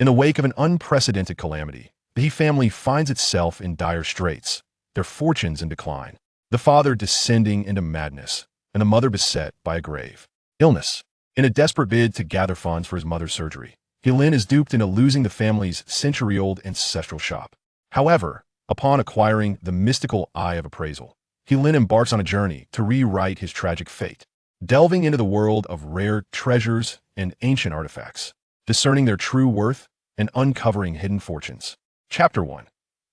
In the wake of an unprecedented calamity, the He family finds itself in dire straits, their fortunes in decline, the father descending into madness, and the mother beset by a grave illness. In a desperate bid to gather funds for his mother's surgery, Kiln is duped into losing the family's century-old ancestral shop. However, upon acquiring the mystical Eye of Appraisal, Kiln embarks on a journey to rewrite his tragic fate, delving into the world of rare treasures and ancient artifacts, discerning their true worth and uncovering hidden fortunes. Chapter 1.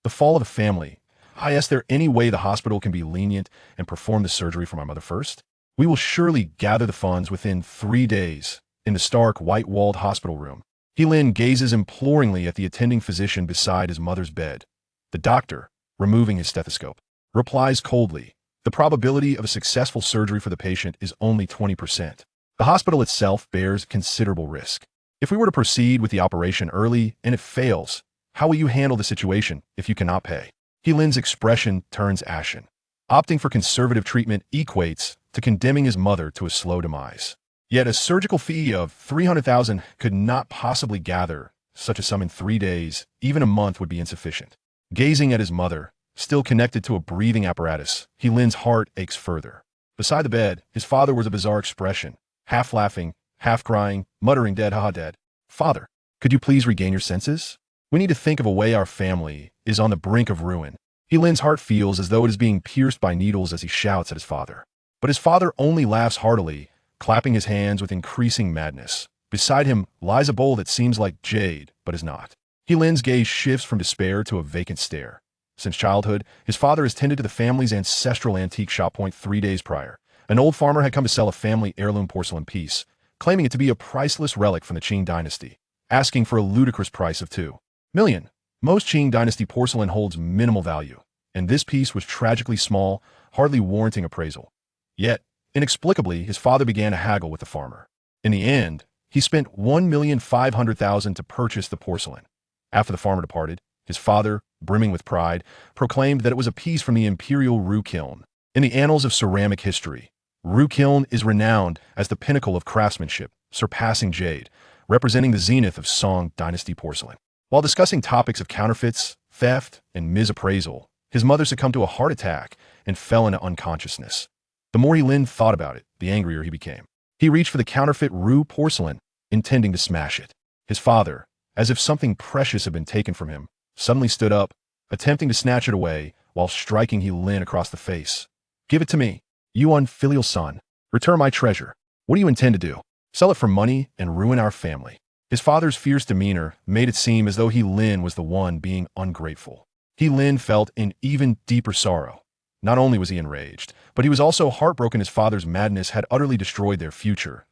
The Fall of the Family. Is there any way the hospital can be lenient and perform the surgery for my mother first? We will surely gather the funds within 3 days. In the stark, white-walled hospital room, Kiln gazes imploringly at the attending physician beside his mother's bed. The doctor, removing his stethoscope, replies coldly, "The probability of a successful surgery for the patient is only 20%. The hospital itself bears considerable risk. If we were to proceed with the operation early and it fails, how will you handle the situation if you cannot pay?" Kiln's expression turns ashen. Opting for conservative treatment equates to condemning his mother to a slow demise. Yet a surgical fee of $300,000 could not possibly gather such a sum in 3 days. Even a month would be insufficient. Gazing at his mother, still connected to a breathing apparatus, Kiln's heart aches further. Beside the bed, his father was a bizarre expression, half laughing, half crying, muttering, "Dead, haha, dead. Father, could you please regain your senses? We need to think of a way. Our family is on the brink of ruin." Kiln's heart feels as though it is being pierced by needles as he shouts at his father. But his father only laughs heartily, clapping his hands with increasing madness. Beside him lies a bowl that seems like jade, but is not. Kiln's gaze shifts from despair to a vacant stare. Since childhood, his father has tended to the family's ancestral antique shop. 3 days prior, an old farmer had come to sell a family heirloom porcelain piece, claiming it to be a priceless relic from the Qing Dynasty, asking for a ludicrous price of $2 million. Most Qing Dynasty porcelain holds minimal value, and this piece was tragically small, hardly warranting appraisal. Yet, inexplicably, his father began to haggle with the farmer. In the end, he spent $1,500,000 to purchase the porcelain. After the farmer departed, his father, brimming with pride, proclaimed that it was a piece from the Imperial Ru Kiln. In the annals of ceramic history, Ru Kiln is renowned as the pinnacle of craftsmanship, surpassing jade, representing the zenith of Song Dynasty porcelain. While discussing topics of counterfeits, theft, and misappraisal, his mother succumbed to a heart attack and fell into unconsciousness. The more Kiln thought about it, the angrier he became. He reached for the counterfeit Ru porcelain, intending to smash it. His father, as if something precious had been taken from him, suddenly stood up, attempting to snatch it away while striking Kiln across the face. "Give it to me, you unfilial son. Return my treasure. What do you intend to do? Sell it for money and ruin our family?" His father's fierce demeanor made it seem as though Kiln was the one being ungrateful. Kiln felt an even deeper sorrow. Not only was he enraged, but he was also heartbroken his father's madness had utterly destroyed their future.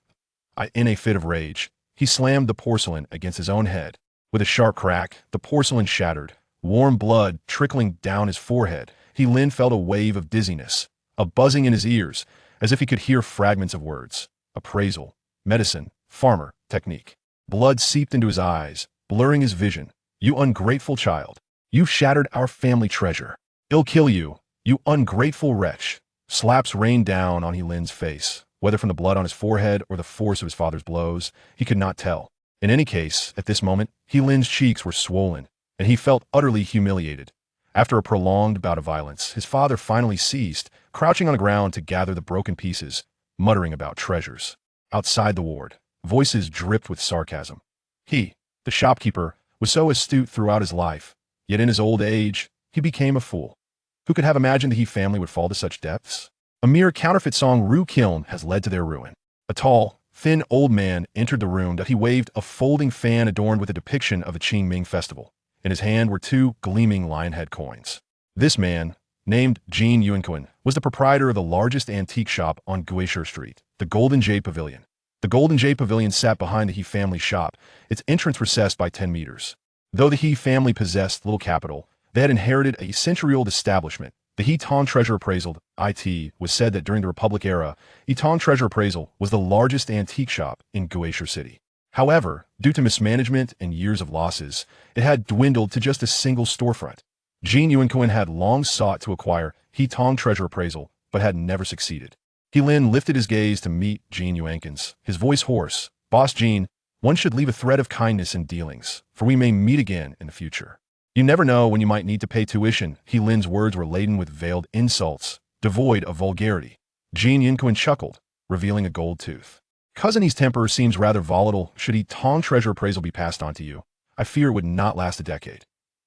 In a fit of rage, he slammed the porcelain against his own head. With a sharp crack, the porcelain shattered, warm blood trickling down his forehead. Kiln felt a wave of dizziness, a buzzing in his ears, as if he could hear fragments of words: appraisal, medicine, farmer, technique. Blood seeped into his eyes, blurring his vision. "You ungrateful child. You've shattered our family treasure. I'll kill you, you ungrateful wretch." Slaps rained down on Kiln's face, whether from the blood on his forehead or the force of his father's blows, he could not tell. In any case, at this moment, Kiln's cheeks were swollen, and he felt utterly humiliated. After a prolonged bout of violence, his father finally ceased, crouching on the ground to gather the broken pieces, muttering about treasures. Outside the ward, voices dripped with sarcasm. He, the shopkeeper, was so astute throughout his life, yet in his old age, he became a fool. Who could have imagined the He family would fall to such depths? A mere counterfeit Song Ru Kiln has led to their ruin. A tall, thin old man entered the room that he waved a folding fan adorned with a depiction of the Qingming festival. In his hand were 2 gleaming lion head coins. This man, named Jin Yuanquan, was the proprietor of the largest antique shop on Guisher Street, the Golden Jade Pavilion. The Golden Jade Pavilion sat behind the He family shop, its entrance recessed by 10 meters. Though the He family possessed little capital, they had inherited a century-old establishment. The He Tong Treasure Appraisal, IT, was said that during the Republic era, He Tong Treasure Appraisal was the largest antique shop in Guisher City. However, due to mismanagement and years of losses, it had dwindled to just a single storefront. Jin Yuanquan had long sought to acquire He Tong Treasure Appraisal, but had never succeeded. Kiln lifted his gaze to meet Jin Yuanquan's, his voice hoarse. "Boss Jin, One should leave a thread of kindness in dealings, for we may meet again in the future. You never know when you might need to pay tuition. He Lin's words were laden with veiled insults, devoid of vulgarity. Jean Yinquin chuckled, revealing a gold tooth. Cousin He's temper seems rather volatile. Should he Tong treasure appraisal be passed on to you, I fear it would not last a decade.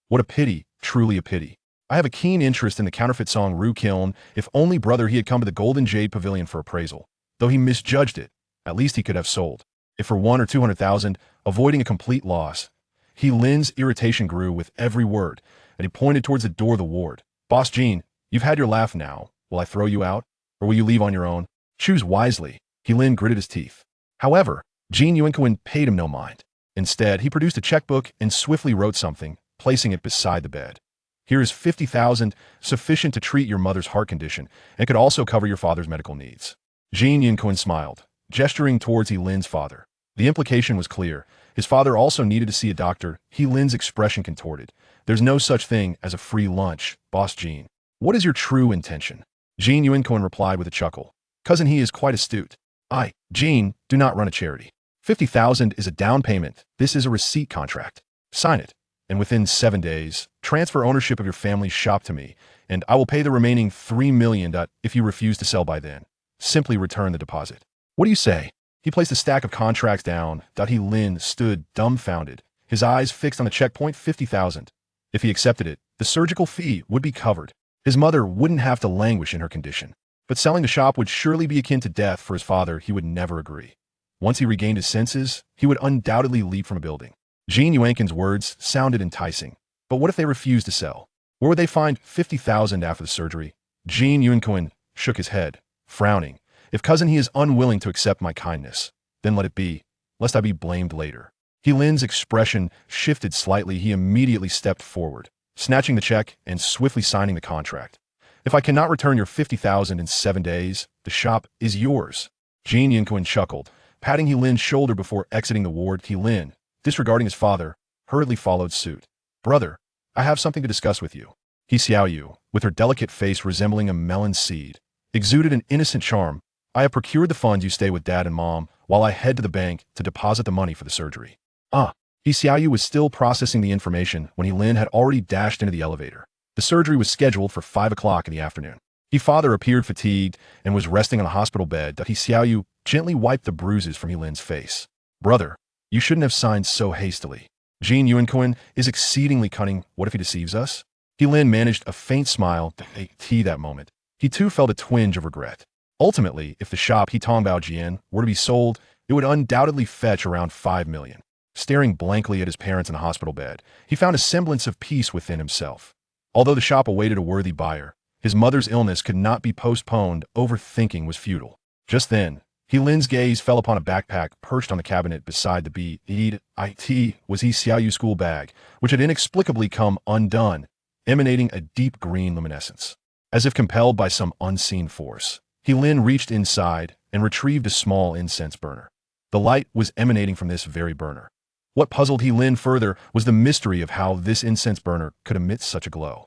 What a pity, truly a pity. I have a keen interest in the counterfeit song Ru Kiln. If only brother he had come to the Golden Jade Pavilion for appraisal. Though he misjudged it, at least he could have sold. If for 1 or 200,000, avoiding a complete loss. He Lin's irritation grew with every word, and he pointed towards the door of the ward. Boss Jean, you've had your laugh now. Will I throw you out, or will you leave on your own? Choose wisely. He Lin gritted his teeth. However, Jean Yuanquin paid him no mind. Instead, he produced a checkbook and swiftly wrote something, placing it beside the bed. Here is 50,000, sufficient to treat your mother's heart condition, and could also cover your father's medical needs. Jean Yinquin smiled, gesturing towards He Lin's father. The implication was clear. His father also needed to see a doctor. He Lin's expression contorted. There's no such thing as a free lunch, Boss Jean. What is your true intention? Jean Yinquin replied with a chuckle. Cousin He is quite astute. I, Jean, do not run a charity. 50,000 is a down payment. This is a receipt contract. Sign it, and within 7 days, transfer ownership of your family's shop to me, and I will pay the remaining 3 million. If you refuse to sell by then, simply return the deposit. What do you say? He placed a stack of contracts down. He Lin stood dumbfounded, his eyes fixed on the checkpoint. 50,000. If he accepted it, the surgical fee would be covered. His mother wouldn't have to languish in her condition. But selling the shop would surely be akin to death for his father. He would never agree. Once he regained his senses, he would undoubtedly leap from a building. Jean Yuanquin's words sounded enticing. But what if they refused to sell? Where would they find 50,000 after the surgery? Jean Yuanquin shook his head, frowning. If cousin He is unwilling to accept my kindness, then let it be, lest I be blamed later. He Lin's expression shifted slightly. He immediately stepped forward, snatching the check and swiftly signing the contract. If I cannot return your 50,000 in 7 days, the shop is yours. Jean Yinquin chuckled, patting He Lin's shoulder before exiting the ward. He Lin, disregarding his father, hurriedly followed suit. Brother, I have something to discuss with you. He Xiaoyu, with her delicate face resembling a melon seed, exuded an innocent charm. I have procured the funds. You stay with Dad and Mom while I head to the bank to deposit the money for the surgery. He Xiaoyu was still processing the information when He Lin had already dashed into the elevator. The surgery was scheduled for 5 o'clock in the afternoon. He father appeared fatigued and was resting on a hospital bed. He Xiaoyu gently wiped the bruises from He Lin's face. Brother, you shouldn't have signed so hastily. Jean Yuanquin is exceedingly cunning. What if he deceives us? He Lin managed a faint smile to that moment. He too felt a twinge of regret. Ultimately, if the shop He Tongbao Jian were to be sold, it would undoubtedly fetch around 5 million. Staring blankly at his parents in a hospital bed, he found a semblance of peace within himself. Although the shop awaited a worthy buyer, his mother's illness could not be postponed. Overthinking was futile. Just then, He Lin's gaze fell upon a backpack perched on the cabinet beside the bed. It was He Xiaoyu's school bag, which had inexplicably come undone, emanating a deep green luminescence. As if compelled by some unseen force, He Lin reached inside and retrieved a small incense burner. The light was emanating from this very burner. What puzzled He Lin further was the mystery of how this incense burner could emit such a glow.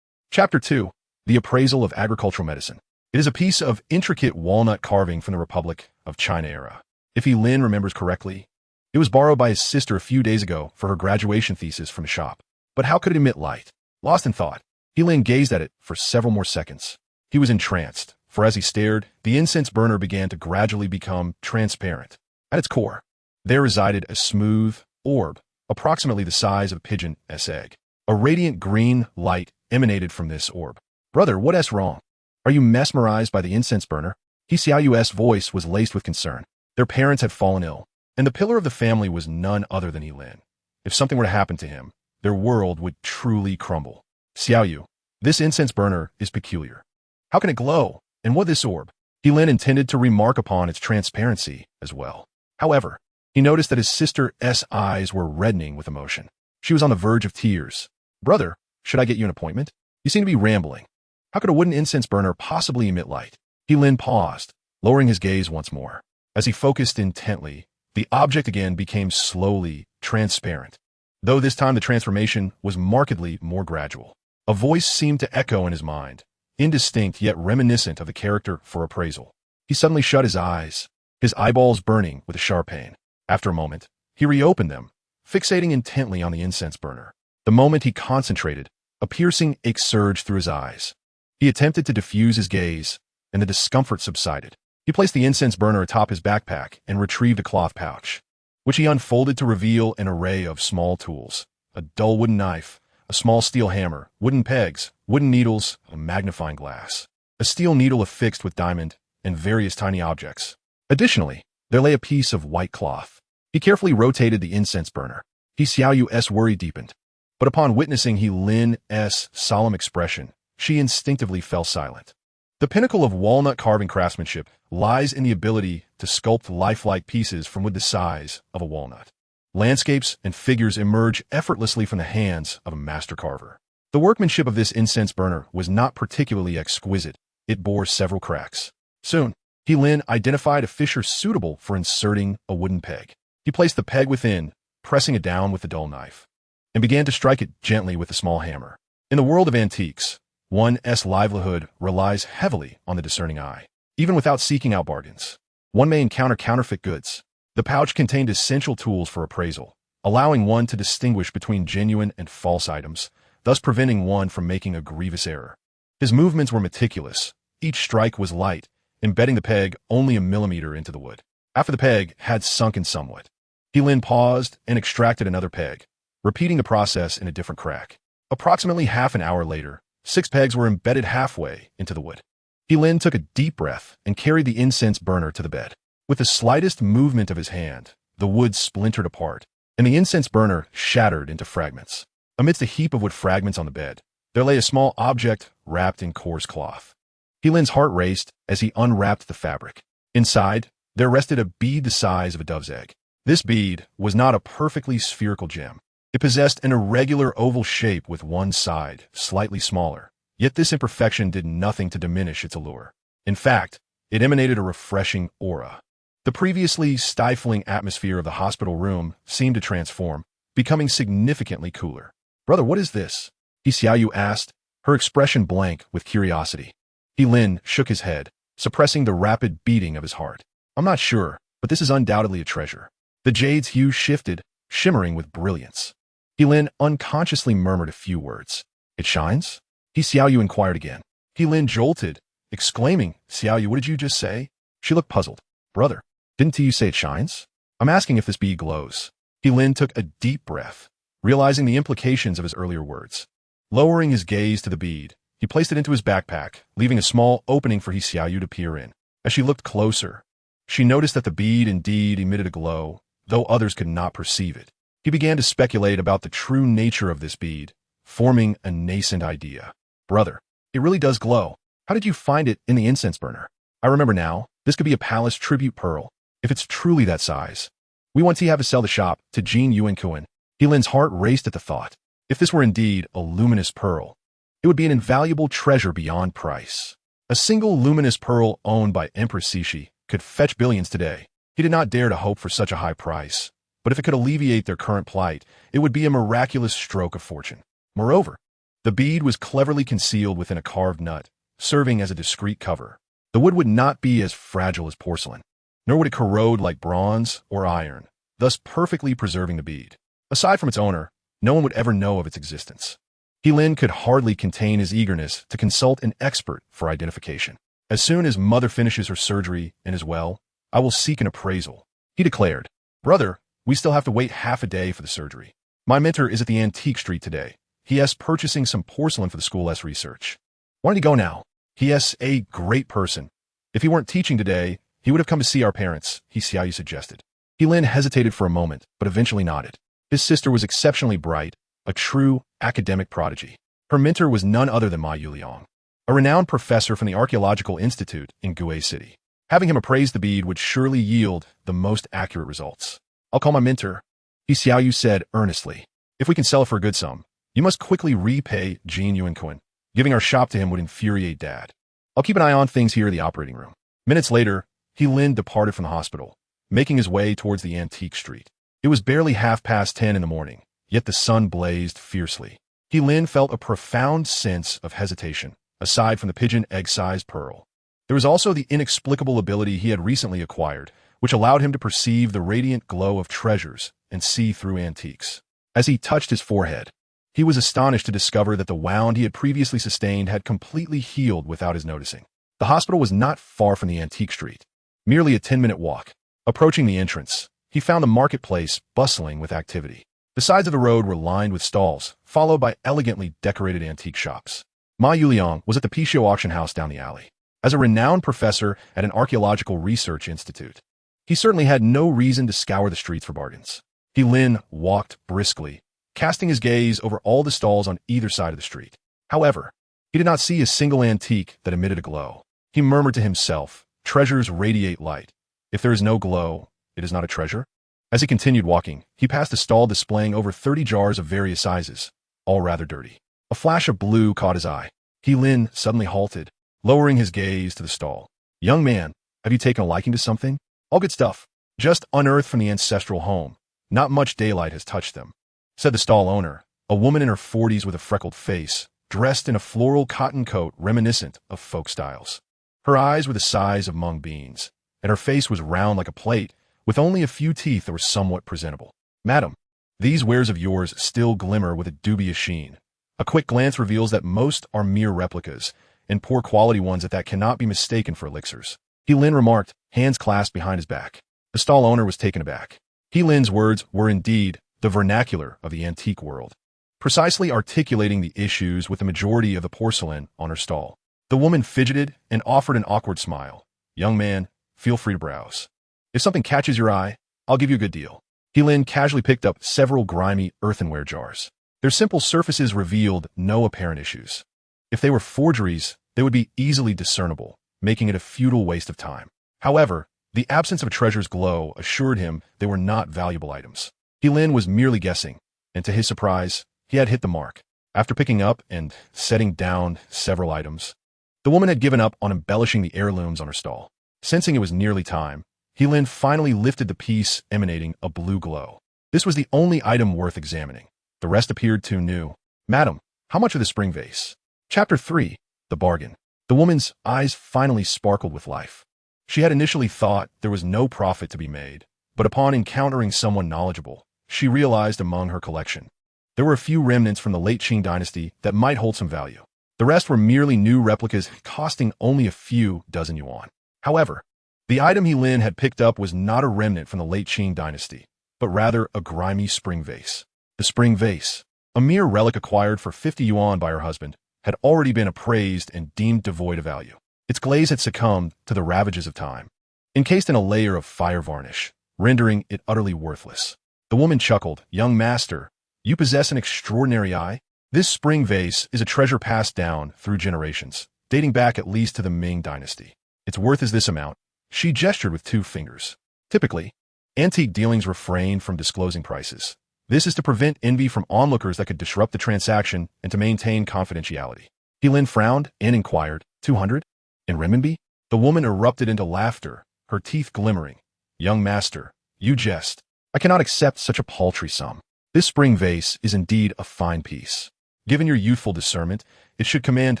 Chapter 2. The Appraisal of Agricultural Medicine. It is a piece of intricate walnut carving from the Republic of China era. If He Lin remembers correctly, it was borrowed by his sister a few days ago for her graduation thesis from a shop. But how could it emit light? Lost in thought, He Lin gazed at it for several more seconds. He was entranced, for as he stared, the incense burner began to gradually become transparent. At its core, there resided a smooth orb, approximately the size of a pigeon's egg. A radiant green light emanated from this orb. Brother, what's wrong? Are you mesmerized by the incense burner? He Xiaoyu's voice was laced with concern. Their parents had fallen ill, and the pillar of the family was none other than He Lin. If something were to happen to him, their world would truly crumble. Xiaoyu, this incense burner is peculiar. How can it glow? And what this orb? He Lin intended to remark upon its transparency as well. However, he noticed that his sister's eyes were reddening with emotion. She was on the verge of tears. Brother, should I get you an appointment? You seem to be rambling. How could a wooden incense burner possibly emit light? He Lin paused, lowering his gaze once more. As he focused intently, the object again became slowly transparent, though this time the transformation was markedly more gradual. A voice seemed to echo in his mind, indistinct yet reminiscent of the character for appraisal. He suddenly shut his eyes, his eyeballs burning with a sharp pain. After a moment, he reopened them, fixating intently on the incense burner. The moment he concentrated, a piercing ache surged through his eyes. He attempted to diffuse his gaze, and the discomfort subsided. He placed the incense burner atop his backpack and retrieved a cloth pouch, which he unfolded to reveal an array of small tools: a dull wooden knife, a small steel hammer, wooden pegs, wooden needles, a magnifying glass, a steel needle affixed with diamond, and various tiny objects. Additionally, there lay a piece of white cloth. He carefully rotated the incense burner. Xiaoyu's worry deepened. But upon witnessing He Lin's solemn expression, she instinctively fell silent. The pinnacle of walnut carving craftsmanship lies in the ability to sculpt lifelike pieces from wood the size of a walnut. Landscapes and figures emerge effortlessly from the hands of a master carver. The workmanship of this incense burner was not particularly exquisite. It bore several cracks. Soon, He Lin identified a fissure suitable for inserting a wooden peg. He placed the peg within, pressing it down with the dull knife, and began to strike it gently with a small hammer. In the world of antiques, one's livelihood relies heavily on the discerning eye. Even without seeking out bargains, one may encounter counterfeit goods. The pouch contained essential tools for appraisal, allowing one to distinguish between genuine and false items, thus preventing one from making a grievous error. His movements were meticulous. Each strike was light, embedding the peg only a millimeter into the wood. After the peg had sunken somewhat, He Lin paused and extracted another peg, repeating the process in a different crack. Approximately half an hour later, 6 pegs were embedded halfway into the wood. He Lin took a deep breath and carried the incense burner to the bed. With the slightest movement of his hand, the wood splintered apart, and the incense burner shattered into fragments. Amidst a heap of wood fragments on the bed, there lay a small object wrapped in coarse cloth. He Lin's heart raced as he unwrapped the fabric. Inside, there rested a bead the size of a dove's egg. This bead was not a perfectly spherical gem. It possessed an irregular oval shape with one side slightly smaller, yet this imperfection did nothing to diminish its allure. In fact, it emanated a refreshing aura. The previously stifling atmosphere of the hospital room seemed to transform, becoming significantly cooler. "Brother, what is this?" Xiaoyu asked, her expression blank with curiosity. He Lin shook his head, suppressing the rapid beating of his heart. "I'm not sure, but this is undoubtedly a treasure." The jade's hue shifted, shimmering with brilliance. He Lin unconsciously murmured a few words. "It shines?" Xiaoyu inquired again. He Lin jolted, exclaiming, "Xiaoyu, what did you just say?" She looked puzzled. "Brother, didn't you say it shines?" "I'm asking if this bead glows." He Lin took a deep breath, realizing the implications of his earlier words. Lowering his gaze to the bead, he placed it into his backpack, leaving a small opening for Xiaoyu to peer in. As she looked closer, she noticed that the bead indeed emitted a glow, though others could not perceive it. He began to speculate about the true nature of this bead, forming a nascent idea. "Brother, it really does glow. How did you find it in the incense burner?" "I remember now. This could be a palace tribute pearl, if it's truly that size. We want to have to sell the shop to Jin Yuan. He Lin's heart raced at the thought. If this were indeed a luminous pearl, it would be an invaluable treasure beyond price. A single luminous pearl owned by Empress Cixi could fetch billions today. He did not dare to hope for such a high price, but if it could alleviate their current plight, it would be a miraculous stroke of fortune. Moreover, the bead was cleverly concealed within a carved nut, serving as a discreet cover. The wood would not be as fragile as porcelain, nor would it corrode like bronze or iron, thus perfectly preserving the bead. Aside from its owner, no one would ever know of its existence. He Lin could hardly contain his eagerness to consult an expert for identification. "As soon as mother finishes her surgery and is well, I will seek an appraisal," he declared. "Brother, we still have to wait half a day for the surgery. My mentor is at the antique street today. He is purchasing some porcelain for the school's research. Why don't he go now? He is a great person. If he weren't teaching today, he would have come to see our parents," Xiaoyu suggested. He Lin hesitated for a moment, but eventually nodded. His sister was exceptionally bright, a true academic prodigy. Her mentor was none other than Ma Yuliang, a renowned professor from the Archaeological Institute in Gue City. Having him appraise the bead would surely yield the most accurate results. "I'll call my mentor," Xiaoyu said earnestly. "If we can sell it for a good sum, you must quickly repay Jin Yuan. Giving our shop to him would infuriate Dad. I'll keep an eye on things here in the operating room." Minutes later, He Lin departed from the hospital, making his way towards the antique street. It was barely 10:30 in the morning, yet the sun blazed fiercely. He Lin felt a profound sense of hesitation, aside from the pigeon egg-sized pearl. There was also the inexplicable ability he had recently acquired, which allowed him to perceive the radiant glow of treasures and see through antiques. As he touched his forehead, he was astonished to discover that the wound he had previously sustained had completely healed without his noticing. The hospital was not far from the antique street, merely a 10-minute walk. Approaching the entrance, he found the marketplace bustling with activity. The sides of the road were lined with stalls, followed by elegantly decorated antique shops. Ma Yuliang was at the Pishio auction house down the alley. As a renowned professor at an archaeological research institute, he certainly had no reason to scour the streets for bargains. He Lin walked briskly, casting his gaze over all the stalls on either side of the street. However, he did not see a single antique that emitted a glow. He murmured to himself, "Treasures radiate light. If there is no glow, it is not a treasure." As he continued walking, he passed a stall displaying over 30 jars of various sizes, all rather dirty. A flash of blue caught his eye. He Lin suddenly halted, lowering his gaze to the stall. "Young man, have you taken a liking to something?" "All good stuff. Just unearthed from the ancestral home. Not much daylight has touched them," said the stall owner, a woman in her 40s with a freckled face, dressed in a floral cotton coat reminiscent of folk styles. Her eyes were the size of mung beans, and her face was round like a plate, with only a few teeth that were somewhat presentable. "Madam, these wares of yours still glimmer with a dubious sheen. A quick glance reveals that most are mere replicas, and poor quality ones that cannot be mistaken for elixirs." He Lin remarked, hands clasped behind his back. The stall owner was taken aback. He Lin's words were indeed the vernacular of the antique world, precisely articulating the issues with the majority of the porcelain on her stall. The woman fidgeted and offered an awkward smile. "Young man, feel free to browse. If something catches your eye, I'll give you a good deal." He Lin casually picked up several grimy earthenware jars. Their simple surfaces revealed no apparent issues. If they were forgeries, they would be easily discernible, making it a futile waste of time. However, the absence of a treasure's glow assured him they were not valuable items. He Lin was merely guessing, and to his surprise, he had hit the mark. After picking up and setting down several items, the woman had given up on embellishing the heirlooms on her stall. Sensing it was nearly time, He Lin finally lifted the piece emanating a blue glow. This was the only item worth examining. The rest appeared too new. "Madam, how much for the spring vase?" Chapter 3. The Bargain. The woman's eyes finally sparkled with life. She had initially thought there was no profit to be made, but upon encountering someone knowledgeable, she realized among her collection there were a few remnants from the late Qing dynasty that might hold some value. The rest were merely new replicas costing only a few dozen yuan. However, the item He Lin had picked up was not a remnant from the late Qing dynasty, but rather a grimy spring vase. The spring vase, a mere relic acquired for 50 yuan by her husband, had already been appraised and deemed devoid of value. Its glaze had succumbed to the ravages of time, encased in a layer of fire varnish, rendering it utterly worthless. The woman chuckled. "Young master, you possess an extraordinary eye. This spring vase is a treasure passed down through generations, dating back at least to the Ming dynasty. Its worth is this amount." She gestured with 2 fingers. Typically, antique dealings refrain from disclosing prices. This is to prevent envy from onlookers that could disrupt the transaction and to maintain confidentiality. He Lin frowned and inquired, 200? In renminbi? The woman erupted into laughter, her teeth glimmering. "Young master, you jest. I cannot accept such a paltry sum. This spring vase is indeed a fine piece. Given your youthful discernment, it should command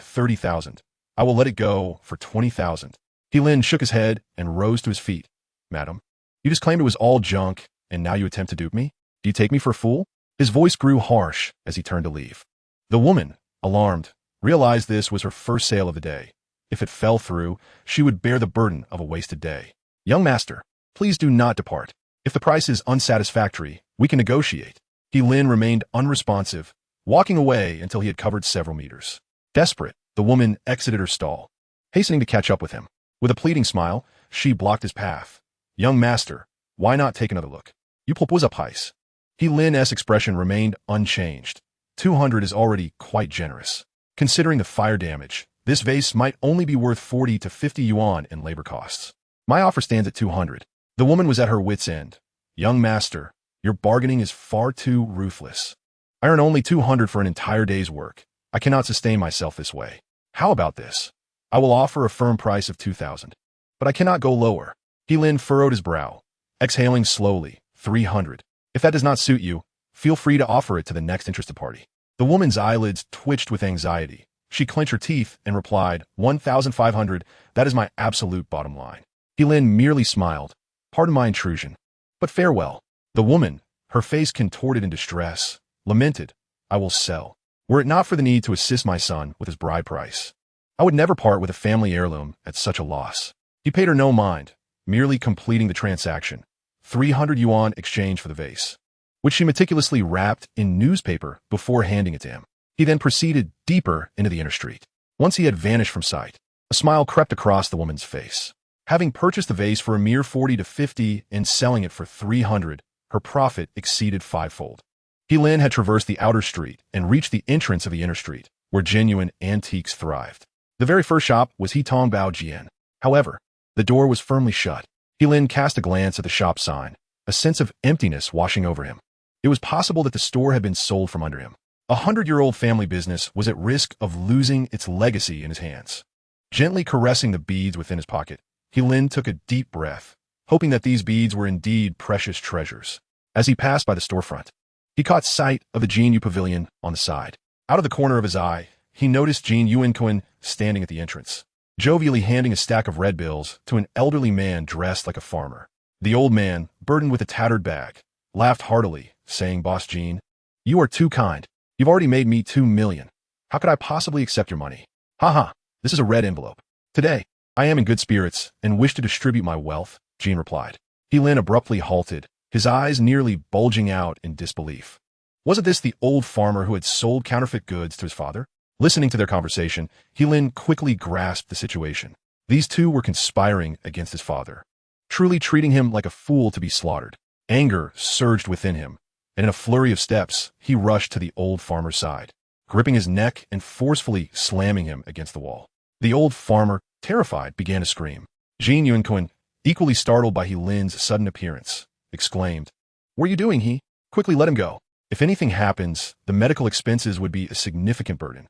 30,000. I will let it go for 20,000. He Lin shook his head and rose to his feet. "Madam, you just claimed it was all junk, and now you attempt to dupe me? Do you take me for a fool?" His voice grew harsh as he turned to leave. The woman, alarmed, realized this was her first sale of the day. If it fell through, she would bear the burden of a wasted day. "Young master, please do not depart. If the price is unsatisfactory, we can negotiate." He Lin remained unresponsive, walking away until he had covered several meters. Desperate, the woman exited her stall, hastening to catch up with him. With a pleading smile, she blocked his path. "Young master, why not take another look? You propose a price." He Lin's expression remained unchanged. 200 is already quite generous. Considering the fire damage, this vase might only be worth 40 to 50 yuan in labor costs. "My offer stands at 200. The woman was at her wit's end. "Young master, your bargaining is far too ruthless. I earn only 200 for an entire day's work. I cannot sustain myself this way. How about this? I will offer a firm price of 2,000. But I cannot go lower." He Lin furrowed his brow, exhaling slowly. 300. "If that does not suit you, feel free to offer it to the next interested party." The woman's eyelids twitched with anxiety. She clenched her teeth and replied, 1,500, that is my absolute bottom line." He Lin merely smiled, Pardon my intrusion, but farewell. The woman, her face contorted in distress, lamented, I will sell. Were it not for the need to assist my son with his bride price, I would never part with a family heirloom at such a loss. He paid her no mind, merely completing the transaction. 300 yuan exchange for the vase, which she meticulously wrapped in newspaper before handing it to him. He then proceeded deeper into the inner street. Once he had vanished from sight, a smile crept across the woman's face. Having purchased the vase for a mere 40 to 50 and selling it for 300, her profit exceeded fivefold. Lin had traversed the outer street and reached the entrance of the inner street, where genuine antiques thrived. The very first shop was Hitong Bao Jian. However, the door was firmly shut. Lin cast a glance at the shop sign, a sense of emptiness washing over him. It was possible that the store had been sold from under him. 100-year-old family business was at risk of losing its legacy in his hands. Gently caressing the beads within his pocket, Lin took a deep breath, hoping that these beads were indeed precious treasures. As he passed by the storefront, he caught sight of the Jin Yu pavilion on the side. Out of the corner of his eye, he noticed Jin Yuan standing at the entrance, jovially handing a stack of red bills to an elderly man dressed like a farmer. The old man, burdened with a tattered bag, laughed heartily, saying, Boss Jin, you are too kind. You've already made me 2 million. How could I possibly accept your money? Haha, this is a red envelope. Today, I am in good spirits and wish to distribute my wealth, Jin replied. Lin abruptly halted, his eyes nearly bulging out in disbelief. Wasn't this the old farmer who had sold counterfeit goods to his father? Listening to their conversation, Lin quickly grasped the situation. These two were conspiring against his father, truly treating him like a fool to be slaughtered. Anger surged within him, and in a flurry of steps, he rushed to the old farmer's side, gripping his neck and forcefully slamming him against the wall. The old farmer, terrified, began to scream. Jin Yuan, equally startled by Lin's sudden appearance, exclaimed, What are you doing, he? Quickly let him go. If anything happens, the medical expenses would be a significant burden.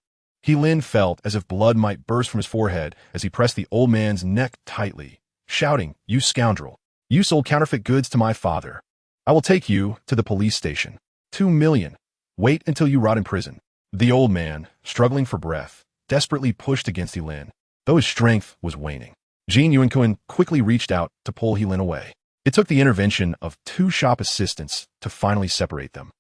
Lin felt as if blood might burst from his forehead as he pressed the old man's neck tightly, shouting, You scoundrel! You sold counterfeit goods to my father. I will take you to the police station. 2 million. Wait until you rot in prison. The old man, struggling for breath, desperately pushed against Lin, though his strength was waning. Jin Yuan quickly reached out to pull Lin away. It took the intervention of 2 shop assistants to finally separate them.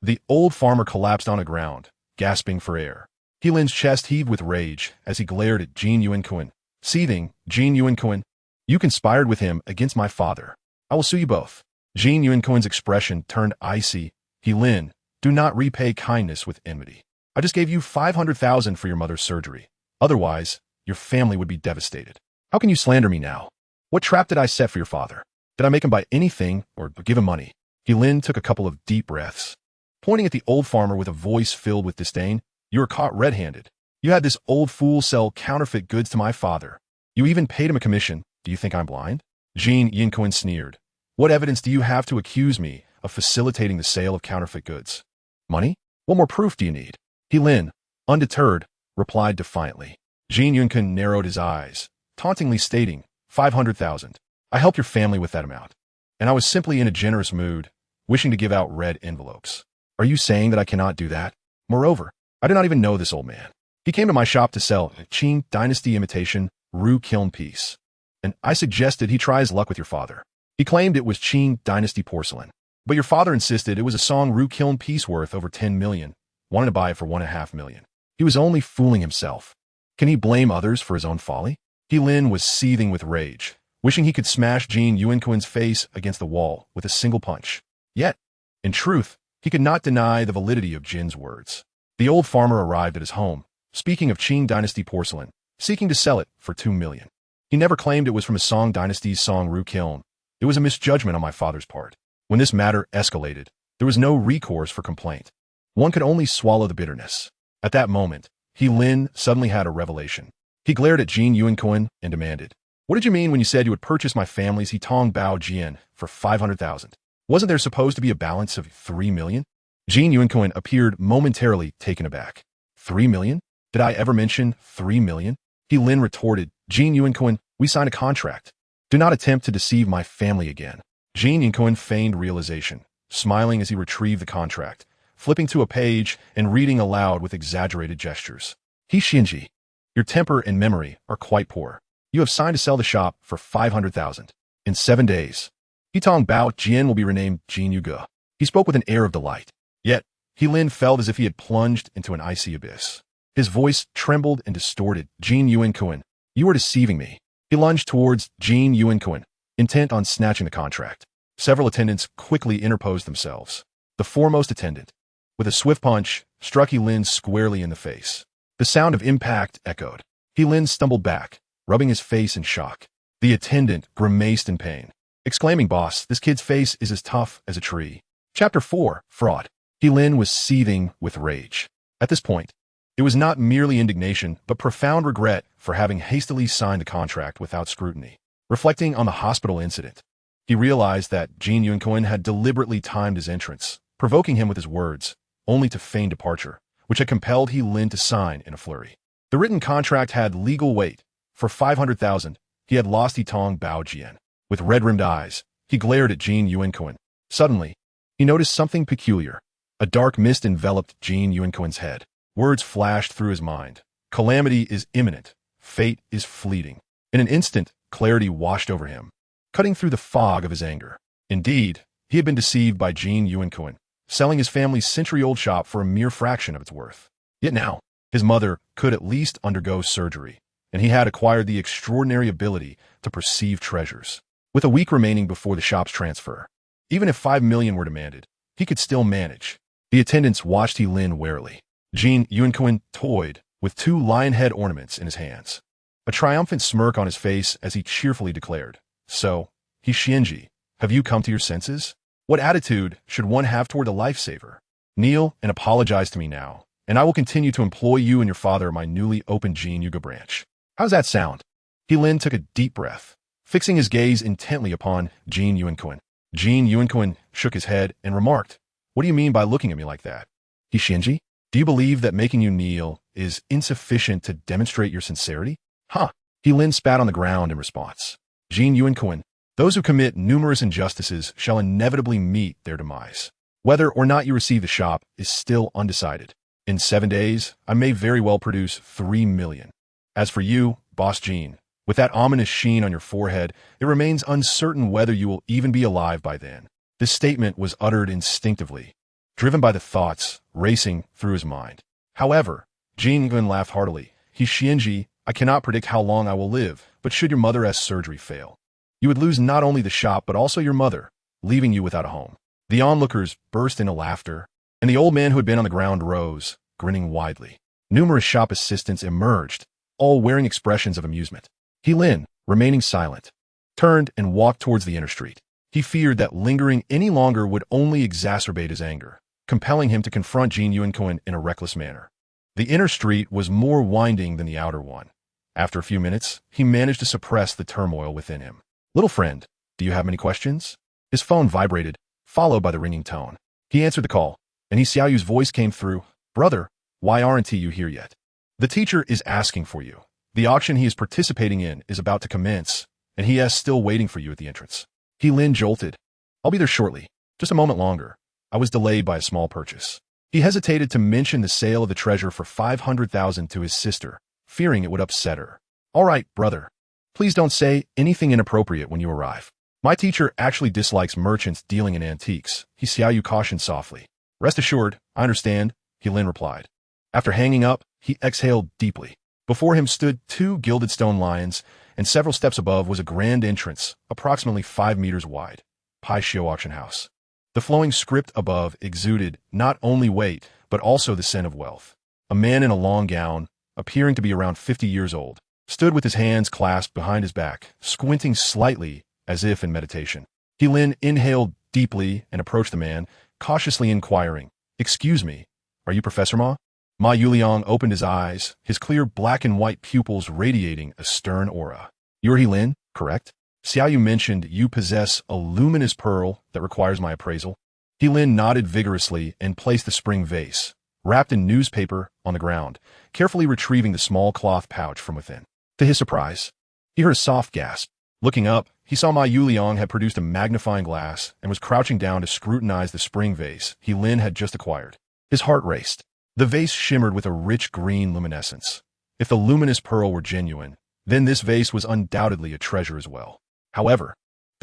The old farmer collapsed on the ground, gasping for air. Lin's chest heaved with rage as he glared at Jin Yuan, seething, Jin Yuan, you conspired with him against my father. I will sue you both. Jin Yuan's expression turned icy. Lin, do not repay kindness with enmity. I just gave you 500,000 for your mother's surgery. Otherwise, your family would be devastated. How can you slander me now? What trap did I set for your father? Did I make him buy anything or give him money? Lin took a couple of deep breaths. Pointing at the old farmer with a voice filled with disdain, you were caught red-handed. You had this old fool sell counterfeit goods to my father. You even paid him a commission. Do you think I'm blind? Jin Yuan sneered. What evidence do you have to accuse me of facilitating the sale of counterfeit goods? Money? What more proof do you need? Lin, undeterred, replied defiantly. Jin Yuan narrowed his eyes, tauntingly stating, 500,000. I helped your family with that amount. And I was simply in a generous mood, wishing to give out red envelopes. Are you saying that I cannot do that? Moreover, I do not even know this old man. He came to my shop to sell a Qing Dynasty imitation Ru Kiln piece, and I suggested he try his luck with your father. He claimed it was Qing Dynasty porcelain, but your father insisted it was a Song Ru Kiln piece worth over 10 million, wanted to buy it for 1.5 million. He was only fooling himself. Can he blame others for his own folly? Lin was seething with rage, wishing he could smash Jin Yuan's face against the wall with a single punch. Yet, in truth, he could not deny the validity of Jin's words. The old farmer arrived at his home, speaking of Qing Dynasty porcelain, seeking to sell it for 2 million. He never claimed it was from a Song Dynasty's Song Ru Kiln. It was a misjudgment on my father's part. When this matter escalated, there was no recourse for complaint. One could only swallow the bitterness. At that moment, Lin suddenly had a revelation. He glared at Jin Yuan and demanded, What did you mean when you said you would purchase my family's Hitong Bao Jian for 500,000? Wasn't there supposed to be a balance of 3 million? Jin Yuan appeared momentarily taken aback. 3 million? Did I ever mention 3 million? Lin retorted, Jin Yuan, we signed a contract. Do not attempt to deceive my family again. Jin Yuan feigned realization, smiling as he retrieved the contract, flipping to a page and reading aloud with exaggerated gestures. Shinji, your temper and memory are quite poor. You have signed to sell the shop for 500,000. In 7 days. Yitong Bao Jian will be renamed Jin Yuge. He spoke with an air of delight. Yet, He Lin felt as if he had plunged into an icy abyss. His voice trembled and distorted. Jin Yuan Kuan, you are deceiving me. He lunged towards Jin Yuan Kuan, intent on snatching the contract. Several attendants quickly interposed themselves. The foremost attendant, with a swift punch, struck He Lin squarely in the face. The sound of impact echoed. He Lin stumbled back, rubbing his face in shock. The attendant grimaced in pain, exclaiming, "Boss, this kid's face is as tough as a tree." Chapter 4, Fraud. He Lin was seething with rage. At this point, it was not merely indignation, but profound regret for having hastily signed the contract without scrutiny. Reflecting on the hospital incident, he realized that Jin Yuan Kuan had deliberately timed his entrance, provoking him with his words, only to feign departure, which had compelled He Lin to sign in a flurry. The written contract had legal weight. For 500,000, he had lost Yitong Bao Jian. With red-rimmed eyes, he glared at Jin Yuan Kuan. Suddenly, he noticed something peculiar. A dark mist enveloped Jin Yuan Kuan's head. Words flashed through his mind. Calamity is imminent. Fate is fleeting. In an instant, clarity washed over him, cutting through the fog of his anger. Indeed, he had been deceived by Jin Yuan Kuan, selling his family's century-old shop for a mere fraction of its worth. Yet now, his mother could at least undergo surgery, and he had acquired the extraordinary ability to perceive treasures. With a week remaining before the shop's transfer, even if 5 million were demanded, he could still manage. The attendants watched He Lin warily. Jin Yuan Kuan toyed with 2 lion head ornaments in his hands, a triumphant smirk on his face as he cheerfully declared, "So, He Xianji, have you come to your senses? What attitude should one have toward a lifesaver? Kneel and apologize to me now, and I will continue to employ you and your father at my newly opened Jin Yuga branch." How's that sound? He Lin took a deep breath, fixing his gaze intently upon Jin Yuan Kuan. Jin Yuan Kuan shook his head and remarked, "What do you mean by looking at me like that? He Xianji, do you believe that making you kneel is insufficient to demonstrate your sincerity?" "Huh." He Lin spat on the ground in response. Jin Yuan Kuan, those who commit numerous injustices shall inevitably meet their demise. Whether or not you receive the shop is still undecided. In 7 days, I may very well produce 3 million. As for you, Boss Jin, with that ominous sheen on your forehead, it remains uncertain whether you will even be alive by then. This statement was uttered instinctively, driven by the thoughts racing through his mind. However, Jin Yuan laughed heartily. "He Xianji, I cannot predict how long I will live, but should your mother's surgery fail, you would lose not only the shop but also your mother, leaving you without a home." The onlookers burst into laughter, and the old man who had been on the ground rose, grinning widely. Numerous shop assistants emerged, all wearing expressions of amusement. He Lin, remaining silent, turned and walked towards the inner street. He feared that lingering any longer would only exacerbate his anger, compelling him to confront Jin Yuan Kuan in a reckless manner. The inner street was more winding than the outer one. After a few minutes, he managed to suppress the turmoil within him. "Little friend, do you have any questions?" His phone vibrated, followed by the ringing tone. He answered the call, and Xiaoyu's voice came through. "Brother, why aren't you here yet? The teacher is asking for you. The auction he is participating in is about to commence, and he is still waiting for you at the entrance." He Lin jolted. "I'll be there shortly. Just a moment longer. I was delayed by a small purchase." He hesitated to mention the sale of the treasure for 500,000 to his sister, fearing it would upset her. "All right, brother. Please don't say anything inappropriate when you arrive. My teacher actually dislikes merchants dealing in antiques," Xiaoyu cautioned softly. "Rest assured, I understand," He Lin replied. After hanging up, he exhaled deeply. Before him stood 2 gilded stone lions, and several steps above was a grand entrance, approximately 5 meters wide. Pai Shio Auction House. The flowing script above exuded not only weight, but also the scent of wealth. A man in a long gown, appearing to be around 50 years old, stood with his hands clasped behind his back, squinting slightly as if in meditation. He Lin inhaled deeply and approached the man, cautiously inquiring, "Excuse me, are you Professor Ma?" Ma Yuliang opened his eyes, his clear black and white pupils radiating a stern aura. "You're He Lin, correct? Xiaoyu mentioned you possess a luminous pearl that requires my appraisal." He Lin nodded vigorously and placed the spring vase, wrapped in newspaper, on the ground, carefully retrieving the small cloth pouch from within. To his surprise, he heard a soft gasp. Looking up, he saw Ma Yuliang had produced a magnifying glass and was crouching down to scrutinize the spring vase He Lin had just acquired. His heart raced. The vase shimmered with a rich green luminescence. If the luminous pearl were genuine, then this vase was undoubtedly a treasure as well. However,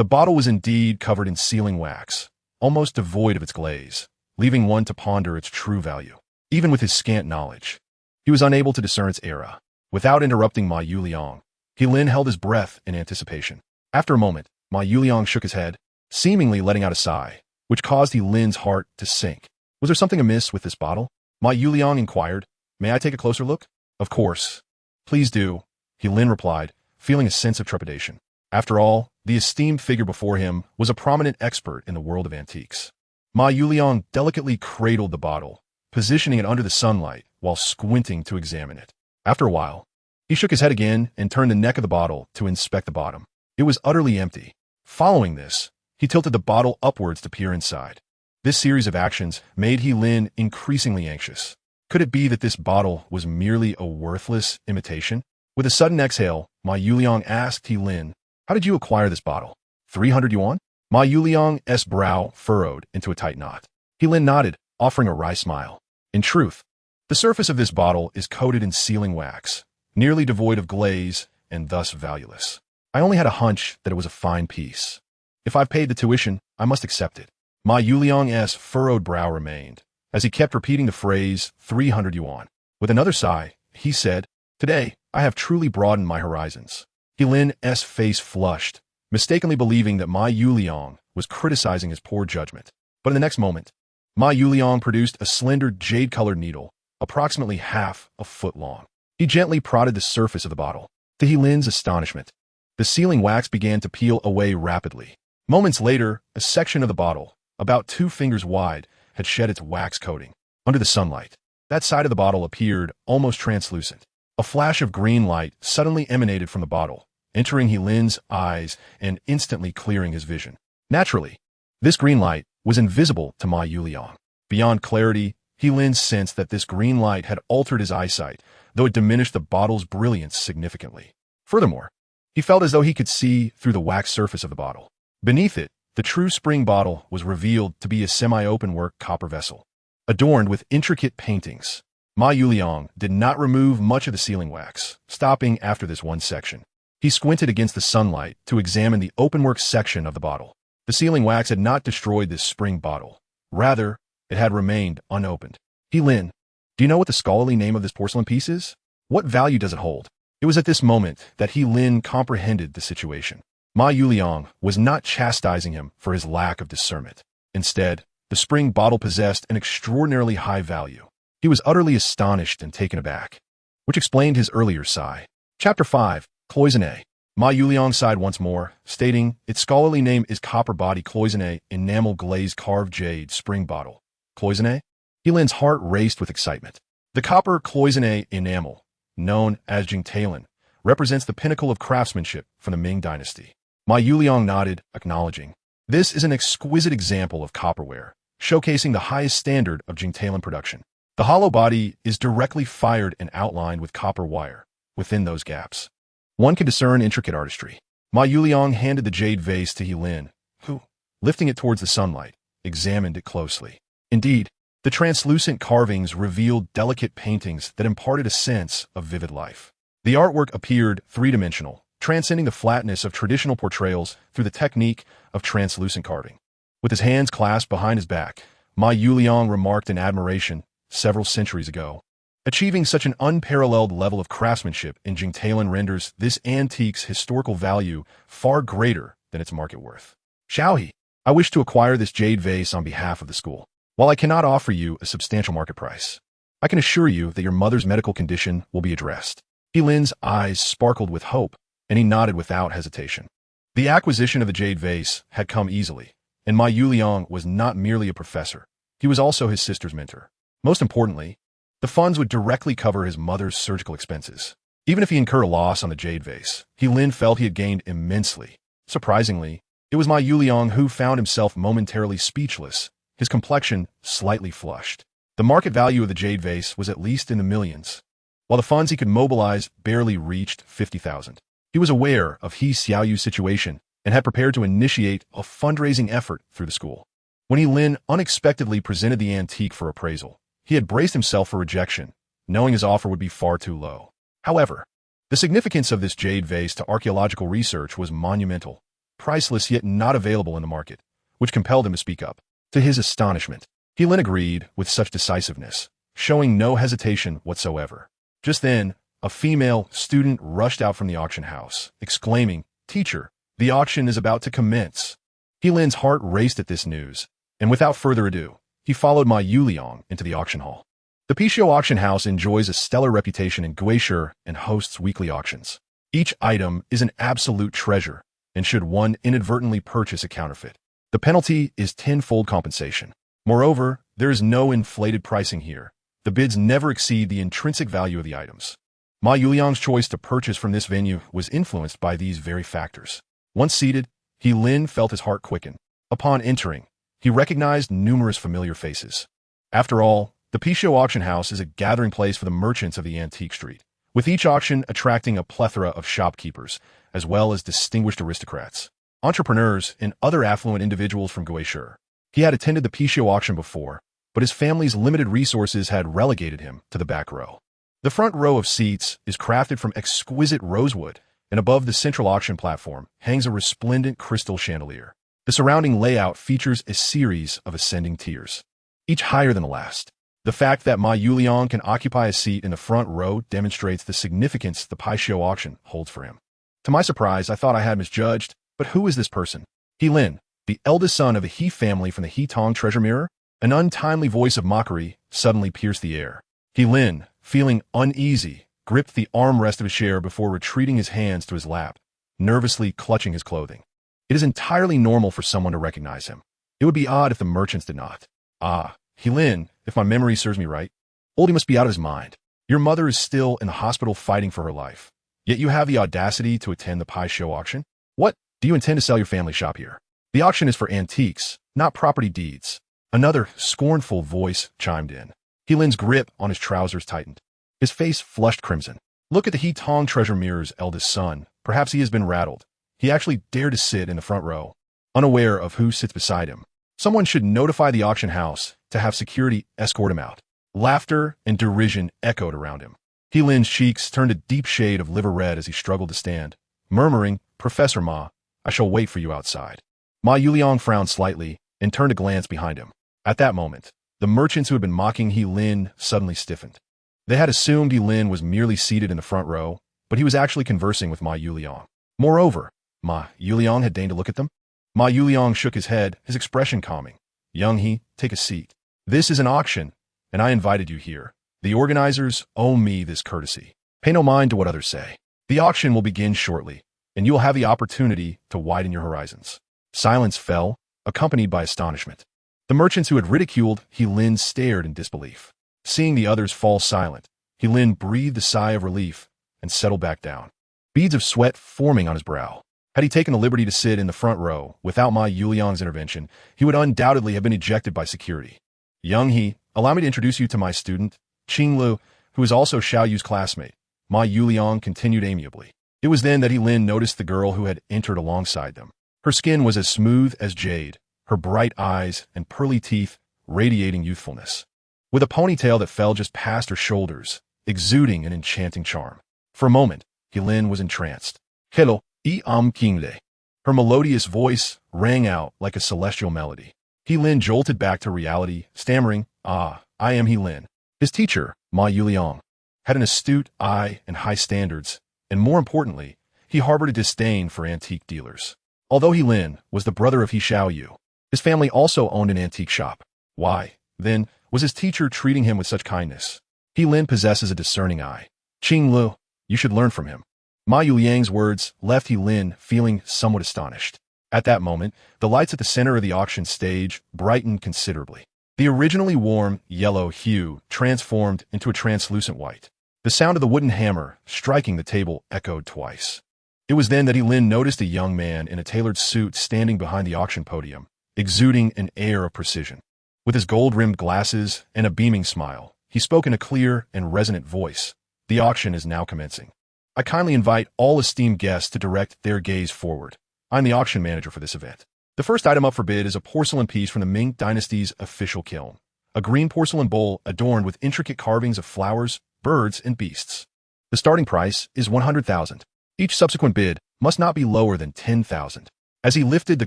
The bottle was indeed covered in sealing wax, almost devoid of its glaze, leaving one to ponder its true value. Even with his scant knowledge, he was unable to discern its era. Without interrupting Ma Yuliang, He Lin held his breath in anticipation. After a moment, Ma Yuliang shook his head, seemingly letting out a sigh, which caused He Lin's heart to sink. Was there something amiss with this bottle? Ma Yuliang inquired. May I take a closer look? Of course. Please do, He Lin replied, feeling a sense of trepidation. After all, the esteemed figure before him was a prominent expert in the world of antiques. Ma Yuliang delicately cradled the bottle, positioning it under the sunlight while squinting to examine it. After a while, he shook his head again and turned the neck of the bottle to inspect the bottom. It was utterly empty. Following this, he tilted the bottle upwards to peer inside. This series of actions made He Lin increasingly anxious. Could it be that this bottle was merely a worthless imitation? With a sudden exhale, Ma Yuliang asked He Lin, how did you acquire this bottle? 300 yuan? Ma Yuliang's brow furrowed into a tight knot. He Lin nodded, offering a wry smile. In truth, the surface of this bottle is coated in sealing wax, nearly devoid of glaze and thus valueless. I only had a hunch that it was a fine piece. If I've paid the tuition, I must accept it. Ma Yuliang's furrowed brow remained, as he kept repeating the phrase 300 yuan. With another sigh, he said, today, I have truly broadened my horizons. He Lin's face flushed, mistakenly believing that Ma Yuliang was criticizing his poor judgment. But in the next moment, Ma Yuliang produced a slender jade-colored needle, approximately half a foot long. He gently prodded the surface of the bottle. To He Lin's astonishment, the sealing wax began to peel away rapidly. Moments later, a section of the bottle, about 2 fingers wide, had shed its wax coating. Under the sunlight, that side of the bottle appeared almost translucent. A flash of green light suddenly emanated from the bottle, entering He Lin's eyes and instantly clearing his vision. Naturally, this green light was invisible to Ma Yuliang. Beyond clarity, He Lin sensed that this green light had altered his eyesight, though it diminished the bottle's brilliance significantly. Furthermore, he felt as though he could see through the wax surface of the bottle. Beneath it, the true spring bottle was revealed to be a semi-open-work copper vessel, adorned with intricate paintings. Ma Yuliang did not remove much of the sealing wax, stopping after this one section. He squinted against the sunlight to examine the openwork section of the bottle. The sealing wax had not destroyed this spring bottle. Rather, it had remained unopened. He Lin, do you know what the scholarly name of this porcelain piece is? What value does it hold? It was at this moment that He Lin comprehended the situation. Ma Yuliang was not chastising him for his lack of discernment. Instead, the spring bottle possessed an extraordinarily high value. He was utterly astonished and taken aback, which explained his earlier sigh. Chapter 5, Cloisonné. Ma Yuliang sighed once more, stating, its scholarly name is copper body cloisonné enamel glazed carved jade spring bottle. Cloisonné? He Lin's heart raced with excitement. The copper cloisonné enamel, known as Jingtalin, represents the pinnacle of craftsmanship from the Ming Dynasty. Ma Yuliang nodded, acknowledging. This is an exquisite example of copperware, showcasing the highest standard of Jingtalin production. The hollow body is directly fired and outlined with copper wire. Within those gaps, one can discern intricate artistry. Ma Yuliang handed the jade vase to He Lin, who, lifting it towards the sunlight, examined it closely. Indeed, the translucent carvings revealed delicate paintings that imparted a sense of vivid life. The artwork appeared three-dimensional, transcending the flatness of traditional portrayals through the technique of translucent carving. With his hands clasped behind his back, Ma Yuliang remarked in admiration, several centuries ago, achieving such an unparalleled level of craftsmanship in Jingtalin renders this antique's historical value far greater than its market worth. Xiaohe, I wish to acquire this jade vase on behalf of the school. While I cannot offer you a substantial market price, I can assure you that your mother's medical condition will be addressed. He Lin's eyes sparkled with hope, and he nodded without hesitation. The acquisition of the jade vase had come easily, and Ma Yuliang was not merely a professor. He was also his sister's mentor. Most importantly, the funds would directly cover his mother's surgical expenses. Even if he incurred a loss on the jade vase, He Lin felt he had gained immensely. Surprisingly, it was Ma Yuliang who found himself momentarily speechless, his complexion slightly flushed. The market value of the jade vase was at least in the millions, while the funds he could mobilize barely reached 50,000. He was aware of He Xiaoyu's situation and had prepared to initiate a fundraising effort through the school. When He Lin unexpectedly presented the antique for appraisal, he had braced himself for rejection, knowing his offer would be far too low. However, the significance of this jade vase to archaeological research was monumental, priceless yet not available in the market, which compelled him to speak up. To his astonishment, Kilin agreed with such decisiveness, showing no hesitation whatsoever. Just then, a female student rushed out from the auction house, exclaiming, "Teacher, the auction is about to commence." Kilin's heart raced at this news, and without further ado, he followed Ma Yuliang into the auction hall. The Pixiu auction house enjoys a stellar reputation in Guishu and hosts weekly auctions. Each item is an absolute treasure, and should one inadvertently purchase a counterfeit, the penalty is tenfold compensation. Moreover, there is no inflated pricing here. The bids never exceed the intrinsic value of the items. Ma Yuliang's choice to purchase from this venue was influenced by these very factors. Once seated, Lin felt his heart quicken. Upon entering, he recognized numerous familiar faces. After all, the Pixiu auction house is a gathering place for the merchants of the antique street, with each auction attracting a plethora of shopkeepers, as well as distinguished aristocrats, entrepreneurs, and other affluent individuals from Guishu. He had attended the Pixiu auction before, but his family's limited resources had relegated him to the back row. The front row of seats is crafted from exquisite rosewood, and above the central auction platform hangs a resplendent crystal chandelier. The surrounding layout features a series of ascending tiers, each higher than the last. The fact that Ma Yuliang can occupy a seat in the front row demonstrates the significance the Pixiu auction holds for him. To my surprise, I thought I had misjudged, but who is this person? Lin, the eldest son of the He family from the He Tong treasure mirror? An untimely voice of mockery suddenly pierced the air. Lin, feeling uneasy, gripped the armrest of his chair before retreating his hands to his lap, nervously clutching his clothing. It is entirely normal for someone to recognize him. It would be odd if the merchants did not. Ah, Lin, if my memory serves me right, Oldie must be out of his mind. Your mother is still in the hospital fighting for her life. Yet you have the audacity to attend the Pixiu auction? What? Do you intend to sell your family shop here? The auction is for antiques, not property deeds. Another scornful voice chimed in. Lin's grip on his trousers tightened. His face flushed crimson. Look at the He Tong treasure mirror's eldest son. Perhaps he has been rattled. He actually dared to sit in the front row, unaware of who sits beside him. Someone should notify the auction house to have security escort him out. Laughter and derision echoed around him. Lin's cheeks turned a deep shade of liver red as he struggled to stand, murmuring, "Professor Ma, I shall wait for you outside." Ma Yuliang frowned slightly and turned a glance behind him. At that moment, the merchants who had been mocking Lin suddenly stiffened. They had assumed Lin was merely seated in the front row, but he was actually conversing with Ma Yuliang. Moreover, Ma Yuliang had deigned to look at them. Ma Yuliang shook his head, his expression calming. "Young He, take a seat. This is an auction, and I invited you here. The organizers owe me this courtesy. Pay no mind to what others say. The auction will begin shortly, and you will have the opportunity to widen your horizons." Silence fell, accompanied by astonishment. The merchants who had ridiculed Lin stared in disbelief. Seeing the others fall silent, Lin breathed a sigh of relief and settled back down, beads of sweat forming on his brow. Had he taken the liberty to sit in the front row without Ma Yuliang's intervention, he would undoubtedly have been ejected by security. "Young He, allow me to introduce you to my student, Qinglu, who is also Xiao Yu's classmate," Ma Yuliang continued amiably. It was then that Lin noticed the girl who had entered alongside them. Her skin was as smooth as jade, her bright eyes and pearly teeth radiating youthfulness, with a ponytail that fell just past her shoulders, exuding an enchanting charm. For a moment, Lin was entranced. "Hello, Qinglu." Her melodious voice rang out like a celestial melody. Lin jolted back to reality, stammering, "Ah, I am Lin." His teacher, Ma Yuliang, had an astute eye and high standards, and more importantly, he harbored a disdain for antique dealers. Although Lin was the brother of Xiao Yu, his family also owned an antique shop. Why, then, was his teacher treating him with such kindness? Lin possesses a discerning eye. "Qinglu, you should learn from him." Ma Yuliang's words left Lin feeling somewhat astonished. At that moment, the lights at the center of the auction stage brightened considerably. The originally warm, yellow hue transformed into a translucent white. The sound of the wooden hammer striking the table echoed twice. It was then that Lin noticed a young man in a tailored suit standing behind the auction podium, exuding an air of precision. With his gold-rimmed glasses and a beaming smile, he spoke in a clear and resonant voice. "The auction is now commencing. I kindly invite all esteemed guests to direct their gaze forward. I'm the auction manager for this event. The first item up for bid is a porcelain piece from the Ming Dynasty's official kiln, a green porcelain bowl adorned with intricate carvings of flowers, birds, and beasts. The starting price is 100,000. Each subsequent bid must not be lower than 10,000. As he lifted the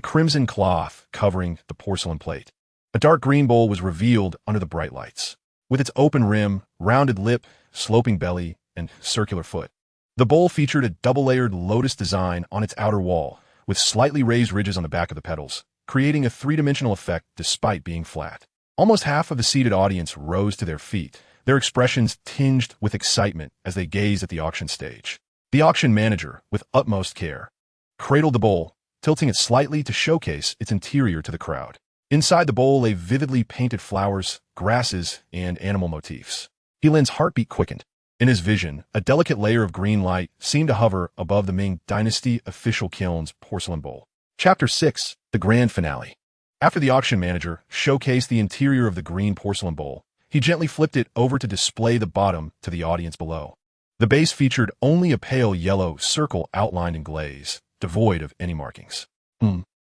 crimson cloth covering the porcelain plate, a dark green bowl was revealed under the bright lights. With its open rim, rounded lip, sloping belly, and circular foot, the bowl featured a double-layered lotus design on its outer wall, with slightly raised ridges on the back of the petals, creating a three-dimensional effect despite being flat. Almost half of the seated audience rose to their feet, their expressions tinged with excitement as they gazed at the auction stage. The auction manager, with utmost care, cradled the bowl, tilting it slightly to showcase its interior to the crowd. Inside the bowl lay vividly painted flowers, grasses, and animal motifs. Heelin's heartbeat quickened. In his vision, a delicate layer of green light seemed to hover above the Ming Dynasty official kiln's porcelain bowl. Chapter 6. The Grand Finale. After the auction manager showcased the interior of the green porcelain bowl, he gently flipped it over to display the bottom to the audience below. The base featured only a pale yellow circle outlined in glaze, devoid of any markings.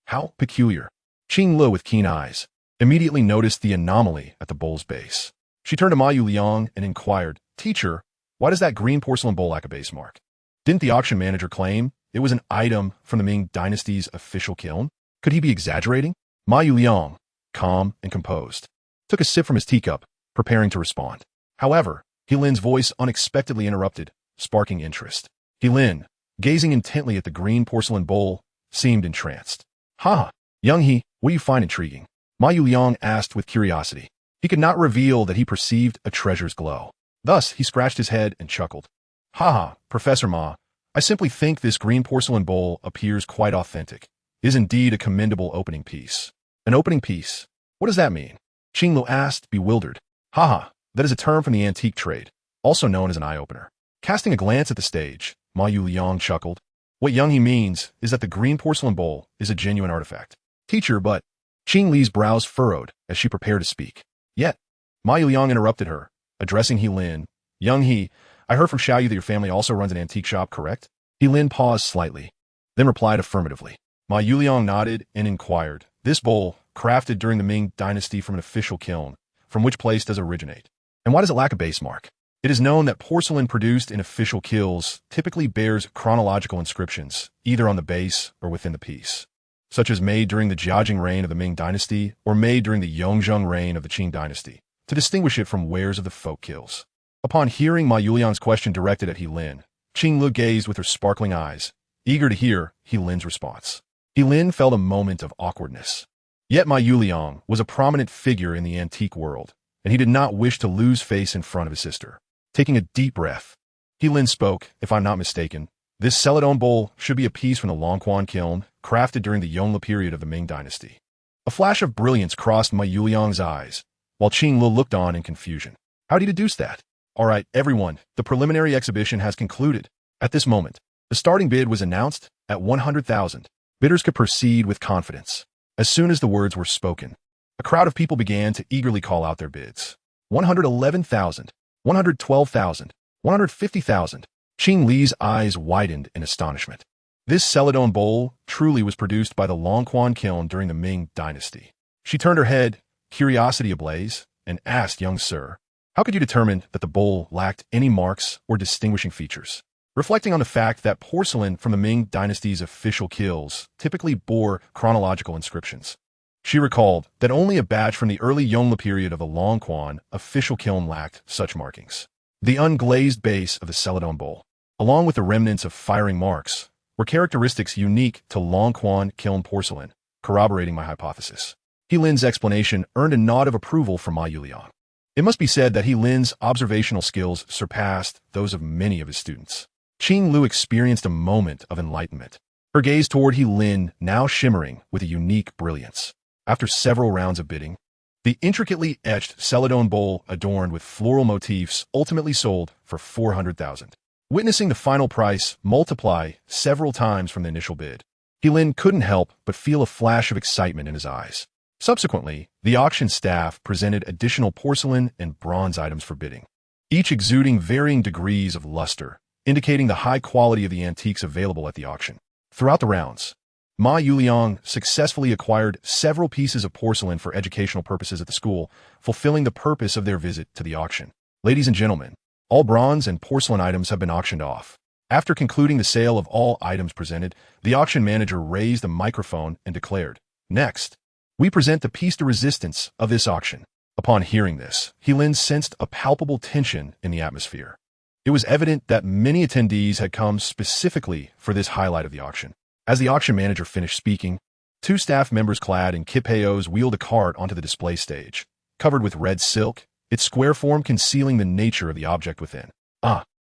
How peculiar. Qing Lu, with keen eyes, immediately noticed the anomaly at the bowl's base. She turned to Ma Yuliang and inquired, "Teacher, why does that green porcelain bowl lack a base mark? Didn't the auction manager claim it was an item from the Ming Dynasty's official kiln? Could he be exaggerating?" Ma Yuliang, calm and composed, took a sip from his teacup, preparing to respond. However, Heelin's voice unexpectedly interrupted, sparking interest. Heelin, gazing intently at the green porcelain bowl, seemed entranced. "Ha! Young He, what do you find intriguing?" Ma Yuliang asked with curiosity. He could not reveal that he perceived a treasure's glow. Thus, he scratched his head and chuckled. "Ha, Professor Ma, I simply think this green porcelain bowl appears quite authentic. It is indeed a commendable opening piece." "An opening piece? What does that mean?" Qing Lu asked, bewildered. "Haha, that is a term from the antique trade, also known as an eye-opener." Casting a glance at the stage, Ma Yuliang chuckled. "What Young He means is that the green porcelain bowl is a genuine artifact." "Teacher, but—" Qing Li's brows furrowed as she prepared to speak. Yet, Ma Yuliang interrupted her, addressing Heelin. "Young He, I heard from Xiaoyu that your family also runs an antique shop, correct?" Heelin paused slightly, then replied affirmatively. Ma Yuliang nodded and inquired, "This bowl, crafted during the Ming Dynasty from an official kiln, from which place does it originate? And why does it lack a base mark?" It is known that porcelain produced in official kilns typically bears chronological inscriptions, either on the base or within the piece, such as made during the Jiajing reign of the Ming Dynasty or made during the Yongzheng reign of the Qing Dynasty, to distinguish it from wares of the folk kilns. Upon hearing Ma Yuliang's question directed at Heelin, Qing Lu gazed with her sparkling eyes, eager to hear Heelin's response. Heelin felt a moment of awkwardness. Yet Ma Yuliang was a prominent figure in the antique world, and he did not wish to lose face in front of his sister. Taking a deep breath, Heelin spoke, "If I'm not mistaken, this celadon bowl should be a piece from the Longquan kiln, crafted during the Yongle period of the Ming Dynasty." A flash of brilliance crossed Ma Yuliang's eyes, while Qing Lu looked on in confusion. "How did he deduce that?" "All right, everyone, the preliminary exhibition has concluded." At this moment, the starting bid was announced at 100,000. Bidders could proceed with confidence. As soon as the words were spoken, a crowd of people began to eagerly call out their bids. 111,000, 112,000, 150,000. Qing Li's eyes widened in astonishment. This celadon bowl truly was produced by the Longquan kiln during the Ming Dynasty. She turned her head, curiosity ablaze, and asked, "Young sir, how could you determine that the bowl lacked any marks or distinguishing features?" Reflecting on the fact that porcelain from the Ming Dynasty's official kilns typically bore chronological inscriptions, she recalled that only a batch from the early Yongle period of the Longquan official kiln lacked such markings. The unglazed base of the celadon bowl, along with the remnants of firing marks, were characteristics unique to Longquan kiln porcelain, corroborating my hypothesis. Heelin's explanation earned a nod of approval from Ma Yuliang. It must be said that Heelin's observational skills surpassed those of many of his students. Qing Lu experienced a moment of enlightenment, her gaze toward Heelin now shimmering with a unique brilliance. After several rounds of bidding, the intricately etched celadon bowl adorned with floral motifs ultimately sold for 400,000. Witnessing the final price multiply several times from the initial bid, Heelin couldn't help but feel a flash of excitement in his eyes. Subsequently, the auction staff presented additional porcelain and bronze items for bidding, each exuding varying degrees of luster, indicating the high quality of the antiques available at the auction. Throughout the rounds, Ma Yuliang successfully acquired several pieces of porcelain for educational purposes at the school, fulfilling the purpose of their visit to the auction. Ladies and gentlemen, all bronze and porcelain items have been auctioned off. After concluding the sale of all items presented, the auction manager raised a microphone and declared, "Next, we present the piece de resistance of this auction." Upon hearing this, Lin sensed a palpable tension in the atmosphere. It was evident that many attendees had come specifically for this highlight of the auction. As the auction manager finished speaking, two staff members clad in kipayos wheeled a cart onto the display stage, covered with red silk, its square form concealing the nature of the object within.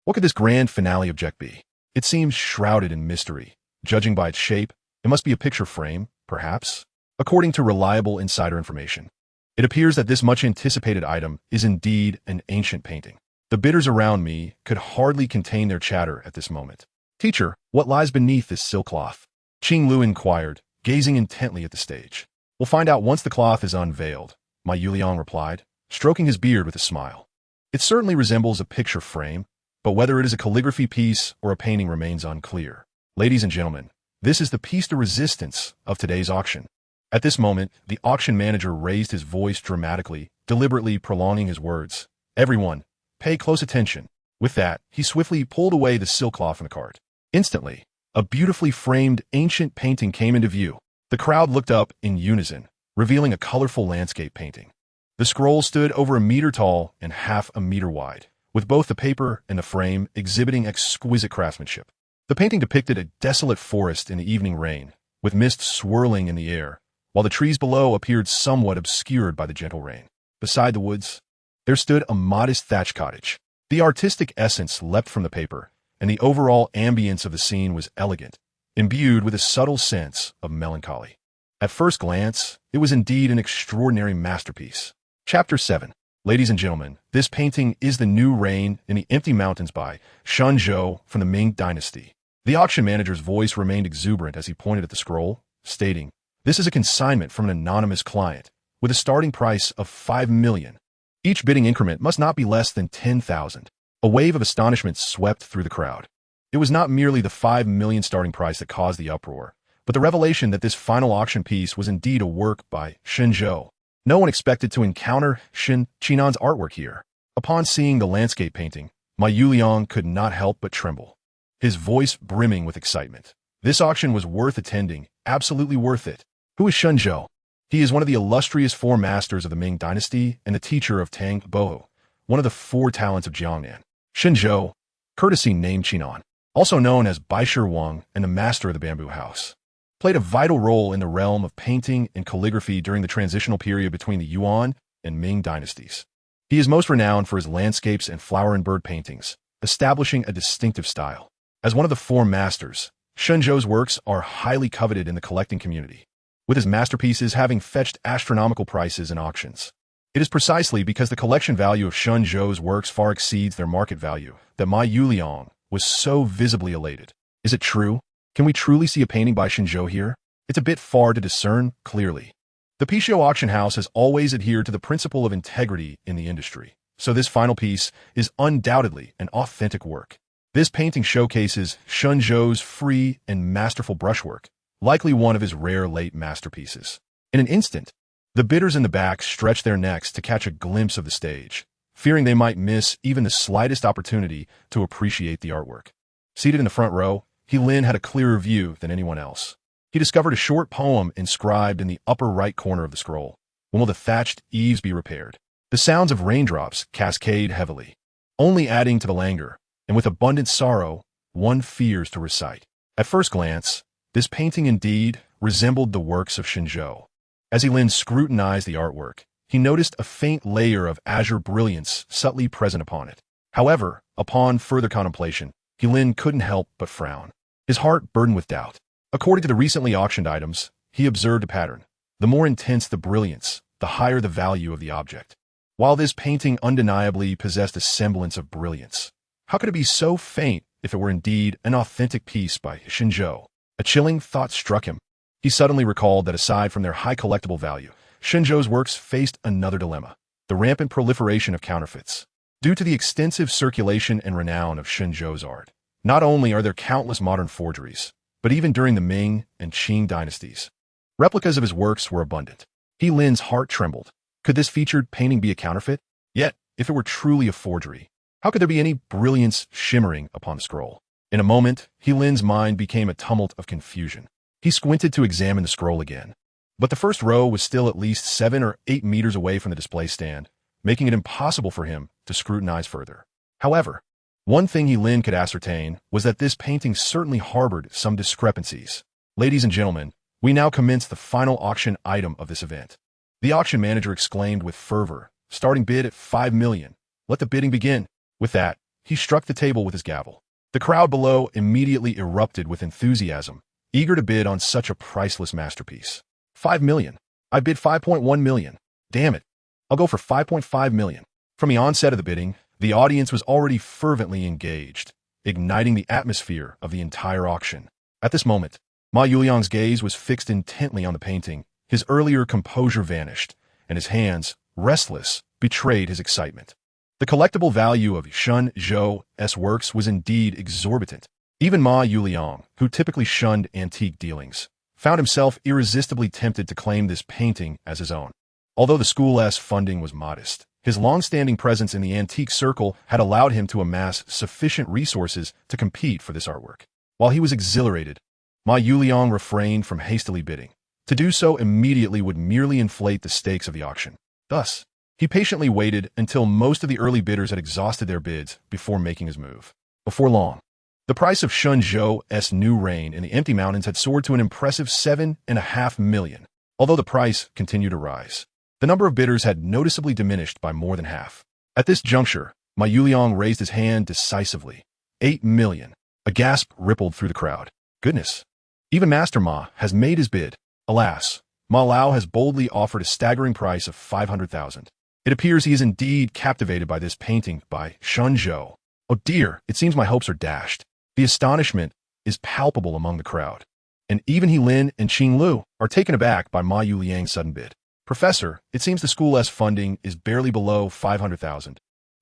What could this grand finale object be? It seems shrouded in mystery. Judging by its shape, it must be a picture frame, perhaps? According to reliable insider information, it appears that this much-anticipated item is indeed an ancient painting. The bidders around me could hardly contain their chatter at this moment. "Teacher, what lies beneath this silk cloth?" Qing Lu inquired, gazing intently at the stage. "We'll find out once the cloth is unveiled," Ma Yuliang replied, stroking his beard with a smile. "It certainly resembles a picture frame, but whether it is a calligraphy piece or a painting remains unclear. Ladies and gentlemen, this is the piece de resistance of today's auction." At this moment, the auction manager raised his voice dramatically, deliberately prolonging his words. "Everyone, pay close attention." With that, he swiftly pulled away the silk cloth from the cart. Instantly, a beautifully framed ancient painting came into view. The crowd looked up in unison, revealing a colorful landscape painting. The scroll stood over a meter tall and half a meter wide, with both the paper and the frame exhibiting exquisite craftsmanship. The painting depicted a desolate forest in the evening rain, with mist swirling in the air, while the trees below appeared somewhat obscured by the gentle rain. Beside the woods, there stood a modest thatched cottage. The artistic essence leapt from the paper, and the overall ambience of the scene was elegant, imbued with a subtle sense of melancholy. At first glance, it was indeed an extraordinary masterpiece. Chapter 7. Ladies and gentlemen, this painting is The New Reign in the Empty Mountains by Shenzhou from the Ming Dynasty. The auction manager's voice remained exuberant as he pointed at the scroll, stating, "This is a consignment from an anonymous client, with a starting price of 5 million. Each bidding increment must not be less than 10,000. A wave of astonishment swept through the crowd. It was not merely the 5 million starting price that caused the uproar, but the revelation that this final auction piece was indeed a work by Shenzhou. No one expected to encounter Qinan's artwork here. Upon seeing the landscape painting, Ma Yuliang could not help but tremble, his voice brimming with excitement. This auction was worth attending, absolutely worth it. Who is Shenzhou? He is one of the illustrious four masters of the Ming Dynasty and the teacher of Tang Bo, one of the four talents of Jiangnan. Shenzhou, courtesy named Qinan, also known as Baishir Wang and the master of the bamboo house, played a vital role in the realm of painting and calligraphy during the transitional period between the Yuan and Ming dynasties. He is most renowned for his landscapes and flower and bird paintings, establishing a distinctive style. As one of the four masters, Shenzhou's works are highly coveted in the collecting community, with his masterpieces having fetched astronomical prices in auctions. It is precisely because the collection value of Shenzhou's works far exceeds their market value that Ma Yuliang was so visibly elated. Is it true? Can we truly see a painting by Shenzhou here? It's a bit far to discern clearly. The Pishio auction house has always adhered to the principle of integrity in the industry, so this final piece is undoubtedly an authentic work. This painting showcases Shenzhou's free and masterful brushwork, likely one of his rare late masterpieces. In an instant, the bidders in the back stretched their necks to catch a glimpse of the stage, fearing they might miss even the slightest opportunity to appreciate the artwork. Seated in the front row, Lin had a clearer view than anyone else. He discovered a short poem inscribed in the upper right corner of the scroll. "When will the thatched eaves be repaired?" The sounds of raindrops cascade heavily, only adding to the languor, and with abundant sorrow, one fears to recite. At first glance, this painting indeed resembled the works of Shenzhou. As Lin scrutinized the artwork, he noticed a faint layer of azure brilliance subtly present upon it. However, upon further contemplation, Lin couldn't help but frown, his heart burdened with doubt. According to the recently auctioned items, he observed a pattern. The more intense the brilliance, the higher the value of the object. While this painting undeniably possessed a semblance of brilliance, how could it be so faint if it were indeed an authentic piece by Shenzhou? A chilling thought struck him. He suddenly recalled that aside from their high collectible value, Shenzhou's works faced another dilemma: the rampant proliferation of counterfeits. Due to the extensive circulation and renown of Shenzhou's art, not only are there countless modern forgeries, but even during the Ming and Qing dynasties, replicas of his works were abundant. Lin's heart trembled. Could this featured painting be a counterfeit? Yet, if it were truly a forgery, how could there be any brilliance shimmering upon the scroll? In a moment, He Lin's mind became a tumult of confusion. He squinted to examine the scroll again. But the first row was still at least 7 or 8 meters away from the display stand, making it impossible for him to scrutinize further. However, one thing He Lin could ascertain was that this painting certainly harbored some discrepancies. Ladies and gentlemen, we now commence the final auction item of this event. The auction manager exclaimed with fervor, starting bid at 5 million. Let the bidding begin. With that, he struck the table with his gavel. The crowd below immediately erupted with enthusiasm, eager to bid on such a priceless masterpiece. 5 million. I bid 5.1 million. Damn it. I'll go for 5.5 million. From the onset of the bidding, the audience was already fervently engaged, igniting the atmosphere of the entire auction. At this moment, Ma Yuliang's gaze was fixed intently on the painting. His earlier composure vanished, and his hands, restless, betrayed his excitement. The collectible value of Shun Zhou's works was indeed exorbitant. Even Ma Yuliang, who typically shunned antique dealings, found himself irresistibly tempted to claim this painting as his own. Although the school's funding was modest, his long-standing presence in the antique circle had allowed him to amass sufficient resources to compete for this artwork. While he was exhilarated, Ma Yuliang refrained from hastily bidding. To do so immediately would merely inflate the stakes of the auction. Thus, he patiently waited until most of the early bidders had exhausted their bids before making his move. Before long, the price of Shun Zhou's new reign in the Empty Mountains had soared to an impressive 7.5 million. Although the price continued to rise, the number of bidders had noticeably diminished by more than half. At this juncture, Ma Yuliang raised his hand decisively. 8 million. A gasp rippled through the crowd. Goodness. Even Master Ma has made his bid. Alas, Ma Lao has boldly offered a staggering price of 500,000. It appears he is indeed captivated by this painting by Shun Zhou. Oh dear, it seems my hopes are dashed. The astonishment is palpable among the crowd, and even He Lin and Qing Lu are taken aback by Ma Yuliang's sudden bid. Professor, it seems the school's funding is barely below 500,000.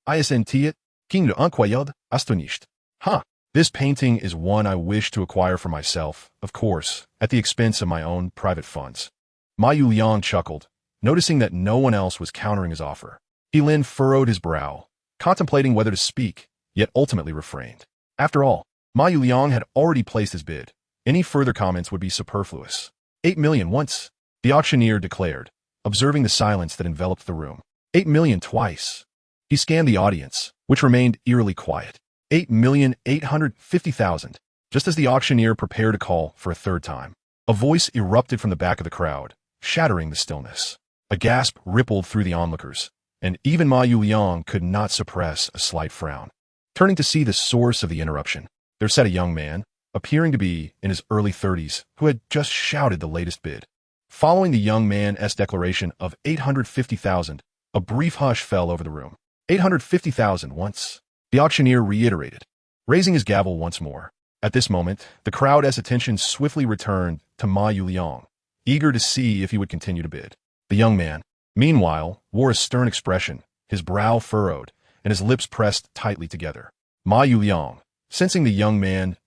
ISNT King de Unquayeld Astonished. Huh. This painting is one I wish to acquire for myself, of course, at the expense of my own private funds. Ma Yuliang chuckled, noticing that no one else was countering his offer. He Lin furrowed his brow, contemplating whether to speak, yet ultimately refrained. After all, Ma Yuliang had already placed his bid. Any further comments would be superfluous. 8 million once, the auctioneer declared, observing the silence that enveloped the room. 8 million twice. He scanned the audience, which remained eerily quiet. 8,850,000. Just as the auctioneer prepared to call for a third time, a voice erupted from the back of the crowd, shattering the stillness. A gasp rippled through the onlookers, and even Ma Yuliang could not suppress a slight frown. Turning to see the source of the interruption, there sat a young man, appearing to be in his early 30s, who had just shouted the latest bid. Following the young man's declaration of 850,000, a brief hush fell over the room. 850,000 once, the auctioneer reiterated, raising his gavel once more. At this moment, the crowd's attention swiftly returned to Ma Yuliang, eager to see if he would continue to bid. The young man, meanwhile, wore a stern expression, his brow furrowed, and his lips pressed tightly together. Ma Yuliang, sensing the young man's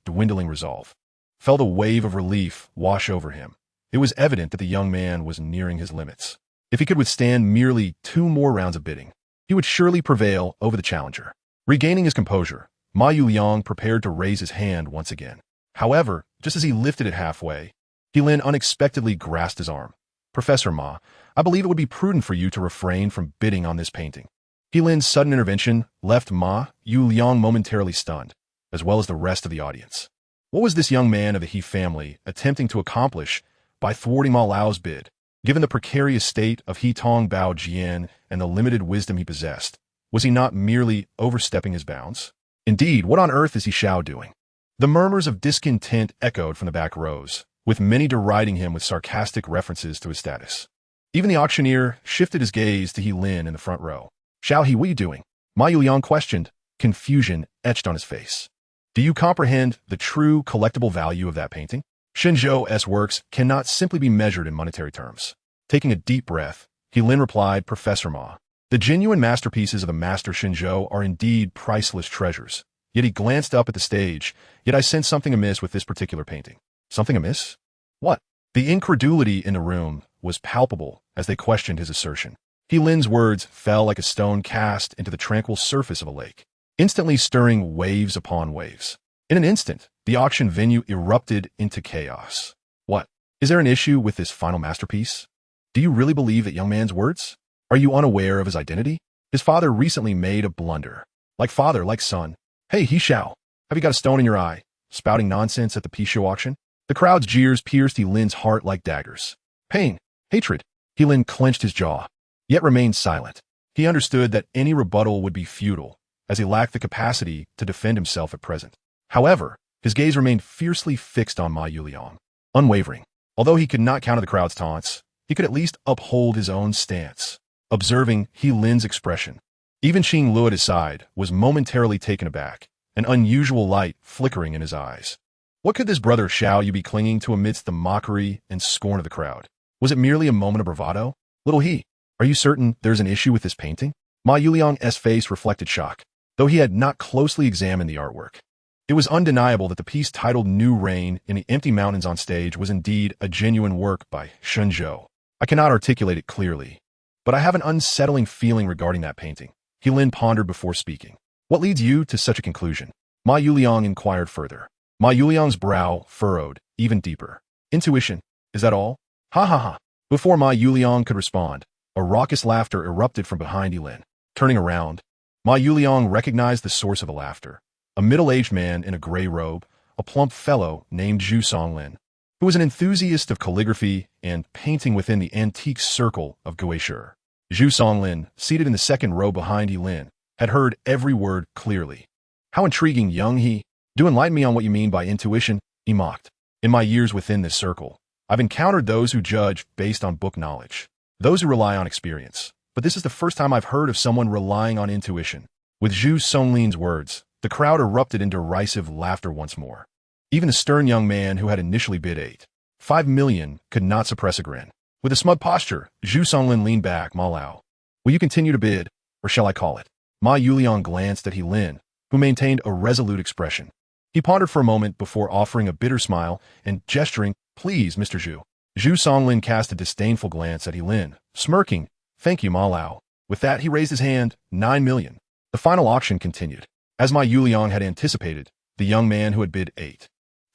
dwindling resolve, felt a wave of relief wash over him. It was evident that the young man was nearing his limits. If he could withstand merely 2 more rounds of bidding, he would surely prevail over the challenger. Regaining his composure, Ma Yuliang prepared to raise his hand once again. However, just as he lifted it halfway, He Lin unexpectedly grasped his arm. Professor Ma, I believe it would be prudent for you to refrain from bidding on this painting. He Lin's sudden intervention left Ma Yuliang momentarily stunned, as well as the rest of the audience. What was this young man of the He family attempting to accomplish by thwarting Ma Lao's bid? Given the precarious state of He Tong Bao Jian and the limited wisdom he possessed, was he not merely overstepping his bounds? Indeed, what on earth is He Xiao doing? The murmurs of discontent echoed from the back rows, with many deriding him with sarcastic references to his status. Even the auctioneer shifted his gaze to He Lin in the front row. Xiao He, what are you doing? Ma Yuliang questioned, confusion etched on his face. Do you comprehend the true collectible value of that painting? Shun Zhou's works cannot simply be measured in monetary terms. Taking a deep breath, He Lin replied, Professor Ma, the genuine masterpieces of the master Shun Zhou are indeed priceless treasures. Yet he glanced up at the stage, yet I sensed something amiss with this particular painting. Something amiss? What? The incredulity in the room was palpable as they questioned his assertion. He Lin's words fell like a stone cast into the tranquil surface of a lake, instantly stirring waves upon waves. In an instant, the auction venue erupted into chaos. What? Is there an issue with this final masterpiece? Do you really believe that young man's words? Are you unaware of his identity? His father recently made a blunder. Like father, like son. Hey, he shall. Have you got a stone in your eye? Spouting nonsense at the peace show auction? The crowd's jeers pierced Helin's heart like daggers. Pain, hatred. Helin clenched his jaw, yet remained silent. He understood that any rebuttal would be futile, as he lacked the capacity to defend himself at present. However, his gaze remained fiercely fixed on Ma Yuliang, unwavering. Although he could not counter the crowd's taunts, he could at least uphold his own stance. Observing Helin's expression, even Xing Lu at his side was momentarily taken aback, an unusual light flickering in his eyes. What could this brother Xiao Yu be clinging to amidst the mockery and scorn of the crowd? Was it merely a moment of bravado? Little he, are you certain there's an issue with this painting? Ma Yuliang's face reflected shock, though he had not closely examined the artwork. It was undeniable that the piece titled New Rain in the Empty Mountains on stage was indeed a genuine work by Shenzhou. I cannot articulate it clearly, but I have an unsettling feeling regarding that painting. Helin pondered before speaking. What leads you to such a conclusion? Ma Yuliang inquired further. Ma Yuliang's brow furrowed even deeper. Intuition, is that all? Ha ha ha. Before Ma Yuliang could respond, a raucous laughter erupted from behind Helin. Turning around, Ma Yuliang recognized the source of the laughter. A middle-aged man in a gray robe, a plump fellow named Zhu Songlin, who was an enthusiast of calligraphy and painting within the antique circle of Guisher. Zhu Songlin, seated in the second row behind Helin, had heard every word clearly. How intriguing, young he. Do enlighten me on what you mean by intuition, he mocked. In my years within this circle, I've encountered those who judge based on book knowledge, those who rely on experience. But this is the first time I've heard of someone relying on intuition. With Zhu Songlin's words, the crowd erupted in derisive laughter once more. Even the stern young man who had initially bid 5 million could not suppress a grin. With a smug posture, Zhu Songlin leaned back. Ma Lao, will you continue to bid, or shall I call it? Ma Yuliang glanced at Helin, who maintained a resolute expression. He pondered for a moment before offering a bitter smile and gesturing, please, Mr. Zhu. Zhu Songlin cast a disdainful glance at Helin, smirking, thank you, Ma Lao. With that, he raised his hand, 9 million. The final auction continued. As Ma Yuliang had anticipated, the young man who had bid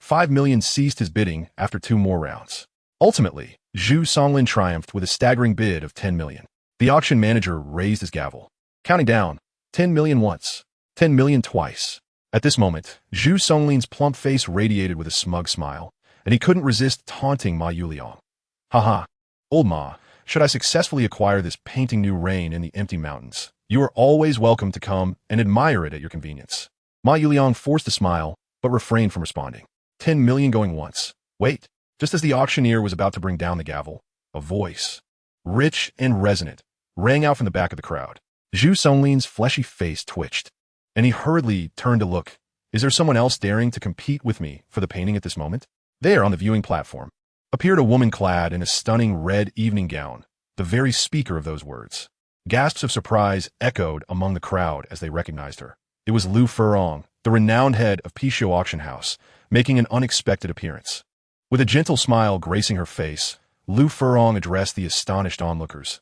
5 million ceased his bidding after 2 more rounds. Ultimately, Zhu Songlin triumphed with a staggering bid of 10 million. The auction manager raised his gavel, counting down, 10 million once, 10 million twice. At this moment, Zhu Songlin's plump face radiated with a smug smile, and he couldn't resist taunting Ma Yuliang. Haha, old Ma, should I successfully acquire this painting New Rain in the Empty Mountains, you are always welcome to come and admire it at your convenience. Ma Yuliang forced a smile, but refrained from responding. 10 million going once. Wait. Just as the auctioneer was about to bring down the gavel, a voice, rich and resonant, rang out from the back of the crowd. Zhu Songlin's fleshy face twitched, and he hurriedly turned to look. Is there someone else daring to compete with me for the painting at this moment? There, on the viewing platform, appeared a woman clad in a stunning red evening gown, the very speaker of those words. Gasps of surprise echoed among the crowd as they recognized her. It was Lu Furong, the renowned head of Pisho Auction House, making an unexpected appearance. With a gentle smile gracing her face, Lu Furong addressed the astonished onlookers.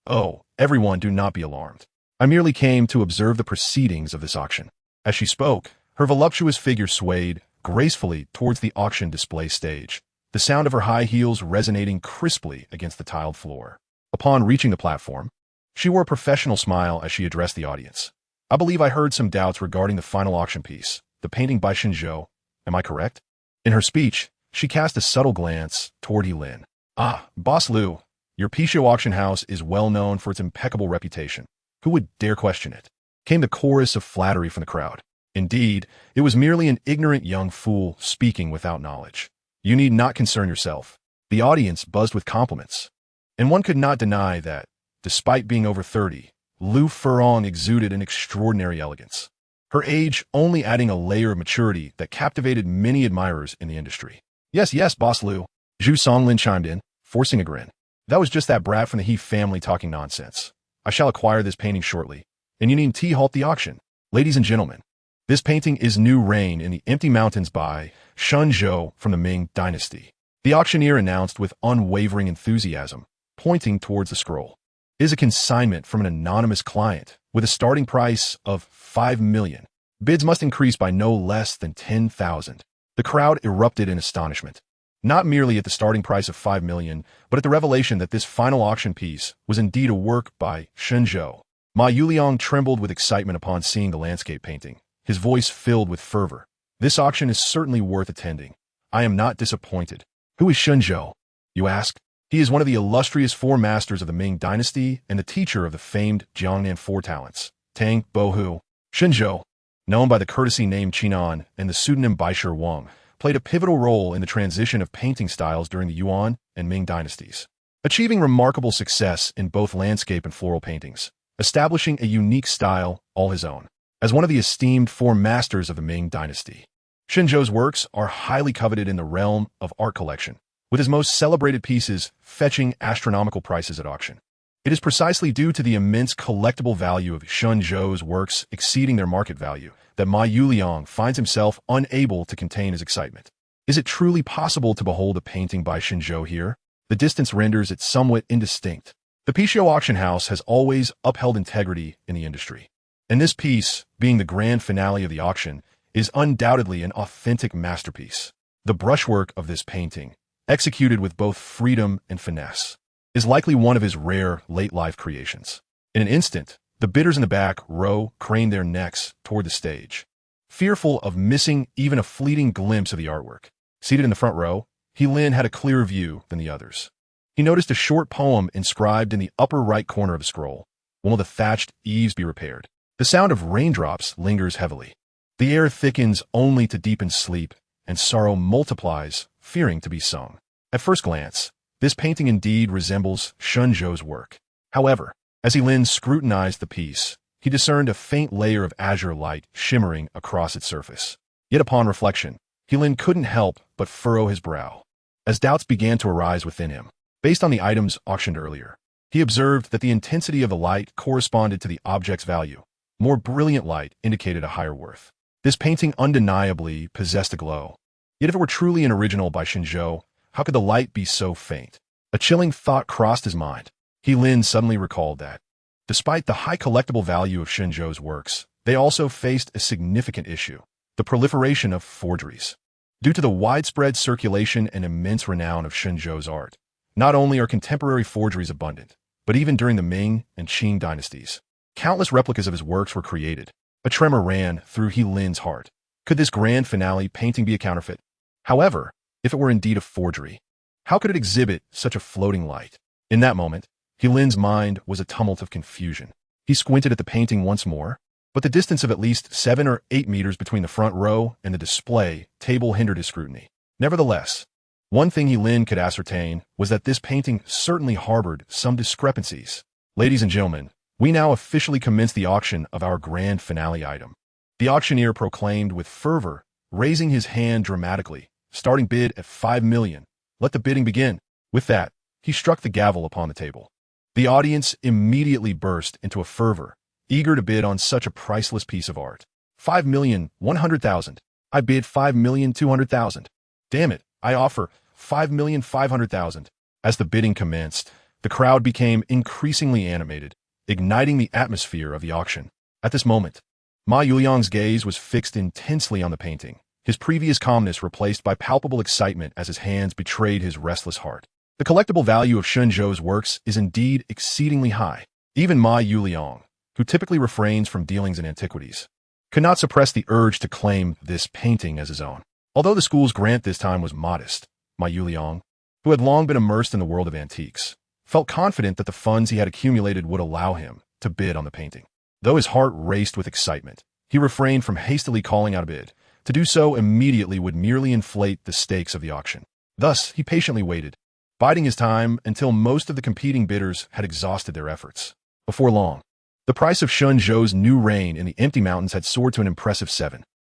Oh, everyone, do not be alarmed. I merely came to observe the proceedings of this auction. As she spoke, her voluptuous figure swayed gracefully towards the auction display stage, the sound of her high heels resonating crisply against the tiled floor. Upon reaching the platform, she wore a professional smile as she addressed the audience. I believe I heard some doubts regarding the final auction piece, the painting by Shenzhou. Am I correct? In her speech, she cast a subtle glance toward Helin. Ah, Boss Lu, your Pisho auction house is well known for its impeccable reputation. Who would dare question it? Came the chorus of flattery from the crowd. Indeed, it was merely an ignorant young fool speaking without knowledge. You need not concern yourself. The audience buzzed with compliments. And one could not deny that, despite being over 30, Lu Furong exuded an extraordinary elegance, her age only adding a layer of maturity that captivated many admirers in the industry. Yes, Boss Lu, Zhu Songlin chimed in, forcing a grin. That was just that brat from the He family talking nonsense. I shall acquire this painting shortly, and you needn't halt the auction. Ladies and gentlemen, this painting is New Rain in the Empty Mountains by Shenzhou from the Ming Dynasty. The auctioneer announced with unwavering enthusiasm, pointing towards the scroll. It is a consignment from an anonymous client with a starting price of 5 million. Bids must increase by no less than 10,000. The crowd erupted in astonishment, not merely at the starting price of 5 million, but at the revelation that this final auction piece was indeed a work by Shenzhou. Ma Yuliang trembled with excitement upon seeing the landscape painting, his voice filled with fervor. This auction is certainly worth attending. I am not disappointed. Who is Shenzhou? You ask? He is one of the illustrious four masters of the Ming Dynasty and the teacher of the famed Jiangnan Four Talents, Tang Bohu. Shenzhou, known by the courtesy name Qinan and the pseudonym Baisher Wang, played a pivotal role in the transition of painting styles during the Yuan and Ming dynasties, achieving remarkable success in both landscape and floral paintings, establishing a unique style all his own. As one of the esteemed four masters of the Ming Dynasty, Shenzhou's works are highly coveted in the realm of art collection, with his most celebrated pieces fetching astronomical prices at auction. It is precisely due to the immense collectible value of Shenzhou's works exceeding their market value that Ma Yuliang finds himself unable to contain his excitement. Is it truly possible to behold a painting by Shenzhou here? The distance renders it somewhat indistinct. The Pichot auction house has always upheld integrity in the industry, and this piece, being the grand finale of the auction, is undoubtedly an authentic masterpiece. The brushwork of this painting, executed with both freedom and finesse, is likely one of his rare late-life creations. In an instant, the bidders in the back row craned their necks toward the stage, fearful of missing even a fleeting glimpse of the artwork. Seated in the front row, He Lin had a clearer view than the others. He noticed a short poem inscribed in the upper right corner of the scroll. Will the thatched eaves be repaired? The sound of raindrops lingers heavily. The air thickens only to deepen sleep, and sorrow multiplies, fearing to be sung. At first glance, this painting indeed resembles Shenzhou's work. However, as He Lin scrutinized the piece, he discerned a faint layer of azure light shimmering across its surface. Yet upon reflection, He Lin couldn't help but furrow his brow, as doubts began to arise within him. Based on the items auctioned earlier, he observed that the intensity of the light corresponded to the object's value. More brilliant light indicated a higher worth. This painting undeniably possessed a glow. Yet if it were truly an original by Shenzhou, how could the light be so faint? A chilling thought crossed his mind. He Lin suddenly recalled that, despite the high collectible value of Shenzhou's works, they also faced a significant issue: the proliferation of forgeries. Due to the widespread circulation and immense renown of Shenzhou's art, not only are contemporary forgeries abundant, but even during the Ming and Qing dynasties, countless replicas of his works were created. A tremor ran through He Lin's heart. Could this grand finale painting be a counterfeit? However, if it were indeed a forgery, how could it exhibit such a floating light? In that moment, He Lin's mind was a tumult of confusion. He squinted at the painting once more, but the distance of at least 7 or 8 meters between the front row and the display table hindered his scrutiny. Nevertheless, one thing He Lin could ascertain was that this painting certainly harbored some discrepancies. Ladies and gentlemen, we now officially commence the auction of our grand finale item. The auctioneer proclaimed with fervor, raising his hand dramatically. Starting bid at 5 million. Let the bidding begin. With that, he struck the gavel upon the table. The audience immediately burst into a fervor, eager to bid on such a priceless piece of art. 5,100,000. I bid 5,200,000. Damn it, I offer 5,500,000. As the bidding commenced, the crowd became increasingly animated, igniting the atmosphere of the auction. At this moment, Ma Yuliang's gaze was fixed intensely on the painting, his previous calmness replaced by palpable excitement as his hands betrayed his restless heart. The collectible value of Shenzhou's works is indeed exceedingly high. Even Ma Yuliang, who typically refrains from dealings in antiquities, could not suppress the urge to claim this painting as his own. Although the school's grant this time was modest, Ma Yuliang, who had long been immersed in the world of antiques, felt confident that the funds he had accumulated would allow him to bid on the painting. Though his heart raced with excitement, he refrained from hastily calling out a bid. To do so immediately would merely inflate the stakes of the auction. Thus, he patiently waited, biding his time until most of the competing bidders had exhausted their efforts. Before long, the price of Shenzhou's new reign in the Empty Mountains had soared to an impressive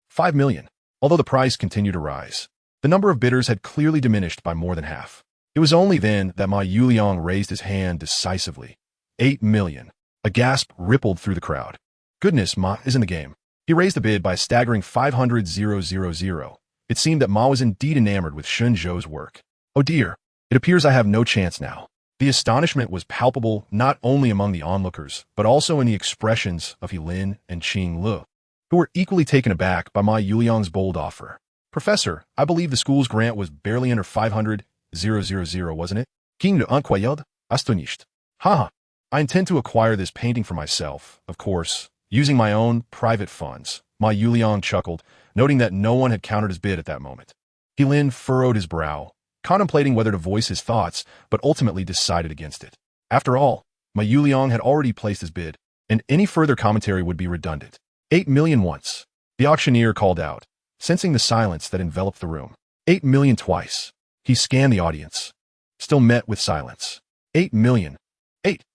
5 million. Although the price continued to rise, the number of bidders had clearly diminished by more than half. It was only then that Ma Yuliang raised his hand decisively. 8 million. A gasp rippled through the crowd. Goodness, Ma is in the game. He raised the bid by a staggering 500,000. It seemed that Ma was indeed enamored with Shenzhou's work. Oh dear, it appears I have no chance now. The astonishment was palpable not only among the onlookers, but also in the expressions of He Lin and Qing Lu. who were equally taken aback by Ma Yuliang's bold offer. Professor, I believe the school's grant was barely under 500,000, wasn't it? King de incroyable, astonished. Haha. I intend to acquire this painting for myself, of course, using my own private funds. Ma Yuliang chuckled, noting that no one had countered his bid at that moment. Lin furrowed his brow, contemplating whether to voice his thoughts, but ultimately decided against it. After all, Ma Yuliang had already placed his bid, and any further commentary would be redundant. 8 million once. The auctioneer called out, sensing the silence that enveloped the room. 8 million twice. He scanned the audience. Still met with silence. 8 million.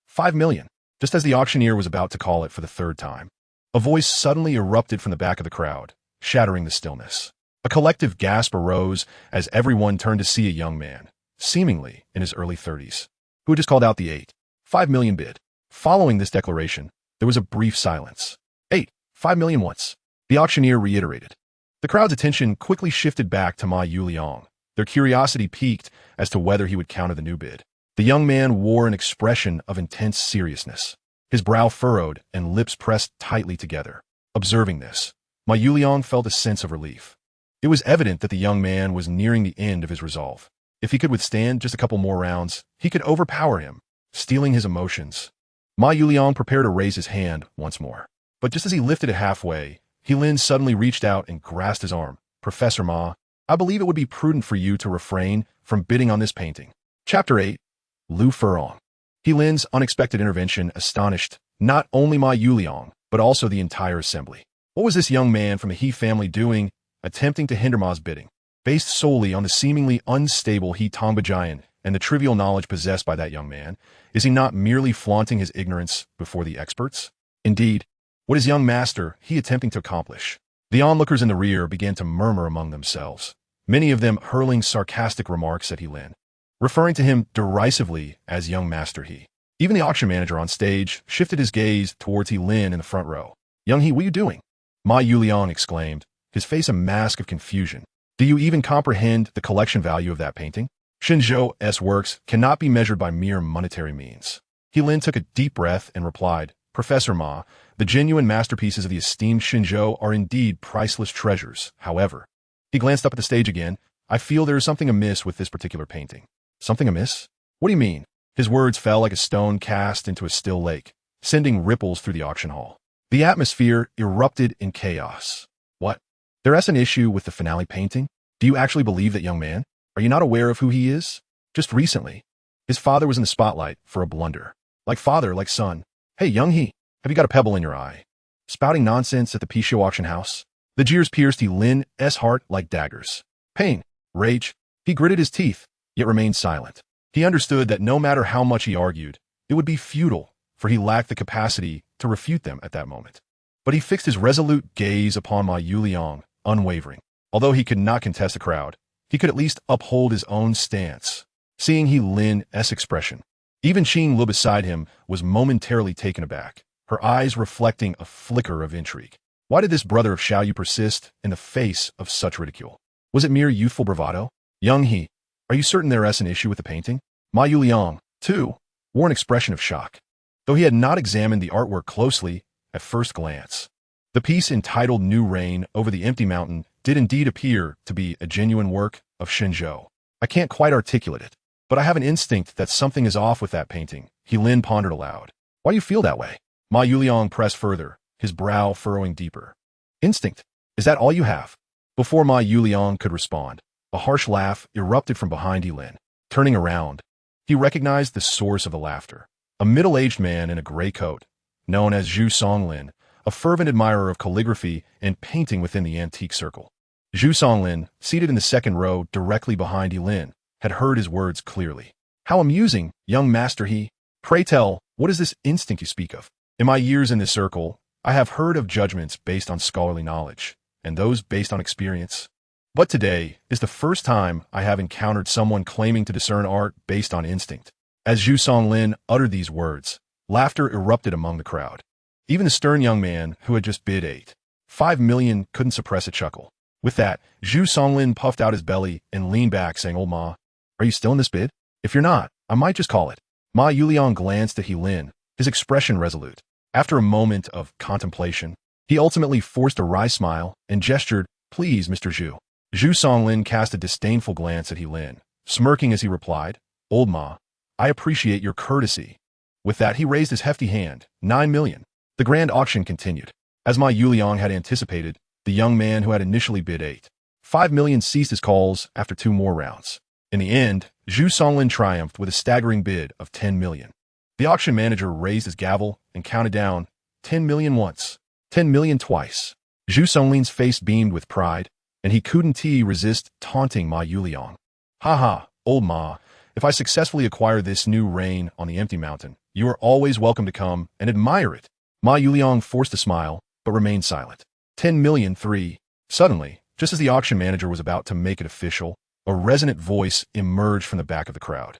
5 million. Just as the auctioneer was about to call it for the third time, a voice suddenly erupted from the back of the crowd, shattering the stillness. A collective gasp arose as everyone turned to see a young man, seemingly in his early 30s, who had just called out the 5 million bid. Following this declaration, there was a brief silence. 5 million once. The auctioneer reiterated. The crowd's attention quickly shifted back to Ma Yuliang. Their curiosity piqued as to whether he would counter the new bid. The young man wore an expression of intense seriousness, his brow furrowed and lips pressed tightly together. Observing this, Ma Yuliang felt a sense of relief. It was evident that the young man was nearing the end of his resolve. If he could withstand just a couple more rounds, he could overpower him, stealing his emotions. Ma Yuliang prepared to raise his hand once more. But just as he lifted it halfway, Lin suddenly reached out and grasped his arm. Professor Ma, I believe it would be prudent for you to refrain from bidding on this painting. Chapter 8. Lu Furong. Lin's unexpected intervention astonished not only Ma Yuliang, but also the entire assembly. What was this young man from the He family doing, attempting to hinder Ma's bidding? Based solely on the seemingly unstable He Tongbajian and the trivial knowledge possessed by that young man, is he not merely flaunting his ignorance before the experts? Indeed, what is young master he attempting to accomplish? The onlookers in the rear began to murmur among themselves, many of them hurling sarcastic remarks at Lin, referring to him derisively as young master he. Even the auction manager on stage shifted his gaze towards Lin in the front row. Young He, what are you doing? Ma Yuliang exclaimed, his face a mask of confusion. Do you even comprehend the collection value of that painting? Xinzhou's works cannot be measured by mere monetary means. Lin took a deep breath and replied, Professor Ma, the genuine masterpieces of the esteemed Xinzhou are indeed priceless treasures. However, he glanced up at the stage again. I feel there is something amiss with this particular painting. Something amiss? What do you mean? His words fell like a stone cast into a still lake, sending ripples through the auction hall. The atmosphere erupted in chaos. What? There's an issue with the finale painting? Do you actually believe that young man? Are you not aware of who he is? Just recently, his father was in the spotlight for a blunder. Like father, like son. Hey, young He, have you got a pebble in your eye? Spouting nonsense at the Pisho auction house? The jeers pierced Lin's heart like daggers. Pain, rage. He gritted his teeth, yet remained silent. He understood that no matter how much he argued, it would be futile, for he lacked the capacity to refute them at that moment. But he fixed his resolute gaze upon Ma Yuliang, unwavering. Although he could not contest the crowd, he could at least uphold his own stance. Seeing Lin's expression, even Qing Lu beside him was momentarily taken aback, her eyes reflecting a flicker of intrigue. Why did this brother of Xiaoyu persist in the face of such ridicule? Was it mere youthful bravado? Young He, are you certain there is an issue with the painting? Ma Yuliang, too, wore an expression of shock, though he had not examined the artwork closely at first glance. The piece entitled New Rain Over the Empty Mountain did indeed appear to be a genuine work of Xinzhou. I can't quite articulate it, but I have an instinct that something is off with that painting. Lin pondered aloud. Why do you feel that way? Ma Yuliang pressed further, his brow furrowing deeper. Instinct? Is that all you have? Before Ma Yuliang could respond, a harsh laugh erupted from behind Lin. Turning around, he recognized the source of the laughter. A middle-aged man in a gray coat, known as Zhu Songlin, a fervent admirer of calligraphy and painting within the antique circle. Zhu Songlin, seated in the second row directly behind Lin, had heard his words clearly. How amusing, young master he. Pray tell, what is this instinct you speak of? In my years in this circle, I have heard of judgments based on scholarly knowledge, and those based on experience. But today is the first time I have encountered someone claiming to discern art based on instinct. As Zhu Songlin uttered these words, laughter erupted among the crowd. Even the stern young man who had just bid 5 million couldn't suppress a chuckle. With that, Zhu Songlin puffed out his belly and leaned back, saying, Old Ma, are you still in this bid? If you're not, I might just call it. Ma Yuliang glanced at Lin, his expression resolute. After a moment of contemplation, He ultimately forced a wry smile and gestured, "Please, Mr. Zhu." Zhu Songlin cast a disdainful glance at He Lin, smirking as he replied, "Old Ma, I appreciate your courtesy." With that, he raised his hefty hand, 9 million. The grand auction continued. As Ma Yuliang had anticipated, the young man who had initially bid 5 million ceased his calls after 2 more rounds. In the end, Zhu Songlin triumphed with a staggering bid of 10 million. The auction manager raised his gavel and counted down 10 million once, 10 million twice. Zhu Songlin's face beamed with pride, and he couldn't resist taunting Ma Yuliang. "Ha ha, old Ma, if I successfully acquire this new reign on the empty mountain, you are always welcome to come and admire it." Ma Yuliang forced a smile, but remained silent. 10 million 3. Suddenly, just as the auction manager was about to make it official, a resonant voice emerged from the back of the crowd.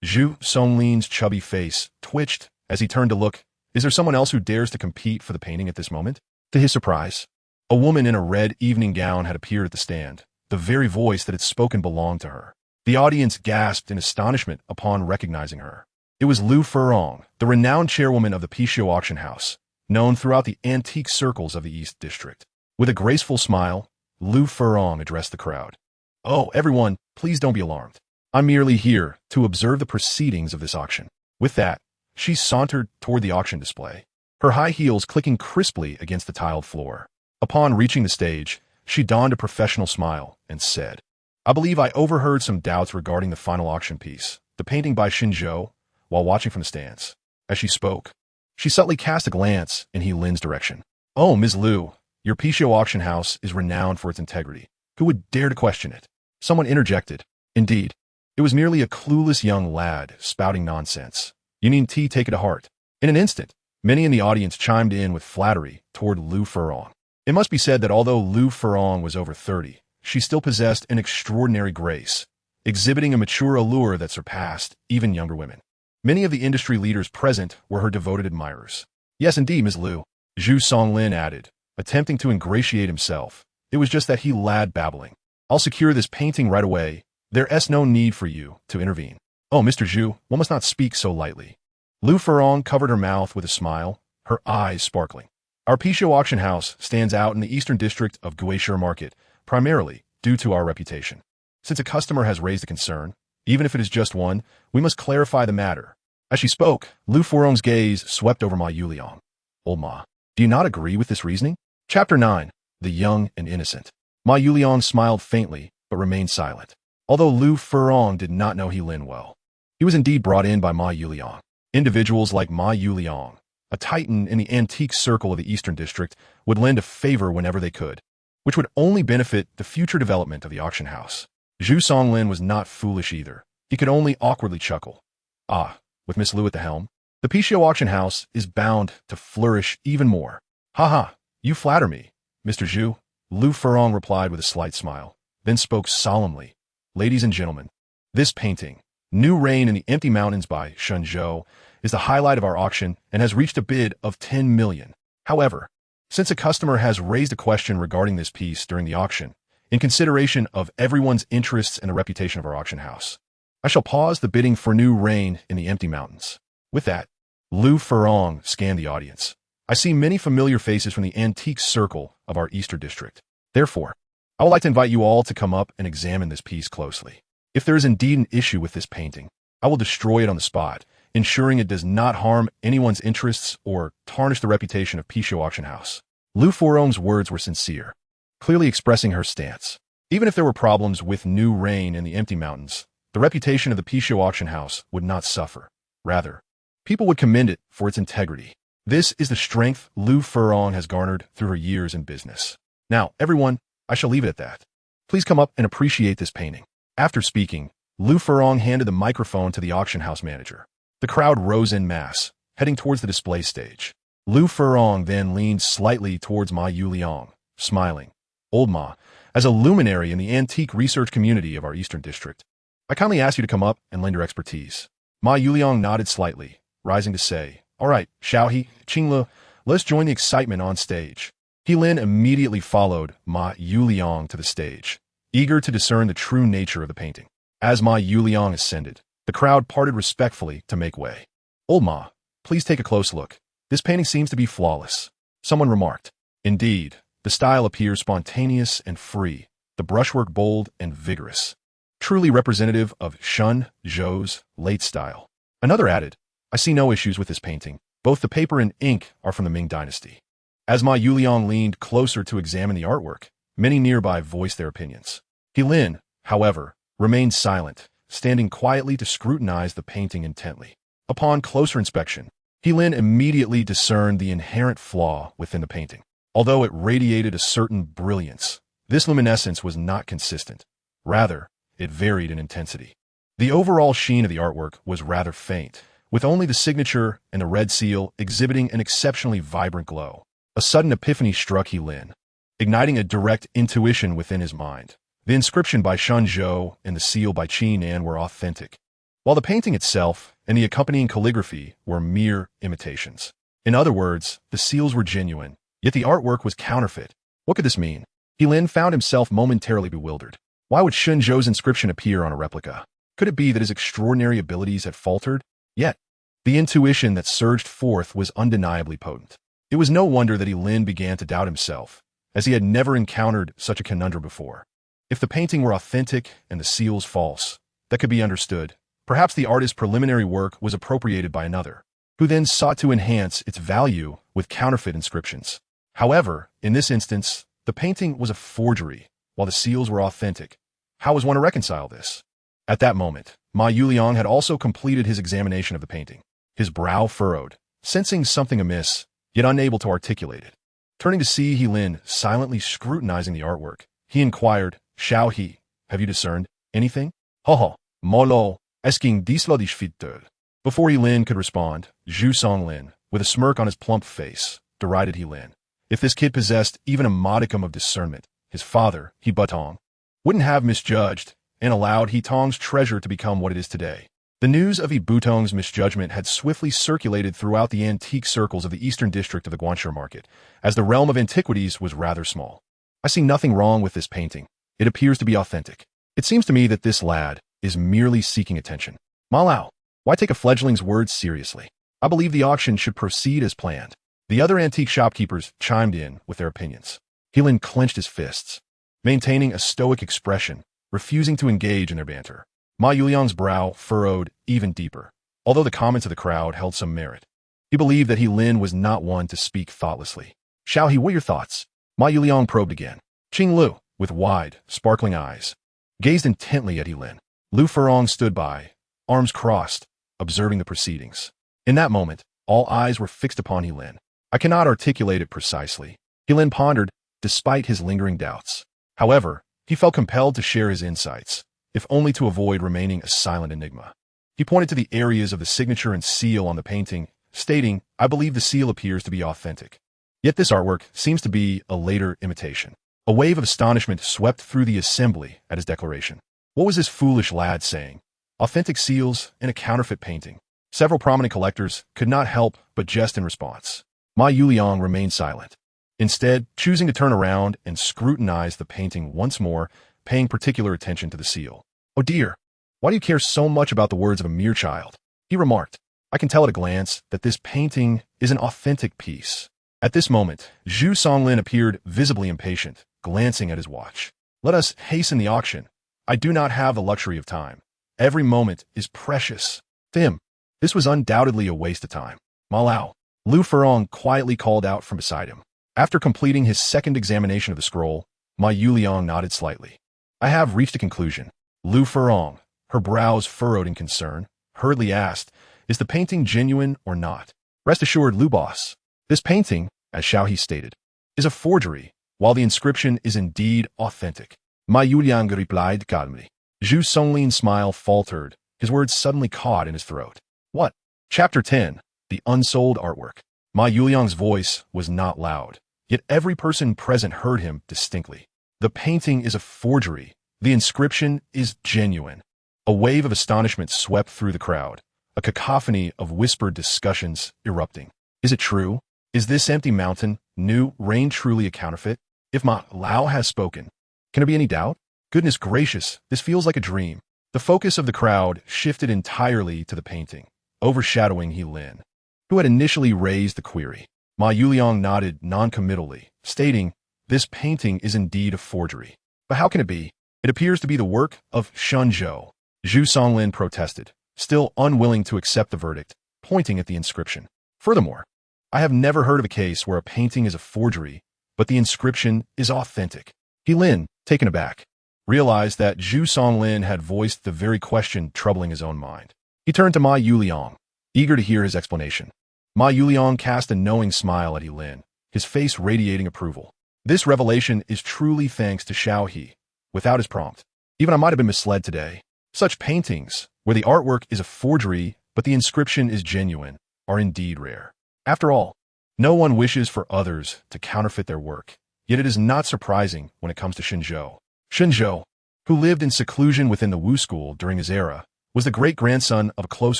Zhu Songlin's chubby face twitched as he turned to look. Is there someone else who dares to compete for the painting at this moment? To his surprise, a woman in a red evening gown had appeared at the stand. The very voice that had spoken belonged to her. The audience gasped in astonishment upon recognizing her. It was Lu Furong, the renowned chairwoman of the Pishio auction house, known throughout the antique circles of the East District. With a graceful smile, Lu Furong addressed the crowd. "Oh, everyone, please don't be alarmed. I'm merely here to observe the proceedings of this auction." With that, she sauntered toward the auction display, her high heels clicking crisply against the tiled floor. Upon reaching the stage, she donned a professional smile and said, "I believe I overheard some doubts regarding the final auction piece, the painting by Xinzhou, while watching from the stands." As she spoke, she subtly cast a glance in He Lin's direction. "Oh, Ms. Lu, your Pishio auction house is renowned for its integrity. Who would dare to question it?" Someone interjected. "Indeed, it was merely a clueless young lad spouting nonsense. You needn't take it to heart." In an instant, many in the audience chimed in with flattery toward Lu Furong. It must be said that although Lu Furong was over 30, she still possessed an extraordinary grace, exhibiting a mature allure that surpassed even younger women. Many of the industry leaders present were her devoted admirers. "Yes, indeed, Ms. Lu," Zhu Songlin added, attempting to ingratiate himself. "It was just that he lad babbling. I'll secure this painting right away. There's no need for you to intervene." "Oh, Mr. Zhu, one must not speak so lightly." Lu Furong covered her mouth with a smile, her eyes sparkling. "Our Pishio auction house stands out in the eastern district of Guisher Market, primarily due to our reputation. Since a customer has raised a concern, even if it is just one, we must clarify the matter." As she spoke, Lu Furong's gaze swept over Ma Yuliang. "Old Ma, do you not agree with this reasoning?" Chapter 9. The Young and Innocent. Ma Yuliang smiled faintly, but remained silent. Although Lu Furong did not know He Lin well, he was indeed brought in by Ma Yuliang. Individuals like Ma Yuliang, a titan in the antique circle of the Eastern District, would lend a favor whenever they could, which would only benefit the future development of the auction house. Zhu Songlin was not foolish either. He could only awkwardly chuckle. "Ah, with Miss Lu at the helm, the Pishio auction house is bound to flourish even more." "Ha ha, you flatter me, Mr. Zhu," Lu Furong replied with a slight smile, then spoke solemnly. "Ladies and gentlemen, this painting, New Reign in the Empty Mountains by Xinzhou, is the highlight of our auction and has reached a bid of 10 million. However, since a customer has raised a question regarding this piece during the auction, in consideration of everyone's interests and the reputation of our auction house, I shall pause the bidding for New Reign in the Empty Mountains." With that, Lu Furong scanned the audience. "I see many familiar faces from the antique circle of our Eastern District. Therefore, I would like to invite you all to come up and examine this piece closely. If there is indeed an issue with this painting, I will destroy it on the spot, ensuring it does not harm anyone's interests or tarnish the reputation of Pishio Auction House." Lu Furong's words were sincere, clearly expressing her stance. Even if there were problems with New Reign in the Empty Mountains, the reputation of the Pishio Auction House would not suffer. Rather, people would commend it for its integrity. This is the strength Lu Furong has garnered through her years in business. Now, everyone, I shall leave it at that. Please come up and appreciate this painting. After speaking, Lu Furong handed the microphone to the auction house manager. The crowd rose en masse, heading towards the display stage. Lu Furong then leaned slightly towards Ma Yuliang, smiling. "Old Ma, as a luminary in the antique research community of our Eastern District, I kindly ask you to come up and lend your expertise." Ma Yuliang nodded slightly, rising to say, "All right, Xiaohe, Qinglu, let's join the excitement on stage." He Lin immediately followed Ma Yuliang to the stage, eager to discern the true nature of the painting. As Ma Yuliang ascended, the crowd parted respectfully to make way. "Old Ma, please take a close look. This painting seems to be flawless," someone remarked. Indeed, the style appears spontaneous and free, the brushwork bold and vigorous, truly representative of Shun Zhou's late style. Another added, I see no issues with this painting. Both the paper and ink are from the Ming Dynasty. As Ma Yuliang leaned closer to examine the artwork, many nearby voiced their opinions. He Lin, however, remained silent, standing quietly to scrutinize the painting intently. Upon closer inspection, He Lin immediately discerned the inherent flaw within the painting. Although it radiated a certain brilliance, this luminescence was not consistent. Rather, it varied in intensity. The overall sheen of the artwork was rather faint, with only the signature and the red seal exhibiting an exceptionally vibrant glow. A sudden epiphany struck He Lin, igniting a direct intuition within his mind. The inscription by Shun Zhou and the seal by Qi Nan were authentic, while the painting itself and the accompanying calligraphy were mere imitations. In other words, the seals were genuine, yet the artwork was counterfeit. What could this mean? He Lin found himself momentarily bewildered. Why would Shun Zhou's inscription appear on a replica? Could it be that his extraordinary abilities had faltered? Yet, the intuition that surged forth was undeniably potent. It was no wonder that He Lin began to doubt himself, as he had never encountered such a conundrum before. If the painting were authentic and the seals false, that could be understood. Perhaps the artist's preliminary work was appropriated by another, who then sought to enhance its value with counterfeit inscriptions. However, in this instance, the painting was a forgery, while the seals were authentic. How was one to reconcile this? At that moment, Ma Yuliang had also completed his examination of the painting. His brow furrowed, sensing something amiss, yet unable to articulate it. Turning to see He Lin silently scrutinizing the artwork, he inquired, Xiao He, have you discerned anything? Ho, molo, esking dislodish fitter. Before He Lin could respond, Zhu Songlin, with a smirk on his plump face, derided He Lin. If this kid possessed even a modicum of discernment, his father, He Butong, wouldn't have misjudged and allowed He Tong's treasure to become what it is today. The news of He Butong's misjudgment had swiftly circulated throughout the antique circles of the eastern district of the Guanxi market, as the realm of antiquities was rather small. I see nothing wrong with this painting. It appears to be authentic. It seems to me that this lad is merely seeking attention. Ma Lao, why take a fledgling's words seriously? I believe the auction should proceed as planned. The other antique shopkeepers chimed in with their opinions. He Lin clenched his fists, maintaining a stoic expression, refusing to engage in their banter. Ma Yuliang's brow furrowed even deeper, although the comments of the crowd held some merit. He believed that He Lin was not one to speak thoughtlessly. Xiao He, what are your thoughts? Ma Yuliang probed again. Qing Lu, with wide, sparkling eyes, gazed intently at He Lin. Lu Furong stood by, arms crossed, observing the proceedings. In that moment, all eyes were fixed upon He Lin. I cannot articulate it precisely. He Lin pondered, despite his lingering doubts. However, he felt compelled to share his insights, if only to avoid remaining a silent enigma. He pointed to the areas of the signature and seal on the painting, stating, I believe the seal appears to be authentic. Yet this artwork seems to be a later imitation. A wave of astonishment swept through the assembly at his declaration. What was this foolish lad saying? Authentic seals and a counterfeit painting. Several prominent collectors could not help but jest in response. Ma Yuliang remained silent, instead choosing to turn around and scrutinize the painting once more, paying particular attention to the seal. Oh dear, why do you care so much about the words of a mere child? He remarked. I can tell at a glance that this painting is an authentic piece. At this moment, Zhu Songlin appeared visibly impatient, glancing at his watch. Let us hasten the auction. I do not have the luxury of time. Every moment is precious. Tim, this was undoubtedly a waste of time. Ma Lao, Lu Furong quietly called out from beside him. After completing his second examination of the scroll, Ma Yuliang nodded slightly. I have reached a conclusion. Lu Furong, her brows furrowed in concern, hurriedly asked, is the painting genuine or not? Rest assured, Lu Boss, this painting, as Xiao He stated, is a forgery, while the inscription is indeed authentic. Ma Yuliang replied calmly. Zhu Songlin's smile faltered, his words suddenly caught in his throat. What? Chapter 10, The Unsold Artwork. Ma Yuliang's voice was not loud, yet every person present heard him distinctly. The painting is a forgery. The inscription is genuine. A wave of astonishment swept through the crowd, a cacophony of whispered discussions erupting. Is it true? Is this empty mountain, new rain truly a counterfeit? If Ma Lao has spoken, can there be any doubt? Goodness gracious, this feels like a dream. The focus of the crowd shifted entirely to the painting, overshadowing He Lin, who had initially raised the query. Ma Yuliang nodded non-committally, stating, "This painting is indeed a forgery. But how can it be? It appears to be the work of Shenzhou." Zhu Songlin protested, still unwilling to accept the verdict, pointing at the inscription. "Furthermore, I have never heard of a case where a painting is a forgery, but the inscription is authentic." He Lin, taken aback, realized that Zhu Songlin had voiced the very question troubling his own mind. He turned to Ma Yuliang, eager to hear his explanation. Ma Yuliang cast a knowing smile at He Lin, his face radiating approval. "This revelation is truly thanks to Xiao He. Without his prompt, even I might have been misled today. Such paintings, where the artwork is a forgery but the inscription is genuine, are indeed rare. After all, no one wishes for others to counterfeit their work, yet it is not surprising when it comes to Shenzhou. Shenzhou, who lived in seclusion within the Wu school during his era, was the great-grandson of a close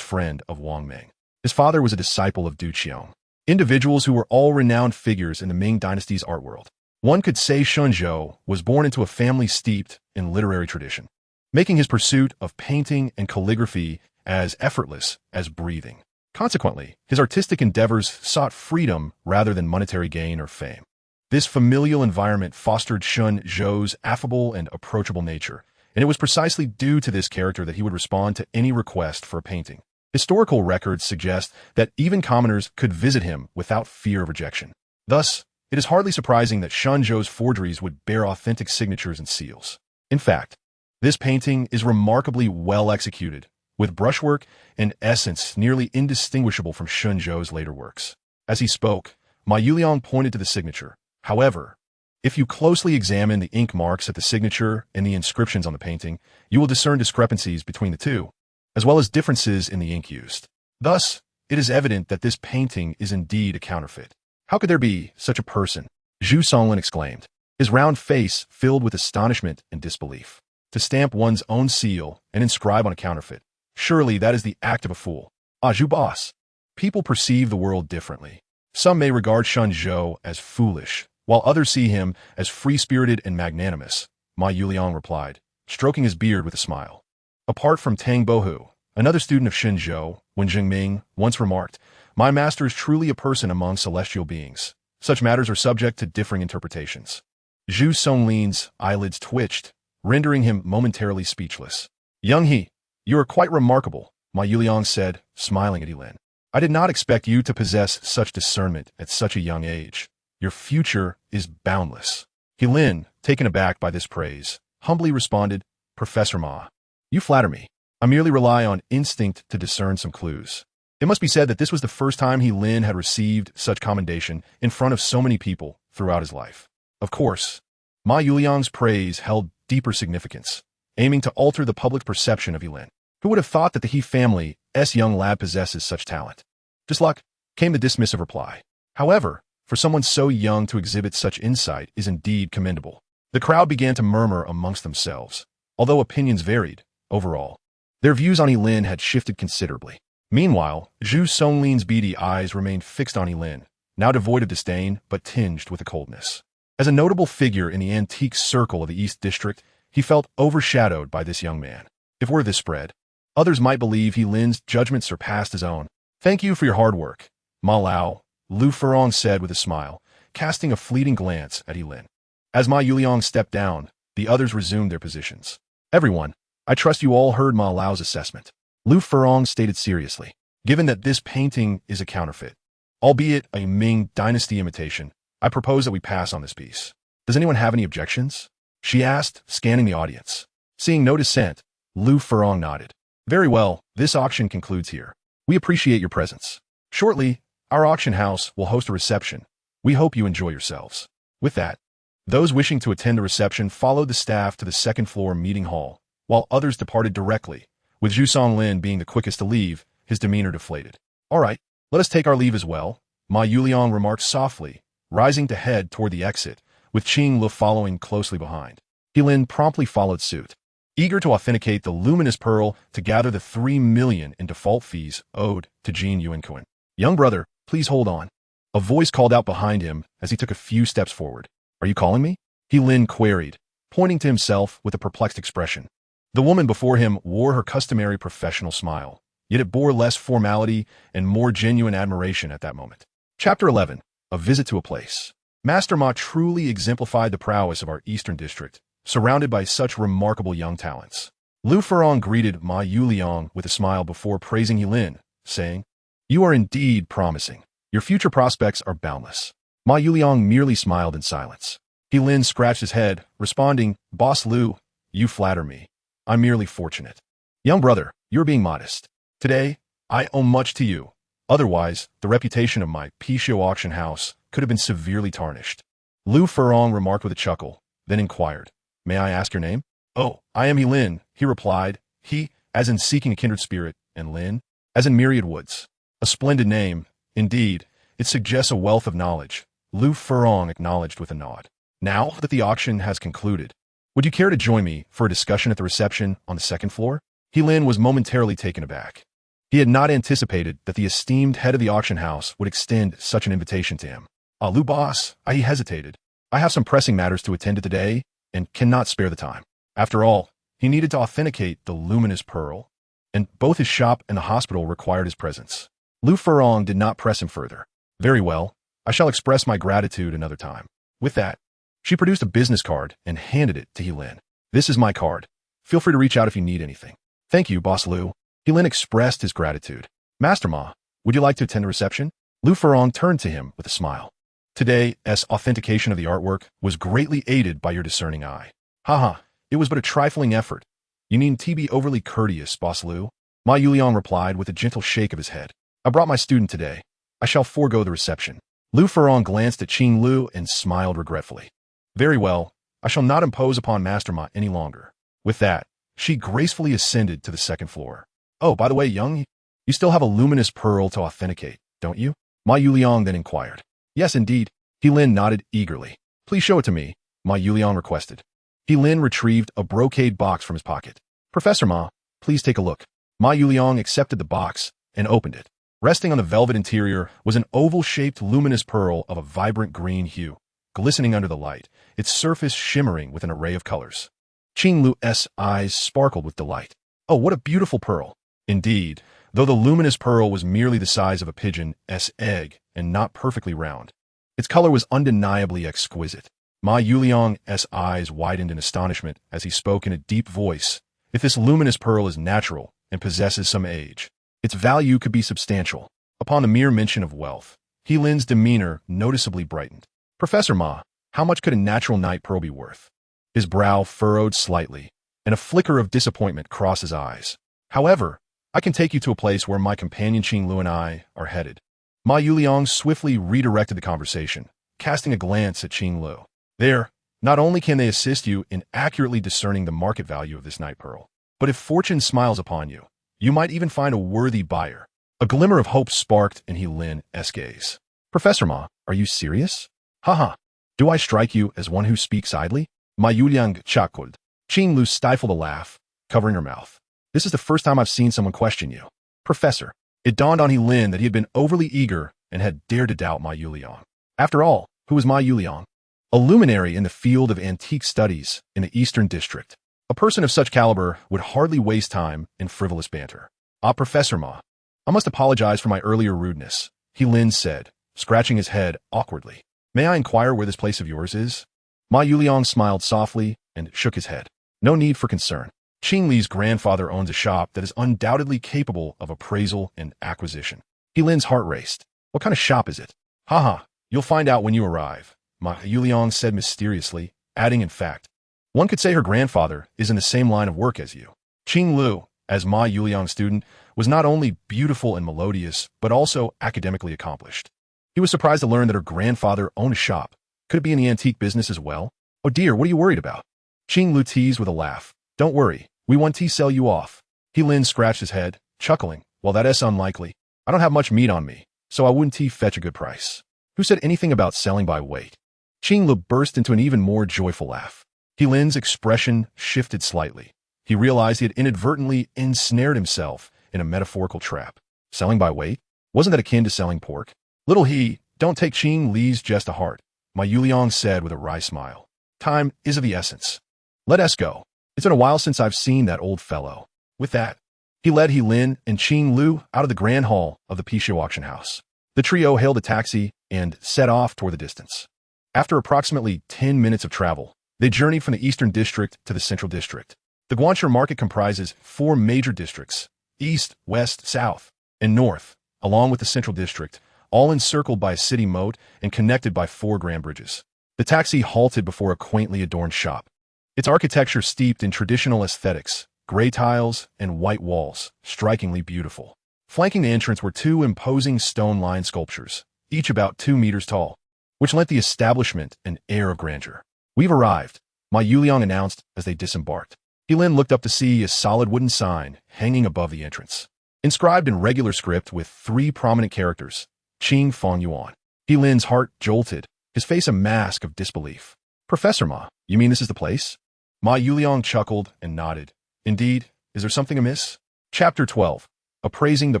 friend of Wang Ming. His father was a disciple of Du Qiong, individuals who were all renowned figures in the Ming Dynasty's art world. One could say Shenzhou was born into a family steeped in literary tradition, making his pursuit of painting and calligraphy as effortless as breathing. Consequently, his artistic endeavors sought freedom rather than monetary gain or fame. This familial environment fostered Shenzhou's affable and approachable nature, and it was precisely due to this character that he would respond to any request for a painting. Historical records suggest that even commoners could visit him without fear of rejection. Thus, it is hardly surprising that Shenzhou's forgeries would bear authentic signatures and seals. In fact, this painting is remarkably well executed, with brushwork and essence nearly indistinguishable from Shenzhou's later works. As he spoke, Ma Yuliang pointed to the signature. However, if you closely examine the ink marks at the signature and the inscriptions on the painting, you will discern discrepancies between the two, as well as differences in the ink used. Thus, it is evident that this painting is indeed a counterfeit. "How could there be such a person?" Zhu Songlin exclaimed, his round face filled with astonishment and disbelief. "To stamp one's own seal and inscribe on a counterfeit. Surely that is the act of a fool. Ah, Zhu boss. People perceive the world differently. Some may regard Shenzhou as foolish, while others see him as free-spirited and magnanimous," Ma Yuliang replied, stroking his beard with a smile. Apart from Tang Bohu, another student of Shenzhou, Wen Jingming once remarked, "My master is truly a person among celestial beings. Such matters are subject to differing interpretations." Zhu Songlin's eyelids twitched, rendering him momentarily speechless. "Young He, you are quite remarkable," Ma Yuliang said, smiling at He Lin. "I did not expect you to possess such discernment at such a young age. Your future is boundless." He Lin, taken aback by this praise, humbly responded, "Professor Ma, you flatter me. I merely rely on instinct to discern some clues." It must be said that this was the first time He Lin had received such commendation in front of so many people throughout his life. Of course, Ma Yuliang's praise held deeper significance, aiming to alter the public perception of He Lin. Who would have thought that the He family's young lad possesses such talent? "Just luck," came the dismissive reply. However, for someone so young to exhibit such insight is indeed commendable. The crowd began to murmur amongst themselves. Although opinions varied, overall, their views on He Lin had shifted considerably. Meanwhile, Zhu Songlin's beady eyes remained fixed on He Lin, now devoid of disdain but tinged with a coldness. As a notable figure in the antique circle of the East District, he felt overshadowed by this young man. If word this spread, others might believe He Lin's judgment surpassed his own. "Thank you for your hard work, Ma Lao," Lu Furong said with a smile, casting a fleeting glance at He Lin. As Ma Yuliang stepped down, the others resumed their positions. "Everyone, I trust you all heard Ma Lao's assessment," Lu Furong stated seriously. "Given that this painting is a counterfeit, albeit a Ming Dynasty imitation, I propose that we pass on this piece. Does anyone have any objections?" she asked, scanning the audience. Seeing no dissent, Lu Furong nodded. "Very well, this auction concludes here. We appreciate your presence. Shortly, our auction house will host a reception. We hope you enjoy yourselves." With that, those wishing to attend the reception followed the staff to the second-floor meeting hall, while others departed directly, with Zhu Songlin being the quickest to leave, his demeanor deflated. "All right, let us take our leave as well," Ma Yuliang remarked softly, rising to head toward the exit, with Qing Lu following closely behind. He Lin promptly followed suit, eager to authenticate the luminous pearl to gather the 3 million in default fees owed to Jin Yuanquan. "Young brother, please hold on." A voice called out behind him as he took a few steps forward. "Are you calling me?" He Lin queried, pointing to himself with a perplexed expression. The woman before him wore her customary professional smile, yet it bore less formality and more genuine admiration at that moment. Chapter 11. A Visit to a Place. Master Ma truly exemplified the prowess of our Eastern District, surrounded by such remarkable young talents. Lu Furong greeted Ma Yuliang with a smile before praising Yilin, saying, "You are indeed promising. Your future prospects are boundless." Ma Yuliang merely smiled in silence. Yilin scratched his head, responding, "Boss Lu, you flatter me. I'm merely fortunate. Young brother, you're being modest. Today, I owe much to you. Otherwise, the reputation of my Pisho auction house could have been severely tarnished." Lu Furong remarked with a chuckle, then inquired, "May I ask your name?" "Oh, I am Yilin," he replied, he, as in seeking a kindred spirit, and Lin, as in myriad woods. A splendid name. Indeed, it suggests a wealth of knowledge. Lu Furong acknowledged with a nod. "Now that the auction has concluded, would you care to join me for a discussion at the reception on the second floor?" Lin was momentarily taken aback. He had not anticipated that the esteemed head of the auction house would extend such an invitation to him. Lu boss," he hesitated. "I have some pressing matters to attend to today and cannot spare the time." After all, he needed to authenticate the luminous pearl, and both his shop and the hospital required his presence. Lu Furong did not press him further. "Very well, I shall express my gratitude another time." With that, she produced a business card and handed it to Yilin. "This is my card. Feel free to reach out if you need anything." "Thank you, Boss Lu." Yilin expressed his gratitude. "Master Ma, would you like to attend the reception?" Lu Furong turned to him with a smile. "Today's authentication of the artwork was greatly aided by your discerning eye." "Haha, it was but a trifling effort. You needn't be overly courteous, Boss Lu." Ma Yuliang replied with a gentle shake of his head. "I brought my student today. I shall forego the reception." Lu Furong glanced at Qing Lu and smiled regretfully. "Very well, I shall not impose upon Master Ma any longer." With that, she gracefully ascended to the second floor. "Oh, by the way, young, you still have a luminous pearl to authenticate, don't you?" Ma Yuliang then inquired. "Yes, indeed." Lin nodded eagerly. "Please show it to me," Ma Yuliang requested. Lin retrieved a brocade box from his pocket. "Professor Ma, please take a look." Ma Yuliang accepted the box and opened it. Resting on the velvet interior was an oval-shaped luminous pearl of a vibrant green hue, glistening under the light, its surface shimmering with an array of colors. Qing Lu's eyes sparkled with delight. "Oh, what a beautiful pearl!" Indeed, though the luminous pearl was merely the size of a pigeon's egg and not perfectly round, its color was undeniably exquisite. Ma Yuliang's eyes widened in astonishment as he spoke in a deep voice. "If this luminous pearl is natural and possesses some age, its value could be substantial." Upon the mere mention of wealth, Lin's demeanor noticeably brightened. "Professor Ma, how much could a natural night pearl be worth?" His brow furrowed slightly, and a flicker of disappointment crossed his eyes. "However, I can take you to a place where my companion Qing Lu and I are headed." Ma Yuliang swiftly redirected the conversation, casting a glance at Qing Lu. "There, not only can they assist you in accurately discerning the market value of this night pearl, but if fortune smiles upon you, you might even find a worthy buyer." A glimmer of hope sparked in Lin's gaze. "Professor Ma, are you serious?" "Haha, do I strike you as one who speaks idly?" Ma Yuliang chuckled. Qing Lu stifled a laugh, covering her mouth. "This is the first time I've seen someone question you, Professor." It dawned on Lin that he had been overly eager and had dared to doubt Ma Yuliang. After all, who was Ma Yuliang? A luminary in the field of antique studies in the Eastern District. A person of such caliber would hardly waste time in frivolous banter. Professor Ma, I must apologize for my earlier rudeness," Lin said, scratching his head awkwardly. "May I inquire where this place of yours is?" Ma Yuliang smiled softly and shook his head. "No need for concern. Qing Li's grandfather owns a shop that is undoubtedly capable of appraisal and acquisition." Lin's heart raced. "What kind of shop is it?" "Haha, you'll find out when you arrive," Ma Yuliang said mysteriously, adding, "In fact, one could say her grandfather is in the same line of work as you." Qing Lu, as Ma Yuliang's student, was not only beautiful and melodious, but also academically accomplished. He was surprised to learn that her grandfather owned a shop. Could it be in the antique business as well? "Oh dear, what are you worried about?" Qing Lu teased with a laugh. "Don't worry, we want to sell you off." Lin scratched his head, chuckling. "Well, that is unlikely. I don't have much meat on me, so I wouldn't fetch a good price." "Who said anything about selling by weight?" Qing Lu burst into an even more joyful laugh. Lin's expression shifted slightly. He realized he had inadvertently ensnared himself in a metaphorical trap. Selling by weight? Wasn't that akin to selling pork? "Little he, don't take Qing Li's jest to heart," Ma Yuliang said with a wry smile. "Time is of the essence. Let us go. It's been a while since I've seen that old fellow." With that, he led Lin and Qing Lu out of the grand hall of the Pisho auction house. The trio hailed a taxi and set off toward the distance. After approximately 10 minutes of travel, they journeyed from the eastern district to the central district. The Guancher market comprises 4 major districts: east, west, south, and north, along with the central district, all encircled by a city moat and connected by 4 grand bridges. The taxi halted before a quaintly adorned shop. Its architecture steeped in traditional aesthetics, gray tiles and white walls, strikingly beautiful. Flanking the entrance were 2 imposing stone-lined sculptures, each about 2 meters tall, which lent the establishment an air of grandeur. "We've arrived," Ma Yuliang announced as they disembarked. Heilin looked up to see a solid wooden sign hanging above the entrance. Inscribed in regular script with 3 prominent characters, Qing Fong Yuan. Heilin's heart jolted, his face a mask of disbelief. "Professor Ma, you mean this is the place?" Ma Yuliang chuckled and nodded. "Indeed, is there something amiss?" Chapter 12. Appraising the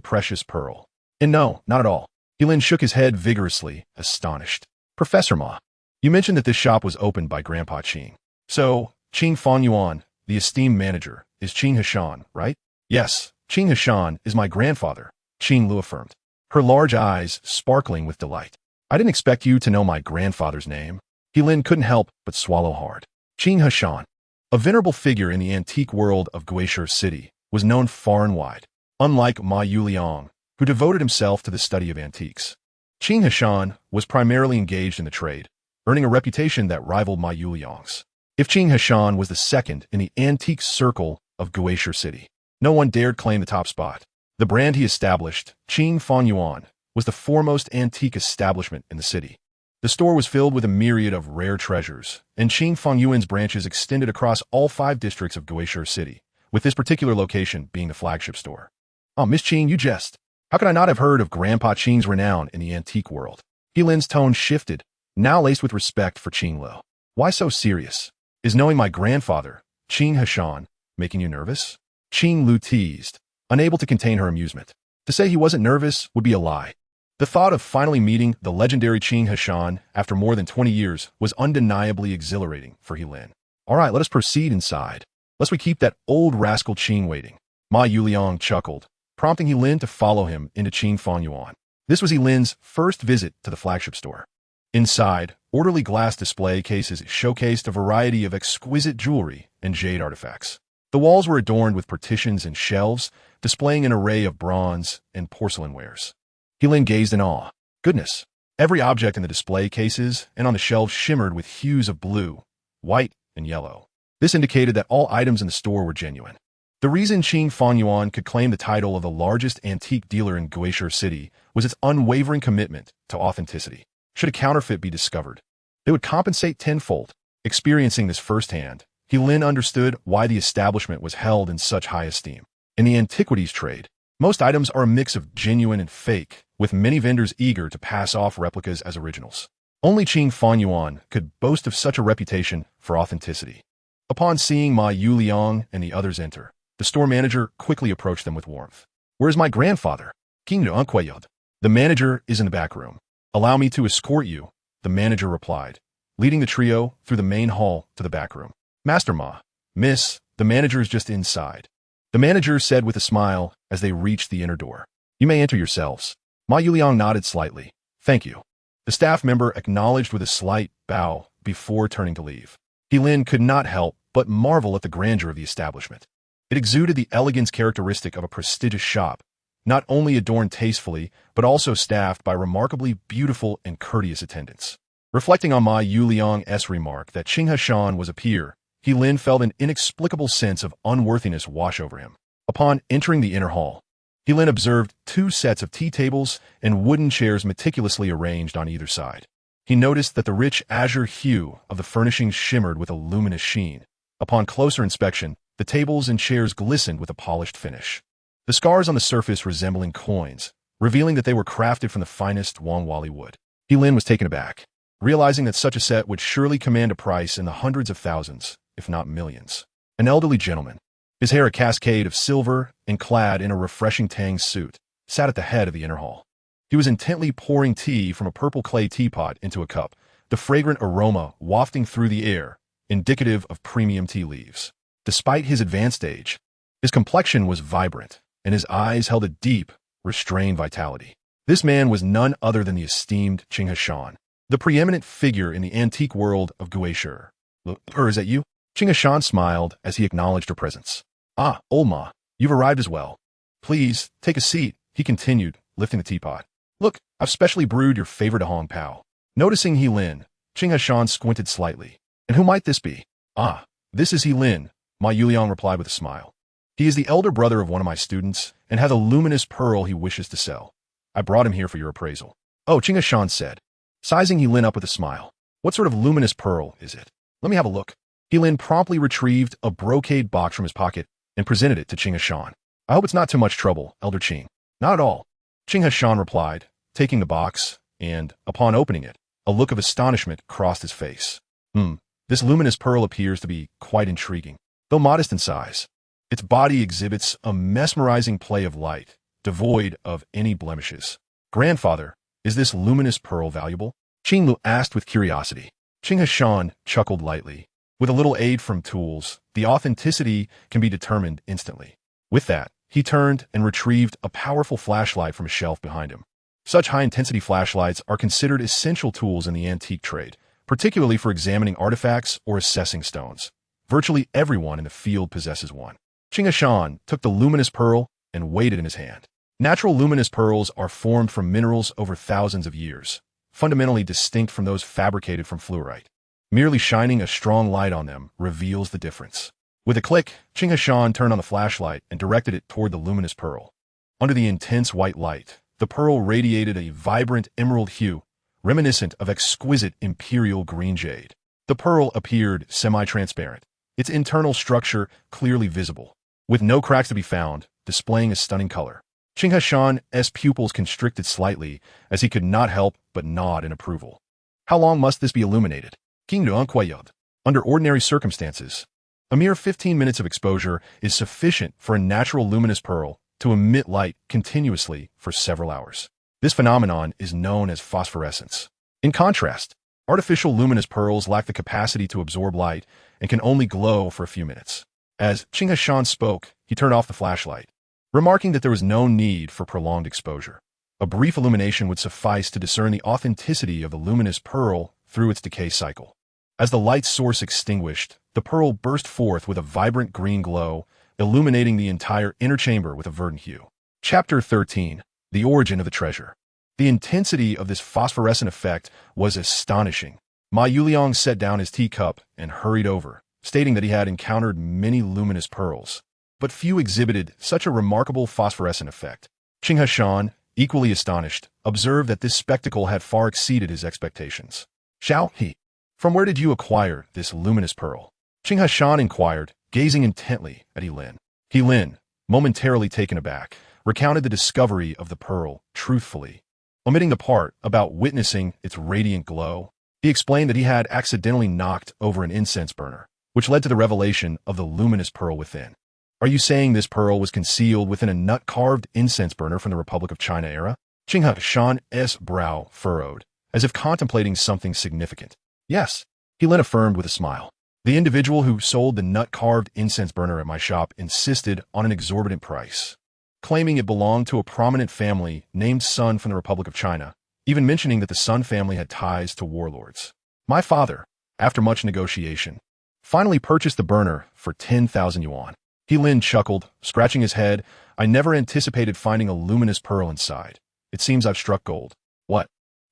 Precious Pearl. And no, not at all. Heilin shook his head vigorously, astonished. "Professor Ma, you mentioned that this shop was opened by Grandpa Qing. So, Qing Fong Yuan, the esteemed manager, is Qing Heshan, right?" "Yes, Qing Heshan is my grandfather," Qing Lu affirmed, her large eyes sparkling with delight. "I didn't expect you to know my grandfather's name." Heilin couldn't help but swallow hard. Qing Heshan, a venerable figure in the antique world of Guisha City, was known far and wide. Unlike Ma Yuliang, who devoted himself to the study of antiques, Qing Heshan was primarily engaged in the trade, earning a reputation that rivaled Ma Yuliang's. If Qing Heshan was the second in the antique circle of Guisha City, no one dared claim the top spot. The brand he established, Qing Fong Yuan, was the foremost antique establishment in the city. The store was filled with a myriad of rare treasures, and Qing Fong Yuan's branches extended across all 5 districts of Guisha City, with this particular location being the flagship store. "Oh, Miss Qing, you jest. How could I not have heard of Grandpa Qing's renown in the antique world?" Heilin's tone shifted, now laced with respect for Qing Lu. "Why so serious? Is knowing my grandfather, Qing Heshan, making you nervous?" Qing Lu teased, unable to contain her amusement. To say he wasn't nervous would be a lie. The thought of finally meeting the legendary Qing Heshan after more than 20 years was undeniably exhilarating for Heilin. "All right, let us proceed inside, lest we keep that old rascal Qing waiting." Ma Yuliang chuckled, prompting Heilin to follow him into Qing Fong Yuan. This was Heilin's first visit to the flagship store. Inside, orderly glass display cases showcased a variety of exquisite jewelry and jade artifacts. The walls were adorned with partitions and shelves, displaying an array of bronze and porcelain wares. Heilin gazed in awe. Goodness! Every object in the display cases and on the shelves shimmered with hues of blue, white, and yellow. This indicated that all items in the store were genuine. The reason Qing Fong Yuan could claim the title of the largest antique dealer in Guisha City was its unwavering commitment to authenticity. Should a counterfeit be discovered, they would compensate tenfold. Experiencing this firsthand, Heilin understood why the establishment was held in such high esteem. In the antiquities trade, most items are a mix of genuine and fake, with many vendors eager to pass off replicas as originals. Only Qing Fong Yuan could boast of such a reputation for authenticity. Upon seeing Ma Yuliang and the others enter, the store manager quickly approached them with warmth. "Where's my grandfather?" "The manager is in the back room. Allow me to escort you," the manager replied, leading the trio through the main hall to the back room. "Master Ma, Miss, the manager is just inside," the manager said with a smile as they reached the inner door. "You may enter yourselves." Ma Yuliang nodded slightly. "Thank you." The staff member acknowledged with a slight bow before turning to leave. Heilin could not help but marvel at the grandeur of the establishment. It exuded the elegance characteristic of a prestigious shop, not only adorned tastefully, but also staffed by remarkably beautiful and courteous attendants. Reflecting on Ma Yuliang's remark that Qing Heshan was a peer, Heilin felt an inexplicable sense of unworthiness wash over him. Upon entering the inner hall, Heilin observed 2 sets of tea tables and wooden chairs meticulously arranged on either side. He noticed that the rich azure hue of the furnishings shimmered with a luminous sheen. Upon closer inspection, the tables and chairs glistened with a polished finish, the scars on the surface resembling coins, revealing that they were crafted from the finest Wangwali wood. Heilin was taken aback, realizing that such a set would surely command a price in the hundreds of thousands, if not millions. An elderly gentleman, his hair a cascade of silver and clad in a refreshing tang suit, sat at the head of the inner hall. He was intently pouring tea from a purple clay teapot into a cup, the fragrant aroma wafting through the air, indicative of premium tea leaves. Despite his advanced age, his complexion was vibrant, and his eyes held a deep, restrained vitality. This man was none other than the esteemed Qing Heshan, the preeminent figure in the antique world of Guisher. Is that you? Qing Shan smiled as he acknowledged her presence. Ah, old ma, you've arrived as well. Please, take a seat, he continued, lifting the teapot. Look, I've specially brewed your favorite Hong Pao. Noticing He Lin, Qing Shan squinted slightly. And who might this be? Ah, this is He Lin, Ma Yuliang replied with a smile. He is the elder brother of one of my students and has a luminous pearl he wishes to sell. I brought him here for your appraisal. Oh, Qing Shan said, sizing He Lin up with a smile. What sort of luminous pearl is it? Let me have a look. He Lin promptly retrieved a brocade box from his pocket and presented it to Qing Shan. I hope it's not too much trouble, Elder Qing. Not at all. Qing Shan replied, taking the box, and, upon opening it, a look of astonishment crossed his face. This luminous pearl appears to be quite intriguing, though modest in size. Its body exhibits a mesmerizing play of light, devoid of any blemishes. Grandfather, is this luminous pearl valuable? Qing Lu asked with curiosity. Qing Shan chuckled lightly. With a little aid from tools, the authenticity can be determined instantly. With that, he turned and retrieved a powerful flashlight from a shelf behind him. Such high-intensity flashlights are considered essential tools in the antique trade, particularly for examining artifacts or assessing stones. Virtually everyone in the field possesses one. Qing Shan took the luminous pearl and weighed it in his hand. Natural luminous pearls are formed from minerals over thousands of years, fundamentally distinct from those fabricated from fluorite. Merely shining a strong light on them reveals the difference. With a click, Qing Shan turned on the flashlight and directed it toward the luminous pearl. Under the intense white light, the pearl radiated a vibrant emerald hue, reminiscent of exquisite imperial green jade. The pearl appeared semi-transparent, its internal structure clearly visible, with no cracks to be found, displaying a stunning color. Qing Shan's pupils constricted slightly as he could not help but nod in approval. How long must this be illuminated? Under ordinary circumstances, a mere 15 minutes of exposure is sufficient for a natural luminous pearl to emit light continuously for several hours. This phenomenon is known as phosphorescence. In contrast, artificial luminous pearls lack the capacity to absorb light and can only glow for a few minutes. As Qing Shan spoke, he turned off the flashlight, remarking that there was no need for prolonged exposure. A brief illumination would suffice to discern the authenticity of the luminous pearl through its decay cycle. As the light source extinguished, the pearl burst forth with a vibrant green glow, illuminating the entire inner chamber with a verdant hue. Chapter 13. The Origin of the Treasure. The intensity of this phosphorescent effect was astonishing. Ma Yuliang set down his teacup and hurried over, stating that he had encountered many luminous pearls, but few exhibited such a remarkable phosphorescent effect. Qing Shan, equally astonished, observed that this spectacle had far exceeded his expectations. Xiao He, from where did you acquire this luminous pearl? Qing Shan inquired, gazing intently at He Lin. He Lin, momentarily taken aback, recounted the discovery of the pearl truthfully. Omitting the part about witnessing its radiant glow, he explained that he had accidentally knocked over an incense burner, which led to the revelation of the luminous pearl within. Are you saying this pearl was concealed within a nut-carved incense burner from the Republic of China era? Qing Shan's brow furrowed, as if contemplating something significant. Yes, He Lin affirmed with a smile. The individual who sold the nut-carved incense burner at my shop insisted on an exorbitant price, claiming it belonged to a prominent family named Sun from the Republic of China, even mentioning that the Sun family had ties to warlords. My father, after much negotiation, finally purchased the burner for 10,000 yuan. He Lin chuckled, scratching his head. I never anticipated finding a luminous pearl inside. It seems I've struck gold. What?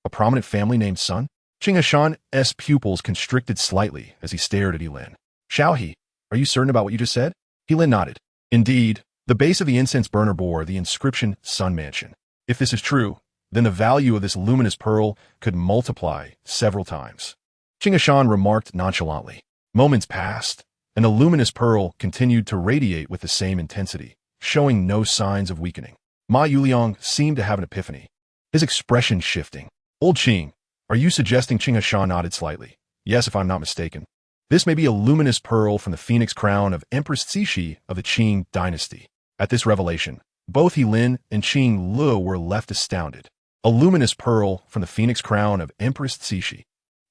A prominent family named Sun? Qing Shan's pupils constricted slightly as he stared at He Lin. Xiao He, are you certain about what you just said? He Lin nodded. Indeed, the base of the incense burner bore the inscription Sun Mansion. If this is true, then the value of this luminous pearl could multiply several times. Qing Shan remarked nonchalantly. Moments passed, and the luminous pearl continued to radiate with the same intensity, showing no signs of weakening. Ma Yuliang seemed to have an epiphany, his expression shifting. Old Qing, are you suggesting? Qing Shan nodded slightly. Yes, if I'm not mistaken. This may be a luminous pearl from the phoenix crown of Empress Cixi of the Qing Dynasty. At this revelation, both He Lin and Qing Lu were left astounded. A luminous pearl from the phoenix crown of Empress Cixi.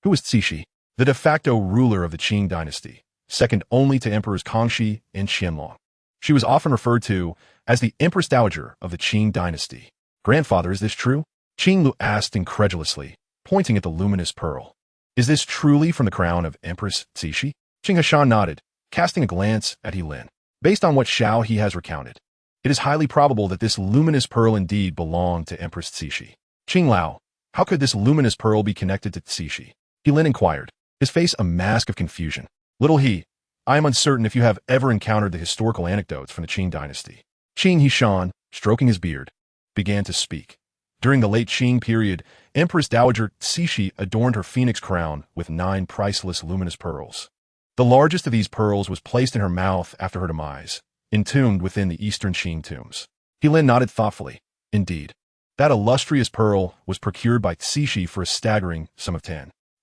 Who was Cixi? The de facto ruler of the Qing Dynasty, second only to Emperors Kangxi and Qianlong. She was often referred to as the Empress Dowager of the Qing Dynasty. Grandfather, is this true? Qing Lu asked incredulously, pointing at the luminous pearl. Is this truly from the crown of Empress Cixi? Qing Hashan nodded, casting a glance at He Lin. Based on what Xiao He has recounted, it is highly probable that this luminous pearl indeed belonged to Empress Cixi. Qing Lao, how could this luminous pearl be connected to Cixi? He Lin inquired, his face a mask of confusion. Little He, I am uncertain if you have ever encountered the historical anecdotes from the Qing dynasty. Qing Hishan, stroking his beard, began to speak. During the late Qing period, Empress Dowager Cixi adorned her phoenix crown with 9 priceless luminous pearls. The largest of these pearls was placed in her mouth after her demise, entombed within the Eastern Qing tombs. He Lin nodded thoughtfully. Indeed, that illustrious pearl was procured by Cixi for a staggering sum of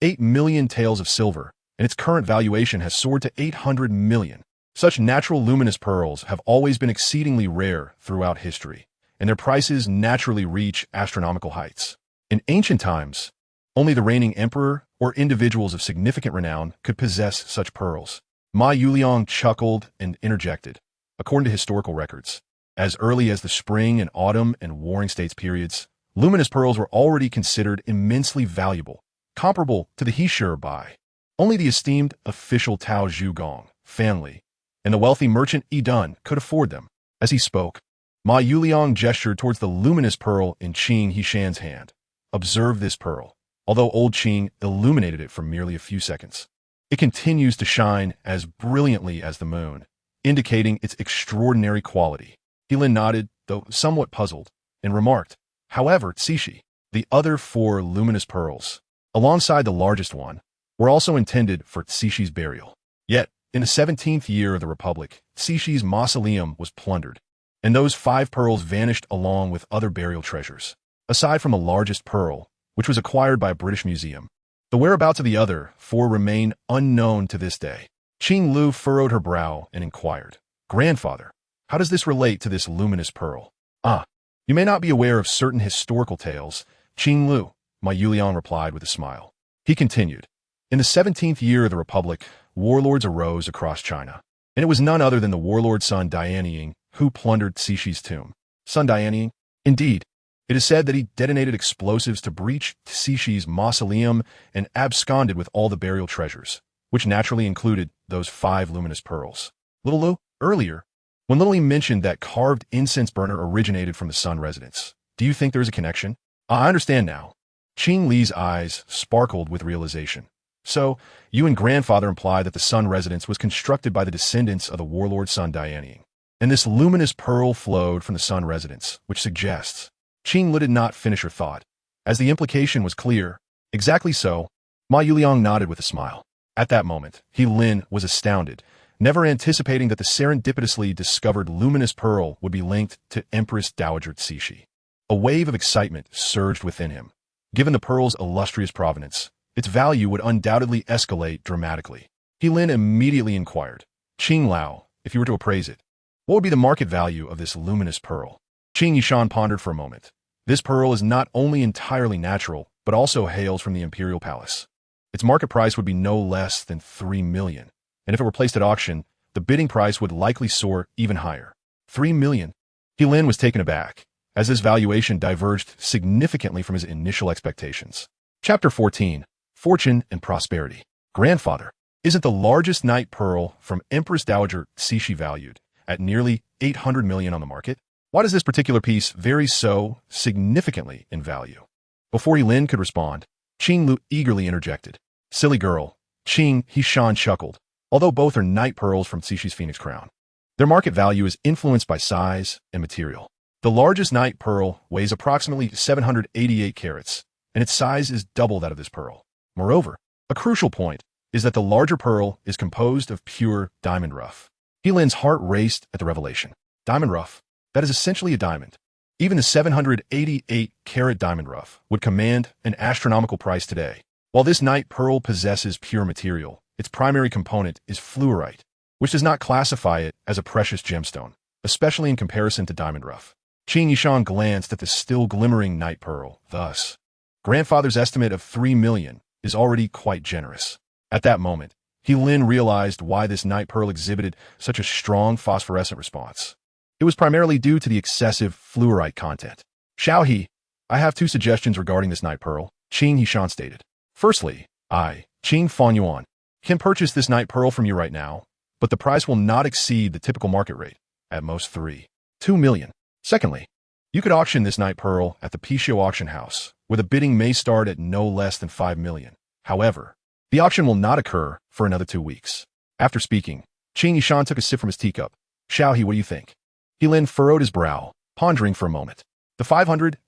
8 million taels of silver, and its current valuation has soared to 800 million. Such natural luminous pearls have always been exceedingly rare throughout history, and their prices naturally reach astronomical heights. In ancient times, only the reigning emperor or individuals of significant renown could possess such pearls. Ma Yuliang chuckled and interjected. According to historical records, as early as the spring and autumn and warring states periods, luminous pearls were already considered immensely valuable, comparable to the He Bai. Only the esteemed official Tao Zhugong family and the wealthy merchant Yi Dun could afford them. As he spoke, Ma Yuliang gestured towards the luminous pearl in Qing Hishan's hand. Observe this pearl. Although old Qing illuminated it for merely a few seconds, it continues to shine as brilliantly as the moon, indicating its extraordinary quality. He Lin nodded, though somewhat puzzled, and remarked, however, Cixi, the other 4 luminous pearls, alongside the largest one, were also intended for Cixi's burial. Yet, in the 17th year of the Republic, Cixi's mausoleum was plundered, and those 5 pearls vanished along with other burial treasures. Aside from the largest pearl, which was acquired by a British museum, the whereabouts of the other 4 remain unknown to this day. Qing Lu furrowed her brow and inquired, Grandfather, how does this relate to this luminous pearl? Ah, you may not be aware of certain historical tales, Qing Lu, Ma Yuliang replied with a smile. He continued, in the 17th year of the Republic, warlords arose across China, and it was none other than the warlord Sun Dianying who plundered Cixi's tomb. Sun Dianying? Indeed. It is said that he detonated explosives to breach Cixi's mausoleum and absconded with all the burial treasures, which naturally included those 5 luminous pearls. Little Lu, earlier, when Little Li mentioned that carved incense burner originated from the Sun residence, do you think there is a connection? I understand now. Qing Li's eyes sparkled with realization. So, you and Grandfather imply that the Sun residence was constructed by the descendants of the warlord Sun Dianying, and this luminous pearl flowed from the Sun residence, which suggests. Qing Lu did not finish her thought, as the implication was clear. Exactly so. Ma Yuliang nodded with a smile. At that moment, He Lin was astounded, never anticipating that the serendipitously discovered luminous pearl would be linked to Empress Dowager Cixi. A wave of excitement surged within him. Given the pearl's illustrious provenance, its value would undoubtedly escalate dramatically. He Lin immediately inquired, Qing Lao, if you were to appraise it, what would be the market value of this luminous pearl? Qing Yishan pondered for a moment. This pearl is not only entirely natural, but also hails from the imperial palace. Its market price would be no less than 3 million, and if it were placed at auction, the bidding price would likely soar even higher. 3 million? He Lin was taken aback, as this valuation diverged significantly from his initial expectations. Chapter 14. Fortune and Prosperity. Grandfather, isn't the largest night pearl from Empress Dowager Cixi valued at nearly 800 million on the market? Why does this particular piece vary so significantly in value? Before He Lin could respond, Qing Lu eagerly interjected. Silly girl, Qing Hishan chuckled, although both are night pearls from Cixi's phoenix crown. Their market value is influenced by size and material. The largest night pearl weighs approximately 788 carats, and its size is double that of this pearl. Moreover, a crucial point is that the larger pearl is composed of pure diamond rough. He Lin's heart raced at the revelation. Diamond rough? That is essentially a diamond. Even the 788-carat diamond rough would command an astronomical price today. While this night pearl possesses pure material, its primary component is fluorite, which does not classify it as a precious gemstone, especially in comparison to diamond rough. Qing Yishan glanced at the still glimmering night pearl. Thus, Grandfather's estimate of 3 million is already quite generous. At that moment, He Lin realized why this night pearl exhibited such a strong phosphorescent response. It was primarily due to the excessive fluorite content. Xiao He, I have 2 suggestions regarding this night pearl, Qing Hishan stated. Firstly, I, Qing Fanyuan, can purchase this night pearl from you right now, but the price will not exceed the typical market rate, at most 2 million. Secondly, you could auction this night pearl at the Pishio auction house, where the bidding may start at no less than 5 million. However, the auction will not occur for another 2 weeks. After speaking, Qing Yishan took a sip from his teacup. Xiaohe, what do you think? He Lin furrowed his brow, pondering for a moment. The 500,000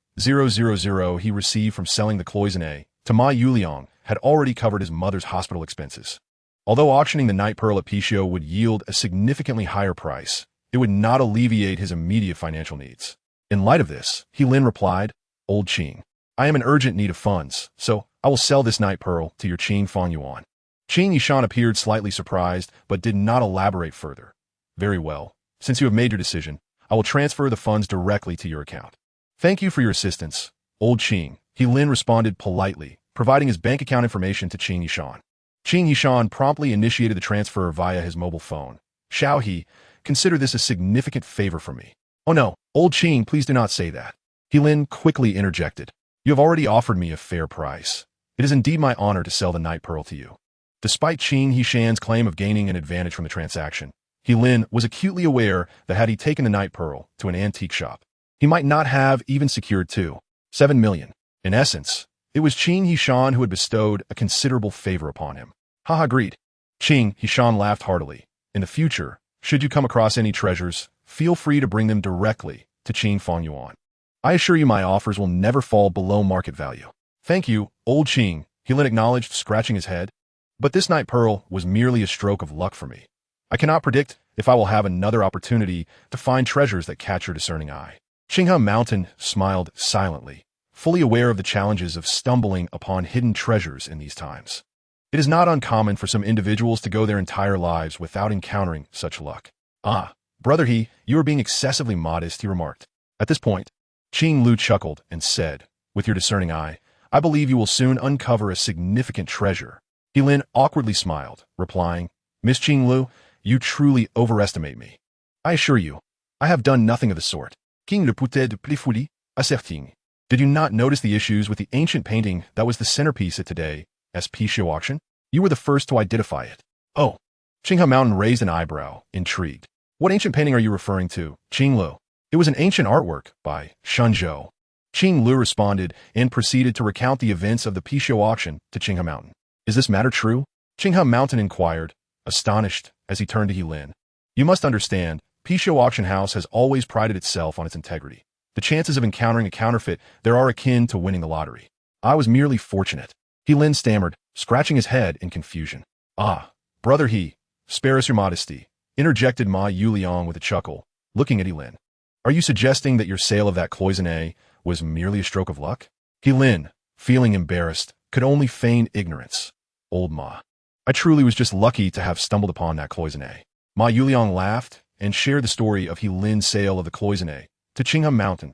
he received from selling the cloisonne to Ma Yuliang had already covered his mother's hospital expenses. Although auctioning the night pearl at Pishio would yield a significantly higher price, it would not alleviate his immediate financial needs. In light of this, He Lin replied, Old Qing, I am in urgent need of funds, so I will sell this night pearl to your Qing Fanyuan. Qing Yishan appeared slightly surprised, but did not elaborate further. Very well. Since you have made your decision, I will transfer the funds directly to your account. Thank you for your assistance, Old Qing. He Lin responded politely, providing his bank account information to Qing Yishan. Qing Yishan promptly initiated the transfer via his mobile phone. Xiaohe, consider this a significant favor from me. Oh no, Old Qing, please do not say that. He Lin quickly interjected. You have already offered me a fair price. It is indeed my honor to sell the night pearl to you. Despite Qing Hishan's claim of gaining an advantage from the transaction, He Lin was acutely aware that had he taken the night pearl to an antique shop, he might not have even secured 7 million. In essence, it was Qing Hishan who had bestowed a considerable favor upon him. Haha, agreed. Qing Hishan laughed heartily. In the future, should you come across any treasures, feel free to bring them directly to Qing Fanyuan. I assure you my offers will never fall below market value. Thank you, Old Qing, He Lin acknowledged, scratching his head. But this night pearl was merely a stroke of luck for me. I cannot predict if I will have another opportunity to find treasures that catch your discerning eye. Qinghe Mountain smiled silently, fully aware of the challenges of stumbling upon hidden treasures in these times. It is not uncommon for some individuals to go their entire lives without encountering such luck. Ah, brother He, you are being excessively modest, he remarked. At this point, Qing Lu chuckled and said, with your discerning eye, I believe you will soon uncover a significant treasure. He Lin awkwardly smiled, replying, Miss Qing Lu, you truly overestimate me. I assure you, I have done nothing of the sort. King le peut-être plus folie, asserting. Did you not notice the issues with the ancient painting that was the centerpiece at today's Pishio auction? You were the first to identify it. Oh. Qinghe Mountain raised an eyebrow, intrigued. What ancient painting are you referring to, Qing Lu? It was an ancient artwork by Shenzhou. Qing Lu responded and proceeded to recount the events of the Pishio auction to Qinghe Mountain. Is this matter true? Qinghe Mountain inquired, astonished as he turned to He Lin. You must understand, Pishio Auction House has always prided itself on its integrity. The chances of encountering a counterfeit there are akin to winning the lottery. I was merely fortunate. He Lin stammered, scratching his head in confusion. Ah, brother He, spare us your modesty, interjected Ma Yuliang with a chuckle, looking at He Lin. Are you suggesting that your sale of that cloisonne was merely a stroke of luck? He Lin, feeling embarrassed, could only feign ignorance. Old Ma. I truly was just lucky to have stumbled upon that cloisonne. Ma Yuliang laughed and shared the story of He Lin's sale of the cloisonne to Qinghe Mountain.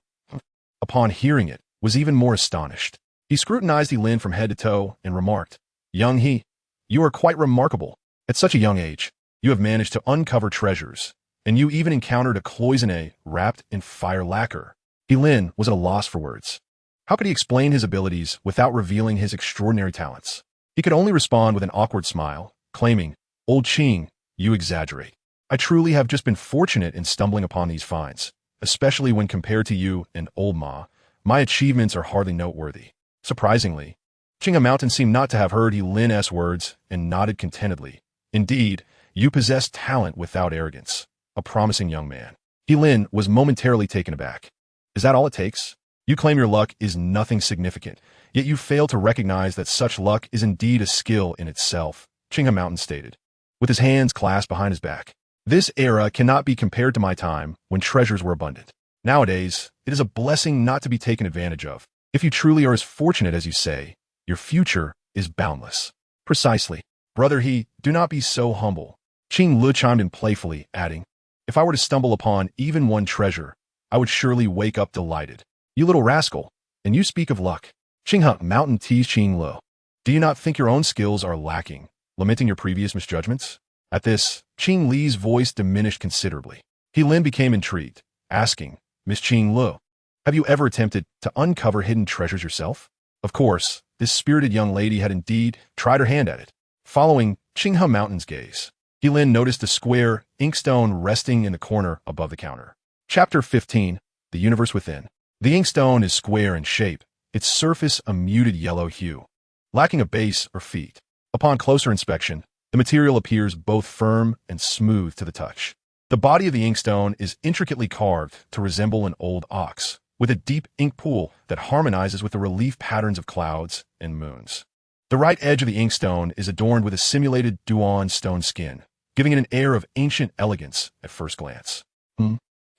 Upon hearing it, was even more astonished. He scrutinized He Lin from head to toe and remarked, Young He, you are quite remarkable. At such a young age, you have managed to uncover treasures, and you even encountered a cloisonne wrapped in fire lacquer. He Lin was at a loss for words. How could he explain his abilities without revealing his extraordinary talents? He could only respond with an awkward smile, claiming, Old Qing, you exaggerate. I truly have just been fortunate in stumbling upon these finds, especially when compared to you and Old Ma. My achievements are hardly noteworthy. Surprisingly, Qinghe Mountain seemed not to have heard He Lin's words and nodded contentedly. Indeed, you possess talent without arrogance. A promising young man. He Lin was momentarily taken aback. Is that all it takes? You claim your luck is nothing significant, yet you fail to recognize that such luck is indeed a skill in itself, Qinghe Mountain stated, with his hands clasped behind his back. This era cannot be compared to my time when treasures were abundant. Nowadays, it is a blessing not to be taken advantage of. If you truly are as fortunate as you say, your future is boundless. Precisely. Brother He, do not be so humble. Qing Lu chimed in playfully, adding, If I were to stumble upon even one treasure, I would surely wake up delighted. You little rascal, and you speak of luck. Qinghe Mountain teased Qing Lu. Do you not think your own skills are lacking, lamenting your previous misjudgments? At this, Qing Li's voice diminished considerably. He Lin became intrigued, asking, Miss Qing Lu, have you ever attempted to uncover hidden treasures yourself? Of course, this spirited young lady had indeed tried her hand at it. Following Qinghe Mountain's gaze, Heilin noticed a square inkstone resting in the corner above the counter. Chapter 15. The Universe Within. The inkstone is square in shape, its surface a muted yellow hue, lacking a base or feet. Upon closer inspection, the material appears both firm and smooth to the touch. The body of the inkstone is intricately carved to resemble an old ox, with a deep ink pool that harmonizes with the relief patterns of clouds and moons. The right edge of the inkstone is adorned with a simulated Duan stone skin, giving it an air of ancient elegance at first glance.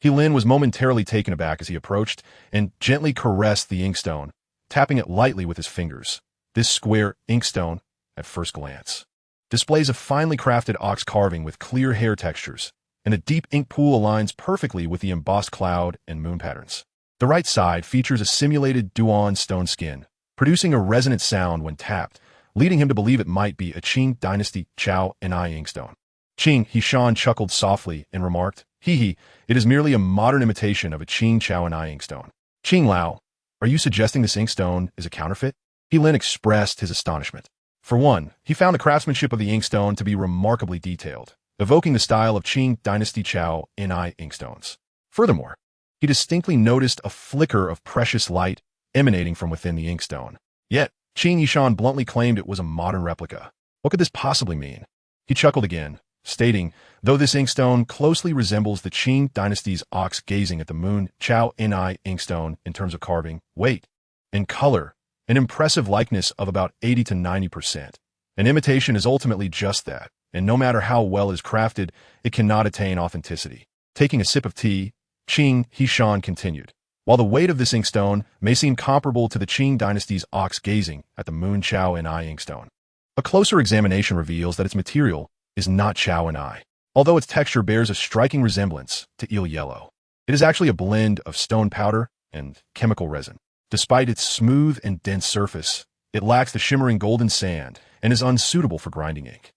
Heilin was momentarily taken aback as he approached and gently caressed the inkstone, tapping it lightly with his fingers. This square inkstone, at first glance, displays a finely crafted ox carving with clear hair textures, and the deep ink pool aligns perfectly with the embossed cloud and moon patterns. The right side features a simulated Duan stone skin, producing a resonant sound when tapped, leading him to believe it might be a Qing Dynasty Chao and I inkstone. Qing Hishan chuckled softly and remarked, "Hee, it is merely a modern imitation of a Qing Chao and I inkstone." Qing Lao, are you suggesting this inkstone is a counterfeit? Heilin expressed his astonishment. For one, he found the craftsmanship of the inkstone to be remarkably detailed, evoking the style of Qing Dynasty Chao and I inkstones. Furthermore, he distinctly noticed a flicker of precious light emanating from within the inkstone. Yet, Qing Yishan bluntly claimed it was a modern replica. What could this possibly mean? He chuckled again, stating, though this inkstone closely resembles the Qing Dynasty's ox gazing at the moon Chao Ni inkstone in terms of carving, weight, and color, an impressive likeness of about 80 to 90%. An imitation is ultimately just that, and no matter how well it is crafted, it cannot attain authenticity. Taking a sip of tea, Qing Hishan continued, while the weight of this inkstone may seem comparable to the Qing Dynasty's ox gazing at the moon Chao Ni inkstone, a closer examination reveals that its material is not Chao and I, although its texture bears a striking resemblance to eel yellow. It is actually a blend of stone powder and chemical resin. Despite its smooth and dense surface, it lacks the shimmering golden sand and is unsuitable for grinding ink.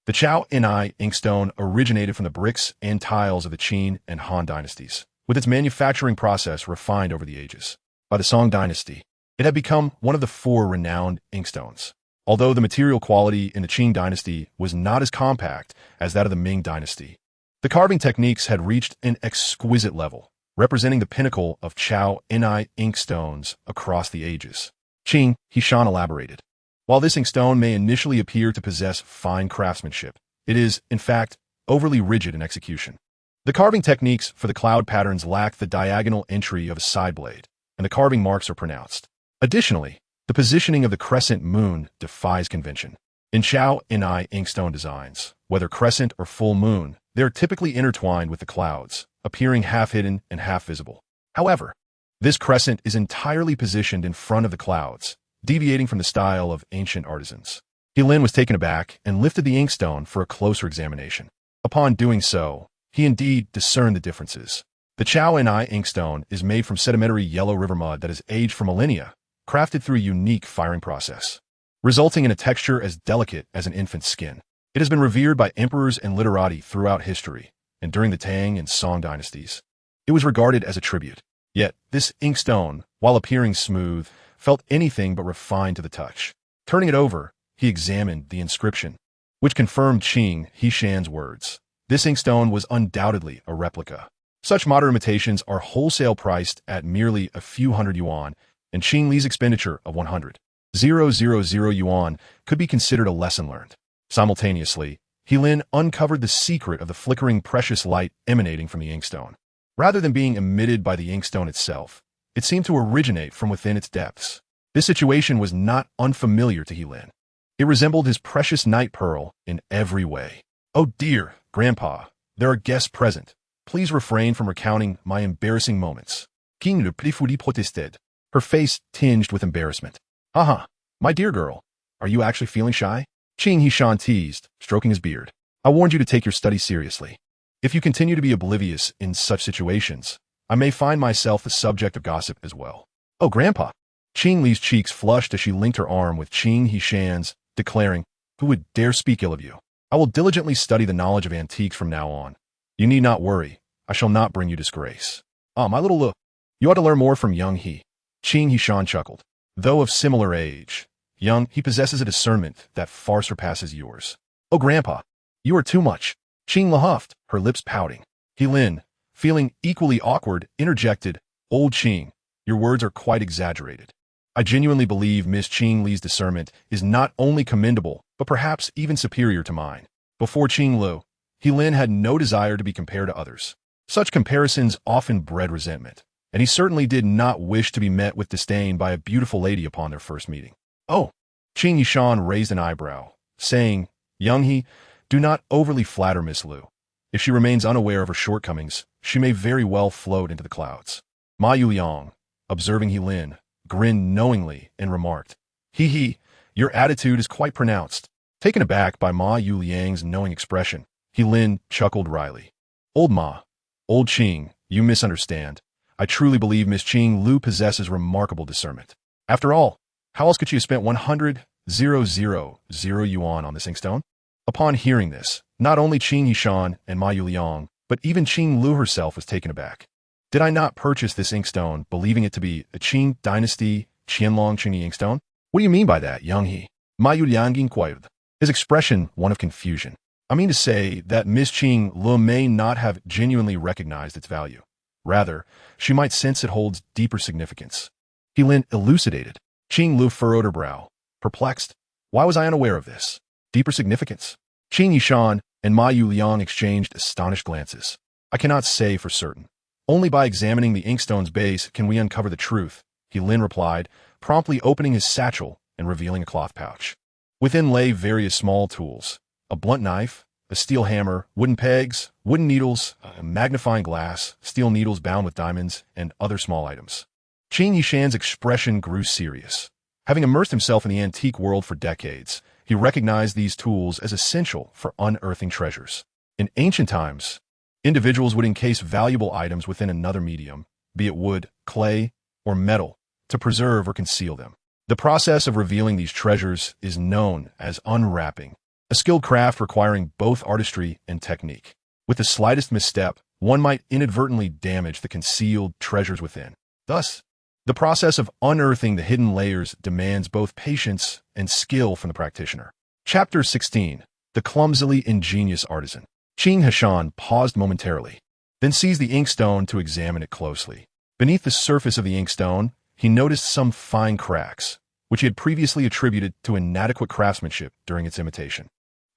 The Chao and I inkstone originated from the bricks and tiles of the Qin and Han dynasties, with its manufacturing process refined over the ages. By the Song dynasty, it had become one of the 4 renowned inkstones. Although the material quality in the Qing dynasty was not as compact as that of the Ming dynasty, the carving techniques had reached an exquisite level, representing the pinnacle of Chao Ni inkstones across the ages. Qing Hishan elaborated. While this inkstone may initially appear to possess fine craftsmanship, it is, in fact, overly rigid in execution. The carving techniques for the cloud patterns lack the diagonal entry of a side blade, and the carving marks are pronounced. Additionally, the positioning of the crescent moon defies convention. In Chao Ni inkstone designs, whether crescent or full moon, they are typically intertwined with the clouds, appearing half hidden and half visible. However, this crescent is entirely positioned in front of the clouds, deviating from the style of ancient artisans. Heilin was taken aback and lifted the inkstone for a closer examination. Upon doing so, he indeed discerned the differences. The Chao Ni inkstone is made from sedimentary yellow river mud that has aged for millennia, crafted through a unique firing process, resulting in a texture as delicate as an infant's skin. It has been revered by emperors and literati throughout history, and during the Tang and Song dynasties, it was regarded as a tribute. Yet, this inkstone, while appearing smooth, felt anything but refined to the touch. Turning it over, he examined the inscription, which confirmed Qing Hishan's words. This inkstone was undoubtedly a replica. Such modern imitations are wholesale priced at merely a few hundred yuan, and Qing Li's expenditure of 100,000 yuan could be considered a lesson learned. Simultaneously, Heilin uncovered the secret of the flickering precious light emanating from the inkstone. Rather than being emitted by the inkstone itself, it seemed to originate from within its depths. This situation was not unfamiliar to Heilin. It resembled his precious night pearl in every way. "Oh dear, Grandpa, there are guests present. Please refrain from recounting my embarrassing moments." King le Petit protested, her face tinged with embarrassment. "Haha, my dear girl, are you actually feeling shy?" Qing Hishan teased, stroking his beard. "I warned you to take your studies seriously. If you continue to be oblivious in such situations, I may find myself the subject of gossip as well." "Oh, Grandpa." Qing Li's cheeks flushed as she linked her arm with Qing Hishan's, declaring, "Who would dare speak ill of you? I will diligently study the knowledge of antiques from now on. You need not worry. I shall not bring you disgrace." "Ah, my little look. You ought to learn more from young He." Qing Hishan chuckled. Though of similar age, young, he possesses a discernment that far surpasses yours. Oh, Grandpa, you are too much. Qing laughed, her lips pouting. He Lin, feeling equally awkward, interjected, Old Qing, your words are quite exaggerated. I genuinely believe Miss Qing Li's discernment is not only commendable, but perhaps even superior to mine. Before Qing Lu, He Lin had no desire to be compared to others. Such comparisons often bred resentment, and he certainly did not wish to be met with disdain by a beautiful lady upon their first meeting. Oh, Qing Yishan raised an eyebrow, saying, Young He, do not overly flatter Miss Lu. If she remains unaware of her shortcomings, she may very well float into the clouds. Ma Yuliang, observing He Lin, grinned knowingly and remarked, He, your attitude is quite pronounced. Taken aback by Ma Yuliang's knowing expression, He Lin chuckled wryly. Old Ma, Old Qing, you misunderstand. I truly believe Miss Qing Lu possesses remarkable discernment. After all, how else could she have spent 100,000 yuan on this inkstone? Upon hearing this, not only Qing Yishan and Ma Yuliang, but even Qing Lu herself was taken aback. Did I not purchase this inkstone, believing it to be a Qing Dynasty Qianlong Qingyi inkstone? What do you mean by that, Young He? Ma Yuliang inquired, his expression one of confusion. I mean to say that Miss Qing Lu may not have genuinely recognized its value. Rather, she might sense it holds deeper significance. He Lin elucidated. Qing Lu furrowed her brow, perplexed. Why was I unaware of this? Deeper significance? Qing Yishan and Ma Yuliang exchanged astonished glances. I cannot say for certain. Only by examining the inkstone's base can we uncover the truth, He Lin replied, promptly opening his satchel and revealing a cloth pouch. Within lay various small tools, a blunt knife, a steel hammer, wooden pegs, wooden needles, a magnifying glass, steel needles bound with diamonds, and other small items. Qing Yishan's expression grew serious. Having immersed himself in the antique world for decades, he recognized these tools as essential for unearthing treasures. In ancient times, individuals would encase valuable items within another medium, be it wood, clay, or metal, to preserve or conceal them. The process of revealing these treasures is known as unwrapping, a skilled craft requiring both artistry and technique. With the slightest misstep, one might inadvertently damage the concealed treasures within. Thus, the process of unearthing the hidden layers demands both patience and skill from the practitioner. Chapter 16. The Clumsily Ingenious Artisan. Qing Yishan paused momentarily, then seized the inkstone to examine it closely. Beneath the surface of the inkstone, he noticed some fine cracks, which he had previously attributed to inadequate craftsmanship during its imitation.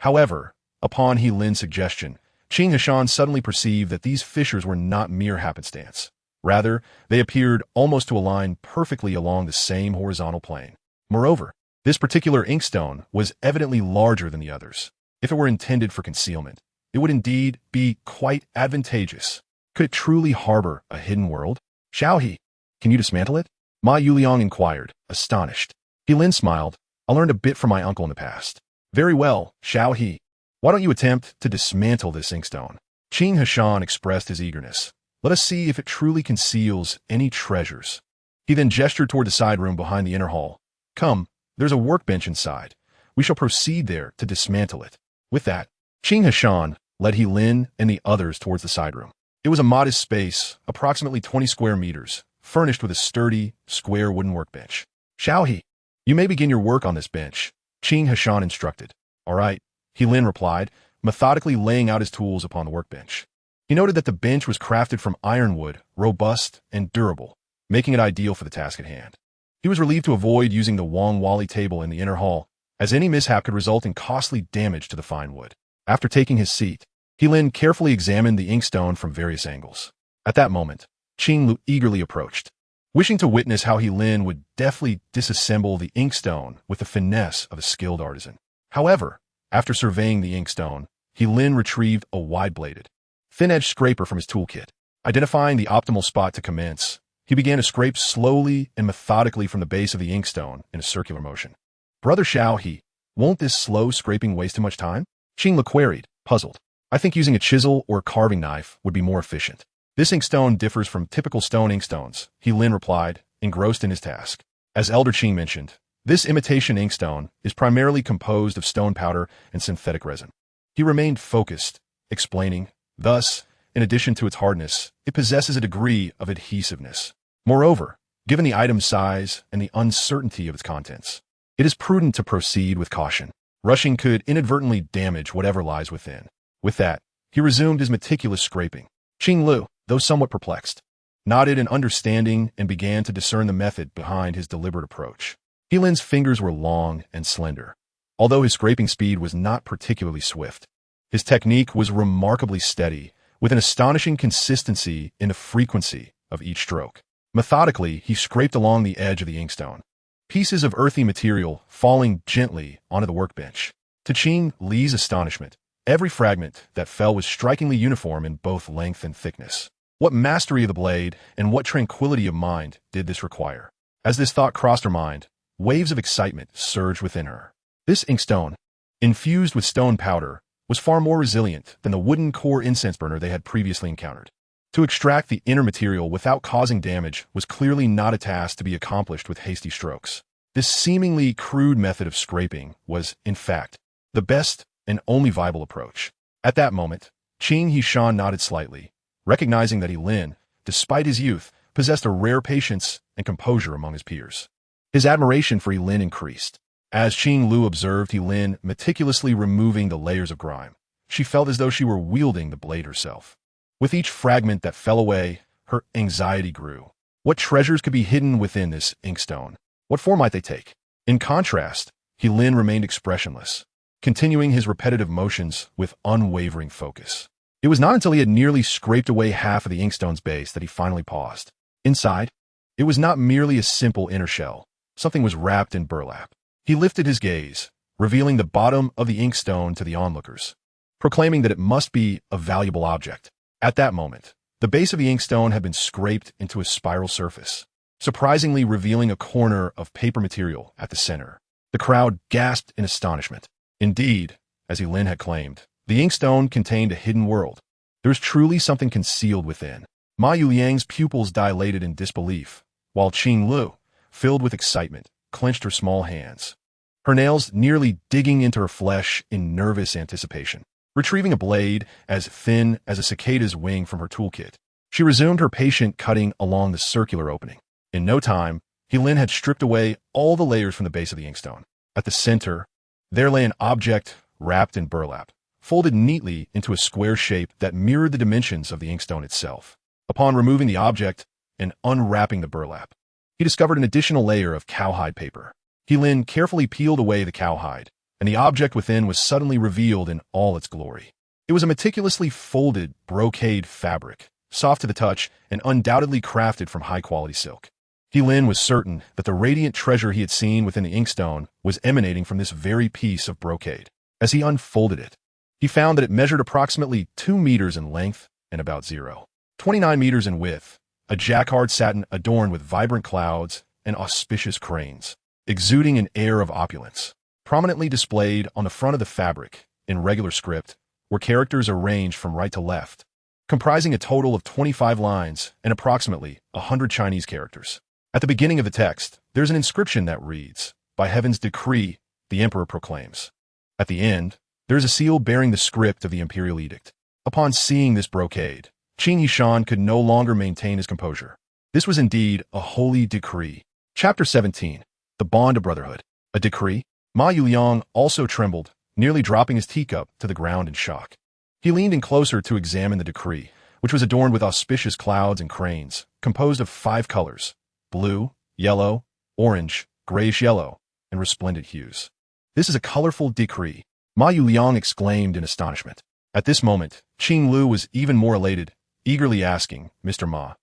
However, upon He Lin's suggestion, Qing Yishan suddenly perceived that these fissures were not mere happenstance. Rather, they appeared almost to align perfectly along the same horizontal plane. Moreover, this particular inkstone was evidently larger than the others. If it were intended for concealment, it would indeed be quite advantageous. Could it truly harbor a hidden world? Xiaohe, can you dismantle it? Ma Yuliang inquired, astonished. He Lin smiled. I learned a bit from my uncle in the past. Very well, Xiaohe. Why don't you attempt to dismantle this inkstone? Qing Yishan expressed his eagerness. Let us see if it truly conceals any treasures. He then gestured toward the side room behind the inner hall. Come, there's a workbench inside. We shall proceed there to dismantle it. With that, Qing Yishan led He Lin and the others towards the side room. It was a modest space, approximately 20 square meters, furnished with a sturdy, square wooden workbench. Xiaohe, you may begin your work on this bench, Qing Yishan instructed. All right, He Lin replied, methodically laying out his tools upon the workbench. He noted that the bench was crafted from ironwood, robust and durable, making it ideal for the task at hand. He was relieved to avoid using the Wang Wali table in the inner hall, as any mishap could result in costly damage to the fine wood. After taking his seat, He Lin carefully examined the inkstone from various angles. At that moment, Qing Lu eagerly approached, wishing to witness how He Lin would deftly disassemble the inkstone with the finesse of a skilled artisan. However, after surveying the inkstone, He Lin retrieved a wide-bladed, thin-edged scraper from his toolkit. Identifying the optimal spot to commence, he began to scrape slowly and methodically from the base of the inkstone in a circular motion. Brother Xiaohe, won't this slow scraping waste too much time? Qing Lu queried, puzzled. I think using a chisel or a carving knife would be more efficient. This inkstone differs from typical stone inkstones, He Lin replied, engrossed in his task. As Elder Qing mentioned, this imitation inkstone is primarily composed of stone powder and synthetic resin. He remained focused, explaining, thus, in addition to its hardness, it possesses a degree of adhesiveness. Moreover, given the item's size and the uncertainty of its contents, It is prudent to proceed with caution. Rushing could inadvertently damage whatever lies within. With that, he resumed his meticulous scraping. Qing Lu, though somewhat perplexed, nodded in understanding and began to discern the method behind his deliberate approach. He Lin's fingers were long and slender. Although his scraping speed was not particularly swift, his technique was remarkably steady, with an astonishing consistency in the frequency of each stroke. Methodically, he scraped along the edge of the inkstone, pieces of earthy material falling gently onto the workbench. To Qing Li's astonishment, every fragment that fell was strikingly uniform in both length and thickness. What mastery of the blade and what tranquility of mind did this require? As this thought crossed her mind, waves of excitement surged within her. This inkstone, infused with stone powder, was far more resilient than the wooden core incense burner they had previously encountered. To extract the inner material without causing damage was clearly not a task to be accomplished with hasty strokes. This seemingly crude method of scraping was, in fact, the best and only viable approach. At that moment, Qing Hishan nodded slightly, recognizing that He Lin, despite his youth, possessed a rare patience and composure among his peers. His admiration for He Lin increased. As Qing Lu observed He Lin meticulously removing the layers of grime, she felt as though she were wielding the blade herself. With each fragment that fell away, her anxiety grew. What treasures could be hidden within this inkstone? What form might they take? In contrast, He Lin remained expressionless, continuing his repetitive motions with unwavering focus. It was not until he had nearly scraped away half of the inkstone's base that he finally paused. Inside, it was not merely a simple inner shell. Something was wrapped in burlap. He lifted his gaze, revealing the bottom of the inkstone to the onlookers, proclaiming that it must be a valuable object. At that moment, the base of the inkstone had been scraped into a spiral surface, surprisingly revealing a corner of paper material at the center. The crowd gasped in astonishment. Indeed, as He Lin had claimed, the inkstone contained a hidden world. There was truly something concealed within. Ma Yuliang's pupils dilated in disbelief, while Qing Lu, filled with excitement, clenched her small hands, her nails nearly digging into her flesh in nervous anticipation. Retrieving a blade as thin as a cicada's wing from her toolkit, she resumed her patient cutting along the circular opening. In no time, He Lin had stripped away all the layers from the base of the inkstone. At the center, there lay an object wrapped in burlap, folded neatly into a square shape that mirrored the dimensions of the inkstone itself. Upon removing the object and unwrapping the burlap, he discovered an additional layer of cowhide paper. He Lin carefully peeled away the cowhide, and the object within was suddenly revealed in all its glory. It was a meticulously folded brocade fabric, soft to the touch and undoubtedly crafted from high-quality silk. He Lin was certain that the radiant treasure he had seen within the inkstone was emanating from this very piece of brocade. As he unfolded it, he found that it measured approximately 2 meters in length and about 0.29 meters in width, a jacquard satin adorned with vibrant clouds and auspicious cranes, exuding an air of opulence. Prominently displayed on the front of the fabric, in regular script, were characters arranged from right to left, comprising a total of 25 lines and approximately 100 Chinese characters. At the beginning of the text, there's an inscription that reads, "By heaven's decree, the emperor proclaims." At the end, there is a seal bearing the script of the imperial edict. Upon seeing this brocade, Qing Yishan could no longer maintain his composure. This was indeed a holy decree. Chapter 17. The Bond of Brotherhood. A decree? Ma Yuliang also trembled, nearly dropping his teacup to the ground in shock. He leaned in closer to examine the decree, which was adorned with auspicious clouds and cranes, composed of 5 colors: blue, yellow, orange, grayish-yellow, and resplendent hues. "This is a colorful decree," Ma Yuliang exclaimed in astonishment. At this moment, Qing Lu was even more elated, eagerly asking, "Mr. Ma,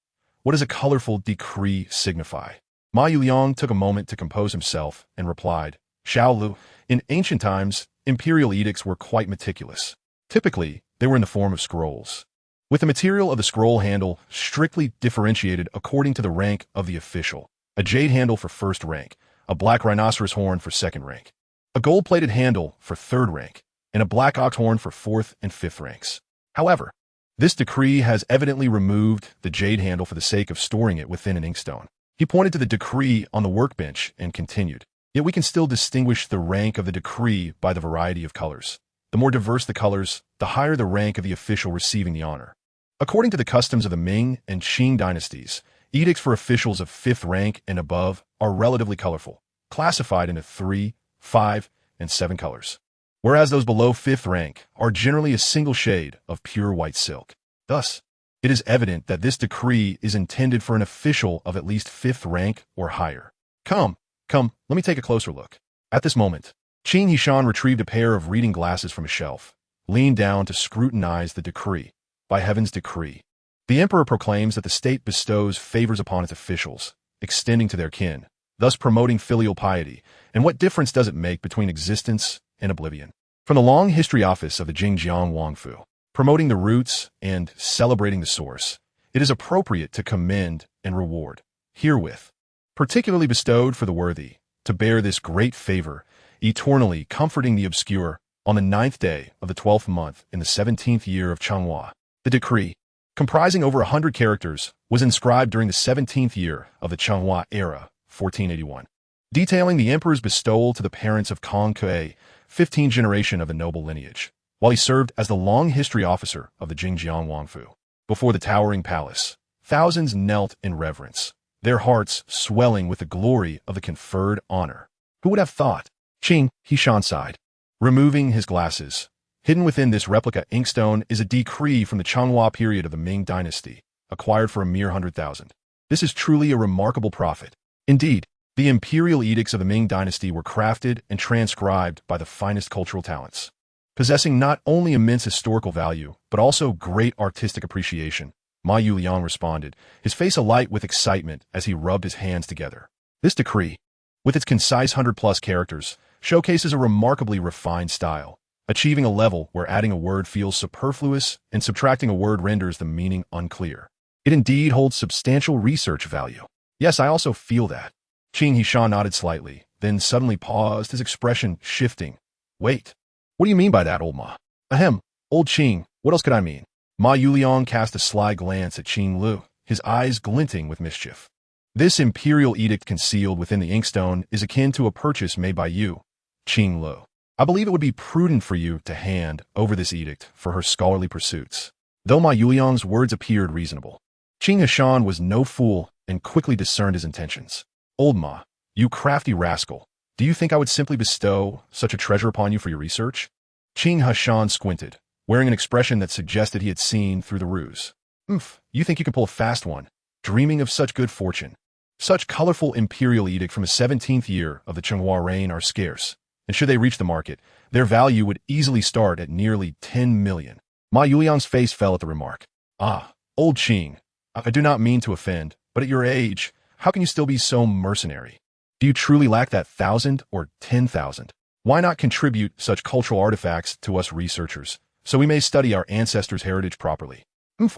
what does a colorful decree signify?" Ma Yuliang took a moment to compose himself and replied, "Xiao Lu, in ancient times, imperial edicts were quite meticulous. Typically, they were in the form of scrolls, with the material of the scroll handle strictly differentiated according to the rank of the official: a jade handle for first rank, a black rhinoceros horn for second rank, a gold-plated handle for third rank, and a black ox horn for fourth and fifth ranks. However, this decree has evidently removed the jade handle for the sake of storing it within an inkstone." He pointed to the decree on the workbench and continued, "Yet we can still distinguish the rank of the decree by the variety of colors. The more diverse the colors, the higher the rank of the official receiving the honor. According to the customs of the Ming and Qing dynasties, edicts for officials of 5th rank and above are relatively colorful, classified into 3, 5, and 7 colors, whereas those below 5th rank are generally a single shade of pure white silk. Thus, it is evident that this decree is intended for an official of at least 5th rank or higher. Come, let me take a closer look. At this moment, Qin Hishan retrieved a pair of reading glasses from a shelf, leaned down to scrutinize the decree. By heaven's decree, the emperor proclaims that the state bestows favors upon its officials, extending to their kin, thus promoting filial piety. And what difference does it make between existence and oblivion? From the long history office of the Jingjiang Wangfu, promoting the roots and celebrating the source, it is appropriate to commend and reward, herewith, particularly bestowed for the worthy, to bear this great favor, eternally comforting the obscure, on the 9th day of the 12th month in the 17th year of Changhua. The decree, comprising over 100 characters, was inscribed during the 17th year of the Changhua era, 1481, detailing the emperor's bestowal to the parents of Kong Kuei, 15th generation of the noble lineage, while he served as the long history officer of the Jingjiang Wangfu. Before the towering palace, thousands knelt in reverence, their hearts swelling with the glory of the conferred honor. Who would have thought? Qin Hishan sighed, removing his glasses. Hidden within this replica inkstone is a decree from the Changhua period of the Ming Dynasty, acquired for a mere 100,000. This is truly a remarkable profit. Indeed, the imperial edicts of the Ming Dynasty were crafted and transcribed by the finest cultural talents, possessing not only immense historical value, but also great artistic appreciation. Ma Yuliang responded, his face alight with excitement as he rubbed his hands together. This decree, with its concise 100-plus characters, showcases a remarkably refined style, achieving a level where adding a word feels superfluous and subtracting a word renders the meaning unclear. It indeed holds substantial research value. Yes, I also feel that. Qin Hishan nodded slightly, then suddenly paused, his expression shifting. Wait, what do you mean by that, old Ma? Ahem, old Qing, what else could I mean? Ma Yuliang cast a sly glance at Qin Lu, his eyes glinting with mischief. This imperial edict concealed within the inkstone is akin to a purchase made by you, Qin Lu. I believe it would be prudent for you to hand over this edict for her scholarly pursuits. Though Ma Yuliang's words appeared reasonable, Qin Hishan was no fool and quickly discerned his intentions. Old Ma, you crafty rascal, do you think I would simply bestow such a treasure upon you for your research? Qin Hishan squinted, wearing an expression that suggested he had seen through the ruse. You think you can pull a fast one, dreaming of such good fortune? Such colorful imperial edict from the 17th year of the Changhua reign are scarce, and should they reach the market, their value would easily start at nearly 10 million. Ma Yuliang's face fell at the remark. Ah, old Qing, I do not mean to offend, but at your age, how can you still be so mercenary? Do you truly lack that 1,000 or 10,000? Why not contribute such cultural artifacts to us researchers, so we may study our ancestors' heritage properly?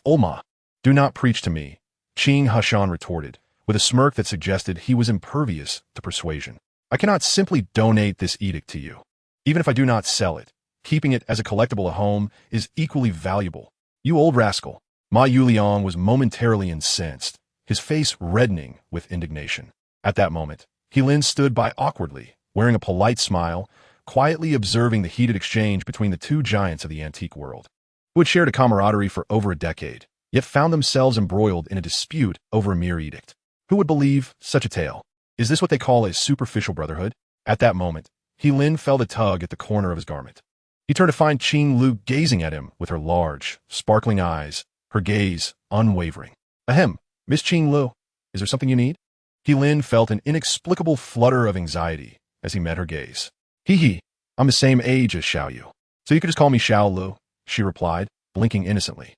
Old Ma, do not preach to me, Qin Hishan retorted, with a smirk that suggested he was impervious to persuasion. I cannot simply donate this edict to you. Even if I do not sell it, keeping it as a collectible at home is equally valuable. You old rascal. Ma Yuliang was momentarily incensed, his face reddening with indignation. At that moment, Heilin stood by awkwardly, wearing a polite smile, quietly observing the heated exchange between the two giants of the antique world, who had shared a camaraderie for over a decade, yet found themselves embroiled in a dispute over a mere edict. Who would believe such a tale? Is this what they call a superficial brotherhood? At that moment, Heilin felt a tug at the corner of his garment. He turned to find Qin Lu gazing at him with her large, sparkling eyes, her gaze unwavering. Ahem, Miss Qin Lu, is there something you need? Heilin felt an inexplicable flutter of anxiety as he met her gaze. Hee, I'm the same age as Xiao Yu, so you could just call me Xiao Lu, she replied, blinking innocently.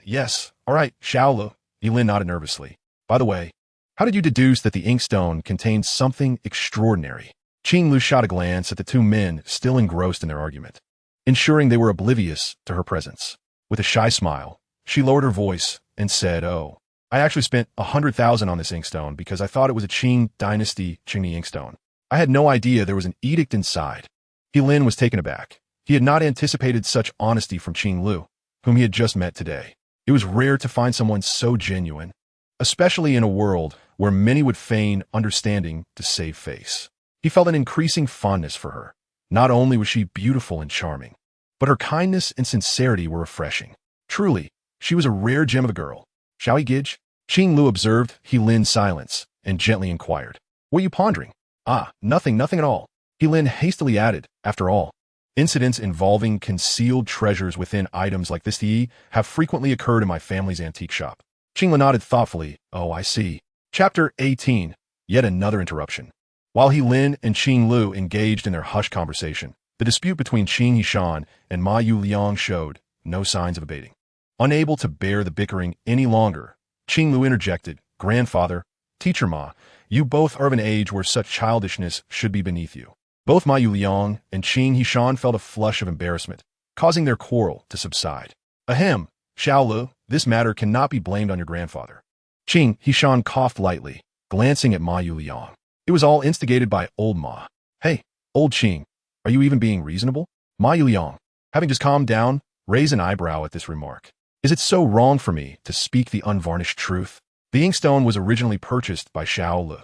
Yes, all right, Xiao Lu, Heilin nodded nervously. By the way, how did you deduce that the inkstone contained something extraordinary? Qin Lu shot a glance at the two men still engrossed in their argument, ensuring they were oblivious to her presence. With a shy smile, she lowered her voice and said, Oh, I actually spent 100,000 on this inkstone because I thought it was a Qing Dynasty Qingni inkstone. I had no idea there was an edict inside. Heilin was taken aback. He had not anticipated such honesty from Qin Lu, whom he had just met today. It was rare to find someone so genuine, especially in a world where many would feign understanding to save face. He felt an increasing fondness for her. Not only was she beautiful and charming, but her kindness and sincerity were refreshing. Truly, she was a rare gem of a girl. Shall we, Gidge? Qin Lu observed Heilin's silence and gently inquired, What are you pondering? Ah, nothing at all. He Lin hastily added, after all, incidents involving concealed treasures within items like this have frequently occurred in my family's antique shop. Qingla nodded thoughtfully. Oh, I see. Chapter 18. Yet another interruption. While He Lin and Qing Lu engaged in their hushed conversation, the dispute between Qing Yishan and Ma Yuliang showed no signs of abating. Unable to bear the bickering any longer, Qing Lu interjected, Grandfather, Teacher Ma, you both are of an age where such childishness should be beneath you. Both Ma Yuliang and Qing Yishan felt a flush of embarrassment, causing their quarrel to subside. Ahem, Xiao Lu, this matter cannot be blamed on your grandfather. Qing Yishan coughed lightly, glancing at Ma Yuliang. It was all instigated by old Ma. Hey, old Qing, are you even being reasonable? Ma Yuliang, having just calmed down, raised an eyebrow at this remark. Is it so wrong for me to speak the unvarnished truth? The inkstone was originally purchased by Xiao Lu,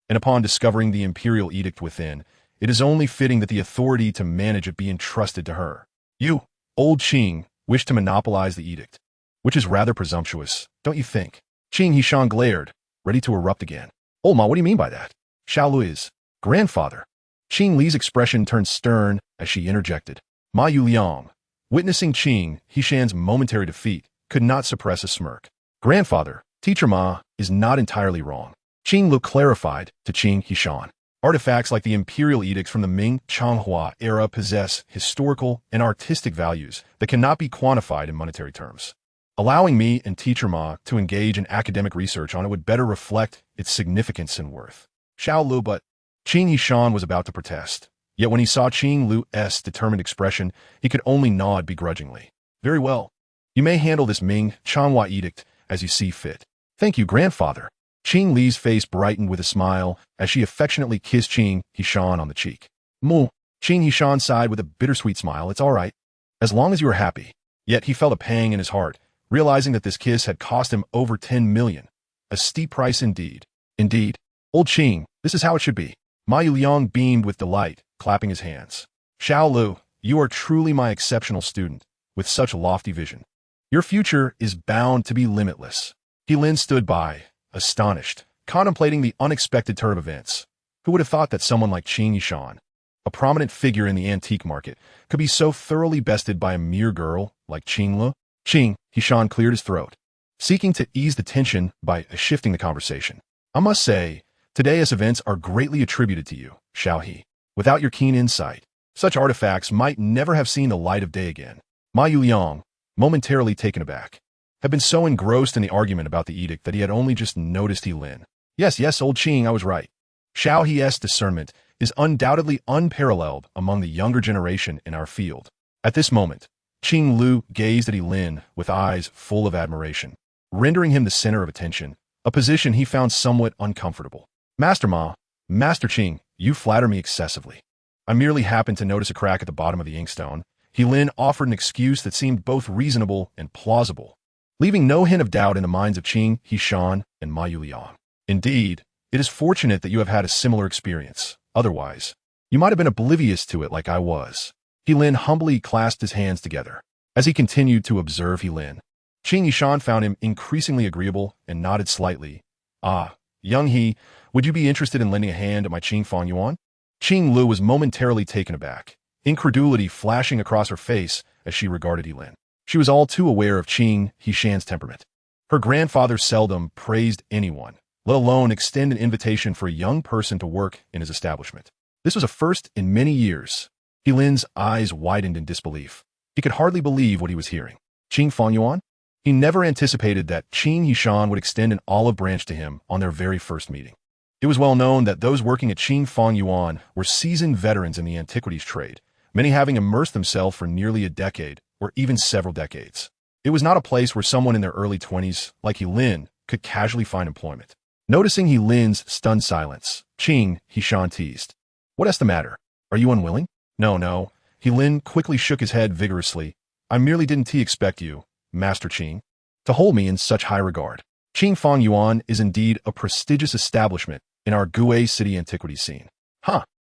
and upon discovering the imperial edict within, it is only fitting that the authority to manage it be entrusted to her. You, old Qing, wish to monopolize the edict, which is rather presumptuous, don't you think? Qing Yishan glared, ready to erupt again. Old Ma, what do you mean by that? Xiao Lu is grandfather. Qing Li's expression turned stern as she interjected. Ma Yuliang, witnessing Qing Yishan's momentary defeat, could not suppress a smirk. Grandfather, Teacher Ma, is not entirely wrong. Qing Lu clarified to Qing Yishan. Artifacts like the imperial edicts from the Ming Changhua era possess historical and artistic values that cannot be quantified in monetary terms. Allowing me and Teacher Ma to engage in academic research on it would better reflect its significance and worth. Xiao Lu, but Qing Yishan was about to protest. Yet when he saw Qing Lu's determined expression, he could only nod begrudgingly. Very well. You may handle this Ming Changhua edict as you see fit. Thank you, grandfather. Qing Li's face brightened with a smile as she affectionately kissed Qing Yishan on the cheek. Moo. Qing Yishan sighed with a bittersweet smile. It's all right, as long as you are happy. Yet he felt a pang in his heart, realizing that this kiss had cost him over 10 million. A steep price indeed. Indeed. Old Qing, this is how it should be. Ma Yuliang beamed with delight, clapping his hands. Xiao Lu, you are truly my exceptional student, with such lofty vision. Your future is bound to be limitless. He Lin stood by, astonished, contemplating the unexpected turn of events. Who would have thought that someone like Qing Yishan, a prominent figure in the antique market, could be so thoroughly bested by a mere girl like Qing Lu? Qing Yishan cleared his throat, seeking to ease the tension by shifting the conversation. I must say, today's events are greatly attributed to you, Xiao He. Without your keen insight, such artifacts might never have seen the light of day again. Ma Yuliang, momentarily taken aback, had been so engrossed in the argument about the edict that he had only just noticed He Lin. Yes, old Qing, I was right. Xiao He's discernment is undoubtedly unparalleled among the younger generation in our field. At this moment, Qing Lu gazed at He Lin with eyes full of admiration, rendering him the center of attention, a position he found somewhat uncomfortable. Master Ma, Master Qing, you flatter me excessively. I merely happened to notice a crack at the bottom of the inkstone. He Lin offered an excuse that seemed both reasonable and plausible, leaving no hint of doubt in the minds of Qing Yishan and Ma Yuliang. Indeed, it is fortunate that you have had a similar experience. Otherwise, you might have been oblivious to it like I was. He Lin humbly clasped his hands together. As he continued to observe He Lin, Qing Yishan found him increasingly agreeable and nodded slightly. Ah, young He, would you be interested in lending a hand at my Qing Fang Yuan? Qing Lu was momentarily taken aback, incredulity flashing across her face as she regarded He Lin. She was all too aware of Qing Yishan's temperament. Her grandfather seldom praised anyone, let alone extend an invitation for a young person to work in his establishment. This was a first in many years. He Lin's eyes widened in disbelief. He could hardly believe what he was hearing. Qing Fang Yuan? He never anticipated that Qing Yishan would extend an olive branch to him on their very first meeting. It was well known that those working at Qing Fang Yuan were seasoned veterans in the antiquities trade, many having immersed themselves for nearly a decade or even several decades. It was not a place where someone in their early 20s, like He Lin, could casually find employment. Noticing He Lin's stunned silence, Qing Yishan teased. What's the matter? Are you unwilling? No. He Lin quickly shook his head vigorously. I merely didn't expect you, Master Qing, to hold me in such high regard. Qing Fang Yuan is indeed a prestigious establishment in our Gue City antiquities scene.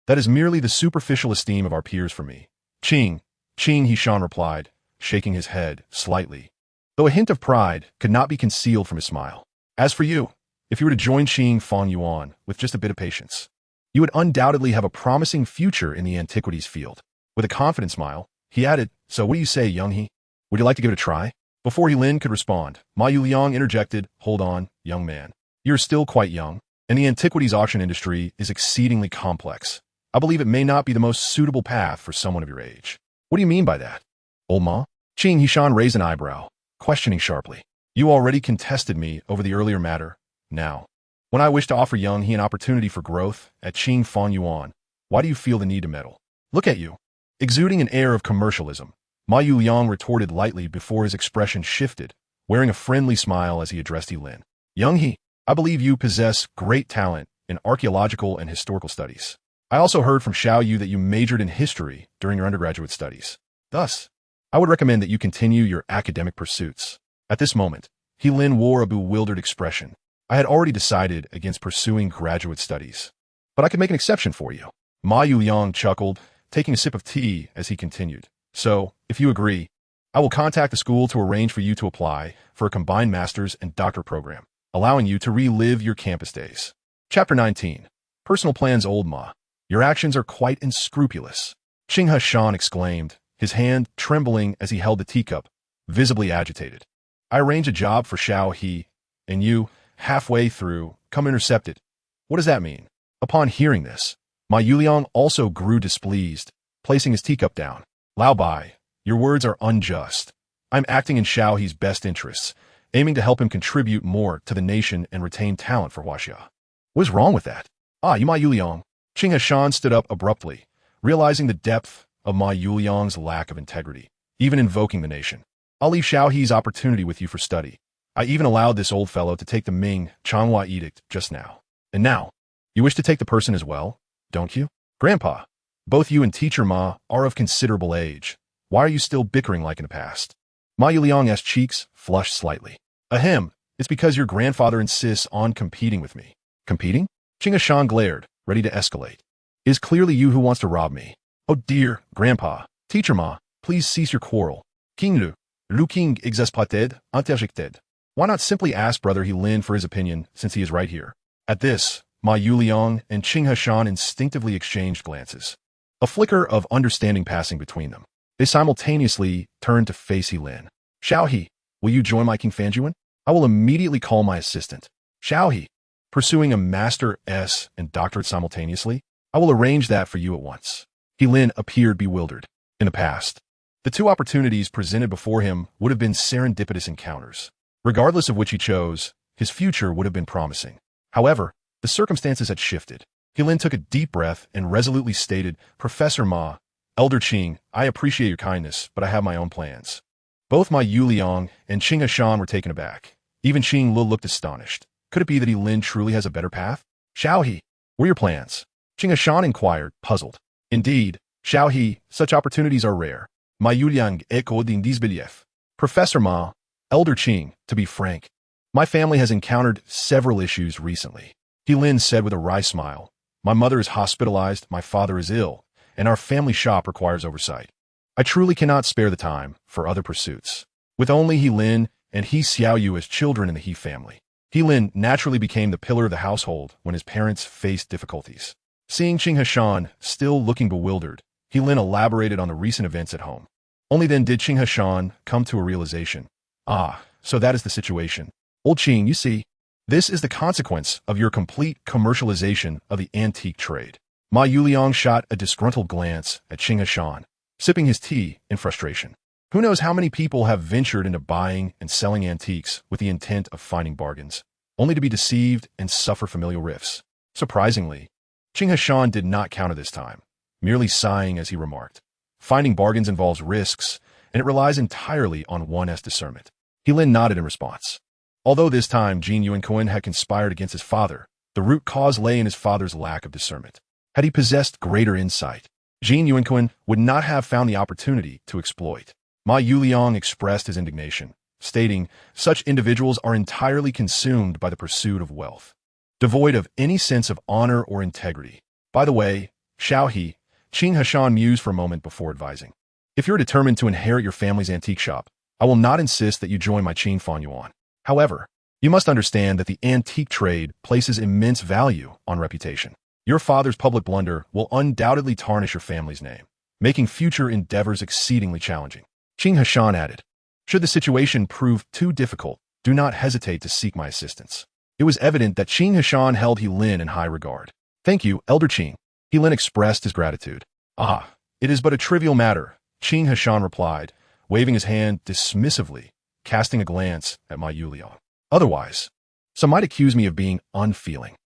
That is merely the superficial esteem of our peers for me. Qing Yishan replied, shaking his head slightly, though a hint of pride could not be concealed from his smile. As for you, if you were to join Qing Fang Yuan with just a bit of patience, You would undoubtedly have a promising future in the antiquities field. With a confident smile, he added, "So what do you say, young he? Would you like to give it a try?" Before He Lin could respond, Ma Yuliang interjected, "Hold on, young man. You're still quite young, and the antiquities auction industry is exceedingly complex. I believe it may not be the most suitable path for someone of your age." "What do you mean by that?" "Old Ma?" Qing Hishan raised an eyebrow, questioning sharply. "You already contested me over the earlier matter. Now, when I wish to offer young he an opportunity for growth at Qing Fong Yuan, why do you feel the need to meddle? Look at you." Exuding an air of commercialism, Ma Yuliang retorted lightly before his expression shifted, wearing a friendly smile as he addressed He Lin. "Young he, I believe you possess great talent in archaeological and historical studies. I also heard from Xiao Yu that you majored in history during your undergraduate studies. Thus, I would recommend that you continue your academic pursuits." At this moment, He Lin wore a bewildered expression. "I had already decided against pursuing graduate studies, but I could make an exception for you." Ma Yuliang chuckled, taking a sip of tea as he continued. "So, if you agree, I will contact the school to arrange for you to apply for a combined master's and doctorate program, allowing you to relive your campus days." Chapter 19. Personal Plans. "Old Ma, your actions are quite unscrupulous," Qing Hashan exclaimed, his hand trembling as he held the teacup, visibly agitated. "I arrange a job for Xiao He, and you, halfway through, come intercept it. What does that mean?" Upon hearing this, Ma Yuliang also grew displeased, placing his teacup down. "Lao Bai, your words are unjust. I'm acting in Xiao He's best interests, aiming to help him contribute more to the nation and retain talent for Huaxia. What is wrong with that?" "Ah, you Ma Yuliang." Qing Hashan stood up abruptly, realizing the depth of Ma Yuliang's lack of integrity, even invoking the nation. "I'll leave Xiao He's opportunity with you for study. I even allowed this old fellow to take the Ming Changhua edict just now. And now, you wish to take the person as well, don't you? Grandpa, both you and Teacher Ma are of considerable age. Why are you still bickering like in the past?" Ma Yuliang's cheeks flushed slightly. "Ahem, it's because your grandfather insists on competing with me." "Competing?" Qing Hashan glared, ready to escalate. "It is clearly you who wants to rob me." "Oh dear, Grandpa. Teacher Ma, please cease your quarrel. King Ru King exasperated, interjected. Why not simply ask Brother He Lin for his opinion, since he is right here?" At this, Ma Yuliang and Qing Hashan instinctively exchanged glances, a flicker of understanding passing between them. They simultaneously turned to face He Lin. "Xiao He, will you join my King Fanjuan? I will immediately call my assistant." "Xiao He, pursuing a Master S and doctorate simultaneously? I will arrange that for you at once." He Lin appeared bewildered. In the past, the two opportunities presented before him would have been serendipitous encounters. Regardless of which he chose, his future would have been promising. However, the circumstances had shifted. He Lin took a deep breath and resolutely stated, "Professor Ma, Elder Qing, I appreciate your kindness, but I have my own plans." Both Ma Yuliang and Qing Hashan were taken aback. Even Qing Lu looked astonished. Could it be that He Lin truly has a better path? "Xiao He, what are your plans?" Qing Hashan inquired, puzzled. "Indeed, Xiao He, such opportunities are rare." Ma Yuliang echoed in disbelief. "Professor Ma, Elder Qing, to be frank, my family has encountered several issues recently." He Lin said with a wry smile. "My mother is hospitalized, my father is ill, and our family shop requires oversight. I truly cannot spare the time for other pursuits." With only He Lin and He Xiao Yu as children in the He family, He Lin naturally became the pillar of the household when his parents faced difficulties. Seeing Qing Hashan still looking bewildered, He Lin elaborated on the recent events at home. Only then did Qing Hashan come to a realization. "Ah, so that is the situation. Old Qing, you see, this is the consequence of your complete commercialization of the antique trade." Ma Yuliang shot a disgruntled glance at Qing Hashan, sipping his tea in frustration. Who knows how many people have ventured into buying and selling antiques with the intent of finding bargains, only to be deceived and suffer familial rifts. Surprisingly, Qing Hashan did not counter this time, merely sighing as he remarked, "Finding bargains involves risks, and it relies entirely on one's discernment." He Lin nodded in response. Although this time Jin Yuanquan had conspired against his father, the root cause lay in his father's lack of discernment. Had he possessed greater insight, Jin Yuanquan would not have found the opportunity to exploit. Ma Yuliang expressed his indignation, stating, "Such individuals are entirely consumed by the pursuit of wealth, devoid of any sense of honor or integrity." By the way, Xiao He, Qing Hashan mused for a moment before advising, "If you're determined to inherit your family's antique shop, I will not insist that you join my Qing Fong Yuan. However, you must understand that the antique trade places immense value on reputation. Your father's public blunder will undoubtedly tarnish your family's name, making future endeavors exceedingly challenging. Qing Hashan added, should the situation prove too difficult, do not hesitate to seek my assistance. It was evident that Qing Hashan held He Lin in high regard. Thank you, Elder Qing. He Lin expressed his gratitude. Ah, it is but a trivial matter, Qing Hashan replied, waving his hand dismissively, casting a glance at Ma Yuliang. Otherwise, some might accuse me of being unfeeling.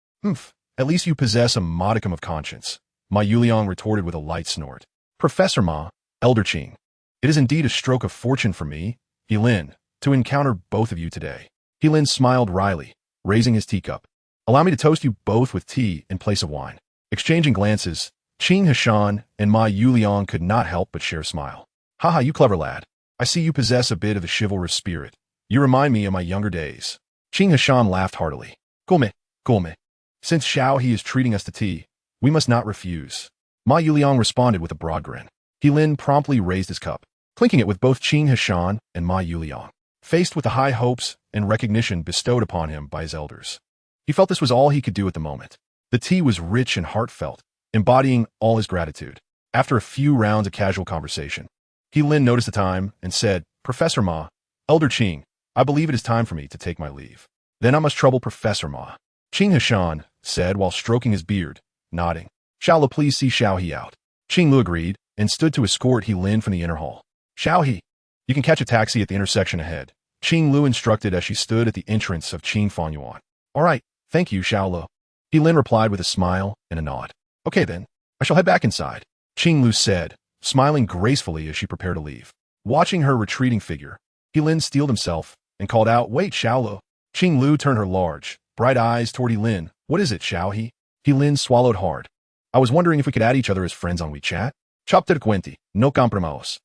At least you possess a modicum of conscience, Ma Yuliang retorted with a light snort. Professor Ma, Elder Qing, it is indeed a stroke of fortune for me, He Lin, to encounter both of you today. He Lin smiled wryly, raising his teacup. Allow me to toast you both with tea in place of wine. Exchanging glances, Qing Hashan and Ma Yuliang could not help but share a smile. Haha, you clever lad. I see you possess a bit of the chivalrous spirit. You remind me of my younger days. Qing Hashan laughed heartily. Gome. Since Xiao He is treating us to tea, we must not refuse. Ma Yuliang responded with a broad grin. He Lin promptly raised his cup, clinking it with both Qing Hashan and Ma Yuliang. Faced with the high hopes and recognition bestowed upon him by his elders, he felt this was all he could do at the moment. The tea was rich and heartfelt, embodying all his gratitude. After a few rounds of casual conversation, He Lin noticed the time and said, Professor Ma, Elder Qing, I believe it is time for me to take my leave. Then I must trouble Professor Ma. Qing Hashan said while stroking his beard, nodding. Shall I please see Xiao He out? Qing Lu agreed and stood to escort He Lin from the inner hall. Xiao He, you can catch a taxi at the intersection ahead, Qing Lu instructed as she stood at the entrance of Qing Fanyuan. All right, thank you, Xiao Lu. He Lin replied with a smile and a nod. Okay then, I shall head back inside, Qing Lu said, smiling gracefully as she prepared to leave. Watching her retreating figure, He Lin steeled himself and called out, Wait, Xiao Lu. Qing Lu turned her large, bright eyes toward He Lin. What is it, Xiao He? He Lin swallowed hard. I was wondering if we could add each other as friends on WeChat. Chapter 20, no compromise.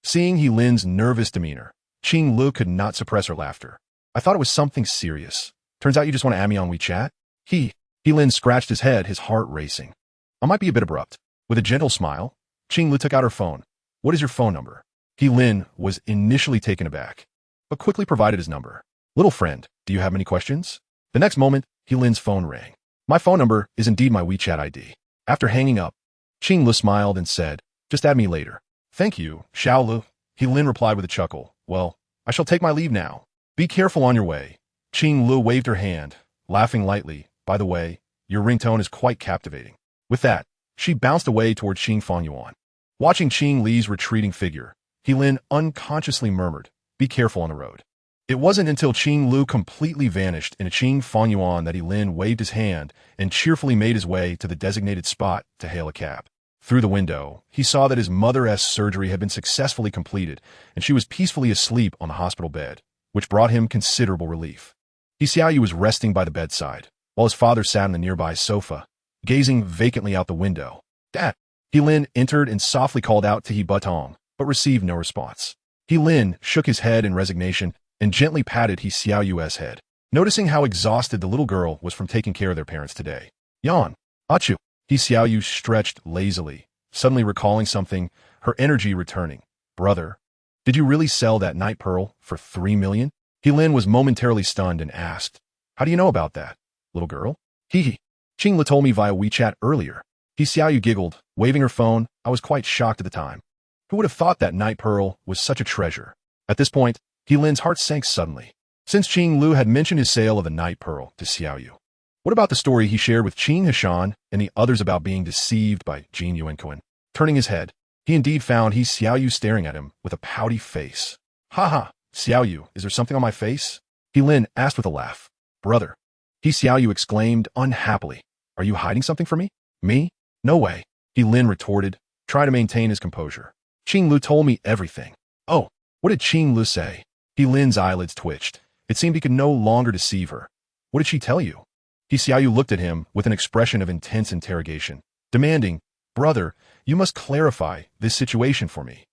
Seeing He Lin's nervous demeanor, Qing Lu could not suppress her laughter. I thought it was something serious. Turns out you just want to add me on WeChat? He Lin scratched his head, his heart racing. I might be a bit abrupt. With a gentle smile, Qing Lu took out her phone. What is your phone number? He Lin was initially taken aback, but quickly provided his number. Little friend, do you have any questions? The next moment, He Lin's phone rang. My phone number is indeed my WeChat ID. After hanging up, Qing Lu smiled and said, just add me later. Thank you, Xiao Lu. He Lin replied with a chuckle. Well, I shall take my leave now. Be careful on your way. Qing Lu waved her hand, laughing lightly. By the way, your ringtone is quite captivating. With that, she bounced away toward Qing Fanyuan. Watching Qing Li's retreating figure, He Lin unconsciously murmured, be careful on the road. It wasn't until Qing Lu completely vanished in a Qing Fanyuan that He Lin waved his hand and cheerfully made his way to the designated spot to hail a cab. Through the window, he saw that his mother's surgery had been successfully completed, and she was peacefully asleep on the hospital bed, which brought him considerable relief. Xiaoyu was resting by the bedside, while his father sat on the nearby sofa, gazing vacantly out the window. Dad! He Lin entered and softly called out to He Butong, but received no response. He Lin shook his head in resignation and gently patted He Xiaoyu's head, noticing how exhausted the little girl was from taking care of their parents today. Yan! Achu! He Xiaoyu stretched lazily, suddenly recalling something, her energy returning. Brother, did you really sell that night pearl for 3 million? He Lin was momentarily stunned and asked, how do you know about that, little girl? Hee. Qing Lu told me via WeChat earlier. He Xiaoyu giggled, waving her phone. I was quite shocked at the time. Who would have thought that night pearl was such a treasure? At this point, He Lin's heart sank suddenly, since Qing Lu had mentioned his sale of the night pearl to Xiaoyu. What about the story he shared with Qing Hashan and the others about being deceived by Jin Yuanquan? Turning his head, he indeed found He Xiaoyu staring at him with a pouty face. Ha! Xiaoyu, is there something on my face? He Lin asked with a laugh. Brother, He Xiaoyu exclaimed unhappily. Are you hiding something from me? Me? No way, He Lin retorted, trying to maintain his composure. Qing Lu told me everything. Oh, what did Qing Lu say? He Lin's eyelids twitched. It seemed he could no longer deceive her. What did she tell you? He Xiaoyu looked at him with an expression of intense interrogation, demanding, Brother, you must clarify this situation for me.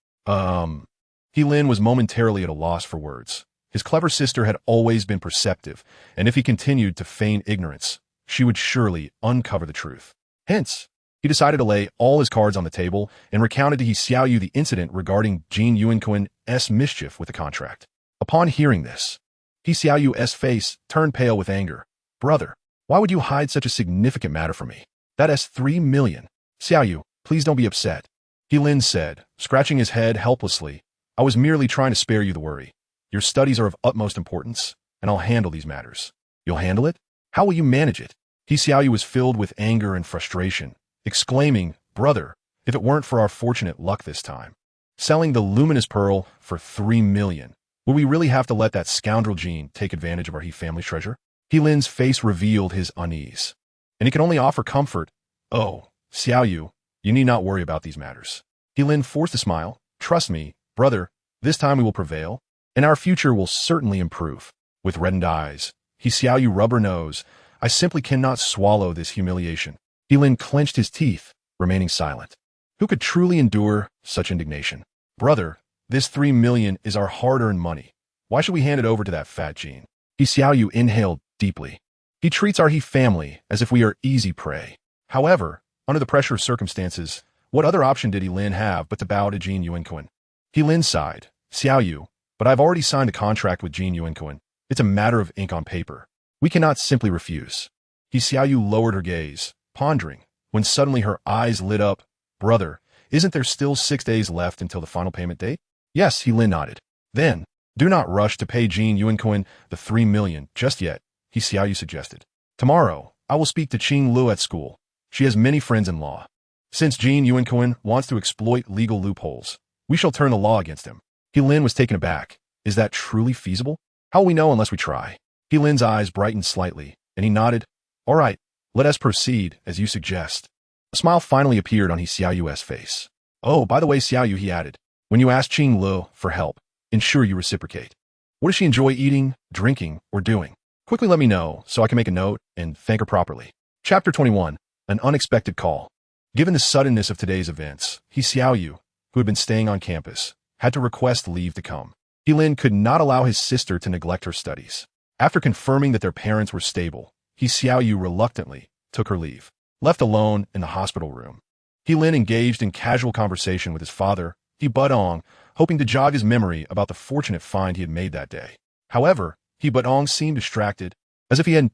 He Lin was momentarily at a loss for words. His clever sister had always been perceptive, and if he continued to feign ignorance, she would surely uncover the truth. Hence, he decided to lay all his cards on the table and recounted to He Xiaoyu the incident regarding Jin Yuanquan's mischief with the contract. Upon hearing this, He Xiaoyu's face turned pale with anger. Brother, why would you hide such a significant matter from me? That's 3 million. Xiaoyu, please don't be upset. He Lin said, scratching his head helplessly. I was merely trying to spare you the worry. Your studies are of utmost importance, and I'll handle these matters. You'll handle it? How will you manage it? Xiaoyu was filled with anger and frustration, exclaiming, Brother, if it weren't for our fortunate luck this time. Selling the luminous pearl for 3 million. Will we really have to let that scoundrel Jean take advantage of our He family's treasure? He Lin's face revealed his unease, and he could only offer comfort. Oh, Xiaoyu, you need not worry about these matters. He Lin forced a smile. Trust me, brother, this time we will prevail, and our future will certainly improve. With reddened eyes, Xiaoyu rubbed her nose. I simply cannot swallow this humiliation. He Lin clenched his teeth, remaining silent. Who could truly endure such indignation? Brother, this 3 million is our hard-earned money. Why should we hand it over to that fat Jean? Xiaoyu inhaled deeply. He treats our He family as if we are easy prey. However, under the pressure of circumstances, what other option did He Lin have but to bow to Jean Yuanquan? He Lin sighed. Xiaoyu, but I've already signed a contract with Jean Yuanquan. It's a matter of ink on paper. We cannot simply refuse. Xiaoyu lowered her gaze, pondering, when suddenly her eyes lit up. Brother, isn't there still 6 days left until the final payment date? Yes, He Lin nodded. Then, do not rush to pay Jean Yuanquan the 3 million just yet, Xiaoyu suggested. Tomorrow, I will speak to Qing Lu at school. She has many friends in law. Since Jean Yuanquan wants to exploit legal loopholes, we shall turn the law against him. He Lin was taken aback. Is that truly feasible? How will we know unless we try? He Lin's eyes brightened slightly, and he nodded. All right, let us proceed, as you suggest. A smile finally appeared on Xiaoyu's face. Oh, by the way, Xiaoyu, he added, when you ask Qing Lu for help, ensure you reciprocate. What does she enjoy eating, drinking, or doing? Quickly let me know so I can make a note and thank her properly. Chapter 21. An Unexpected Call. Given the suddenness of today's events, Xiaoyu, who had been staying on campus, had to request leave to come. He Lin could not allow his sister to neglect her studies. After confirming that their parents were stable, Xiaoyu reluctantly took her leave. Left alone in the hospital room, He Lin engaged in casual conversation with his father, He Budong, hoping to jog his memory about the fortunate find he had made that day. However, He Budong seemed distracted, as if he hadn't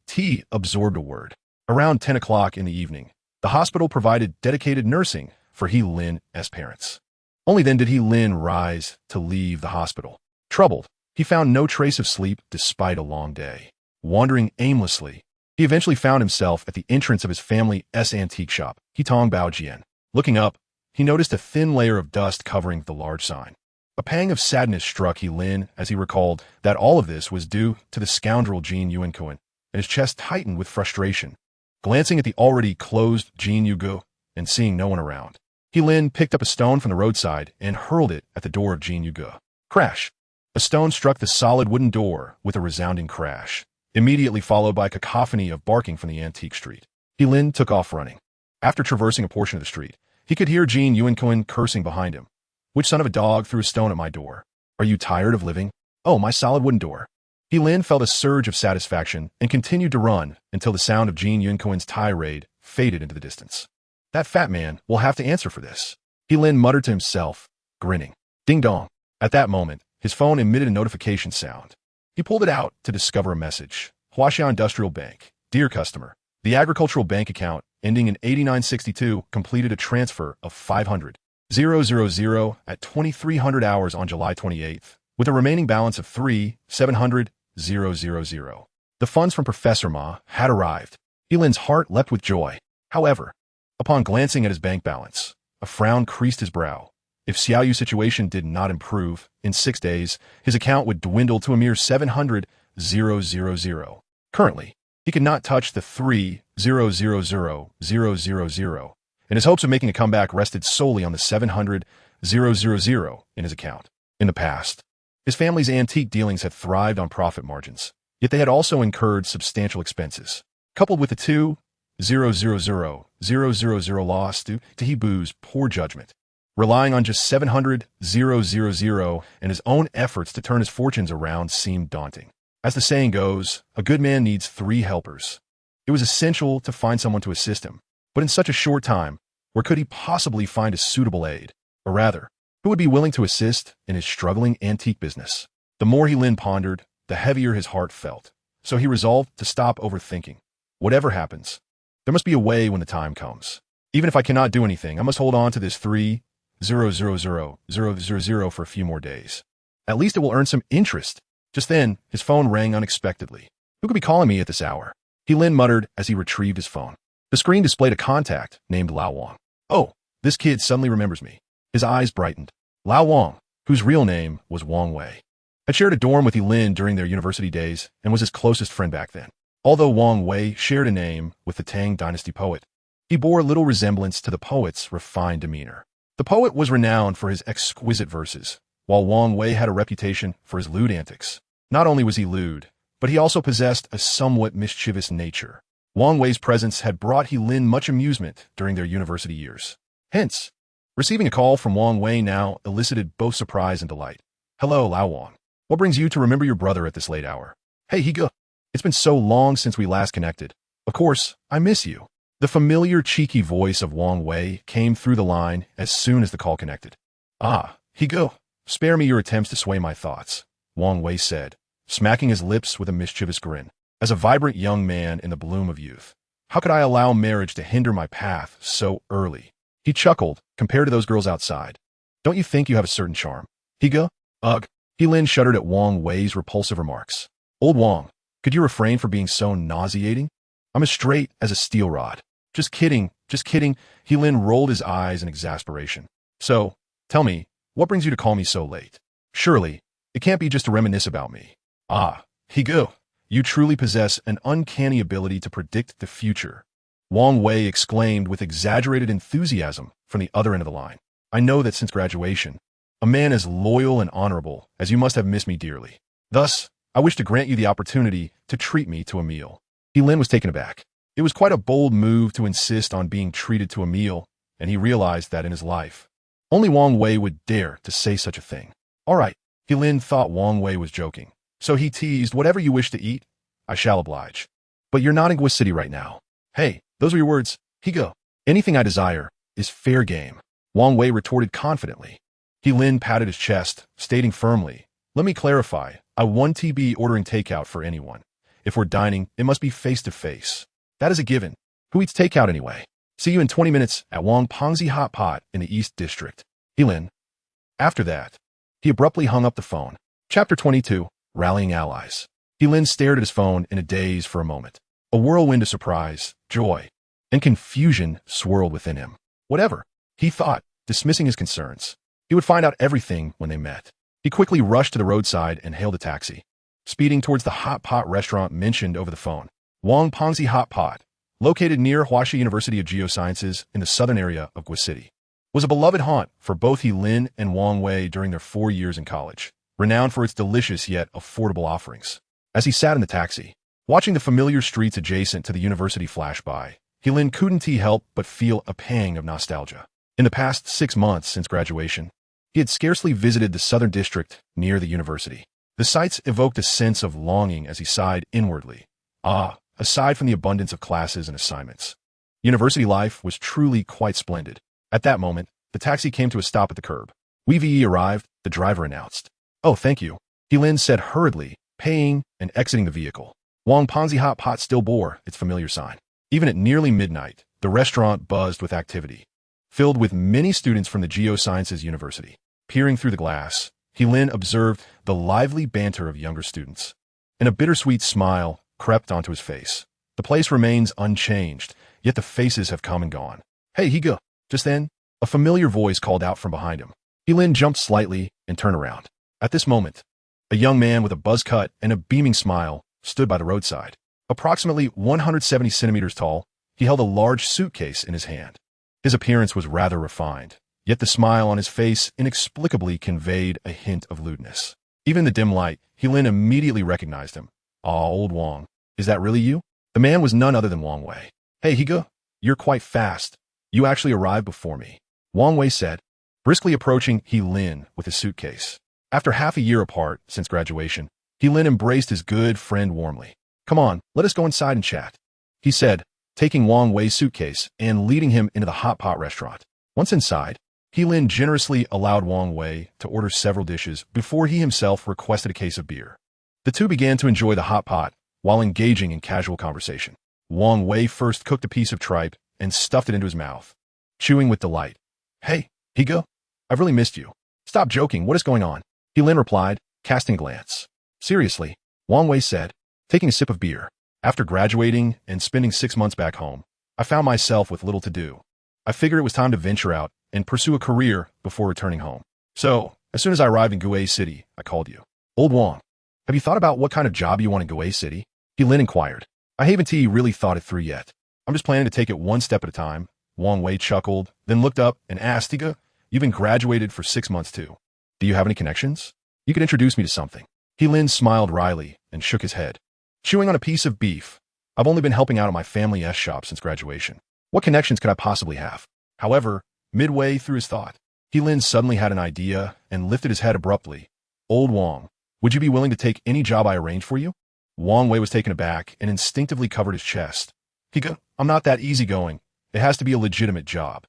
absorbed a word. Around 10 o'clock in the evening, the hospital provided dedicated nursing for He Lin's parents. Only then did He Lin rise to leave the hospital. Troubled, he found no trace of sleep despite a long day. Wandering aimlessly, he eventually found himself at the entrance of his family's antique shop, Hitong Baojian. Looking up, he noticed a thin layer of dust covering the large sign. A pang of sadness struck He Lin as he recalled that all of this was due to the scoundrel Jean Yuanquan, and his chest tightened with frustration. Glancing at the already closed Jean Yugu and seeing no one around, He Lin picked up a stone from the roadside and hurled it at the door of Jean Yugu. Crash! A stone struck the solid wooden door with a resounding crash, immediately followed by a cacophony of barking from the antique street. He Lin took off running. After traversing a portion of the street, he could hear Jean Yuanquan cursing behind him. Which son of a dog threw a stone at my door? Are you tired of living? Oh, my solid wooden door. He Lin felt a surge of satisfaction and continued to run until the sound of Jean Yuanquan's tirade faded into the distance. That fat man will have to answer for this. He Lin muttered to himself, grinning. Ding dong. At that moment, his phone emitted a notification sound. He pulled it out to discover a message. Huaxia Industrial Bank. Dear customer, the agricultural bank account ending in 8962 completed a transfer of 500,000 at 2300 hours on July 28th, with a remaining balance of 3,700,000. The funds from Professor Ma had arrived. He Lin's heart leapt with joy. However, upon glancing at his bank balance, a frown creased his brow. If Xiaoyu's situation did not improve, in 6 days, his account would dwindle to a mere 700,000. Currently, he could not touch the 3,000,000, and his hopes of making a comeback rested solely on the 700,000 in his account. In the past, his family's antique dealings had thrived on profit margins, yet they had also incurred substantial expenses. Coupled with the 2,000,000 loss due to Hebu's poor judgment, relying on just 700,000 and his own efforts to turn his fortunes around seemed daunting. As the saying goes, a good man needs 3 helpers. It was essential to find someone to assist him, but in such a short time, where could he possibly find a suitable aid? Or rather, who would be willing to assist in his struggling antique business? The more He Lin pondered, the heavier his heart felt, so he resolved to stop overthinking. Whatever happens, There must be a way when the time comes. Even if I cannot do anything, I must hold on to this 3,000,000 for a few more days. At least it will earn some interest. Just then, his phone rang unexpectedly. Who could be calling me at this hour? Lin muttered as he retrieved his phone. The screen displayed a contact named Lao Wang. Oh, this kid suddenly remembers me. His eyes brightened. Lao Wang, whose real name was Wang Wei, had shared a dorm with Lin during their university days and was his closest friend back then. Although Wang Wei shared a name with the Tang Dynasty poet, he bore little resemblance to the poet's refined demeanor. The poet was renowned for his exquisite verses, while Wang Wei had a reputation for his lewd antics. Not only was he lewd, but he also possessed a somewhat mischievous nature. Wang Wei's presence had brought Lin much amusement during their university years. Hence, receiving a call from Wang Wei now elicited both surprise and delight. Hello, Lao Wang. What brings you to remember your brother at this late hour? Hey, Higa. It's been so long since we last connected. Of course, I miss you. The familiar, cheeky voice of Wang Wei came through the line as soon as the call connected. Ah, Higa. Spare me your attempts to sway my thoughts, Wang Wei said, smacking his lips with a mischievous grin. As a vibrant young man in the bloom of youth, how could I allow marriage to hinder my path so early? He chuckled, compared to those girls outside. Don't you think you have a certain charm? Higa? Ugh. Lin shuddered at Wang Wei's repulsive remarks. Old Wang, could you refrain from being so nauseating? I'm as straight as a steel rod. Just kidding, just kidding. Lin rolled his eyes in exasperation. So, tell me, what brings you to call me so late? Surely, it can't be just to reminisce about me. Ah, Higa, you truly possess an uncanny ability to predict the future, Wang Wei exclaimed with exaggerated enthusiasm from the other end of the line. I know that since graduation, a man as loyal and honorable as you must have missed me dearly. Thus, I wish to grant you the opportunity to treat me to a meal. Lin was taken aback. It was quite a bold move to insist on being treated to a meal, and he realized that in his life, only Wang Wei would dare to say such a thing. All right, Lin thought Wang Wei was joking. So he teased, whatever you wish to eat, I shall oblige. But you're not in Gui City right now. Hey, those were your words. Higa. Anything I desire is fair game, Wang Wei retorted confidently. Lin patted his chest, stating firmly, let me clarify, I won't be ordering takeout for anyone. If we're dining, it must be face-to-face. That is a given. Who eats takeout anyway? See you in 20 minutes at Wang Pongzi Hot Pot in the East District. Lin. After that, he abruptly hung up the phone. Chapter 22. Rallying Allies. Lin stared at his phone in a daze for a moment. A whirlwind of surprise, joy, and confusion swirled within him. Whatever, he thought, dismissing his concerns. He would find out everything when they met. He quickly rushed to the roadside and hailed a taxi, speeding towards the hot pot restaurant mentioned over the phone. Wang Pongzi Hot Pot, located near Huaxi University of Geosciences in the southern area of Gui City, was a beloved haunt for both Lin and Wang Wei during their 4 years in college, renowned for its delicious yet affordable offerings. As he sat in the taxi, watching the familiar streets adjacent to the university flash by, Lin couldn't help but feel a pang of nostalgia. In the past 6 months since graduation, he had scarcely visited the southern district near the university. The sights evoked a sense of longing as he sighed inwardly. Ah, aside from the abundance of classes and assignments, university life was truly quite splendid. At that moment, the taxi came to a stop at the curb. We arrived, the driver announced. Oh, thank you, Lin said hurriedly, paying and exiting the vehicle. Wang Pongzi Hot Pot still bore its familiar sign. Even at nearly midnight, the restaurant buzzed with activity, filled with many students from the Geosciences University. Peering through the glass, Lin observed the lively banter of younger students, and a bittersweet smile crept onto his face. The place remains unchanged, yet the faces have come and gone. Hey, Higa! Just then, a familiar voice called out from behind him. Lin jumped slightly and turned around. At this moment, a young man with a buzz cut and a beaming smile stood by the roadside. Approximately 170 centimeters tall, he held a large suitcase in his hand. His appearance was rather refined, yet the smile on his face inexplicably conveyed a hint of lewdness. Even in the dim light, Lin immediately recognized him. Ah, old Wang, is that really you? The man was none other than Wang Wei. Hey, Higa, you're quite fast. You actually arrived before me, Wang Wei said, briskly approaching Lin with his suitcase. After half a year apart since graduation, Lin embraced his good friend warmly. Come on, let us go inside and chat, he said, taking Wang Wei's suitcase and leading him into the hot pot restaurant. Once inside, Lin generously allowed Wang Wei to order several dishes before he himself requested a case of beer. The two began to enjoy the hot pot while engaging in casual conversation. Wang Wei first cooked a piece of tripe and stuffed it into his mouth, chewing with delight. Hey, Higo, I've really missed you. Stop joking, what is going on? He Lin replied, casting a glance. Seriously, Wang Wei said, taking a sip of beer. After graduating and spending 6 months back home, I found myself with little to do. I figured it was time to venture out and pursue a career before returning home. So, as soon as I arrived in Gue City, I called you. Old Wang, have you thought about what kind of job you want in Gue City? He Lin inquired. I haven't really thought it through yet. I'm just planning to take it one step at a time. Wang Wei chuckled, then looked up and asked, Tiga, you've been graduated for 6 months too. Do you have any connections? You could introduce me to something. He Lin smiled wryly and shook his head. Chewing on a piece of beef, I've only been helping out at my family's shop since graduation. What connections could I possibly have? However, midway through his thought, He Lin suddenly had an idea and lifted his head abruptly. Old Wang, would you be willing to take any job I arrange for you? Wang Wei was taken aback and instinctively covered his chest. I'm not that easygoing. It has to be a legitimate job.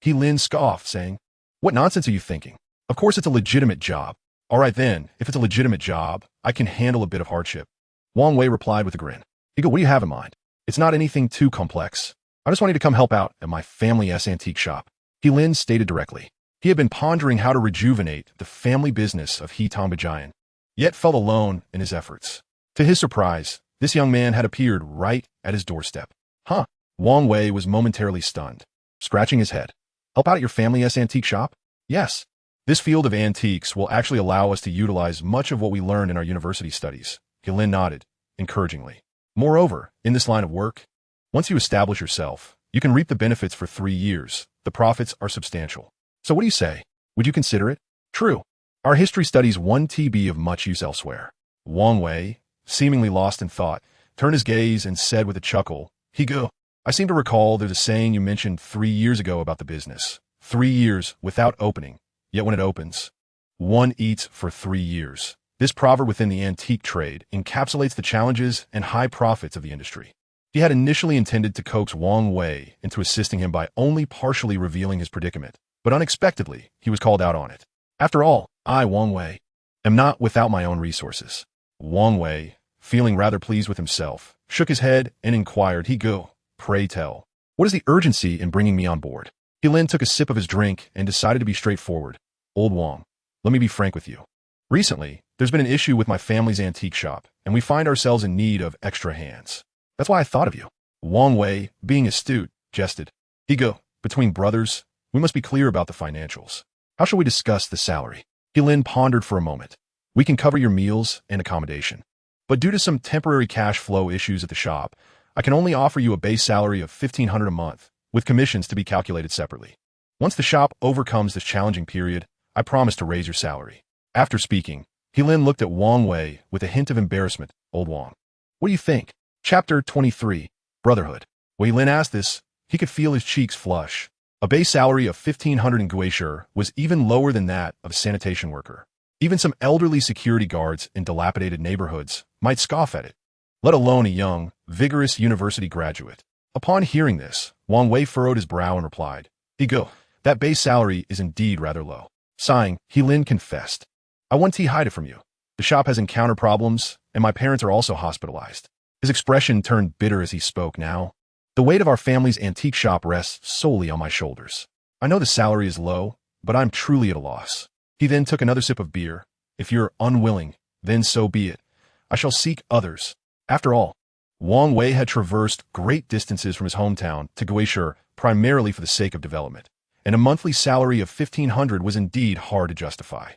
He Lin scoffed, saying, what nonsense are you thinking? Of course it's a legitimate job. All right then, if it's a legitimate job, I can handle a bit of hardship. Wang Wei replied with a grin. What do you have in mind? It's not anything too complex. I just want you to come help out at my family's antique shop. He Lin stated directly. He had been pondering how to rejuvenate the family business of He Tongbajian, yet felt alone in his efforts. To his surprise, this young man had appeared right at his doorstep. Huh? Wang Wei was momentarily stunned, scratching his head. Help out at your family's antique shop? Yes. This field of antiques will actually allow us to utilize much of what we learned in our university studies. He Lin nodded, encouragingly. Moreover, in this line of work, once you establish yourself, you can reap the benefits for 3 years. The profits are substantial. So what do you say? Would you consider it? True. Our history studies 1 TB of much use elsewhere. Wang Wei, seemingly lost in thought, turned his gaze and said with a chuckle, Higo, I seem to recall there's a saying you mentioned 3 years ago about the business. 3 years without opening. Yet when it opens, one eats for 3 years. This proverb within the antique trade encapsulates the challenges and high profits of the industry. He had initially intended to coax Wang Wei into assisting him by only partially revealing his predicament, but unexpectedly, he was called out on it. After all, I, Wang Wei, am not without my own resources. Wang Wei, feeling rather pleased with himself, shook his head and inquired, Higo, pray tell, what is the urgency in bringing me on board? He Lin took a sip of his drink and decided to be straightforward. Old Wang, let me be frank with you. Recently, there's been an issue with my family's antique shop, and we find ourselves in need of extra hands. That's why I thought of you. Wang Wei, being astute, jested. Higo, between brothers, we must be clear about the financials. How shall we discuss the salary? He Lin pondered for a moment. We can cover your meals and accommodation. But due to some temporary cash flow issues at the shop, I can only offer you a base salary of $1,500 a month, with commissions to be calculated separately. Once the shop overcomes this challenging period, I promise to raise your salary. After speaking, He Lin looked at Wang Wei with a hint of embarrassment. Old Wang, what do you think? Chapter 23, Brotherhood. When He Lin asked this, he could feel his cheeks flush. A base salary of $1,500 in Guishur was even lower than that of a sanitation worker. Even some elderly security guards in dilapidated neighborhoods might scoff at it, let alone a young, vigorous university graduate. Upon hearing this, Wang Wei furrowed his brow and replied, Higo, that base salary is indeed rather low. Sighing, He Lin confessed, I want to hide it from you. The shop has encountered problems, and my parents are also hospitalized. His expression turned bitter as he spoke now. The weight of our family's antique shop rests solely on my shoulders. I know the salary is low, but I'm truly at a loss. He then took another sip of beer. If you're unwilling, then so be it. I shall seek others. After all, Wang Wei had traversed great distances from his hometown to Guishur primarily for the sake of development, and a monthly salary of $1,500 was indeed hard to justify.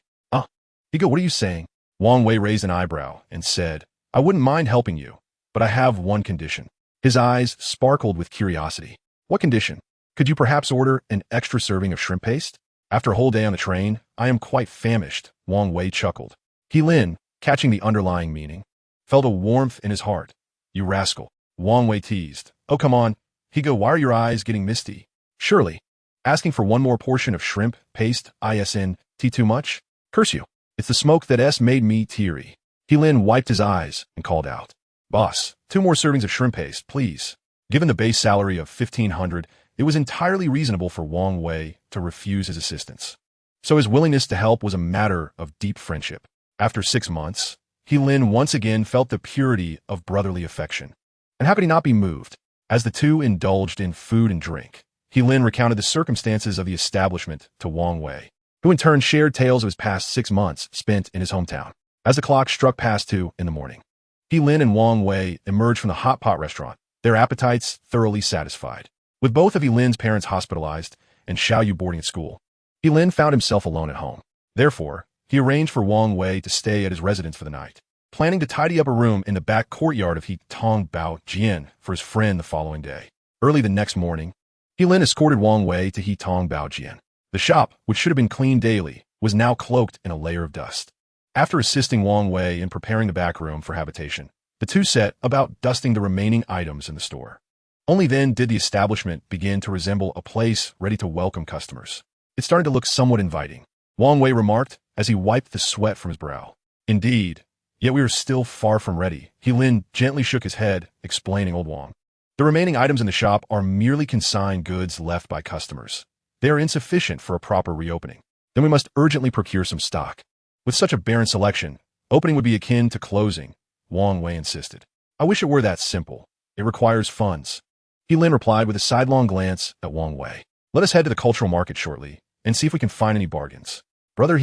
Higo, what are you saying? Wang Wei raised an eyebrow and said, I wouldn't mind helping you, but I have one condition. His eyes sparkled with curiosity. What condition? Could you perhaps order an extra serving of shrimp paste? After a whole day on the train, I am quite famished, Wang Wei chuckled. He Lin, catching the underlying meaning, felt a warmth in his heart. You rascal, Wang Wei teased. Oh, come on. Higo, why are your eyes getting misty? Surely, asking for one more portion of shrimp paste, isn't too much? Curse you. It's the smoke that made me teary. He Lin wiped his eyes and called out. Boss, 2 more servings of shrimp paste, please. Given the base salary of $1,500, it was entirely reasonable for Wang Wei to refuse his assistance. So his willingness to help was a matter of deep friendship. After 6 months, He Lin once again felt the purity of brotherly affection. And how could he not be moved? As the two indulged in food and drink, Lin recounted the circumstances of the establishment to Wang Wei, who in turn shared tales of his past 6 months spent in his hometown. As the clock struck past 2 in the morning, Lin and Wang Wei emerged from the hot pot restaurant, their appetites thoroughly satisfied. With both of Lin's parents hospitalized and Xiaoyu boarding at school, Lin found himself alone at home. Therefore, he arranged for Wang Wei to stay at his residence for the night, planning to tidy up a room in the back courtyard of Tong Bao Jian for his friend the following day. Early the next morning, Lin escorted Wang Wei to Tong Bao Jian. The shop, which should have been cleaned daily, was now cloaked in a layer of dust. After assisting Wang Wei in preparing the back room for habitation, the two set about dusting the remaining items in the store. Only then did the establishment begin to resemble a place ready to welcome customers. It started to look somewhat inviting, Wang Wei remarked as he wiped the sweat from his brow. Indeed, yet we are still far from ready. Lin gently shook his head, explaining old Wang. The remaining items in the shop are merely consigned goods left by customers. They are insufficient for a proper reopening. Then we must urgently procure some stock. With such a barren selection, opening would be akin to closing, Wang Wei insisted. I wish it were that simple. It requires funds. Lin replied with a sidelong glance at Wang Wei. Let us head to the cultural market shortly and see if we can find any bargains. Brother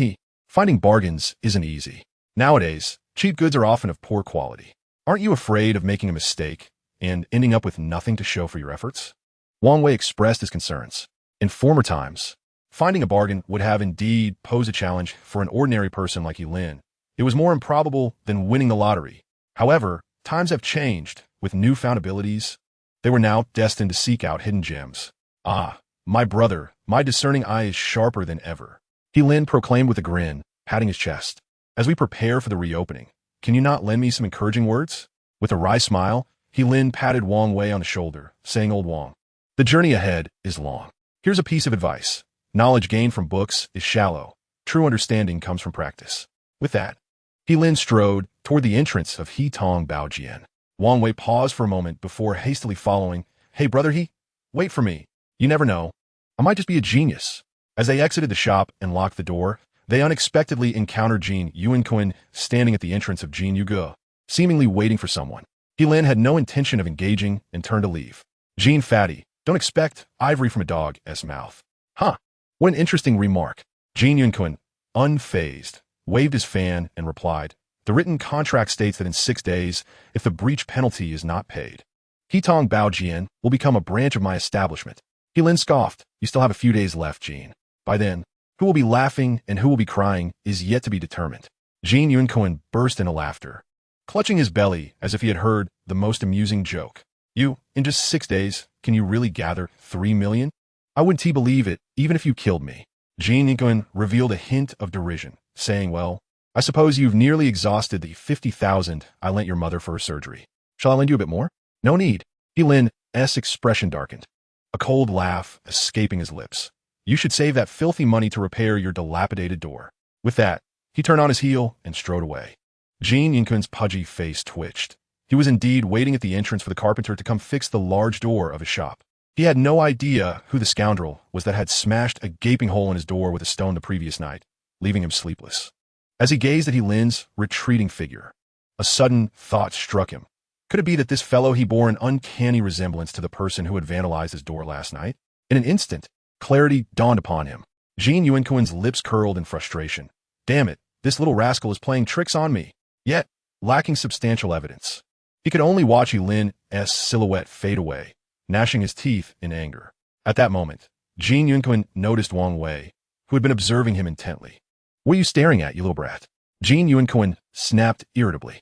finding bargains isn't easy. Nowadays, cheap goods are often of poor quality. Aren't you afraid of making a mistake and ending up with nothing to show for your efforts? Wang Wei expressed his concerns. In former times, finding a bargain would have indeed posed a challenge for an ordinary person like Lin. It was more improbable than winning the lottery. However, times have changed. With newfound abilities, they were now destined to seek out hidden gems. Ah, my brother, my discerning eye is sharper than ever, Lin proclaimed with a grin, patting his chest. As we prepare for the reopening, can you not lend me some encouraging words? With a wry smile, Lin patted Wang Wei on the shoulder, saying, Old Wang, the journey ahead is long. Here's a piece of advice. Knowledge gained from books is shallow. True understanding comes from practice. With that, Lin strode toward the entrance of Tong Bao Jian. Wang Wei paused for a moment before hastily following. Hey, brother wait for me. You never know. I might just be a genius. As they exited the shop and locked the door, they unexpectedly encountered Jin Yuanquan standing at the entrance of Jin Yuge, seemingly waiting for someone. Lin had no intention of engaging and turned to leave. Jin fatty, don't expect ivory from a dog's mouth. Huh. What an interesting remark. Jin Yuanquan, unfazed, waved his fan and replied, the written contract states that in 6 days, if the breach penalty is not paid, Tong Bao Jian will become a branch of my establishment. Lin scoffed, you still have a few days left, Jin. By then, who will be laughing and who will be crying is yet to be determined. Jin Yuanquan burst into laughter, clutching his belly as if he had heard the most amusing joke. You, in just 6 days, can you really gather 3 million? I wouldn't believe it, even if you killed me. Jin Yuanquan revealed a hint of derision, saying, well, I suppose you've nearly exhausted the 50,000 I lent your mother for her surgery. Shall I lend you a bit more? No need. Lin's expression darkened, a cold laugh escaping his lips. You should save that filthy money to repair your dilapidated door. With that, he turned on his heel and strode away. Jin Yuanquan's pudgy face twitched. He was indeed waiting at the entrance for the carpenter to come fix the large door of his shop. He had no idea who the scoundrel was that had smashed a gaping hole in his door with a stone the previous night, leaving him sleepless. As he gazed at Lin's retreating figure, a sudden thought struck him. Could it be that this fellow bore an uncanny resemblance to the person who had vandalized his door last night? In an instant, clarity dawned upon him. Jin Yuanquan's lips curled in frustration. Damn it, this little rascal is playing tricks on me. Yet, lacking substantial evidence, he could only watch Lin's silhouette fade away, gnashing his teeth in anger. At that moment, Jin Yuanquan noticed Wang Wei, who had been observing him intently. What are you staring at, you little brat? Jin Yuanquan snapped irritably.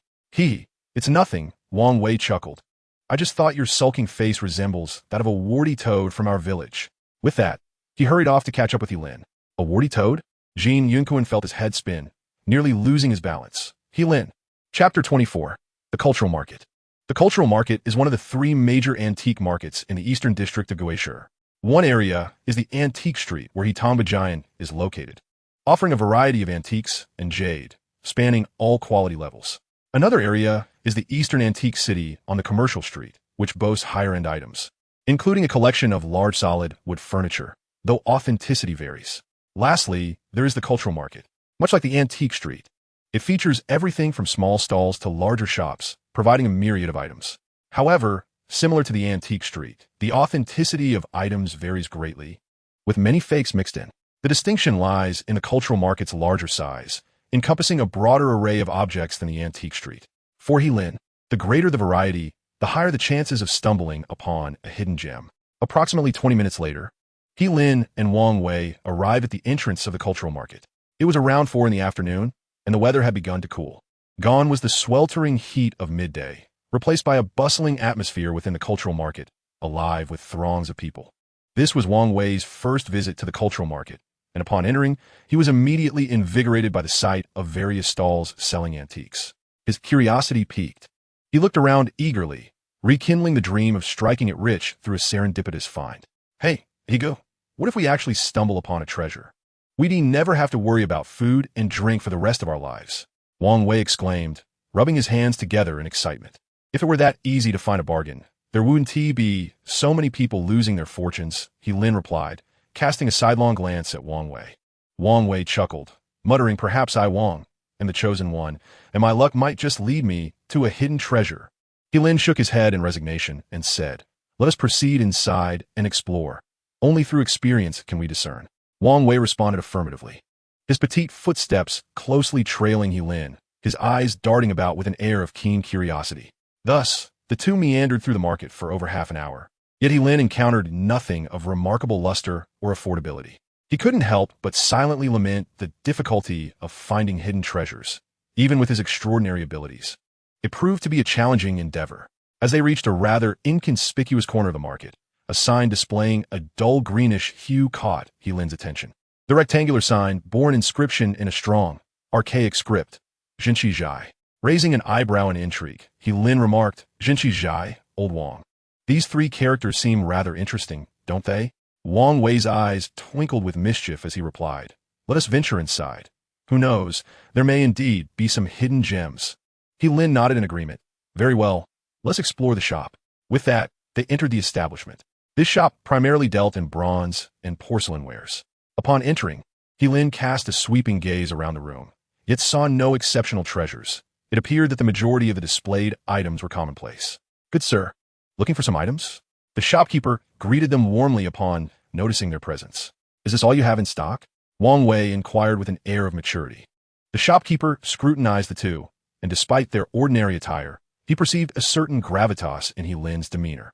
It's nothing, Wang Wei chuckled. I just thought your sulking face resembles that of a warty toad from our village. With that, he hurried off to catch up with Lin. A warty toad? Jin Yuanquan felt his head spin, nearly losing his balance. Lin. Chapter 24. The Cultural Market. The Cultural Market is one of the 3 major antique markets in the eastern district of Guishu. One area is the Antique Street, where Tong Bao Jian is located, offering a variety of antiques and jade, spanning all quality levels. Another area is the Eastern Antique City on the Commercial Street, which boasts higher-end items, including a collection of large solid wood furniture, though authenticity varies. Lastly, there is the Cultural Market. Much like the Antique Street, it features everything from small stalls to larger shops, providing a myriad of items. However, Similar to the antique street, the authenticity of items varies greatly, with many fakes mixed in. The distinction lies in the cultural market's larger size, encompassing a broader array of objects than the antique street. For Lin, the greater the variety, the higher the chances of stumbling upon a hidden gem. Approximately 20 minutes later, Lin and Wang Wei arrived at the entrance of the cultural market. It was around 4 in the afternoon, and the weather had begun to cool. Gone was the sweltering heat of midday, replaced by a bustling atmosphere within the cultural market, alive with throngs of people. This was Wang Wei's first visit to the cultural market, and upon entering, he was immediately invigorated by the sight of various stalls selling antiques. His curiosity piqued. He looked around eagerly, rekindling the dream of striking it rich through a serendipitous find. Hey, Ego, what if we actually stumble upon a treasure? We'd never have to worry about food and drink for the rest of our lives, Wang Wei exclaimed, rubbing his hands together in excitement. If it were that easy to find a bargain, there wouldn't be so many people losing their fortunes, Lin replied, casting a sidelong glance at Wang Wei. Wang Wei chuckled, muttering perhaps I Wang am the chosen one, and my luck might just lead me to a hidden treasure. Lin shook his head in resignation and said, let us proceed inside and explore. Only through experience can we discern. Wang Wei responded affirmatively, his petite footsteps closely trailing Lin, his eyes darting about with an air of keen curiosity. Thus, the two meandered through the market for over half an hour. Yet Lin encountered nothing of remarkable luster or affordability. He couldn't help but silently lament the difficulty of finding hidden treasures, even with his extraordinary abilities. It proved to be a challenging endeavor. As they reached a rather inconspicuous corner of the market, a sign displaying a dull greenish hue caught Lin's attention. The rectangular sign bore an inscription in a strong, archaic script, Jinshi Zhai. Raising an eyebrow in intrigue, Lin remarked, Jinshi Zhai, Old Wang. These 3 characters seem rather interesting, don't they? Wang Wei's eyes twinkled with mischief as he replied, let us venture inside. Who knows, there may indeed be some hidden gems. Lin nodded in agreement. Very well, let's explore the shop. With that, they entered the establishment. This shop primarily dealt in bronze and porcelain wares. Upon entering, Lin cast a sweeping gaze around the room, yet saw no exceptional treasures. It appeared that the majority of the displayed items were commonplace. Good sir, looking for some items? The shopkeeper greeted them warmly upon noticing their presence. Is this all you have in stock? Wang Wei inquired with an air of maturity. The shopkeeper scrutinized the two, and despite their ordinary attire, he perceived a certain gravitas in Lin's demeanor.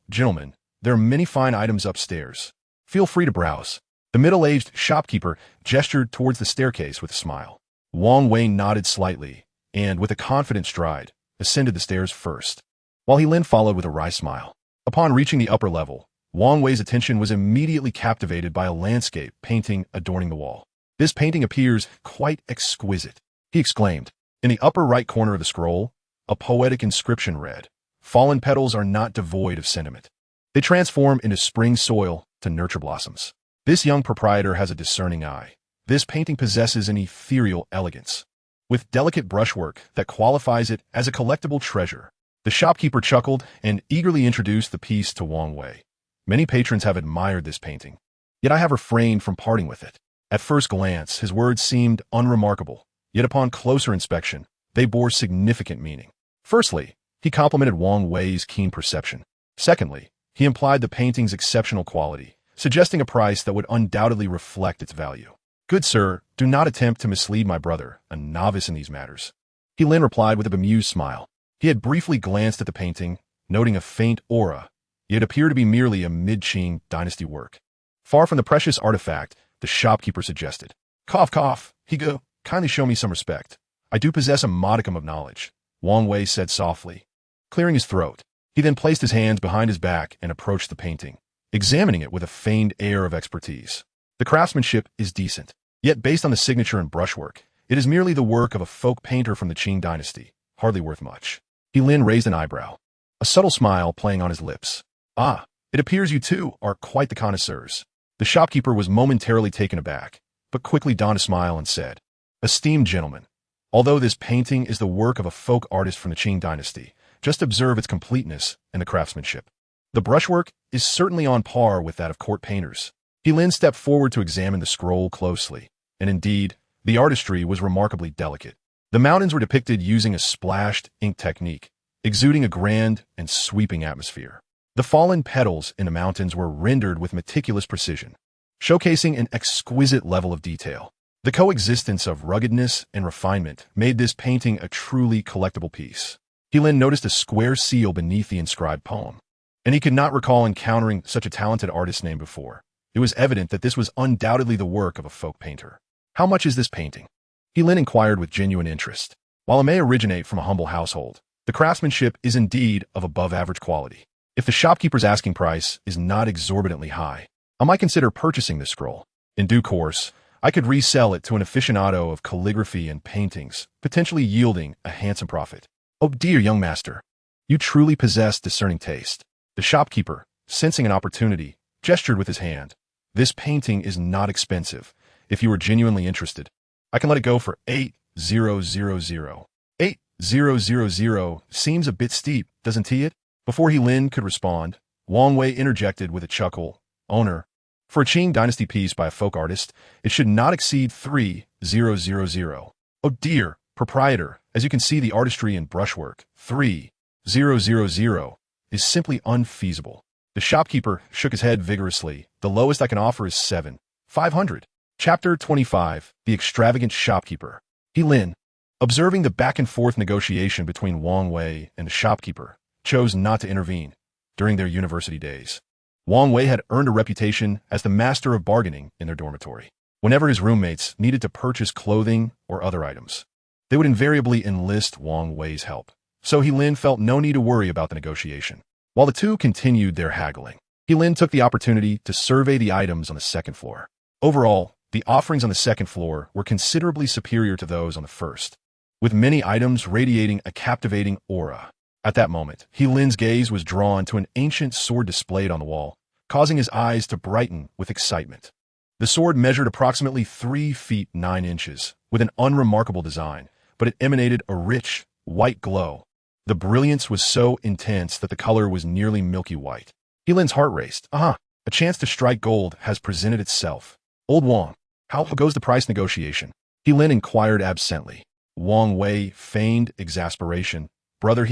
Gentlemen, there are many fine items upstairs. Feel free to browse. The middle-aged shopkeeper gestured towards the staircase with a smile. Wang Wei nodded slightly, and with a confident stride, ascended the stairs first, while Lin followed with a wry smile. Upon reaching the upper level, Wang Wei's attention was immediately captivated by a landscape painting adorning the wall. This painting appears quite exquisite, he exclaimed. In the upper right corner of the scroll, a poetic inscription read, fallen petals are not devoid of sentiment. They transform into spring soil to nurture blossoms. This young proprietor has a discerning eye. This painting possesses an ethereal elegance, with delicate brushwork that qualifies it as a collectible treasure. The shopkeeper chuckled and eagerly introduced the piece to Wang Wei. Many patrons have admired this painting, yet I have refrained from parting with it. At first glance, his words seemed unremarkable, yet upon closer inspection, they bore significant meaning. Firstly, he complimented Wang Wei's keen perception. Secondly, he implied the painting's exceptional quality, suggesting a price that would undoubtedly reflect its value. Good sir, do not attempt to mislead my brother, a novice in these matters. Lin replied with a bemused smile. He had briefly glanced at the painting, noting a faint aura, yet appeared to be merely a mid-Qing dynasty work. Far from the precious artifact, the shopkeeper suggested. Cough, cough, Higo, kindly show me some respect. I do possess a modicum of knowledge, Wang Wei said softly, clearing his throat. He then placed his hands behind his back and approached the painting, examining it with a feigned air of expertise. The craftsmanship is decent, yet based on the signature and brushwork, it is merely the work of a folk painter from the Qing dynasty, hardly worth much. Lin raised an eyebrow, a subtle smile playing on his lips. Ah, it appears you two are quite the connoisseurs. The shopkeeper was momentarily taken aback, but quickly donned a smile and said, Esteemed gentlemen, although this painting is the work of a folk artist from the Qing dynasty, just observe its completeness and the craftsmanship. The brushwork is certainly on par with that of court painters. Lin stepped forward to examine the scroll closely, and indeed, the artistry was remarkably delicate. The mountains were depicted using a splashed ink technique, exuding a grand and sweeping atmosphere. The fallen petals in the mountains were rendered with meticulous precision, showcasing an exquisite level of detail. The coexistence of ruggedness and refinement made this painting a truly collectible piece. Heilin noticed a square seal beneath the inscribed poem, and he could not recall encountering such a talented artist's name before. It was evident that this was undoubtedly the work of a folk painter. How much is this painting? Heilin inquired with genuine interest. While it may originate from a humble household, the craftsmanship is indeed of above-average quality. If the shopkeeper's asking price is not exorbitantly high, I might consider purchasing this scroll. In due course, I could resell it to an aficionado of calligraphy and paintings, potentially yielding a handsome profit. Oh dear young master, you truly possess discerning taste. The shopkeeper, sensing an opportunity, gestured with his hand. This painting is not expensive. If you are genuinely interested, I can let it go for 8,000. 8,000 seems a bit steep, doesn't it? Before Heilin could respond, Wang Wei interjected with a chuckle. Owner, for a Qing dynasty piece by a folk artist, it should not exceed 3,000. Oh dear, proprietor, as you can see the artistry and brushwork, 3,000 is simply unfeasible. The shopkeeper shook his head vigorously. The lowest I can offer is 7,500. Chapter 25, The Extravagant Shopkeeper. Heilin, observing the back-and-forth negotiation between Wang Wei and the shopkeeper, chose not to intervene. During their university days, Wang Wei had earned a reputation as the master of bargaining in their dormitory. Whenever his roommates needed to purchase clothing or other items, they would invariably enlist Wang Wei's help. So Heilin felt no need to worry about the negotiation. While the two continued their haggling, Heilin took the opportunity to survey the items on the second floor. Overall, the offerings on the second floor were considerably superior to those on the first, with many items radiating a captivating aura. At that moment, Heilin's gaze was drawn to an ancient sword displayed on the wall, causing his eyes to brighten with excitement. The sword measured approximately 3 feet 9 inches, with an unremarkable design, but it emanated a rich, white glow. The brilliance was so intense that the color was nearly milky white. Heilin's heart raced. A chance to strike gold has presented itself. Old Wang, how goes the price negotiation? Heilin inquired absently. Wang Wei feigned exasperation. Brother,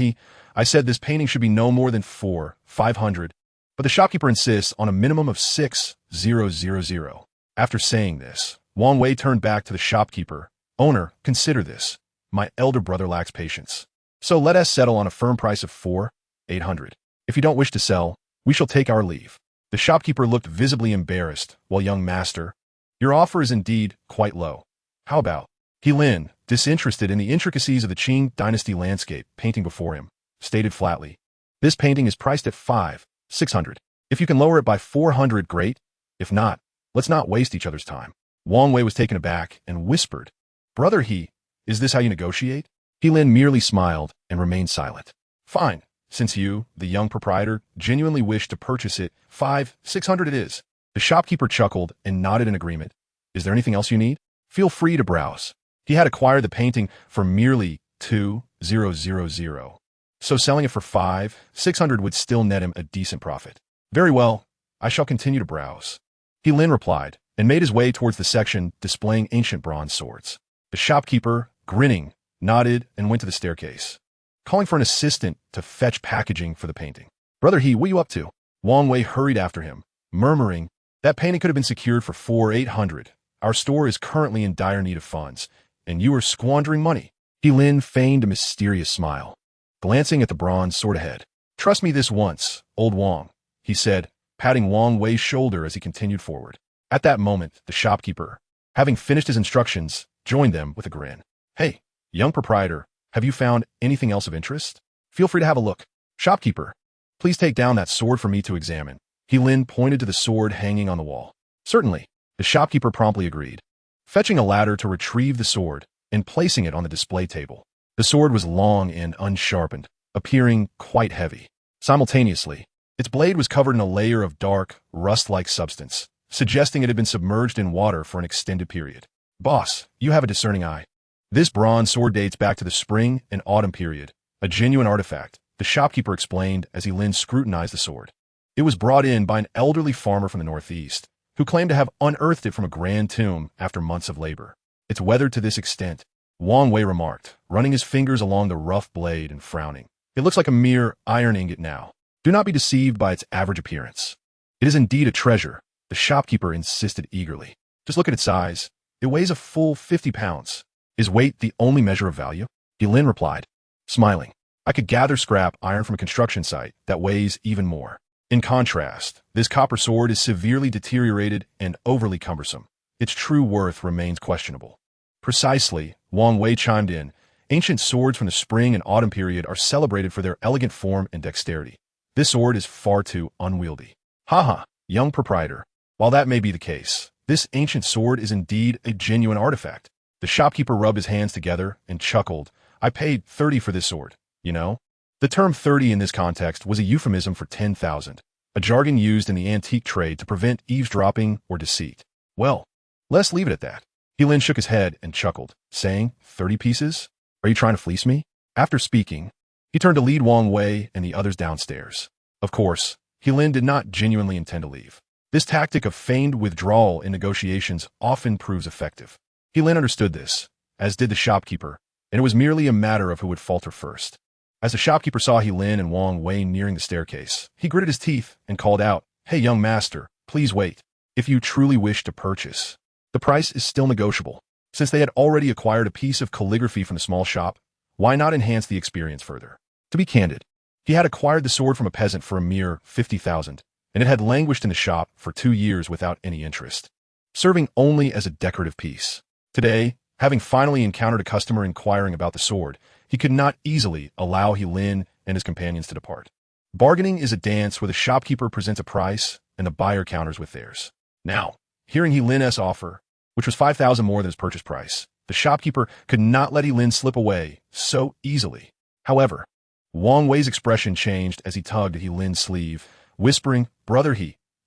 I said this painting should be no more than 4,500, but the shopkeeper insists on a minimum of 6,000. After saying this, Wang Wei turned back to the shopkeeper. Owner, consider this. My elder brother lacks patience. So let us settle on a firm price of 4,800. If you don't wish to sell, we shall take our leave. The shopkeeper looked visibly embarrassed, while young master, your offer is indeed quite low. How about? Heilin, disinterested in the intricacies of the Qing dynasty landscape painting before him, stated flatly, this painting is priced at 5,600. If you can lower it by 400, great. If not, let's not waste each other's time. Wang Wei was taken aback and whispered, Brother, is this how you negotiate? Heilin merely smiled and remained silent. Fine, since you, the young proprietor, genuinely wish to purchase it, 5,600 it is. The shopkeeper chuckled and nodded in agreement. Is there anything else you need? Feel free to browse. He had acquired the painting for merely 2,000. So selling it for 5,600 would still net him a decent profit. Very well, I shall continue to browse. Heilin replied and made his way towards the section displaying ancient bronze swords. The shopkeeper, grinning, nodded and went to the staircase, calling for an assistant to fetch packaging for the painting. Brother, what you up to? Wang Wei hurried after him, murmuring, that painting could have been secured for 4,800. Our store is currently in dire need of funds, and you are squandering money. Heilin feigned a mysterious smile, glancing at the bronze sword ahead. Trust me this once, old Wang, he said, patting Wang Wei's shoulder as he continued forward. At that moment, the shopkeeper, having finished his instructions, joined them with a grin. Hey, young proprietor, have you found anything else of interest? Feel free to have a look. Shopkeeper, please take down that sword for me to examine. Heilin pointed to the sword hanging on the wall. Certainly, the shopkeeper promptly agreed, fetching a ladder to retrieve the sword and placing it on the display table. The sword was long and unsharpened, appearing quite heavy. Simultaneously, its blade was covered in a layer of dark, rust-like substance, suggesting it had been submerged in water for an extended period. Boss, you have a discerning eye. This bronze sword dates back to the spring and autumn period, a genuine artifact, the shopkeeper explained as Heilin scrutinized the sword. It was brought in by an elderly farmer from the northeast, who claimed to have unearthed it from a grand tomb after months of labor. It's weathered to this extent, Wang Wei remarked, running his fingers along the rough blade and frowning. It looks like a mere iron ingot now. Do not be deceived by its average appearance. It is indeed a treasure, the shopkeeper insisted eagerly. Just look at its size. It weighs a full 50 pounds. Is weight the only measure of value? Lin replied, smiling. I could gather scrap iron from a construction site that weighs even more. In contrast, this copper sword is severely deteriorated and overly cumbersome. Its true worth remains questionable. Precisely, Wang Wei chimed in. Ancient swords from the spring and autumn period are celebrated for their elegant form and dexterity. This sword is far too unwieldy. Haha, young proprietor. While that may be the case, this ancient sword is indeed a genuine artifact. The shopkeeper rubbed his hands together and chuckled. I paid 30 for this sword, you know? The term 30 in this context was a euphemism for 10,000, a jargon used in the antique trade to prevent eavesdropping or deceit. Well, let's leave it at that. Lin shook his head and chuckled, saying, 30 pieces? Are you trying to fleece me? After speaking, he turned to lead Wang Wei and the others downstairs. Of course, Lin did not genuinely intend to leave. This tactic of feigned withdrawal in negotiations often proves effective. Lin understood this, as did the shopkeeper, and it was merely a matter of who would falter first. As the shopkeeper saw Lin and Wang Wei nearing the staircase, he gritted his teeth and called out, Hey, young master, please wait. If you truly wish to purchase, the price is still negotiable. Since they had already acquired a piece of calligraphy from the small shop, why not enhance the experience further? To be candid, he had acquired the sword from a peasant for a mere 50,000, and it had languished in the shop for 2 years without any interest, serving only as a decorative piece. Today, having finally encountered a customer inquiring about the sword, he could not easily allow Lin and his companions to depart. Bargaining is a dance where the shopkeeper presents a price and the buyer counters with theirs. Now, hearing Lin's offer, which was 5,000 more than his purchase price, the shopkeeper could not let Lin slip away so easily. However, Wang Wei's expression changed as he tugged at Lin's sleeve, whispering, Brother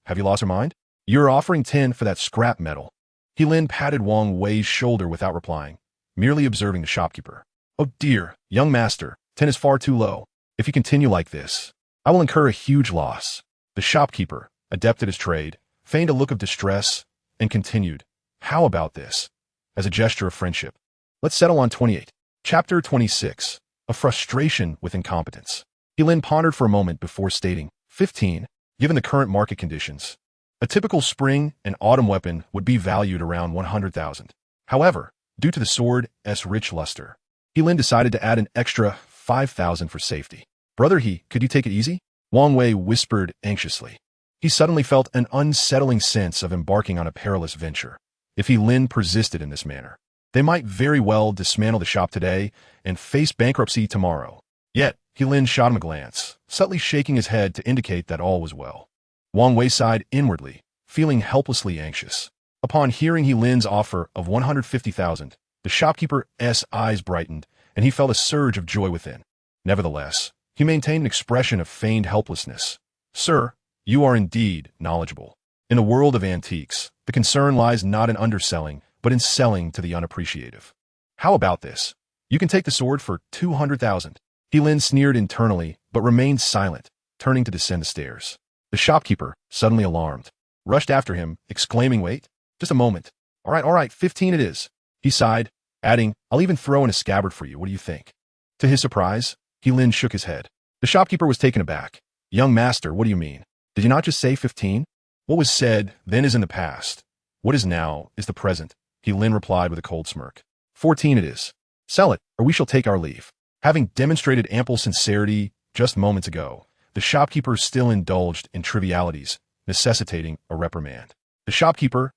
have you lost your mind? You're offering 10 for that scrap metal. Lin patted Wang Wei's shoulder without replying, merely observing the shopkeeper. Oh dear, young master, 10 is far too low. If you continue like this, I will incur a huge loss. The shopkeeper, adept at his trade, feigned a look of distress and continued, How about this? As a gesture of friendship. Let's settle on 28. Chapter 26. A frustration with incompetence. Lin pondered for a moment before stating, 15, given the current market conditions. A typical spring and autumn weapon would be valued around 100,000. However, due to the sword's rich luster, Lin decided to add an extra 5,000 for safety. Brother could you take it easy? Wang Wei whispered anxiously. He suddenly felt an unsettling sense of embarking on a perilous venture. If Lin persisted in this manner, they might very well dismantle the shop today and face bankruptcy tomorrow. Yet, Lin shot him a glance, subtly shaking his head to indicate that all was well. Wang Wei sighed inwardly, feeling helplessly anxious. Upon hearing Lin's offer of 150,000, the shopkeeper's eyes brightened, and he felt a surge of joy within. Nevertheless, he maintained an expression of feigned helplessness. Sir, you are indeed knowledgeable. In the world of antiques, the concern lies not in underselling, but in selling to the unappreciative. How about this? You can take the sword for 200,000. Lin sneered internally, but remained silent, turning to descend the stairs. The shopkeeper, suddenly alarmed, rushed after him, exclaiming, Wait, just a moment. All right, 15 it is. He sighed, adding, I'll even throw in a scabbard for you. What do you think? To his surprise, Lin shook his head. The shopkeeper was taken aback. Young master, what do you mean? Did you not just say 15? What was said then is in the past. What is now is the present, Lin replied with a cold smirk. 14 it is. Sell it, or we shall take our leave. Having demonstrated ample sincerity just moments ago, the shopkeeper still indulged in trivialities, necessitating a reprimand. The shopkeeper's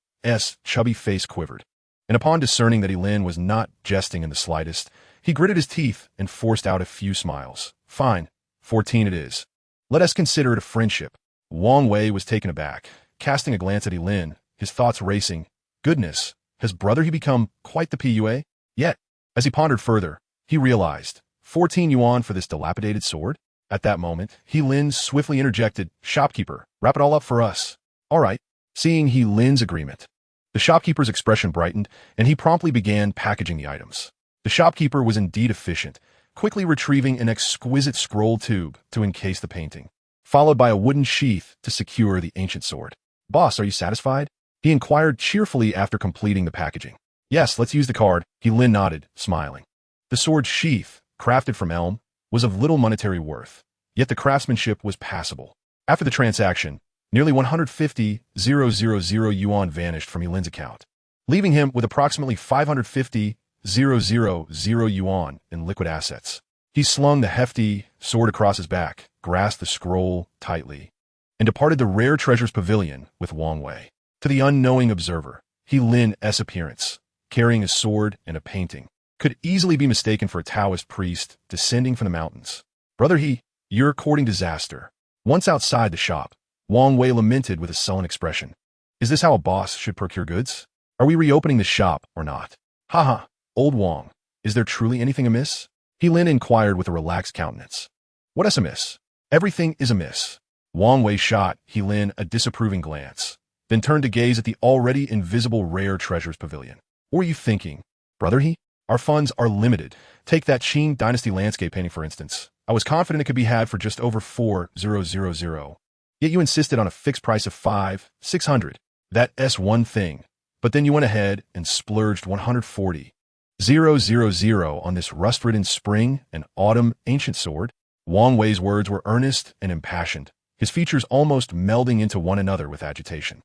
chubby face quivered, and upon discerning that Lin was not jesting in the slightest, he gritted his teeth and forced out a few smiles. Fine, 14 it is. Let us consider it a friendship. Wang Wei was taken aback, casting a glance at Lin, his thoughts racing. Goodness, has brother become quite the PUA? Yet, as he pondered further, he realized, 14 yuan for this dilapidated sword? At that moment, Lin swiftly interjected, Shopkeeper, wrap it all up for us. All right. Seeing Lin's agreement, the shopkeeper's expression brightened, and he promptly began packaging the items. The shopkeeper was indeed efficient, quickly retrieving an exquisite scroll tube to encase the painting, followed by a wooden sheath to secure the ancient sword. Boss, are you satisfied? He inquired cheerfully after completing the packaging. Yes, let's use the card. Lin nodded, smiling. The sword's sheath, crafted from elm, was of little monetary worth, yet the craftsmanship was passable. After the transaction, nearly 150,000 yuan vanished from Yilin's account, leaving him with approximately 550,000 yuan in liquid assets. He slung the hefty sword across his back, grasped the scroll tightly, and departed the Rare Treasures Pavilion with Wang Wei. To the unknowing observer, Yilin's appearance, carrying a sword and a painting, could easily be mistaken for a Taoist priest descending from the mountains. "Brother He, you're courting disaster." Once outside the shop, Wang Wei lamented with a sullen expression. "Is this how a boss should procure goods? Are we reopening the shop or not?" "Haha, old Wang, is there truly anything amiss?" Yilin inquired with a relaxed countenance. "What is amiss?" "Everything is amiss." Wang Wei shot Yilin a disapproving glance, then turned to gaze at the already invisible Rare Treasures Pavilion. "What are you thinking, Brother He? Our funds are limited. Take that Qing Dynasty landscape painting, for instance. I was confident it could be had for just over 4,000. Yet you insisted on a fixed price of 5,600. That's one thing. But then you went ahead and splurged 140,000 on this rust-ridden spring and autumn ancient sword." Wang Wei's words were earnest and impassioned, his features almost melding into one another with agitation.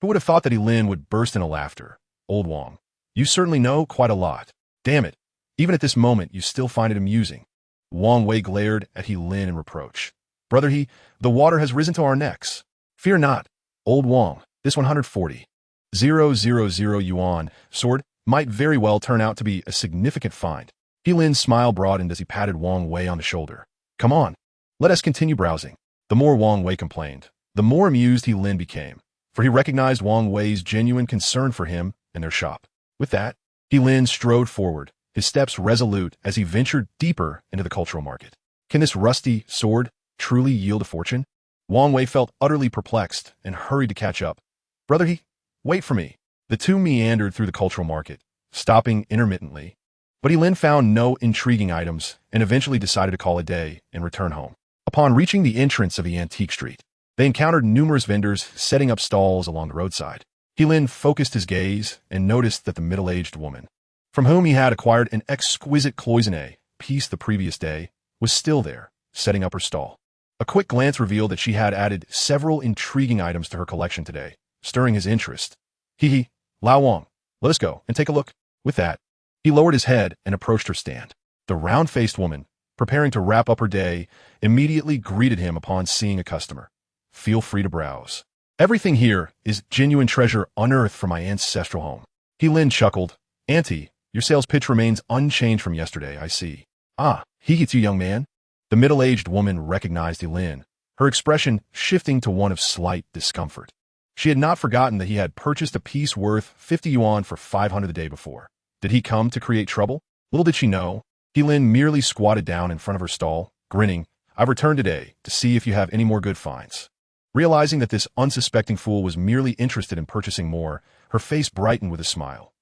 Who would have thought that Yilin would burst into laughter? "Old Wang, you certainly know quite a lot. Damn it, even at this moment you still find it amusing." Wang Wei glared at Yilin in reproach. "Brother He, the water has risen to our necks." "Fear not, old Wang, this 140,000 yuan sword might very well turn out to be a significant find." Yilin's smile broadened as he patted Wang Wei on the shoulder. "Come on, let us continue browsing." The more Wang Wei complained, the more amused Yilin became, for he recognized Wang Wei's genuine concern for him and their shop. With that, Yilin strode forward, his steps resolute as he ventured deeper into the cultural market. Can this rusty sword truly yield a fortune? Wang Wei felt utterly perplexed and hurried to catch up. "Brother He, wait for me." The two meandered through the cultural market, stopping intermittently. But Yilin found no intriguing items and eventually decided to call it a day and return home. Upon reaching the entrance of the antique street, they encountered numerous vendors setting up stalls along the roadside. Yilin focused his gaze and noticed that the middle-aged woman, from whom he had acquired an exquisite cloisonné piece the previous day, was still there, setting up her stall. A quick glance revealed that she had added several intriguing items to her collection today, stirring his interest. "Hee, Lao Wang, let us go and take a look." With that, he lowered his head and approached her stand. The round-faced woman, preparing to wrap up her day, immediately greeted him upon seeing a customer. "Feel free to browse. Everything here is genuine treasure unearthed from my ancestral home." Yilin chuckled. "Auntie, your sales pitch remains unchanged from yesterday, I see." "Ah, it's you, young man." The middle-aged woman recognized Yilin, her expression shifting to one of slight discomfort. She had not forgotten that he had purchased a piece worth 50 yuan for 500 the day before. Did he come to create trouble? Little did she know, Yilin merely squatted down in front of her stall, grinning. "I've returned today to see if you have any more good finds." Realizing that this unsuspecting fool was merely interested in purchasing more, her face brightened with a smile.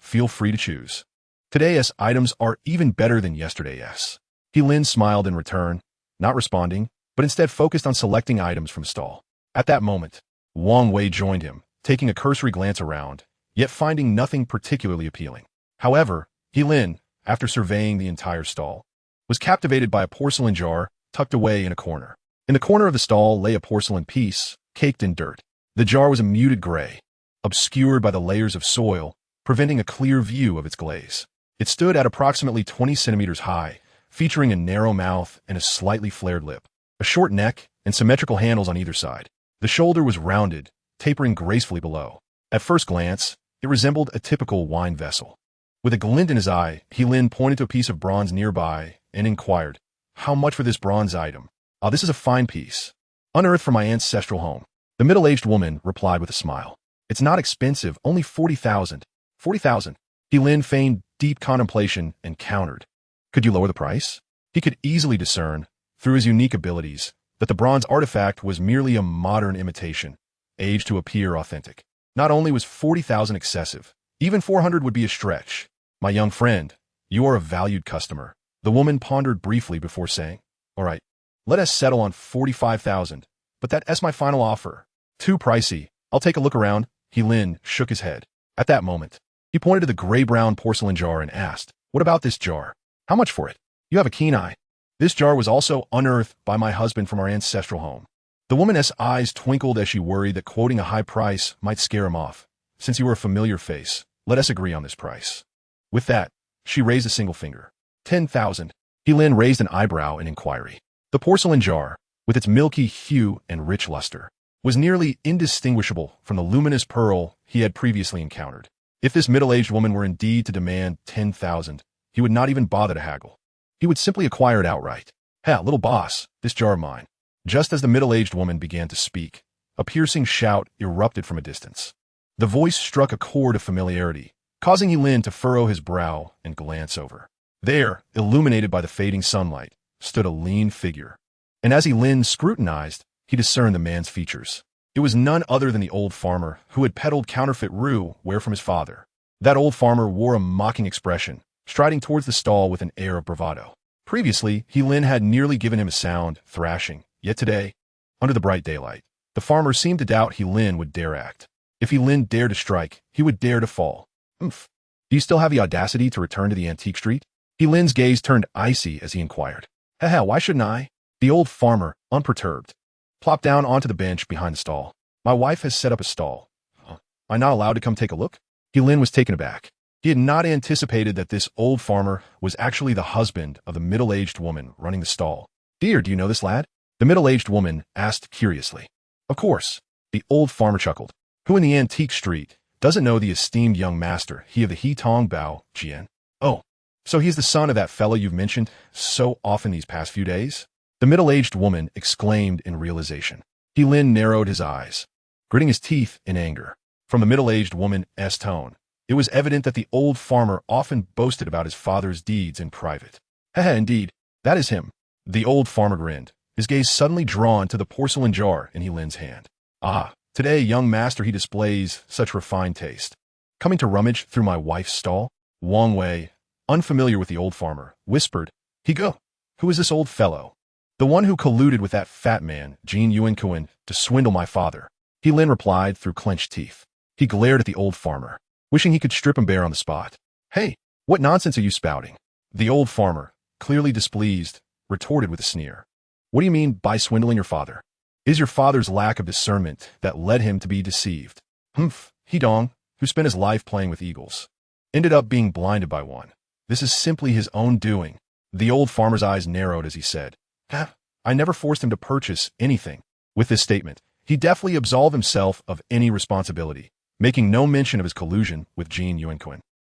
Feel free to choose. Today's items are even better than yesterday's." Yilin smiled in return, not responding, but instead focused on selecting items from the stall. At that moment, Wang Wei joined him, taking a cursory glance around, yet finding nothing particularly appealing. However, Yilin, after surveying the entire stall, was captivated by a porcelain jar tucked away in a corner. In the corner of the stall lay a porcelain piece, caked in dirt. The jar was a muted gray, obscured by the layers of soil, preventing a clear view of its glaze. It stood at approximately 20 centimeters high, featuring a narrow mouth and a slightly flared lip, a short neck, and symmetrical handles on either side. The shoulder was rounded, tapering gracefully below. At first glance, it resembled a typical wine vessel. With a glint in his eye, Yilin pointed to a piece of bronze nearby and inquired, "How much for this bronze item?" "Ah, this is a fine piece, unearthed from my ancestral home." The middle-aged woman replied with a smile. "It's not expensive, only 40,000. 40,000. Yilin feigned deep contemplation and countered. "Could you lower the price?" He could easily discern, through his unique abilities, that the bronze artifact was merely a modern imitation, aged to appear authentic. Not only was 40,000 excessive, even 400 would be a stretch. "My young friend, you are a valued customer." The woman pondered briefly before saying, "All right, let us settle on 45,000, but that's my final offer." "Too pricey. I'll take a look around." Yilin shook his head. At that moment, he pointed to the gray-brown porcelain jar and asked, "What about this jar? How much for it?" You have a keen eye. This jar was also unearthed by my husband from our ancestral home. The woman's eyes twinkled as she worried that quoting a high price might scare him off. Since you were a familiar face, let us agree on this price. With that, she raised a single finger. 10,000. Lin raised an eyebrow in inquiry. The porcelain jar, with its milky hue and rich luster, was nearly indistinguishable from the luminous pearl he had previously encountered. If this middle-aged woman were indeed to demand 10,000, he would not even bother to haggle. He would simply acquire it outright. "Hey, little boss, this jar of mine." Just as the middle-aged woman began to speak, a piercing shout erupted from a distance. The voice struck a chord of familiarity, causing Lin to furrow his brow and glance over. There, illuminated by the fading sunlight, stood a lean figure. And as Lin scrutinized, he discerned the man's features. It was none other than the old farmer who had peddled counterfeit Ru ware from his father. That old farmer wore a mocking expression, striding towards the stall with an air of bravado. Previously, Lin had nearly given him a sound thrashing, yet today, under the bright daylight, the farmer seemed to doubt Lin would dare act. If Lin dared to strike, he would dare to fall. "Oomph. Do you still have the audacity to return to the antique street?" Lin's gaze turned icy as he inquired. "Haha, why shouldn't I?" The old farmer, unperturbed, plopped down onto the bench behind the stall. "My wife has set up a stall. Am I not allowed to come take a look?" Lin was taken aback. He had not anticipated that this old farmer was actually the husband of the middle-aged woman running the stall. "Dear, do you know this lad?" The middle-aged woman asked curiously. "Of course." The old farmer chuckled. "Who in the antique street doesn't know the esteemed young master, he of the He Tong Bao Jian? Oh, so he's the son of that fellow you've mentioned so often these past few days?" The middle-aged woman exclaimed in realization. Lin narrowed his eyes, gritting his teeth in anger. From the middle-aged woman's tone, it was evident that the old farmer often boasted about his father's deeds in private. "Haha, indeed, that is him." The old farmer grinned, his gaze suddenly drawn to the porcelain jar in Lin's hand. "Ah, today, young master, he displays such refined taste. Coming to rummage through my wife's stall?" Wang Wei, unfamiliar with the old farmer, whispered, "Go. Who is this old fellow?" "The one who colluded with that fat man, Jin Yuan to swindle my father," Lin replied through clenched teeth. He glared at the old farmer, wishing he could strip him bare on the spot. "Hey, what nonsense are you spouting?" The old farmer, clearly displeased, retorted with a sneer. "What do you mean by swindling your father? It is your father's lack of discernment that led him to be deceived. Humph, He Dong, who spent his life playing with eagles, ended up being blinded by one. This is simply his own doing." The old farmer's eyes narrowed as he said, "I never forced him to purchase anything." With this statement, he deftly absolved himself of any responsibility, making no mention of his collusion with Jin Yuan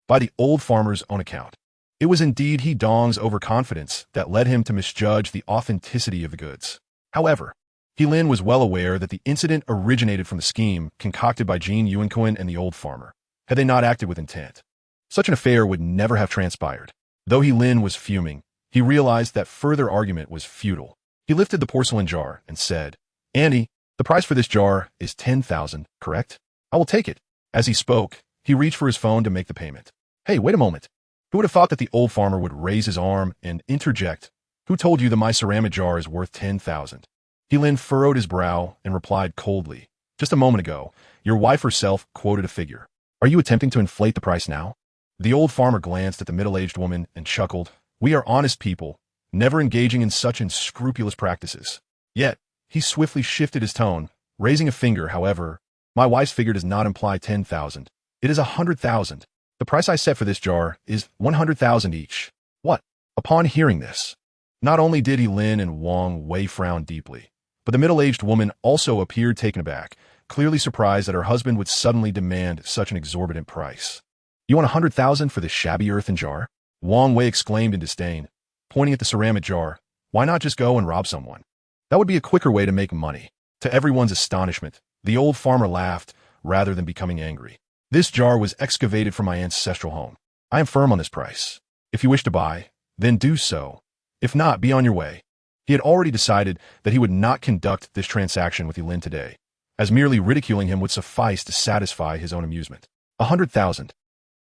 by the old farmer's own account. It was indeed He Dong's overconfidence that led him to misjudge the authenticity of the goods. However, Lin was well aware that the incident originated from the scheme concocted by Jin Yuan and the old farmer, had they not acted with intent. Such an affair would never have transpired. Though Lin was fuming, he realized that further argument was futile. He lifted the porcelain jar and said, "Annie, the price for this jar is 10,000, correct? I will take it." As he spoke, he reached for his phone to make the payment. "Hey, wait a moment. Who would have thought that the old farmer would raise his arm and interject? Who told you that my ceramic jar is worth 10,000? Lin furrowed his brow and replied coldly, "Just a moment ago, your wife herself quoted a figure. Are you attempting to inflate the price now?" The old farmer glanced at the middle-aged woman and chuckled. "We are honest people, never engaging in such unscrupulous practices." Yet, he swiftly shifted his tone, raising a finger. "However, my wife's figure does not imply 10,000. It is 100,000. The price I set for this jar is 100,000 each." "What?" Upon hearing this, not only did Lin and Wang Wei frown deeply, but the middle-aged woman also appeared taken aback, clearly surprised that her husband would suddenly demand such an exorbitant price. "You want 100,000 for this shabby earthen jar?" Wang Wei exclaimed in disdain, pointing at the ceramic jar. "Why not just go and rob someone? That would be a quicker way to make money." To everyone's astonishment, the old farmer laughed rather than becoming angry. "This jar was excavated from my ancestral home. I am firm on this price. If you wish to buy, then do so. If not, be on your way." He had already decided that he would not conduct this transaction with Lin today, as merely ridiculing him would suffice to satisfy his own amusement. 100,000.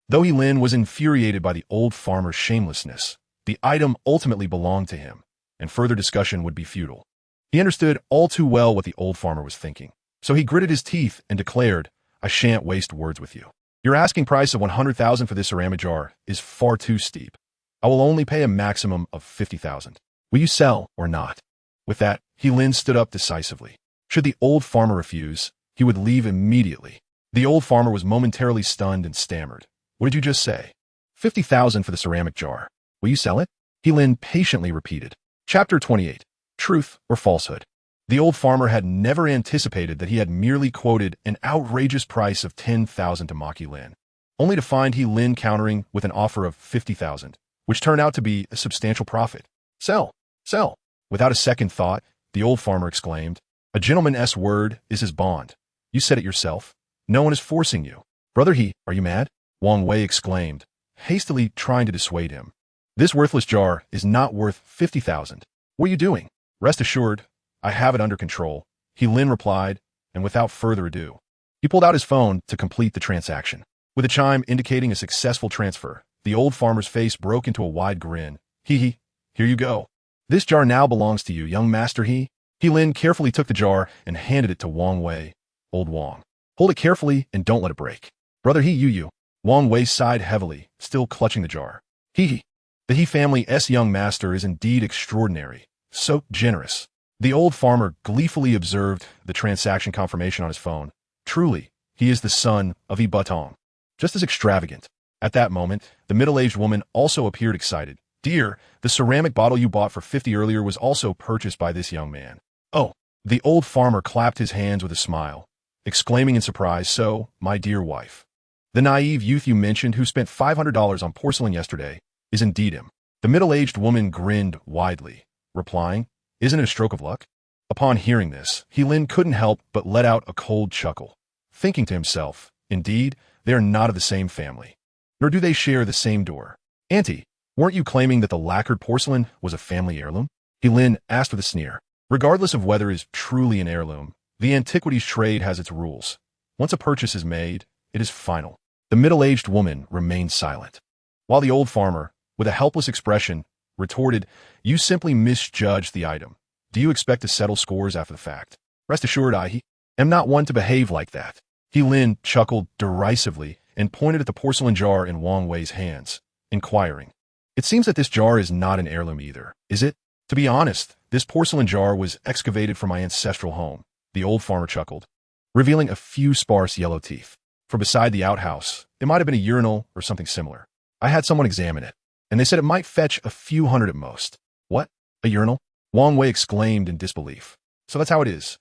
Though Lin was infuriated by the old farmer's shamelessness, the item ultimately belonged to him, and further discussion would be futile. He understood all too well what the old farmer was thinking, so he gritted his teeth and declared, "I shan't waste words with you. Your asking price of 100,000 for this ceramic jar is far too steep." I will only pay a maximum of 50,000. Will you sell or not? With that, Lin stood up decisively. Should the old farmer refuse, he would leave immediately. The old farmer was momentarily stunned and stammered. What did you just say? 50,000 for the ceramic jar. Will you sell it? Lin patiently repeated. Chapter 28. Truth or Falsehood. The old farmer had never anticipated that he had merely quoted an outrageous price of 10,000 to mock Lin, only to find Lin countering with an offer of 50,000, which turned out to be a substantial profit. Sell, sell. Without a second thought, the old farmer exclaimed, a gentleman's word is his bond. You said it yourself. No one is forcing you. Brother are you mad? Wang Wei exclaimed, hastily trying to dissuade him. This worthless jar is not worth 50,000. What are you doing? Rest assured, I have it under control, Lin replied, and without further ado, he pulled out his phone to complete the transaction. With a chime indicating a successful transfer, the old farmer's face broke into a wide grin. Here you go. This jar now belongs to you, young master Lin carefully took the jar and handed it to Wang Wei. Old Wang. Hold it carefully and don't let it break. Brother you. Wang Wei sighed heavily, still clutching the jar. The family's young master is indeed extraordinary. So generous. The old farmer gleefully observed the transaction confirmation on his phone. Truly, he is the son of Batong. Just as extravagant. At that moment, the middle-aged woman also appeared excited. Dear, the ceramic bottle you bought for 50 earlier was also purchased by this young man. Oh, the old farmer clapped his hands with a smile, exclaiming in surprise, so, my dear wife. The naive youth you mentioned who spent $500 on porcelain yesterday is indeed him. The middle-aged woman grinned widely, replying, isn't it a stroke of luck? Upon hearing this, Lin couldn't help but let out a cold chuckle, thinking to himself, indeed, they are not of the same family, nor do they share the same door. Auntie, weren't you claiming that the lacquered porcelain was a family heirloom? Lin asked with a sneer. Regardless of whether it is truly an heirloom, the Antiquities trade has its rules. Once a purchase is made, it is final. The middle-aged woman remained silent, while the old farmer, with a helpless expression, retorted, you simply misjudged the item. Do you expect to settle scores after the fact? Rest assured, I am not one to behave like that. Lin chuckled derisively and pointed at the porcelain jar in Wang Wei's hands, inquiring, it seems that this jar is not an heirloom either, is it? To be honest, this porcelain jar was excavated from my ancestral home, the old farmer chuckled, revealing a few sparse yellow teeth. For beside the outhouse, it might have been a urinal or something similar. I had someone examine it, and they said it might fetch a few hundred at most. What? A urinal? Wang Wei exclaimed in disbelief. So that's how it is.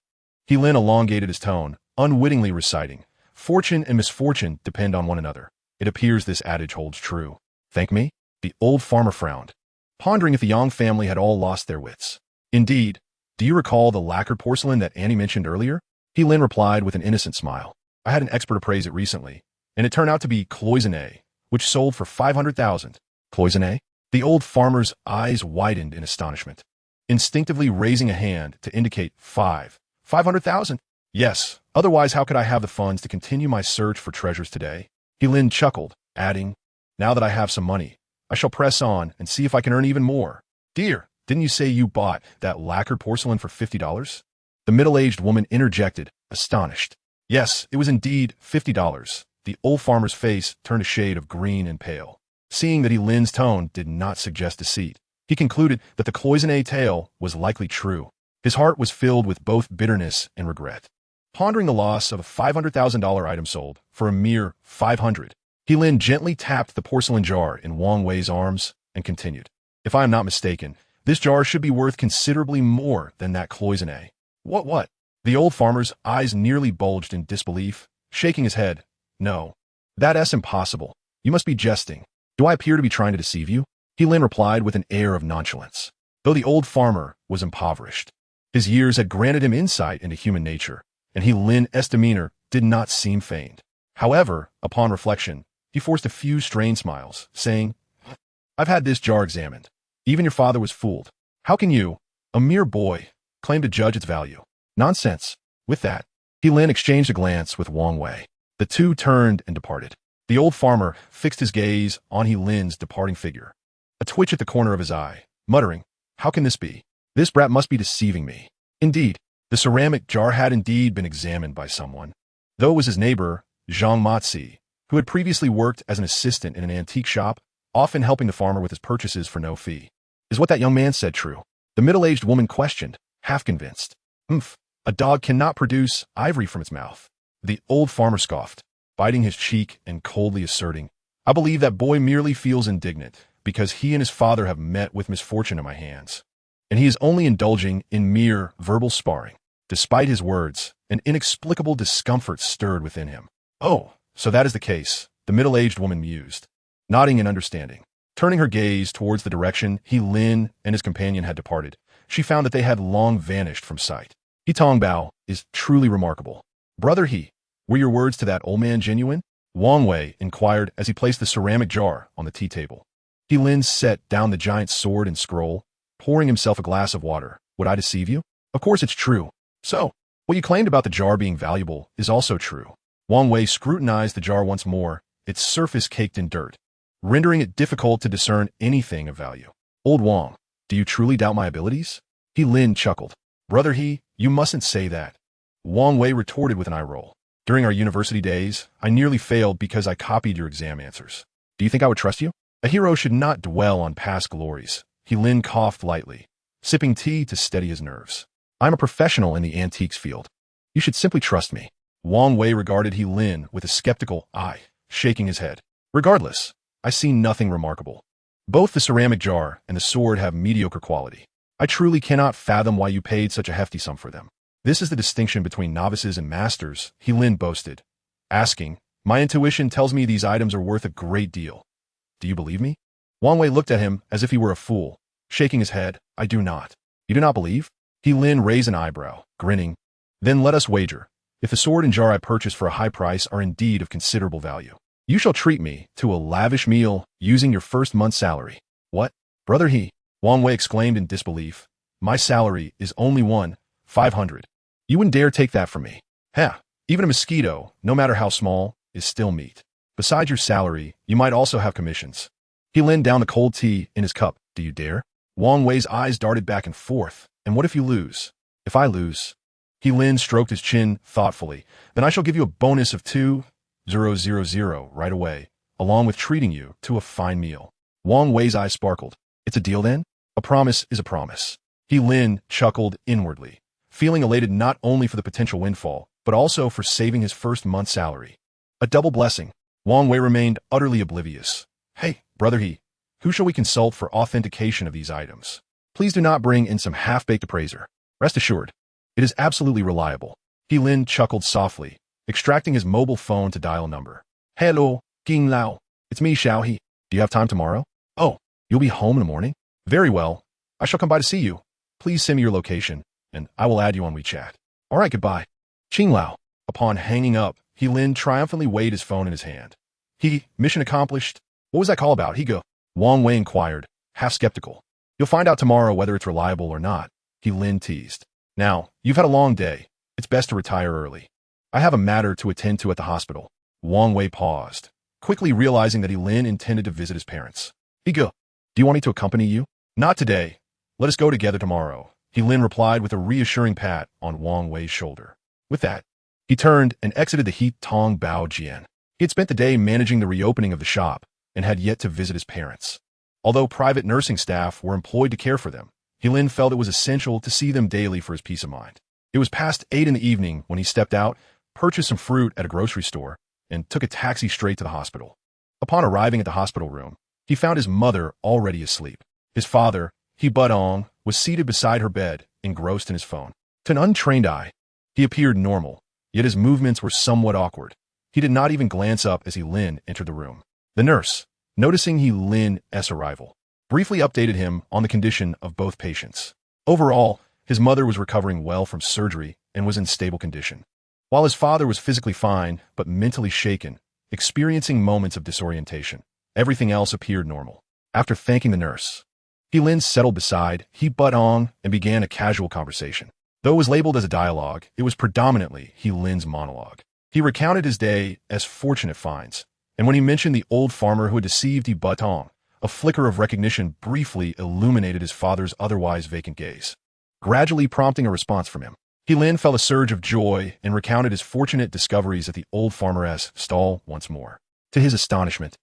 Lin elongated his tone, unwittingly reciting, fortune and misfortune depend on one another. It appears this adage holds true. Thank me? The old farmer frowned, pondering if the Yang family had all lost their wits. Indeed. Do you recall the lacquered porcelain that Annie mentioned earlier? Lin replied with an innocent smile. I had an expert appraise it recently, and it turned out to be cloisonné, which sold for 500,000. Cloisonné? The old farmer's eyes widened in astonishment, instinctively raising a hand to indicate 500,000? Yes, otherwise how could I have the funds to continue my search for treasures today? Lin chuckled, adding, now that I have some money, I shall press on and see if I can earn even more. Dear, didn't you say you bought that lacquered porcelain for $50? The middle-aged woman interjected, astonished. Yes, it was indeed $50. The old farmer's face turned a shade of green and pale. Seeing that Lin's tone did not suggest deceit, he concluded that the cloisonné tale was likely true. His heart was filled with both bitterness and regret. Pondering the loss of a $500,000 item sold for a mere 500, Lin gently tapped the porcelain jar in Wang Wei's arms and continued. If I am not mistaken, this jar should be worth considerably more than that cloisonné. What? The old farmer's eyes nearly bulged in disbelief, shaking his head. No, that's impossible. You must be jesting. Do I appear to be trying to deceive you? Lin replied with an air of nonchalance. Though the old farmer was impoverished, his years had granted him insight into human nature, and Lin's demeanor did not seem feigned. However, upon reflection, he forced a few strained smiles, saying, I've had this jar examined. Even your father was fooled. How can you, a mere boy, claim to judge its value? Nonsense. With that, Lin exchanged a glance with Wang Wei. The two turned and departed. The old farmer fixed his gaze on Lin's departing figure, a twitch at the corner of his eye, muttering, How can this be? This brat must be deceiving me. Indeed, the ceramic jar had indeed been examined by someone, though it was his neighbor, Zhang Matzi, who had previously worked as an assistant in an antique shop often helping the farmer with his purchases for no fee. Is what that young man said true? The middle-aged woman questioned, half convinced. Humph, a dog cannot produce ivory from its mouth. The old farmer scoffed, biting his cheek and coldly asserting, I believe that boy merely feels indignant because he and his father have met with misfortune at my hands, and he is only indulging in mere verbal sparring. Despite his words, an inexplicable discomfort stirred within him. Oh, so that is the case, the middle-aged woman mused, nodding in understanding. Turning her gaze towards the direction Lin and his companion had departed, she found that they had long vanished from sight. Tong Bao is truly remarkable. Brother were your words to that old man genuine? Wang Wei inquired as he placed the ceramic jar on the tea table. Lin set down the giant sword and scroll, pouring himself a glass of water. Would I deceive you? Of course it's true. So, what you claimed about the jar being valuable is also true. Wang Wei scrutinized the jar once more, its surface caked in dirt, rendering it difficult to discern anything of value. Old Wang, do you truly doubt my abilities? Lin chuckled. Brother you mustn't say that. Wang Wei retorted with an eye roll. During our university days, I nearly failed because I copied your exam answers. Do you think I would trust you? A hero should not dwell on past glories. Lin coughed lightly, sipping tea to steady his nerves. I'm a professional in the antiques field. You should simply trust me. Wang Wei regarded Lin with a skeptical eye, shaking his head. Regardless, I see nothing remarkable. Both the ceramic jar and the sword have mediocre quality. I truly cannot fathom why you paid such a hefty sum for them. This is the distinction between novices and masters, Lin boasted, asking, my intuition tells me these items are worth a great deal. Do you believe me? Wang Wei looked at him as if he were a fool, shaking his head. I do not. You do not believe? Lin raised an eyebrow, grinning. Then let us wager. If the sword and jar I purchased for a high price are indeed of considerable value, you shall treat me to a lavish meal using your first month's salary. What? Brother Wang Wei exclaimed in disbelief. My salary is only 500. You wouldn't dare take that from me. Even a mosquito, no matter how small, is still meat. Besides your salary, you might also have commissions. Lin downed the cold tea in his cup. Do you dare? Wang Wei's eyes darted back and forth. And what if you lose? If I lose? Lin stroked his chin thoughtfully. Then I shall give you a bonus of 2,000 right away, along with treating you to a fine meal. Wang Wei's eyes sparkled. It's a deal then? A promise is a promise. Lin chuckled inwardly, feeling elated not only for the potential windfall, but also for saving his first month's salary. A double blessing. Wang Wei remained utterly oblivious. Hey, brother who shall we consult for authentication of these items? Please do not bring in some half-baked appraiser. Rest assured, it is absolutely reliable. Lin chuckled softly, extracting his mobile phone to dial a number. Hello, Ging Lao. It's me, Xiao. Do you have time tomorrow? Oh, you'll be home in the morning? Very well. I shall come by to see you. Please send me your location, and I will add you on WeChat. All right, goodbye. Qing Lao. Upon hanging up, Lin triumphantly weighed his phone in his hand. Mission accomplished. What was that call about? Wang Wei inquired, half skeptical. You'll find out tomorrow whether it's reliable or not, Lin teased. Now, you've had a long day. It's best to retire early. I have a matter to attend to at the hospital. Wang Wei paused, quickly realizing that Lin intended to visit his parents. Do you want me to accompany you? Not today. Let us go together tomorrow, Lin replied with a reassuring pat on Wang Wei's shoulder. With that, he turned and exited the Tong Bao Jian. He had spent the day managing the reopening of the shop and had yet to visit his parents. Although private nursing staff were employed to care for them, Lin felt it was essential to see them daily for his peace of mind. It was past 8 in the evening when he stepped out, purchased some fruit at a grocery store, and took a taxi straight to the hospital. Upon arriving at the hospital room, he found his mother already asleep. His father, Budong, was seated beside her bed, engrossed in his phone. To an untrained eye, he appeared normal, yet his movements were somewhat awkward. He did not even glance up as Lin entered the room. The nurse, noticing Lin's arrival, briefly updated him on the condition of both patients. Overall, his mother was recovering well from surgery and was in stable condition, while his father was physically fine but mentally shaken, experiencing moments of disorientation. Everything else appeared normal. After thanking the nurse, Lin settled beside Budong and began a casual conversation. Though it was labeled as a dialogue, it was predominantly Lin's monologue. He recounted his day as fortunate finds, and when he mentioned the old farmer who had deceived Budong, a flicker of recognition briefly illuminated his father's otherwise vacant gaze, gradually prompting a response from him. Lin felt a surge of joy and recounted his fortunate discoveries at the old farmer's stall once more. To his astonishment,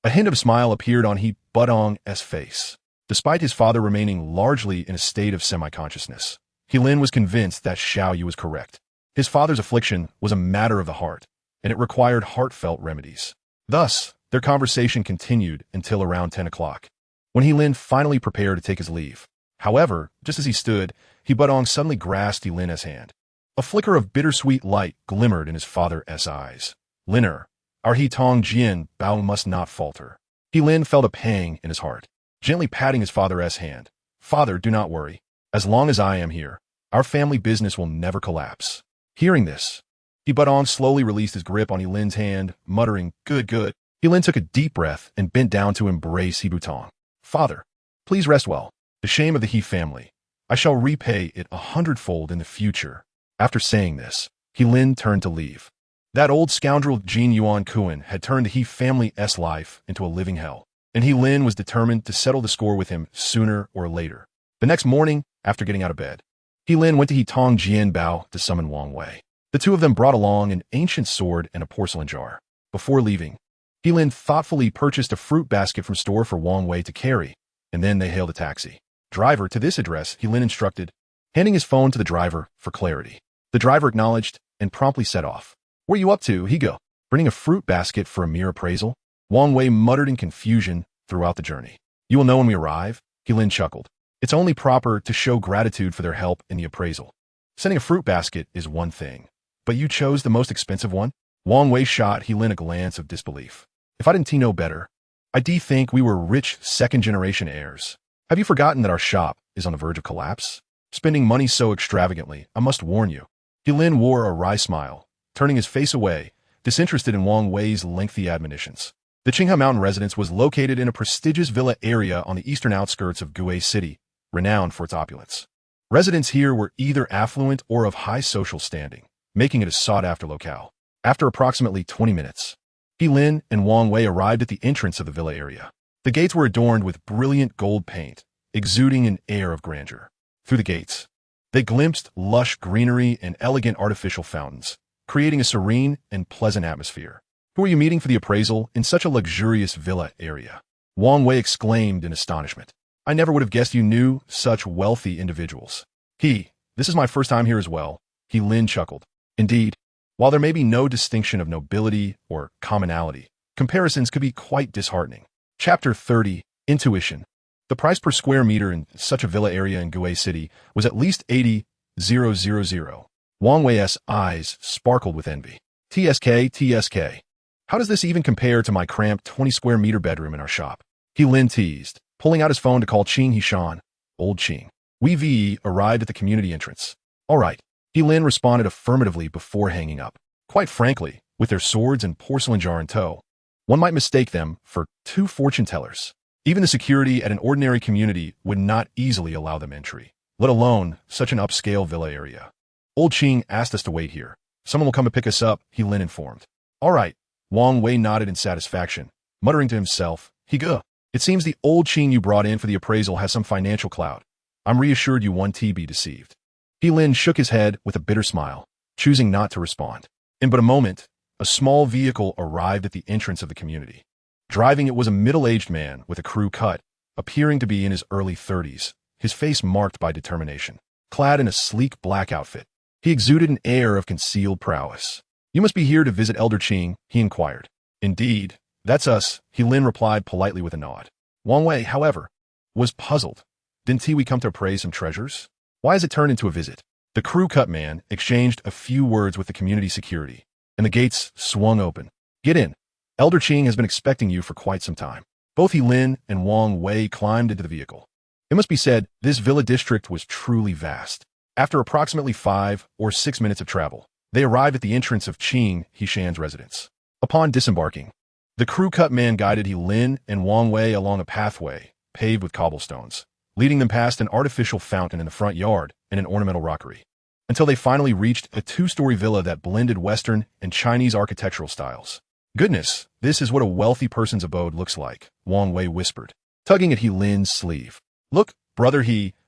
A hint of a smile appeared on He Budong's face. Despite his father remaining largely in a state of semi-consciousness, He Lin was convinced that Xiao Yu was correct. His father's affliction was a matter of the heart, and it required heartfelt remedies. Thus, their conversation continued until around 10 o'clock, when He Lin finally prepared to take his leave. However, just as he stood, He Budong suddenly grasped He Lin's hand. A flicker of bittersweet light glimmered in his father's eyes. "Liner, our He Tong Jian Bao must not falter." He Lin felt a pang in his heart, gently patting his father's hand. "Father, do not worry. As long as I am here, our family business will never collapse." Hearing this, He Budong slowly released his grip on He Lin's hand, muttering, "Good, good." He Lin took a deep breath and bent down to embrace He Budong. "Father, please rest well. The shame of the He family. I shall repay it 100-fold in the future." After saying this, He Lin turned to leave. That old scoundrel Jin Yuan Kuan had turned the He family's life into a living hell, and He Lin was determined to settle the score with him sooner or later. The next morning, after getting out of bed, He Lin went to He Tong Jian Bao to summon Wang Wei. The two of them brought along an ancient sword and a porcelain jar. Before leaving, He Lin thoughtfully purchased a fruit basket from store for Wang Wei to carry, and then they hailed a taxi. "Driver, to this address," He Lin instructed, handing his phone to the driver for clarity. The driver acknowledged and promptly set off. "Where you up to, Higo? Bringing a fruit basket for a mere appraisal?" Wang Wei muttered in confusion throughout the journey. "You will know when we arrive," He Lin chuckled. "It's only proper to show gratitude for their help in the appraisal. Sending a fruit basket is one thing, but you chose the most expensive one?" Wang Wei shot He Lin a glance of disbelief. "If I didn't know better, I'd think we were rich second-generation heirs. Have you forgotten that our shop is on the verge of collapse? Spending money so extravagantly, I must warn you." He Lin wore a wry smile, turning his face away, disinterested in Wang Wei's lengthy admonitions. The Qinghe Mountain residence was located in a prestigious villa area on the eastern outskirts of Gue City, renowned for its opulence. Residents here were either affluent or of high social standing, making it a sought-after locale. After approximately 20 minutes, He Lin and Wang Wei arrived at the entrance of the villa area. The gates were adorned with brilliant gold paint, exuding an air of grandeur. Through the gates, they glimpsed lush greenery and elegant artificial fountains, creating a serene and pleasant atmosphere. "Who are you meeting for the appraisal in such a luxurious villa area?" Wang Wei exclaimed in astonishment. "I never would have guessed you knew such wealthy individuals." This is my first time here as well," He Lin chuckled. "Indeed, while there may be no distinction of nobility or commonality, comparisons could be quite disheartening." Chapter 30, Intuition. The price per square meter in such a villa area in Gue City was at least 80,000. Wang Wei's eyes sparkled with envy. TSK. How does this even compare to my cramped 20-square-meter bedroom in our shop?" He Lin teased, pulling out his phone to call Qing Hishan. Old Qing. We arrived at the community entrance. "All right." He Lin responded affirmatively before hanging up. Quite frankly, with their swords and porcelain jar in tow, one might mistake them for two fortune tellers. Even the security at an ordinary community would not easily allow them entry, let alone such an upscale villa area. "Old Qing asked us to wait here. Someone will come to pick us up," He Lin informed. "All right." Wang Wei nodded in satisfaction, muttering to himself, "Higo, it seems the old Qing you brought in for the appraisal has some financial clout. I'm reassured you won't be deceived." He Lin shook his head with a bitter smile, choosing not to respond. In but a moment, a small vehicle arrived at the entrance of the community. Driving it was a middle-aged man with a crew cut, appearing to be in his early 30s, his face marked by determination. Clad in a sleek black outfit, he exuded an air of concealed prowess. "You must be here to visit Elder Qing," he inquired. "Indeed, that's us," He Lin replied politely with a nod. Wang Wei, however, was puzzled. "Didn't we come to appraise some treasures? Why has it turned into a visit?" The crew-cut man exchanged a few words with the community security, and the gates swung open. "Get in. Elder Qing has been expecting you for quite some time." Both He Lin and Wang Wei climbed into the vehicle. It must be said, this villa district was truly vast. After approximately 5 or 6 minutes of travel, they arrived at the entrance of Qing Hishan's residence. Upon disembarking, the crew-cut man guided He Lin and Wang Wei along a pathway paved with cobblestones, leading them past an artificial fountain in the front yard and an ornamental rockery, until they finally reached a 2-story villa that blended Western and Chinese architectural styles. "Goodness, this is what a wealthy person's abode looks like," Wang Wei whispered, tugging at He Lin's sleeve. "Look, brother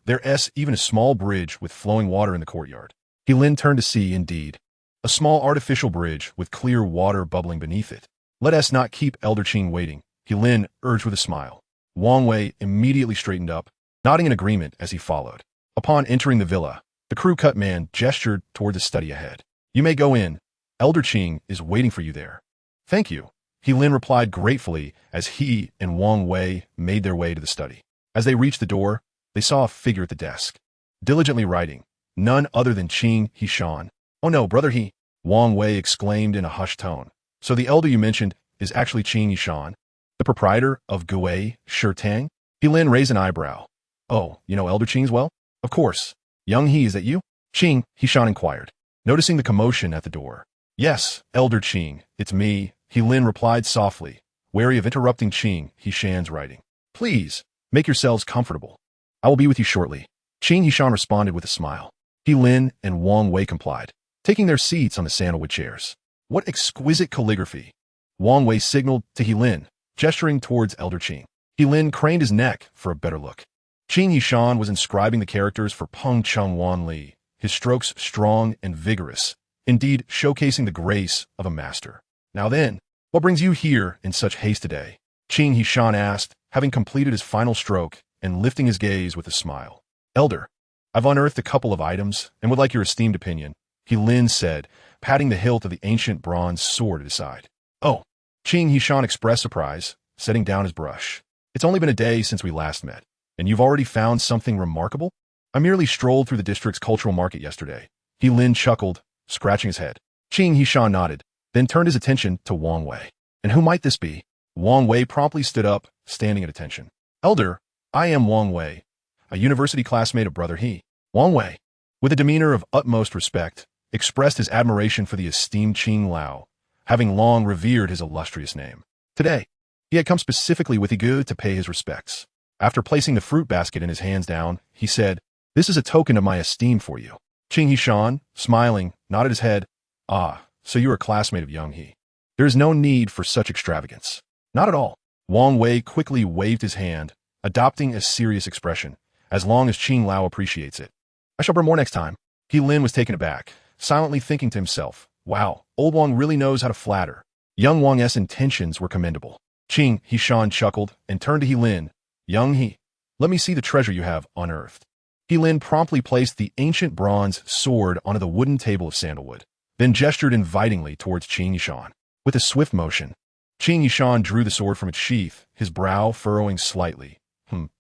there's even a small bridge with flowing water in the courtyard." He Lin turned to see, indeed, a small artificial bridge with clear water bubbling beneath it. "Let us not keep Elder Qing waiting," Lin urged with a smile. Wang Wei immediately straightened up, nodding in agreement as he followed. Upon entering the villa, the crew-cut man gestured toward the study ahead. You may go in. Elder Qing is waiting for you there. Thank you. Lin replied gratefully as he and Wang Wei made their way to the study. As they reached the door, they saw a figure at the desk, diligently writing. None other than Qing Hishan. Oh no, brother He, Wang Wei exclaimed in a hushed tone. So the elder you mentioned is actually Qing Hishan, the proprietor of Gui Shirtang? Lin raised an eyebrow. Oh, you know Elder Qing's well? Of course. Young He, is that you? Qing Hishan inquired, noticing the commotion at the door. Yes, Elder Qing, it's me, Lin replied softly, wary of interrupting Qing Hishan's writing. Please, make yourselves comfortable. I will be with you shortly. Qing Hishan responded with a smile. Lin and Wang Wei complied, taking their seats on the sandalwood chairs. What exquisite calligraphy! Wang Wei signaled to Lin, gesturing towards Elder Qing. Lin craned his neck for a better look. Qing Hishan was inscribing the characters for Peng Chung Wan Li, his strokes strong and vigorous, indeed showcasing the grace of a master. Now then, what brings you here in such haste today? Qing Hishan asked, having completed his final stroke and lifting his gaze with a smile. Elder, I've unearthed a couple of items and would like your esteemed opinion, Lin said, patting the hilt of the ancient bronze sword at his side. Oh, Qing Hishan expressed surprise, setting down his brush. It's only been a day since we last met, and you've already found something remarkable? I merely strolled through the district's cultural market yesterday. Lin chuckled, scratching his head. Qing Hishan nodded, then turned his attention to Wang Wei. And who might this be? Wang Wei promptly stood up, standing at attention. Elder, I am Wang Wei, a university classmate of Brother He. Wang Wei, with a demeanor of utmost respect, expressed his admiration for the esteemed Qing Lao, having long revered his illustrious name. Today, he had come specifically with Igu to pay his respects. After placing the fruit basket in his hands down, he said, This is a token of my esteem for you. Qing Hishan, smiling, nodded his head. Ah, so you are a classmate of young He. There is no need for such extravagance. Not at all. Wang Wei quickly waved his hand, adopting a serious expression, as long as Qing Lao appreciates it. I shall bring more next time. Lin was taken aback, silently thinking to himself, wow, old Wang really knows how to flatter. Young Wang's intentions were commendable. Qing Hishan chuckled and turned to Lin. Young He, let me see the treasure you have unearthed. Lin promptly placed the ancient bronze sword onto the wooden table of sandalwood, then gestured invitingly towards Qing Hishan. With a swift motion, Qing Hishan drew the sword from its sheath, his brow furrowing slightly.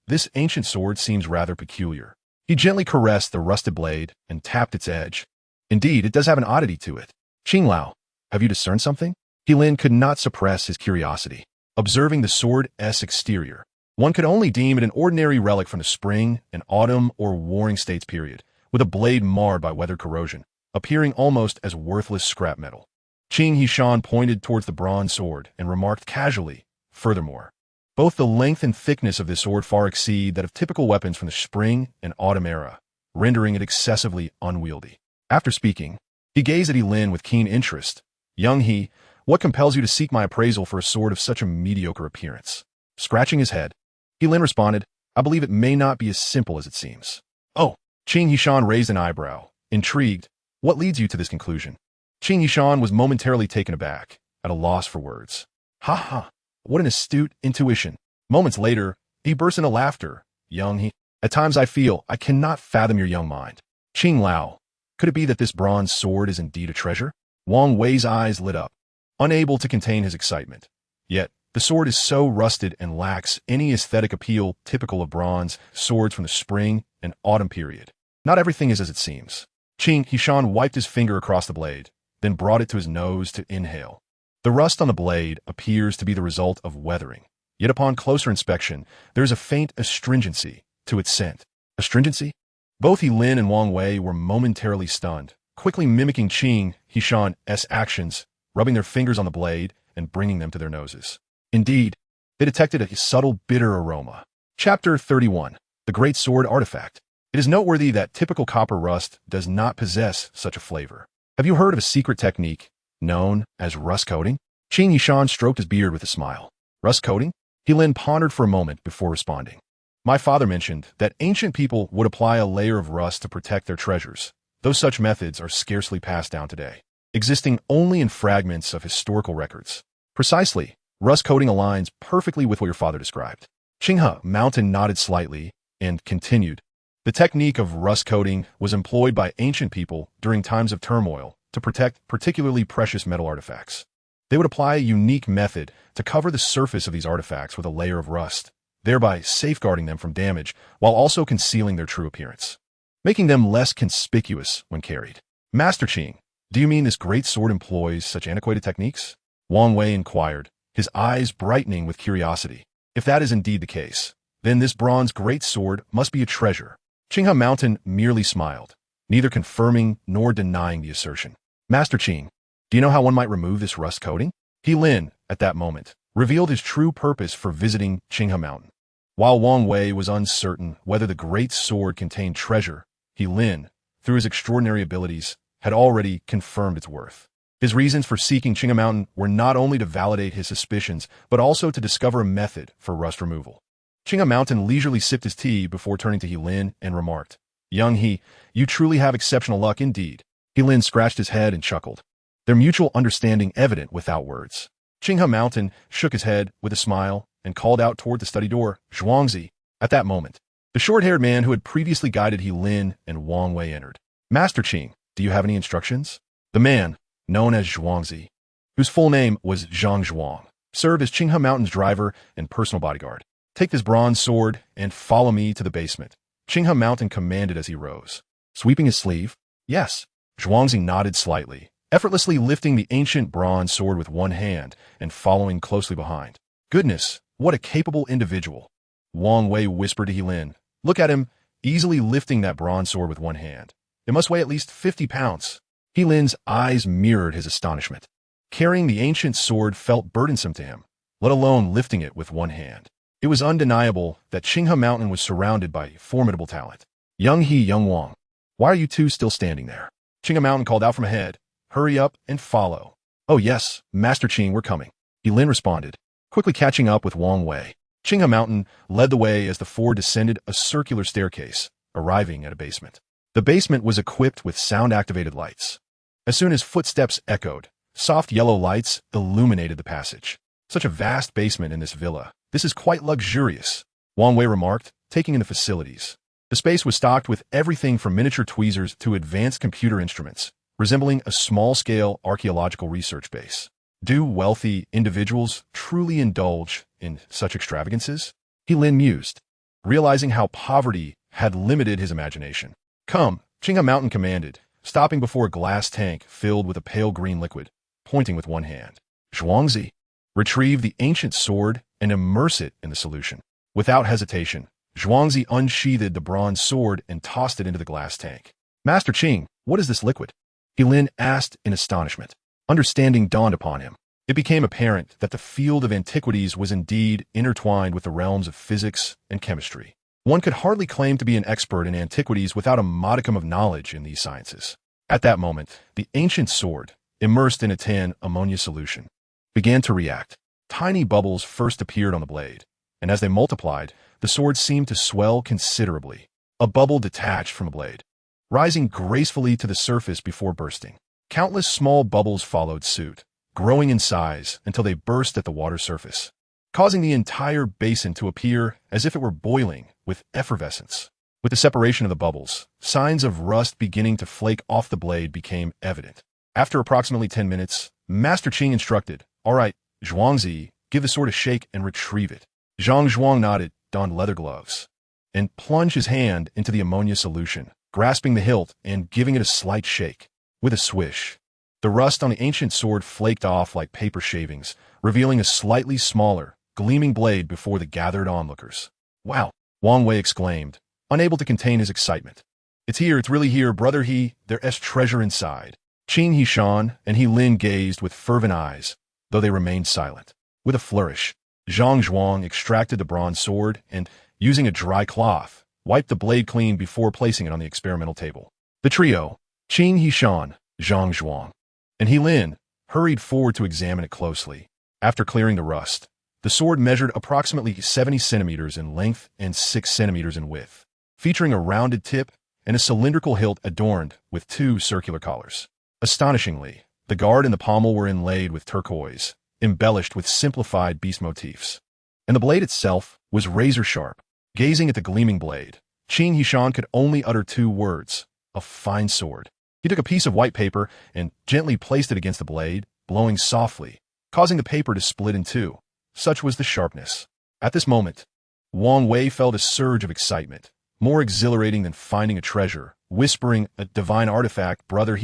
This ancient sword seems rather peculiar. He gently caressed the rusted blade and tapped its edge. Indeed, it does have an oddity to it. Qing Lao, have you discerned something? Lin could not suppress his curiosity. Observing the sword's exterior, one could only deem it an ordinary relic from the spring and autumn or warring states period, with a blade marred by weather corrosion, appearing almost as worthless scrap metal. Qing Hishan pointed towards the bronze sword and remarked casually, furthermore, both the length and thickness of this sword far exceed that of typical weapons from the spring and autumn era, rendering it excessively unwieldy. After speaking, he gazed at Lin with keen interest. Young He, what compels you to seek my appraisal for a sword of such a mediocre appearance? Scratching his head, Lin responded, I believe it may not be as simple as it seems. Oh, Qing Hishan raised an eyebrow, intrigued. What leads you to this conclusion? Qing Hishan was momentarily taken aback, at a loss for words. Ha ha, what an astute intuition. Moments later, he burst into laughter. Young He, at times I feel I cannot fathom your young mind. Qing Lao, could it be that this bronze sword is indeed a treasure? Wang Wei's eyes lit up, unable to contain his excitement. Yet, the sword is so rusted and lacks any aesthetic appeal typical of bronze swords from the spring and autumn period. Not everything is as it seems. Qing Hishan wiped his finger across the blade, then brought it to his nose to inhale. The rust on the blade appears to be the result of weathering, yet upon closer inspection, there is a faint astringency to its scent. Astringency? Both Lin and Wang Wei were momentarily stunned, quickly mimicking Qing Hishan's actions, rubbing their fingers on the blade and bringing them to their noses. Indeed, they detected a subtle bitter aroma. Chapter 31. The Great Sword Artifact. It is noteworthy that typical copper rust does not possess such a flavor. Have you heard of a secret technique known as rust coating? Qing Hishan stroked his beard with a smile. Rust coating? Lin pondered for a moment before responding. My father mentioned that ancient people would apply a layer of rust to protect their treasures, though such methods are scarcely passed down today, existing only in fragments of historical records. Precisely, Rust coating aligns perfectly with what your father described. Qinghe Mountain nodded slightly and continued. The technique of rust coating was employed by ancient people during times of turmoil to protect particularly precious metal artifacts. They would apply a unique method to cover the surface of these artifacts with a layer of rust, thereby safeguarding them from damage while also concealing their true appearance, making them less conspicuous when carried. Master Qing, do you mean this great sword employs such antiquated techniques? Wang Wei inquired, his eyes brightening with curiosity. If that is indeed the case, then this bronze great sword must be a treasure. Qinghe Mountain merely smiled, neither confirming nor denying the assertion. Master Qing, do you know how one might remove this rust coating? He Lin, at that moment, revealed his true purpose for visiting Qinghe Mountain. While Wang Wei was uncertain whether the great sword contained treasure, He Lin, through his extraordinary abilities, had already confirmed its worth. His reasons for seeking Qinghe Mountain were not only to validate his suspicions, but also to discover a method for rust removal. Qinghe Mountain leisurely sipped his tea before turning to He Lin and remarked, Young He, you truly have exceptional luck indeed. He Lin scratched his head and chuckled, their mutual understanding evident without words. Qinghe Mountain shook his head with a smile and called out toward the study door, Zhuangzi. At that moment, the short-haired man who had previously guided He Lin and Wang Wei entered. Master Qing, do you have any instructions? The man, known as Zhuangzi, whose full name was Zhang Zhuang, served as Qinghe Mountain's driver and personal bodyguard. Take this bronze sword and follow me to the basement, Qinghe Mountain commanded as he rose. Sweeping his sleeve? Yes. Zhuangzi nodded slightly, effortlessly lifting the ancient bronze sword with one hand and following closely behind. Goodness, what a capable individual. Wang Wei whispered to He Lin. Look at him, easily lifting that bronze sword with one hand. It must weigh at least 50 pounds. He Lin's eyes mirrored his astonishment. Carrying the ancient sword felt burdensome to him, let alone lifting it with one hand. It was undeniable that Qinghe Mountain was surrounded by formidable talent. Young He, Young Wang, why are you two still standing there? Qinghe Mountain called out from ahead. Hurry up and follow. Oh yes, Master Qing, we're coming. He Lin responded, quickly catching up with Wang Wei. Qinghe Mountain led the way as the four descended a circular staircase, arriving at a basement. The basement was equipped with sound-activated lights. As soon as footsteps echoed, soft yellow lights illuminated the passage. Such a vast basement in this villa. This is quite luxurious, Wang Wei remarked, taking in the facilities. The space was stocked with everything from miniature tweezers to advanced computer instruments, resembling a small-scale archaeological research base. Do wealthy individuals truly indulge in such extravagances? He Lin mused, realizing how poverty had limited his imagination. Come, Qinghe Mountain commanded, stopping before a glass tank filled with a pale green liquid, pointing with one hand. Zhuangzi, retrieve the ancient sword and immerse it in the solution. Without hesitation, Zhuangzi unsheathed the bronze sword and tossed it into the glass tank. Master Qing, what is this liquid? He Lin asked in astonishment. Understanding dawned upon him. It became apparent that the field of antiquities was indeed intertwined with the realms of physics and chemistry. One could hardly claim to be an expert in antiquities without a modicum of knowledge in these sciences. At that moment, the ancient sword, immersed in a tan ammonia solution, began to react. Tiny bubbles first appeared on the blade, and as they multiplied, the sword seemed to swell considerably. A bubble detached from the blade, rising gracefully to the surface before bursting. Countless small bubbles followed suit, growing in size until they burst at the water's surface, causing the entire basin to appear as if it were boiling with effervescence. With the separation of the bubbles, signs of rust beginning to flake off the blade became evident. After approximately 10 minutes, Master Qing instructed, All right, Zhuangzi, give the sword a shake and retrieve it. Zhang Zhuang nodded, donned leather gloves, and plunged his hand into the ammonia solution, grasping the hilt and giving it a slight shake. With a swish, the rust on the ancient sword flaked off like paper shavings, revealing a slightly smaller, gleaming blade before the gathered onlookers. Wow, Wang Wei exclaimed, unable to contain his excitement. It's here, it's really here, brother He, there's treasure inside. Qing He Shan and He Lin gazed with fervent eyes, though they remained silent. With a flourish, Zhang Zhuang extracted the bronze sword and, using a dry cloth, wiped the blade clean before placing it on the experimental table. The trio, Qing He Shan, Zhang Zhuang, and He Lin, hurried forward to examine it closely. After clearing the rust, the sword measured approximately 70 centimeters in length and 6 centimeters in width, featuring a rounded tip and a cylindrical hilt adorned with 2 circular collars. Astonishingly, the guard and the pommel were inlaid with turquoise, embellished with simplified beast motifs. And the blade itself was razor-sharp. Gazing at the gleaming blade, Qin Hishan could only utter two words: a fine sword. He took a piece of white paper and gently placed it against the blade, blowing softly, causing the paper to split in two. Such was the sharpness. At this moment, Wang Wei felt a surge of excitement, more exhilarating than finding a treasure, whispering, "A divine artifact, brother,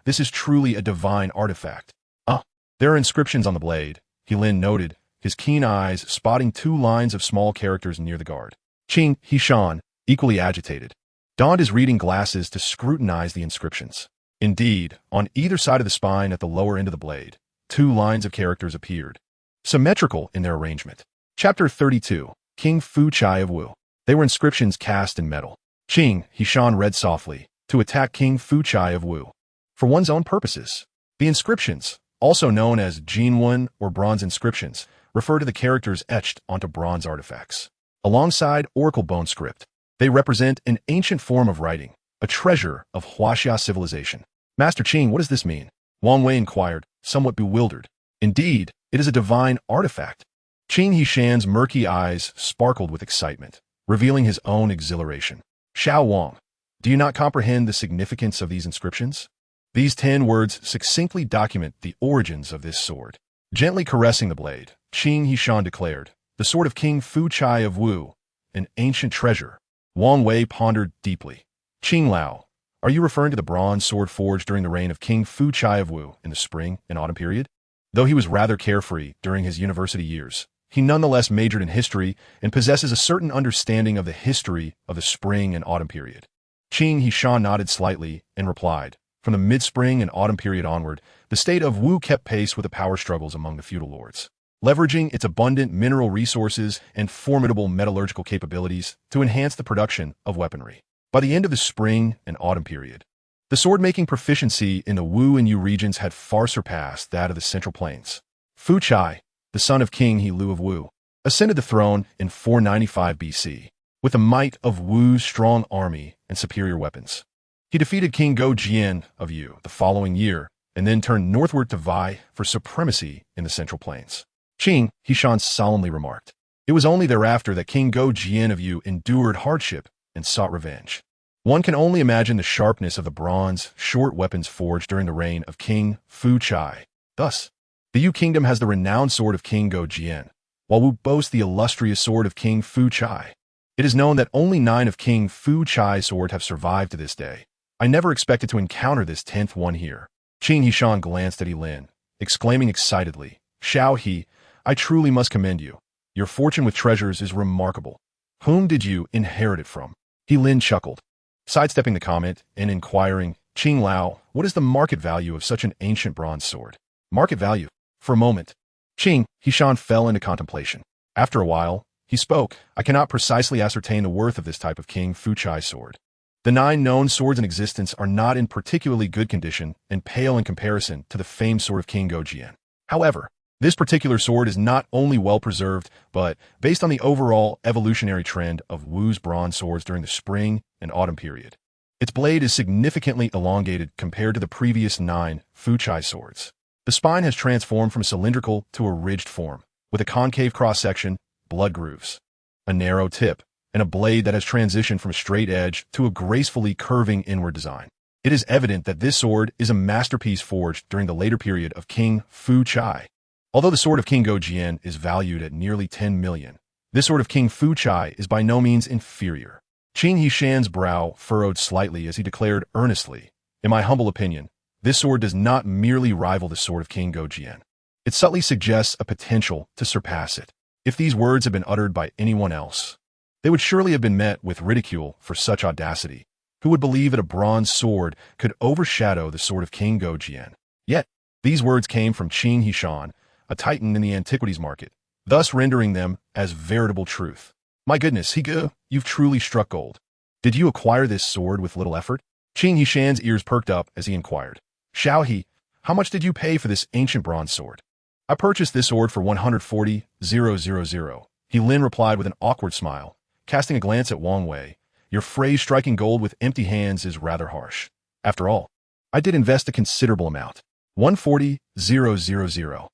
this is truly a divine artifact." There are inscriptions on the blade, Helin noted, his keen eyes spotting two lines of small characters near the guard. Qin Hishan, equally agitated, donned his reading glasses to scrutinize the inscriptions. Indeed, on either side of the spine at the lower end of the blade, two lines of characters appeared, symmetrical in their arrangement. Chapter 32, King Fu Chai of Wu. They were inscriptions cast in metal. Qin Hishan read softly, "To attack King Fu Chai of Wu, for one's own purposes." The inscriptions, also known as Jinwen or bronze inscriptions, refer to the characters etched onto bronze artifacts. Alongside oracle bone script, they represent an ancient form of writing, a treasure of Huaxia civilization. "Master Qin, what does this mean?" Wang Wei inquired, somewhat bewildered. "Indeed, it is a divine artifact." Qin Hishan's murky eyes sparkled with excitement, revealing his own exhilaration. "Xiao Wang, do you not comprehend the significance of these inscriptions? These 10 words succinctly document the origins of this sword." Gently caressing the blade, Qin Hishan declared, "The sword of King Fu Chai of Wu, an ancient treasure." Wang Wei pondered deeply. "Qing Lao, are you referring to the bronze sword forged during the reign of King Fu Chai of Wu in the spring and autumn period?" Though he was rather carefree during his university years, he nonetheless majored in history and possesses a certain understanding of the history of the spring and autumn period. Qin Hishan nodded slightly and replied, "From the mid-spring and autumn period onward, the state of Wu kept pace with the power struggles among the feudal lords, leveraging its abundant mineral resources and formidable metallurgical capabilities to enhance the production of weaponry. By the end of the spring and autumn period, the sword-making proficiency in the Wu and Yu regions had far surpassed that of the Central Plains. Fu Chai, the son of King He Lu of Wu, ascended the throne in 495 BC, with the might of Wu's strong army and superior weapons. He defeated King Go Jian of Yu the following year, and then turned northward to vie for supremacy in the Central Plains." Qin Hishan solemnly remarked. "It was only thereafter that King Go Jian of Yu endured hardship and sought revenge." One can only imagine the sharpness of the bronze, short weapons forged during the reign of King Fu Chai. Thus, the Yu kingdom has the renowned sword of King Go Jian, while Wu boasts the illustrious sword of King Fu Chai. It is known that only 9 of King Fu Chai's sword have survived to this day. I never expected to encounter this 10th one here. Qin Hishan glanced at Helin, exclaiming excitedly, "Xiao He, I truly must commend you. Your fortune with treasures is remarkable. Whom did you inherit it from?" Helin chuckled, sidestepping the comment and inquiring, "Qing Lao, what is the market value of such an ancient bronze sword?" Market value? For a moment, Qin Hishan fell into contemplation. After a while, he spoke, "I cannot precisely ascertain the worth of this type of King Fu Chai sword. The 9 known swords in existence are not in particularly good condition and pale in comparison to the famed sword of King Go Jian. However, this particular sword is not only well preserved, but based on the overall evolutionary trend of Wu's bronze swords during the spring and autumn period. Its blade is significantly elongated compared to the previous 9 Fu Chai swords. The spine has transformed from a cylindrical to a ridged form, with a concave cross-section, blood grooves, a narrow tip, and a blade that has transitioned from a straight edge to a gracefully curving inward design. It is evident that this sword is a masterpiece forged during the later period of King Fu Chai. Although the sword of King Go Jian is valued at nearly 10 million, this sword of King Fu Chai is by no means inferior." Qin Hishan's brow furrowed slightly as he declared earnestly, "In my humble opinion, this sword does not merely rival the sword of King Go Jian. It subtly suggests a potential to surpass it. If these words had been uttered by anyone else, they would surely have been met with ridicule for such audacity. Who would believe that a bronze sword could overshadow the sword of King Go Jian?" Yet, these words came from Qin Hishan, a titan in the Antiquities market, thus rendering them as veritable truth. "My goodness, you've truly struck gold. Did you acquire this sword with little effort?" Qin Hishan's ears perked up as he inquired, "Xiao He, how much did you pay for this ancient bronze sword?" "I purchased this sword for 140,000. Helin replied with an awkward smile, casting a glance at Wang Wei. "Your phrase striking gold with empty hands is rather harsh. After all, I did invest a considerable amount. 140,000.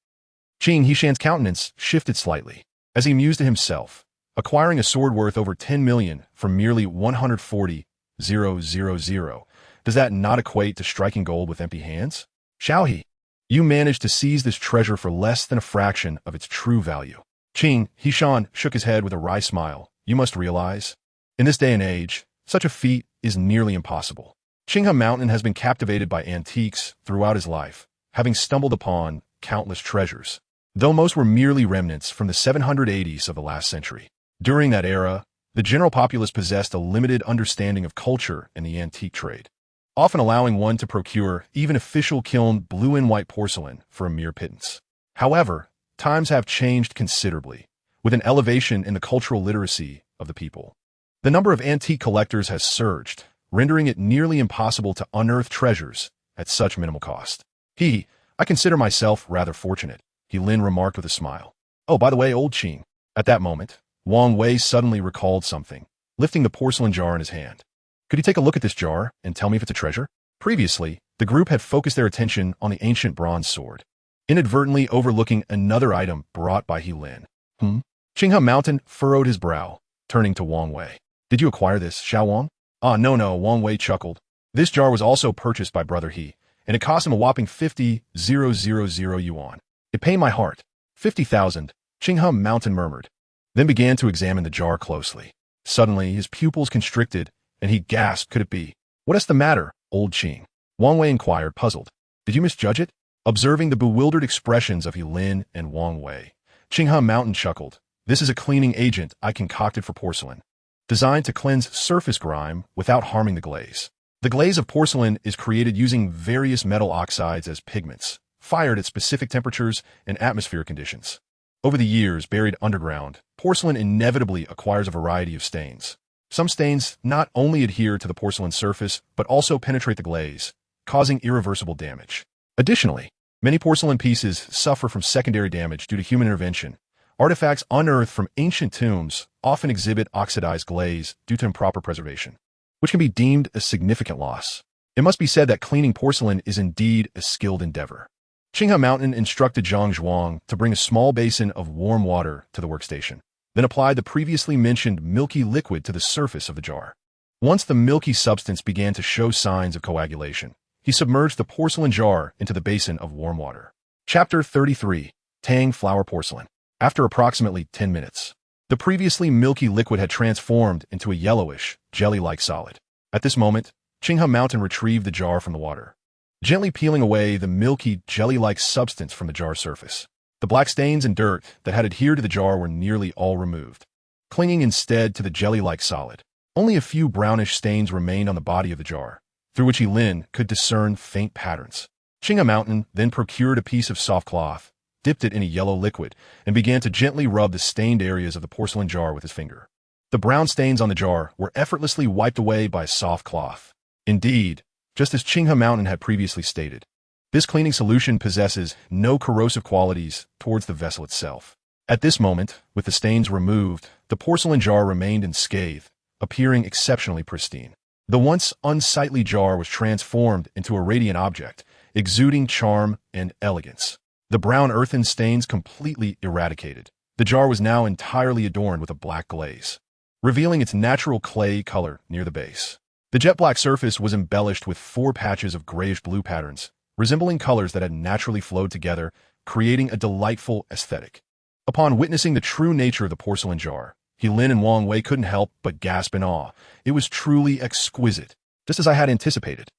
Qing Hishan's countenance shifted slightly, as he mused to himself, acquiring a sword worth over 10 million for merely 140,000. Does that not equate to striking gold with empty hands? Xiaohe, you managed to seize this treasure for less than a fraction of its true value. Qing Hishan shook his head with a wry smile. You must realize, in this day and age, such a feat is nearly impossible. Qinghe Mountain has been captivated by antiques throughout his life, having stumbled upon countless treasures, though most were merely remnants from the 780s of the last century. During that era, the general populace possessed a limited understanding of culture and the antique trade, often allowing one to procure even official kiln blue and white porcelain for a mere pittance. However, times have changed considerably, with an elevation in the cultural literacy of the people. The number of antique collectors has surged, rendering it nearly impossible to unearth treasures at such minimal cost. I consider myself rather fortunate, He Lin remarked with a smile. Oh, by the way, old Qing. At that moment, Wang Wei suddenly recalled something, lifting the porcelain jar in his hand. Could you take a look at this jar and tell me if it's a treasure? Previously, the group had focused their attention on the ancient bronze sword, inadvertently overlooking another item brought by He Lin. Qinghe Mountain furrowed his brow, turning to Wang Wei. Did you acquire this, Xiao Wang? Ah, no, Wang Wei chuckled. This jar was also purchased by Brother He, and it cost him a whopping 50,000 yuan. It pained my heart. 50,000, Qinghe Mountain murmured, then began to examine the jar closely. Suddenly, his pupils constricted, and he gasped, could it be? What is the matter, old Qing? Wang Wei inquired, puzzled. Did you misjudge it? Observing the bewildered expressions of He Lin and Wang Wei, Qinghe Mountain chuckled. This is a cleaning agent I concocted for porcelain, designed to cleanse surface grime without harming the glaze. The glaze of porcelain is created using various metal oxides as pigments, fired at specific temperatures and atmospheric conditions. Over the years buried underground, porcelain inevitably acquires a variety of stains. Some stains not only adhere to the porcelain surface, but also penetrate the glaze, causing irreversible damage. Additionally, many porcelain pieces suffer from secondary damage due to human intervention. Artifacts unearthed from ancient tombs often exhibit oxidized glaze due to improper preservation, which can be deemed a significant loss. It must be said that cleaning porcelain is indeed a skilled endeavor. Qinghe Mountain instructed Zhang Zhuang to bring a small basin of warm water to the workstation, then applied the previously mentioned milky liquid to the surface of the jar. Once the milky substance began to show signs of coagulation, he submerged the porcelain jar into the basin of warm water. Chapter 33. Tang Flower Porcelain. After approximately 10 minutes, the previously milky liquid had transformed into a yellowish, jelly-like solid. At this moment, Qinghe Mountain retrieved the jar from the water, gently peeling away the milky, jelly-like substance from the jar surface. The black stains and dirt that had adhered to the jar were nearly all removed, clinging instead to the jelly-like solid. Only a few brownish stains remained on the body of the jar, through which He Lin could discern faint patterns. Qinghe Mountain then procured a piece of soft cloth, dipped it in a yellow liquid, and began to gently rub the stained areas of the porcelain jar with his finger. The brown stains on the jar were effortlessly wiped away by a soft cloth. Indeed, just as Qinghe Mountain had previously stated, this cleaning solution possesses no corrosive qualities towards the vessel itself. At this moment, with the stains removed, the porcelain jar remained unscathed, appearing exceptionally pristine. The once unsightly jar was transformed into a radiant object, exuding charm and elegance. The brown earthen stains completely eradicated. The jar was now entirely adorned with a black glaze, revealing its natural clay color near the base. The jet black surface was embellished with 4 patches of grayish-blue patterns, resembling colors that had naturally flowed together, creating a delightful aesthetic. Upon witnessing the true nature of the porcelain jar, He Lin and Wang Wei couldn't help but gasp in awe. It was truly exquisite, just as I had anticipated.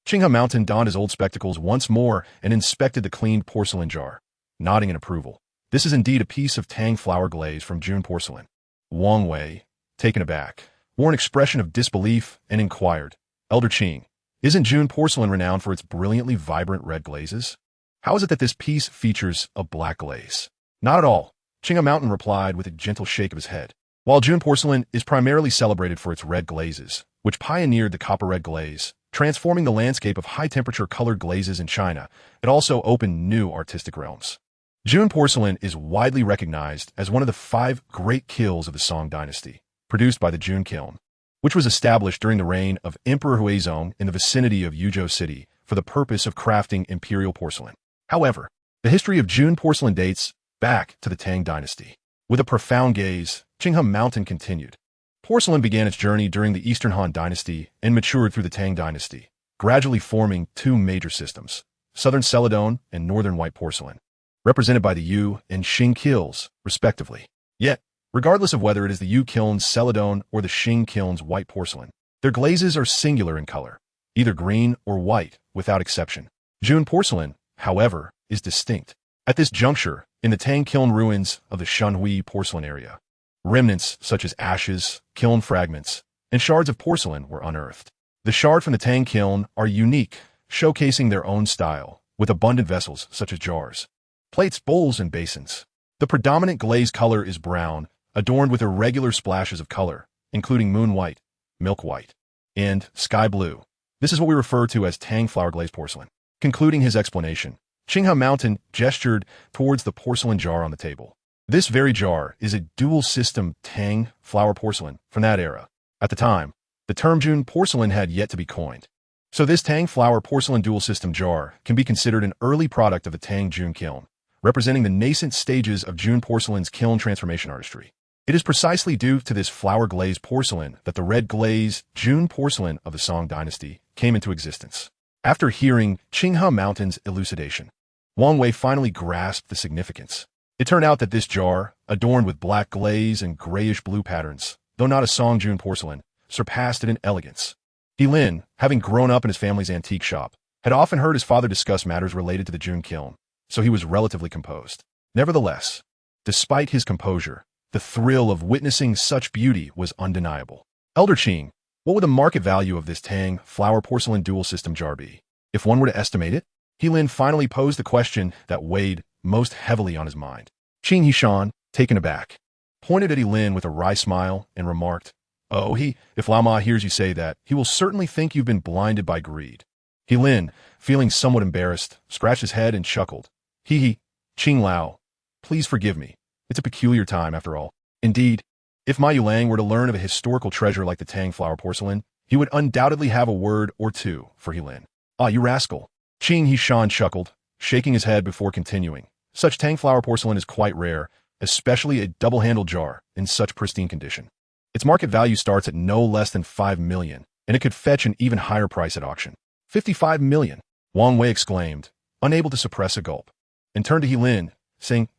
Qinghe Mountain donned his old spectacles once more and inspected the cleaned porcelain jar, nodding in approval. This is indeed a piece of Tang flower glaze from June porcelain. Wang Wei, taken aback, wore an expression of disbelief and inquired, Elder Qing, isn't June porcelain renowned for its brilliantly vibrant red glazes? How is it that this piece features a black glaze? Not at all, Qinghe Mountain replied with a gentle shake of his head. While June porcelain is primarily celebrated for its red glazes, which pioneered the copper-red glaze, transforming the landscape of high-temperature colored glazes in China, it also opened new artistic realms. June porcelain is widely recognized as one of the 5 great kilns of the Song dynasty, produced by the June Kiln, which was established during the reign of Emperor Huizong in the vicinity of Yuzhou City for the purpose of crafting imperial porcelain. However, The history of June porcelain dates back to the Tang Dynasty. With a profound gaze, Qinghe Mountain continued. Porcelain began its journey during the Eastern Han Dynasty and matured through the Tang Dynasty, gradually forming two major systems, Southern Celadon and Northern White Porcelain, represented by the Yu and Qing kilns, respectively. Yet, regardless of whether it is the Yu kiln's Celadon or the Qing kiln's White Porcelain, their glazes are singular in color, either green or white, without exception. June porcelain, however, is distinct. At this juncture, in the Tang kiln ruins of the Shanhui porcelain area, remnants such as ashes, kiln fragments, and shards of porcelain were unearthed. The shard from the Tang kiln are unique, showcasing their own style, with abundant vessels such as jars, plates, bowls, and basins. The predominant glaze color is brown, adorned with irregular splashes of color, including moon white, milk white, and sky blue. This is what we refer to as Tang flower glazed porcelain. Concluding his explanation, Qinghe Mountain gestured towards the porcelain jar on the table. This very jar is a dual-system Tang flower porcelain from that era. At the time, the term June porcelain had yet to be coined. So this Tang flower porcelain dual-system jar can be considered an early product of the Tang June kiln, representing the nascent stages of June porcelain's kiln transformation artistry. It is precisely due to this flower-glazed porcelain that the red-glazed June porcelain of the Song Dynasty came into existence. After hearing Qinghe Mountain's elucidation, Wang Wei finally grasped the significance. It turned out that this jar, adorned with black glaze and grayish-blue patterns, though not a Song June porcelain, surpassed it in elegance. He Lin, having grown up in his family's antique shop, had often heard his father discuss matters related to the June kiln, so he was relatively composed. Nevertheless, despite his composure, the thrill of witnessing such beauty was undeniable. Elder Qing, what would the market value of this Tang flower porcelain dual system jar be, if one were to estimate it? He Lin finally posed the question that weighed most heavily on his mind. Qing Hishan, taken aback, pointed at He Lin with a wry smile and remarked, "Oh, if Lao Ma hears you say that, he will certainly think you've been blinded by greed." He Lin, feeling somewhat embarrassed, scratched his head and chuckled. Qing Lao, please forgive me. It's a peculiar time, after all. Indeed, if Ma Yulang were to learn of a historical treasure like the Tang flower porcelain, he would undoubtedly have a word or two for He Lin. "Ah, you rascal." Qing Hishan chuckled, shaking his head before continuing. "Such Tang flower porcelain is quite rare, especially a double-handled jar in such pristine condition. Its market value starts at no less than 5 million, and it could fetch an even higher price at auction." 55 million, Wang Wei exclaimed, unable to suppress a gulp, and turned to He Lin, saying,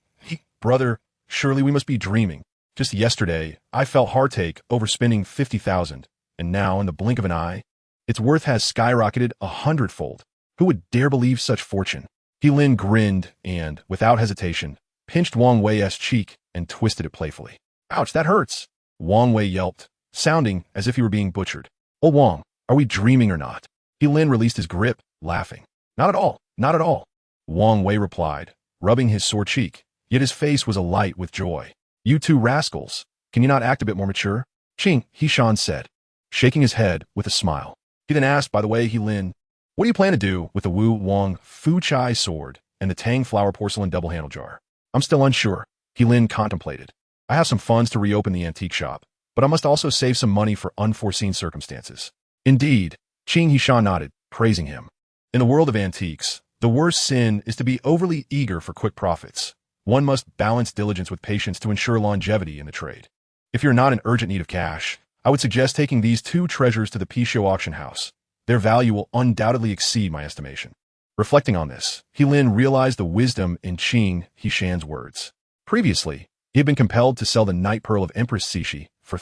"Brother, surely we must be dreaming. Just yesterday, I felt heartache over spending 50,000, and now, in the blink of an eye, its worth has skyrocketed 100-fold. Who would dare believe such fortune?" He Lin grinned and, without hesitation, pinched Wang Wei's cheek and twisted it playfully. "Ouch, that hurts," Wang Wei yelped, sounding as if he were being butchered. "Oh Wang, are we dreaming or not?" He Lin released his grip, laughing. "Not at all, not at all," Wang Wei replied, rubbing his sore cheek, yet his face was alight with joy. "You two rascals, can you not act a bit more mature?" Qing Hishan said, shaking his head with a smile. He then asked, "By the way, He Lin, what do you plan to do with the Wu Wang Fu Chai sword and the Tang flower porcelain double-handle jar?" "I'm still unsure," He Lin contemplated. "I have some funds to reopen the antique shop, but I must also save some money for unforeseen circumstances." "Indeed," Qing Hishan nodded, praising him. In the world of antiques, the worst sin is to be overly eager for quick profits. One must balance diligence with patience to ensure longevity in the trade. If you're not in urgent need of cash, I would suggest taking these two treasures to the Pishio auction house. Their value will undoubtedly exceed my estimation. Reflecting on this, He Lin realized the wisdom in Qing Hishan's words. Previously, he had been compelled to sell the Night Pearl of Empress Cixi for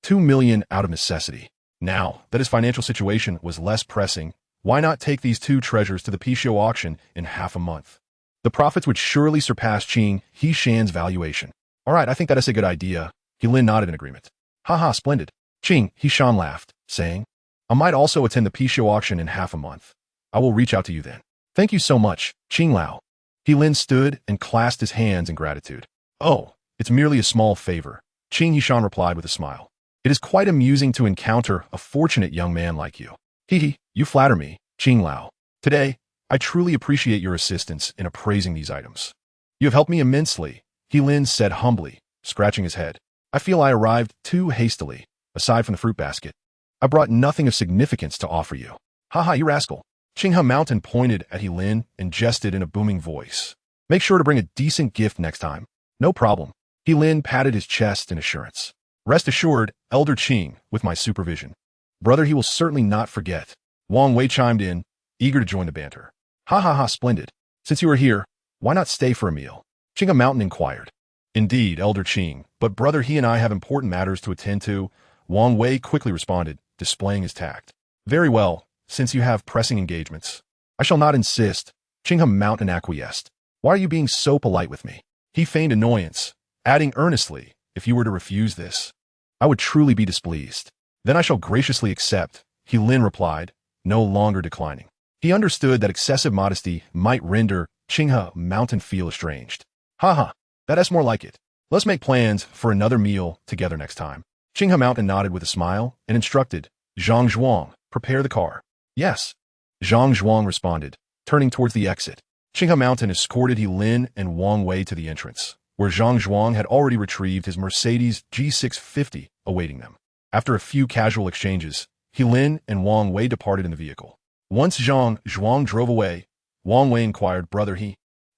2 million out of necessity. Now that his financial situation was less pressing, why not take these two treasures to the Pishio auction in half a month? The profits would surely surpass Qing Hishan's valuation. "All right, I think that is a good idea." He Lin nodded in agreement. "Haha, splendid." Qing Hishan laughed, saying, "I might also attend the Pishio auction in half a month. I will reach out to you then." "Thank you so much, Qing Lao." He Lin stood and clasped his hands in gratitude. "Oh, it's merely a small favor," Qing Hishan replied with a smile. "It is quite amusing to encounter a fortunate young man like you." You flatter me, Qing Lao. "Today, I truly appreciate your assistance in appraising these items. You have helped me immensely," He Lin said humbly, scratching his head. "I feel I arrived too hastily. Aside from the fruit basket, I brought nothing of significance to offer you." "Haha, you rascal." Qinghe Mountain pointed at He Lin and gestured in a booming voice. Make sure to bring a decent gift next time. No problem. He Lin patted his chest in assurance. Rest assured, Elder Qing, with my supervision. Brother, he will certainly not forget. Wang Wei chimed in, eager to join the banter. Ha ha ha, splendid. Since you are here, why not stay for a meal? Qinghe Mountain inquired. Indeed, Elder Qing, but brother, he and I have important matters to attend to, Wang Wei quickly responded, displaying his tact. Very well, since you have pressing engagements. I shall not insist, Qinghe Mountain acquiesced. Why are you being so polite with me? He feigned annoyance, adding earnestly, if you were to refuse this, I would truly be displeased. Then I shall graciously accept, He Lin replied, no longer declining. He understood that excessive modesty might render Qinghe Mountain feel estranged. Ha ha, that's more like it. Let's make plans for another meal together next time. Qinghe Mountain nodded with a smile and instructed, Zhang Zhuang, prepare the car. Yes. Zhang Zhuang responded, turning towards the exit. Qinghe Mountain escorted He Lin and Wang Wei to the entrance, where Zhang Zhuang had already retrieved his Mercedes G650, awaiting them. After a few casual exchanges, He Lin and Wang Wei departed in the vehicle. Once Zhang Zhuang drove away, Wang Wei inquired, Brother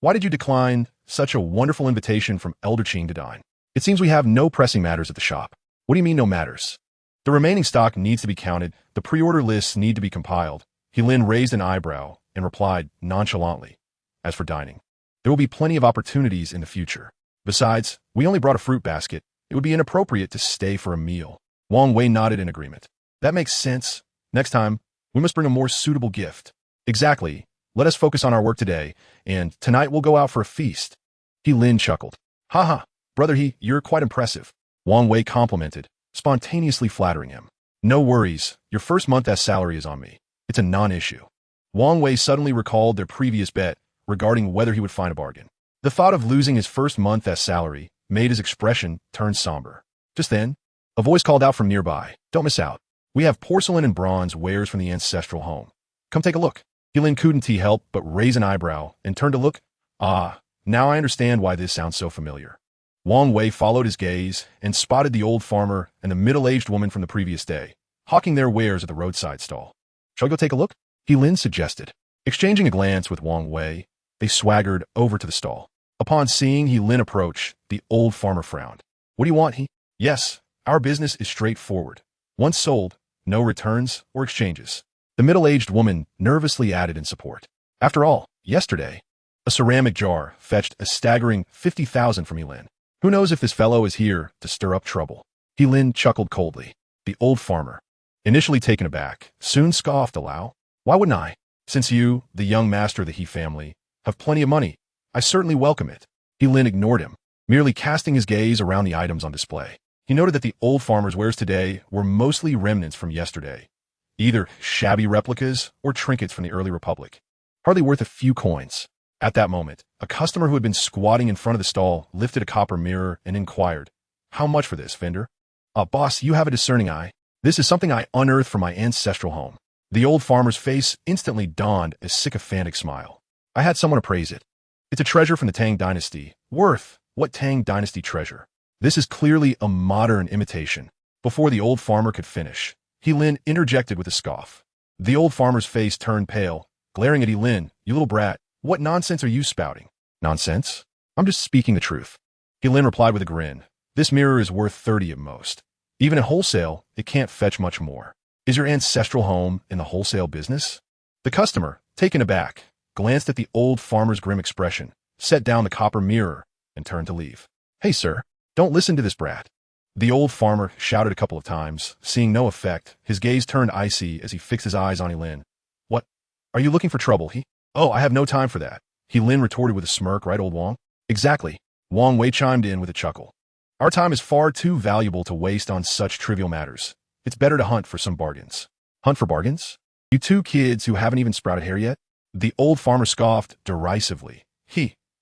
why did you decline such a wonderful invitation from Elder Qing to dine? It seems we have no pressing matters at the shop. What do you mean no matters? The remaining stock needs to be counted, the pre-order lists need to be compiled. He Lin raised an eyebrow and replied nonchalantly, as for dining, there will be plenty of opportunities in the future. Besides, we only brought a fruit basket. It would be inappropriate to stay for a meal. Wang Wei nodded in agreement. That makes sense. Next time, we must bring a more suitable gift. Exactly. Let us focus on our work today, and tonight we'll go out for a feast. He Lin chuckled. Ha ha, brother you're quite impressive. Wang Wei complimented, spontaneously flattering him. No worries, your first month as salary is on me. It's a non-issue. Wang Wei suddenly recalled their previous bet regarding whether he would find a bargain. The thought of losing his first month as salary made his expression turn somber. Just then, a voice called out from nearby, don't miss out. We have porcelain and bronze wares from the ancestral home. Come take a look. He Lin couldn't help but raise an eyebrow and turn to look. Ah, now I understand why this sounds so familiar. Wang Wei followed his gaze and spotted the old farmer and the middle-aged woman from the previous day, hawking their wares at the roadside stall. Shall we go take a look? He Lin suggested. Exchanging a glance with Wang Wei, they swaggered over to the stall. Upon seeing He Lin approach, the old farmer frowned. What do you want, Yes, our business is straightforward. Once sold, no returns or exchanges. The middle-aged woman nervously added in support. After all, yesterday, a ceramic jar fetched a staggering 50,000 from He Lin. Who knows if this fellow is here to stir up trouble? He Lin chuckled coldly. The old farmer, initially taken aback, soon scoffed aloud. Why wouldn't I? Since you, the young master of the He family, have plenty of money, I certainly welcome it. He Lin ignored him, merely casting his gaze around the items on display. He noted that the old farmer's wares today were mostly remnants from yesterday, either shabby replicas or trinkets from the early republic, hardly worth a few coins. At that moment, a customer who had been squatting in front of the stall lifted a copper mirror and inquired, How much for this, vendor? Boss, you have a discerning eye. This is something I unearthed from my ancestral home. The old farmer's face instantly donned a sycophantic smile. I had someone appraise it. It's a treasure from the Tang Dynasty. Worth? What Tang Dynasty treasure? This is clearly a modern imitation. Before the old farmer could finish, He Lin interjected with a scoff. The old farmer's face turned pale, glaring at He Lin. You little brat, what nonsense are you spouting? Nonsense? I'm just speaking the truth. He Lin replied with a grin. This mirror is worth 30 at most. Even at wholesale, it can't fetch much more. Is your ancestral home in the wholesale business? The customer, taken aback, glanced at the old farmer's grim expression, set down the copper mirror, and turned to leave. Hey, sir, don't listen to this brat. The old farmer shouted a couple of times. Seeing no effect, his gaze turned icy as he fixed his eyes on He Lin. What? Are you looking for trouble, Oh, I have no time for that. He Lin retorted with a smirk, right, old Wang? Exactly. Wang Wei chimed in with a chuckle. Our time is far too valuable to waste on such trivial matters. It's better to hunt for some bargains. Hunt for bargains? You two kids who haven't even sprouted hair yet? The old farmer scoffed derisively.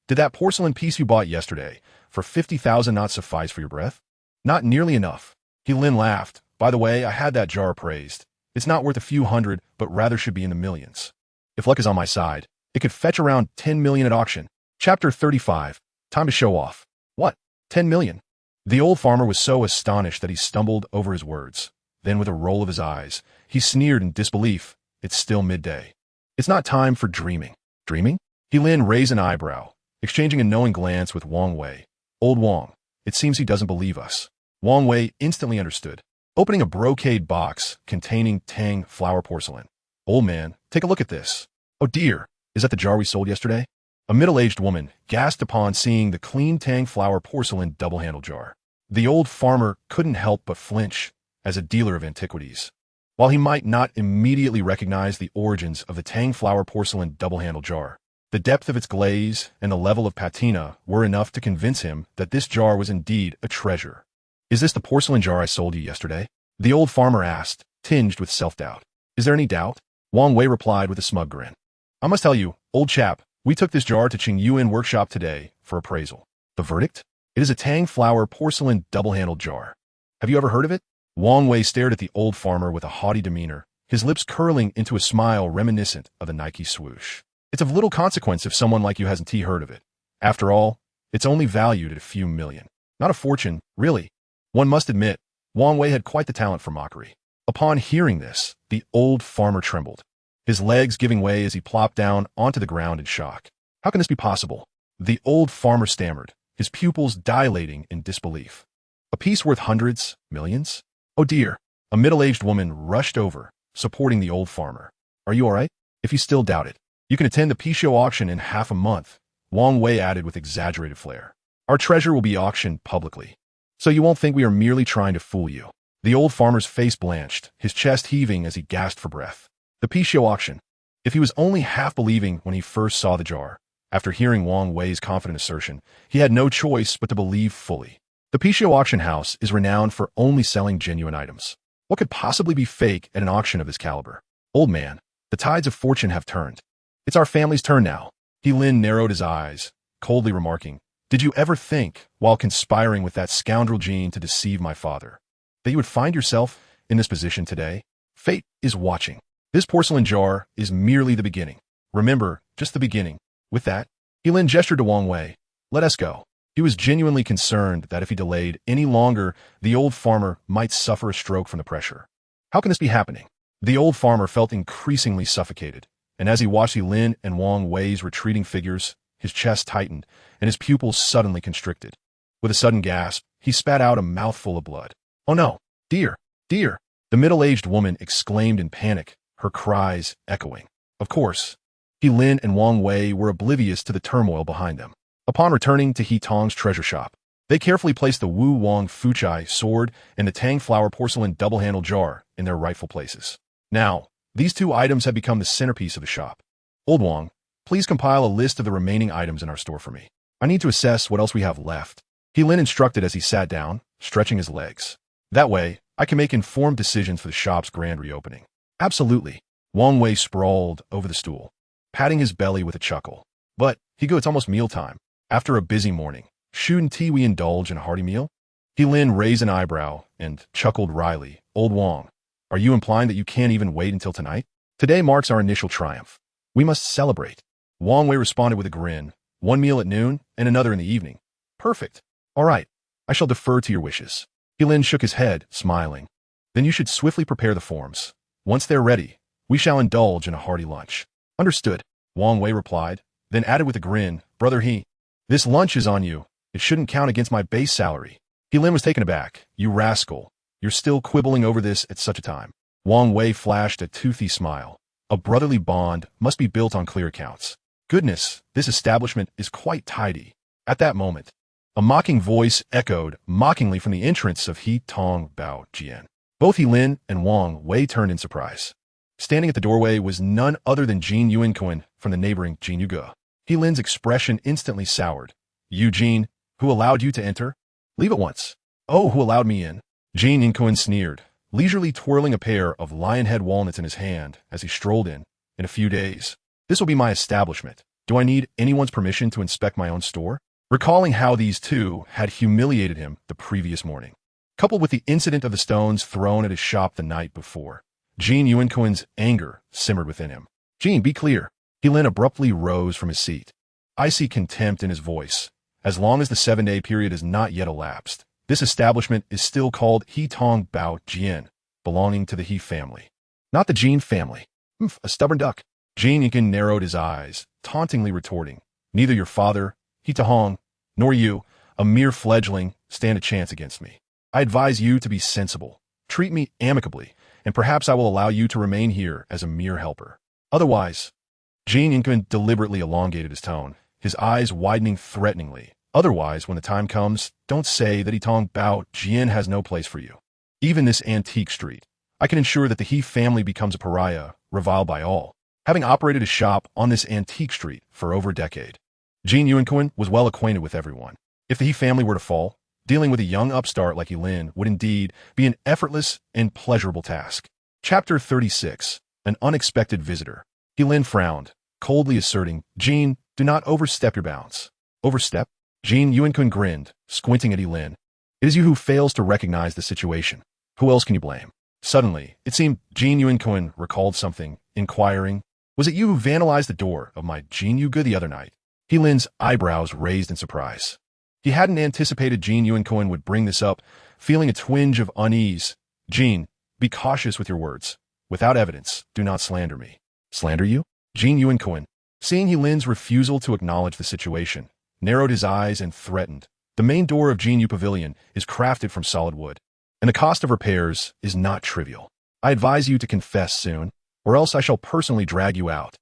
Did that porcelain piece you bought yesterday for 50,000 not suffice for your breath? Not nearly enough. He Lin laughed. By the way, I had that jar appraised. It's not worth a few hundred, but rather should be in the millions. If luck is on my side, it could fetch around 10 million at auction. Chapter 35. Time to show off. What? 10 million? The old farmer was so astonished that he stumbled over his words. Then with a roll of his eyes, he sneered in disbelief. It's still midday. It's not time for dreaming. Dreaming? He Lin raised an eyebrow, exchanging a knowing glance with Wang Wei. Old Wang, it seems he doesn't believe us. Wang Wei instantly understood, opening a brocade box containing Tang flower porcelain. Old man, take a look at this. Oh dear, is that the jar we sold yesterday? A middle-aged woman gasped upon seeing the clean Tang flower porcelain double-handled jar. The old farmer couldn't help but flinch as a dealer of antiquities. While he might not immediately recognize the origins of the Tang flower porcelain double-handled jar, the depth of its glaze and the level of patina were enough to convince him that this jar was indeed a treasure. Is this the porcelain jar I sold you yesterday? The old farmer asked, tinged with self-doubt. Is there any doubt? Wang Wei replied with a smug grin. I must tell you, old chap, we took this jar to Qing Yuan workshop today for appraisal. The verdict? It is a Tang flower porcelain double-handled jar. Have you ever heard of it? Wang Wei stared at the old farmer with a haughty demeanor, his lips curling into a smile reminiscent of the Nike swoosh. It's of little consequence if someone like you hasn't heard of it. After all, it's only valued at a few million. Not a fortune, really. One must admit, Wang Wei had quite the talent for mockery. Upon hearing this, the old farmer trembled, his legs giving way as he plopped down onto the ground in shock. How can this be possible? The old farmer stammered, his pupils dilating in disbelief. A piece worth hundreds, millions? Oh dear. A middle-aged woman rushed over, supporting the old farmer. Are you all right? If you still doubt it, you can attend the P-show auction in half a month, Wang Wei added with exaggerated flair. Our treasure will be auctioned publicly, so you won't think we are merely trying to fool you. The old farmer's face blanched, his chest heaving as he gasped for breath. The P-show auction. If he was only half believing when he first saw the jar, after hearing Wang Wei's confident assertion, he had no choice but to believe fully. The P-show auction house is renowned for only selling genuine items. What could possibly be fake at an auction of this caliber? Old man, the tides of fortune have turned. It's our family's turn now. He Lin narrowed his eyes, coldly remarking, Did you ever think, while conspiring with that scoundrel Jean to deceive my father, that you would find yourself in this position today? Fate is watching. This porcelain jar is merely the beginning. Remember, just the beginning. With that, He Lin gestured to Wang Wei. Let us go. He was genuinely concerned that if he delayed any longer, the old farmer might suffer a stroke from the pressure. How can this be happening? The old farmer felt increasingly suffocated, and as he watched He Lin and Wang Wei's retreating figures, his chest tightened and his pupils suddenly constricted. With a sudden gasp, he spat out a mouthful of blood. Oh no! Dear! Dear! The middle-aged woman exclaimed in panic, her cries echoing. Of course, He Lin and Wang Wei were oblivious to the turmoil behind them. Upon returning to He Tong's treasure shop, they carefully placed the Wu Wang Fuchai sword and the Tang flower porcelain double-handled jar in their rightful places. Now, these two items had become the centerpiece of the shop. Old Wang, please compile a list of the remaining items in our store for me. I need to assess what else we have left. He Lin instructed as he sat down, stretching his legs. That way, I can make informed decisions for the shop's grand reopening. Absolutely. Wang Wei sprawled over the stool, patting his belly with a chuckle. But, Higo, it's almost mealtime. After a busy morning, shouldn't we indulge in a hearty meal? He Lin raised an eyebrow and chuckled wryly. Old Wang, are you implying that you can't even wait until tonight? Today marks our initial triumph. We must celebrate. Wang Wei responded with a grin. One meal at noon and another in the evening. Perfect. All right. I shall defer to your wishes. He Lin shook his head, smiling. Then you should swiftly prepare the forms. Once they're ready, we shall indulge in a hearty lunch. Understood, Wang Wei replied, then added with a grin, Brother He, this lunch is on you. It shouldn't count against my base salary. He Lin was taken aback. You rascal. You're still quibbling over this at such a time. Wang Wei flashed a toothy smile. A brotherly bond must be built on clear accounts. Goodness, this establishment is quite tidy. At that moment, a mocking voice echoed mockingly from the entrance of He Tong Bao Jian. Both He Lin and Wang Wei turned in surprise. Standing at the doorway was none other than Jin Yuanquan from the neighboring Jin Yuge. He Lin's expression instantly soured. Eugene, who allowed you to enter? Leave at once. Oh, who allowed me in? Jin Yuanquan sneered, leisurely twirling a pair of lionhead walnuts in his hand as he strolled in. In a few days, this will be my establishment. Do I need anyone's permission to inspect my own store? Recalling how these two had humiliated him the previous morning, coupled with the incident of the stones thrown at his shop the night before, Jin Yuanquan's anger simmered within him. Jin, be clear. He Lin abruptly rose from his seat. I see contempt in his voice. As long as the 7-day period has not yet elapsed, this establishment is still called He Tong Bao Jian, belonging to the He family. Not the Jin family. A stubborn duck. Jin Yunkin narrowed his eyes, tauntingly retorting, "Neither your father, He Tahong, nor you, a mere fledgling, stand a chance against me. I advise you to be sensible. Treat me amicably, and perhaps I will allow you to remain here as a mere helper. Otherwise—" Jin Yunkin deliberately elongated his tone, his eyes widening threateningly. "Otherwise, when the time comes, don't say that Itong Bao Jian has no place for you. Even this antique street, I can ensure that the He family becomes a pariah, reviled by all, having operated a shop on this antique street for over a decade." Jin Yunkin was well acquainted with everyone. If the He family were to fall, dealing with a young upstart like Yilin would indeed be an effortless and pleasurable task. Chapter 36. An Unexpected Visitor. Yilin frowned, coldly asserting, "Jin, do not overstep your bounds." "Overstep?" Jin Yunkin grinned, squinting at Yilin. "It is you who fails to recognize the situation. Who else can you blame?" Suddenly, it seemed Jin Yunkin recalled something, inquiring, "Was it you who vandalized the door of my Jin Yuga the other night?" Yilin's eyebrows raised in surprise. He hadn't anticipated Jin Yunkin would bring this up, feeling a twinge of unease. "Jin, be cautious with your words. Without evidence, do not slander me." "Slander you?" Jin Yunkin, seeing Yilin's refusal to acknowledge the situation, narrowed his eyes and threatened. "The main door of Jin Yu Pavilion is crafted from solid wood, and the cost of repairs is not trivial. I advise you to confess soon, or else I shall personally drag you out.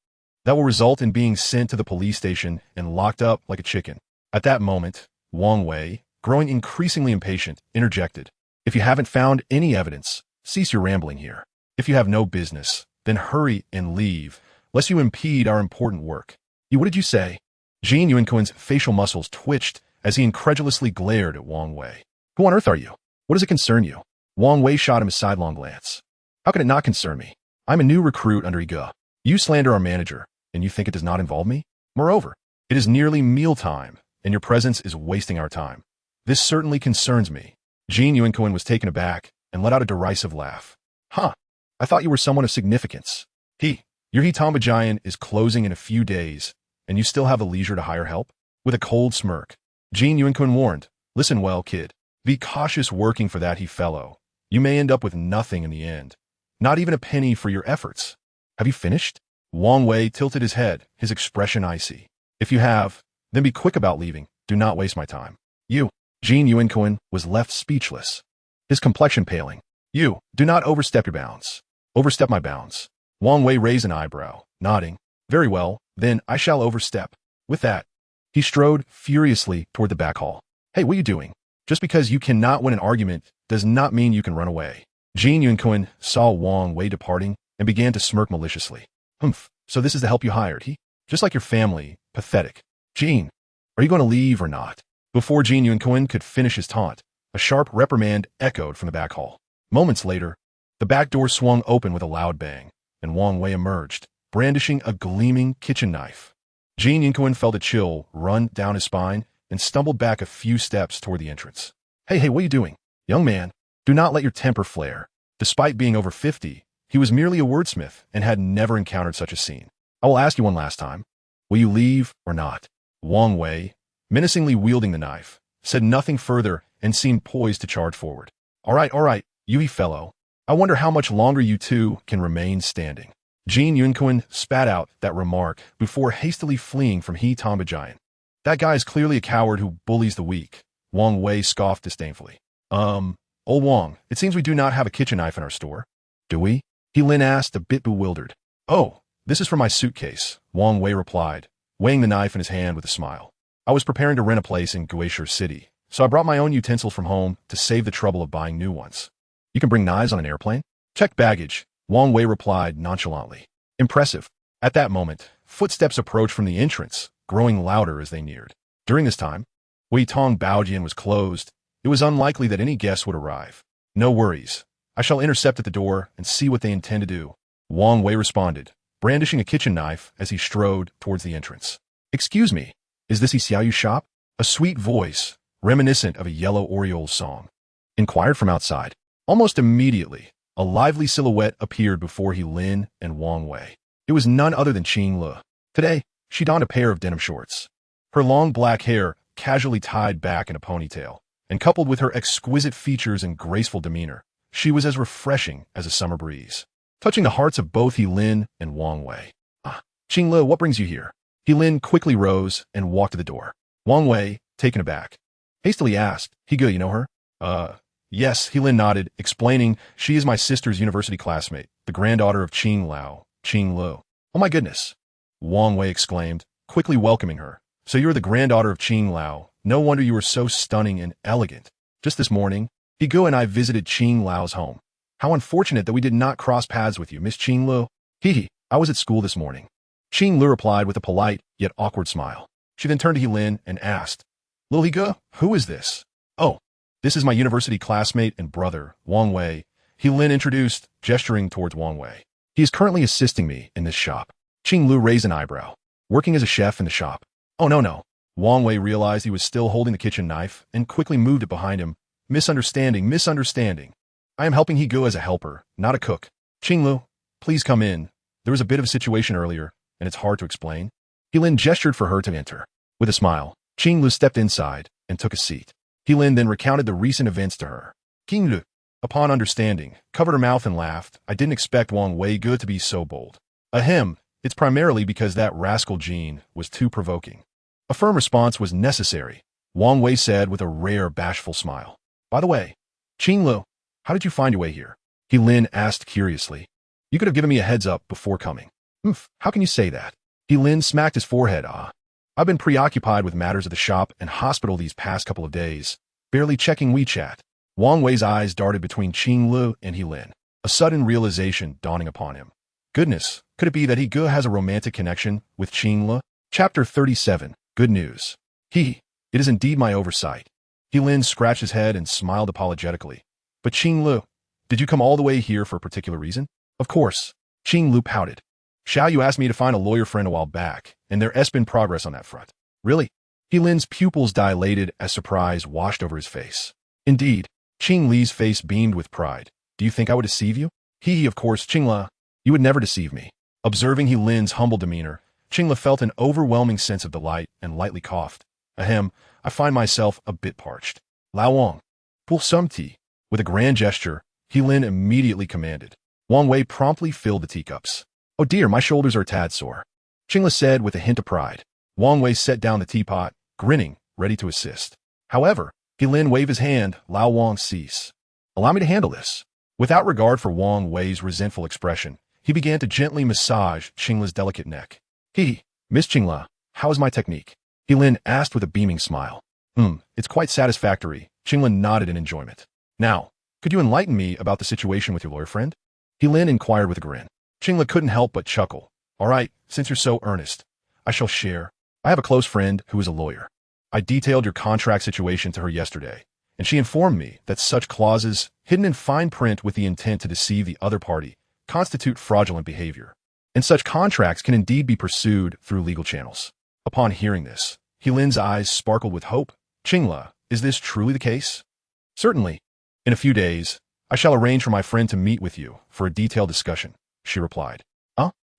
That will result in being sent to the police station and locked up like a chicken." At that moment, Wang Wei, growing increasingly impatient, interjected, "If you haven't found any evidence, cease your rambling here. If you have no business, then hurry and leave, lest you impede our important work." What did you say?" Jin Yunkin's facial muscles twitched as he incredulously glared at Wang Wei. "Who on earth are you? What does it concern you?" Wang Wei shot him a sidelong glance. "How can it not concern me? I'm a new recruit under Iga. You slander our manager, and you think it does not involve me? Moreover, it is nearly mealtime, and your presence is wasting our time. This certainly concerns me." Jin Yunkin was taken aback and let out a derisive laugh. "Huh, I thought you were someone of significance. Your He Tambajayan is closing in a few days, and you still have the leisure to hire help?" With a cold smirk, Jin Yunkin warned, "Listen well, kid. Be cautious working for that He fellow. You may end up with nothing in the end. Not even a penny for your efforts." "Have you finished?" Wang Wei tilted his head, his expression icy. "If you have, then be quick about leaving. Do not waste my time." Jin Yunkin was left speechless, his complexion paling. "You, do not overstep your bounds." "Overstep my bounds?" Wang Wei raised an eyebrow, nodding. "Very well, then I shall overstep." With that, he strode furiously toward the back hall. "Hey, what are you doing? Just because you cannot win an argument does not mean you can run away." Jin Yunkin saw Wang Wei departing and began to smirk maliciously. "Humph, so this is the help you hired, just like your family, pathetic. Jin, are you going to leave or not?" Before Jin Yunkin could finish his taunt, a sharp reprimand echoed from the back hall. Moments later, the back door swung open with a loud bang, and Wang Wei emerged, brandishing a gleaming kitchen knife. Jin Yunkin felt a chill run down his spine and stumbled back a few steps toward the entrance. Hey, what are you doing? Young man, do not let your temper flare." Despite being over 50, he was merely a wordsmith and had never encountered such a scene. "I will ask you one last time. Will you leave or not?" Wang Wei, menacingly wielding the knife, said nothing further and seemed poised to charge forward. All right, you fellow. I wonder how much longer you two can remain standing." Jin Yunkin spat out that remark before hastily fleeing from He Tambajayan. "That guy is clearly a coward who bullies the weak," Wang Wei scoffed disdainfully. Old Wang, it seems we do not have a kitchen knife in our store." "Do we?" Lin asked, a bit bewildered. "Oh, this is for my suitcase," Wang Wei replied, weighing the knife in his hand with a smile. "I was preparing to rent a place in Guisher City, so I brought my own utensils from home to save the trouble of buying new ones." "You can bring knives on an airplane?" "Check baggage," Wang Wei replied nonchalantly. "Impressive." At that moment, footsteps approached from the entrance, growing louder as they neared. During this time, Wei Tong Baojian was closed. It was unlikely that any guests would arrive. "No worries. I shall intercept at the door and see what they intend to do," Wang Wei responded, brandishing a kitchen knife as he strode towards the entrance. "Excuse me, is this Xiaoyu's shop?" A sweet voice, reminiscent of a Yellow Oriole's song, inquired from outside. Almost immediately, a lively silhouette appeared before Lin and Wang Wei. It was none other than Qing Le. Today, she donned a pair of denim shorts. Her long black hair casually tied back in a ponytail, and coupled with her exquisite features and graceful demeanor, she was as refreshing as a summer breeze, touching the hearts of both Lin and Wang Wei. Qinglu, what brings you here? He Lin quickly rose and walked to the door. Wang Wei, taken aback, hastily asked, Higo, you know her? Yes, He Lin nodded, explaining, she is my sister's university classmate, the granddaughter of Qing Lao, Qing Lu. Oh my goodness, Wang Wei exclaimed, quickly welcoming her. So you're the granddaughter of Qing Lao. No wonder you were so stunning and elegant. Just this morning, Higo and I visited Qing Lao's home. How unfortunate that we did not cross paths with you, Miss Qing Lu. Hee, I was at school this morning. Qing Lu replied with a polite yet awkward smile. She then turned to He Lin and asked, Little Higo, who is this? Oh, this is my university classmate and brother, Wang Wei. He Lin introduced, gesturing towards Wang Wei. He is currently assisting me in this shop. Qing Lu raised an eyebrow. Working as a chef in the shop. Oh no. Wang Wei realized he was still holding the kitchen knife and quickly moved it behind him. Misunderstanding. I am helping Higo as a helper, not a cook. Qing Lu, please come in. There was a bit of a situation earlier, and it's hard to explain. He Lin gestured for her to enter. With a smile, Qing Lu stepped inside and took a seat. He Lin then recounted the recent events to her. Qing Lu, upon understanding, covered her mouth and laughed. I didn't expect Wang Wei Ge to be so bold. Ahem, it's primarily because that rascal Jean was too provoking. A firm response was necessary, Wang Wei said with a rare bashful smile. By the way, Qing Lu, how did you find your way here? He Lin asked curiously. You could have given me a heads up before coming. How can you say that? He Lin smacked his forehead. I've been preoccupied with matters of the shop and hospital these past couple of days, barely checking WeChat. Wang Wei's eyes darted between Qing Lu and He Lin, a sudden realization dawning upon him. Goodness, could it be that He Ge has a romantic connection with Qing Lu? Chapter 37, Good News. It is indeed my oversight. He Lin scratched his head and smiled apologetically. But Qing Lu, did you come all the way here for a particular reason? Of course. Qing Lu pouted. Xiao, you asked me to find a lawyer friend a while back, and there has been progress on that front. Really? He Lin's pupils dilated as surprise washed over his face. Indeed. Qing Li's face beamed with pride. Do you think I would deceive you? Of course, Qing La. You would never deceive me. Observing He Lin's humble demeanor, Qing La felt an overwhelming sense of delight and lightly coughed. Ahem, I find myself a bit parched. Lao Wang, pour some tea. With a grand gesture, He Lin immediately commanded. Wang Wei promptly filled the teacups. Oh dear, my shoulders are a tad sore. Qing La said with a hint of pride. Wang Wei set down the teapot, grinning, ready to assist. However, He Lin waved his hand. Lao Wang, cease. Allow me to handle this. Without regard for Wang Wei's resentful expression, he began to gently massage Qing La's delicate neck. Miss Qing La, how is my technique? He Lin asked with a beaming smile. It's quite satisfactory. Qing La nodded in enjoyment. Now, could you enlighten me about the situation with your lawyer friend? He Lin inquired with a grin. Qing La couldn't help but chuckle. All right, since you're so earnest, I shall share. I have a close friend who is a lawyer. I detailed your contract situation to her yesterday, and she informed me that such clauses, hidden in fine print with the intent to deceive the other party, constitute fraudulent behavior, and such contracts can indeed be pursued through legal channels. Upon hearing this, He Lin's eyes sparkled with hope. Qing La, is this truly the case? Certainly. In a few days, I shall arrange for my friend to meet with you for a detailed discussion, she replied.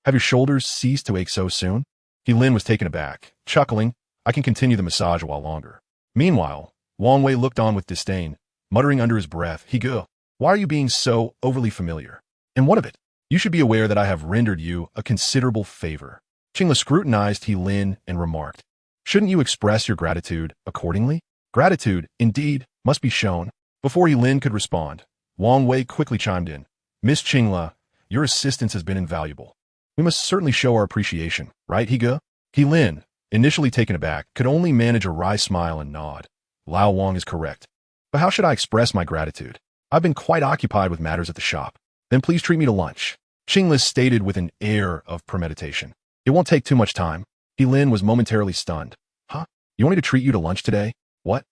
Have your shoulders ceased to ache so soon? He Lin was taken aback, chuckling. I can continue the massage a while longer. Meanwhile, Wang Wei looked on with disdain, muttering under his breath, Higo, why are you being so overly familiar? And what of it? You should be aware that I have rendered you a considerable favor. Qing La scrutinized He Lin and remarked, shouldn't you express your gratitude accordingly? Gratitude, indeed, must be shown. Before He Lin could respond, Wang Wei quickly chimed in. Miss Qing La, your assistance has been invaluable. We must certainly show our appreciation, right, Higo? He Lin, initially taken aback, could only manage a wry smile and nod. Lao Wang is correct. But how should I express my gratitude? I've been quite occupied with matters at the shop. Then please treat me to lunch. Qing La stated with an air of premeditation. It won't take too much time. He Lin was momentarily stunned. You want me to treat you to lunch today? What?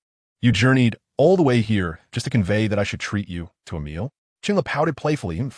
You journeyed all the way here just to convey that I should treat you to a meal? Qing La pouted playfully.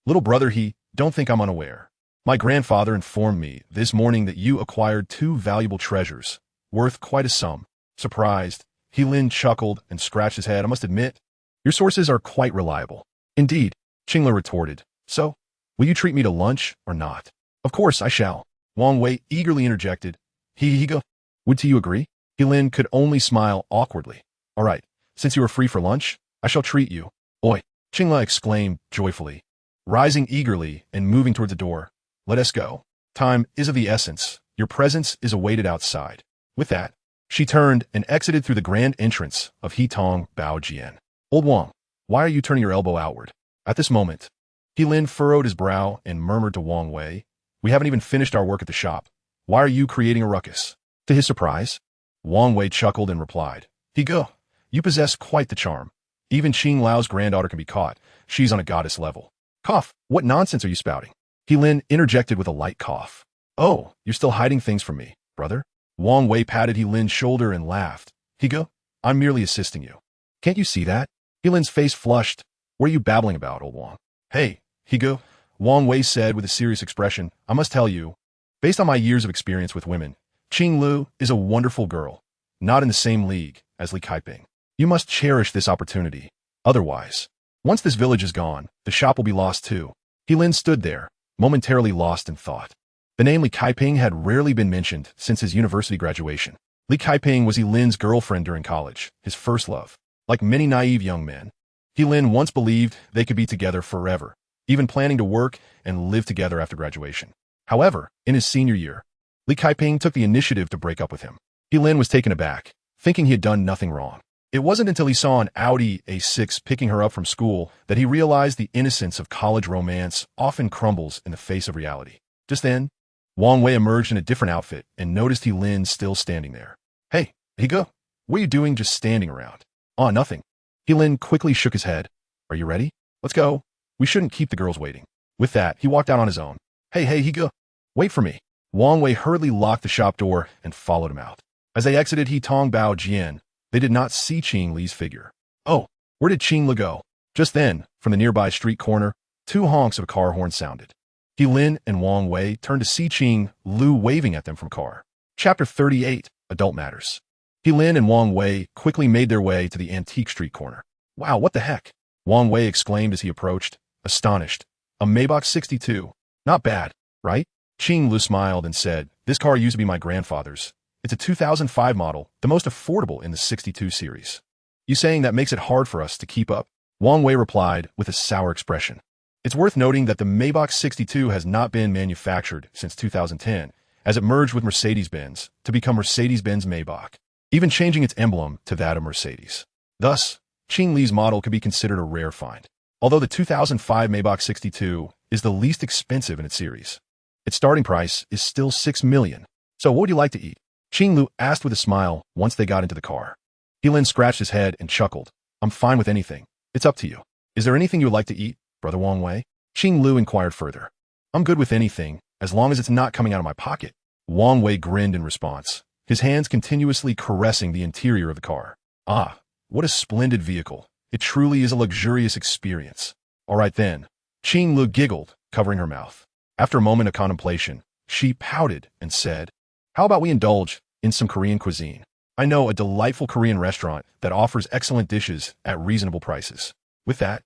Little brother, don't think I'm unaware. My grandfather informed me this morning that you acquired 2 valuable treasures, worth quite a sum. Surprised, He Lin chuckled and scratched his head. I must admit, your sources are quite reliable. Indeed, Qing La retorted. So, will you treat me to lunch or not? Of course I shall. Wang Wei eagerly interjected. Higo, would you agree? He Lin could only smile awkwardly. All right, since you are free for lunch, I shall treat you. Oi, Qing La exclaimed joyfully. Rising eagerly and moving towards the door. Let us go. Time is of the essence. Your presence is awaited outside. With that, she turned and exited through the grand entrance of Hitong Bao Jian. Old Wang, why are you turning your elbow outward? At this moment, He Lin furrowed his brow and murmured to Wang Wei, we haven't even finished our work at the shop. Why are you creating a ruckus? To his surprise, Wang Wei chuckled and replied, He Go, you possess quite the charm. Even Qing Lao's granddaughter can be caught. She's on a goddess level. Cough, what nonsense are you spouting? He Lin interjected with a light cough. Oh, you're still hiding things from me, brother? Wang Wei patted He Lin's shoulder and laughed. He Go, I'm merely assisting you. Can't you see that? He Lin's face flushed. What are you babbling about, old Wang? Hey, He Go, Wang Wei said with a serious expression, I must tell you, based on my years of experience with women, Qing Lu is a wonderful girl, not in the same league as Li Kaiping. You must cherish this opportunity. Otherwise, once this village is gone, the shop will be lost too. He Lin stood there, momentarily lost in thought. The name Li Kaiping had rarely been mentioned since his university graduation. Li Kaiping was He Lin's girlfriend during college, his first love. Like many naive young men, He Lin once believed they could be together forever, even planning to work and live together after graduation. However, in his senior year, Li Kaiping took the initiative to break up with him. He Lin was taken aback, thinking he had done nothing wrong. It wasn't until he saw an Audi A6 picking her up from school that he realized the innocence of college romance often crumbles in the face of reality. Just then, Wang Wei emerged in a different outfit and noticed He Lin still standing there. Hey, He Go, what are you doing just standing around? Oh, nothing. He Lin quickly shook his head. Are you ready? Let's go. We shouldn't keep the girls waiting. With that, he walked out on his own. Hey, He Go, wait for me. Wang Wei hurriedly locked the shop door and followed him out. As they exited Hitong Bao Jian, they did not see Qing Li's figure. Oh, where did Qing Li go? Just then, from the nearby street corner, two honks of a car horn sounded. He Lin and Wang Wei turned to see Qing Lu waving at them from car. Chapter 38, Adult Matters. He Lin and Wang Wei quickly made their way to the antique street corner. Wow, what the heck? Wang Wei exclaimed as he approached, astonished. A Maybach 62. Not bad, right? Qing Lu smiled and said, this car used to be my grandfather's. It's a 2005 model, the most affordable in the 62 series. You saying that makes it hard for us to keep up? Wang Wei replied with a sour expression. It's worth noting that the Maybach 62 has not been manufactured since 2010, as it merged with Mercedes-Benz to become Mercedes-Benz Maybach, even changing its emblem to that of Mercedes. Thus, Qing Li's model could be considered a rare find. Although the 2005 Maybach 62 is the least expensive in its series, its starting price is still $6 million. So what would you like to eat? Qing Lu asked with a smile once they got into the car. He Lin scratched his head and chuckled. I'm fine with anything. It's up to you. Is there anything you would like to eat, Brother Wang Wei? Qing Lu inquired further. I'm good with anything, as long as it's not coming out of my pocket. Wang Wei grinned in response, his hands continuously caressing the interior of the car. Ah, what a splendid vehicle. It truly is a luxurious experience. All right then. Qing Lu giggled, covering her mouth. After a moment of contemplation, she pouted and said, how about we indulge in some Korean cuisine? I know a delightful Korean restaurant that offers excellent dishes at reasonable prices. With that,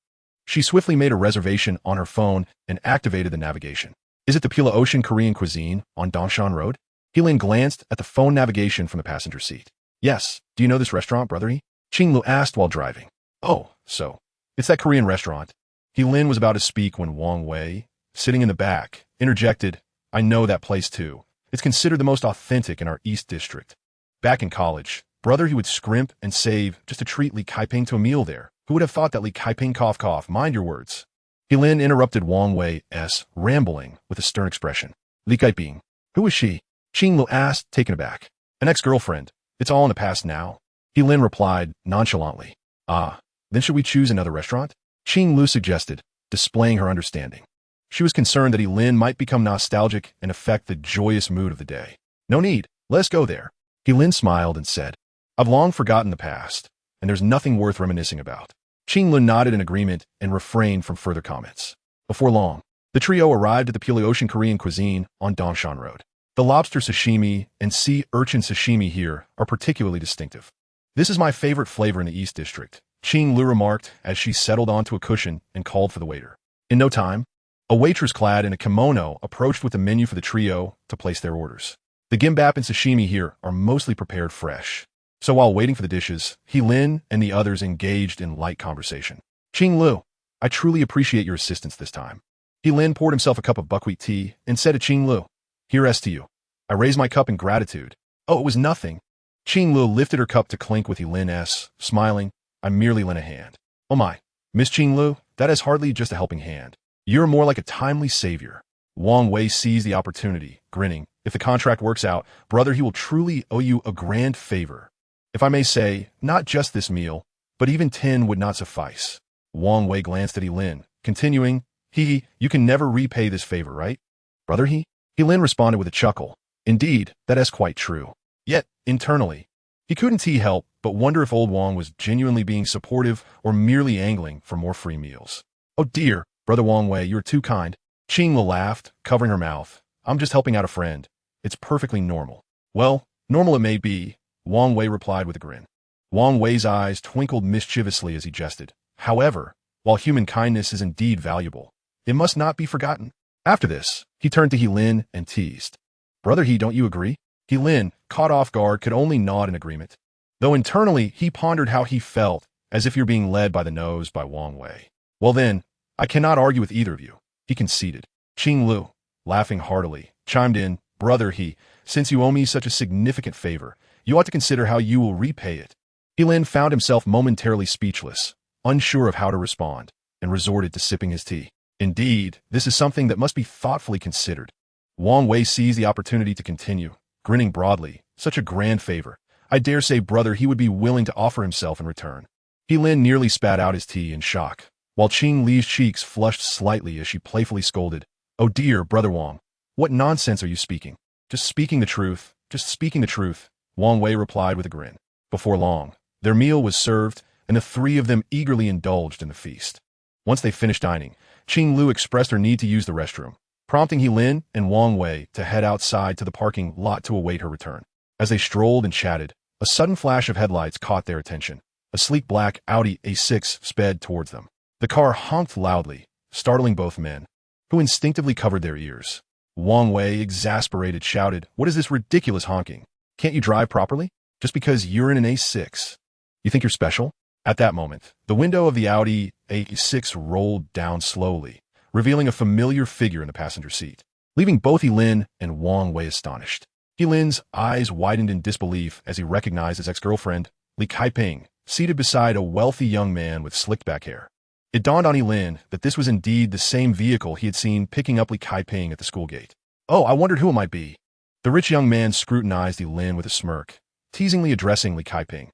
she swiftly made a reservation on her phone and activated the navigation. Is it the Pila Ocean Korean Cuisine on Dongshan Road? He Lin glanced at the phone navigation from the passenger seat. Yes, do you know this restaurant, brother? Qing Lu asked while driving. Oh, so, it's that Korean restaurant. He Lin was about to speak when Wang Wei, sitting in the back, interjected, I know that place too. It's considered the most authentic in our East District. Back in college, brother, he would scrimp and save just to treat Li Kaiping to a meal there. Who would have thought that Li Kaiping cough, mind your words. He Lin interrupted Wang Wei's rambling with a stern expression. Li Kaiping, who is she? Qing Lu asked, taken aback. An ex-girlfriend. It's all in the past now. He Lin replied nonchalantly. Ah, then should we choose another restaurant? Qing Lu suggested, displaying her understanding. She was concerned that He Lin might become nostalgic and affect the joyous mood of the day. No need, let's go there. He Lin smiled and said, I've long forgotten the past, and there's nothing worth reminiscing about. Qing Lu nodded in agreement and refrained from further comments. Before long, the trio arrived at the Pila Ocean Korean Cuisine on Dongshan Road. The lobster sashimi and sea urchin sashimi here are particularly distinctive. This is my favorite flavor in the East District, Qing Lu remarked as she settled onto a cushion and called for the waiter. In no time, a waitress clad in a kimono approached with the menu for the trio to place their orders. The gimbap and sashimi here are mostly prepared fresh. So while waiting for the dishes, He Lin and the others engaged in light conversation. Qing Lu, I truly appreciate your assistance this time. He Lin poured himself a cup of buckwheat tea and said to Qing Lu, Here's to you. I raise my cup in gratitude. Oh, it was nothing. Qing Lu lifted her cup to clink with Helin's, smiling. I merely lent a hand. Oh my, Miss Qing Lu, that is hardly just a helping hand. You're more like a timely savior. Wang Wei seized the opportunity, grinning. If the contract works out, brother, he will truly owe you a grand favor. If I may say, not just this meal, but even 10 would not suffice. Wang Wei glanced at Helin, continuing, you can never repay this favor, right? Brother he? Helin responded with a chuckle. Indeed, that is quite true. Yet, internally, he couldn't help but wonder if old Wang was genuinely being supportive or merely angling for more free meals. Oh dear, brother Wang Wei, you're too kind. Qing Lu laughed, covering her mouth. I'm just helping out a friend. It's perfectly normal. Well, normal it may be, Wang Wei replied with a grin. Wang Wei's eyes twinkled mischievously as he jested. However, while human kindness is indeed valuable, it must not be forgotten. After this, he turned to Helin and teased. Brother he, don't you agree? Helin, caught off guard, could only nod in agreement. Though internally, he pondered how he felt, as if you're being led by the nose by Wang Wei. Well then, I cannot argue with either of you, he conceded. Qing Lu, laughing heartily, chimed in, brother he, since you owe me such a significant favor, you ought to consider how you will repay it. Helin found himself momentarily speechless, unsure of how to respond, and resorted to sipping his tea. Indeed, this is something that must be thoughtfully considered. Wang Wei seized the opportunity to continue, grinning broadly. Such a grand favor. I dare say, brother, he would be willing to offer himself in return. Helin nearly spat out his tea in shock, while Qing Li's cheeks flushed slightly as she playfully scolded. Oh dear, brother Wang, what nonsense are you speaking? Just speaking the truth, Wang Wei replied with a grin. Before long, their meal was served, and the three of them eagerly indulged in the feast. Once they finished dining, Qing Lu expressed her need to use the restroom, prompting Helin and Wang Wei to head outside to the parking lot to await her return. As they strolled and chatted, a sudden flash of headlights caught their attention. A sleek black Audi A6 sped towards them. The car honked loudly, startling both men, who instinctively covered their ears. Wang Wei, exasperated, shouted, "What is this ridiculous honking? Can't you drive properly? Just because you're in an A6? You think you're special?" At that moment, the window of the Audi A6 rolled down slowly, revealing a familiar figure in the passenger seat, leaving both Helin and Wang Wei astonished. Helin's eyes widened in disbelief as he recognized his ex-girlfriend, Li Kaiping, seated beside a wealthy young man with slicked-back hair. It dawned on Helin that this was indeed the same vehicle he had seen picking up Li Kaiping at the school gate. Oh, I wondered who it might be. The rich young man scrutinized Helin with a smirk, teasingly addressing Li Kaiping.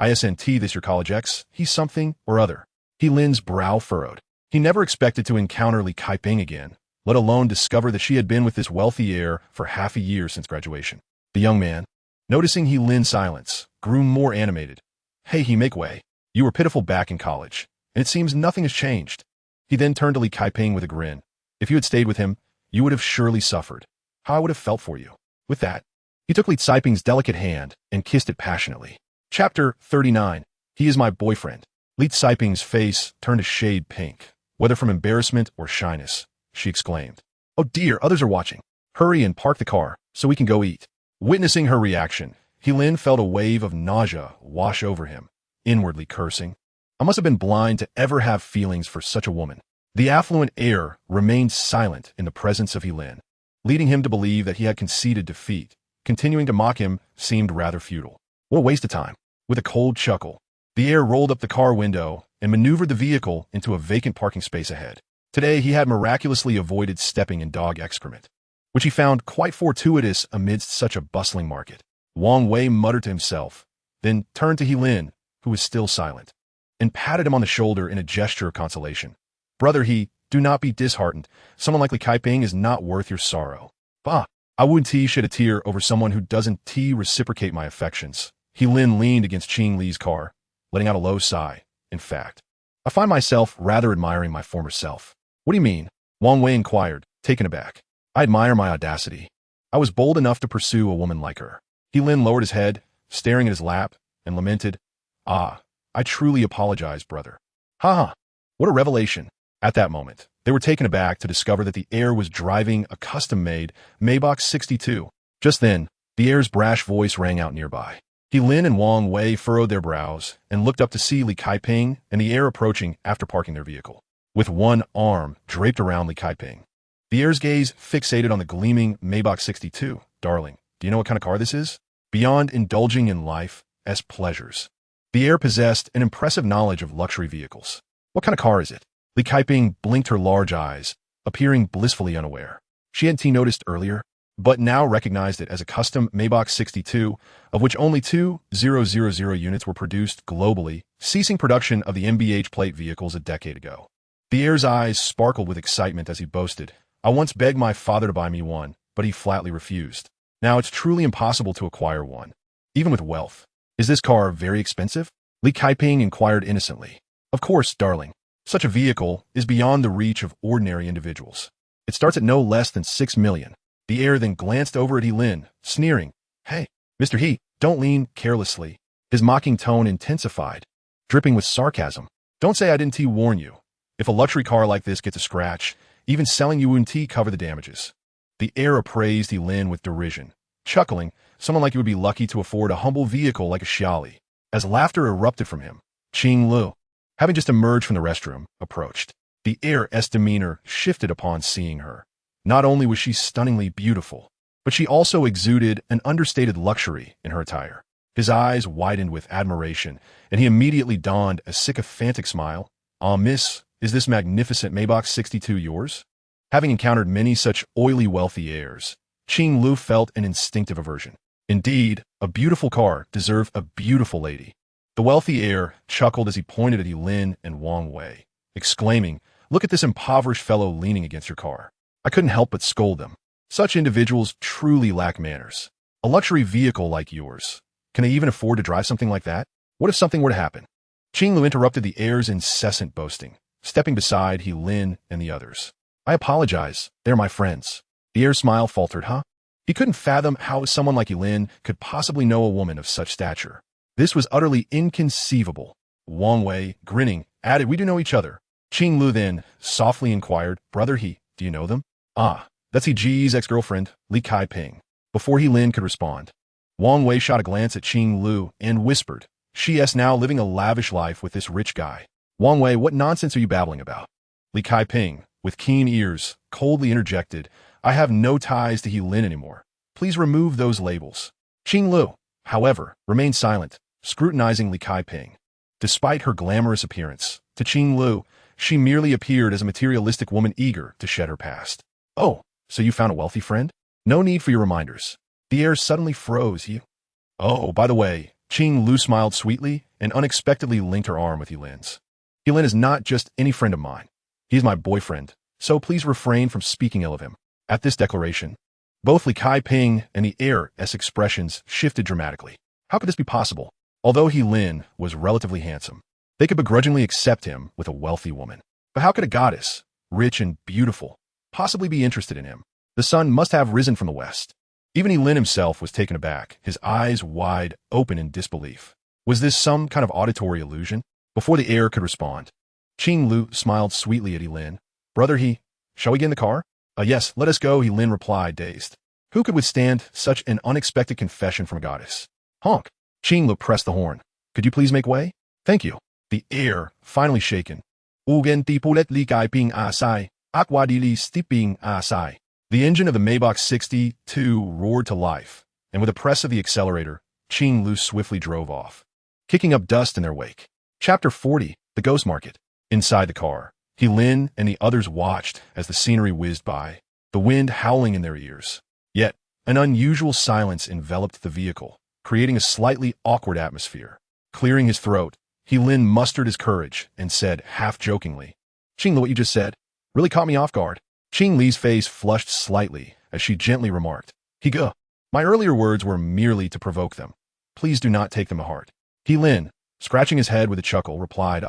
"Isn't this your college ex? He's something or other." Helin's brow furrowed. He never expected to encounter Li Kaiping again, let alone discover that she had been with this wealthy heir for half a year since graduation. The young man, noticing Helin's silence, grew more animated. "Hey, make way. You were pitiful back in college, and it seems nothing has changed." He then turned to Li Kaiping with a grin. "If you had stayed with him, you would have surely suffered. How I would have felt for you." With that, he took Li Kaiping's delicate hand and kissed it passionately. Chapter 39. He is my boyfriend. Li Kaiping's face turned a shade pink, whether from embarrassment or shyness. She exclaimed, "Oh dear, others are watching. Hurry and park the car, so we can go eat." Witnessing her reaction, Helin felt a wave of nausea wash over him, inwardly cursing. I must have been blind to ever have feelings for such a woman. The affluent heir remained silent in the presence of Helin, leading him to believe that he had conceded defeat. Continuing to mock him seemed rather futile. What a waste of time. With a cold chuckle, the heir rolled up the car window and maneuvered the vehicle into a vacant parking space ahead. Today, he had miraculously avoided stepping in dog excrement, which he found quite fortuitous amidst such a bustling market. Wang Wei muttered to himself, then turned to Helin, who was still silent, and patted him on the shoulder in a gesture of consolation. "Brother he, do not be disheartened. Someone like Li Kaiping is not worth your sorrow." "Bah, I wouldn't shed a tear over someone who doesn't reciprocate my affections." Helin leaned against Qing Li's car, letting out a low sigh. "In fact, I find myself rather admiring my former self." "What do you mean?" Wang Wei inquired, taken aback. "I admire my audacity. I was bold enough to pursue a woman like her." Helin lowered his head, staring at his lap, and lamented, "Ah, I truly apologize, brother." "Ha ha, what a revelation." At that moment, they were taken aback to discover that the heir was driving a custom-made Maybach 62. Just then, the heir's brash voice rang out nearby. Helin and Wang Wei furrowed their brows and looked up to see Li Kaiping and the heir approaching after parking their vehicle, with one arm draped around Li Kaiping. The heir's gaze fixated on the gleaming Maybach 62. Darling, do you know what kind of car this is? Beyond indulging in life as pleasures, the heir possessed an impressive knowledge of luxury vehicles. What kind of car is it? Li Kaiping blinked her large eyes, appearing blissfully unaware. She hadn't noticed earlier, but now recognized it as a custom Maybach 62, of which only 2,000 units were produced globally, ceasing production of the MBH plate vehicles a decade ago. The heir's eyes sparkled with excitement as he boasted, I once begged my father to buy me one, but he flatly refused. Now it's truly impossible to acquire one, even with wealth. Is this car very expensive? Li Kaiping inquired innocently. Of course, darling. Such a vehicle is beyond the reach of ordinary individuals. It starts at no less than 6 million. The heir then glanced over at Lin, sneering. Hey, Mr. He, don't lean carelessly. His mocking tone intensified, dripping with sarcasm. Don't say I didn't warn you. If a luxury car like this gets a scratch, even selling you wouldn't cover the damages. The heir appraised Lin with derision, chuckling, someone like you would be lucky to afford a humble vehicle like a Xiaoli. As laughter erupted from him, Qing Lu, having just emerged from the restroom, approached. The heir's demeanor shifted upon seeing her. Not only was she stunningly beautiful, but she also exuded an understated luxury in her attire. His eyes widened with admiration, and he immediately donned a sycophantic smile. Ah, miss, is this magnificent Maybach 62 yours? Having encountered many such oily wealthy heirs, Qing Lu felt an instinctive aversion. Indeed, a beautiful car deserved a beautiful lady. The wealthy heir chuckled as he pointed at Lin and Wang Wei, exclaiming, Look at this impoverished fellow leaning against your car. I couldn't help but scold them. Such individuals truly lack manners. A luxury vehicle like yours. Can they even afford to drive something like that? What if something were to happen? Qing Lu interrupted the heir's incessant boasting, stepping beside Lin and the others. I apologize. They're my friends. The heir's smile faltered, huh? He couldn't fathom how someone like Lin could possibly know a woman of such stature. This was utterly inconceivable. Wang Wei, grinning, added, We do know each other. Qing Lu then softly inquired, Brother He, do you know them? Ah, that's Ji's ex-girlfriend, Li Kaiping. Before Lin could respond, Wang Wei shot a glance at Qing Lu and whispered, She is now living a lavish life with this rich guy. Wang Wei, what nonsense are you babbling about? Li Kaiping, with keen ears, coldly interjected, I have no ties to Lin anymore. Please remove those labels. Qing Lu, however, remained silent, scrutinizing Li Kaiping. Despite her glamorous appearance, to Qing Lu, she merely appeared as a materialistic woman eager to shed her past. Oh, so you found a wealthy friend? No need for your reminders. The heir suddenly froze. Oh, by the way, Qing Lu smiled sweetly and unexpectedly linked her arm with Lin's. Lin is not just any friend of mine. He is my boyfriend, so please refrain from speaking ill of him. At this declaration, both Li Kaiping and the heir's expressions shifted dramatically. How could this be possible? Although Lin was relatively handsome, they could begrudgingly accept him with a wealthy woman. But how could a goddess, rich and beautiful, possibly be interested in him? The sun must have risen from the west. Even Lin himself was taken aback, his eyes wide open in disbelief. Was this some kind of auditory illusion? Before the heir could respond, Qing Lu smiled sweetly at Lin. Brother He, shall we get in the car? Yes, let us go, Lin replied, dazed. Who could withstand such an unexpected confession from a goddess? Honk! Qing Lu pressed the horn. Could you please make way? Thank you. The heir, finally shaken. Ugen tipulet Li Kaiping asai, akwadili stiping asai. The engine of the Maybach 62 roared to life, and with a press of the accelerator, Qing Lu swiftly drove off, kicking up dust in their wake. Chapter 40, The Ghost Market. Inside the car, Lin and the others watched as the scenery whizzed by, the wind howling in their ears. Yet, an unusual silence enveloped the vehicle, creating a slightly awkward atmosphere. Clearing his throat, Lin mustered his courage and said, half-jokingly, Qing Lu, what you just said really caught me off guard. Qing Li's face flushed slightly as she gently remarked, Higa, my earlier words were merely to provoke them. Please do not take them to heart. Lin, scratching his head with a chuckle, replied,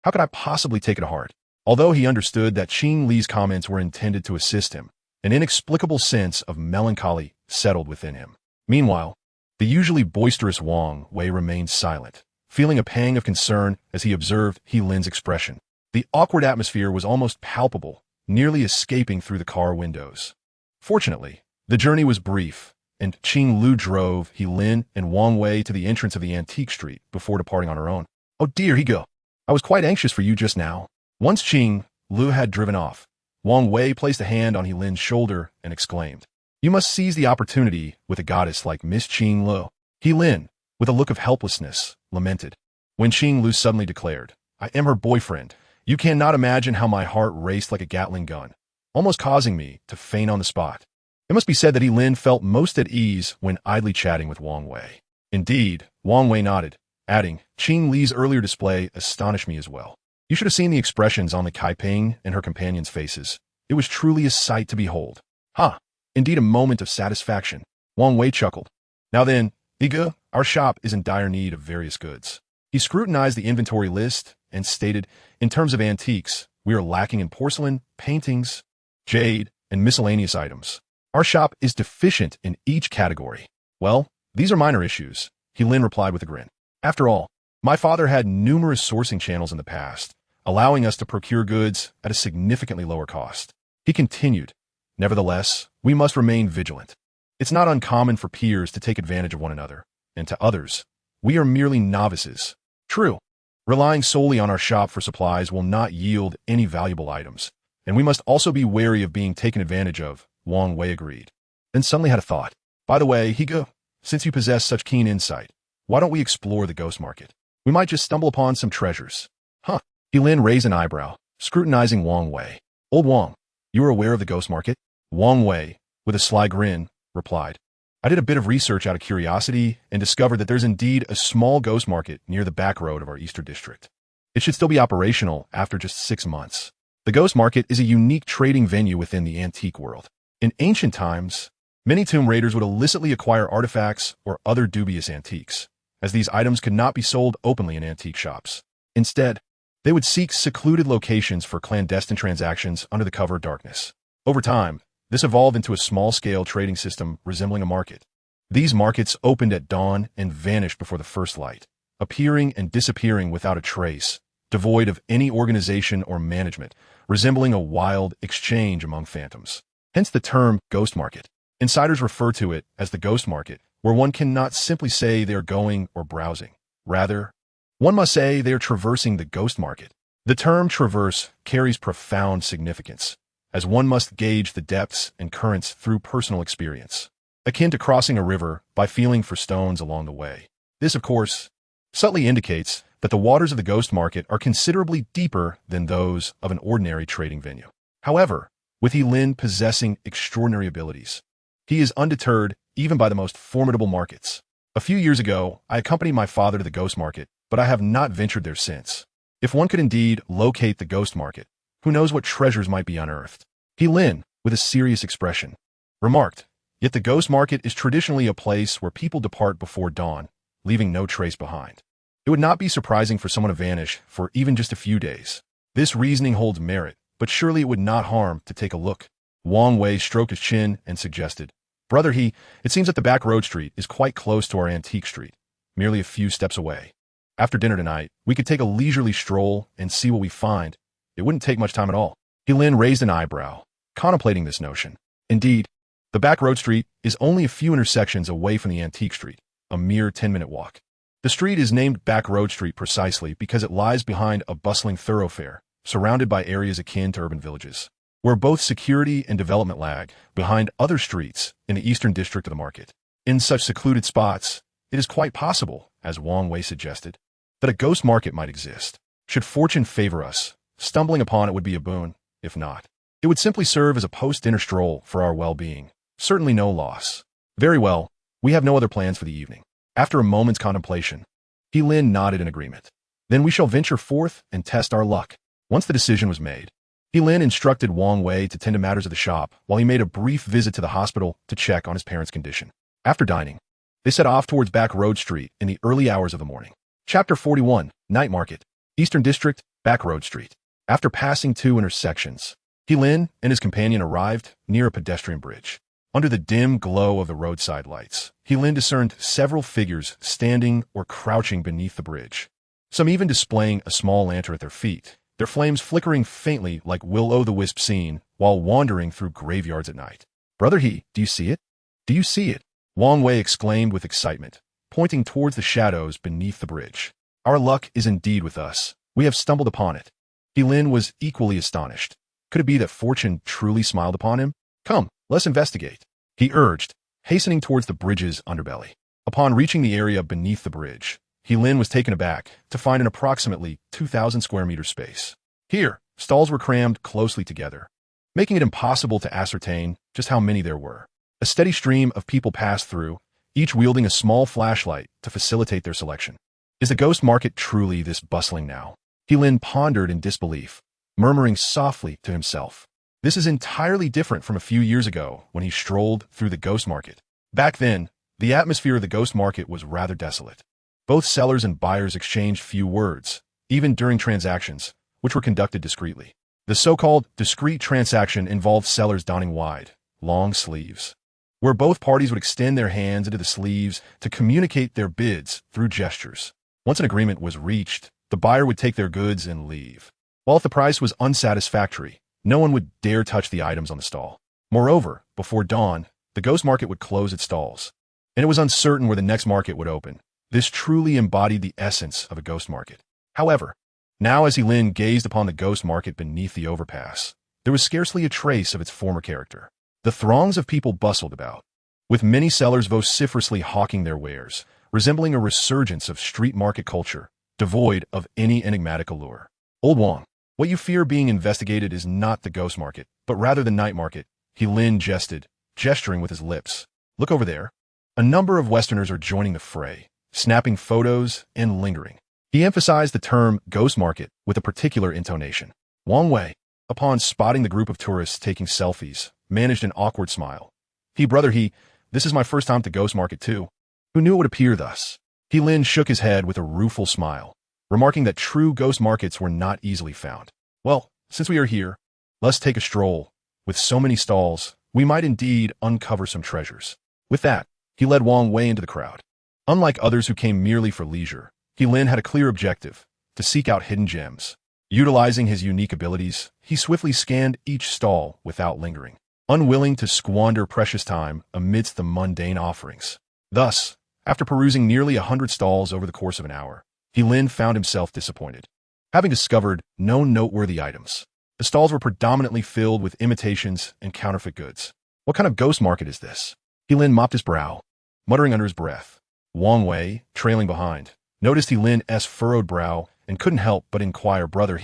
how could I possibly take it to heart? Although he understood that Qing Li's comments were intended to assist him, an inexplicable sense of melancholy settled within him. Meanwhile, the usually boisterous Wang Wei remained silent, feeling a pang of concern as he observed Lin's expression. The awkward atmosphere was almost palpable, nearly escaping through the car windows. Fortunately, the journey was brief, and Qing Lu drove Lin and Wang Wei to the entrance of the antique street before departing on her own. Oh dear, Higo, I was quite anxious for you just now. Once Qing Lu had driven off, Wang Wei placed a hand on He Lin's shoulder and exclaimed, "You must seize the opportunity with a goddess like Miss Qing Lu." He Lin, with a look of helplessness, lamented. When Qing Lu suddenly declared, "I am her boyfriend," you cannot imagine how my heart raced like a Gatling gun, almost causing me to faint on the spot. It must be said that He Lin felt most at ease when idly chatting with Wang Wei. Indeed, Wang Wei nodded, adding, "Qing Li's earlier display astonished me as well. You should have seen the expressions on the Kaiping and her companions' faces. It was truly a sight to behold." "Ha! Indeed a moment of satisfaction," Wang Wei chuckled. "Now then, Iga, our shop is in dire need of various goods." He scrutinized the inventory list and stated, "In terms of antiques, we are lacking in porcelain, paintings, jade, and miscellaneous items. Our shop is deficient in each category." "Well, these are minor issues," He Lin replied with a grin. "After all, my father had numerous sourcing channels in the past, allowing us to procure goods at a significantly lower cost." He continued, "Nevertheless, we must remain vigilant. It's not uncommon for peers to take advantage of one another, and to others, we are merely novices. True, relying solely on our shop for supplies will not yield any valuable items, and we must also be wary of being taken advantage of," Wang Wei agreed. Then suddenly had a thought. "By the way, Higa, since you possess such keen insight, why don't we explore the ghost market? We might just stumble upon some treasures." "Huh?" He Lin raised an eyebrow, scrutinizing Wang Wei. "Old Wang, you are aware of the ghost market?" Wang Wei, with a sly grin, replied, "I did a bit of research out of curiosity and discovered that there's indeed a small ghost market near the back road of our Eastern district. It should still be operational after just 6 months. The ghost market is a unique trading venue within the antique world. In ancient times, many tomb raiders would illicitly acquire artifacts or other dubious antiques, as these items could not be sold openly in antique shops. Instead, they would seek secluded locations for clandestine transactions under the cover of darkness. Over time, this evolved into a small-scale trading system resembling a market. These markets opened at dawn and vanished before the first light, appearing and disappearing without a trace, devoid of any organization or management, resembling a wild exchange among phantoms. Hence the term ghost market. Insiders refer to it as the ghost market, where one cannot simply say they are going or browsing. Rather, one must say they are traversing the ghost market. The term traverse carries profound significance, as one must gauge the depths and currents through personal experience, akin to crossing a river by feeling for stones along the way. This, of course, subtly indicates that the waters of the ghost market are considerably deeper than those of an ordinary trading venue. However, with He Lin possessing extraordinary abilities, he is undeterred even by the most formidable markets. A few years ago, I accompanied my father to the ghost market, but I have not ventured there since. If one could indeed locate the ghost market, who knows what treasures might be unearthed?" He Lin, with a serious expression, remarked, "Yet the ghost market is traditionally a place where people depart before dawn, leaving no trace behind. It would not be surprising for someone to vanish for even just a few days. This reasoning holds merit, but surely it would not harm to take a look." Wang Wei stroked his chin and suggested, "Brother He, it seems that the back road street is quite close to our antique street, merely a few steps away. After dinner tonight, we could take a leisurely stroll and see what we find. It wouldn't take much time at all." He Lin raised an eyebrow, contemplating this notion. Indeed, the back road street is only a few intersections away from the antique street, a mere 10-minute walk. The street is named Back Road Street precisely because it lies behind a bustling thoroughfare, surrounded by areas akin to urban villages, where both security and development lag behind other streets in the eastern district of the market. In such secluded spots, it is quite possible, as Wang Wei suggested, that a ghost market might exist. Should fortune favor us, stumbling upon it would be a boon. If not, it would simply serve as a post-dinner stroll for our well-being. Certainly no loss. Very well, we have no other plans for the evening. After a moment's contemplation, He Lin nodded in agreement. Then we shall venture forth and test our luck. Once the decision was made, He Lin instructed Wang Wei to tend to matters of the shop while he made a brief visit to the hospital to check on his parents' condition. After dining, they set off towards Back Road Street in the early hours of the morning. Chapter 41, Night Market, Eastern District, Back Road Street. After passing 2 intersections, He Lin and his companion arrived near a pedestrian bridge. Under the dim glow of the roadside lights, He Lin discerned several figures standing or crouching beneath the bridge, some even displaying a small lantern at their feet, their flames flickering faintly like will-o'-the-wisp seen while wandering through graveyards at night. "Brother He, do you see it? Do you see it?" Wang Wei exclaimed with excitement, pointing towards the shadows beneath the bridge. "Our luck is indeed with us. We have stumbled upon it." He Lin was equally astonished. Could it be that fortune truly smiled upon him? Come, let's investigate, he urged, hastening towards the bridge's underbelly. Upon reaching the area beneath the bridge, Lin was taken aback to find an approximately 2,000 square meter space. Here, stalls were crammed closely together, making it impossible to ascertain just how many there were. A steady stream of people passed through, each wielding a small flashlight to facilitate their selection. Is the ghost market truly this bustling now? Lin pondered in disbelief, murmuring softly to himself. This is entirely different from a few years ago when he strolled through the ghost market. Back then, the atmosphere of the ghost market was rather desolate. Both sellers and buyers exchanged few words, even during transactions, which were conducted discreetly. The so-called discreet transaction involved sellers donning wide, long sleeves, where both parties would extend their hands into the sleeves to communicate their bids through gestures. Once an agreement was reached, the buyer would take their goods and leave. While if the price was unsatisfactory, no one would dare touch the items on the stall. Moreover, before dawn, the ghost market would close its stalls, and it was uncertain where the next market would open. This truly embodied the essence of a ghost market. However, now as Lin gazed upon the ghost market beneath the overpass, there was scarcely a trace of its former character. The throngs of people bustled about, with many sellers vociferously hawking their wares, resembling a resurgence of street market culture, devoid of any enigmatic allure. Old Wang, what you fear being investigated is not the ghost market, but rather the night market, Lin jested, gesturing with his lips. Look over there. A number of Westerners are joining the fray, snapping photos and lingering. He emphasized the term ghost market with a particular intonation. Wang Wei, upon spotting the group of tourists taking selfies, managed an awkward smile. This is my first time to ghost market too. Who knew it would appear thus? Lin shook his head with a rueful smile, remarking that true ghost markets were not easily found. Well, since we are here, let's take a stroll. With so many stalls, we might indeed uncover some treasures. With that, he led Wang Wei into the crowd. Unlike others who came merely for leisure, Lin had a clear objective, to seek out hidden gems. Utilizing his unique abilities, he swiftly scanned each stall without lingering, unwilling to squander precious time amidst the mundane offerings. Thus, after perusing nearly 100 stalls over the course of an hour, Lin found himself disappointed. Having discovered no noteworthy items, the stalls were predominantly filled with imitations and counterfeit goods. What kind of ghost market is this? Lin mopped his brow, muttering under his breath. Wang Wei, trailing behind, noticed Lin's furrowed brow and couldn't help but inquire, Brother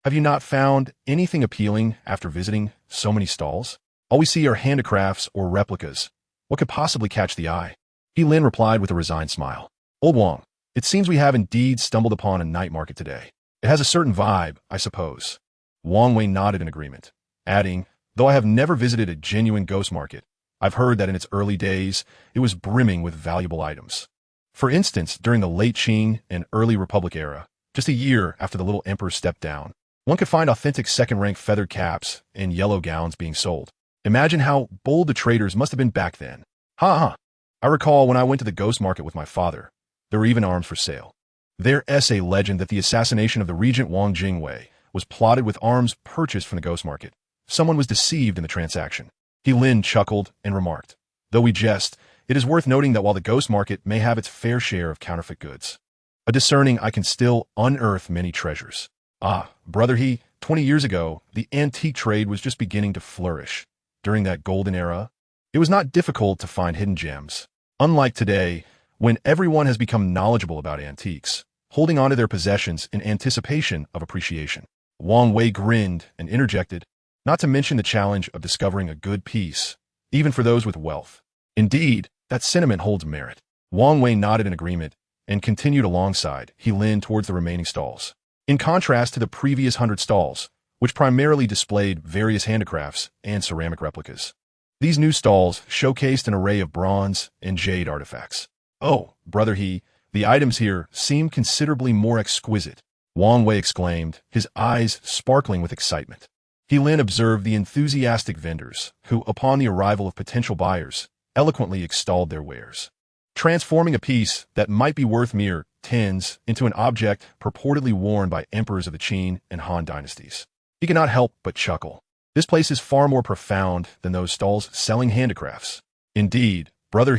have you not found anything appealing after visiting so many stalls? All we see are handicrafts or replicas. What could possibly catch the eye? Lin replied with a resigned smile. Old Wang, it seems we have indeed stumbled upon a night market today. It has a certain vibe, I suppose. Wang Wei nodded in agreement, adding, though I have never visited a genuine ghost market, I've heard that in its early days, it was brimming with valuable items. For instance, during the late Qing and early Republic era, just a year after the little emperor stepped down, one could find authentic second-rank feathered caps and yellow gowns being sold. Imagine how bold the traders must have been back then. Ha! I recall when I went to the ghost market with my father, there were even arms for sale. There's a legend that the assassination of the regent Wang Jingwei was plotted with arms purchased from the ghost market. Someone was deceived in the transaction. Lin chuckled and remarked, though we jest, it is worth noting that while the ghost market may have its fair share of counterfeit goods, a discerning eye can still unearth many treasures. Brother 20 years ago, the antique trade was just beginning to flourish. During that golden era, it was not difficult to find hidden gems. Unlike today, when everyone has become knowledgeable about antiques, holding onto their possessions in anticipation of appreciation. Wang Wei grinned and interjected, not to mention the challenge of discovering a good piece, even for those with wealth. Indeed, that sentiment holds merit. Wang Wei nodded in agreement and continued alongside Lin towards the remaining stalls. In contrast to the previous 100 stalls, which primarily displayed various handicrafts and ceramic replicas, these new stalls showcased an array of bronze and jade artifacts. Oh, Brother the items here seem considerably more exquisite, Wang Wei exclaimed, his eyes sparkling with excitement. Lin observed the enthusiastic vendors, who, upon the arrival of potential buyers, eloquently extolled their wares, transforming a piece that might be worth mere tens into an object purportedly worn by emperors of the Qin and Han dynasties. He could not help but chuckle. This place is far more profound than those stalls selling handicrafts. Indeed, Brother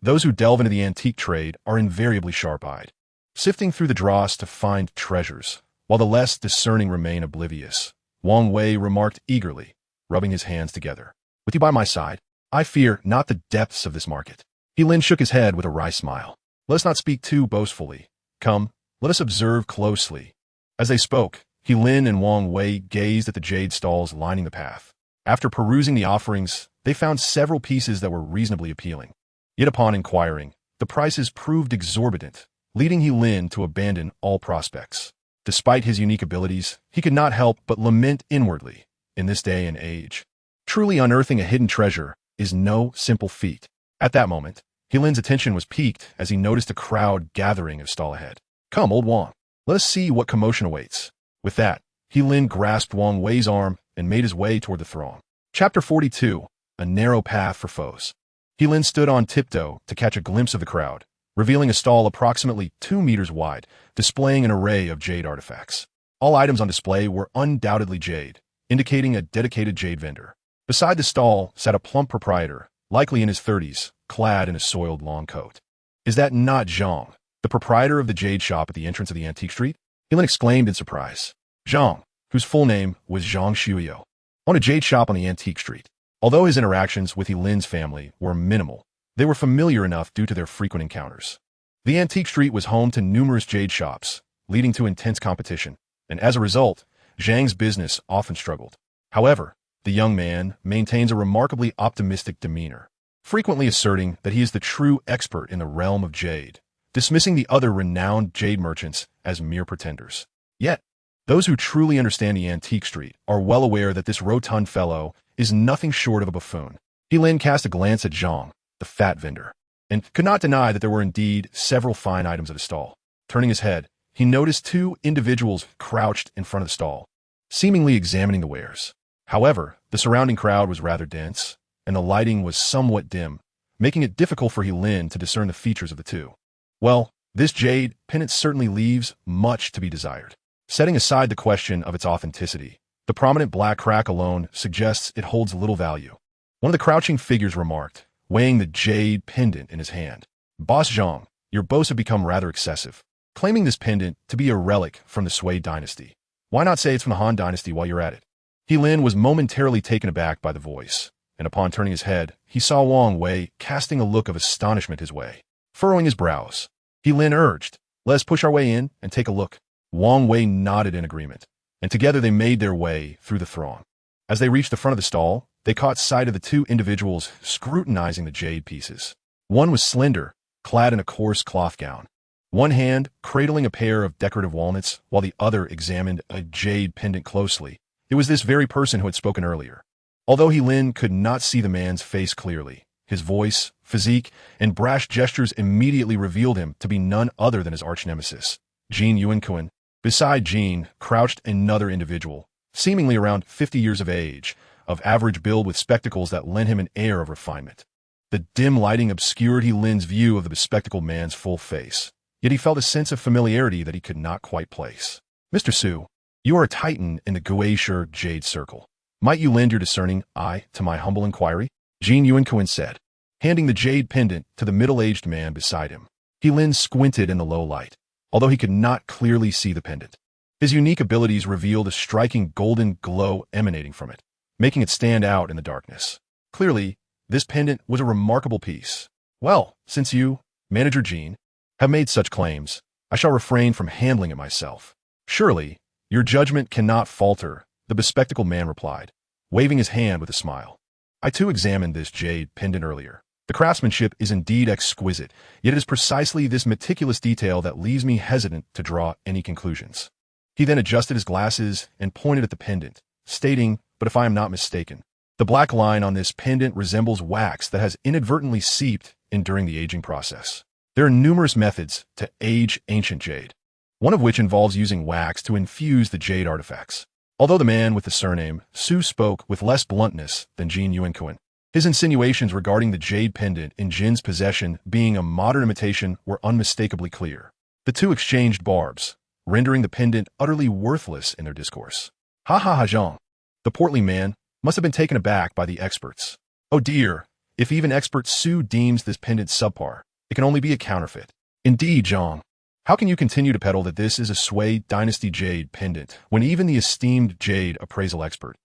those who delve into the antique trade are invariably sharp-eyed, sifting through the dross to find treasures, while the less discerning remain oblivious, Wang Wei remarked eagerly, rubbing his hands together. With you by my side, I fear not the depths of this market. He Lin shook his head with a wry smile. Let us not speak too boastfully. Come, let us observe closely. As they spoke, He Lin and Wang Wei gazed at the jade stalls lining the path. After perusing the offerings, they found several pieces that were reasonably appealing. Yet upon inquiring, the prices proved exorbitant, leading He Lin to abandon all prospects. Despite his unique abilities, he could not help but lament inwardly, in this day and age. Truly unearthing a hidden treasure is no simple feat. At that moment, He Lin's attention was piqued as he noticed a crowd gathering at a stall ahead. Come, old Wang, let us see what commotion awaits. With that, He Lin grasped Wang Wei's arm and made his way toward the throng. Chapter 42, A Narrow Path for Foes. He Lin stood on tiptoe to catch a glimpse of the crowd, revealing a stall approximately 2 meters wide, displaying an array of jade artifacts. All items on display were undoubtedly jade, indicating a dedicated jade vendor. Beside the stall sat a plump proprietor, likely in his 30s, clad in a soiled long coat. Is that not Zhang, the proprietor of the jade shop at the entrance of the antique street? He Lin exclaimed in surprise. Zhang, whose full name was Zhang Shuyo, owned a jade shop on the antique street. Although his interactions with He Lin's family were minimal, they were familiar enough due to their frequent encounters. The antique street was home to numerous jade shops, leading to intense competition, and as a result, Zhang's business often struggled. However, the young man maintains a remarkably optimistic demeanor, frequently asserting that he is the true expert in the realm of jade, dismissing the other renowned jade merchants as mere pretenders. Yet, those who truly understand the antique street are well aware that this rotund fellow is nothing short of a buffoon. He Lin cast a glance at Zhang, the fat vendor, and could not deny that there were indeed several fine items at his stall. Turning his head, he noticed 2 individuals crouched in front of the stall, seemingly examining the wares. However, the surrounding crowd was rather dense, and the lighting was somewhat dim, making it difficult for He Lin to discern the features of the two. Well, this jade pendant certainly leaves much to be desired. Setting aside the question of its authenticity, the prominent black crack alone suggests it holds little value. One of the crouching figures remarked, weighing the jade pendant in his hand. Boss Zhang, your boasts have become rather excessive, claiming this pendant to be a relic from the Sui dynasty. Why not say it's from the Han dynasty while you're at it? He Lin was momentarily taken aback by the voice, and upon turning his head, he saw Wang Wei casting a look of astonishment his way. Furrowing his brows, He Lin urged, let us push our way in and take a look. Wang Wei nodded in agreement, and together they made their way through the throng. As they reached the front of the stall, they caught sight of the 2 individuals scrutinizing the jade pieces. One was slender, clad in a coarse cloth gown, one hand cradling a pair of decorative walnuts while the other examined a jade pendant closely. It was this very person who had spoken earlier. Although He Lin could not see the man's face clearly, his voice, physique, and brash gestures immediately revealed him to be none other than his arch-nemesis, Jin Yuanquan. Beside Jin crouched another individual, seemingly around 50 years of age, of average build with spectacles that lent him an air of refinement. The dim lighting obscured He Lin's view of the bespectacled man's full face, yet he felt a sense of familiarity that he could not quite place. Mr. Su, you are a titan in the Guisher Jade Circle. Might you lend your discerning eye to my humble inquiry? Jin Yuanquan said, handing the jade pendant to the middle-aged man beside him. He Lin squinted in the low light, although he could not clearly see the pendant. His unique abilities revealed a striking golden glow emanating from it, making it stand out in the darkness. Clearly, this pendant was a remarkable piece. Well, since you, Manager Jin, have made such claims, I shall refrain from handling it myself. Surely, your judgment cannot falter, the bespectacled man replied, waving his hand with a smile. I too examined this jade pendant earlier. The craftsmanship is indeed exquisite, yet it is precisely this meticulous detail that leaves me hesitant to draw any conclusions. He then adjusted his glasses and pointed at the pendant, stating, but if I am not mistaken, the black line on this pendant resembles wax that has inadvertently seeped in during the aging process. There are numerous methods to age ancient jade, one of which involves using wax to infuse the jade artifacts. Although the man with the surname Su spoke with less bluntness than Jin Yuanquan, his insinuations regarding the jade pendant in Jin's possession being a modern imitation were unmistakably clear. The two exchanged barbs, rendering the pendant utterly worthless in their discourse. Ha ha ha, Zhang. The portly man must have been taken aback by the experts. Oh dear, if even expert Su deems this pendant subpar, it can only be a counterfeit. Indeed, Zhang. How can you continue to peddle that this is a Sui Dynasty Jade pendant when even the esteemed jade appraisal expert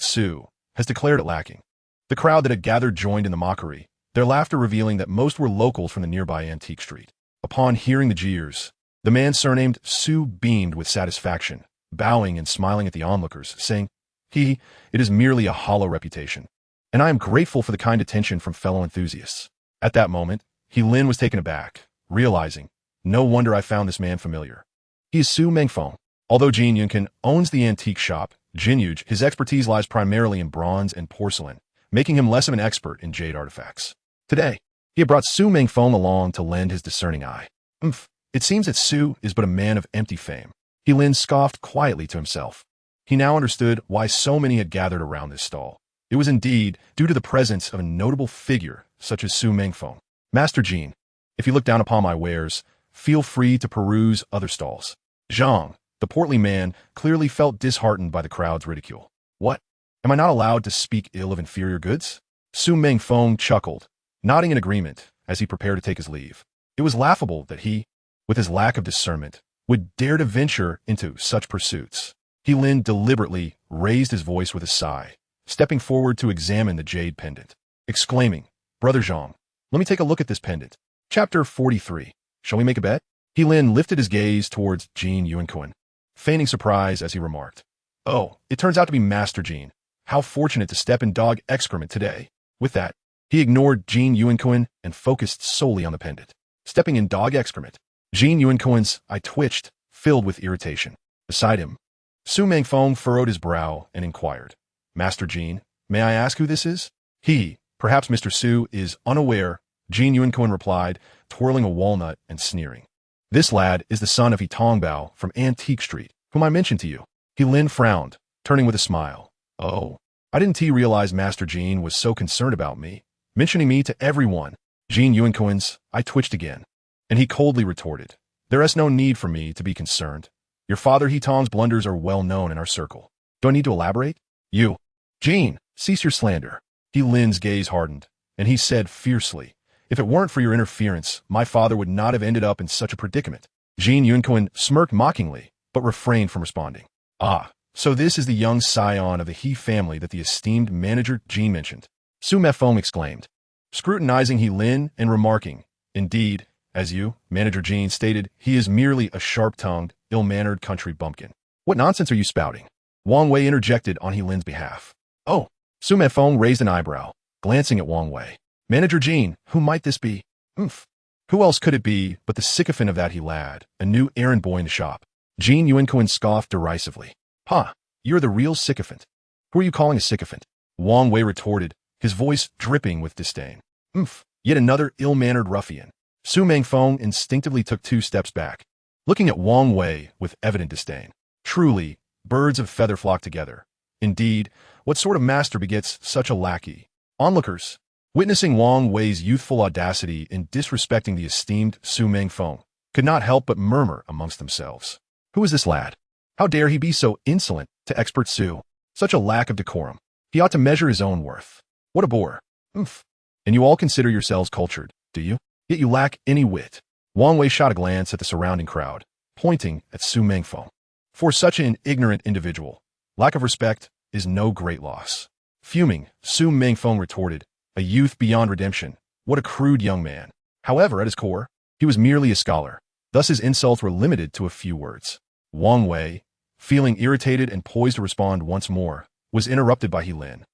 Su, has declared it lacking? The crowd that had gathered joined in the mockery, their laughter revealing that most were locals from the nearby antique street. Upon hearing the jeers, the man surnamed Su beamed with satisfaction, bowing and smiling at the onlookers, saying, it is merely a hollow reputation, and I am grateful for the kind attention from fellow enthusiasts. At that moment, Lin was taken aback, realizing, no wonder I found this man familiar. He is Su Mengfeng. Although Jin Yunkin owns the antique shop, Jinyuj, his expertise lies primarily in bronze and porcelain, making him less of an expert in jade artifacts. Today, he had brought Su Mengfeng along to lend his discerning eye. It seems that Su is but a man of empty fame. Lin scoffed quietly to himself. He now understood why so many had gathered around this stall. It was indeed due to the presence of a notable figure such as Su Mengfeng. Master Jin, if you look down upon my wares, feel free to peruse other stalls. Zhang, the portly man, clearly felt disheartened by the crowd's ridicule. What? Am I not allowed to speak ill of inferior goods? Su Mengfeng chuckled, nodding in agreement as he prepared to take his leave. It was laughable that he, with his lack of discernment, would dare to venture into such pursuits. Lin deliberately raised his voice with a sigh, stepping forward to examine the jade pendant, exclaiming, Brother Zhang, let me take a look at this pendant. Chapter 43. Shall we make a bet? Lin lifted his gaze towards Jin Yuanquan, feigning surprise as he remarked, Oh, it turns out to be Master Jin. How fortunate to step in dog excrement today. With that, he ignored Jin Yuanquan and focused solely on the pendant. Stepping in dog excrement. Jin Yuanquan's eye twitched, filled with irritation. Beside him, Su Mengfeng furrowed his brow and inquired, Master Jin, may I ask who this is? Perhaps Mr. Su is unaware, Jin Yuanquan replied, twirling a walnut and sneering. This lad is the son of Yitongbao from Antique Street, whom I mentioned to you. Lin frowned, turning with a smile. Oh, I didn't realize Master Jin was so concerned about me, mentioning me to everyone. Jin Yuanquan's eye twitched again, and he coldly retorted, There is no need for me to be concerned. Your father Hitong's blunders are well known in our circle. Do I need to elaborate? You, Jin, cease your slander. Lin's gaze hardened, and he said fiercely, If it weren't for your interference, my father would not have ended up in such a predicament. Jin Yuanquan smirked mockingly, but refrained from responding. Ah, so this is the young scion of the He family that the esteemed manager Jin mentioned. Su Mengfeng exclaimed, scrutinizing Lin and remarking, Indeed, as you, Manager Jin, stated, he is merely a sharp-tongued, ill-mannered country bumpkin. What nonsense are you spouting? Wang Wei interjected on Lin's behalf. Oh, Su Mengfeng raised an eyebrow, glancing at Wang Wei. Manager Jin, who might this be? Who else could it be but the sycophant of that lad, a new errand boy in the shop? Jin Yuanquan scoffed derisively. You're the real sycophant. Who are you calling a sycophant? Wang Wei retorted, his voice dripping with disdain. Yet another ill-mannered ruffian. Su Mengfeng instinctively took 2 steps back, looking at Wang Wei with evident disdain. Truly, birds of feather flock together. Indeed, what sort of master begets such a lackey? Onlookers, witnessing Wang Wei's youthful audacity in disrespecting the esteemed Su Mengfeng, could not help but murmur amongst themselves. Who is this lad? How dare he be so insolent to expert Su? Such a lack of decorum. He ought to measure his own worth. What a bore. And you all consider yourselves cultured, do you? Yet you lack any wit. Wang Wei shot a glance at the surrounding crowd, pointing at Su Mengfeng. For such an ignorant individual, lack of respect is no great loss. Fuming, Su Mengfeng retorted, a youth beyond redemption. What a crude young man. However, at his core, he was merely a scholar. Thus his insults were limited to a few words. Wang Wei, feeling irritated and poised to respond once more, was interrupted by Lin,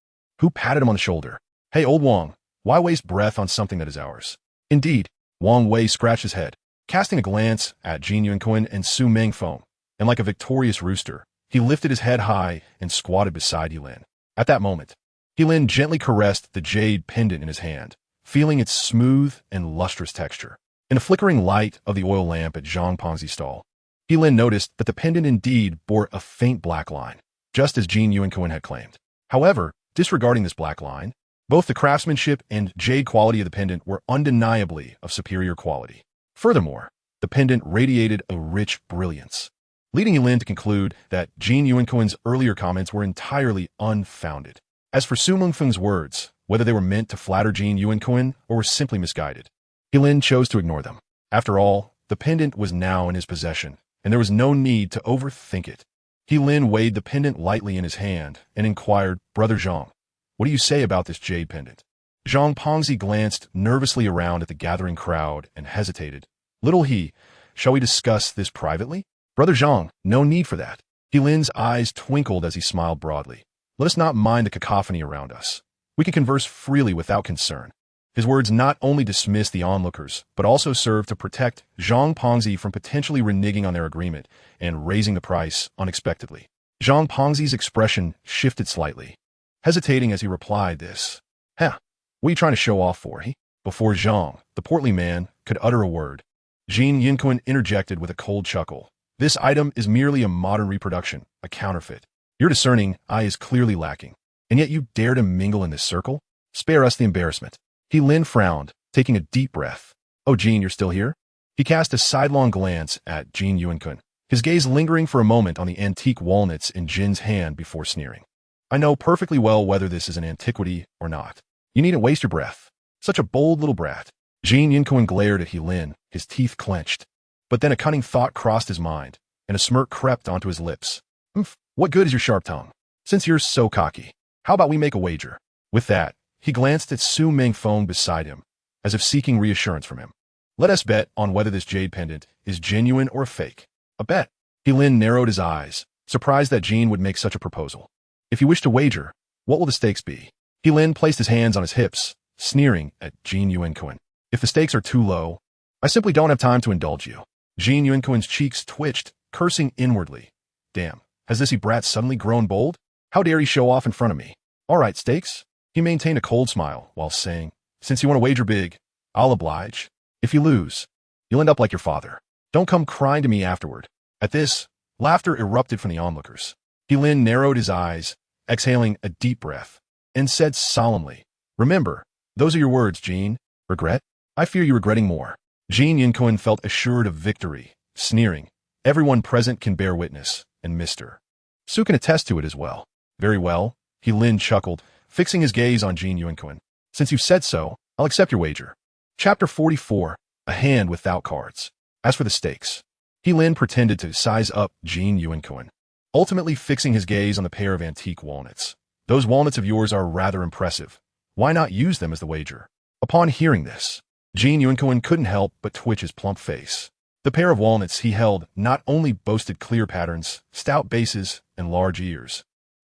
who patted him on the shoulder. Hey, old Wang, why waste breath on something that is ours? Indeed, Wang Wei scratched his head, casting a glance at Jin Yuanquan and Su Mengfeng, and like a victorious rooster, he lifted his head high and squatted beside Lin. At that moment, Lin gently caressed the jade pendant in his hand, feeling its smooth and lustrous texture. In the flickering light of the oil lamp at Zhang Pengzi's stall, Lin noticed that the pendant indeed bore a faint black line, just as Jin Yuanquan had claimed. However, disregarding this black line, both the craftsmanship and jade quality of the pendant were undeniably of superior quality. Furthermore, the pendant radiated a rich brilliance, leading Lin to conclude that Jin Yuanquan's earlier comments were entirely unfounded. As for Su Mengfeng's words, whether they were meant to flatter Jin Yuanquan or were simply misguided, Lin chose to ignore them. After all, The pendant was now in his possession, and there was no need to overthink it. He Lin weighed the pendant lightly in his hand and inquired, "Brother Zhang, what do you say about this jade pendant?" Zhang Pongzi glanced nervously around at the gathering crowd and hesitated. "Little he, shall we discuss this privately?" "Brother Zhang, no need for that." He Lin's eyes twinkled as he smiled broadly. "Let us not mind the cacophony around us. We can converse freely without concern." His words not only dismissed the onlookers, but also served to protect Zhang Pongzi from potentially reneging on their agreement and raising the price unexpectedly. Zhang Pongzi's expression shifted slightly, hesitating as he replied this. "Huh, what are you trying to show off for, he?" Before Zhang, the portly man, could utter a word, Jin Yinquan interjected with a cold chuckle. "This item is merely a modern reproduction, a counterfeit. Your discerning eye is clearly lacking, and yet you dare to mingle in this circle? Spare us the embarrassment." He Lin frowned, taking a deep breath. "Oh, Jin, you're still here?" He cast a sidelong glance at Jin Yuankun, his gaze lingering for a moment on the antique walnuts in Jin's hand before sneering. "I know perfectly well whether this is an antiquity or not. You needn't waste your breath. Such a bold little brat." Jin Yuankun glared at He Lin, his teeth clenched. But then a cunning thought crossed his mind, and a smirk crept onto his lips. What good is your sharp tongue? Since you're so cocky, how about we make a wager?" With that, he glanced at Su Mengfeng beside him, as if seeking reassurance from him. "Let us bet on whether this jade pendant is genuine or a fake." "A bet?" He Lin narrowed his eyes, surprised that Jin would make such a proposal. "If you wish to wager, what will the stakes be?" He Lin placed his hands on his hips, sneering at Jin Yuankun. "If the stakes are too low, I simply don't have time to indulge you." Jin Yuankun's cheeks twitched, cursing inwardly. "Damn, has this brat suddenly grown bold? How dare he show off in front of me? All right, stakes." He maintained a cold smile while saying, "Since you want to wager big, I'll oblige. If you lose, you'll end up like your father. Don't come crying to me afterward." At this, laughter erupted from the onlookers. He Lin narrowed his eyes, exhaling a deep breath, and said solemnly, "Remember, those are your words, Jin. Regret? I fear you're regretting more." Jin Yinquan felt assured of victory, sneering, "Everyone present can bear witness, and Mr. Su can attest to it as well." "Very well," He Lin chuckled, fixing his gaze on Jin Yuankun. "Since you've said so, I'll accept your wager." Chapter 44, A Hand Without Cards. As for the stakes, He Lin pretended to size up Jin Yuankun, ultimately fixing his gaze on the pair of antique walnuts. "Those walnuts of yours are rather impressive. Why not use them as the wager?" Upon hearing this, Jin Yuankun couldn't help but twitch his plump face. The pair of walnuts he held not only boasted clear patterns, stout bases, and large ears,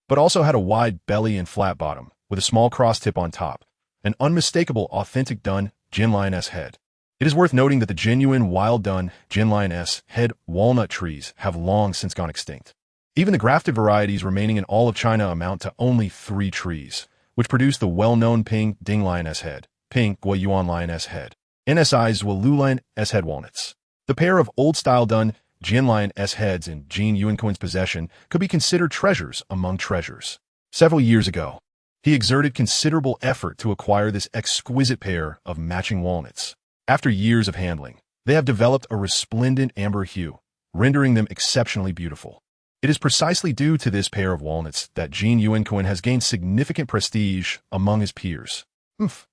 but also had a wide belly and flat bottom, with a small cross tip on top, an unmistakable authentic dun Jin Lioness head. It is worth noting that the genuine wild dun Jin Lioness head walnut trees have long since gone extinct. Even the grafted varieties remaining in all of China amount to only 3 trees, which produce the well-known Ping Ding Lioness head, Ping Guoyuan Lioness head, NSI's Walulian S head walnuts. The pair of old-style dun Jin Lioness heads in Jin Yuankun's possession could be considered treasures among treasures. Several years ago, he exerted considerable effort to acquire this exquisite pair of matching walnuts. After years of handling, they have developed a resplendent amber hue, rendering them exceptionally beautiful. It is precisely due to this pair of walnuts that Jin Yuankun has gained significant prestige among his peers.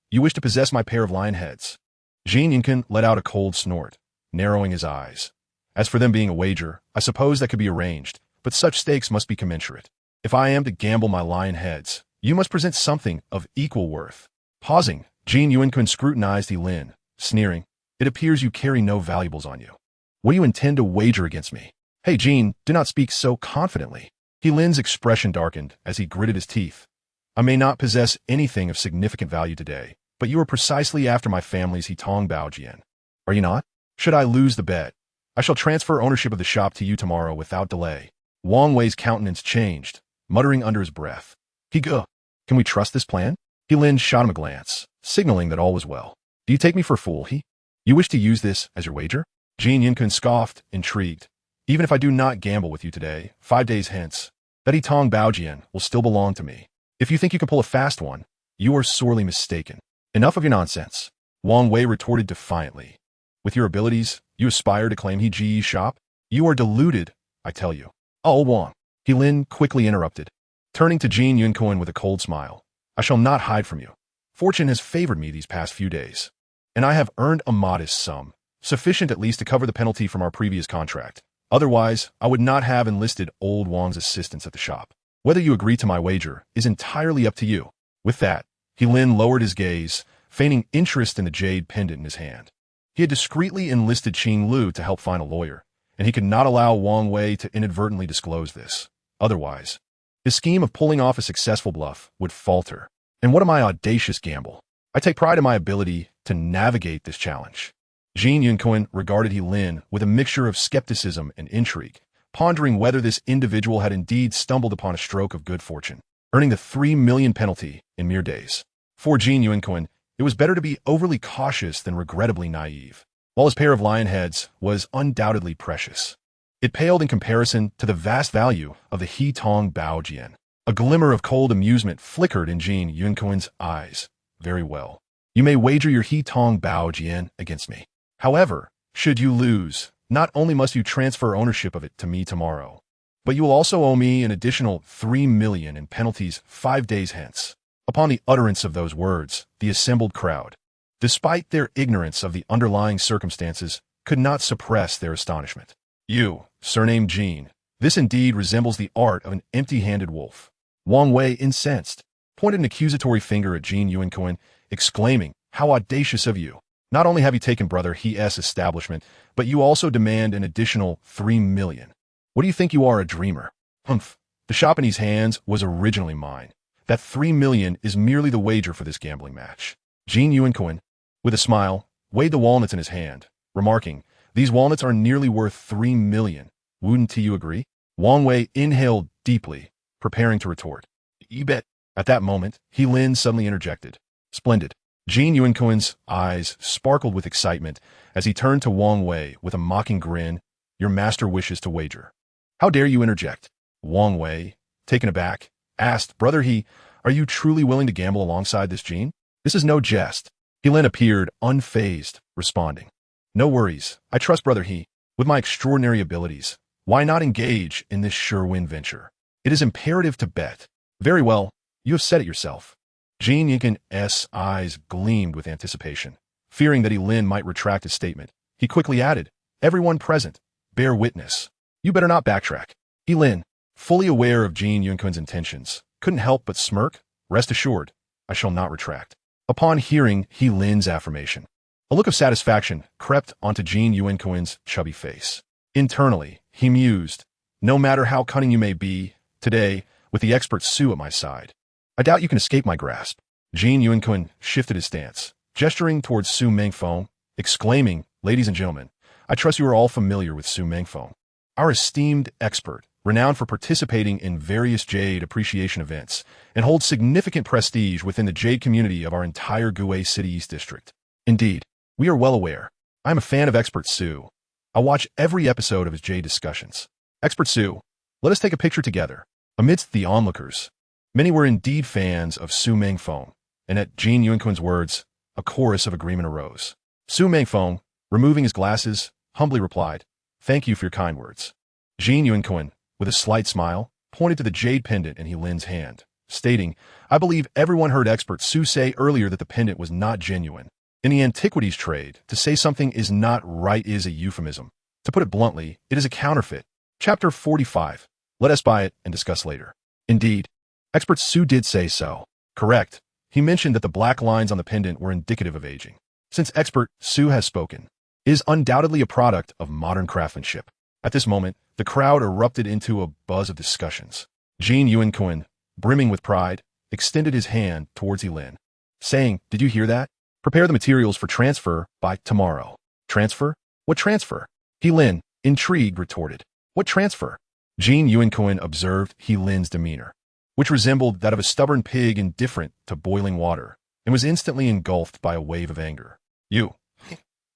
You wish to possess my pair of lion heads?" Jin Yuankun let out a cold snort, narrowing his eyes. "As for them being a wager, I suppose that could be arranged, but such stakes must be commensurate. If I am to gamble my lion heads, you must present something of equal worth." Pausing, Jin Yuankun scrutinized He Lin, sneering, "It appears you carry no valuables on you. What do you intend to wager against me?" "Hey, Jin, do not speak so confidently." He Lin's expression darkened as he gritted his teeth. "I may not possess anything of significant value today, but you are precisely after my family's Hitong Baojian. Are you not? Should I lose the bet, I shall transfer ownership of the shop to you tomorrow without delay." Wang Wei's countenance changed, muttering under his breath. "Can we trust this plan?" He Lin shot him a glance, signaling that all was well. "Do you take me for a fool, You wish to use this as your wager?" Jin Yuankun scoffed, intrigued. "Even if I do not gamble with you today, 5 days hence, that Hitong Baojian will still belong to me. If you think you can pull a fast one, you are sorely mistaken." "Enough of your nonsense," Wang Wei retorted defiantly. "With your abilities, you aspire to claim Heji's shop? You are deluded, I tell you." "Oh, Wang," He Lin quickly interrupted, turning to Jin Yuankun with a cold smile. "I shall not hide from you. Fortune has favored me these past few days, and I have earned a modest sum, Sufficient at least to cover the penalty from our previous contract. Otherwise, I would not have enlisted old Wang's assistance at the shop. Whether you agree to my wager is entirely up to you. With that, He Lin lowered his gaze, feigning interest in the jade pendant in his hand. He had discreetly enlisted Qing Lu to help find a lawyer, and he could not allow Wang Wei to inadvertently disclose this. Otherwise, his scheme of pulling off a successful bluff would falter. And what a my audacious gamble. I take pride in my ability to navigate this challenge. Jin Yunquin regarded He Lin with a mixture of skepticism and intrigue, pondering whether this individual had indeed stumbled upon a stroke of good fortune, earning the 3 million penalty in mere days. For Jin Yunquin, it was better to be overly cautious than regrettably naive. While his pair of lion heads was undoubtedly precious, it paled in comparison to the vast value of the He Tong Bao Jian. A glimmer of cold amusement flickered in Jin Yunquin's eyes. Very well. You may wager your He Tong Bao Jian against me. However, should you lose, not only must you transfer ownership of it to me tomorrow, but you will also owe me an additional 3 million in penalties 5 days hence. Upon the utterance of those words, the assembled crowd, despite their ignorance of the underlying circumstances, could not suppress their astonishment. You, surnamed Jin, this indeed resembles the art of an empty-handed wolf. Wang Wei, incensed, pointed an accusatory finger at Jin Yunquin, exclaiming, "How audacious of you! Not only have you taken Brother He's establishment, but you also demand an additional 3 million. What do you think you are, a dreamer? Humph. The shop in his hands was originally mine. That 3 million is merely the wager for this gambling match." Jin Yunquin, with a smile, weighed the walnuts in his hand, remarking, "These walnuts are nearly worth 3 million. Wouldn't you agree?" Wang Wei inhaled deeply, preparing to retort. "You bet." At that moment, He Lin suddenly interjected. "Splendid." Jin Yunquin's eyes sparkled with excitement as he turned to Wang Wei with a mocking grin. "Your master wishes to wager." "How dare you interject?" Wang Wei, taken aback, asked, "Brother He, are you truly willing to gamble alongside this Jin? This is no jest." He Lin appeared unfazed, responding, "No worries. I trust Brother He. With my extraordinary abilities, why not engage in this sure-win venture? It is imperative to bet." "Very well. You have said it yourself." Jin Yunquin's eyes gleamed with anticipation. Fearing that He Lin might retract his statement, he quickly added, "Everyone present, bear witness. You better not backtrack." He Lin, fully aware of Jin Yunquin's intentions, couldn't help but smirk. "Rest assured, I shall not retract." Upon hearing He Lin's affirmation, a look of satisfaction crept onto Jin Yunquin's chubby face. Internally, he mused, "No matter how cunning you may be, today, with the expert Su at my side, I doubt you can escape my grasp." Jin Yunquin shifted his stance, gesturing towards Su Mengfeng, exclaiming, "Ladies and gentlemen, I trust you are all familiar with Su Mengfeng, our esteemed expert, renowned for participating in various jade appreciation events, and holds significant prestige within the jade community of our entire Gue City East District. Indeed, we are well aware. I am a fan of Expert Su. I watch every episode of his jade discussions. Expert Su, let us take a picture together." Amidst the onlookers, many were indeed fans of Su Mengfeng, and at Jin Yunquin's words, a chorus of agreement arose. Su Mengfeng, removing his glasses, humbly replied, "Thank you for your kind words." Jin Yunquin, with a slight smile, pointed to the jade pendant in He Lin's hand, stating, "I believe everyone heard Expert Su say earlier that the pendant was not genuine. In the Antiquities trade, to say something is not right is a euphemism. To put it bluntly, it is a counterfeit." Chapter 45. Let us buy it and discuss later. Indeed, Expert Su did say so. Correct. He mentioned that the black lines on the pendant were indicative of aging. Since Expert Su has spoken, it is undoubtedly a product of modern craftsmanship. At this moment, the crowd erupted into a buzz of discussions. Jin Yunquin, brimming with pride, extended his hand towards He Lin, saying, "Did you hear that? Prepare the materials for transfer by tomorrow." "Transfer? What transfer?" He Lin, intrigued, retorted. "What transfer?" Jin Yunquin observed He Lin's demeanor, which resembled that of a stubborn pig indifferent to boiling water, and was instantly engulfed by a wave of anger. "You,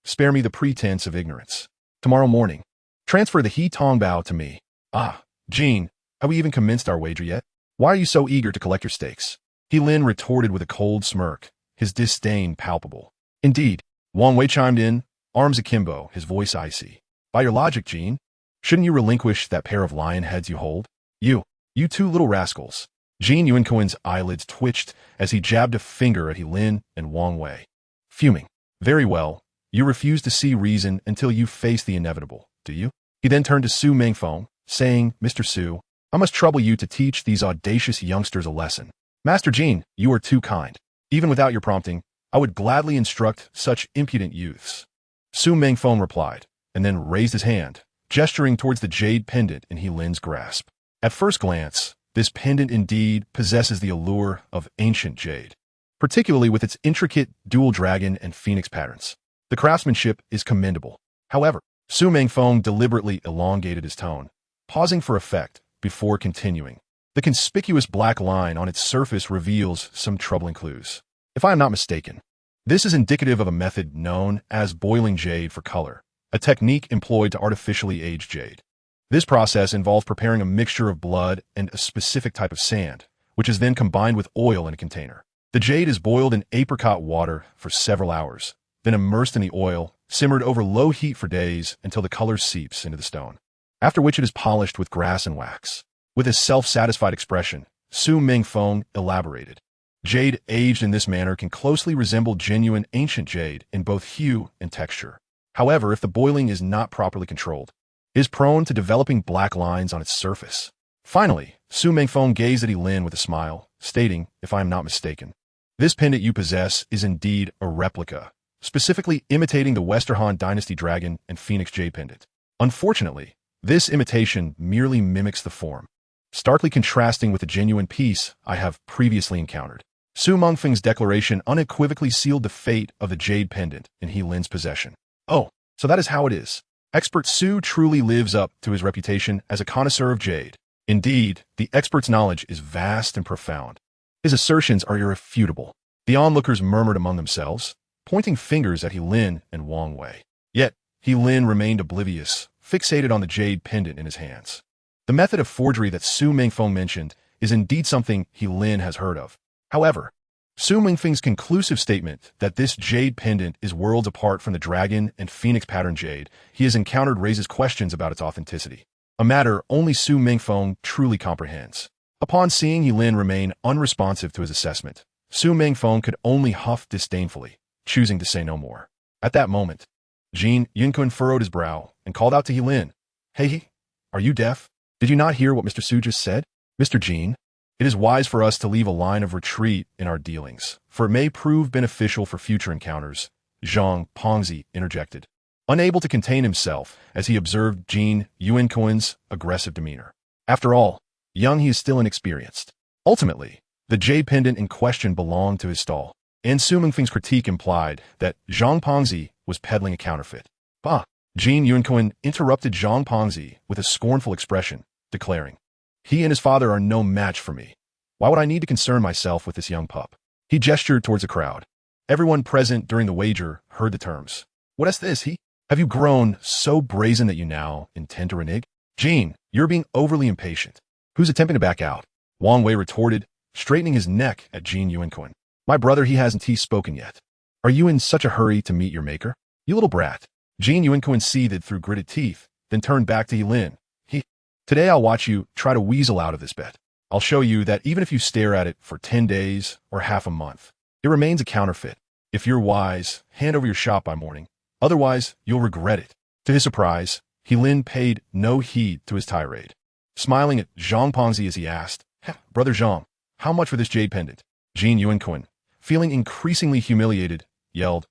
spare me the pretense of ignorance. Tomorrow morning, transfer the He Tong Bao to me." "Ah, Jin, have we even commenced our wager yet? Why are you so eager to collect your stakes?" He Lin retorted with a cold smirk, his disdain palpable. "Indeed," Wang Wei chimed in, arms akimbo, his voice icy. "By your logic, Jin, shouldn't you relinquish that pair of lion heads you hold? You two little rascals." Jin Yunquin's eyelids twitched as he jabbed a finger at He Lin and Wang Wei. Fuming. "Very well, You refuse to see reason until you face the inevitable, do you? He then turned to Su Mengfeng, saying, Mr. Su, I must trouble you to teach these audacious youngsters a lesson. Master Jin, you are too kind. Even without your prompting, I would gladly instruct such impudent youths. Su Mengfeng replied, and then raised his hand, gesturing towards the jade pendant in He Lin's grasp. At first glance, this pendant indeed possesses the allure of ancient jade, particularly with its intricate dual dragon and phoenix patterns. The craftsmanship is commendable. However, Su Mengfeng deliberately elongated his tone, pausing for effect before continuing. The conspicuous black line on its surface reveals some troubling clues. If I am not mistaken, this is indicative of a method known as boiling jade for color, a technique employed to artificially age jade. This process involves preparing a mixture of blood and a specific type of sand, which is then combined with oil in a container. The jade is boiled in apricot water for several hours, then immersed in the oil, simmered over low heat for days until the color seeps into the stone, after which it is polished with grass and wax. With a self-satisfied expression, Su Mengfeng elaborated. Jade aged in this manner can closely resemble genuine ancient jade in both hue and texture. However, if the boiling is not properly controlled, it is prone to developing black lines on its surface. Finally, Su Mengfeng gazed at He Lin with a smile, stating, if I am not mistaken, this pendant you possess is indeed a replica, specifically imitating the Westerhan Dynasty Dragon and Phoenix Jade pendant. Unfortunately, this imitation merely mimics the form, starkly contrasting with the genuine piece I have previously encountered. Su Mengfeng's declaration unequivocally sealed the fate of the jade pendant in He Lin's possession. Oh, so that is how it is. Expert Su truly lives up to his reputation as a connoisseur of jade. Indeed, the expert's knowledge is vast and profound. His assertions are irrefutable. The onlookers murmured among themselves, pointing fingers at He Lin and Wang Wei. Yet, He Lin remained oblivious, fixated on the jade pendant in his hands. The method of forgery that Su Mengfeng mentioned is indeed something He Lin has heard of. However, Su Mengfeng's conclusive statement that this jade pendant is worlds apart from the dragon and phoenix pattern jade he has encountered raises questions about its authenticity, a matter only Su Mengfeng truly comprehends. Upon seeing He Lin remain unresponsive to his assessment, Su Mengfeng could only huff disdainfully, choosing to say no more. At that moment, Jin Yunquin furrowed his brow and called out to He Lin, Hey, are you deaf? Did you not hear what Mr. Su just said? Mr. Jin, it is wise for us to leave a line of retreat in our dealings, for it may prove beneficial for future encounters, Zhang Pongzi interjected, unable to contain himself as he observed Jin Yunquin's aggressive demeanor. After all, young he is still inexperienced. Ultimately, the jade pendant in question belonged to his stall, and Su Mengfeng's critique implied that Zhang Pongzi was peddling a counterfeit. Bah! Jin Yunquin interrupted Zhang Pongzi with a scornful expression, declaring, He and his father are no match for me. Why would I need to concern myself with this young pup? He gestured towards the crowd. Everyone present during the wager heard the terms. What is this, he? Have you grown so brazen that you now intend to renege? Jin, you're being overly impatient. Who's attempting to back out? Wang Wei retorted, straightening his neck at Jin Yunquin. My brother, he hasn't spoken yet. Are you in such a hurry to meet your maker? You little brat. Jin Yunquin seethed through gritted teeth, then turned back to He Lin. Today I'll watch you try to weasel out of this bet. I'll show you that even if you stare at it for 10 days or half a month, it remains a counterfeit. If you're wise, hand over your shop by morning. Otherwise, you'll regret it. To his surprise, He Lin paid no heed to his tirade, smiling at Zhang Pongzi as he asked, Brother Zhang, how much for this jade pendant? Jin Yunquin, feeling increasingly humiliated, yelled,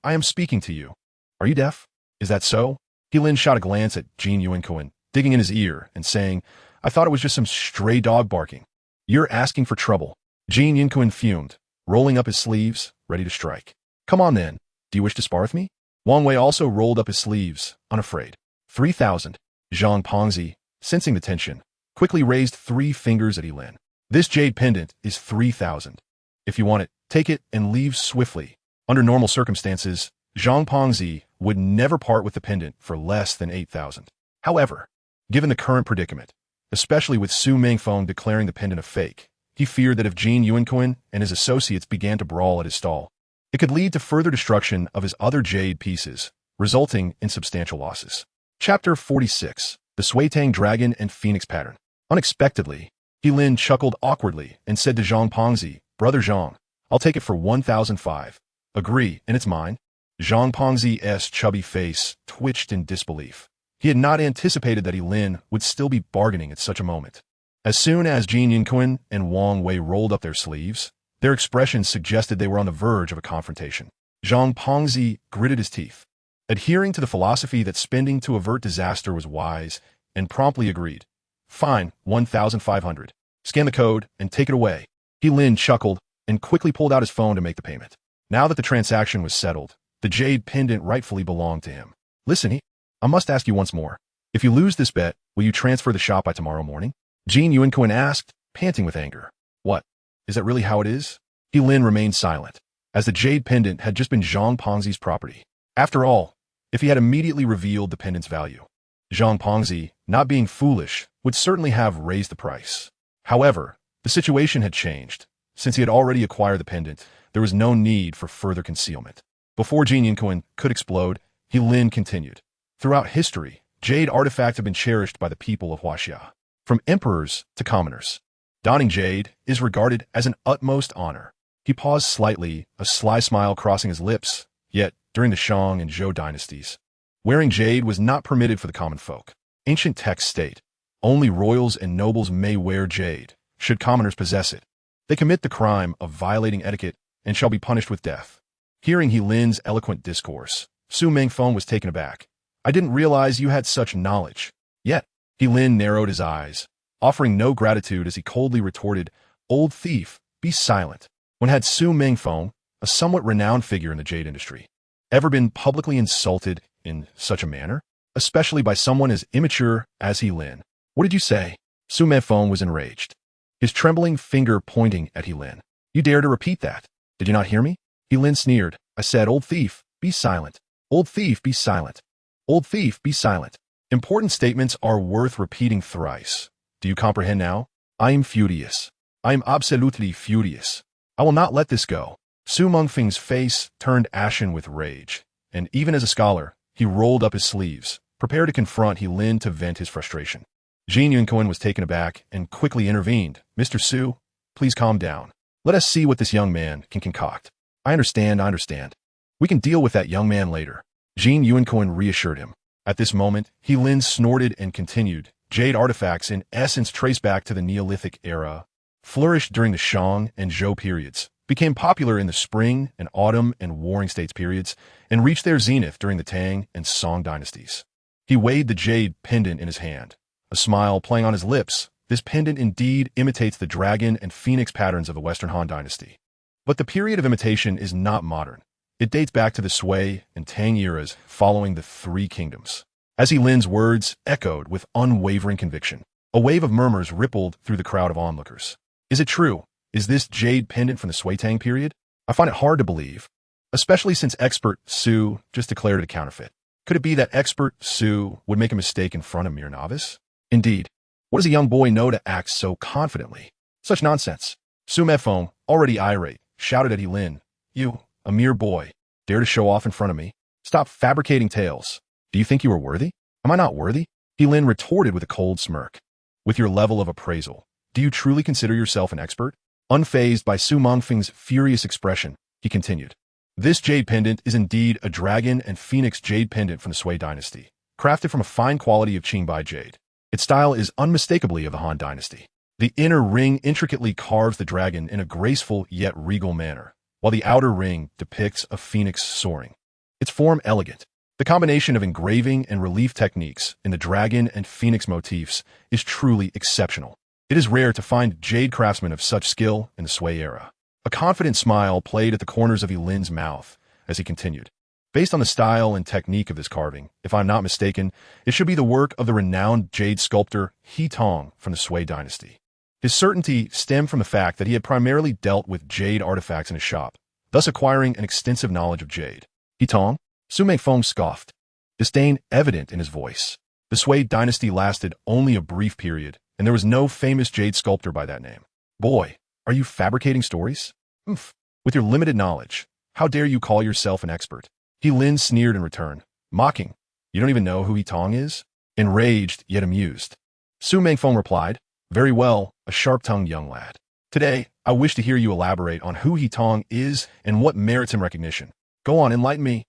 I am speaking to you. Are you deaf? Is that so? He Lin shot a glance at Jin Yunquin, digging in his ear and saying, I thought it was just some stray dog barking. You're asking for trouble. Jin Yunquin fumed, rolling up his sleeves, ready to strike. Come on then. Do you wish to spar with me? Wang Wei also rolled up his sleeves, unafraid. 3,000. Zhang Pongzi, sensing the tension, quickly raised 3 fingers at He Lin. This jade pendant is 3,000. If you want it, take it and leave swiftly. Under normal circumstances, Zhang Pongzi would never part with the pendant for less than 8,000. However, given the current predicament, especially with Su Mengfeng declaring the pendant a fake, he feared that if Jin Yunquin and his associates began to brawl at his stall, it could lead to further destruction of his other jade pieces, resulting in substantial losses. Chapter 46. The Suitang Dragon and Phoenix Pattern. Unexpectedly, He Lin chuckled awkwardly and said to Zhang Pongzi, Brother Zhang, I'll take it for 1,005. Agree, and it's mine. Zhang Pengzi's chubby face twitched in disbelief. He had not anticipated that Lin would still be bargaining at such a moment. As soon as Jin Yunquin and Wang Wei rolled up their sleeves, their expressions suggested they were on the verge of a confrontation. Zhang Pengzi gritted his teeth, adhering to the philosophy that spending to avert disaster was wise, and promptly agreed. Fine, 1,500. Scan the code and take it away. Lin chuckled and quickly pulled out his phone to make the payment. Now that the transaction was settled, the jade pendant rightfully belonged to him. Listen, I must ask you once more. If you lose this bet, will you transfer the shop by tomorrow morning? Jin Yunquin asked, panting with anger. What? Is that really how it is? Lin remained silent, as the jade pendant had just been Zhang Pengzi's property. After all, if he had immediately revealed the pendant's value, Zhang Pengzi, not being foolish, would certainly have raised the price. However, the situation had changed. Since he had already acquired the pendant, there was no need for further concealment. Before Jin Yunquin could explode, Lin continued. Throughout history, jade artifacts have been cherished by the people of Huaxia, from emperors to commoners. Donning jade is regarded as an utmost honor. He paused slightly, a sly smile crossing his lips, yet, during the Shang and Zhou dynasties, wearing jade was not permitted for the common folk. Ancient texts state, only royals and nobles may wear jade, should commoners possess it. They commit the crime of violating etiquette and shall be punished with death. Hearing Lin's eloquent discourse, Su Mengfeng was taken aback. I didn't realize you had such knowledge. Yet, Lin narrowed his eyes, offering no gratitude as he coldly retorted, Old thief, be silent. When had Su Mengfeng, a somewhat renowned figure in the jade industry, ever been publicly insulted in such a manner, especially by someone as immature as Lin? What did you say? Su Mengfeng was enraged, his trembling finger pointing at Lin. You dare to repeat that? Did you not hear me? Lin sneered. I said, old thief, be silent. Old thief, be silent. Old thief, be silent. Important statements are worth repeating thrice. Do you comprehend now? I am furious. I am absolutely furious. I will not let this go. Su Mengfeng's face turned ashen with rage, and even as a scholar, he rolled up his sleeves, prepared to confront Lin to vent his frustration. Jin Yunquin was taken aback and quickly intervened. Mr. Su, please calm down. Let us see what this young man can concoct. I understand. We can deal with that young man later. Jin Yunquin reassured him. At this moment, Lin snorted and continued. Jade artifacts, in essence traced back to the Neolithic era, flourished during the Shang and Zhou periods, became popular in the Spring and Autumn and Warring States periods, and reached their zenith during the Tang and Song dynasties. He weighed the jade pendant in his hand, a smile playing on his lips. This pendant indeed imitates the dragon and phoenix patterns of the Western Han dynasty. But the period of imitation is not modern. It dates back to the Sui and Tang eras following the Three Kingdoms. As Lin's words echoed with unwavering conviction, a wave of murmurs rippled through the crowd of onlookers. Is it true? Is this jade pendant from the Sui Tang period? I find it hard to believe, especially since expert Su just declared it a counterfeit. Could it be that expert Su would make a mistake in front of mere novice? Indeed, what does a young boy know to act so confidently? Such nonsense. Su Mengfeng, already irate, shouted at Lin. You, a mere boy, dare to show off in front of me? Stop fabricating tales. Do you think you are worthy? Am I not worthy? Lin retorted with a cold smirk. With your level of appraisal, do you truly consider yourself an expert? Unfazed by Su Mengfeng's furious expression, he continued. This jade pendant is indeed a dragon and phoenix jade pendant from the Sui dynasty, crafted from a fine quality of Qingbai jade. Its style is unmistakably of the Han dynasty. The inner ring intricately carves the dragon in a graceful yet regal manner, while the outer ring depicts a phoenix soaring. Its form elegant. The combination of engraving and relief techniques in the dragon and phoenix motifs is truly exceptional. It is rare to find jade craftsmen of such skill in the Sui era. A confident smile played at the corners of Lin's mouth as he continued. Based on the style and technique of this carving, if I'm not mistaken, it should be the work of the renowned jade sculptor He Tong from the Sui dynasty. His certainty stemmed from the fact that he had primarily dealt with jade artifacts in his shop, thus acquiring an extensive knowledge of jade. He Tong? Su Mengfeng scoffed, disdain evident in his voice. The Sui dynasty lasted only a brief period, and there was no famous jade sculptor by that name. Boy, are you fabricating stories? Oof. With your limited knowledge, how dare you call yourself an expert? Lin sneered in return, mocking. You don't even know who He Tong is? Enraged, yet amused. Su Mengfeng replied, very well, a sharp-tongued young lad. Today, I wish to hear you elaborate on who He Tong is and what merits him recognition. Go on, enlighten me.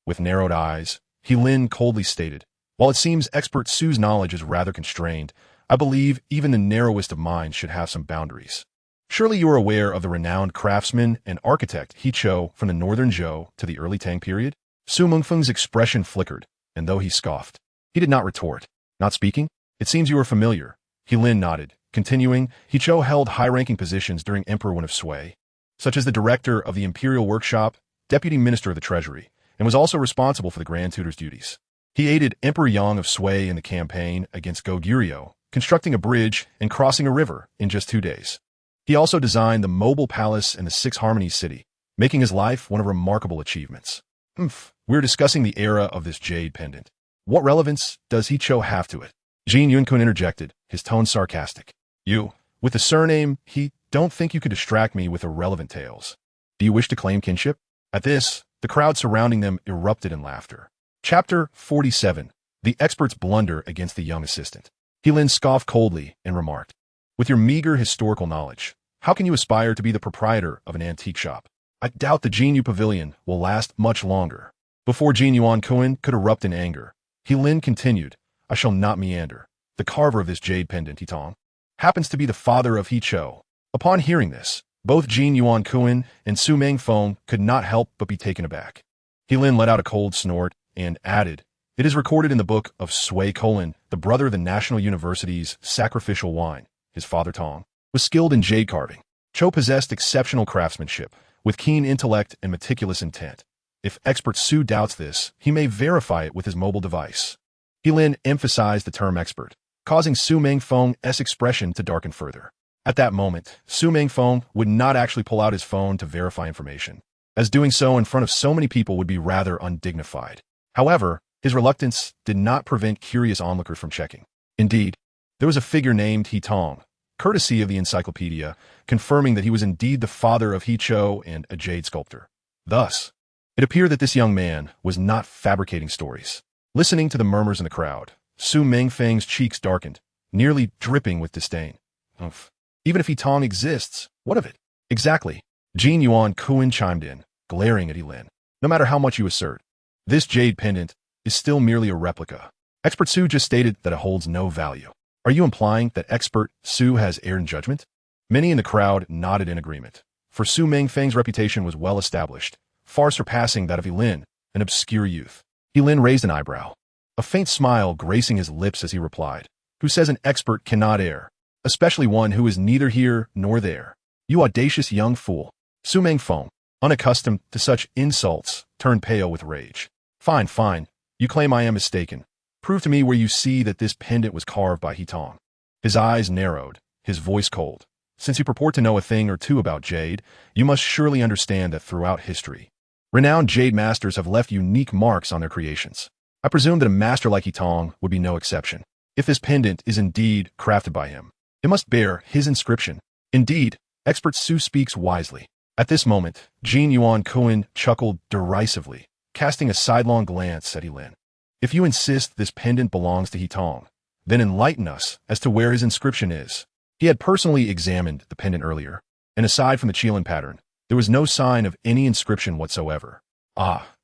With narrowed eyes, Lin coldly stated, "While it seems expert Su's knowledge is rather constrained, I believe even the narrowest of minds should have some boundaries. Surely you are aware of the renowned craftsman and architect He Cho from the northern Zhou to the early Tang period?" Su Mengfeng's expression flickered, and though he scoffed, he did not retort. "Not speaking? It seems you are familiar." Lin nodded. Continuing, He Cho held high-ranking positions during Emperor Wen of Sui, such as the director of the Imperial Workshop, deputy minister of the Treasury, and was also responsible for the Grand Tutor's duties. He aided Emperor Yang of Sui in the campaign against Goguryeo, constructing a bridge and crossing a river in just 2 days. He also designed the Mobile Palace and the Six Harmonies City, making his life one of remarkable achievements. We're discussing the era of this jade pendant. What relevance does He Cho have to it? Jin Yunkun interjected, his tone sarcastic. You, with the surname, don't think you could distract me with irrelevant tales. Do you wish to claim kinship? At this, the crowd surrounding them erupted in laughter. Chapter 47. The Expert's Blunder Against the Young Assistant. Lin scoffed coldly and remarked, "With your meager historical knowledge, how can you aspire to be the proprietor of an antique shop? I doubt the Jinyu Pavilion will last much longer." Before Jin Yuan-kun could erupt in anger, Lin continued, "I shall not meander. The carver of this jade pendant, Tong, happens to be the father of He Cho." Upon hearing this, both Jin Yuan-kun and Su Mengfeng could not help but be taken aback. Lin let out a cold snort and added, "It is recorded in the book of Sui Colon, the brother of the National University's sacrificial wine. His father Tong was skilled in jade carving. Cho possessed exceptional craftsmanship, with keen intellect and meticulous intent. If expert Su doubts this, he may verify it with his mobile device." Lin emphasized the term expert, causing Su Mengfeng's expression to darken further. At that moment, Su Mengfeng would not actually pull out his phone to verify information, as doing so in front of so many people would be rather undignified. However, his reluctance did not prevent curious onlookers from checking. Indeed, there was a figure named He Tong, courtesy of the encyclopedia, confirming that he was indeed the father of He Cho and a jade sculptor. Thus, it appeared that this young man was not fabricating stories. Listening to the murmurs in the crowd, Su Mengfeng's cheeks darkened, nearly dripping with disdain. Even if He Tong exists, what of it? Exactly. Jin Yuan-kun chimed in, glaring at Lin. No matter how much you assert, this jade pendant is still merely a replica. Expert Su just stated that it holds no value. Are you implying that expert Su has erred in judgment? Many in the crowd nodded in agreement, for Su Mengfeng's reputation was well established, far surpassing that of Lin, an obscure youth. Lin raised an eyebrow, a faint smile gracing his lips as he replied, "Who says an expert cannot err, especially one who is neither here nor there? You audacious young fool." Su Mengfeng, unaccustomed to such insults, turned pale with rage. Fine. You claim I am mistaken. Prove to me where you see that this pendant was carved by He Tong." His eyes narrowed, his voice cold. "Since you purport to know a thing or two about jade, you must surely understand that throughout history, renowned jade masters have left unique marks on their creations. I presume that a master like He Tong would be no exception. If this pendant is indeed crafted by him, it must bear his inscription. Indeed, expert Su speaks wisely." At this moment, Jin Yuan-kun chuckled derisively, casting a sidelong glance at Lin. "If you insist this pendant belongs to He Tong, then enlighten us as to where his inscription is." He had personally examined the pendant earlier, and aside from the Qilin pattern, there was no sign of any inscription whatsoever.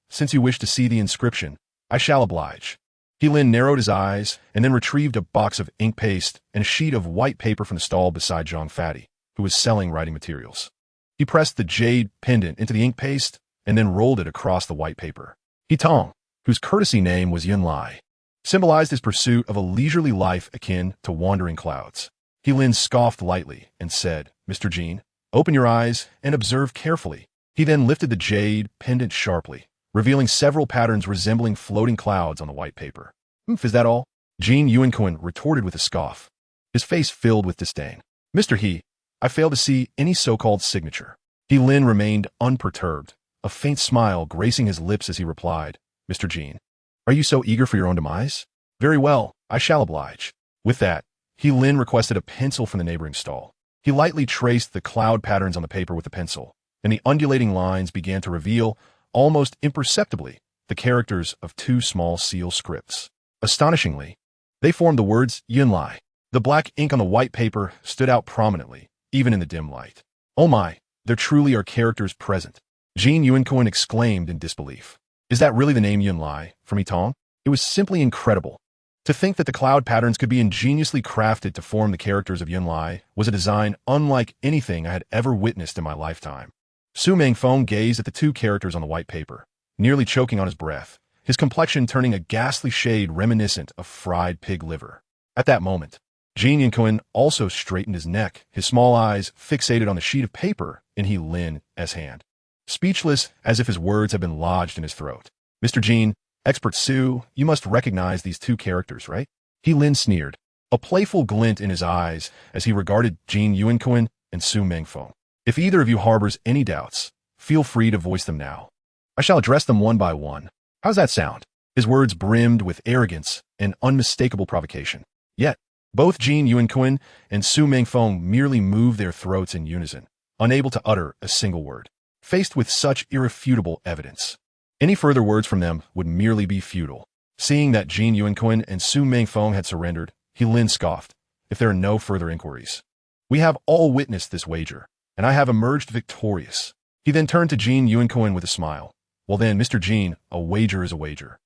Since you wish to see the inscription, I shall oblige." Lin narrowed his eyes and then retrieved a box of ink paste and a sheet of white paper from the stall beside Zhang Fati, who was selling writing materials. He pressed the jade pendant into the ink paste and then rolled it across the white paper. He Tong, whose courtesy name was Yunlai, symbolized his pursuit of a leisurely life akin to wandering clouds. Lin scoffed lightly and said, "Mr. Jin, open your eyes and observe carefully." He then lifted the jade pendant sharply, revealing several patterns resembling floating clouds on the white paper. Is that all?" Jin Yuan-kun retorted with a scoff, his face filled with disdain. "Mr. He, I fail to see any so-called signature." Lin remained unperturbed, a faint smile gracing his lips as he replied, "Mr. Jin, are you so eager for your own demise? Very well, I shall oblige." With that, Lin requested a pencil from the neighboring stall. He lightly traced the cloud patterns on the paper with the pencil, and the undulating lines began to reveal, almost imperceptibly, the characters of 2 small seal scripts. Astonishingly, they formed the words Yunlai. The black ink on the white paper stood out prominently, even in the dim light. "Oh my, there truly are characters present," Jin Yuan-kun exclaimed in disbelief. Is that really the name Yunlai from Yitong? It was simply incredible. To think that the cloud patterns could be ingeniously crafted to form the characters of Yunlai was a design unlike anything I had ever witnessed in my lifetime. Su Mengfeng gazed at the two characters on the white paper, nearly choking on his breath, his complexion turning a ghastly shade reminiscent of fried pig liver. At that moment, Jin Yunquin also straightened his neck, his small eyes fixated on the sheet of paper in He Lin's hand. Speechless as if his words had been lodged in his throat. Mr. Jin, Expert Su, you must recognize these two characters, right? He Lin sneered, a playful glint in his eyes as he regarded Jin Yuanquin and Su Mengfeng. If either of you harbors any doubts, feel free to voice them now. I shall address them one by one. How's that sound? His words brimmed with arrogance and unmistakable provocation. Yet, both Jin Yuanquin and Su Mengfeng merely moved their throats in unison, unable to utter a single word. Faced with such irrefutable evidence, any further words from them would merely be futile. Seeing that Jin Yuanquin and Su Mengfeng had surrendered, He Lin scoffed, if there are no further inquiries. We have all witnessed this wager, and I have emerged victorious. He then turned to Jin Yuanquin with a smile. Well then, Mr. Jin, a wager is a wager.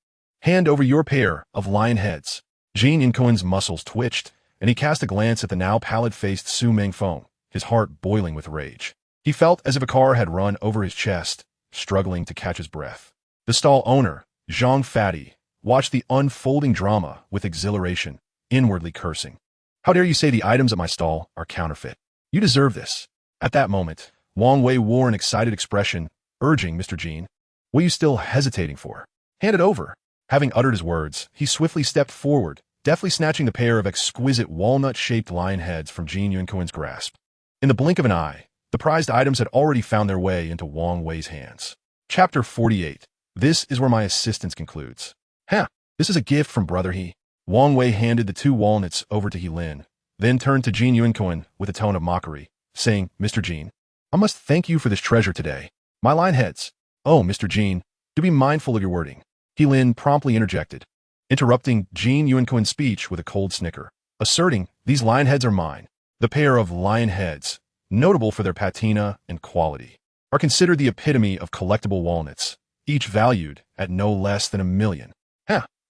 Hand over your pair of lion heads. Jin Yuanquin's muscles twitched, and he cast a glance at the now pallid-faced Su Mengfeng, his heart boiling with rage. He felt as if a car had run over his chest, struggling to catch his breath. The stall owner, Zhang Fatty, watched the unfolding drama with exhilaration, inwardly cursing. How dare you say the items at my stall are counterfeit? You deserve this. At that moment, Wang Wei wore an excited expression, urging Mr. Jin, what are you still hesitating for? Hand it over. Having uttered his words, he swiftly stepped forward, deftly snatching the pair of exquisite walnut-shaped lion heads from Jin Yuanquin's grasp. In the blink of an eye, the prized items had already found their way into Wang Wei's hands. Chapter 48. This is where my assistance concludes. This is a gift from Brother He. Wang Wei handed the two walnuts over to He Lin, then turned to Jin Yuanquin with a tone of mockery, saying, Mr. Jin, I must thank you for this treasure today. My lion heads. Oh, Mr. Jin, do be mindful of your wording. He Lin promptly interjected, interrupting Jin Yuanquin's speech with a cold snicker, asserting, these lion heads are mine. The pair of lion heads, notable for their patina and quality, are considered the epitome of collectible walnuts, each valued at no less than $1 million.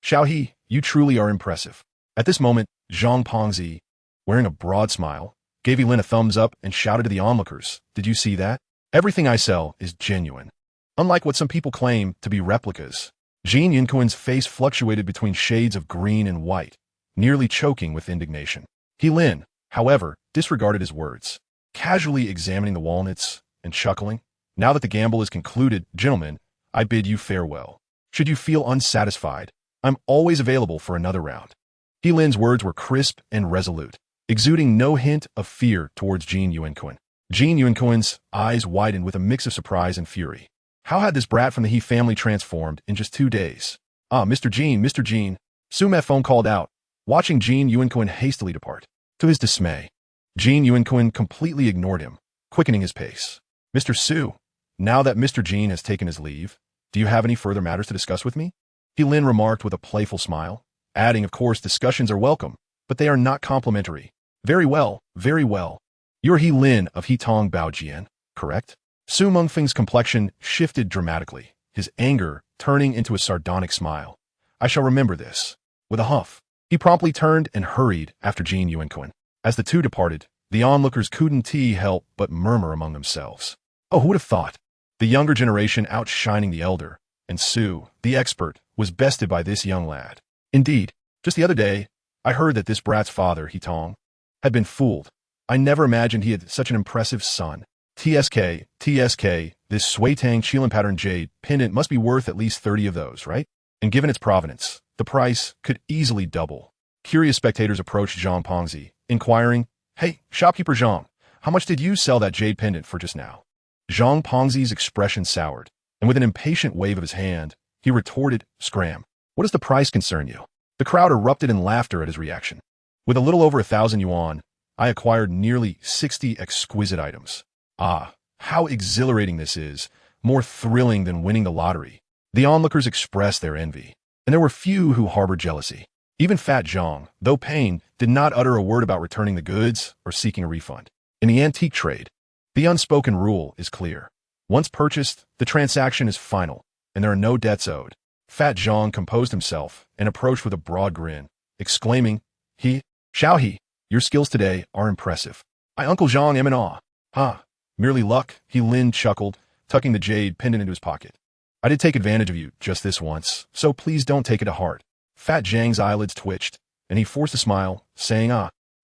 Xiao He, you truly are impressive. At this moment, Zhang Pongzi, wearing a broad smile, gave He Lin a thumbs up and shouted to the onlookers, did you see that? Everything I sell is genuine. Unlike what some people claim to be replicas, Jin Yuanquin's face fluctuated between shades of green and white, nearly choking with indignation. He Lin, however, disregarded his words, casually examining the walnuts and chuckling. Now that the gamble is concluded, gentlemen, I bid you farewell. Should you feel unsatisfied, I'm always available for another round. He Lin's words were crisp and resolute, exuding no hint of fear towards Jin Yuanquin. Jin Yuanquin's eyes widened with a mix of surprise and fury. How had this brat from the He family transformed in just 2 days? Mr. Jin, Su Mengfeng called out, watching Jin Yuanquin hastily depart. To his dismay, Jin Yuanquin completely ignored him, quickening his pace. Mr. Su, now that Mr. Jin has taken his leave, do you have any further matters to discuss with me? He Lin remarked with a playful smile, adding, of course, discussions are welcome, but they are not complimentary. Very well, very well. You're He Lin of Yitong Baojian, correct? Su Mengfeng's complexion shifted dramatically, his anger turning into a sardonic smile. I shall remember this. With a huff, he promptly turned and hurried after Jin Yuanquin. As the two departed, the onlookers couldn't help but murmur among themselves. Oh, who would have thought? The younger generation outshining the elder, and Su, the expert, was bested by this young lad. Indeed, just the other day, I heard that this brat's father, Yitong, had been fooled. I never imagined he had such an impressive son. TSK, this Sui-Tang Qilin pattern jade pendant must be worth at least 30 of those, right? And given its provenance, the price could easily double. Curious spectators approached Zhang Pongzi, inquiring, Hey, shopkeeper Zhang, how much did you sell that jade pendant for just now? Zhang Pongzi's expression soured, and with an impatient wave of his hand, he retorted, Scram. What does the price concern you? The crowd erupted in laughter at his reaction. With a little over 1,000 yuan, I acquired nearly 60 exquisite items. How exhilarating this is, more thrilling than winning the lottery. The onlookers expressed their envy, and there were few who harbored jealousy. Even Fat Zhang, though pained, did not utter a word about returning the goods or seeking a refund. In the antique trade, the unspoken rule is clear. Once purchased, the transaction is final, and there are no debts owed. Fat Zhang composed himself and approached with a broad grin, exclaiming, Xiao He, your skills today are impressive. I Uncle Zhang am in awe. Ha, merely luck, He Lin chuckled, tucking the jade pendant into his pocket. I did take advantage of you just this once, so please don't take it to heart. Fat Zhang's eyelids twitched, and he forced a smile, saying,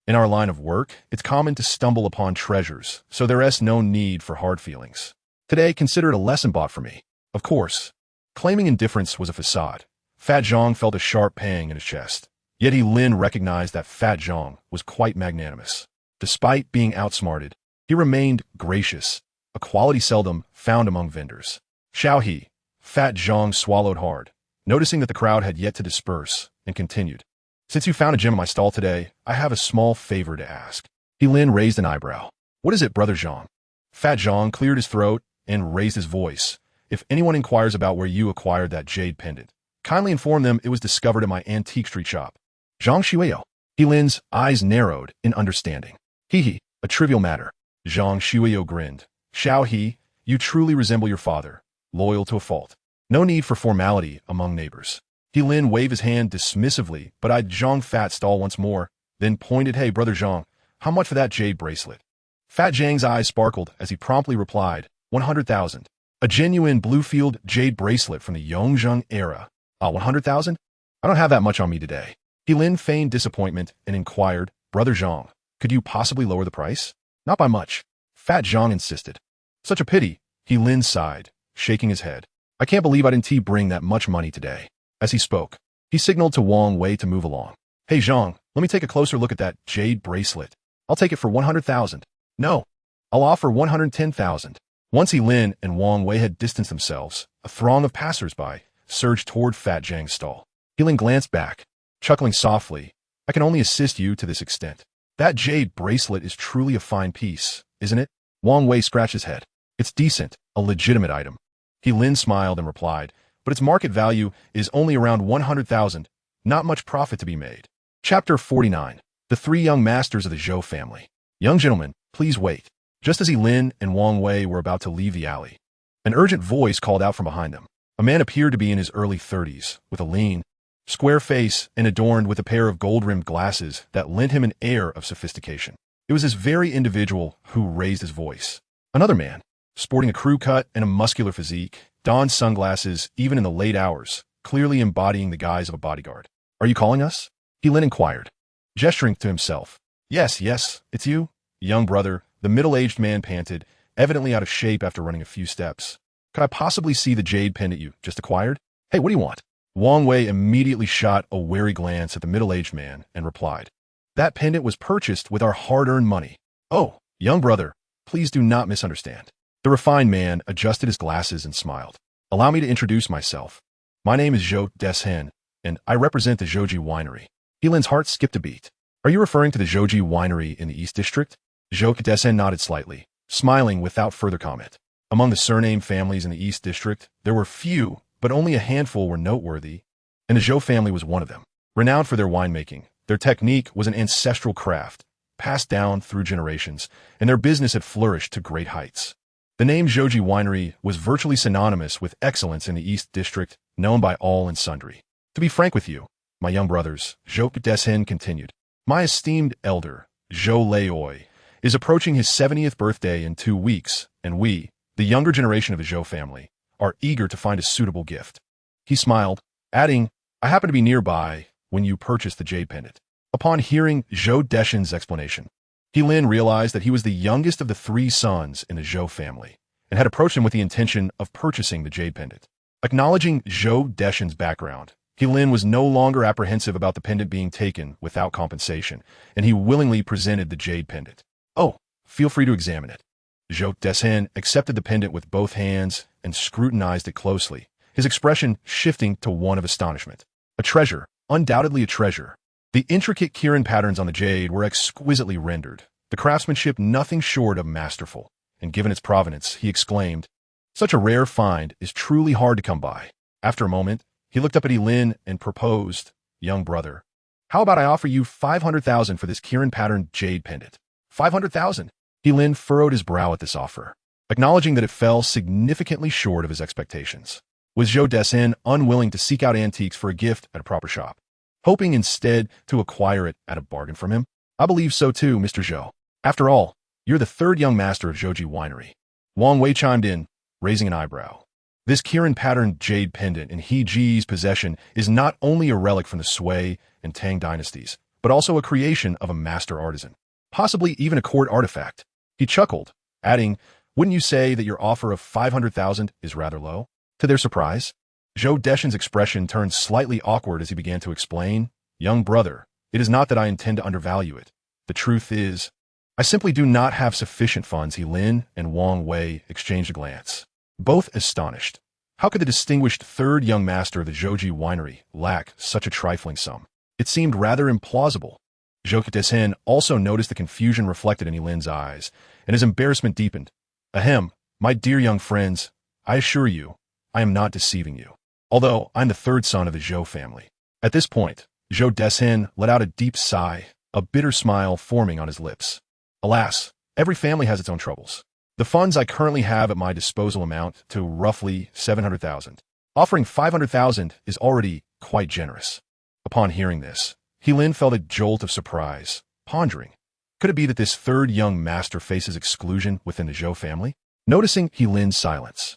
in our line of work, it's common to stumble upon treasures, so there is no need for hard feelings. Today, consider it a lesson bought for me. Of course. Claiming indifference was a facade. Fat Zhang felt a sharp pang in his chest. Yet He Lin recognized that Fat Zhang was quite magnanimous. Despite being outsmarted, he remained gracious, a quality seldom found among vendors. Xiao He, Fat Zhang swallowed hard, noticing that the crowd had yet to disperse, and continued. Since you found a gem in my stall today, I have a small favor to ask. He Lin raised an eyebrow. What is it, Brother Zhang? Fat Zhang cleared his throat and raised his voice. If anyone inquires about where you acquired that jade pendant, kindly inform them it was discovered in my antique street shop. Zhang Shuiyo. He Lin's eyes narrowed in understanding. A trivial matter. Zhang Shuiyo grinned. Xiao He, you truly resemble your father, loyal to a fault. No need for formality among neighbors. He Lin waved his hand dismissively, but eyed Zhang Fat stall once more, then pointed, Hey, Brother Zhang, how much for that jade bracelet? Fat Zhang's eyes sparkled as he promptly replied, 100,000. A genuine Bluefield jade bracelet from the Yongzheng era. 100,000? I don't have that much on me today. He Lin feigned disappointment and inquired, Brother Zhang, could you possibly lower the price? Not by much. Fat Zhang insisted. Such a pity, He Lin sighed, shaking his head. I can't believe I didn't bring that much money today. As he spoke, he signaled to Wang Wei to move along. Hey Zhang, let me take a closer look at that jade bracelet. I'll take it for 100,000. No, I'll offer 110,000. Once He Lin and Wang Wei had distanced themselves, a throng of passers-by surged toward Fat Zhang's stall. He Lin glanced back, chuckling softly. I can only assist you to this extent. That jade bracelet is truly a fine piece, isn't it? Wang Wei scratched his head. It's decent, a legitimate item. He Lin smiled and replied, but its market value is only around 100,000, not much profit to be made. Chapter 49. The Three Young Masters of the Zhou Family. Young gentlemen, please wait. Just as He Lin and Wang Wei were about to leave the alley, an urgent voice called out from behind them. A man appeared to be in his early 30s, with a lean, square face and adorned with a pair of gold-rimmed glasses that lent him an air of sophistication. It was this very individual who raised his voice. Another man, sporting a crew cut and a muscular physique, donned sunglasses even in the late hours, clearly embodying the guise of a bodyguard. Are you calling us? He Lin inquired, gesturing to himself. Yes, it's you, young brother, the middle-aged man panted, evidently out of shape after running a few steps. Could I possibly see the jade pendant you just acquired? Hey, what do you want? Wang Wei immediately shot a wary glance at the middle-aged man and replied, That pendant was purchased with our hard-earned money. Oh, young brother, please do not misunderstand. The refined man adjusted his glasses and smiled. Allow me to introduce myself. My name is Zhou Deshen, and I represent the Zhouji Winery. He Lin's heart skipped a beat. Are you referring to the Zhouji Winery in the East District? Zhou Deshen nodded slightly, smiling without further comment. Among the surname families in the East District, there were few, but only a handful were noteworthy, and the Zhou family was one of them. Renowned for their winemaking, their technique was an ancestral craft, passed down through generations, and their business had flourished to great heights. The name Zhouji Winery was virtually synonymous with excellence in the East District, known by all and sundry. To be frank with you, my young brothers, Zhou Deshen continued, my esteemed elder, Zhou Leioi, is approaching his 70th birthday in 2 weeks, and we, the younger generation of the Zhou family, are eager to find a suitable gift. He smiled, adding, I happen to be nearby when you purchased the jade pendant. Upon hearing Zhou Deshen's explanation, He Lin realized that he was the youngest of the 3 sons in the Zhou family, and had approached him with the intention of purchasing the jade pendant. Acknowledging Zhou Deshen's background, He Lin was no longer apprehensive about the pendant being taken without compensation, and he willingly presented the jade pendant. Oh, feel free to examine it. Zhou Deshen accepted the pendant with both hands and scrutinized it closely, his expression shifting to one of astonishment. A treasure, undoubtedly a treasure. The intricate Kirin patterns on the jade were exquisitely rendered, the craftsmanship nothing short of masterful, and given its provenance, he exclaimed, Such a rare find is truly hard to come by. After a moment, he looked up at He Lin and proposed, Young brother, how about I offer you 500,000 for this Kirin patterned jade pendant? 500,000? He Lin furrowed his brow at this offer, acknowledging that it fell significantly short of his expectations. Was Zhou Desin unwilling to seek out antiques for a gift at a proper shop, hoping instead to acquire it at a bargain from him? I believe so too, Mr. Zhou. After all, you're the third young master of Zhouji Winery. Wang Wei chimed in, raising an eyebrow. This Kirin-patterned jade pendant in He Ji's possession is not only a relic from the Sui and Tang dynasties, but also a creation of a master artisan, possibly even a court artifact. He chuckled, adding, wouldn't you say that your offer of 500,000 is rather low? To their surprise, Zhou Deshin's expression turned slightly awkward as he began to explain, young brother, it is not that I intend to undervalue it. The truth is, I simply do not have sufficient funds. He Lin and Wang Wei exchanged a glance, both astonished. How could the distinguished third young master of the Zhouji Winery lack such a trifling sum? It seemed rather implausible. Zhou Desin also noticed the confusion reflected in He Lin's eyes, and his embarrassment deepened. Ahem, my dear young friends, I assure you, I am not deceiving you, although I'm the third son of the Zhou family. At this point, Zhou Desin let out a deep sigh, a bitter smile forming on his lips. Alas, every family has its own troubles. The funds I currently have at my disposal amount to roughly 700,000. Offering 500,000 is already quite generous. Upon hearing this, He Lin felt a jolt of surprise, pondering, could it be that this third young master faces exclusion within the Zhou family? Noticing He Lin's silence,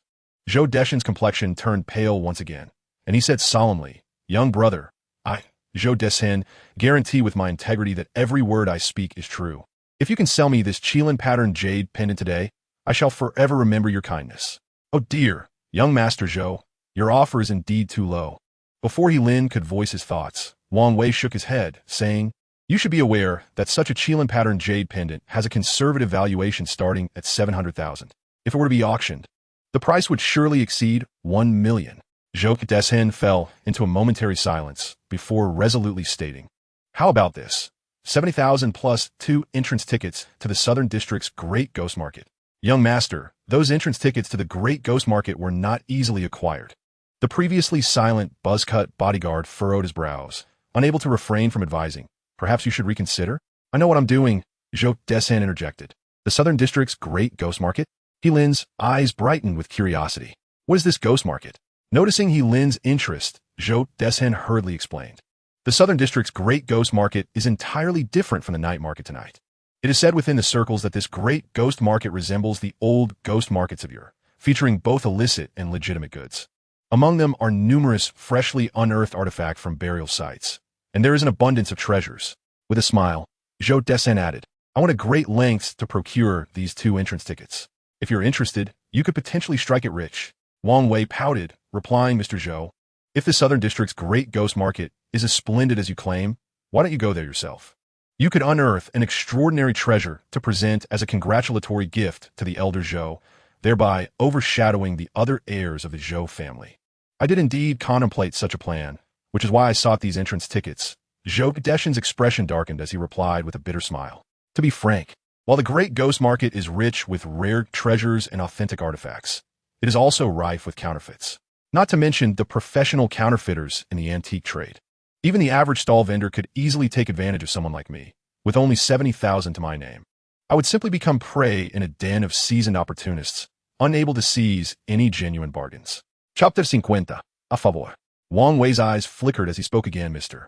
Zhou Deshin's complexion turned pale once again, and he said solemnly, young brother, I, Zhou Desin, guarantee with my integrity that every word I speak is true. If you can sell me this Qilin-patterned jade pendant today, I shall forever remember your kindness. Oh dear, young Master Zhou, your offer is indeed too low. Before He Lin could voice his thoughts, Wang Wei shook his head, saying, you should be aware that such a Qilin-patterned jade pendant has a conservative valuation starting at 700,000. If it were to be auctioned, the price would surely exceed 1 million. Zhou Desin fell into a momentary silence before resolutely stating, how about this? 70,000 plus 2 entrance tickets to the Southern District's Great Ghost Market. Young master, those entrance tickets to the Great Ghost Market were not easily acquired. The previously silent, buzz-cut bodyguard furrowed his brows, unable to refrain from advising, perhaps you should reconsider? I know what I'm doing, Zhou Desin interjected. The Southern District's Great Ghost Market? He Lin's eyes brightened with curiosity. What is this ghost market? Noticing He Lin's interest, Zhou Desin hurriedly explained. The Southern District's Great Ghost Market is entirely different from the night market tonight. It is said within the circles that this great ghost market resembles the old ghost markets of yore, featuring both illicit and legitimate goods. Among them are numerous freshly unearthed artifacts from burial sites, and there is an abundance of treasures. With a smile, Zhou Desin added, I went to great lengths to procure these 2 entrance tickets. If you're interested, you could potentially strike it rich. Wang Wei pouted, replying, Mr. Zhou, if the Southern District's Great Ghost Market is as splendid as you claim, why don't you go there yourself? You could unearth an extraordinary treasure to present as a congratulatory gift to the elder Zhou, thereby overshadowing the other heirs of the Zhou family. I did indeed contemplate such a plan, which is why I sought these entrance tickets. Zhou Deshin's expression darkened as he replied with a bitter smile. To be frank, while the Great Ghost Market is rich with rare treasures and authentic artifacts, it is also rife with counterfeits. Not to mention the professional counterfeiters in the antique trade. Even the average stall vendor could easily take advantage of someone like me, with only 70,000 to my name. I would simply become prey in a den of seasoned opportunists, unable to seize any genuine bargains. Chapter 50. A favor. Wang Wei's eyes flickered as he spoke again, Mr.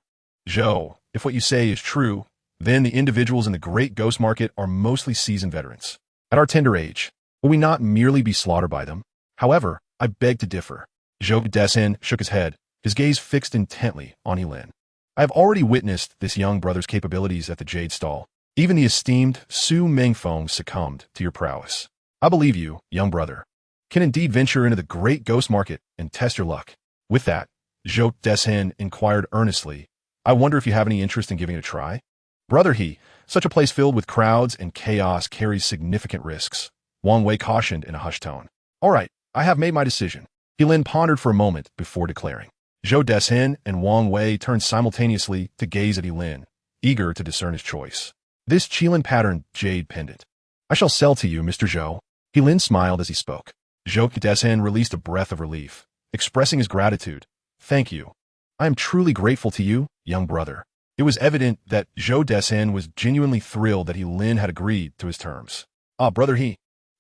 Zhou, if what you say is true, then the individuals in the Great Ghost Market are mostly seasoned veterans. At our tender age, will we not merely be slaughtered by them? However, I beg to differ. Zhou Desin shook his head, his gaze fixed intently on He Lin. I have already witnessed this young brother's capabilities at the Jade Stall. Even the esteemed Su Mengfeng succumbed to your prowess. I believe you, young brother, can indeed venture into the Great Ghost Market and test your luck. With that, Zhou Desin inquired earnestly, I wonder if you have any interest in giving it a try? Brother such a place filled with crowds and chaos carries significant risks. Wang Wei cautioned in a hushed tone. All right, I have made my decision. He Lin pondered for a moment before declaring. Zhou Desin and Wang Wei turned simultaneously to gaze at He Lin, eager to discern his choice. This Qilin-patterned jade pendant. I shall sell to you, Mr. Zhou. He Lin smiled as he spoke. Zhou Desin released a breath of relief, expressing his gratitude. Thank you. I am truly grateful to you, young brother. It was evident that Zhou Desin was genuinely thrilled that He Lin had agreed to his terms. Ah, brother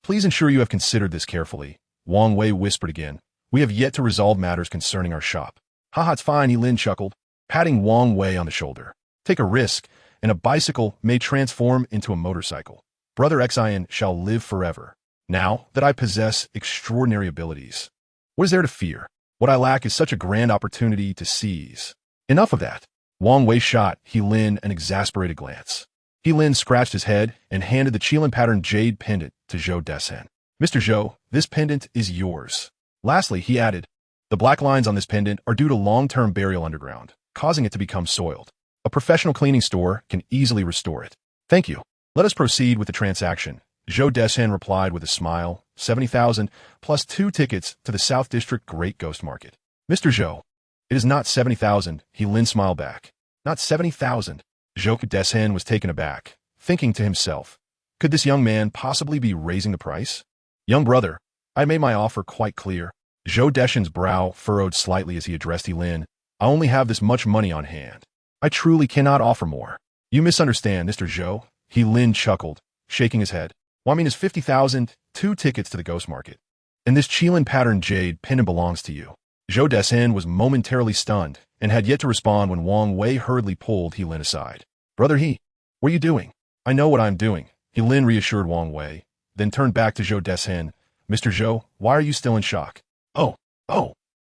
please ensure you have considered this carefully, Wang Wei whispered again, We have yet to resolve matters concerning our shop. Haha, it's fine, He Lin chuckled, patting Wang Wei on the shoulder. Take a risk, and a bicycle may transform into a motorcycle. Brother Xian shall live forever. Now that I possess extraordinary abilities, what is there to fear? What I lack is such a grand opportunity to seize. Enough of that. Wang Wei shot He Lin an exasperated glance. He Lin scratched his head and handed the Qilin pattern jade pendant to Zhou Desen. Mr. Zhou, this pendant is yours. Lastly, he added, the black lines on this pendant are due to long-term burial underground, causing it to become soiled. A professional cleaning store can easily restore it. Thank you. Let us proceed with the transaction. Zhou Desen replied with a smile, 70,000 plus 2 tickets to the South District Great Ghost Market. Mr. Zhou, it is not 70,000, He Lin smiled back. Not 70,000. Zhou Desen was taken aback, thinking to himself, could this young man possibly be raising the price? Young brother, I made my offer quite clear. Zhou Desen's brow furrowed slightly as he addressed He Lin. I only have this much money on hand. I truly cannot offer more. You misunderstand, Mr. Zhou. He Lin chuckled, shaking his head. Well, I mean, is 50,000, 2 tickets to the ghost market. And this Qilin pattern jade pendant belongs to you. Zhou Desen was momentarily stunned and had yet to respond when Wang Wei hurriedly pulled He Lin aside. Brother He, what are you doing? I know what I'm doing. He Lin reassured Wang Wei, then turned back to Zhou Desen. Mr. Zhou, why are you still in shock? Oh.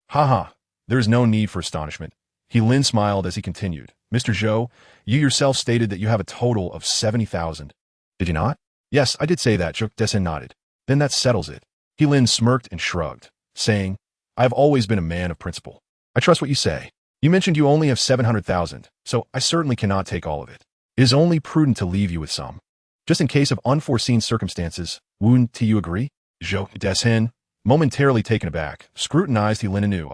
Haha, there is no need for astonishment. He Lin smiled as he continued. Mr. Zhou, you yourself stated that you have a total of 70,000. Did you not? Yes, I did say that, Zhou Desen nodded. Then that settles it. He Lin smirked and shrugged, saying, I have always been a man of principle. I trust what you say. You mentioned you only have 700,000, so I certainly cannot take all of it. It is only prudent to leave you with some. Just in case of unforeseen circumstances, do you agree? Zhou Desen, momentarily taken aback, scrutinized He Lin anew.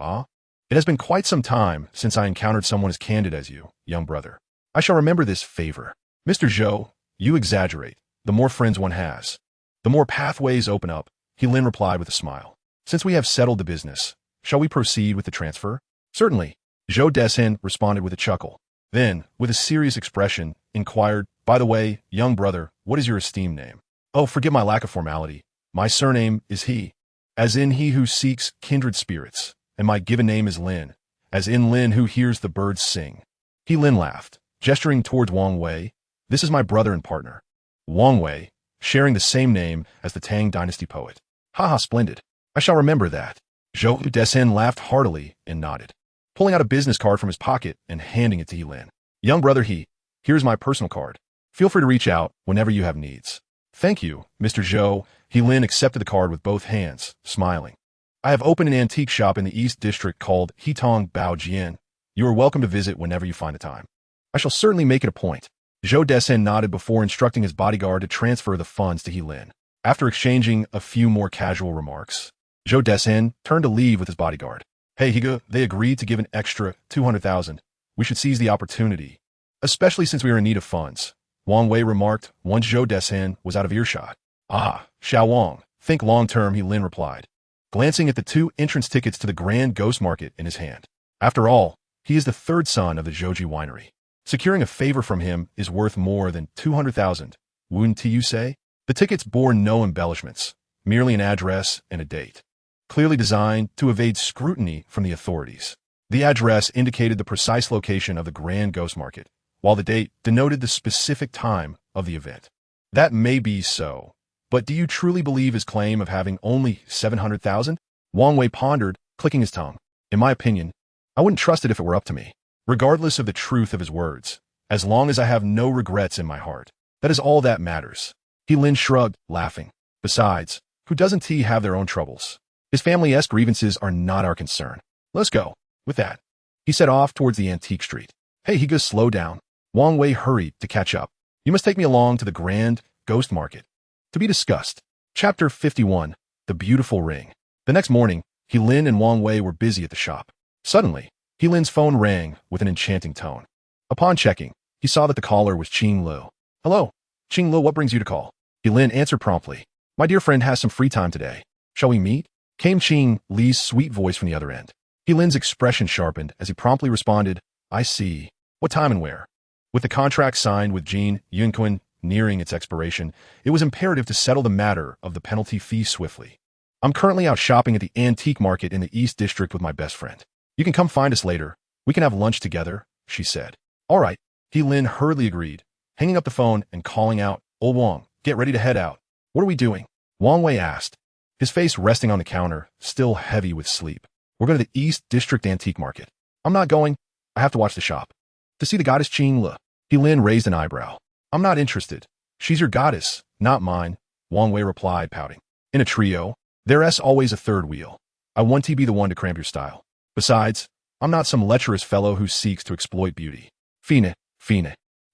It has been quite some time since I encountered someone as candid as you, young brother. I shall remember this favor. Mr. Zhou, you exaggerate. The more friends one has, the more pathways open up, He Lin replied with a smile. Since we have settled the business, shall we proceed with the transfer? Certainly, Zhou Desen responded with a chuckle. Then, with a serious expression, inquired, by the way, young brother, what is your esteemed name? Oh, forgive my lack of formality. My surname is He, as in he who seeks kindred spirits, and my given name is Lin, as in Lin who hears the birds sing. He Lin laughed, gesturing towards Wang Wei. This is my brother and partner. Wang Wei, sharing the same name as the Tang Dynasty poet. Haha, splendid. I shall remember that. Zhou Desen laughed heartily and nodded, pulling out a business card from his pocket and handing it to He Lin. Young brother He, here's my personal card. Feel free to reach out whenever you have needs. Thank you, Mr. Zhou. He Lin accepted the card with both hands, smiling. I have opened an antique shop in the East District called Hitong Baojian. You are welcome to visit whenever you find the time. I shall certainly make it a point. Zhou Desen nodded before instructing his bodyguard to transfer the funds to He Lin. After exchanging a few more casual remarks, Zhou Desen turned to leave with his bodyguard. Hey, Higa, they agreed to give an extra 200,000. We should seize the opportunity, especially since we are in need of funds. Wang Wei remarked once Zhou Desen was out of earshot. Xiao Wang, think long-term, He Lin replied, glancing at the 2 entrance tickets to the Grand Ghost Market in his hand. After all, he is the 3rd son of the Zhouji winery. Securing a favor from him is worth more than 200,000. Wouldn't you say? The tickets bore no embellishments, merely an address and a date, clearly designed to evade scrutiny from the authorities. The address indicated the precise location of the Grand Ghost Market, while the date denoted the specific time of the event. That may be so, but do you truly believe his claim of having only 700,000? Wang Wei pondered, clicking his tongue. In my opinion, I wouldn't trust it if it were up to me. Regardless of the truth of his words, as long as I have no regrets in my heart, that is all that matters. He Lin shrugged, laughing. Besides, who doesn't he have their own troubles? His family's grievances are not our concern. Let's go. With that, he set off towards the antique street. Hey, Higa, slow down. Wang Wei hurried to catch up. You must take me along to the Grand Ghost Market. To be discussed. Chapter 51, The Beautiful Ring. The next morning, He Lin and Wang Wei were busy at the shop. Suddenly, He Lin's phone rang with an enchanting tone. Upon checking, he saw that the caller was Qing Lu. Hello, Qing Lu, what brings you to call? He Lin answered promptly. My dear friend has some free time today. Shall we meet? Came Qing Li's sweet voice from the other end. He Lin's expression sharpened as he promptly responded, I see. What time and where? With the contract signed with Jean Yunquin nearing its expiration, it was imperative to settle the matter of the penalty fee swiftly. I'm currently out shopping at the antique market in the East District with my best friend. You can come find us later. We can have lunch together, she said. All right, He Lin hurriedly agreed, hanging up the phone and calling out, Old Wang, get ready to head out. What are we doing? Wang Wei asked, his face resting on the counter, still heavy with sleep. We're going to the East District Antique Market. I'm not going. I have to watch the shop. To see the goddess Qing Le. He Lin raised an eyebrow. I'm not interested. She's your goddess, not mine, Wang Wei replied, pouting. In a trio, there's always a third wheel. I want to be the one to cramp your style. Besides, I'm not some lecherous fellow who seeks to exploit beauty. Fine.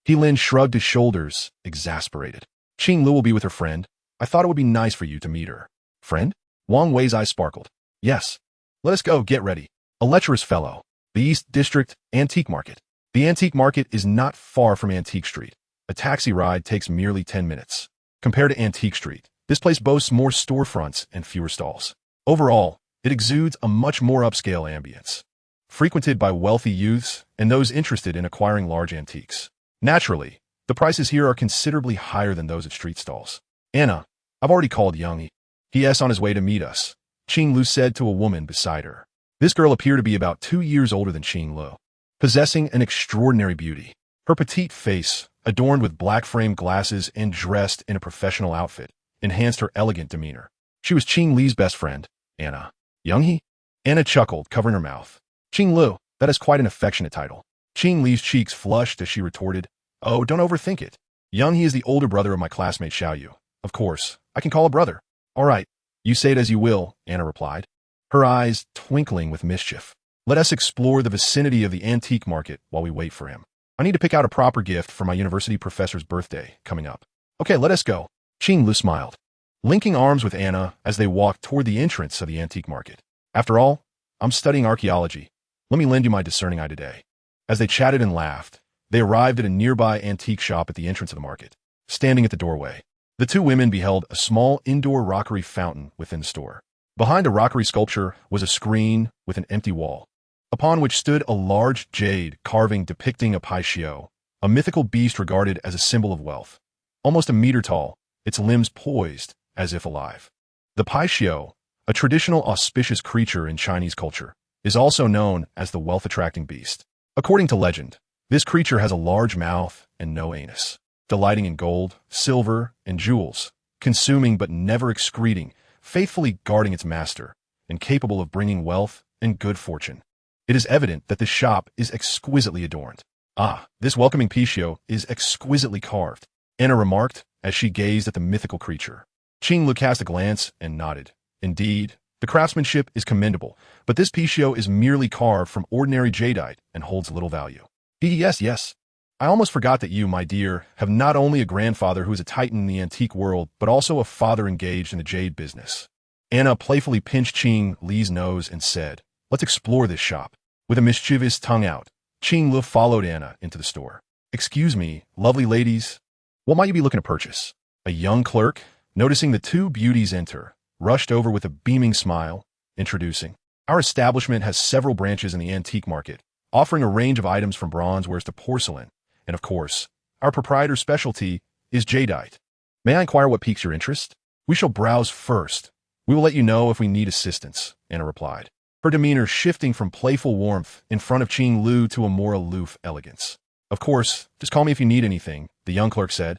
He Lin shrugged his shoulders, exasperated. Qing Lu will be with her friend. I thought it would be nice for you to meet her. Friend? Wang Wei's eyes sparkled. Yes. Let us go, get ready. A lecherous fellow. The East District Antique Market. The Antique Market is not far from Antique Street. A taxi ride takes merely 10 minutes. Compared to Antique Street, this place boasts more storefronts and fewer stalls. Overall, it exudes a much more upscale ambience, frequented by wealthy youths and those interested in acquiring large antiques. Naturally, the prices here are considerably higher than those at street stalls. Anna, I've already called Young. He's on his way to meet us, Qing Lu said to a woman beside her. This girl appeared to be about 2 years older than Qing Lu, possessing an extraordinary beauty. Her petite face, adorned with black-framed glasses and dressed in a professional outfit, enhanced her elegant demeanor. She was Qing Li's best friend, Anna. Young? Anna chuckled, covering her mouth. Qing Lu, that is quite an affectionate title. Qing Li's cheeks flushed as she retorted, Oh, don't overthink it. Young is the older brother of my classmate Xiao Yu. Of course, I can call a brother. All right, you say it as you will, Anna replied, her eyes twinkling with mischief. Let us explore the vicinity of the antique market while we wait for him. I need to pick out a proper gift for my university professor's birthday coming up. Okay, let us go. Qing Lu smiled, linking arms with Anna as they walked toward the entrance of the antique market. After all, I'm studying archaeology. Let me lend you my discerning eye today. As they chatted and laughed, they arrived at a nearby antique shop at the entrance of the market. Standing at the doorway, the two women beheld a small indoor rockery fountain within the store. Behind a rockery sculpture was a screen with an empty wall, upon which stood a large jade carving depicting a Paishio, a mythical beast regarded as a symbol of wealth. Almost a meter tall, its limbs poised as if alive. The Paishio, a traditional auspicious creature in Chinese culture, is also known as the wealth-attracting beast. According to legend, this creature has a large mouth and no anus, delighting in gold, silver, and jewels, consuming but never excreting, faithfully guarding its master, and capable of bringing wealth and good fortune. It is evident that this shop is exquisitely adorned. Ah, this welcoming Paishio is exquisitely carved, Anna remarked as she gazed at the mythical creature. Qing Lu cast a glance and nodded. Indeed, the craftsmanship is commendable, but this Paishio is merely carved from ordinary jadeite and holds little value. Yes. I almost forgot that you, my dear, have not only a grandfather who is a titan in the antique world, but also a father engaged in the jade business. Anna playfully pinched Qing Li's nose and said, Let's explore this shop. With a mischievous tongue out, Qing Lu followed Anna into the store. Excuse me, lovely ladies. What might you be looking to purchase? A young clerk, noticing the two beauties enter, rushed over with a beaming smile, introducing. Our establishment has several branches in the antique market, offering a range of items from bronze wares to porcelain, and of course, our proprietor's specialty is jadeite. May I inquire what piques your interest? We shall browse first. We will let you know if we need assistance, Anna replied, her demeanor shifting from playful warmth in front of Qing Lu to a more aloof elegance. Of course, just call me if you need anything, the young clerk said,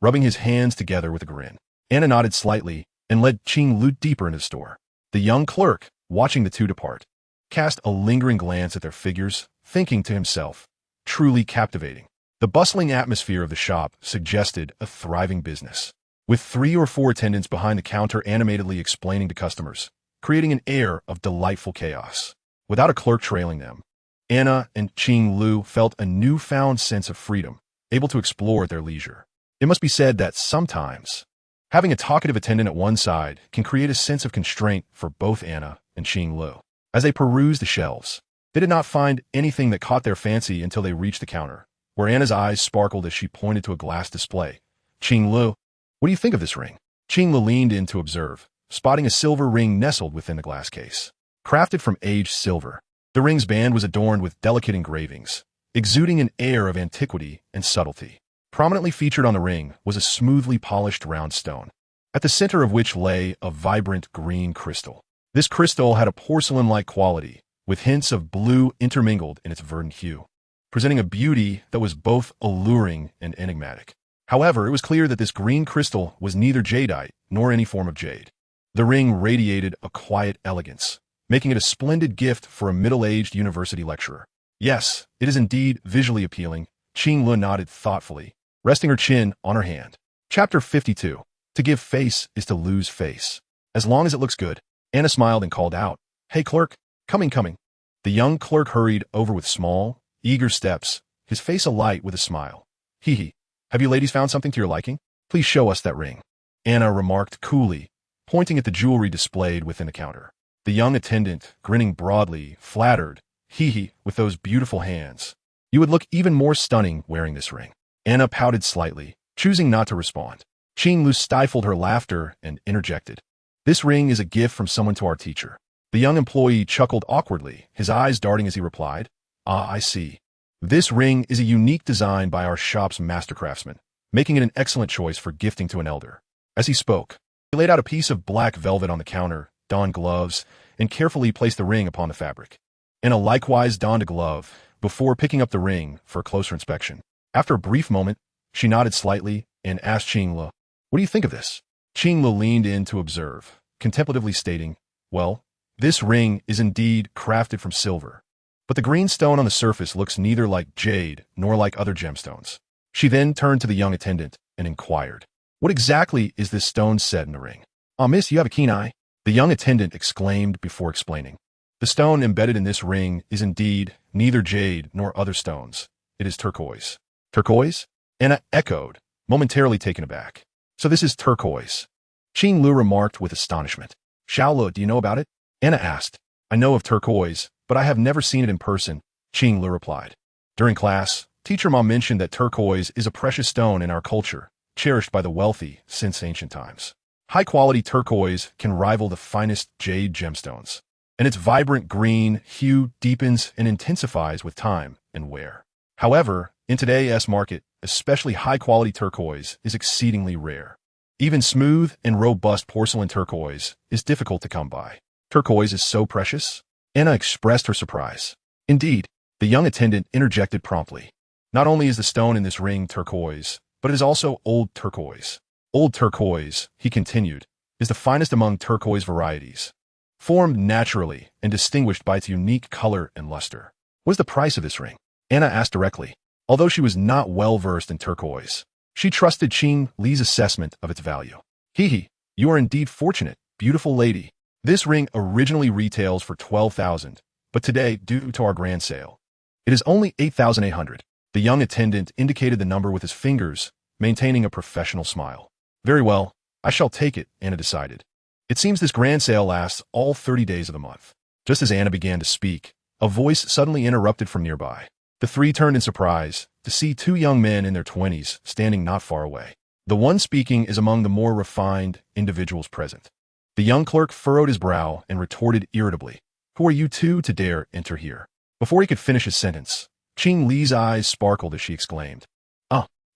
rubbing his hands together with a grin. Anna nodded slightly and led Qing Lu deeper into the store. The young clerk, watching the two depart, cast a lingering glance at their figures, thinking to himself, truly captivating. The bustling atmosphere of the shop suggested a thriving business, with 3 or 4 attendants behind the counter animatedly explaining to customers, creating an air of delightful chaos. Without a clerk trailing them, Anna and Qing Lu felt a newfound sense of freedom, able to explore at their leisure. It must be said that sometimes, having a talkative attendant at one side can create a sense of constraint for both Anna and Qing Lu. As they perused the shelves, they did not find anything that caught their fancy until they reached the counter, where Anna's eyes sparkled as she pointed to a glass display. Qing Lu, what do you think of this ring? Qing Lu leaned in to observe, spotting a silver ring nestled within the glass case. Crafted from aged silver, the ring's band was adorned with delicate engravings, exuding an air of antiquity and subtlety. Prominently featured on the ring was a smoothly polished round stone, at the center of which lay a vibrant green crystal. This crystal had a porcelain-like quality, with hints of blue intermingled in its verdant hue, presenting a beauty that was both alluring and enigmatic. However, it was clear that this green crystal was neither jadeite nor any form of jade. The ring radiated a quiet elegance, making it a splendid gift for a middle-aged university lecturer. Yes, it is indeed visually appealing, Qing Lu nodded thoughtfully, resting her chin on her hand. Chapter 52. To give face is to lose face. As long as it looks good. Anna smiled and called out, "Hey clerk, coming." The young clerk hurried over with small, eager steps, his face alight with a smile. Hee. Have you ladies found something to your liking? Please show us that ring. Anna remarked coolly, pointing at the jewelry displayed within the counter. The young attendant, grinning broadly, flattered, Hee, with those beautiful hands. You would look even more stunning wearing this ring. Anna pouted slightly, choosing not to respond. Qing Lu stifled her laughter and interjected. This ring is a gift from someone to our teacher. The young employee chuckled awkwardly, his eyes darting as he replied, Ah, I see. This ring is a unique design by our shop's master craftsman, making it an excellent choice for gifting to an elder. As he spoke, he laid out a piece of black velvet on the counter, donned gloves, and carefully placed the ring upon the fabric. Anna likewise donned a glove, before picking up the ring for a closer inspection. After a brief moment, she nodded slightly and asked Qing Lu, What do you think of this? Qing Lu leaned in to observe, contemplatively stating, Well, this ring is indeed crafted from silver, but the green stone on the surface looks neither like jade nor like other gemstones. She then turned to the young attendant and inquired, What exactly is this stone set in the ring? Miss, you have a keen eye. The young attendant exclaimed before explaining. The stone embedded in this ring is indeed neither jade nor other stones. It is turquoise. Turquoise? Anna echoed, momentarily taken aback. So this is turquoise. Qing Lu remarked with astonishment. Xiaolu, do you know about it? Anna asked. I know of turquoise, but I have never seen it in person, Qing Lu replied. During class, Teacher Ma mentioned that turquoise is a precious stone in our culture, cherished by the wealthy since ancient times. High-quality turquoise can rival the finest jade gemstones, and its vibrant green hue deepens and intensifies with time and wear. However, in today's market, especially high-quality turquoise is exceedingly rare. Even smooth and robust porcelain turquoise is difficult to come by. Turquoise is so precious? Anna expressed her surprise. Indeed, the young attendant interjected promptly. Not only is the stone in this ring turquoise, but it is also old turquoise. Old turquoise, he continued, is the finest among turquoise varieties, formed naturally and distinguished by its unique color and luster. What is the price of this ring? Anna asked directly. Although she was not well versed in turquoise, she trusted Qing Li's assessment of its value. Hee, you are indeed fortunate, beautiful lady. This ring originally retails for 12,000, but today, due to our grand sale, it is only 8,800. The young attendant indicated the number with his fingers, maintaining a professional smile. Very well, I shall take it, Anna decided. It seems this grand sale lasts all 30 days of the month. Just as Anna began to speak, a voice suddenly interrupted from nearby. The three turned in surprise to see two young men in their 20s standing not far away. The one speaking is among the more refined individuals present. The young clerk furrowed his brow and retorted irritably, Who are you two to dare enter here? Before he could finish his sentence, Qing Li's eyes sparkled as she exclaimed,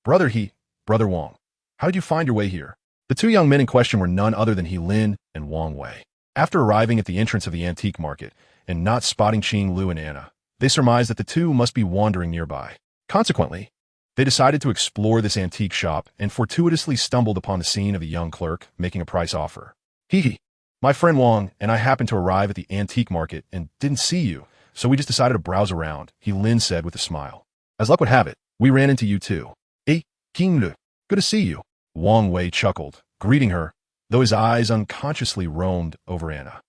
Brother Wang, how did you find your way here? The two young men in question were none other than He Lin and Wang Wei. After arriving at the entrance of the antique market and not spotting Qing Lu and Anna, they surmised that the two must be wandering nearby. Consequently, they decided to explore this antique shop and fortuitously stumbled upon the scene of the young clerk making a price offer. My friend Wang and I happened to arrive at the antique market and didn't see you, so we just decided to browse around, He Lin said with a smile. As luck would have it, we ran into you too. Qing Lu, good to see you. Wang Wei chuckled, greeting her, though his eyes unconsciously roamed over Anna.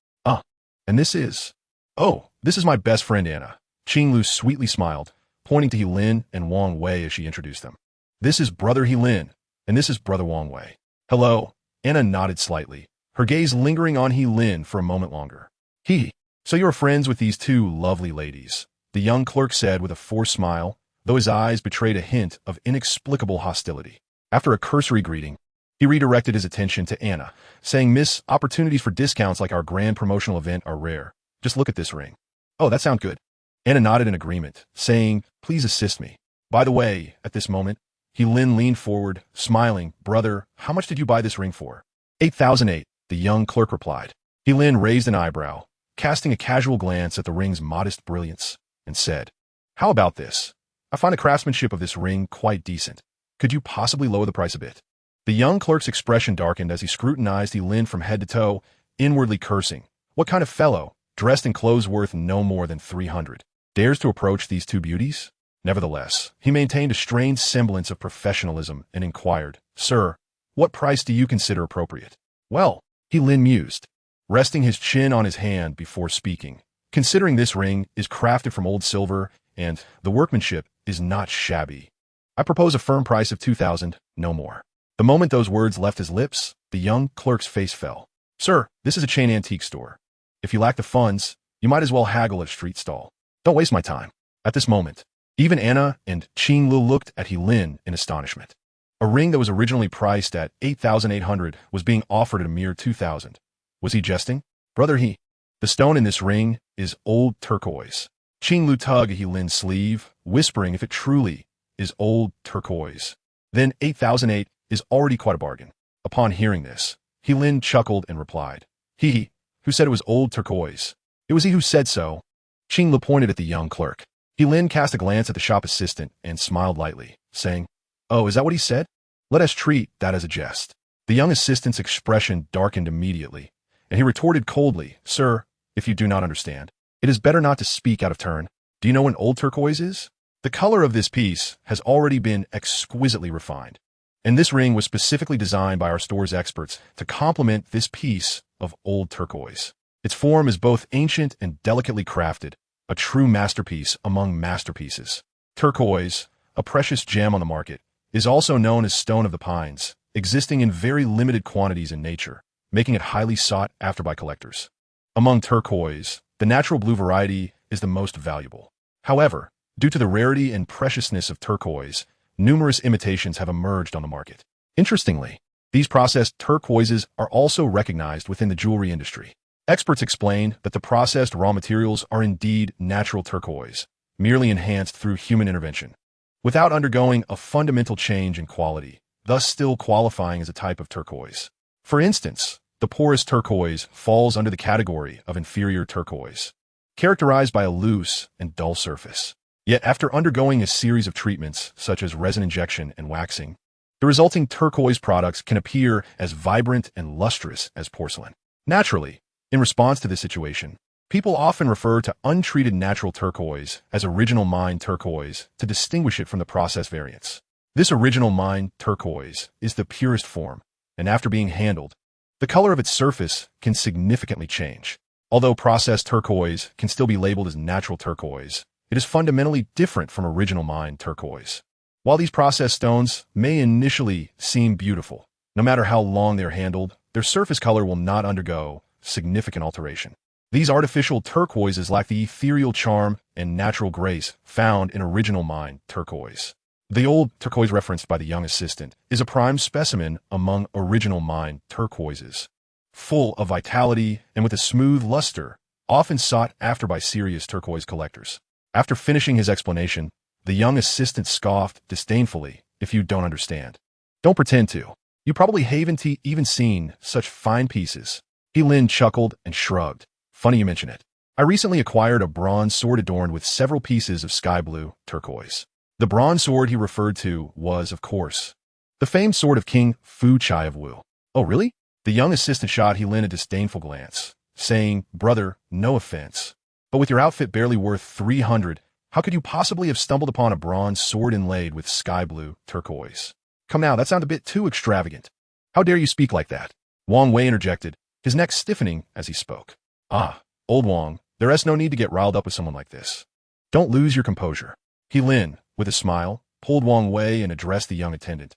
And this is... Oh, this is my best friend Anna. Qing Lu sweetly smiled, pointing to He Lin and Wang Wei as she introduced them. This is Brother He Lin, and this is Brother Wang Wei. Hello. Anna nodded slightly, her gaze lingering on He Lin for a moment longer. So you're friends with these two lovely ladies, the young clerk said with a forced smile, though his eyes betrayed a hint of inexplicable hostility. After a cursory greeting, he redirected his attention to Anna, saying, Miss, opportunities for discounts like our grand promotional event are rare. Just look at this ring. Oh, that sounds good. Anna nodded in agreement, saying, Please assist me. By the way, at this moment, He Lin leaned forward, smiling, Brother, how much did you buy this ring for? 8,008, the young clerk replied. Lin raised an eyebrow, casting a casual glance at the ring's modest brilliance, and said, "How about this? I find the craftsmanship of this ring quite decent. Could you possibly lower the price a bit?" The young clerk's expression darkened as he scrutinized Lin from head to toe, inwardly cursing. What kind of fellow, dressed in clothes worth no more than 300, dares to approach these two beauties? Nevertheless, he maintained a strained semblance of professionalism and inquired, "Sir, what price do you consider appropriate?" "Well," Lin mused, resting his chin on his hand before speaking, "considering this ring is crafted from old silver and the workmanship is not shabby, I propose a firm price of 2,000, no more." The moment those words left his lips, the young clerk's face fell. "Sir, this is a chain antique store. If you lack the funds, you might as well haggle at a street stall. Don't waste my time." At this moment, even Anna and Qing Lu looked at Lin in astonishment. A ring that was originally priced at 8,800 was being offered at a mere 2,000. Was he jesting? "Brother, the stone in this ring is old turquoise." Qing Lu tugged at Lin's sleeve, whispering if it truly is old turquoise, then 8,008 is already quite a bargain. Upon hearing this, Lin chuckled and replied, "He, who said it was old turquoise? It was he who said so." Qing Lu pointed at the young clerk. Lin cast a glance at the shop assistant and smiled lightly, saying, "Oh, is that what he said? Let us treat that as a jest." The young assistant's expression darkened immediately, and he retorted coldly, "Sir, if you do not understand, it is better not to speak out of turn. Do you know what an old turquoise is? The color of this piece has already been exquisitely refined, and this ring was specifically designed by our store's experts to complement this piece of old turquoise. Its form is both ancient and delicately crafted, a true masterpiece among masterpieces. Turquoise, a precious gem on the market, is also known as stone of the pines, existing in very limited quantities in nature, making it highly sought after by collectors. Among turquoise, the natural blue variety is the most valuable. However, due to the rarity and preciousness of turquoise, numerous imitations have emerged on the market. Interestingly, these processed turquoises are also recognized within the jewelry industry. Experts explain that the processed raw materials are indeed natural turquoise, merely enhanced through human intervention, without undergoing a fundamental change in quality, thus still qualifying as a type of turquoise. For instance, the porous turquoise falls under the category of inferior turquoise, characterized by a loose and dull surface. Yet after undergoing a series of treatments, such as resin injection and waxing, the resulting turquoise products can appear as vibrant and lustrous as porcelain. Naturally, in response to this situation, people often refer to untreated natural turquoise as original mined turquoise to distinguish it from the process variants. This original mined turquoise is the purest form, and after being handled, the color of its surface can significantly change. Although processed turquoise can still be labeled as natural turquoise, it is fundamentally different from original mined turquoise. While these processed stones may initially seem beautiful, no matter how long they're handled, their surface color will not undergo significant alteration. These artificial turquoises lack the ethereal charm and natural grace found in original mined turquoise. The old turquoise referenced by the young assistant is a prime specimen among original mined turquoises, full of vitality and with a smooth luster, often sought after by serious turquoise collectors. After finishing his explanation, the young assistant scoffed disdainfully, "If you don't understand, don't pretend to. You probably haven't even seen such fine pieces." Lin chuckled and shrugged. "Funny you mention it. I recently acquired a bronze sword adorned with several pieces of sky blue turquoise." The bronze sword he referred to was, of course, the famed sword of King Fu Chai of Wu. "Oh, really?" The young assistant shot Lin a disdainful glance, saying, "Brother, no offense, but with your outfit barely worth 300, how could you possibly have stumbled upon a bronze sword inlaid with sky blue turquoise? Come now, that sounds a bit too extravagant. How dare you speak like that?" Wang Wei interjected, his neck stiffening as he spoke. "Ah, old Wang, there is no need to get riled up with someone like this. Don't lose your composure." Lin, with a smile, pulled Wang Wei and addressed the young attendant.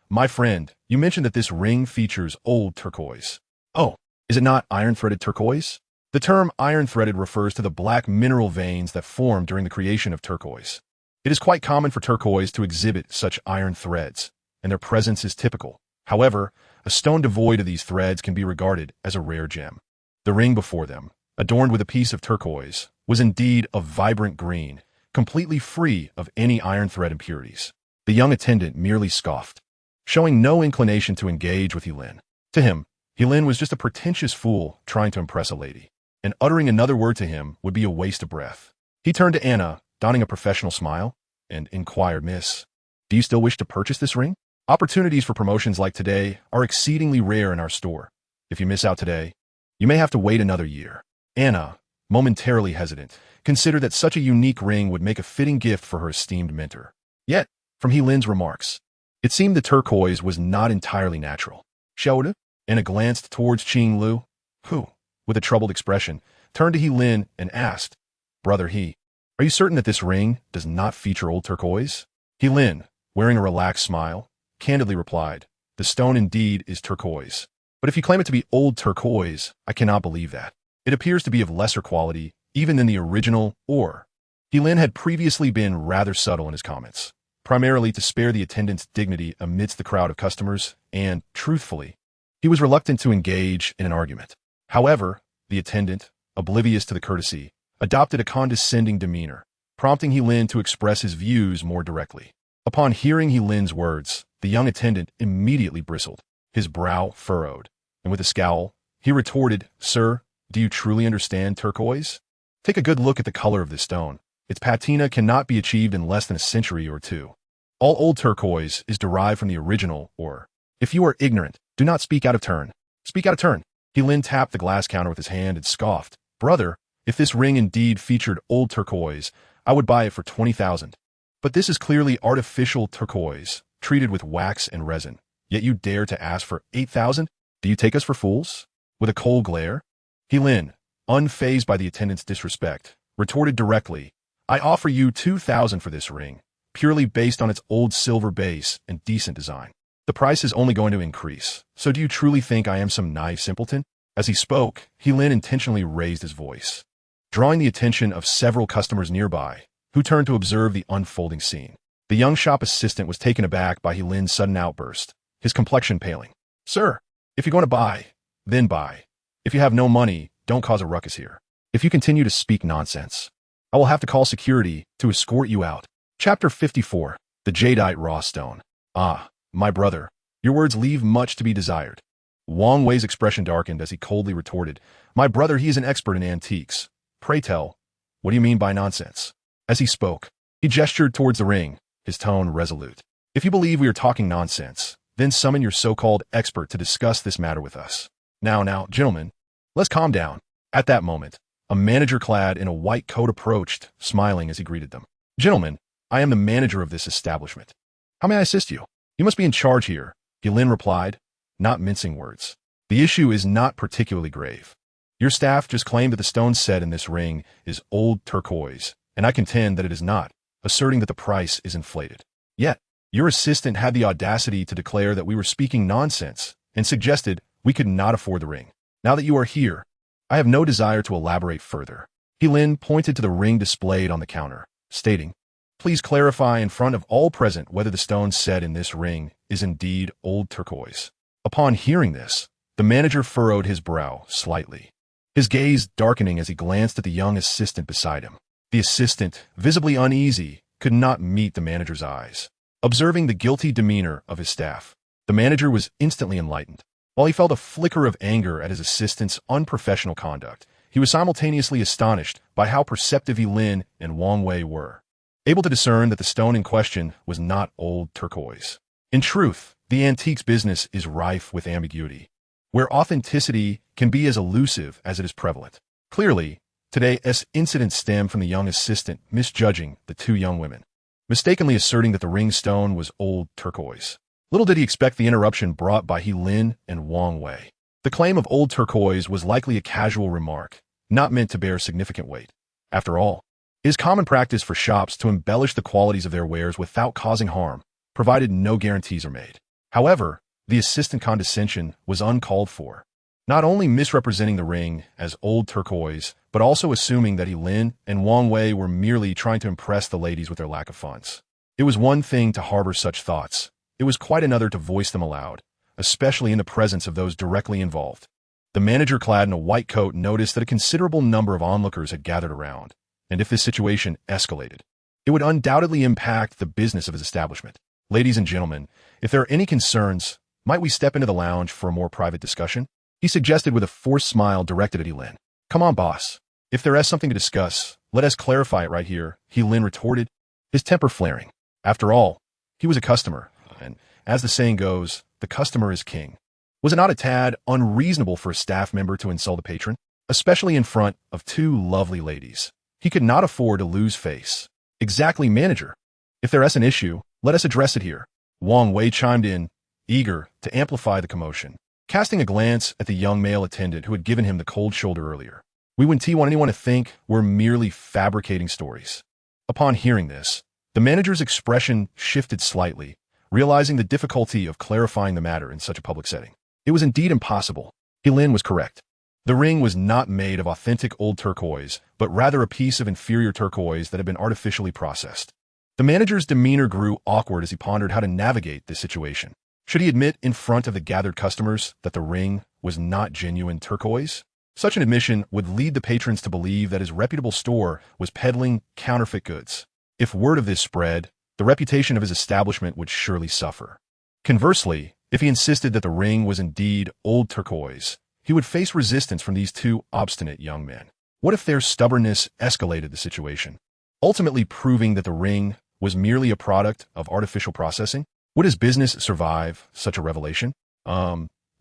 My friend, you mentioned that this ring features old turquoise. Oh, is it not iron-threaded turquoise?" The term iron-threaded refers to the black mineral veins that form during the creation of turquoise. It is quite common for turquoise to exhibit such iron threads, and their presence is typical. However, a stone devoid of these threads can be regarded as a rare gem. The ring before them, adorned with a piece of turquoise, was indeed of vibrant green, completely free of any iron thread impurities. The young attendant merely scoffed, showing no inclination to engage with Lin. To him, Helin was just a pretentious fool trying to impress a lady, and uttering another word to him would be a waste of breath. He turned to Anna, donning a professional smile, and inquired, "Miss, do you still wish to purchase this ring? Opportunities for promotions like today are exceedingly rare in our store. If you miss out today, you may have to wait another year." Anna, momentarily hesitant, considered that such a unique ring would make a fitting gift for her esteemed mentor. Yet, from Helin's remarks, it seemed the turquoise was not entirely natural. "Shall Anna glanced towards Qing Lu, who, with a troubled expression, turned to Helin and asked, "Brother He, are you certain that this ring does not feature old turquoise?" Helin, wearing a relaxed smile, candidly replied, "The stone indeed is turquoise. But if you claim it to be old turquoise, I cannot believe that. It appears to be of lesser quality even than the original ore." Helin had previously been rather subtle in his comments, primarily to spare the attendant's dignity amidst the crowd of customers, and, truthfully, he was reluctant to engage in an argument. However, the attendant, oblivious to the courtesy, adopted a condescending demeanor, prompting Helin to express his views more directly. Upon hearing Helin's words, the young attendant immediately bristled, his brow furrowed, and with a scowl, he retorted, "Sir, do you truly understand turquoise? Take a good look at the color of this stone. Its patina cannot be achieved in less than a century or two. All old turquoise is derived from the original ore. If you are ignorant, do not speak out of turn. Speak out of turn." Helin tapped the glass counter with his hand and scoffed, "Brother, if this ring indeed featured old turquoise, I would buy it for 20,000. But this is clearly artificial turquoise, treated with wax and resin. Yet you dare to ask for 8,000? Do you take us for fools?" With a cold glare, Helin, unfazed by the attendant's disrespect, retorted directly, "I offer you 2,000 for this ring, purely based on its old silver base and decent design. The price is only going to increase, so do you truly think I am some naive simpleton?" As he spoke, Helin intentionally raised his voice, drawing the attention of several customers nearby, who turned to observe the unfolding scene. The young shop assistant was taken aback by Helin's sudden outburst, his complexion paling. "Sir, if you're going to buy, then buy. If you have no money, don't cause a ruckus here. If you continue to speak nonsense, I will have to call security to escort you out." Chapter 54. The Jadeite Raw Stone. "Ah, my brother, your words leave much to be desired." Wang Wei's expression darkened as he coldly retorted, "My brother, he is an expert in antiques. Pray tell, what do you mean by nonsense?" As he spoke, he gestured towards the ring, his tone resolute. "If you believe we are talking nonsense, then summon your so-called expert to discuss this matter with us. Now, gentlemen, let's calm down." At that moment, a manager clad in a white coat approached, smiling as he greeted them. "Gentlemen, I am the manager of this establishment. How may I assist you?" "You must be in charge here," Helin replied, not mincing words. "The issue is not particularly grave. Your staff just claimed that the stone set in this ring is old turquoise, and I contend that it is not, asserting that the price is inflated. Yet, your assistant had the audacity to declare that we were speaking nonsense and suggested we could not afford the ring. Now that you are here, I have no desire to elaborate further." Helin pointed to the ring displayed on the counter, stating, "Please clarify in front of all present whether the stone set in this ring is indeed old turquoise." Upon hearing this, the manager furrowed his brow slightly, his gaze darkening as he glanced at the young assistant beside him. The assistant, visibly uneasy, could not meet the manager's eyes. Observing the guilty demeanor of his staff, the manager was instantly enlightened. While he felt a flicker of anger at his assistant's unprofessional conduct, he was simultaneously astonished by how perceptive Helin and Wang Wei were, able to discern that the stone in question was not old turquoise. In truth, the antiques business is rife with ambiguity, where authenticity can be as elusive as it is prevalent. Clearly, today's incident stemmed from the young assistant misjudging the two young women, mistakenly asserting that the ring stone was old turquoise. Little did he expect the interruption brought by Helin and Wang Wei. The claim of old turquoise was likely a casual remark, not meant to bear significant weight. After all, it is common practice for shops to embellish the qualities of their wares without causing harm, provided no guarantees are made. However, the assistant condescension was uncalled for, not only misrepresenting the ring as old turquoise, but also assuming that Helin and Wang Wei were merely trying to impress the ladies with their lack of funds. It was one thing to harbor such thoughts. It was quite another to voice them aloud, especially in the presence of those directly involved. The manager clad in a white coat noticed that a considerable number of onlookers had gathered around, and if this situation escalated, it would undoubtedly impact the business of his establishment. "Ladies and gentlemen, if there are any concerns, Might we step into the lounge for a more private discussion? He suggested with a forced smile directed at Lin. Come on, boss. If there is something to discuss, let us clarify it right here, Lin retorted, his temper flaring. After all, he was a customer, and as the saying goes, the customer is king. Was it not a tad unreasonable for a staff member to insult a patron, especially in front of two lovely ladies? He could not afford to lose face. Exactly, manager. If there is an issue, let us address it here. Wang Wei chimed in, eager to amplify the commotion, casting a glance at the young male attendant who had given him the cold shoulder earlier. We wouldn't want anyone to think we're merely fabricating stories. Upon hearing this, the manager's expression shifted slightly, realizing the difficulty of clarifying the matter in such a public setting. It was indeed impossible. Lin was correct. The ring was not made of authentic old turquoise, but rather a piece of inferior turquoise that had been artificially processed. The manager's demeanor grew awkward as he pondered how to navigate this situation. Should he admit in front of the gathered customers that the ring was not genuine turquoise? Such an admission would lead the patrons to believe that his reputable store was peddling counterfeit goods. If word of this spread, the reputation of his establishment would surely suffer. Conversely, if he insisted that the ring was indeed old turquoise, he would face resistance from these two obstinate young men. What if their stubbornness escalated the situation, ultimately proving that the ring was merely a product of artificial processing? Would his business survive such a revelation?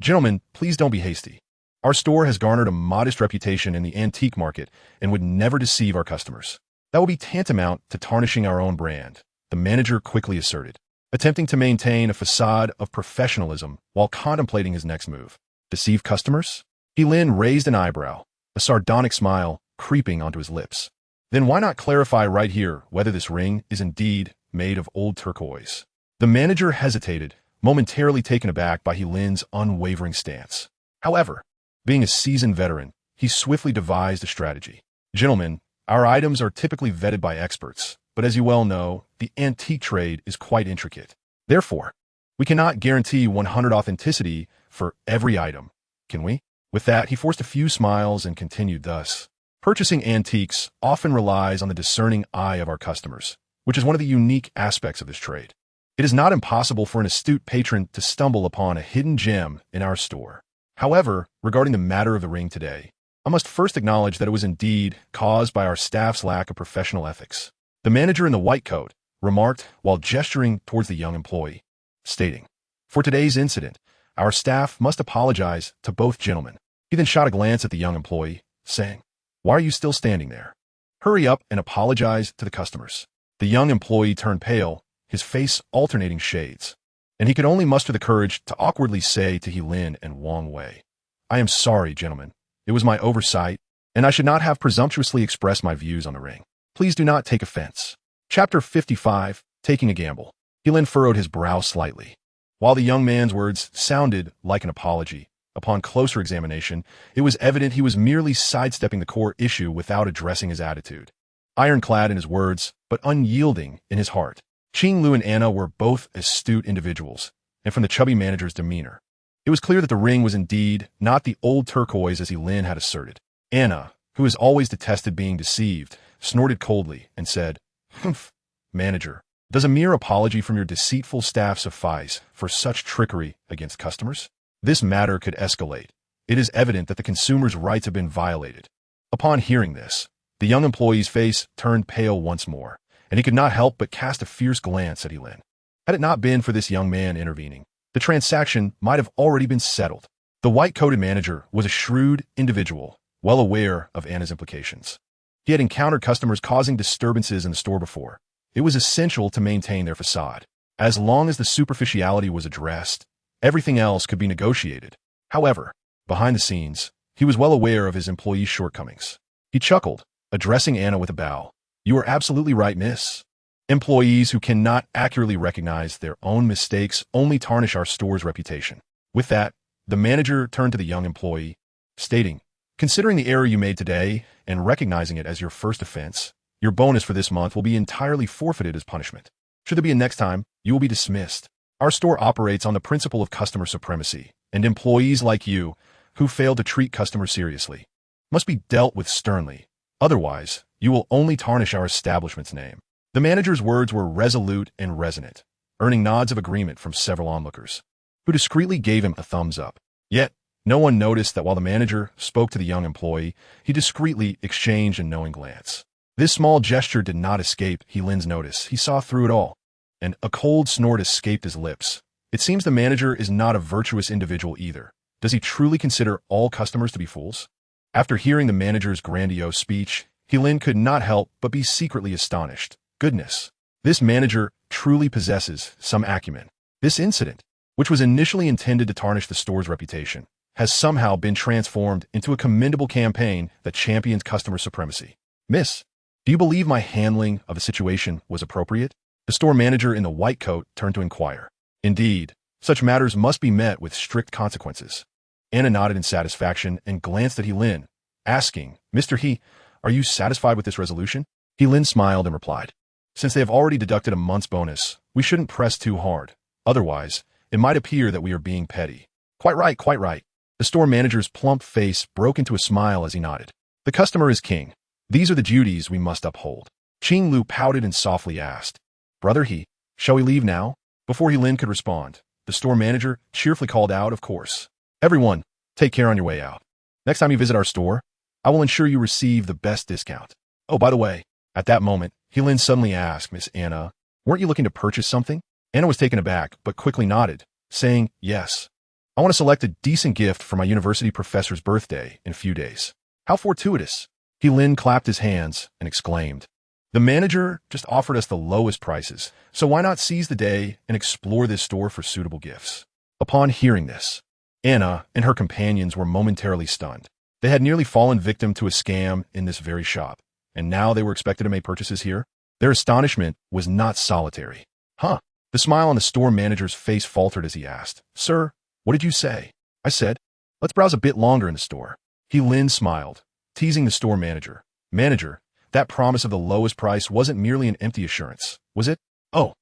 Gentlemen, please don't be hasty. Our store has garnered a modest reputation in the antique market and would never deceive our customers. That would be tantamount to tarnishing our own brand, the manager quickly asserted, attempting to maintain a facade of professionalism while contemplating his next move. Deceive customers? Lin raised an eyebrow, a sardonic smile creeping onto his lips. Then why not clarify right here whether this ring is indeed made of old turquoise? The manager hesitated, momentarily taken aback by Lin's unwavering stance. However, being a seasoned veteran, he swiftly devised a strategy. Gentlemen, our items are typically vetted by experts, but as you well know, the antique trade is quite intricate. Therefore, we cannot guarantee 100 authenticity for every item, can we? With that, he forced a few smiles and continued thus. Purchasing antiques often relies on the discerning eye of our customers, which is one of the unique aspects of this trade. It is not impossible for an astute patron to stumble upon a hidden gem in our store. However, regarding the matter of the ring today, I must first acknowledge that it was indeed caused by our staff's lack of professional ethics. The manager in the white coat remarked while gesturing towards the young employee, stating, for today's incident, our staff must apologize to both gentlemen. He then shot a glance at the young employee, saying, why are you still standing there? Hurry up and apologize to the customers. The young employee turned pale, his face alternating shades, and he could only muster the courage to awkwardly say to Lin and Wang Wei, I am sorry, gentlemen. It was my oversight, and I should not have presumptuously expressed my views on the ring. Please do not take offense. Chapter 55, Taking a Gamble. Lin furrowed his brow slightly. While the young man's words sounded like an apology, upon closer examination, it was evident he was merely sidestepping the core issue without addressing his attitude. Ironclad in his words, but unyielding in his heart, Qing Lu and Anna were both astute individuals, and from the chubby manager's demeanor, it was clear that the ring was indeed not the old turquoise as Lin had asserted. Anna, who has always detested being deceived, snorted coldly and said, humph, manager, does a mere apology from your deceitful staff suffice for such trickery against customers? This matter could escalate. It is evident that the consumer's rights have been violated. Upon hearing this, the young employee's face turned pale once more, and he could not help but cast a fierce glance at Lin. Had it not been for this young man intervening, the transaction might have already been settled. The white-coated manager was a shrewd individual, well aware of Anna's implications. He had encountered customers causing disturbances in the store before. It was essential to maintain their facade. As long as the superficiality was addressed, everything else could be negotiated. However, behind the scenes, he was well aware of his employee's shortcomings. He chuckled, addressing Anna with a bow. You are absolutely right, miss. Employees who cannot accurately recognize their own mistakes only tarnish our store's reputation. With that, the manager turned to the young employee, stating, considering the error you made today and recognizing it as your first offense, your bonus for this month will be entirely forfeited as punishment. Should there be a next time, you will be dismissed. Our store operates on the principle of customer supremacy, and employees like you, who fail to treat customers seriously, must be dealt with sternly. Otherwise, you will only tarnish our establishment's name. The manager's words were resolute and resonant, earning nods of agreement from several onlookers. who discreetly gave him a thumbs up. Yet, no one noticed that while the manager spoke to the young employee, he discreetly exchanged a knowing glance. This small gesture did not escape Lin's notice. He saw through it all, and a cold snort escaped his lips. It seems the manager is not a virtuous individual either. Does he truly consider all customers to be fools? After hearing the manager's grandiose speech, Lin could not help but be secretly astonished. Goodness, this manager truly possesses some acumen. This incident, which was initially intended to tarnish the store's reputation, has somehow been transformed into a commendable campaign that champions customer supremacy. Miss, do you believe my handling of the situation was appropriate? The store manager in the white coat turned to inquire. Indeed, such matters must be met with strict consequences. Anna nodded in satisfaction and glanced at Lin, asking, Mr. He, are you satisfied with this resolution? Lin smiled and replied, since they have already deducted a month's bonus, we shouldn't press too hard. Otherwise, it might appear that we are being petty. Quite right, quite right. The store manager's plump face broke into a smile as he nodded. The customer is king. These are the duties we must uphold. Qing Lu pouted and softly asked, Brother He, shall we leave now? Before Lin could respond, the store manager cheerfully called out, of course. Everyone, take care on your way out. Next time you visit our store, I will ensure you receive the best discount. Oh, by the way, at that moment, Lin suddenly asked Miss Anna, weren't you looking to purchase something? Anna was taken aback, but quickly nodded, saying, yes. I want to select a decent gift for my university professor's birthday in a few days. How fortuitous. Lin clapped his hands and exclaimed, the manager just offered us the lowest prices, so why not seize the day and explore this store for suitable gifts? Upon hearing this, Anna and her companions were momentarily stunned. They had nearly fallen victim to a scam in this very shop, and now they were expected to make purchases here? Their astonishment was not solitary. Huh? The smile on the store manager's face faltered as he asked, Sir, what did you say? I said, let's browse a bit longer in the store. Lin smiled, teasing the store manager. Manager, that promise of the lowest price wasn't merely an empty assurance, was it? Oh,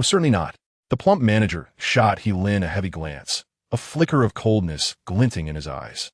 certainly not. The plump manager shot Lin a heavy glance, a flicker of coldness glinting in his eyes.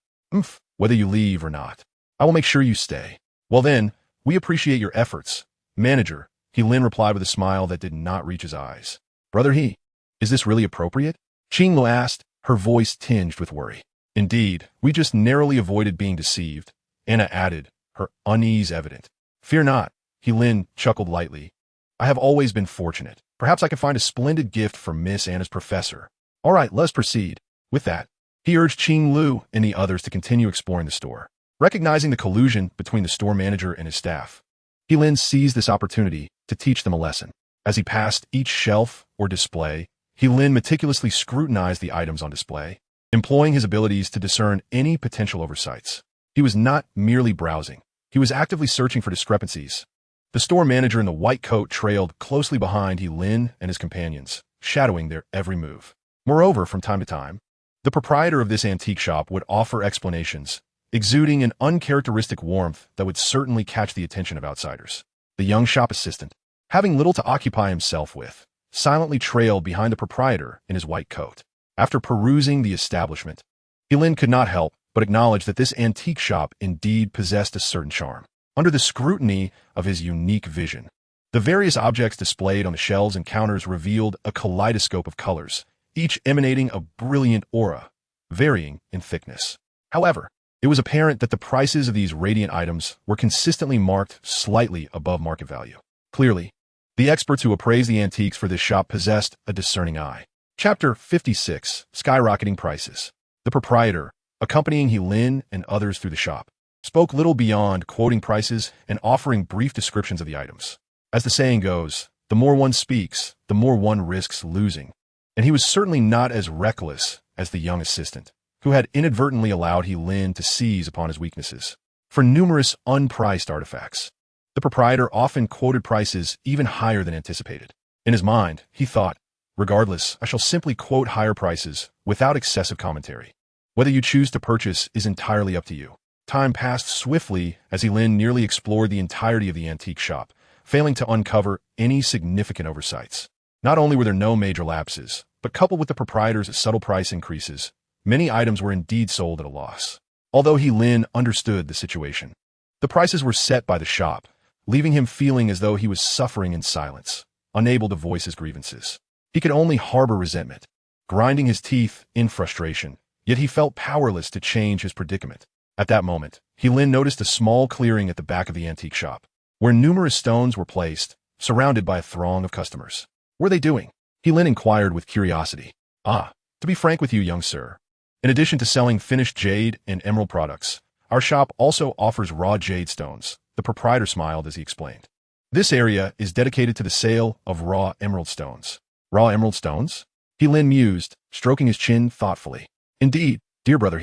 Whether you leave or not, I will make sure you stay. Well then, we appreciate your efforts. Manager, Lin replied with a smile that did not reach his eyes. Brother He, is this really appropriate? Qing Lu asked, her voice tinged with worry. Indeed, we just narrowly avoided being deceived, Anna added, her unease evident. Fear not, Lin chuckled lightly. I have always been fortunate. Perhaps I can find a splendid gift for Miss Anna's professor. All right, let's proceed. With that, he urged Qing Lu and the others to continue exploring the store. Recognizing the collusion between the store manager and his staff, Lin seized this opportunity to teach them a lesson. As he passed each shelf or display, Lin meticulously scrutinized the items on display, employing his abilities to discern any potential oversights. He was not merely browsing. He was actively searching for discrepancies. The store manager in the white coat trailed closely behind Lin and his companions, shadowing their every move. Moreover, from time to time, the proprietor of this antique shop would offer explanations, exuding an uncharacteristic warmth that would certainly catch the attention of outsiders. The young shop assistant, having little to occupy himself with, silently trailed behind the proprietor in his white coat. After perusing the establishment, Lin could not help but acknowledge that this antique shop indeed possessed a certain charm. Under the scrutiny of his unique vision, the various objects displayed on the shelves and counters revealed a kaleidoscope of colors, each emanating a brilliant aura, varying in thickness. However, it was apparent that the prices of these radiant items were consistently marked slightly above market value. Clearly, the experts who appraised the antiques for this shop possessed a discerning eye. Chapter 56, Skyrocketing Prices. The proprietor, accompanying Lin and others through the shop, spoke little beyond quoting prices and offering brief descriptions of the items. As the saying goes, the more one speaks, the more one risks losing. And he was certainly not as reckless as the young assistant, who had inadvertently allowed Lin to seize upon his weaknesses. For numerous unpriced artifacts, the proprietor often quoted prices even higher than anticipated. In his mind, he thought, regardless, I shall simply quote higher prices without excessive commentary. Whether you choose to purchase is entirely up to you. Time passed swiftly as Lin nearly explored the entirety of the antique shop, failing to uncover any significant oversights. Not only were there no major lapses, but coupled with the proprietor's subtle price increases, many items were indeed sold at a loss. Although Lin understood the situation, the prices were set by the shop, leaving him feeling as though he was suffering in silence, unable to voice his grievances. He could only harbor resentment. grinding his teeth in frustration, yet he felt powerless to change his predicament. At that moment, Lin noticed a small clearing at the back of the antique shop, where numerous stones were placed, surrounded by a throng of customers. What were they doing? Lin inquired with curiosity. To be frank with you, young sir, in addition to selling finished jade and emerald products, our shop also offers raw jade stones. The proprietor smiled as he explained. This area is dedicated to the sale of raw emerald stones. Raw emerald stones? Lin mused, stroking his chin thoughtfully. Indeed, dear brother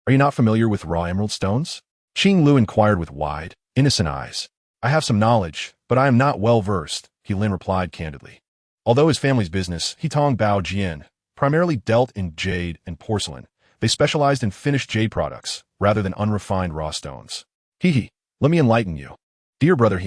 are you not familiar with raw emerald stones? Qing Lu inquired with wide, innocent eyes. I have some knowledge, but I am not well versed, Lin replied candidly. Although his family's business, Hitong Bao Jian, primarily dealt in jade and porcelain, they specialized in finished jade products, rather than unrefined raw stones. Let me enlighten you. Dear brother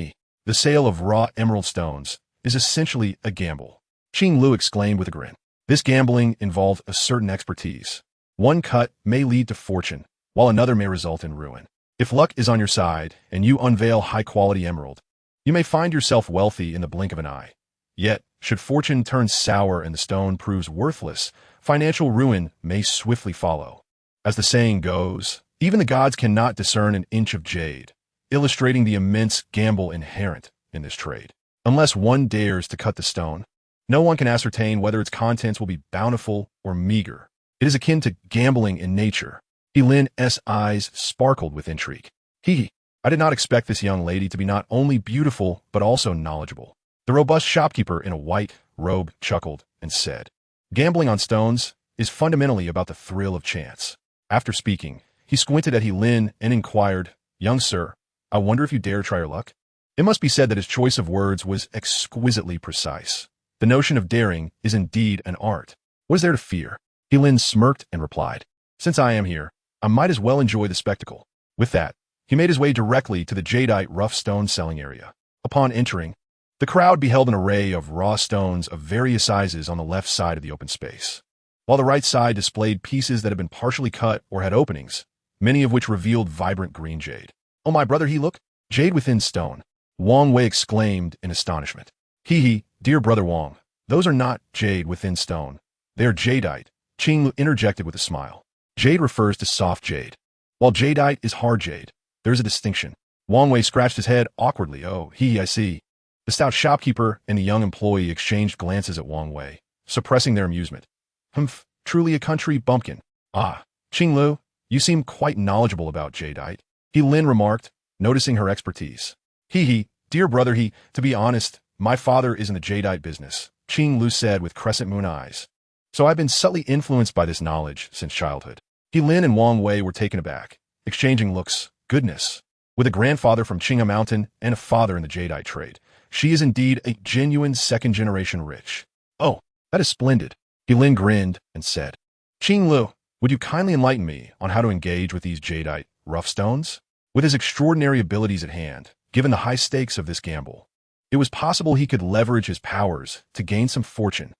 the sale of raw emerald stones is essentially a gamble. Qing Lu exclaimed with a grin. This gambling involves a certain expertise. One cut may lead to fortune, while another may result in ruin. If luck is on your side and you unveil high-quality emerald, you may find yourself wealthy in the blink of an eye. Yet, should fortune turn sour and the stone proves worthless, financial ruin may swiftly follow. As the saying goes, even the gods cannot discern an inch of jade, illustrating the immense gamble inherent in this trade. Unless one dares to cut the stone, no one can ascertain whether its contents will be bountiful or meager. It is akin to gambling in nature. Lin's eyes sparkled with intrigue. I did not expect this young lady to be not only beautiful, but also knowledgeable. The robust shopkeeper in a white robe chuckled and said, Gambling on stones is fundamentally about the thrill of chance. After speaking, he squinted at Lin and inquired, Young sir, I wonder if you dare try your luck? It must be said that his choice of words was exquisitely precise. The notion of daring is indeed an art. What is there to fear? Lin smirked and replied, Since I am here, I might as well enjoy the spectacle. With that, he made his way directly to the jadeite rough stone selling area. Upon entering, the crowd beheld an array of raw stones of various sizes on the left side of the open space, while the right side displayed pieces that had been partially cut or had openings, many of which revealed vibrant green jade. Oh my brother, look! Jade within stone, Wang Wei exclaimed in astonishment. Dear brother Wang, those are not jade within stone. They are jadeite, Qing Lu interjected with a smile. Jade refers to soft jade, while jadeite is hard jade. There is a distinction. Wang Wei scratched his head awkwardly. I see. The stout shopkeeper and the young employee exchanged glances at Wang Wei, suppressing their amusement. Truly a country bumpkin. Qing Lu, you seem quite knowledgeable about jadeite, Lin remarked, noticing her expertise. Dear brother to be honest, my father is in the jadeite business, Qing Lu said with crescent moon eyes. So I've been subtly influenced by this knowledge since childhood. Lin and Wang Wei were taken aback, exchanging looks. Goodness. With a grandfather from Qing'a Mountain and a father in the jadeite trade, she is indeed a genuine second-generation rich. Oh, that is splendid. Lin grinned and said, Qing Lu, would you kindly enlighten me on how to engage with these jadeite rough stones? With his extraordinary abilities at hand, given the high stakes of this gamble, it was possible he could leverage his powers to gain some fortune.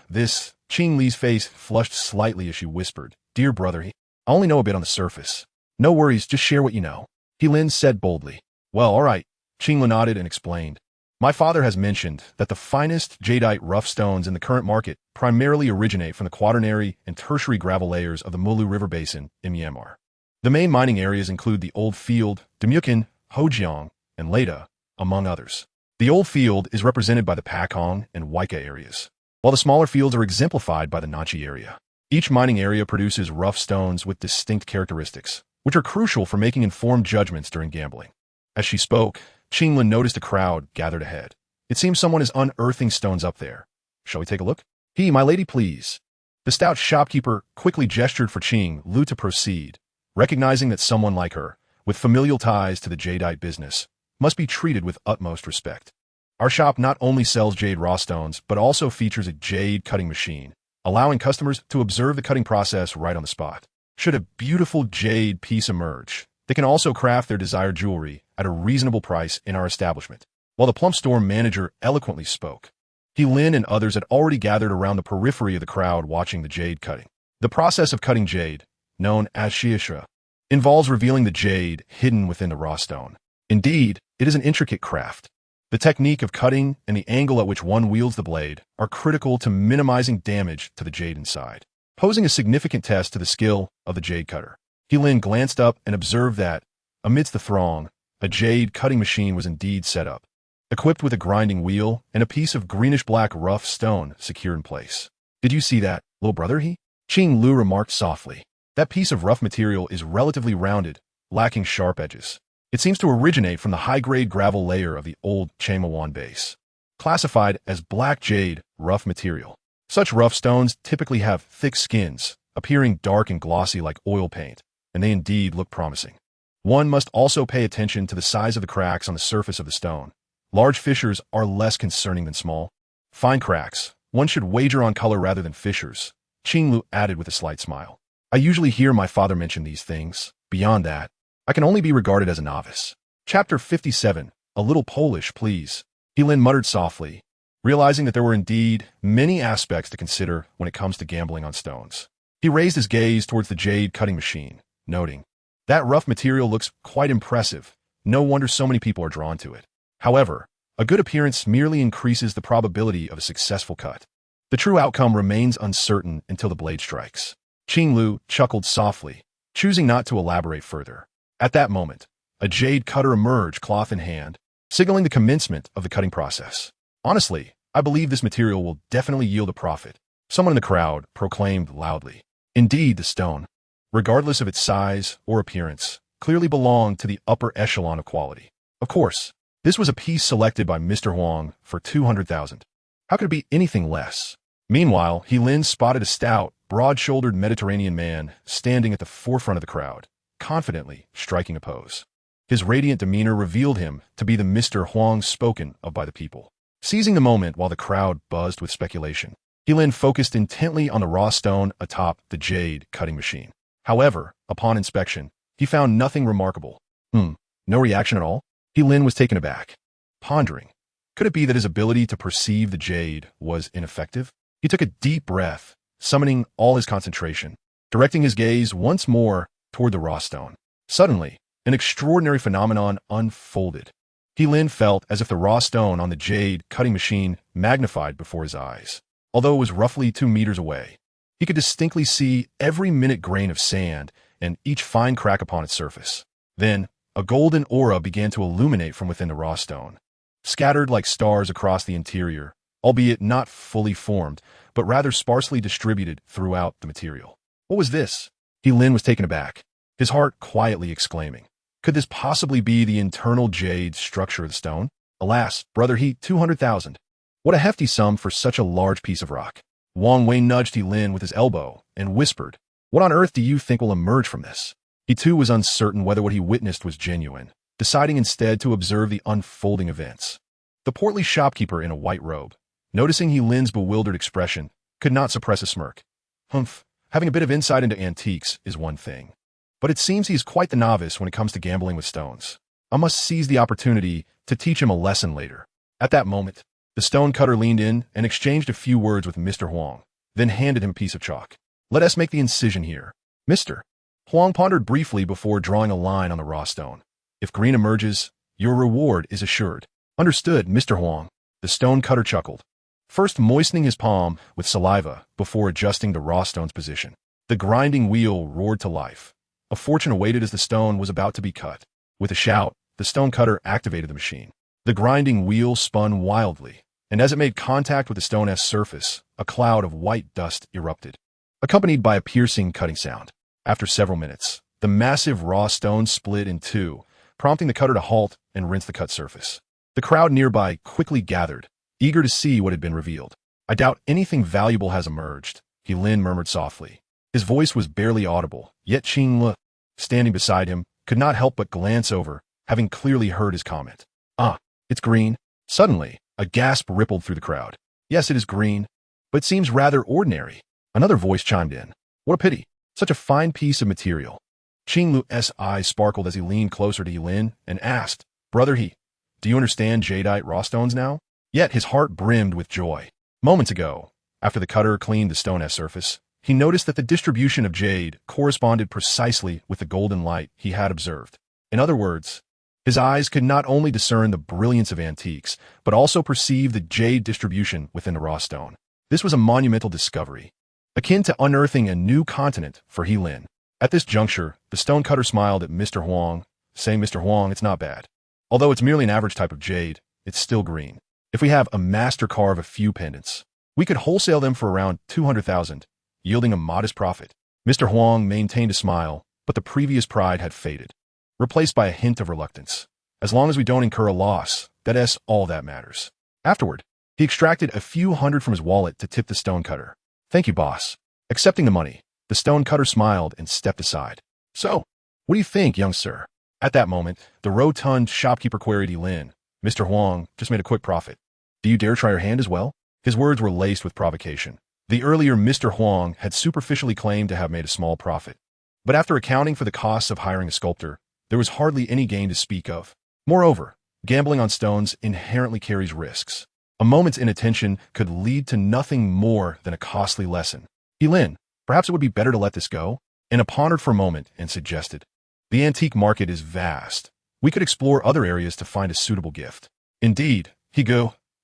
This, Qing Li's face flushed slightly as she whispered, Dear brother, I only know a bit on the surface. No worries, just share what you know. Lin said boldly. Well, all right. Qing Lu nodded and explained. My father has mentioned that the finest jadeite rough stones in the current market primarily originate from the quaternary and tertiary gravel layers of the Mulu River Basin in Myanmar. The main mining areas include the Old Field, Demukin, Hojiang, and Leda, among others. The Old Field is represented by the Pakong and Waika areas, while the smaller fields are exemplified by the Nachi area. Each mining area produces rough stones with distinct characteristics, which are crucial for making informed judgments during gambling. As she spoke, Qing Lin noticed a crowd gathered ahead. It seems someone is unearthing stones up there. Shall we take a look? My lady, please. The stout shopkeeper quickly gestured for Qing Lu to proceed, recognizing that someone like her, with familial ties to the jadeite business, must be treated with utmost respect. Our shop not only sells jade raw stones, but also features a jade cutting machine, allowing customers to observe the cutting process right on the spot. Should a beautiful jade piece emerge, they can also craft their desired jewelry at a reasonable price in our establishment. While the plump store manager eloquently spoke, Lin and others had already gathered around the periphery of the crowd watching the jade cutting. The process of cutting jade, known as shiasha, involves revealing the jade hidden within the raw stone. Indeed, it is an intricate craft. The The technique of cutting and the angle at which one wields the blade are critical to minimizing damage to the jade inside, posing a significant test to the skill of the jade cutter. Kilin glanced up and observed that, amidst the throng, a jade cutting machine was indeed set up, equipped with a grinding wheel and a piece of greenish-black rough stone secured in place. "Did you see that, little brother?" Qing Lu remarked softly. "That piece of rough material is relatively rounded, lacking sharp edges. It seems to originate from the high-grade gravel layer of the old Chamawan base, classified as black jade rough material. Such rough stones typically have thick skins, appearing dark and glossy like oil paint, and they indeed look promising. One must also pay attention to the size of the cracks on the surface of the stone. Large fissures are less concerning than small. Fine cracks, one should wager on color rather than fissures," Qing Lu added with a slight smile. "I usually hear my father mention these things. Beyond that, I can only be regarded as a novice." Chapter 57. A little Polish, please. Kilin muttered softly, realizing that there were indeed many aspects to consider when it comes to gambling on stones. He raised his gaze towards the jade cutting machine, noting, "That rough material looks quite impressive. No wonder so many people are drawn to it. However, a good appearance merely increases the probability of a successful cut. The true outcome remains uncertain until the blade strikes." Qing Lu chuckled softly, choosing not to elaborate further. At that moment, a jade cutter emerged, cloth in hand, signaling the commencement of the cutting process. "Honestly, I believe this material will definitely yield a profit," someone in the crowd proclaimed loudly. Indeed, the stone, regardless of its size or appearance, clearly belonged to the upper echelon of quality. Of course, this was a piece selected by Mr. Huang for 200,000. How could it be anything less? Meanwhile, Kilin spotted a stout, broad-shouldered Mediterranean man standing at the forefront of the crowd, confidently striking a pose. His radiant demeanor revealed him to be the Mr. Huang spoken of by the people. Seizing the moment while the crowd buzzed with speculation, Kilin focused intently on the raw stone atop the jade cutting machine. However, upon inspection, he found nothing remarkable. No reaction at all? Kilin was taken aback, pondering. Could it be that his ability to perceive the jade was ineffective? He took a deep breath, summoning all his concentration, directing his gaze once more toward the raw stone. Suddenly, an extraordinary phenomenon unfolded. Kilin felt as if the raw stone on the jade cutting machine magnified before his eyes. Although it was roughly 2 meters away, he could distinctly see every minute grain of sand and each fine crack upon its surface. Then, a golden aura began to illuminate from within the raw stone, scattered like stars across the interior, albeit not fully formed, but rather sparsely distributed throughout the material. What was this? Kilin was taken aback, his heart quietly exclaiming, could this possibly be the internal jade structure of the stone? Alas, brother, 200,000. What a hefty sum for such a large piece of rock. Wang Wei nudged Kilin with his elbow and whispered, "What on earth do you think will emerge from this?" He too was uncertain whether what he witnessed was genuine, deciding instead to observe the unfolding events. The portly shopkeeper in a white robe, noticing Kilin's bewildered expression, could not suppress a smirk. Humph, having a bit of insight into antiques is one thing, but it seems he is quite the novice when it comes to gambling with stones. I must seize the opportunity to teach him a lesson later. At that moment, the stone cutter leaned in and exchanged a few words with Mr. Huang, then handed him a piece of chalk. "Let us make the incision here." "Mr." Huang pondered briefly before drawing a line on the raw stone. "If green emerges, your reward is assured." "Understood, Mr. Huang." The stone cutter chuckled, first moistening his palm with saliva before adjusting the raw stone's position. The grinding wheel roared to life. A fortune awaited as the stone was about to be cut. With a shout, the stone cutter activated the machine. The grinding wheel spun wildly, and as it made contact with the stone's surface, a cloud of white dust erupted, accompanied by a piercing cutting sound. After several minutes, the massive raw stone split in two, prompting the cutter to halt and rinse the cut surface. The crowd nearby quickly gathered, eager to see what had been revealed. "I doubt anything valuable has emerged," Kilin murmured softly. His voice was barely audible, yet Qing Lu, standing beside him, could not help but glance over, having clearly heard his comment. "Ah, it's green." Suddenly, a gasp rippled through the crowd. "Yes, it is green, but it seems rather ordinary." Another voice chimed in. "What a pity. Such a fine piece of material." Qing Lu's eyes sparkled as he leaned closer to Kilin and asked, "Brother, do you understand jadeite raw stones now?" Yet his heart brimmed with joy. Moments ago, after the cutter cleaned the stone's surface, he noticed that the distribution of jade corresponded precisely with the golden light he had observed. In other words, His eyes could not only discern the brilliance of antiques, but also perceive the jade distribution within the raw stone. This was a monumental discovery, akin to unearthing a new continent for He Lin. At this juncture, the stonecutter smiled at Mr. Huang, saying, "Mr. Huang, it's not bad. Although it's merely an average type of jade, it's still green. If we have a master carve a few pendants, we could wholesale them for around 200,000, yielding a modest profit." Mr. Huang maintained a smile, but the previous pride had faded, replaced by a hint of reluctance. As long as we don't incur a loss, that's all that matters. Afterward, he extracted a few hundred from his wallet to tip the stonecutter. "Thank you, boss." Accepting the money, the stonecutter smiled and stepped aside. "So, what do you think, young sir?" At that moment, the rotund shopkeeper queried He Lin. "Mr. Huang just made a quick profit. Do you dare try your hand as well?" His words were laced with provocation. The earlier Mr. Huang had superficially claimed to have made a small profit. But after accounting for the costs of hiring a sculptor, there was hardly any gain to speak of. Moreover, gambling on stones inherently carries risks. A moment's inattention could lead to nothing more than a costly lesson. "He Lin, perhaps it would be better to let this go?" Anna pondered for a moment and suggested, "The antique market is vast. We could explore other areas to find a suitable gift." "Indeed,"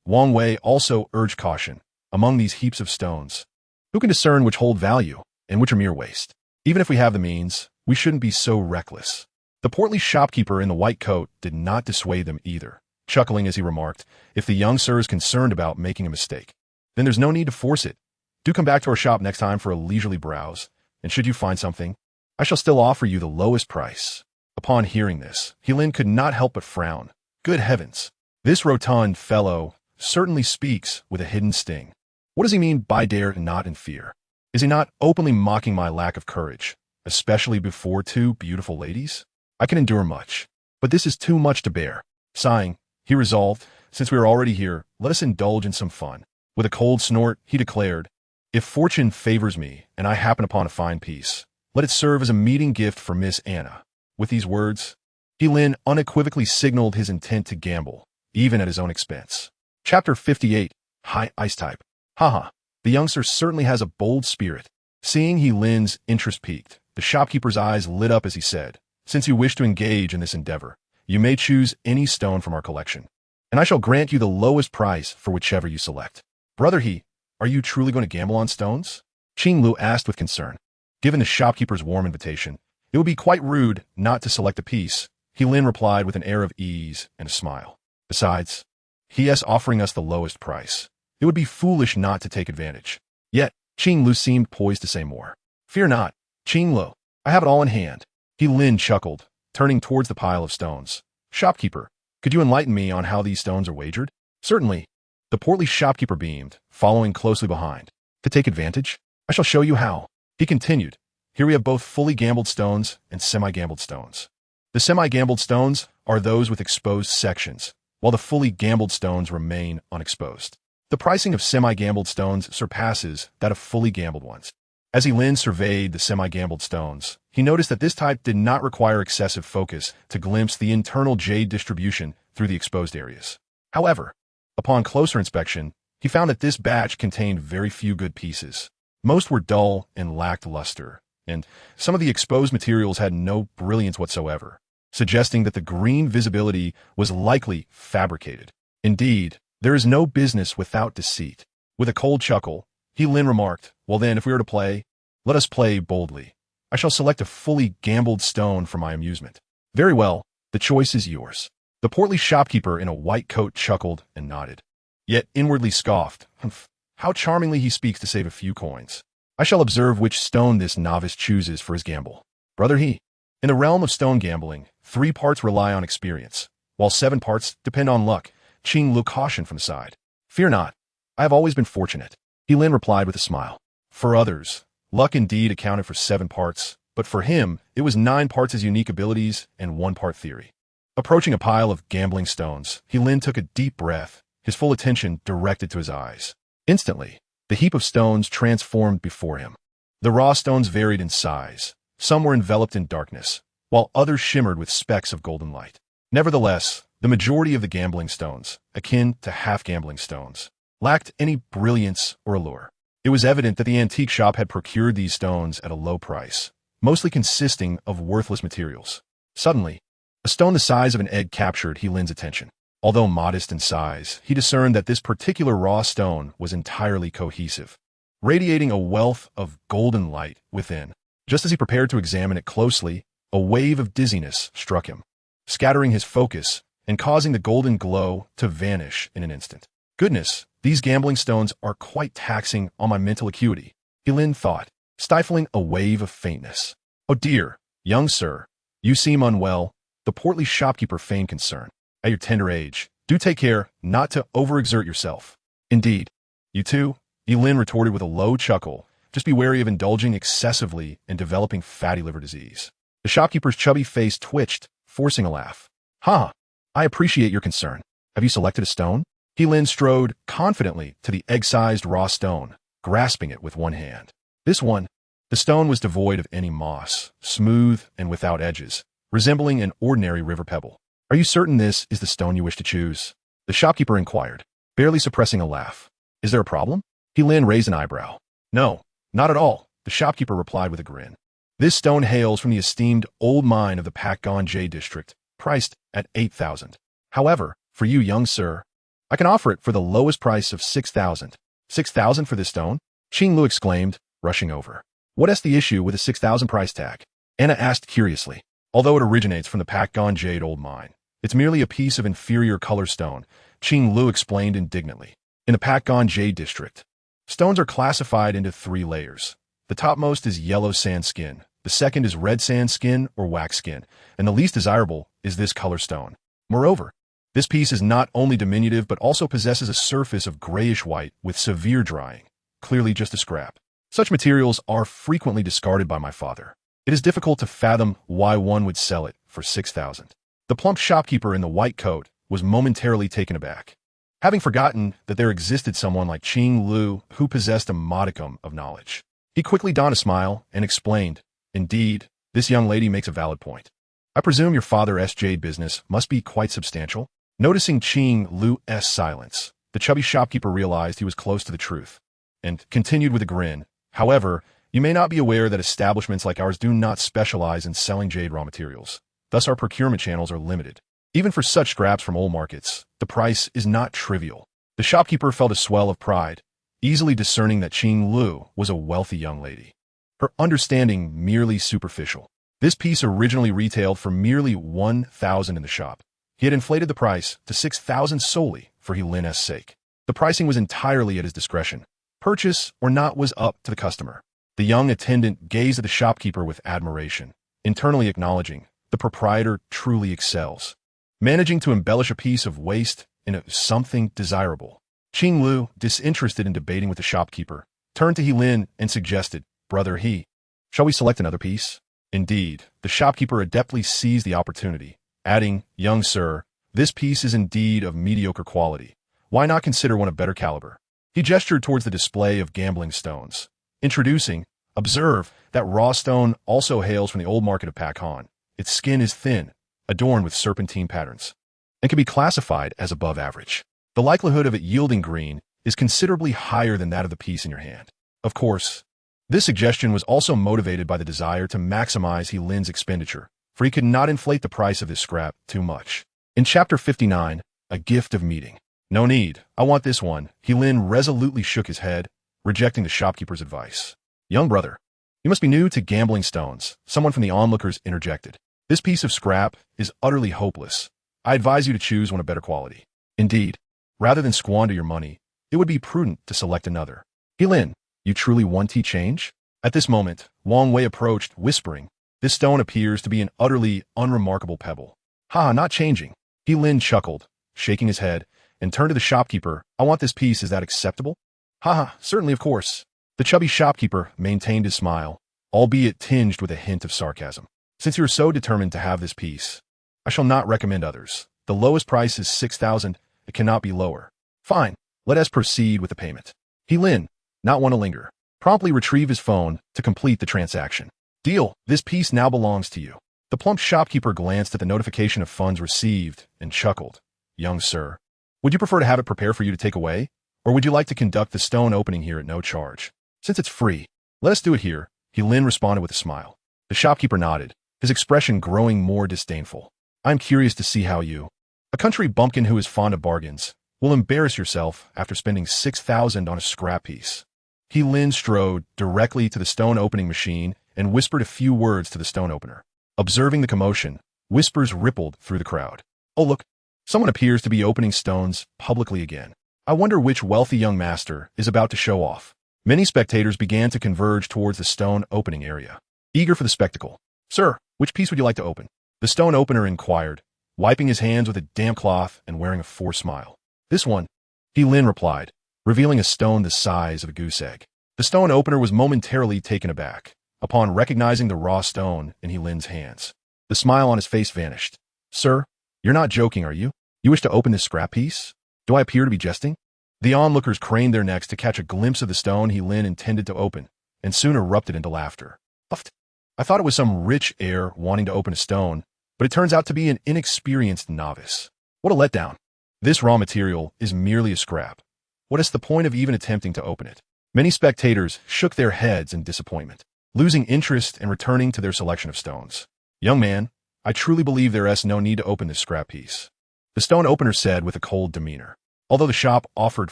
Wang Wei also urged caution. "Among these heaps of stones, who can discern which hold value and which are mere waste? Even if we have the means, we shouldn't be so reckless." The portly shopkeeper in the white coat did not dissuade them either, chuckling as he remarked, "If the young sir is concerned about making a mistake, then there's no need to force it. Do come back to our shop next time for a leisurely browse, and should you find something, I shall still offer you the lowest price." Upon hearing this, He Lin could not help but frown. Good heavens! This rotund fellow certainly speaks with a hidden sting. What does he mean by dare not in fear? Is he not openly mocking my lack of courage, especially before two beautiful ladies? I can endure much, but this is too much to bear. Sighing, he resolved, "Since we are already here, let us indulge in some fun." With a cold snort, he declared, "If fortune favors me and I happen upon a fine piece, let it serve as a meeting gift for Miss Anna." With these words, He Lin unequivocally signaled his intent to gamble, even at his own expense. Chapter 58, High Ice Type. Haha, the youngster certainly has a bold spirit. Seeing He Lin's interest piqued, the shopkeeper's eyes lit up as he said, "Since you wish to engage in this endeavor, you may choose any stone from our collection, and I shall grant you the lowest price for whichever you select." "Brother He, are you truly going to gamble on stones?" Qing Lu asked with concern. Given the shopkeeper's warm invitation, it would be quite rude not to select a piece, He Lin replied with an air of ease and a smile. "Besides, he is offering us the lowest price. It would be foolish not to take advantage." Yet, Qing Lu seemed poised to say more. "Fear not, Qing Lu, I have it all in hand." He Lin chuckled, turning towards the pile of stones. "Shopkeeper, could you enlighten me on how these stones are wagered?" "Certainly." The portly shopkeeper beamed, following closely behind. "To take advantage? I shall show you how." He continued, "Here we have both fully gambled stones and semi-gambled stones. The semi-gambled stones are those with exposed sections, while the fully gambled stones remain unexposed. The pricing of semi-gambled stones surpasses that of fully gambled ones." As He Lin surveyed the semi-gambled stones, he noticed that this type did not require excessive focus to glimpse the internal jade distribution through the exposed areas. However, upon closer inspection, he found that this batch contained very few good pieces. Most were dull and lacked luster, and some of the exposed materials had no brilliance whatsoever, suggesting that the green visibility was likely fabricated. Indeed, there is no business without deceit. With a cold chuckle, He Lin remarked, "Well then, if we are to play, let us play boldly. I shall select a fully gambled stone for my amusement." "Very well, the choice is yours." The portly shopkeeper in a white coat chuckled and nodded, yet inwardly scoffed. "Humph, how charmingly he speaks to save a few coins. I shall observe which stone this novice chooses for his gamble." "Brother He, in the realm of stone gambling, 3 parts rely on experience, while 7 parts depend on luck." Qing Lu cautioned from the side. "Fear not, I have always been fortunate." He Lin replied with a smile. For others, luck indeed accounted for 7 parts, but for him, it was 9 parts his unique abilities and 1 part theory. Approaching a pile of gambling stones, He Lin took a deep breath, his full attention directed to his eyes. Instantly, the heap of stones transformed before him. The raw stones varied in size. Some were enveloped in darkness, while others shimmered with specks of golden light. Nevertheless, the majority of the gambling stones, akin to half-gambling stones, lacked any brilliance or allure. It was evident that the antique shop had procured these stones at a low price, mostly consisting of worthless materials. Suddenly, A stone the size of an egg captured He Lin's attention. Although modest in size, he discerned that this particular raw stone was entirely cohesive, radiating a wealth of golden light within. Just as he prepared to examine it closely, a wave of dizziness struck him, scattering his focus and causing the golden glow to vanish in an instant. Goodness, these gambling stones are quite taxing on my mental acuity, He Lin thought, stifling a wave of faintness. Oh dear, young sir, you seem unwell, the portly shopkeeper feigned concern. At your tender age, do take care not to overexert yourself. Indeed, you too, He Lin retorted with a low chuckle. Just be wary of indulging excessively and developing fatty liver disease. The shopkeeper's chubby face twitched, forcing a laugh. Ha! I appreciate your concern. Have you selected a stone? He Lin strode confidently to the egg-sized raw stone, grasping it with one hand. This one, the stone was devoid of any moss, smooth and without edges, resembling an ordinary river pebble. Are you certain this is the stone you wish to choose? The shopkeeper inquired, barely suppressing a laugh. Is there a problem? He Lin raised an eyebrow. No, not at all, the shopkeeper replied with a grin. This stone hails from the esteemed old mine of the Pakgon J district, priced at 8,000. However, for you, young sir, I can offer it for the lowest price of 6,000. 6,000 for this stone? Qing Lu exclaimed, rushing over. What is the issue with a 6,000 price tag? Anna asked curiously. Although it originates from the Pakgon Jade old mine, it's merely a piece of inferior color stone, Qing Lu explained indignantly. In the Pakgon Jade district, stones are classified into 3 layers. The topmost is yellow sand skin, the second is red sand skin or wax skin, and the least desirable is this color stone. Moreover, this piece is not only diminutive but also possesses a surface of grayish white with severe drying, clearly just a scrap. Such materials are frequently discarded by my father. It is difficult to fathom why one would sell it for 6,000. The plump shopkeeper in the white coat was momentarily taken aback, having forgotten that there existed someone like Qing Lu who possessed a modicum of knowledge. He quickly donned a smile and explained, Indeed, this young lady makes a valid point. I presume your father's jade business must be quite substantial? Noticing Qing Lu's silence, the chubby shopkeeper realized he was close to the truth, and continued with a grin. However, you may not be aware that establishments like ours do not specialize in selling jade raw materials. Thus, our procurement channels are limited. Even for such scraps from old markets, the price is not trivial. The shopkeeper felt a swell of pride, easily discerning that Qing Lu was a wealthy young lady. Her understanding merely superficial. This piece originally retailed for merely 1,000 in the shop. He had inflated the price to 6,000 solely for He Lin's sake. The pricing was entirely at his discretion. Purchase or not was up to the customer. The young attendant gazed at the shopkeeper with admiration, internally acknowledging, the proprietor truly excels, managing to embellish a piece of waste into something desirable. Qing Lu, disinterested in debating with the shopkeeper, turned to He Lin and suggested, Brother He, shall we select another piece? Indeed, the shopkeeper adeptly seized the opportunity, adding, Young sir, this piece is indeed of mediocre quality. Why not consider one of better caliber? He gestured towards the display of gambling stones, introducing, observe that raw stone also hails from the old market of Pakgon. Its skin is thin, adorned with serpentine patterns, and can be classified as above average. The likelihood of it yielding green is considerably higher than that of the piece in your hand. Of course, this suggestion was also motivated by the desire to maximize He Lin's expenditure, for he could not inflate the price of this scrap too much. In Chapter 59, A Gift of Meeting. No need, I want this one. He Lin resolutely shook his head, rejecting the shopkeeper's advice. Young brother, you must be new to gambling stones, someone from the onlookers interjected. This piece of scrap is utterly hopeless. I advise you to choose one of better quality. Indeed, rather than squander your money, it would be prudent to select another. He Lin, you truly want to change? At this moment, Wang Wei approached, whispering, This stone appears to be an utterly unremarkable pebble. Ha, not changing. He Lin chuckled, shaking his head, and turned to the shopkeeper. I want this piece, is that acceptable? Ha, certainly of course. The chubby shopkeeper maintained his smile, albeit tinged with a hint of sarcasm. Since you are so determined to have this piece, I shall not recommend others. The lowest price is 6,000, it cannot be lower. Fine, let us proceed with the payment. He Lin, not one to linger, promptly retrieved his phone to complete the transaction. Deal, this piece now belongs to you. The plump shopkeeper glanced at the notification of funds received and chuckled. Young sir, would you prefer to have it prepared for you to take away, or would you like to conduct the stone opening here at no charge? Since it's free, let us do it here, He Lin responded with a smile. The shopkeeper nodded, his expression growing more disdainful. I'm curious to see how you, a country bumpkin who is fond of bargains, will embarrass yourself after spending 6,000 on a scrap piece. He Lin strode directly to the stone opening machine and whispered a few words to the stone opener. Observing the commotion, whispers rippled through the crowd. Oh look, someone appears to be opening stones publicly again. I wonder which wealthy young master is about to show off. Many spectators began to converge towards the stone opening area, eager for the spectacle. Sir, which piece would you like to open? The stone opener inquired, wiping his hands with a damp cloth and wearing a forced smile. This one, He Lin replied, revealing a stone the size of a goose egg. The stone opener was momentarily taken aback upon recognizing the raw stone in He Lin's hands. The smile on his face vanished. Sir, you're not joking, are you? You wish to open this scrap piece? Do I appear to be jesting? The onlookers craned their necks to catch a glimpse of the stone He Lin intended to open, and soon erupted into laughter. Puffed. I thought it was some rich heir wanting to open a stone, but it turns out to be an inexperienced novice. What a letdown. This raw material is merely a scrap. What is the point of even attempting to open it? Many spectators shook their heads in disappointment, losing interest and returning to their selection of stones. Young man, I truly believe there is no need to open this scrap piece, the stone opener said with a cold demeanor, although the shop offered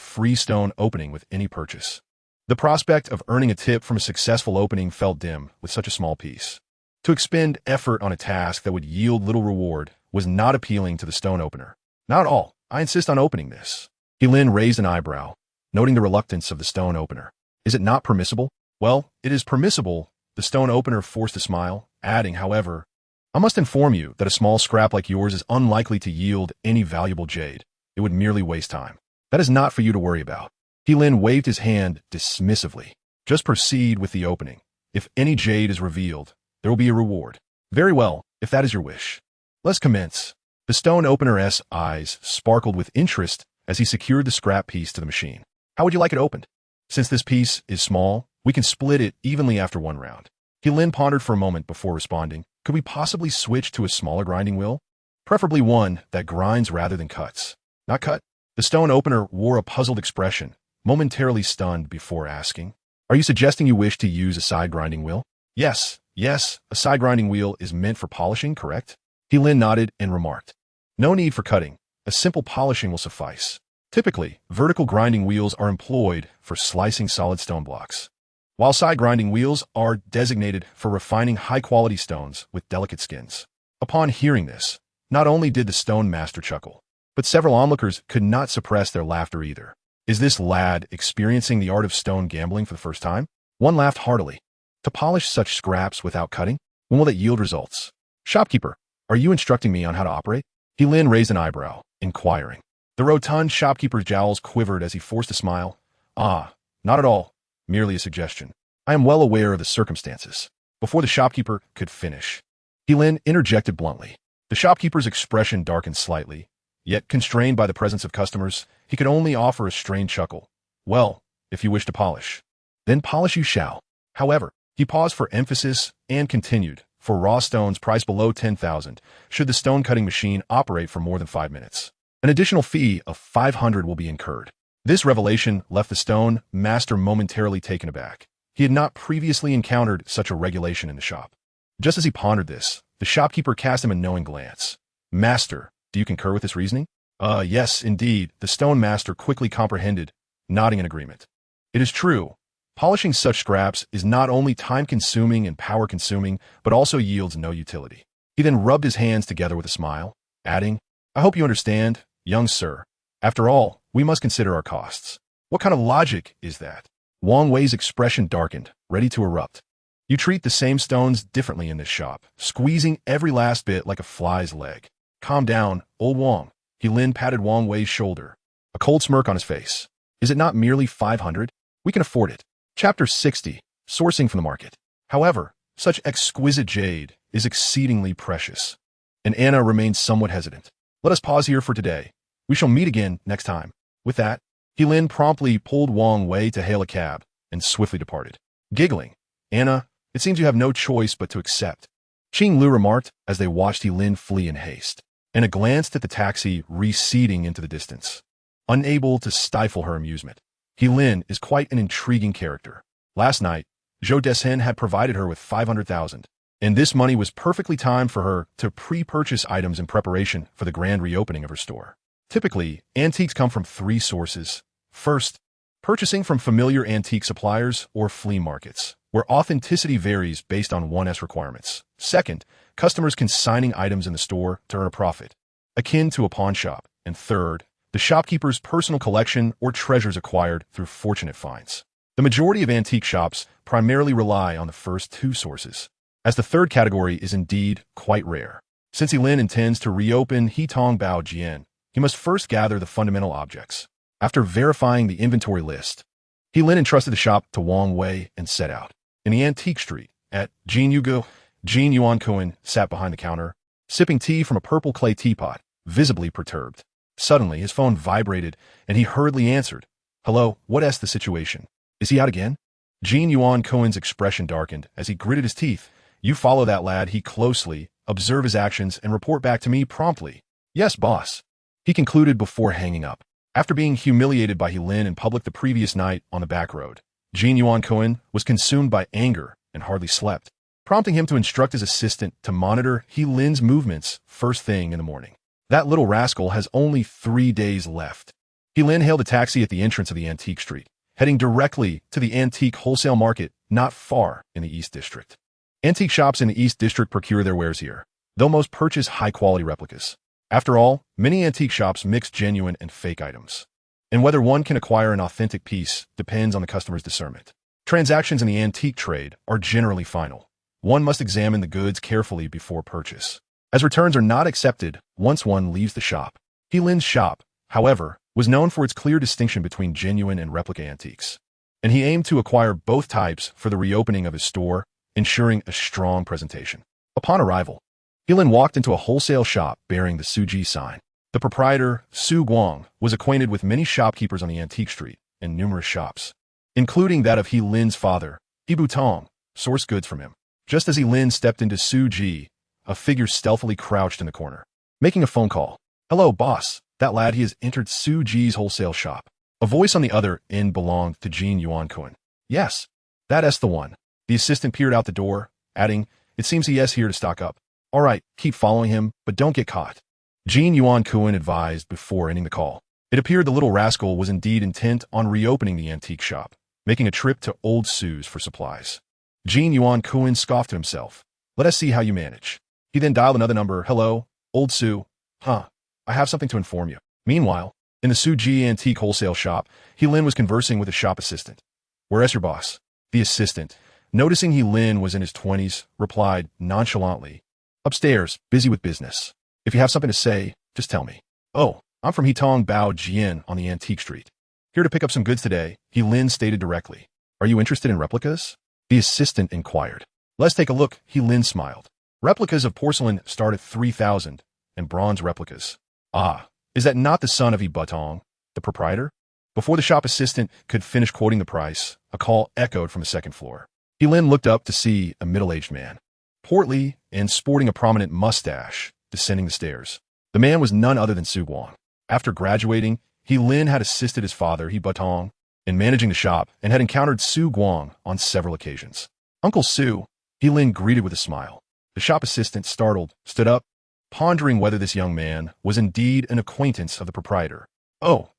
free stone opening with any purchase. The prospect of earning a tip from a successful opening felt dim with such a small piece. To expend effort on a task that would yield little reward was not appealing to the stone opener. Not at all. I insist on opening this. He Lin raised an eyebrow, noting the reluctance of the stone opener. Is it not permissible? Well, it is permissible, the stone opener forced a smile, adding, however, I must inform you that a small scrap like yours is unlikely to yield any valuable jade. It would merely waste time. That is not for you to worry about. He Lin waved his hand dismissively. Just proceed with the opening. If any jade is revealed, there will be a reward. Very well, if that is your wish. Let's commence. The stone opener's eyes sparkled with interest as he secured the scrap piece to the machine. How would you like it opened? Since this piece is small, we can split it evenly after one round. He Lin pondered for a moment before responding. Could we possibly switch to a smaller grinding wheel? Preferably one that grinds rather than cuts. Not cut? The stone opener wore a puzzled expression, momentarily stunned before asking. Are you suggesting you wish to use a side grinding wheel? Yes, a side grinding wheel is meant for polishing, correct? He Lin nodded and remarked. No need for cutting. A simple polishing will suffice. Typically, vertical grinding wheels are employed for slicing solid stone blocks, while side grinding wheels are designated for refining high-quality stones with delicate skins. Upon hearing this, not only did the stone master chuckle, but several onlookers could not suppress their laughter either. Is this lad experiencing the art of stone gambling for the first time? One laughed heartily. To polish such scraps without cutting? When will that yield results? Shopkeeper, are you instructing me on how to operate? He Lin raised an eyebrow, inquiring. The rotund shopkeeper's jowls quivered as he forced a smile. Ah, not at all. Merely a suggestion. I am well aware of the circumstances. Before the shopkeeper could finish, He Lin interjected bluntly. The shopkeeper's expression darkened slightly, yet constrained by the presence of customers, he could only offer a strained chuckle. Well, if you wish to polish, then polish you shall. However, he paused for emphasis and continued, for raw stones priced below 10,000, should the stone cutting machine operate for more than 5 minutes. An additional fee of 500 will be incurred. This revelation left the stone master momentarily taken aback. He had not previously encountered such a regulation in the shop. Just as he pondered this, the shopkeeper cast him a knowing glance. Master, do you concur with this reasoning? Yes, indeed, the stone master quickly comprehended, nodding in agreement. It is true. Polishing such scraps is not only time-consuming and power-consuming, but also yields no utility. He then rubbed his hands together with a smile, adding, I hope you understand, young sir. After all, we must consider our costs. What kind of logic is that? Wang Wei's expression darkened, ready to erupt. You treat the same stones differently in this shop, squeezing every last bit like a fly's leg. Calm down, old Wang. He Lin patted Wang Wei's shoulder, a cold smirk on his face. Is it not merely 500? We can afford it. Chapter 60, Sourcing from the Market. However, such exquisite jade is exceedingly precious, and Anna remained somewhat hesitant. Let us pause here for today. We shall meet again next time. With that, He Lin promptly pulled Wang Wei to hail a cab and swiftly departed. Giggling, Anna, it seems you have no choice but to accept, Qing Lu remarked as they watched He Lin flee in haste. Anna glanced at the taxi receding into the distance, unable to stifle her amusement. He Lin is quite an intriguing character. Last night, Zhou Desen had provided her with 500,000, and this money was perfectly timed for her to pre-purchase items in preparation for the grand reopening of her store. Typically, antiques come from three sources. First, purchasing from familiar antique suppliers or flea markets, where authenticity varies based on one's requirements. Second, customers consigning items in the store to earn a profit, akin to a pawn shop. And third, the shopkeeper's personal collection or treasures acquired through fortunate finds. The majority of antique shops primarily rely on the first two sources, as the third category is indeed quite rare. Since Lin intends to reopen Hitong Bao Jian, he must first gather the fundamental objects. After verifying the inventory list, Lin entrusted the shop to Wang Wei and set out. In the antique street, at Jin Yuan Cohen sat behind the counter, sipping tea from a purple clay teapot, visibly perturbed. Suddenly, his phone vibrated, and he hurriedly answered. "Hello, what's the situation? Is he out again?" Jin Yuan Cohen's expression darkened as he gritted his teeth. "You follow that lad he closely, observe his actions, and report back to me promptly." "Yes, boss," he concluded before hanging up. After being humiliated by Lin in public the previous night on the back road, Jin Yuan Cohen was consumed by anger and hardly slept, prompting him to instruct his assistant to monitor Lin's movements first thing in the morning. That little rascal has only 3 days left. Lin hailed a taxi at the entrance of the antique street, heading directly to the antique wholesale market not far in the East District. Antique shops in the East District procure their wares here, though most purchase high-quality replicas. After all, many antique shops mix genuine and fake items, and whether one can acquire an authentic piece depends on the customer's discernment. Transactions in the antique trade are generally final. One must examine the goods carefully before purchase, as returns are not accepted once one leaves the shop. Lin's shop, however, was known for its clear distinction between genuine and replica antiques, and he aimed to acquire both types for the reopening of his store, ensuring a strong presentation. Upon arrival, Lin walked into a wholesale shop bearing the Suji sign. The proprietor, Su Guang, was acquainted with many shopkeepers on the antique street and numerous shops, including that of Lin's father, Ibu Tong, sourced goods from him. Just as Lin stepped into Suji, a figure stealthily crouched in the corner, making a phone call. "Hello, boss. That lad he has entered Suji's wholesale shop." A voice on the other end belonged to Jin Yuan Cohen. "Yes, that's the one." The assistant peered out the door, adding, "It seems he is here to stock up." "All right, keep following him, but don't get caught," Jin Yuan Cohen advised before ending the call. It appeared the little rascal was indeed intent on reopening the antique shop, making a trip to Old Sue's for supplies. Jin Yuan Cohen scoffed to himself. "Let us see how you manage." He then dialed another number. "Hello, Old Sue. I have something to inform you." Meanwhile, in the Suji antique wholesale shop, Lin was conversing with a shop assistant. "Where's your boss?" The assistant, noticing Lin was in his 20s, replied nonchalantly, "Upstairs, busy with business. If you have something to say, just tell me." "Oh, I'm from Hitong Bao Jian on the antique street. Here to pick up some goods today," Lin stated directly. "Are you interested in replicas?" The assistant inquired. "Let's take a look," Lin smiled. "Replicas of porcelain start at 3,000, and bronze replicas." "Ah, is that not the son of Ibu Tong, the proprietor?" Before the shop assistant could finish quoting the price, a call echoed from the second floor. Lin looked up to see a middle-aged man, portly and sporting a prominent mustache, descending the stairs. The man was none other than Su Guang. After graduating, Lin had assisted his father, Ibu Tong, in managing the shop and had encountered Su Guang on several occasions. "Uncle Su," Lin greeted with a smile. The shop assistant, startled, stood up, pondering whether this young man was indeed an acquaintance of the proprietor. "Oh,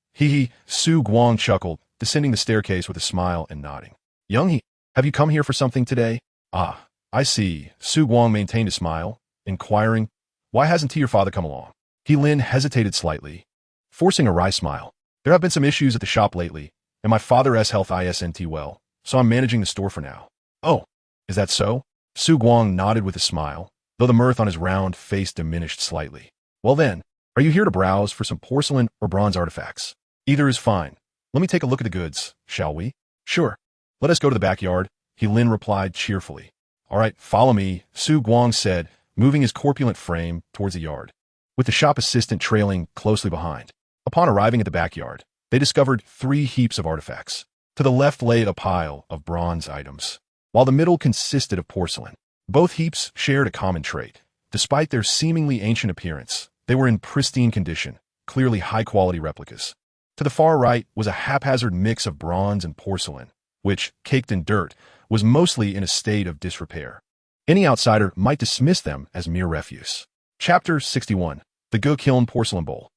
Su Guang chuckled, descending the staircase with a smile and nodding. "Young have you come here for something today?" "Ah, I see." Su Guang maintained a smile, inquiring, "Why hasn't your father come along?" Lin hesitated slightly, forcing a wry smile. "There have been some issues at the shop lately, and my father's health isn't well, so I'm managing the store for now." "Oh, is that so?" Su Guang nodded with a smile, though the mirth on his round face diminished slightly. "Well then, are you here to browse for some porcelain or bronze artifacts?" "Either is fine. Let me take a look at the goods, shall we?" "Sure. Let us go to the backyard," Lin replied cheerfully. "All right, follow me," Su Guang said, moving his corpulent frame towards the yard, with the shop assistant trailing closely behind. Upon arriving at the backyard, they discovered 3 heaps of artifacts. To the left lay a pile of bronze items, while the middle consisted of porcelain. Both heaps shared a common trait. Despite their seemingly ancient appearance, they were in pristine condition, clearly high-quality replicas. To the far right was a haphazard mix of bronze and porcelain, which, caked in dirt, was mostly in a state of disrepair. Any outsider might dismiss them as mere refuse. Chapter 61. The Ru Kiln Porcelain Bowl.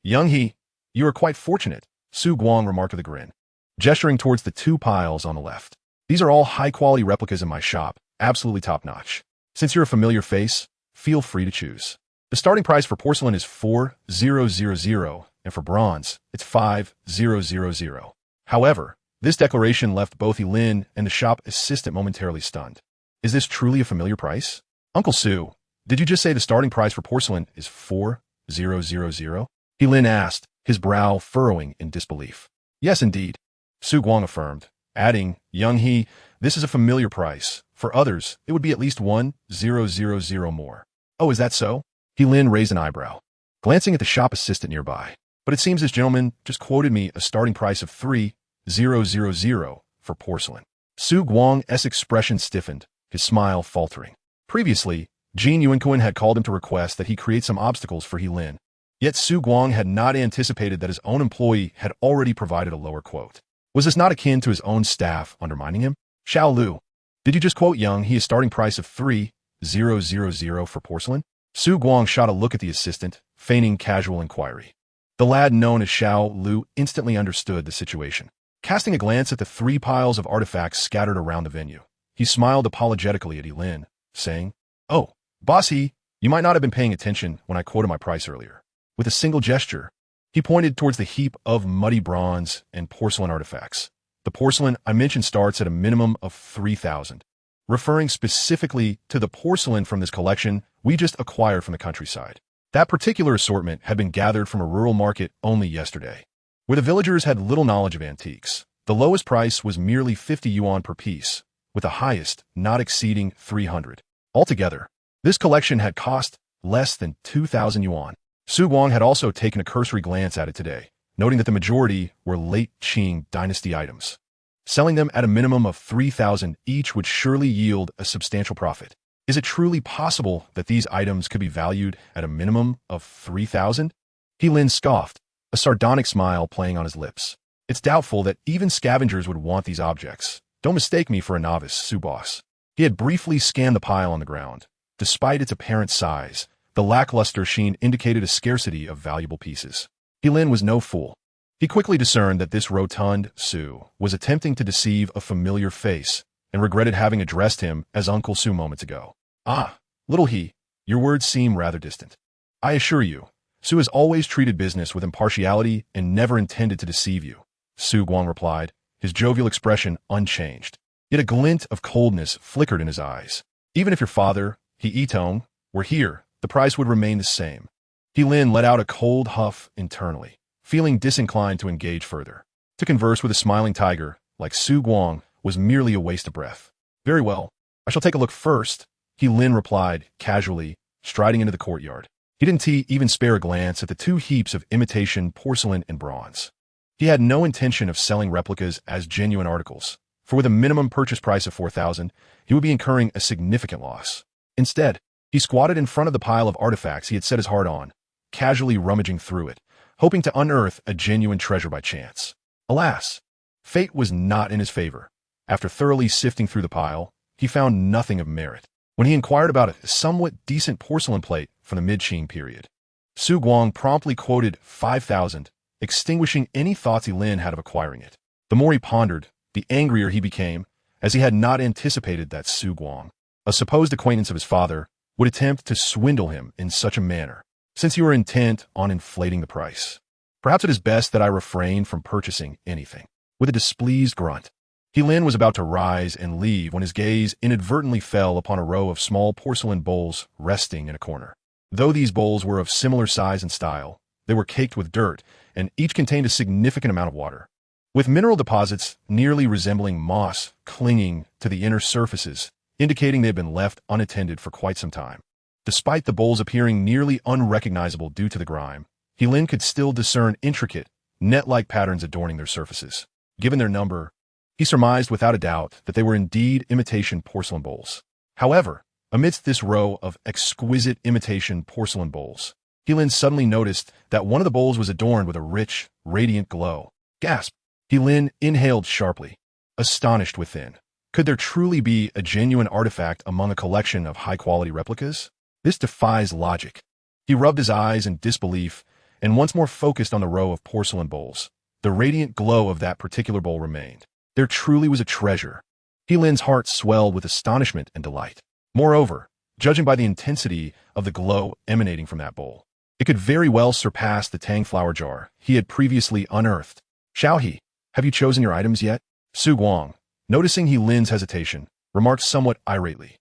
Young he, you are quite fortunate, Su Guang remarked with a grin, gesturing towards the two piles on the left. These are all high-quality replicas in my shop, absolutely top-notch. Since you're a familiar face, feel free to choose. The starting price for porcelain is 4,000, and for bronze, it's 5,000. However, this declaration left both Elin and the shop assistant momentarily stunned. Is this truly a familiar price? Uncle Su, did you just say the starting price for porcelain is 4,000? Elin asked, his brow furrowing in disbelief. Yes, indeed, Su Guang affirmed, adding, young he, this is a familiar price. For others, it would be at least 1,000 more. Oh, is that so? Elin raised an eyebrow, glancing at the shop assistant nearby. But it seems this gentleman just quoted me a starting price of 3,000 for porcelain. Su Guang's expression stiffened, his smile faltering. Previously, Jin Yuanquan had called him to request that he create some obstacles for Lin. Yet Su Guang had not anticipated that his own employee had already provided a lower quote. Was this not akin to his own staff undermining him? Xiao Lu, did you just quote Young he a starting price of 3,000 for porcelain? Su Guang shot a look at the assistant, feigning casual inquiry. The lad known as Xiao Lu instantly understood the situation. Casting a glance at the three piles of artifacts scattered around the venue, he smiled apologetically at Lin, saying, Oh, boss you might not have been paying attention when I quoted my price earlier. With a single gesture, he pointed towards the heap of muddy bronze and porcelain artifacts. The porcelain I mentioned starts at a minimum of 3,000, referring specifically to the porcelain from this collection we just acquired from the countryside. That particular assortment had been gathered from a rural market only yesterday, where the villagers had little knowledge of antiques. The lowest price was merely 50 yuan per piece, with the highest not exceeding 300. Altogether, this collection had cost less than 2,000 yuan. Su Guang had also taken a cursory glance at it today, noting that the majority were late Qing dynasty items. Selling them at a minimum of 3,000 each would surely yield a substantial profit. Is it truly possible that these items could be valued at a minimum of 3,000? Lin scoffed, a sardonic smile playing on his lips. It's doubtful that even scavengers would want these objects. Don't mistake me for a novice, Su boss. He had briefly scanned the pile on the ground. Despite its apparent size, the lackluster sheen indicated a scarcity of valuable pieces. Lin was no fool. He quickly discerned that this rotund Su was attempting to deceive a familiar face, and regretted having addressed him as Uncle Su moments ago. Ah, little he, your words seem rather distant. I assure you, Su has always treated business with impartiality and never intended to deceive you, Su Guang replied, his jovial expression unchanged. Yet a glint of coldness flickered in his eyes. Even if your father, Itong, were here, the price would remain the same. Lin let out a cold huff internally, feeling disinclined to engage further. To converse with a smiling tiger, like Su Guang, was merely a waste of breath. Very well, I shall take a look first, Lin replied, casually, striding into the courtyard. He didn't even spare a glance at the two heaps of imitation porcelain and bronze. He had no intention of selling replicas as genuine articles, for with a minimum purchase price of 4,000, he would be incurring a significant loss. Instead, he squatted in front of the pile of artifacts he had set his heart on, casually rummaging through it, hoping to unearth a genuine treasure by chance. Alas, fate was not in his favor. After thoroughly sifting through the pile, he found nothing of merit. When he inquired about a somewhat decent porcelain plate from the mid-Qing period, Su Guang promptly quoted 5,000, extinguishing any thoughts Lin had of acquiring it. The more he pondered, the angrier he became, as he had not anticipated that Su Guang, a supposed acquaintance of his father, would attempt to swindle him in such a manner, since you were intent on inflating the price. Perhaps it is best that I refrain from purchasing anything. With a displeased grunt, Lin was about to rise and leave when his gaze inadvertently fell upon a row of small porcelain bowls resting in a corner. Though these bowls were of similar size and style, they were caked with dirt, and each contained a significant amount of water, with mineral deposits nearly resembling moss clinging to the inner surfaces, indicating they had been left unattended for quite some time. Despite the bowls appearing nearly unrecognizable due to the grime, Lin could still discern intricate, net-like patterns adorning their surfaces. Given their number, he surmised without a doubt that they were indeed imitation porcelain bowls. However, amidst this row of exquisite imitation porcelain bowls, Lin suddenly noticed that one of the bowls was adorned with a rich, radiant glow. Gasp! Lin inhaled sharply, astonished within. Could there truly be a genuine artifact among a collection of high-quality replicas? This defies logic. He rubbed his eyes in disbelief and once more focused on the row of porcelain bowls. The radiant glow of that particular bowl remained. There truly was a treasure. Helin's heart swelled with astonishment and delight. Moreover, judging by the intensity of the glow emanating from that bowl, it could very well surpass the tang flower jar he had previously unearthed. Xiaohe, have you chosen your items yet? Su Guang, noticing Helin's hesitation, remarked somewhat irately.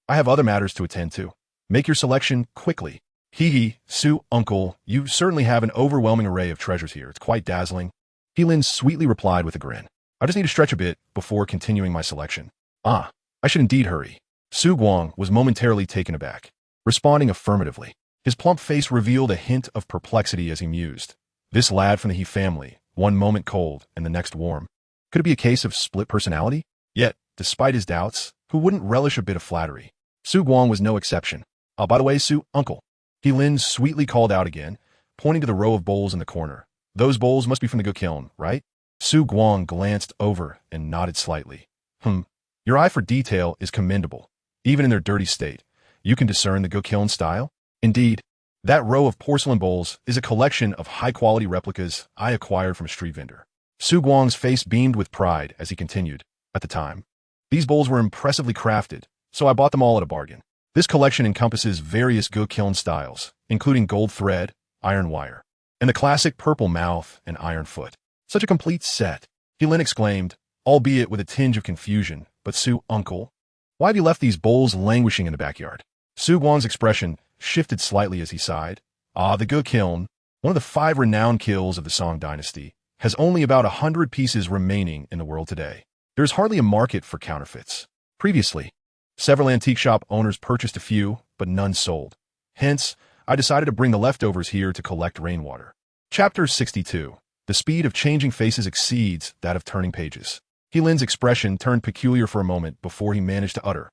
I have other matters to attend to. Make your selection quickly. Hee, Su, uncle, you certainly have an overwhelming array of treasures here. It's quite dazzling. Helin sweetly replied with a grin. I just need to stretch a bit before continuing my selection. Ah, I should indeed hurry. Su Guang was momentarily taken aback, responding affirmatively. His plump face revealed a hint of perplexity as he mused. This lad from the He family, one moment cold and the next warm. Could it be a case of split personality? Yet, despite his doubts, who wouldn't relish a bit of flattery? Su Guang was no exception. Oh, by the way, Su, uncle. Helin sweetly called out again, pointing to the row of bowls in the corner. Those bowls must be from the Ru Kiln, right? Su Guang glanced over and nodded slightly. Your eye for detail is commendable. Even in their dirty state, you can discern the Ru Kiln style? Indeed, that row of porcelain bowls is a collection of high-quality replicas I acquired from a street vendor. Su Guang's face beamed with pride as he continued. At the time, these bowls were impressively crafted, so I bought them all at a bargain. This collection encompasses various Ru Kiln styles, including gold thread, iron wire, and the classic purple mouth and iron foot. Such a complete set, Helin exclaimed, albeit with a tinge of confusion. But Su, uncle, why have you left these bowls languishing in the backyard? Su Guang's expression shifted slightly as he sighed. The Ru Kiln, one of the 5 renowned kilns of the Song dynasty, has only about 100 pieces remaining in the world today. There is hardly a market for counterfeits. Previously, several antique shop owners purchased a few, but none sold. Hence, I decided to bring the leftovers here to collect rainwater. Chapter 62. The speed of changing faces exceeds that of turning pages. Helin's expression turned peculiar for a moment before he managed to utter.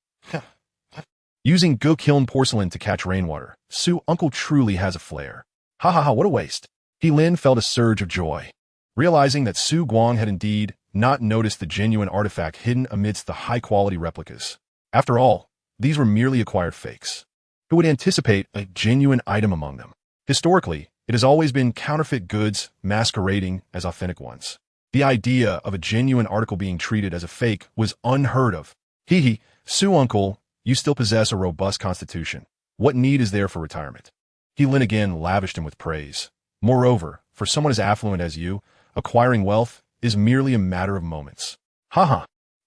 Using Ru Kiln porcelain to catch rainwater, Su uncle truly has a flair. What a waste. Helin felt a surge of joy, realizing that Su Guang had indeed not noticed the genuine artifact hidden amidst the high-quality replicas. After all, these were merely acquired fakes. Who would anticipate a genuine item among them? Historically, it has always been counterfeit goods masquerading as authentic ones. The idea of a genuine article being treated as a fake was unheard of. Su uncle, you still possess a robust constitution. What need is there for retirement? Helin again lavished him with praise. Moreover, for someone as affluent as you, acquiring wealth is merely a matter of moments.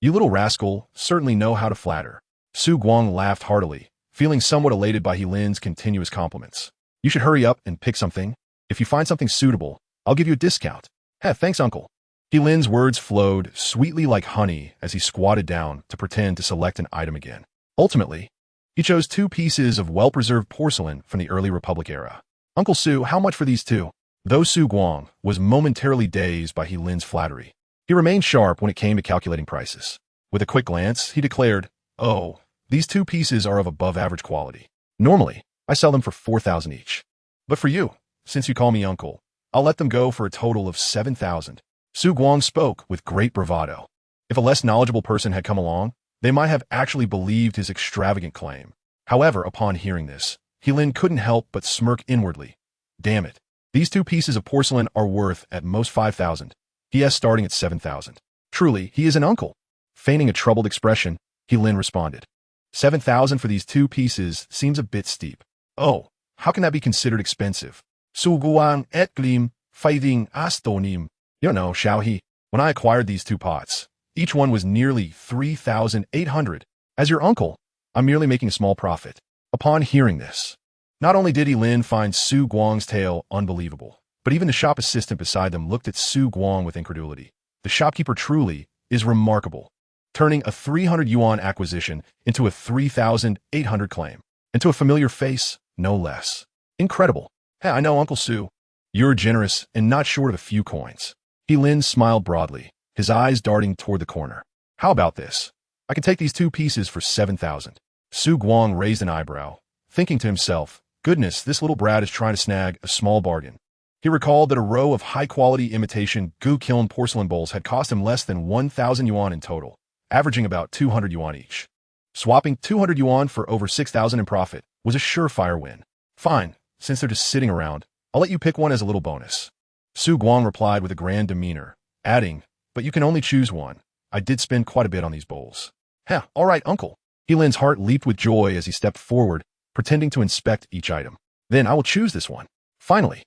You little rascal certainly know how to flatter. Su Guang laughed heartily, feeling somewhat elated by Helin's continuous compliments. You should hurry up and pick something. If you find something suitable, I'll give you a discount. Thanks, uncle. Helin's words flowed sweetly like honey as he squatted down to pretend to select an item again. Ultimately, he chose 2 pieces of well-preserved porcelain from the early Republic era. Uncle Su, how much for these 2? Though Su Guang was momentarily dazed by Helin's flattery, he remained sharp when it came to calculating prices. With a quick glance, he declared, these 2 pieces are of above-average quality. Normally, I sell them for 4,000 each. But for you, since you call me uncle, I'll let them go for a total of 7,000. Su Guang spoke with great bravado. If a less knowledgeable person had come along, they might have actually believed his extravagant claim. However, upon hearing this, Helin couldn't help but smirk inwardly. Damn it. These 2 pieces of porcelain are worth at most 5,000. He starting at 7,000. Truly, he is an uncle. Feigning a troubled expression, Helin responded. 7,000 for these 2 pieces seems a bit steep. How can that be considered expensive? Su Guang et glim, fighting astonim. You know, Xiaohe, when I acquired these 2 pots, each one was nearly 3,800. As your uncle, I'm merely making a small profit. Upon hearing this, not only did Helin find Su Guang's tale unbelievable, but even the shop assistant beside them looked at Su Guang with incredulity. The shopkeeper truly is remarkable, turning a 300 yuan acquisition into a 3,800 claim, and to a familiar face, no less. Incredible. I know, Uncle Su. You're generous and not short of a few coins. Helin smiled broadly, his eyes darting toward the corner. How about this? I can take these 2 pieces for 7,000. Su Guang raised an eyebrow, thinking to himself, goodness, this little brat is trying to snag a small bargain. He recalled that a row of high-quality imitation Ru Kiln porcelain bowls had cost him less than 1,000 yuan in total. averaging about 200 yuan each. Swapping 200 yuan for over 6,000 in profit was a surefire win. Fine, since they're just sitting around, I'll let you pick one as a little bonus. Su Guang replied with a grand demeanor, adding, but you can only choose one. I did spend quite a bit on these bowls. Heh, all right, uncle. Helin's heart leaped with joy as he stepped forward, pretending to inspect each item. Then I will choose this one. Finally,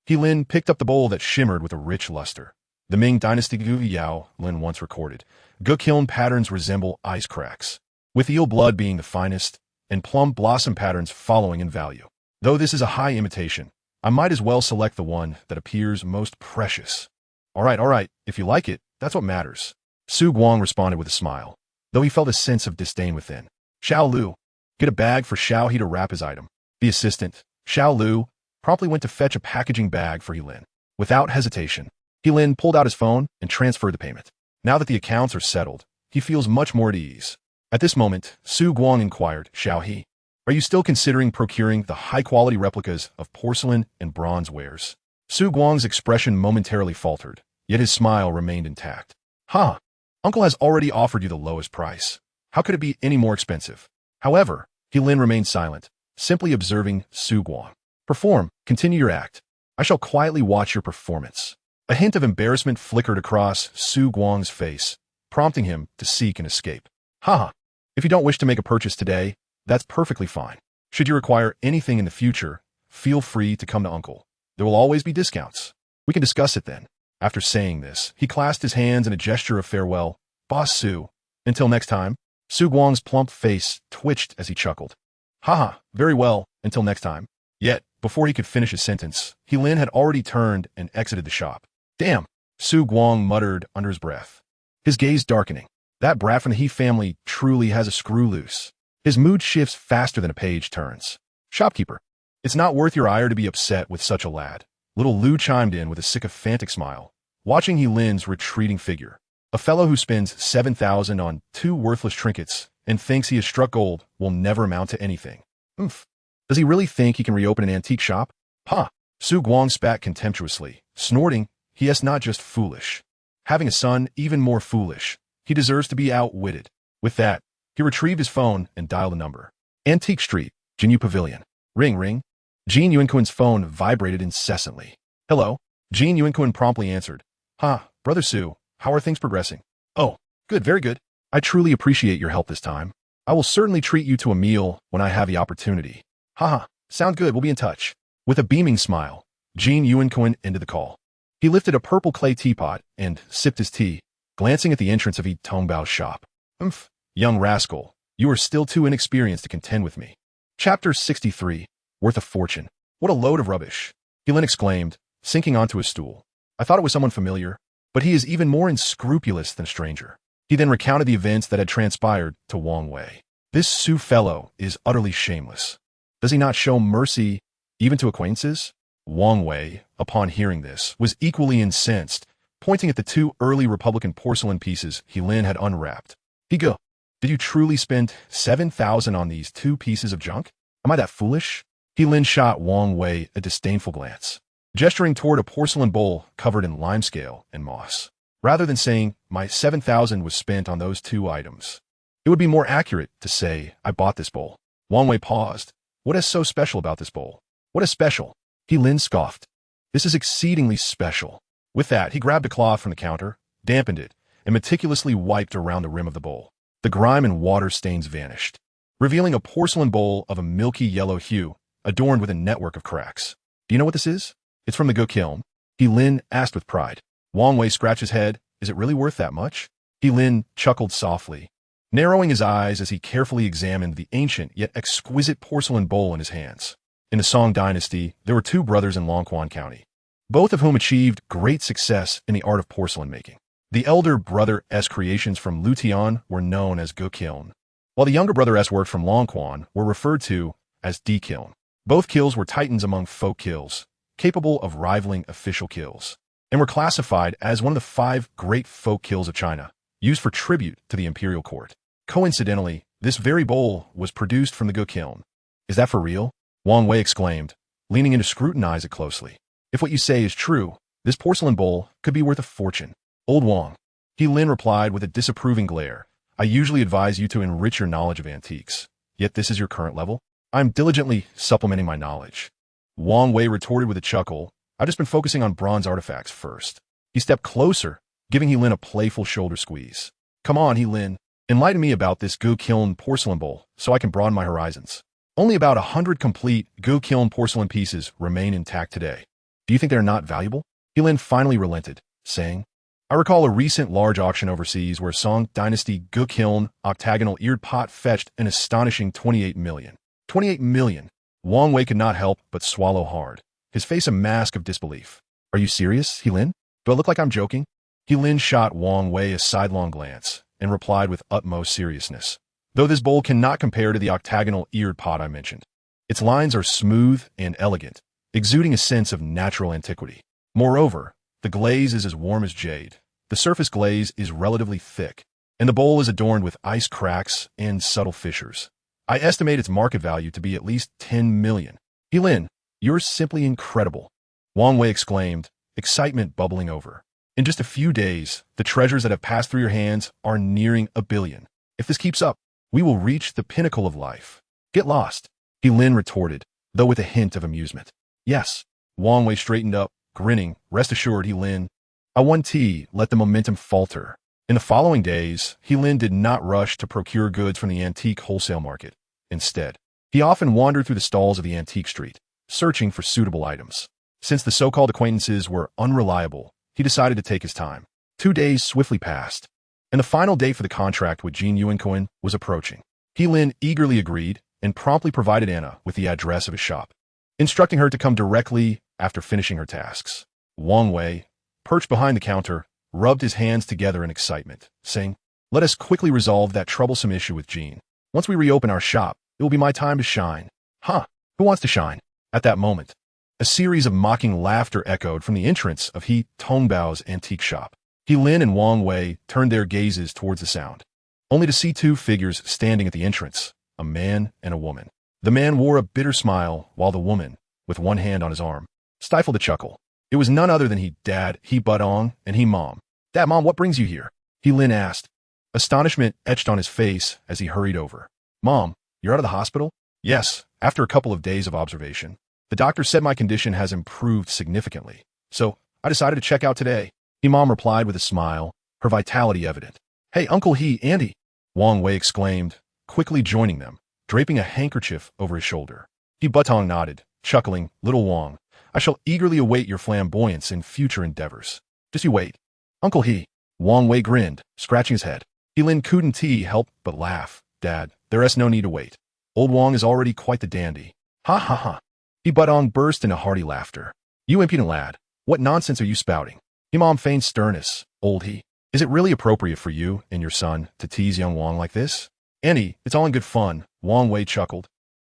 Helin picked up the bowl that shimmered with a rich luster. The Ming Dynasty Ru Kiln once recorded, Ru Kiln patterns resemble ice cracks, with eel blood being the finest, and plum blossom patterns following in value. Though this is a high imitation, I might as well select the one that appears most precious. All right, if you like it, that's what matters. Su Guang responded with a smile, though he felt a sense of disdain within. Xiao Lu, get a bag for Xiao He to wrap his item. The assistant, Xiao Lu, promptly went to fetch a packaging bag for Helin. Without hesitation, Helin pulled out his phone and transferred the payment. Now that the accounts are settled, he feels much more at ease. At this moment, Su Guang inquired, Xiao He, are you still considering procuring the high-quality replicas of porcelain and bronze wares? Su Guang's expression momentarily faltered, yet his smile remained intact. Ha! Uncle has already offered you the lowest price. How could it be any more expensive? However, Helin remained silent, simply observing Su Guang. Perform, continue your act. I shall quietly watch your performance. A hint of embarrassment flickered across Su Guang's face, prompting him to seek an escape. Haha, if you don't wish to make a purchase today, that's perfectly fine. Should you require anything in the future, feel free to come to Uncle. There will always be discounts. We can discuss it then. After saying this, he clasped his hands in a gesture of farewell. Boss Su. Until next time. Su Guang's plump face twitched as he chuckled. Haha, very well, until next time. Yet, before he could finish his sentence, Helin had already turned and exited the shop. Damn, Su Guang muttered under his breath, his gaze darkening. That brat from the He family truly has a screw loose. His mood shifts faster than a page turns. Shopkeeper, it's not worth your ire to be upset with such a lad. Little Lu chimed in with a sycophantic smile, watching Helin's retreating figure. A fellow who spends 7,000 on 2 worthless trinkets and thinks he has struck gold will never amount to anything. Oomph. Does he really think he can reopen an antique shop? Ha! Su Guang spat contemptuously, snorting, he is not just foolish. Having a son, even more foolish. He deserves to be outwitted. With that, he retrieved his phone and dialed a number. Antique Street, Jinyu Pavilion. Ring, ring. Jean Yuanquin's phone vibrated incessantly. Hello? Jean Yuanquin promptly answered. Ha, Brother Su, how are things progressing? Oh, good, very good. I truly appreciate your help this time. I will certainly treat you to a meal when I have the opportunity. Haha, sound good, we'll be in touch. With a beaming smile, Jean Yuanquin ended the call. He lifted a purple clay teapot and sipped his tea, glancing at the entrance of Yi Tongbao's shop. Umph, young rascal, you are still too inexperienced to contend with me. Chapter 63, Worth a Fortune. What a load of rubbish, Helin exclaimed, sinking onto a stool. I thought it was someone familiar, but he is even more unscrupulous than a stranger. He then recounted the events that had transpired to Wang Wei. This Su fellow is utterly shameless. Does he not show mercy even to acquaintances? Wang Wei, upon hearing this, was equally incensed, pointing at the 2 early Republican porcelain pieces Helin had unwrapped. Higo, did you truly spend 7,000 on these 2 pieces of junk? Am I that foolish? Helin shot Wang Wei a disdainful glance, gesturing toward a porcelain bowl covered in limescale and moss. Rather than saying, my 7,000 was spent on those 2 items, it would be more accurate to say, I bought this bowl. Wang Wei paused. What is so special about this bowl? What is special? Helin scoffed. This is exceedingly special. With that, he grabbed a cloth from the counter, dampened it, and meticulously wiped around the rim of the bowl. The grime and water stains vanished, revealing a porcelain bowl of a milky yellow hue, adorned with a network of cracks. Do you know what this is? It's from the Ru Kiln. Helin asked with pride. Wang Wei scratched his head. Is it really worth that much? Helin chuckled softly, narrowing his eyes as he carefully examined the ancient yet exquisite porcelain bowl in his hands. In the Song Dynasty, there were 2 brothers in Longquan County, both of whom achieved great success in the art of porcelain making. The elder brother's creations from Lutian were known as Ru Kiln, while the younger brother's work from Longquan were referred to as D Kiln. Both kilns were titans among folk kilns, capable of rivaling official kilns, and were classified as one of the 5 great folk kilns of China, used for tribute to the imperial court. Coincidentally, this very bowl was produced from the Ru Kiln. Is that for real? Wang Wei exclaimed, leaning in to scrutinize it closely. If what you say is true, this porcelain bowl could be worth a fortune. Old Wang, Helin replied with a disapproving glare. I usually advise you to enrich your knowledge of antiques, yet this is your current level? I'm diligently supplementing my knowledge. Wang Wei retorted with a chuckle. I've just been focusing on bronze artifacts first. He stepped closer, giving He Lin a playful shoulder squeeze. Come on, He Lin. Enlighten me about this Gu Kiln porcelain bowl so I can broaden my horizons. Only about 100 complete Gu Kiln porcelain pieces remain intact today. Do you think they are not valuable? He Lin finally relented, saying, I recall a recent large auction overseas where Song Dynasty Gu Kiln octagonal-eared pot fetched an astonishing 28 million. 28 million. Wang Wei could not help but swallow hard, his face a mask of disbelief. Are you serious, He Lin? Do I look like I'm joking? He Lin shot Wang Wei a sidelong glance and replied with utmost seriousness. Though this bowl cannot compare to the octagonal-eared pot I mentioned. Its lines are smooth and elegant, exuding a sense of natural antiquity. Moreover, the glaze is as warm as jade. The surface glaze is relatively thick, and the bowl is adorned with ice cracks and subtle fissures. I estimate its market value to be at least 10 million. He Lin, you're simply incredible. Wang Wei exclaimed, excitement bubbling over. In just a few days, the treasures that have passed through your hands are nearing 1 billion. If this keeps up, we will reach the pinnacle of life. Get lost, He Lin retorted, though with a hint of amusement. Yes. Wang Wei straightened up, grinning. Rest assured, He Lin. I won't let the momentum falter. In the following days, He Lin did not rush to procure goods from the antique wholesale market. Instead, he often wandered through the stalls of the antique street, searching for suitable items. Since the so-called acquaintances were unreliable, he decided to take his time. 2 days swiftly passed, and the final date for the contract with Jin Yuanquan was approaching. He Lin eagerly agreed and promptly provided Anna with the address of his shop, instructing her to come directly after finishing her tasks. Wang Wei, perched behind the counter, rubbed his hands together in excitement, saying, let us quickly resolve that troublesome issue with Jin. Once we reopen our shop, it will be my time to shine. Huh, who wants to shine? At that moment, a series of mocking laughter echoed from the entrance of He Tongbao's antique shop. He Lin and Wang Wei turned their gazes towards the sound, only to see 2 figures standing at the entrance, a man and a woman. The man wore a bitter smile, while the woman, with one hand on his arm, stifled a chuckle. It was none other than He Budong and He Mom. Dad, Mom, what brings you here? He Lin asked, astonishment etched on his face as he hurried over. Mom, you're out of the hospital? Yes, after a couple of days of observation. The doctor said my condition has improved significantly, so I decided to check out today. He Mom replied with a smile, her vitality evident. Hey, Uncle He, Andy, Wang Wei exclaimed, quickly joining them, draping a handkerchief over his shoulder. He Butong nodded, chuckling, little Wang, I shall eagerly await your flamboyance in future endeavors. Just you wait. Uncle He, Wang Wei grinned, scratching his head. He Lin couldn't help but laugh. Dad, there is no need to wait. Old Wang is already quite the dandy. Ha ha ha. He Butong burst into hearty laughter. You impudent lad, what nonsense are you spouting? He Mom feigned sternness. Old He, is it really appropriate for you and your son to tease young Wang like this? Andy, it's all in good fun, Wang Wei chuckled.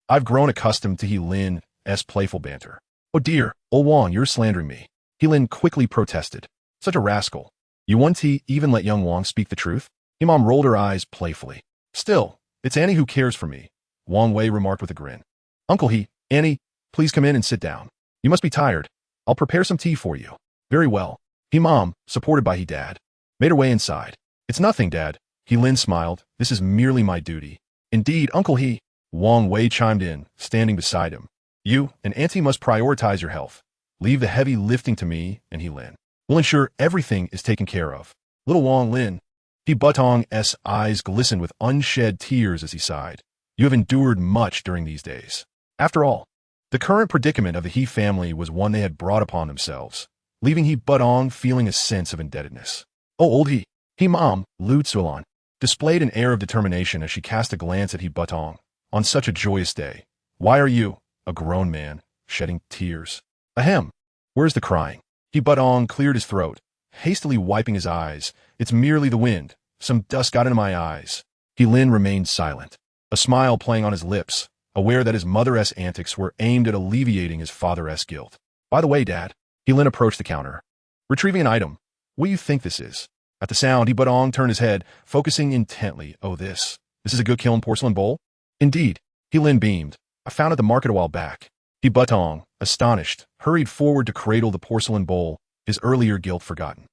I've grown accustomed to He Lin's playful banter. Oh dear, old Wang, you're slandering me. He Lin quickly protested. Such a rascal. You won't even let young Wang speak the truth? He Mom rolled her eyes playfully. Still, it's Annie who cares for me, Wang Wei remarked with a grin. Uncle He, Annie, please come in and sit down. You must be tired. I'll prepare some tea for you. Very well. He Mom, supported by He Dad, made her way inside. It's nothing, Dad. He Lin smiled. This is merely my duty. Indeed, Uncle He, Wang Wei chimed in, standing beside him. You and Auntie must prioritize your health. Leave the heavy lifting to me and He Lin. We'll ensure everything is taken care of. Little Wang Lin. He Butong's eyes glistened with unshed tears as he sighed. You have endured much during these days. After all, the current predicament of the He family was one they had brought upon themselves, leaving He Butong feeling a sense of indebtedness. Oh, old He Mom, Lu Tsulan, displayed an air of determination as she cast a glance at He Butong. On such a joyous day, why are you, a grown man, shedding tears? Ahem, where's the crying? He Butong cleared his throat, hastily wiping his eyes. It's merely the wind. Some dust got into my eyes. He Lin remained silent, a smile playing on his lips, aware that his mother's antics were aimed at alleviating his father's guilt. By the way, Dad, He Lin approached the counter, retrieving an item. What do you think this is? At the sound, He Butong turned his head, focusing intently. Oh, this is a Gu Kiln porcelain bowl? Indeed, He Lin beamed. I found it at the market a while back. He Butong, astonished, hurried forward to cradle the porcelain bowl, his earlier guilt forgotten.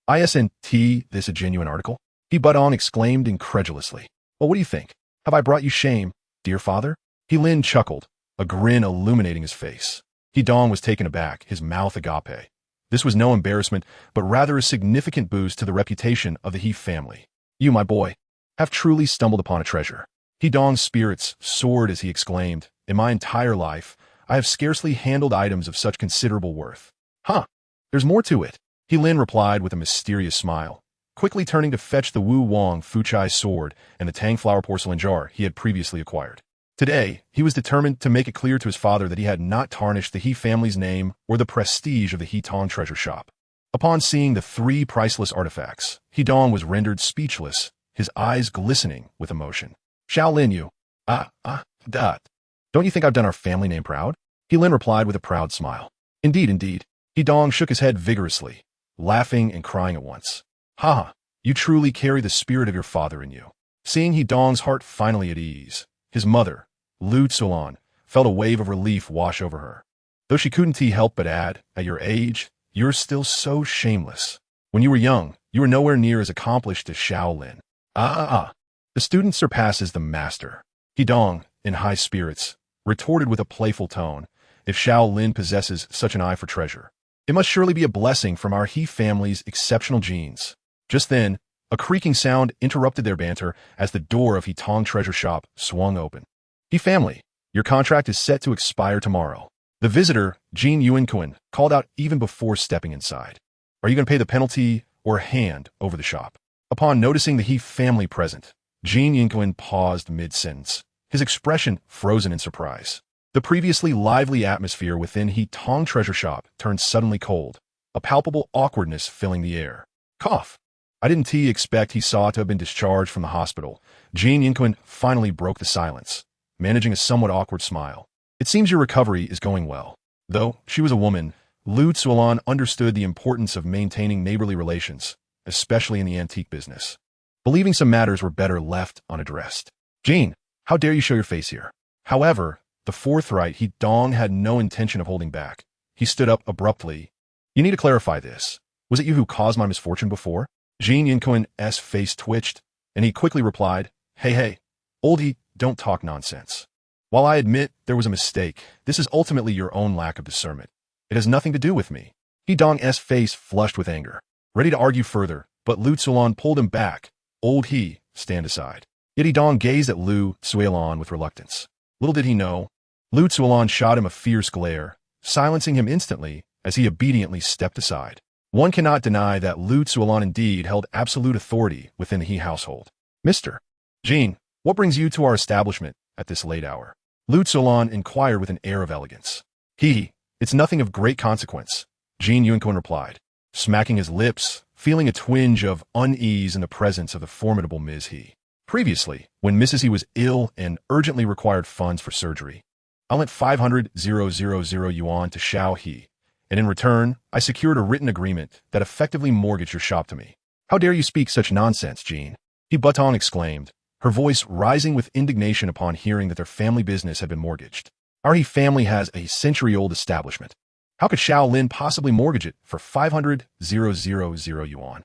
Isn't this a genuine article? He Budong exclaimed incredulously. Well, what do you think? Have I brought you shame, dear father? He Lin chuckled, a grin illuminating his face. He Dong was taken aback, his mouth agape. This was no embarrassment, but rather a significant boost to the reputation of the He family. You, my boy, have truly stumbled upon a treasure. He Dong's spirits soared as he exclaimed, in my entire life, I have scarcely handled items of such considerable worth. Huh, there's more to it. He Lin replied with a mysterious smile, quickly turning to fetch the Wu Wang Fuchai sword and the Tang flower porcelain jar he had previously acquired. Today, he was determined to make it clear to his father that he had not tarnished the He family's name or the prestige of the He Tong treasure shop. Upon seeing the 3 priceless artifacts, He Dong was rendered speechless, his eyes glistening with emotion. Xiao Lin, you. Don't you think I've done our family name proud? He Lin replied with a proud smile. Indeed, indeed. He Dong shook his head vigorously, laughing and crying at once. Ha! You truly carry the spirit of your father in you. Seeing He Dong's heart finally at ease, his mother, Lu Tsulan, felt a wave of relief wash over her. Though she couldn't help but add, at your age, you're still so shameless. When you were young, you were nowhere near as accomplished as Xiao Lin. The student surpasses the master. He Dong, in high spirits, retorted with a playful tone, if Xiao Lin possesses such an eye for treasure, it must surely be a blessing from our He family's exceptional genes. Just then, a creaking sound interrupted their banter as the door of He Tong treasure shop swung open. He family, your contract is set to expire tomorrow. The visitor, Jin Yuanquan, called out even before stepping inside. Are you going to pay the penalty or hand over the shop? Upon noticing the He family present, Jin Yuanquan paused mid-sentence, his expression frozen in surprise. The previously lively atmosphere within He Tong treasure shop turned suddenly cold, a palpable awkwardness filling the air. Cough. I didn't expect he saw to have been discharged from the hospital. Jin Yuanquan finally broke the silence, managing a somewhat awkward smile. It seems your recovery is going well. Though she was a woman, Lu Tsulan understood the importance of maintaining neighborly relations, especially in the antique business. Believing some matters were better left unaddressed. Jin, how dare you show your face here? However, the forthright He Dong had no intention of holding back. He stood up abruptly. You need to clarify this. Was it you who caused my misfortune before? Jin Yuanquan's face twitched, and he quickly replied, Hey, old He, don't talk nonsense. While I admit there was a mistake, this is ultimately your own lack of discernment. It has nothing to do with me. He Dong's face flushed with anger, ready to argue further, but Lu Tsulan pulled him back. Old He, stand aside. Yet He Dong gazed at Lu Tsulan with reluctance. Little did he know, Lu Tsulan shot him a fierce glare, silencing him instantly as he obediently stepped aside. One cannot deny that Lu Tsulan indeed held absolute authority within the He household. Mr. Jin, what brings you to our establishment at this late hour? Lu Tsulan inquired with an air of elegance. It's nothing of great consequence, Jin Yuanquan replied, smacking his lips, feeling a twinge of unease in the presence of the formidable Ms. He. Previously, when Mrs. He was ill and urgently required funds for surgery, I lent 500,000 yuan to Xiao He, and in return, I secured a written agreement that effectively mortgaged your shop to me. How dare you speak such nonsense, Jin? He Button exclaimed, her voice rising with indignation upon hearing that their family business had been mortgaged. Our He family has a century-old establishment. How could Xiao Lin possibly mortgage it for 500,000 yuan?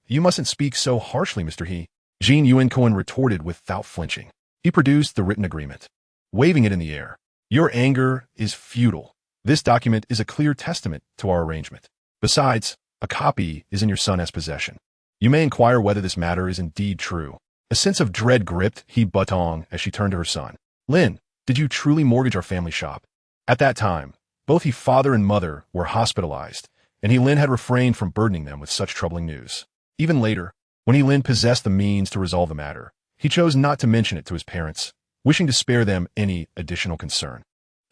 You mustn't speak so harshly, Mr. He. Jin Yuanquan retorted without flinching. He produced the written agreement, waving it in the air. Your anger is futile. This document is a clear testament to our arrangement. Besides, a copy is in your son's possession. You may inquire whether this matter is indeed true. A sense of dread gripped He Butong as she turned to her son. Lin, did you truly mortgage our family shop? At that time, both He father and mother were hospitalized, and He Lin had refrained from burdening them with such troubling news. Even later, when He Lin possessed the means to resolve the matter, he chose not to mention it to his parents, wishing to spare them any additional concern.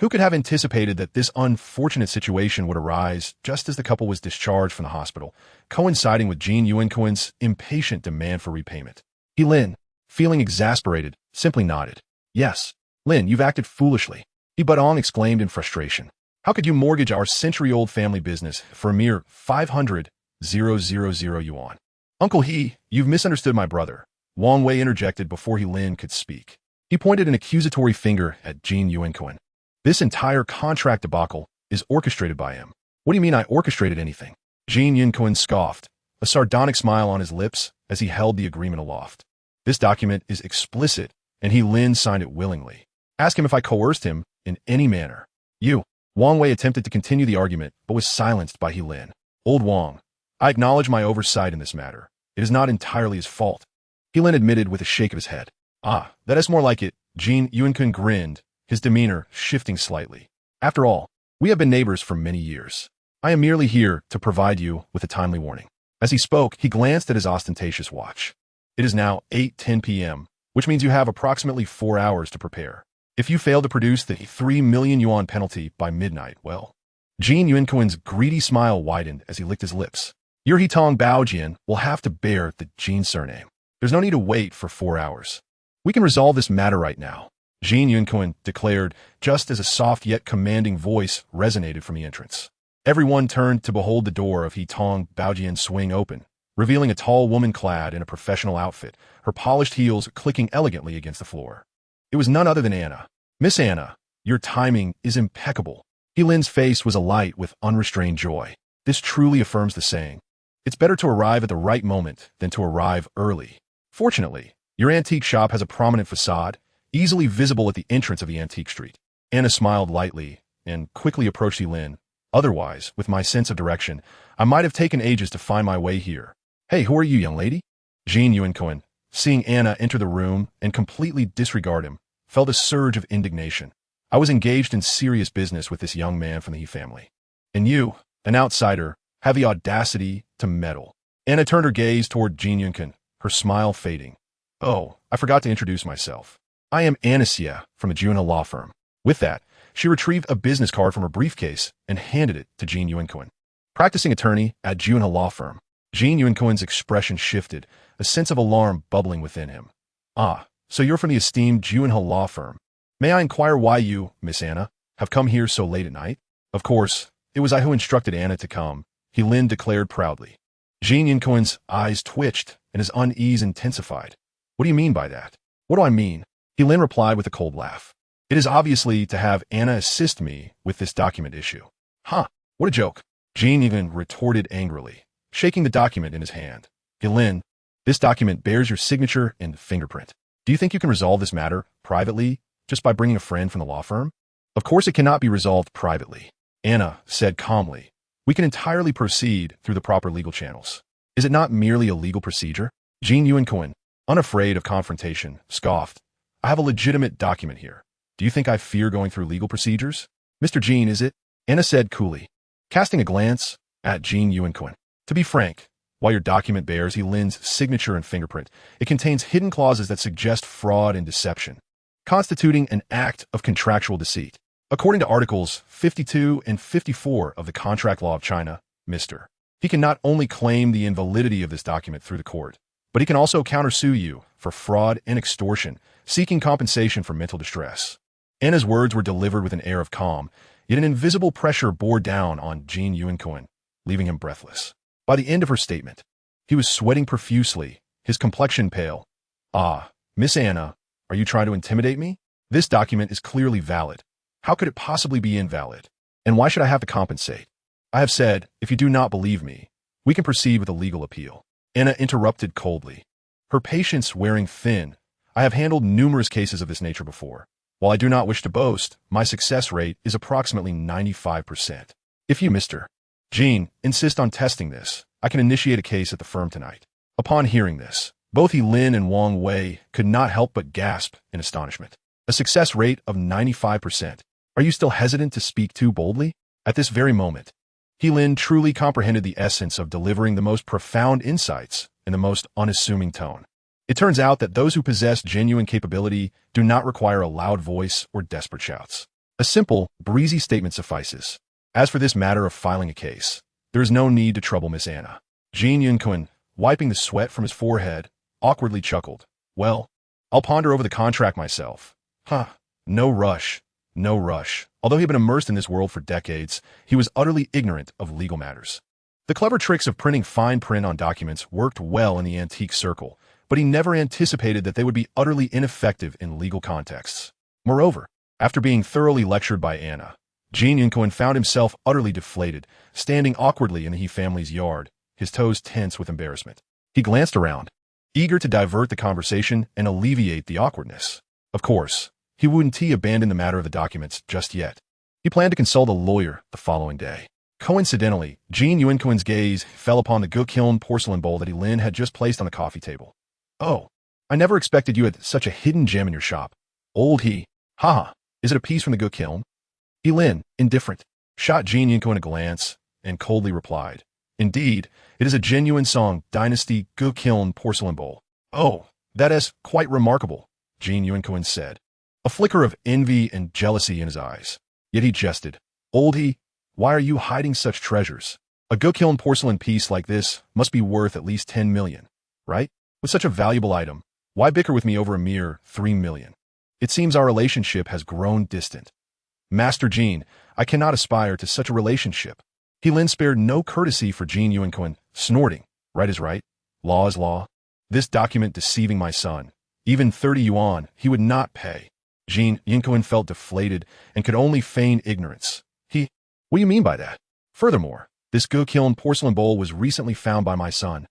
Who could have anticipated that this unfortunate situation would arise just as the couple was discharged from the hospital, coinciding with Jin Yuanquan's impatient demand for repayment? He Lin, feeling exasperated, simply nodded. Yes, Lin, you've acted foolishly. He Budong exclaimed in frustration. How could you mortgage our century-old family business for a mere 500,000 yuan? Uncle He, you've misunderstood my brother. Wang Wei interjected before He Lin could speak. He pointed an accusatory finger at Jin Yuanquan. This entire contract debacle is orchestrated by him. What do you mean I orchestrated anything? Jin Yuanquan scoffed, a sardonic smile on his lips as he held the agreement aloft. This document is explicit, and He Lin signed it willingly. Ask him if I coerced him in any manner. You. Wang Wei attempted to continue the argument, but was silenced by He Lin. Old Wang, I acknowledge my oversight in this matter. It is not entirely his fault. He Lin admitted with a shake of his head. Ah, that is more like it. Jin Yuankun grinned, his demeanor shifting slightly. After all, we have been neighbors for many years. I am merely here to provide you with a timely warning. As he spoke, he glanced at his ostentatious watch. It is now 8:10 p.m., which means you have approximately 4 hours to prepare. If you fail to produce the 3 million yuan penalty by midnight, well. Jin Yuankun's greedy smile widened as he licked his lips. Your Hitong Baojian will have to bear the Jin surname. There's no need to wait for 4 hours. We can resolve this matter right now, Jin Yuankun declared, just as a soft yet commanding voice resonated from the entrance. Everyone turned to behold the door of Hitong Baojian swing open, revealing a tall woman clad in a professional outfit, her polished heels clicking elegantly against the floor. It was none other than Anna. Miss Anna, your timing is impeccable. He Lin's face was alight with unrestrained joy. This truly affirms the saying, it's better to arrive at the right moment than to arrive early. Fortunately, your antique shop has a prominent facade, easily visible at the entrance of the antique street. Anna smiled lightly and quickly approached He Lin. Otherwise, with my sense of direction, I might have taken ages to find my way here. Hey, who are you, young lady? Jin Yuankun, seeing Anna enter the room and completely disregard him, felt a surge of indignation. I was engaged in serious business with this young man from the He family. And you, an outsider, have the audacity to meddle. Anna turned her gaze toward Jin Yuankun, her smile fading. Oh, I forgot to introduce myself. I am Anastasia from the Junha law firm. With that, she retrieved a business card from her briefcase and handed it to Jin Yuankun. Practicing attorney at Junha law firm. Jin Yuankun's expression shifted, a sense of alarm bubbling within him. Ah, so you're from the esteemed Junha law firm. May I inquire why you, Miss Anna, have come here so late at night? Of course, it was I who instructed Anna to come, He Lin declared proudly. Jin Yuankun's eyes twitched and his unease intensified. What do you mean by that? What do I mean? He Lin replied with a cold laugh. It is obviously to have Anna assist me with this document issue. Huh, what a joke. Jin even retorted angrily, shaking the document in his hand. He Lin, this document bears your signature and fingerprint. Do you think you can resolve this matter privately just by bringing a friend from the law firm? Of course it cannot be resolved privately, Anna said calmly. We can entirely proceed through the proper legal channels. Is it not merely a legal procedure? Jin Yuankun, unafraid of confrontation, scoffed. I have a legitimate document here. Do you think I fear going through legal procedures? Mr. Jin, is it? Anna said coolly, casting a glance at Jin Yuankun. To be frank, while your document bears He Lin's signature and fingerprint, it contains hidden clauses that suggest fraud and deception, constituting an act of contractual deceit. According to Articles 52 and 54 of the Contract Law of China, Mr. He can not only claim the invalidity of this document through the court, but he can also countersue you for fraud and extortion, seeking compensation for mental distress. Anna's words were delivered with an air of calm, yet an invisible pressure bore down on Jin Yuankun, leaving him breathless. By the end of her statement, he was sweating profusely, his complexion pale. Ah, Miss Anna, are you trying to intimidate me? This document is clearly valid. How could it possibly be invalid? And why should I have to compensate? I have said, if you do not believe me, we can proceed with a legal appeal. Anna interrupted coldly, her patience wearing thin. I have handled numerous cases of this nature before. While I do not wish to boast, my success rate is approximately 95%. If you, Mr. Jin, insist on testing this, I can initiate a case at the firm tonight. Upon hearing this, both He Lin and Wang Wei could not help but gasp in astonishment. A success rate of 95%. Are you still hesitant to speak too boldly? At this very moment, He Lin truly comprehended the essence of delivering the most profound insights in the most unassuming tone. It turns out that those who possess genuine capability do not require a loud voice or desperate shouts. A simple, breezy statement suffices. As for this matter of filing a case, there is no need to trouble Miss Anna. Jin Yuankun, wiping the sweat from his forehead, awkwardly chuckled. Well, I'll ponder over the contract myself. Huh, no rush. No rush. Although he had been immersed in this world for decades, he was utterly ignorant of legal matters. The clever tricks of printing fine print on documents worked well in the antique circle, but he never anticipated that they would be utterly ineffective in legal contexts. Moreover, after being thoroughly lectured by Anna, Jin Yuankun found himself utterly deflated, standing awkwardly in the He family's yard, his toes tense with embarrassment. He glanced around. eager to divert the conversation and alleviate the awkwardness. Of course, he wouldn't abandon the matter of the documents just yet. He planned to consult a lawyer the following day. Coincidentally, Jean Yuanquin's gaze fell upon the Gu Kiln porcelain bowl that Lin had just placed on the coffee table. "Oh, I never expected you had such a hidden gem in your shop. Old he. Haha, is it a piece from the Gu Kiln?" Lin, indifferent, shot Jean Yuanquin a glance and coldly replied, "Indeed, it is a genuine Song Dynasty Gu Kiln porcelain bowl." "Oh, that is quite remarkable," Jean Yuanquin said, a flicker of envy and jealousy in his eyes. Yet he jested. "Old he, why are you hiding such treasures? A Gu Kiln porcelain piece like this must be worth at least 10 million, right? With such a valuable item, why bicker with me over a mere 3 million? It seems our relationship has grown distant. Master Jean, I cannot aspire to such a relationship." Lin spared no courtesy for Jean Yuanquin, snorting, "Right is right. Law is law. This document deceiving my son. Even 30 yuan he would not pay." Jean Yuanquin felt deflated and could only feign ignorance. "What do you mean by that? Furthermore, this Gu Kiln porcelain bowl was recently found by my son."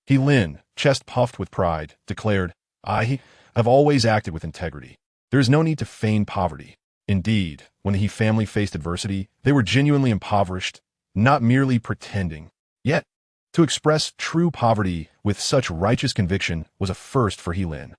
Lin, chest puffed with pride, declared, "I have always acted with integrity. There is no need to feign poverty." Indeed, when the He family faced adversity, they were genuinely impoverished, not merely pretending. Yet, to express true poverty with such righteous conviction was a first for Lin.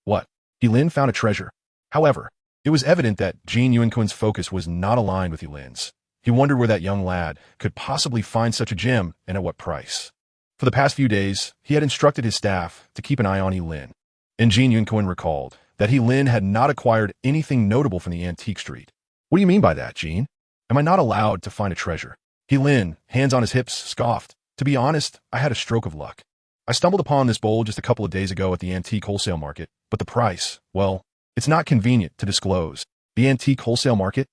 What? Lin found a treasure. However, it was evident that Jean Yuanquin's focus was not aligned with Lin's. He wondered where that young lad could possibly find such a gem and at what price. For the past few days, he had instructed his staff to keep an eye on Lin. And Jean Yuanquin recalled that Lin had not acquired anything notable from the antique street. "What do you mean by that, Jean? Am I not allowed to find a treasure?" Lin, hands on his hips, scoffed. "To be honest, I had a stroke of luck. I stumbled upon this bowl just a couple of days ago at the antique wholesale market, but the price, well, it's not convenient to disclose." "The antique wholesale market?"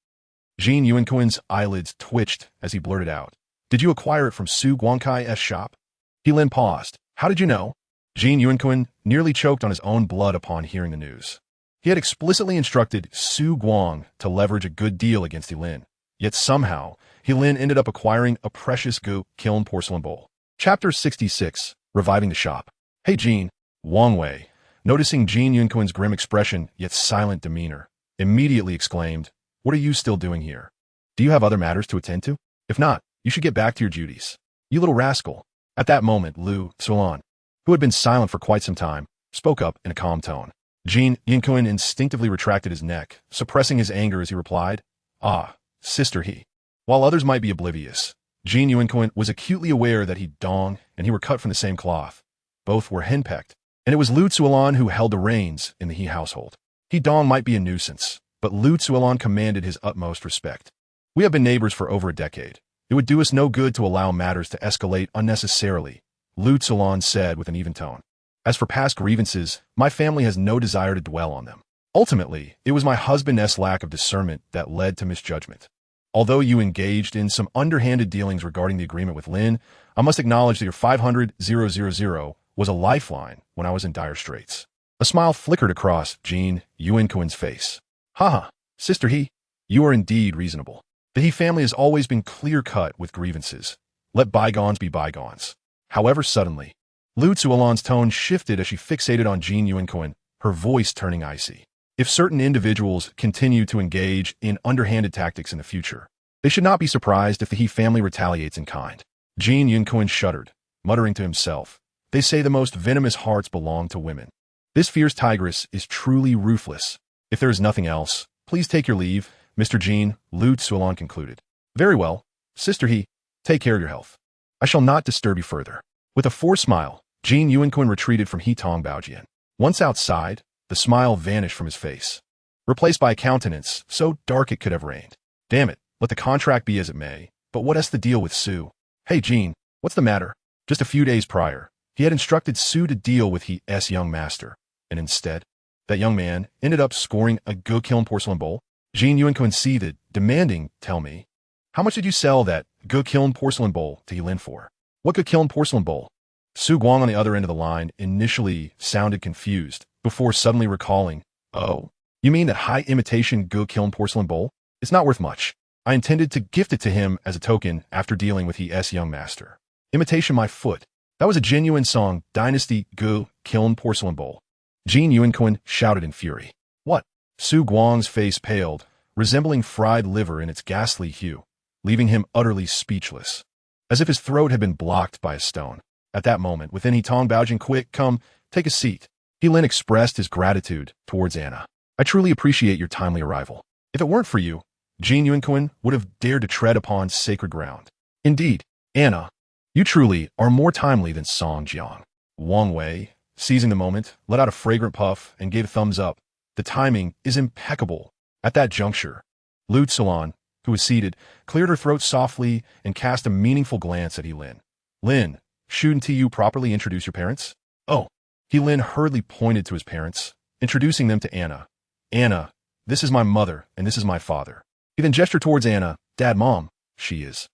Jean Yuanquin's eyelids twitched as he blurted out, "Did you acquire it from Su Guangkai's shop?" Lin paused. "How did you know?" Jean Yuanquin nearly choked on his own blood upon hearing the news. He had explicitly instructed Su Guang to leverage a good deal against Lin. Yet somehow, Lin ended up acquiring a precious Gu Kiln porcelain bowl. Chapter 66, Reviving the Shop. "Hey Jean," Wang Wei, noticing Jean Yuanquin's grim expression yet silent demeanor, immediately exclaimed, "What are you still doing here? Do you have other matters to attend to? If not, you should get back to your duties. You little rascal." At that moment, Lu Sulan, who had been silent for quite some time, spoke up in a calm tone. Jean Yuanquin instinctively retracted his neck, suppressing his anger as he replied, "Ah, sister he." While others might be oblivious, Jean Yuanquin was acutely aware that Dong and he were cut from the same cloth. Both were henpecked, and it was Lu Tsuolan who held the reins in the He household. Dong might be a nuisance, but Lu Tsuolan commanded his utmost respect. "We have been neighbors for over a decade. It would do us no good to allow matters to escalate unnecessarily," Lu Tsuolan said with an even tone. "As for past grievances, my family has no desire to dwell on them. Ultimately, it was my husband's lack of discernment that led to misjudgment. Although you engaged in some underhanded dealings regarding the agreement with Lin, I must acknowledge that your 500,000 was a lifeline when I was in dire straits." A smile flickered across Jean Yuanquin's face. "Haha, sister He, you are indeed reasonable. The He family has always been clear-cut with grievances. Let bygones be bygones." However, suddenly, Lu Tsuolan's tone shifted as she fixated on Jean Yuanquin, her voice turning icy. "If certain individuals continue to engage in underhanded tactics in the future, they should not be surprised if the He family retaliates in kind." Jean Yuanquin shuddered, muttering to himself, "They say the most venomous hearts belong to women. This fierce tigress is truly ruthless. If there is nothing else, please take your leave, Mr. Jean," Lu Tsuolan concluded. "Very well, sister He, take care of your health. I shall not disturb you further." With a forced smile, Jean Yuanquin retreated from He Tong Baojian. Once outside, the smile vanished from his face, replaced by a countenance so dark it could have rained. "Damn it, let the contract be as it may, but what has the deal with Su?" "Hey Jean, what's the matter?" Just a few days prior, he had instructed Su to deal with He's young master, and instead, that young man ended up scoring a Gu Kiln porcelain bowl. Jean Yuanquin seethed, demanding, "Tell me, how much did you sell that Gu Kiln porcelain bowl to Lin for?" "What Gu Kiln porcelain bowl?" Su Guang on the other end of the line initially sounded confused, before suddenly recalling, "Oh, you mean that high imitation Gu Kiln porcelain bowl? It's not worth much. I intended to gift it to him as a token after dealing with He's young master." "Imitation my foot." That was a genuine song, Dynasty Ru Kiln porcelain bowl. Jin Yuanquan shouted in fury. What? Su Guang's face paled, resembling fried liver in its ghastly hue, leaving him utterly speechless, as if his throat had been blocked by a stone. At that moment, within he Tong Baojin, quick, come, take a seat. Lin expressed his gratitude towards Anna. I truly appreciate your timely arrival. If it weren't for you, Jin Yuanquan would have dared to tread upon sacred ground. Indeed, Anna, you truly are more timely than Song Jiang. Wang Wei, seizing the moment, let out a fragrant puff and gave a thumbs up. The timing is impeccable. At that juncture, Lu Tsulan, who was seated, cleared her throat softly and cast a meaningful glance at Lin. Lin, shouldn't you properly introduce your parents? Oh. Lin hurriedly pointed to his parents, introducing them to Anna. Anna, this is my mother, and this is my father. He then gestured towards Anna. Dad, Mom, she is.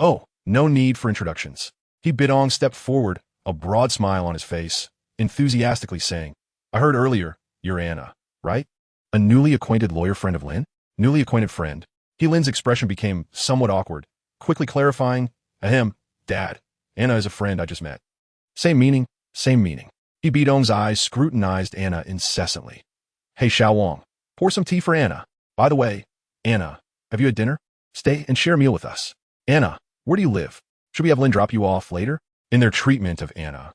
Oh, no need for introductions. Bidong stepped forward, a broad smile on his face, enthusiastically saying, I heard earlier, you're Anna, right? A newly acquainted lawyer friend of Lin? Newly acquainted friend. Lin's expression became somewhat awkward, quickly clarifying, Ahem, Dad, Anna is a friend I just met. Same meaning, same meaning. Bidong's eyes scrutinized Anna incessantly. Hey Xiao Wang, pour some tea for Anna. By the way, Anna, have you had dinner? Stay and share a meal with us. Anna, where do you live? Should we have Lin drop you off later? In their treatment of Anna,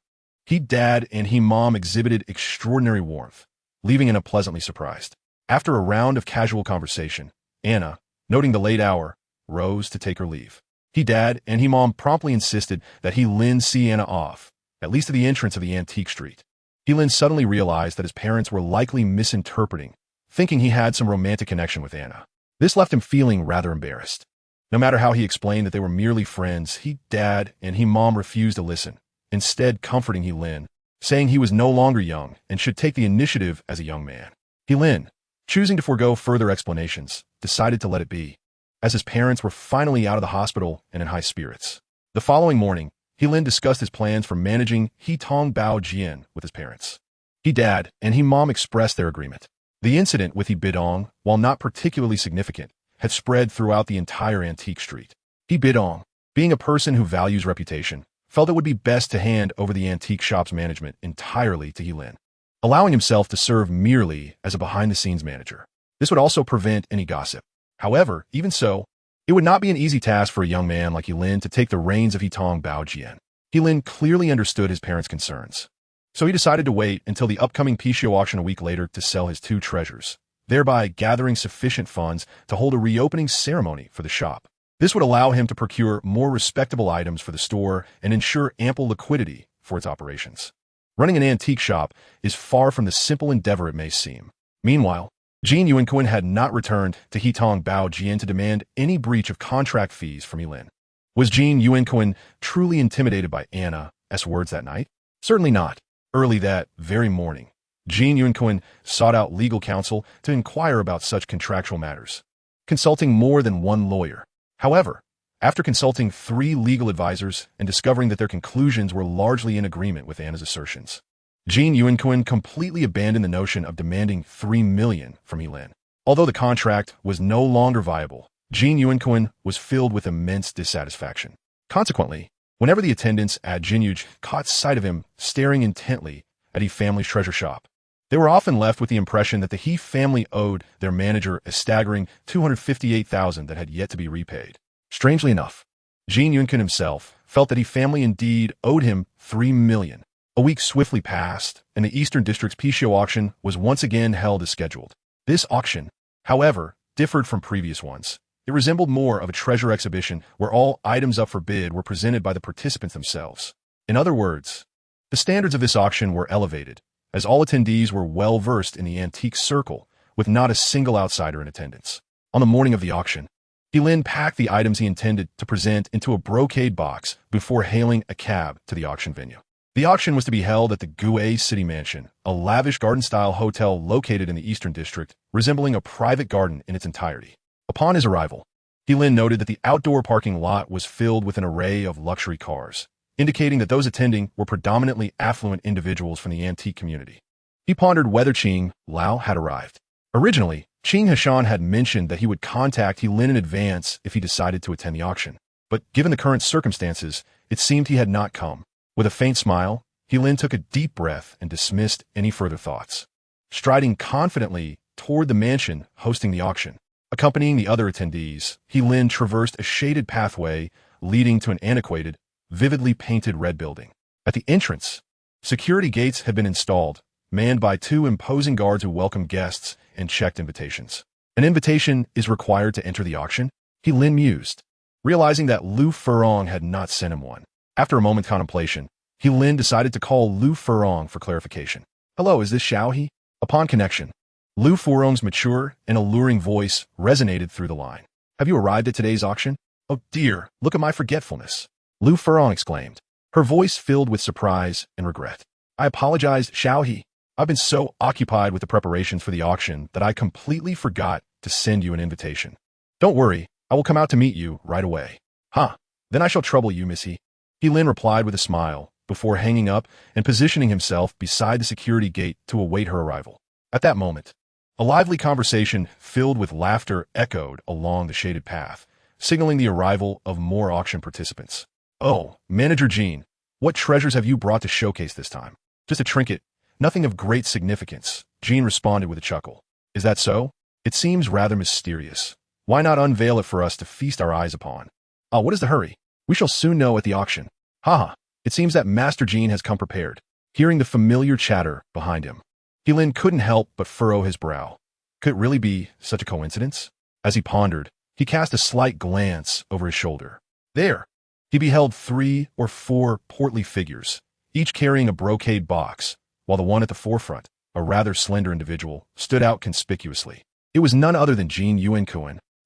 Dad and Mom exhibited extraordinary warmth, leaving Anna pleasantly surprised. After a round of casual conversation, Anna, noting the late hour, rose to take her leave. Dad and Mom promptly insisted that Lin see Anna off, at least to the entrance of the antique street. Lin suddenly realized that his parents were likely misinterpreting, thinking he had some romantic connection with Anna. This left him feeling rather embarrassed. No matter how he explained that they were merely friends, Dad and Mom refused to listen, instead comforting Lin, saying he was no longer young and should take the initiative as a young man. Lin, choosing to forego further explanations, decided to let it be, as his parents were finally out of the hospital and in high spirits. The following morning, Lin discussed his plans for managing Tong Bao Jian with his parents. Dad and Mom expressed their agreement. The incident with Bidong, while not particularly significant, had spread throughout the entire antique street. Bidong, being a person who values reputation, felt it would be best to hand over the antique shop's management entirely to Lin, allowing himself to serve merely as a behind-the-scenes manager. This would also prevent any gossip. However, even so, it would not be an easy task for a young man like Lin to take the reins of Tong Bao Jian. Lin clearly understood his parents' concerns, so he decided to wait until the upcoming Pichio auction a week later to sell his two treasures, thereby gathering sufficient funds to hold a reopening ceremony for the shop. This would allow him to procure more respectable items for the store and ensure ample liquidity for its operations. Running an antique shop is far from the simple endeavor it may seem. Meanwhile, Jin Yuanquan had not returned to Tong Bao Jian to demand any breach of contract fees from Lin. Was Jin Yuanquan truly intimidated by Anna's words that night? Certainly not. Early that very morning, Jin Yuanquan sought out legal counsel to inquire about such contractual matters, consulting more than one lawyer. However, after consulting 3 legal advisors and discovering that their conclusions were largely in agreement with Anna's assertions, Jin Yuanquan completely abandoned the notion of demanding $3 million from Lin. Although the contract was no longer viable, Jin Yuanquan was filled with immense dissatisfaction. Consequently, whenever the attendants at Jinyuj caught sight of him staring intently at He family's treasure shop, they were often left with the impression that the He family owed their manager a staggering $258,000 that had yet to be repaid. Strangely enough, Jin Yuanquan himself felt that He family indeed owed him $3 million. A week swiftly passed, and the Eastern District's Pichio auction was once again held as scheduled. This auction, however, differed from previous ones. It resembled more of a treasure exhibition where all items up for bid were presented by the participants themselves. In other words, the standards of this auction were elevated, as all attendees were well versed in the antique circle, with not a single outsider in attendance. On the morning of the auction, Lin packed the items he intended to present into a brocade box before hailing a cab to the auction venue. The auction was to be held at the Gue City Mansion, a lavish garden-style hotel located in the Eastern District, resembling a private garden in its entirety. Upon his arrival, Lin noted that the outdoor parking lot was filled with an array of luxury cars, indicating that those attending were predominantly affluent individuals from the antique community. He pondered whether Qing Lao had arrived. Originally, Qing Hashan had mentioned that he would contact Lin in advance if he decided to attend the auction, but given the current circumstances, it seemed he had not come. With a faint smile, Lin took a deep breath and dismissed any further thoughts. Striding confidently toward the mansion hosting the auction, accompanying the other attendees, Lin traversed a shaded pathway leading to an antiquated, vividly painted red building. At the entrance, security gates had been installed, manned by 2 imposing guards who welcomed guests and checked invitations. An invitation is required to enter the auction? Lin mused, realizing that Lu Furong had not sent him one. After a moment's contemplation, Lin decided to call Lu Furong for clarification. "Hello, is this Xiao He?" Upon connection, Lu Furong's mature and alluring voice resonated through the line. "Have you arrived at today's auction?" "Oh dear, look at my forgetfulness," Lu Furong exclaimed, her voice filled with surprise and regret. "I apologize, Xiao He. I've been so occupied with the preparations for the auction that I completely forgot to send you an invitation." "Don't worry, I will come out to meet you right away." "Huh, then I shall trouble you, Miss He." Lin replied with a smile, before hanging up and positioning himself beside the security gate to await her arrival. At that moment, a lively conversation filled with laughter echoed along the shaded path, signaling the arrival of more auction participants. "Oh, Manager Jean, what treasures have you brought to showcase this time?" "Just a trinket, nothing of great significance," Jean responded with a chuckle. "Is that so? It seems rather mysterious. Why not unveil it for us to feast our eyes upon?" "Ah, what is the hurry? We shall soon know at the auction." "Haha, it seems that Master Jean has come prepared." Hearing the familiar chatter behind him, Lin couldn't help but furrow his brow. Could it really be such a coincidence? As he pondered, he cast a slight glance over his shoulder. There, he beheld 3 or 4 portly figures, each carrying a brocade box, while the one at the forefront, a rather slender individual, stood out conspicuously. It was none other than Jean Yuan,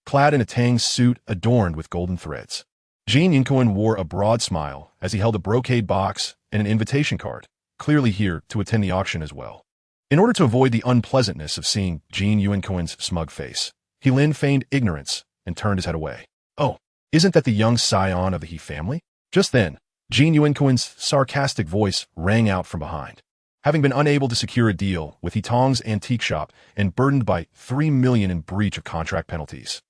clad in a tang suit adorned with golden threads. Jean Yuan wore a broad smile as he held a brocade box and an invitation card, clearly here to attend the auction as well. In order to avoid the unpleasantness of seeing Jean Yuan's smug face, Lin feigned ignorance and turned his head away. "Oh, isn't that the young scion of the He family?" Just then, Jean Yuan's sarcastic voice rang out from behind. Having been unable to secure a deal with Tong's antique shop and burdened by 3 million in breach of contract penalties,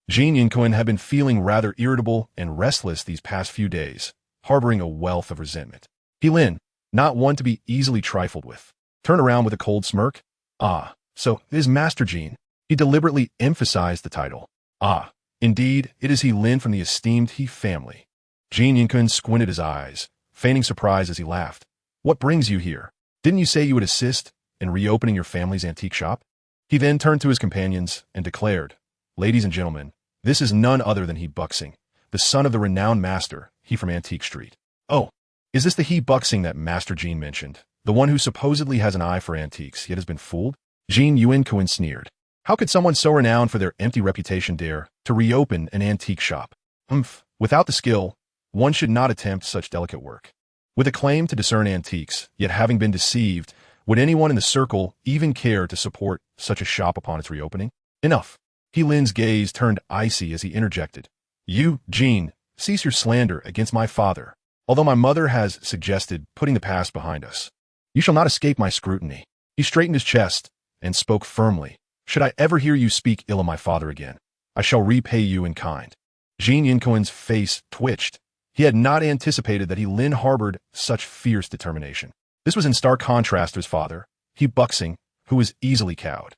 Jean Yuan had been feeling rather irritable and restless these past few days, harboring a wealth of resentment. Lin, not one to be easily trifled with, turned around with a cold smirk. "Ah, so it is Master Jean." He deliberately emphasized the title. "Ah, indeed, it is Lin from the esteemed He family." Jean Yuan squinted his eyes, feigning surprise as he laughed. "What brings you here? Didn't you say you would assist in reopening your family's antique shop?" He then turned to his companions and declared, "Ladies and gentlemen, this is none other than He Buxing, the son of the renowned master, He from Antique Street." "Oh, is this the He Buxing that Master Jean mentioned? The one who supposedly has an eye for antiques, yet has been fooled?" Jean Yuan sneered. "How could someone so renowned for their empty reputation dare to reopen an antique shop? Without the skill, one should not attempt such delicate work." With a claim to discern antiques, yet having been deceived, would anyone in the circle even care to support such a shop upon its reopening? Enough. Lin's gaze turned icy as he interjected. "You, Jean, cease your slander against my father, although my mother has suggested putting the past behind us. You shall not escape my scrutiny." He straightened his chest and spoke firmly. "Should I ever hear you speak ill of my father again, I shall repay you in kind." Jean Yuan's face twitched. He had not anticipated that Lin harbored such fierce determination. This was in stark contrast to his father, He Buxing, who was easily cowed.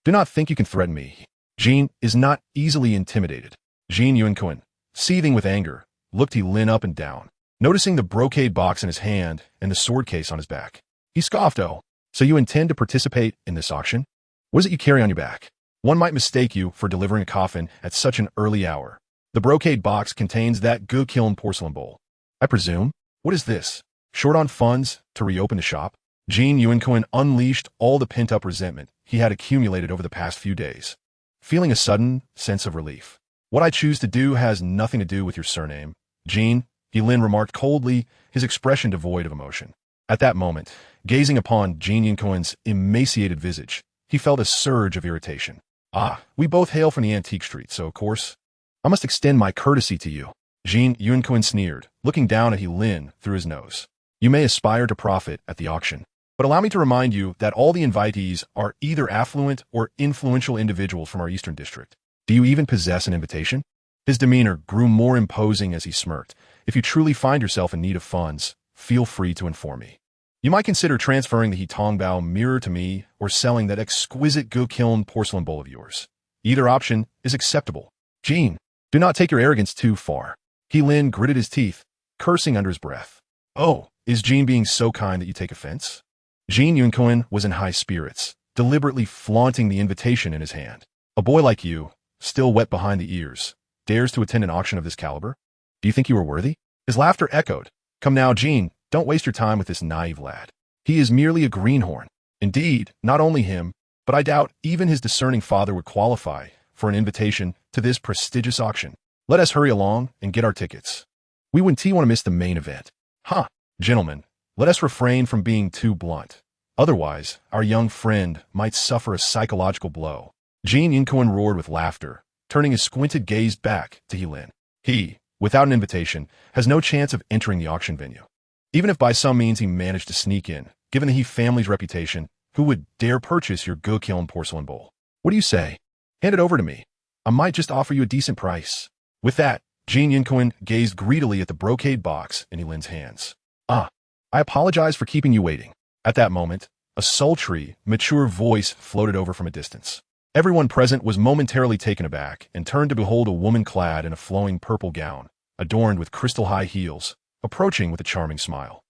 "Do not think you can threaten me." Jean is not easily intimidated. Jean Yuan, seething with anger, looked Lin up and down, noticing the brocade box in his hand and the sword case on his back. He scoffed, "Oh, so you intend to participate in this auction? What is it you carry on your back? One might mistake you for delivering a coffin at such an early hour. The brocade box contains that Ru Kiln porcelain bowl, I presume. What is this? Short on funds to reopen the shop?" Jean Yuan unleashed all the pent-up resentment he had accumulated over the past few days, feeling a sudden sense of relief. "What I choose to do has nothing to do with your surname, Jean," Lin remarked coldly, his expression devoid of emotion. At that moment, gazing upon Jean Yuan's emaciated visage, he felt a surge of irritation. "Ah, we both hail from the antique street, so of course I must extend my courtesy to you." Jean Yuan sneered, looking down at Lin through his nose. "You may aspire to profit at the auction, but allow me to remind you that all the invitees are either affluent or influential individuals from our eastern district. Do you even possess an invitation?" His demeanor grew more imposing as he smirked. "If you truly find yourself in need of funds, feel free to inform me. You might consider transferring the Hitongbao mirror to me or selling that exquisite Ru Kiln porcelain bowl of yours. Either option is acceptable. Jean, do not take your arrogance too far. He Lin gritted his teeth, cursing under his breath. Oh, is Jean being so kind that you take offense? Jean Yunquin was in high spirits, deliberately flaunting the invitation in his hand. A boy like you, still wet behind the ears, dares to attend an auction of this caliber? Do you think you are worthy? His laughter echoed. Come now, Jean, don't waste your time with this naive lad. He is merely a greenhorn. Indeed, not only him, but I doubt even his discerning father would qualify for an invitation to this prestigious auction. Let us hurry along and get our tickets. We wouldn't want to miss the main event. Huh, gentlemen, let us refrain from being too blunt. Otherwise, our young friend might suffer a psychological blow. Jean Yunquin roared with laughter, turning his squinted gaze back to Helin. He, without an invitation, has no chance of entering the auction venue. Even if by some means he managed to sneak in, given the He family's reputation, who would dare purchase your Ru Kiln porcelain bowl? What do you say? Hand it over to me. I might just offer you a decent price. With that, Jean Yunquin gazed greedily at the brocade box in Helin's hands. Ah, I apologize for keeping you waiting. At that moment, a sultry, mature voice floated over from a distance. Everyone present was momentarily taken aback and turned to behold a woman clad in a flowing purple gown, adorned with crystal-high heels, approaching with a charming smile.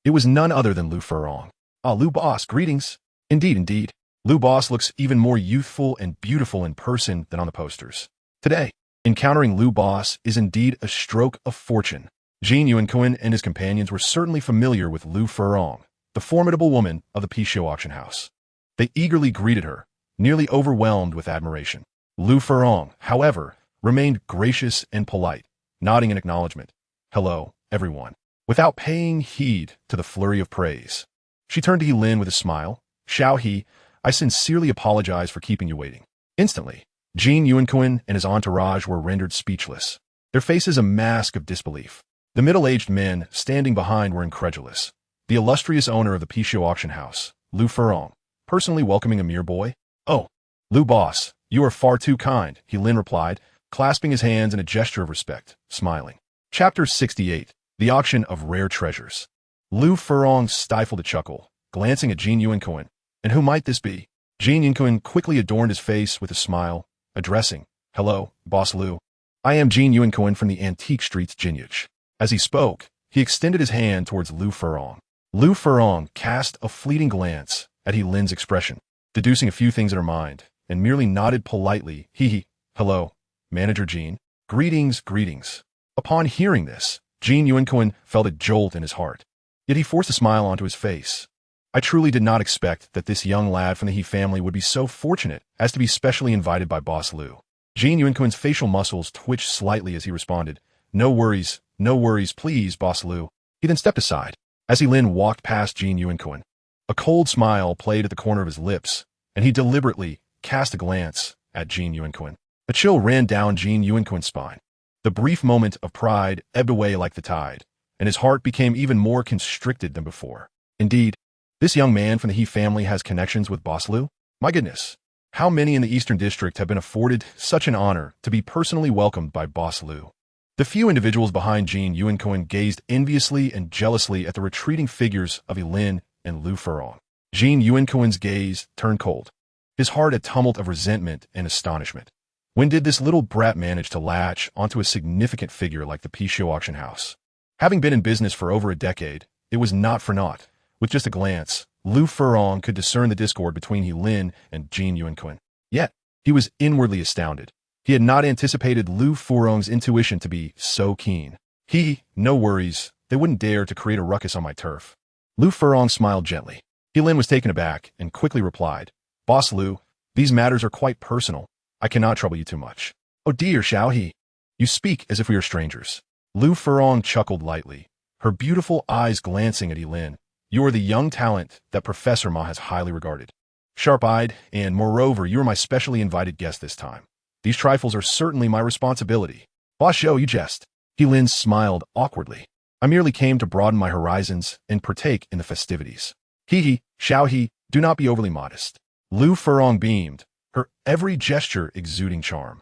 It was none other than Lu Furong. Ah, Lu Boss, greetings. Indeed. Lu Boss looks even more youthful and beautiful in person than on the posters. Today, encountering Lu Boss is indeed a stroke of fortune. Jean Yunquin and his companions were certainly familiar with Lu Furong, the formidable woman of the Pishio auction house. They eagerly greeted her, nearly overwhelmed with admiration. Lu Furong, however, remained gracious and polite, nodding in acknowledgement. Hello, everyone. Without paying heed to the flurry of praise, she turned to Helin with a smile. Xiao He, I sincerely apologize for keeping you waiting. Instantly, Jean Yunquin and his entourage were rendered speechless, their faces a mask of disbelief. The middle-aged men standing behind were incredulous. The illustrious owner of the Pishio auction house, Lu Furong, personally welcoming a mere boy? Oh, Lu Boss, you are far too kind, Helin replied, clasping his hands in a gesture of respect, smiling. Chapter 68, The Auction of Rare Treasures. Lu Furong stifled a chuckle, glancing at Jean Yunquin. And who might this be? Jean Yunquin quickly adorned his face with a smile, addressing, Hello, Boss Lu. I am Jean Yunquin from the Antique Streets Jinyuch. As he spoke, he extended his hand towards Lu Furong. Lu Furong cast a fleeting glance at Helin's expression, deducing a few things in her mind, and merely nodded politely. Hello, Manager Jean. Greetings. Upon hearing this, Jean Yunquin felt a jolt in his heart. Yet he forced a smile onto his face. I truly did not expect that this young lad from the He family would be so fortunate as to be specially invited by Boss Lu. Jean Yunquin's facial muscles twitched slightly as he responded, No worries, please, Boss Lu. He then stepped aside. As Helin walked past Jean Yunquin, a cold smile played at the corner of his lips, and he deliberately cast a glance at Jean Yunquin. A chill ran down Jean Yunquin's spine. The brief moment of pride ebbed away like the tide, and his heart became even more constricted than before. Indeed, this young man from the He family has connections with Boss Lu? My goodness, how many in the Eastern District have been afforded such an honor to be personally welcomed by Boss Lu? The few individuals behind Jean Yunquin gazed enviously and jealously at the retreating figures of Helin and Lu Furong. Jean Yunquin's gaze turned cold, his heart a tumult of resentment and astonishment. When did this little brat manage to latch onto a significant figure like the Pishio auction house? Having been in business for over a decade, it was not for naught. With just a glance, Lu Furong could discern the discord between Helin and Jean Yunquin. Yet, he was inwardly astounded. He had not anticipated Lu Furong's intuition to be so keen. No worries, they wouldn't dare to create a ruckus on my turf. Lu Furong smiled gently. Helin was taken aback and quickly replied, Boss Lu, these matters are quite personal. I cannot trouble you too much. Oh dear, Xiao He. You speak as if we are strangers. Lu Furong chuckled lightly, her beautiful eyes glancing at Helin. You are the young talent that Professor Ma has highly regarded. Sharp-eyed, and moreover, you are my specially invited guest this time. These trifles are certainly my responsibility. Boss Zhou, you jest. Helin smiled awkwardly. I merely came to broaden my horizons and partake in the festivities. Xiao He, do not be overly modest. Lu Furong beamed, her every gesture exuding charm.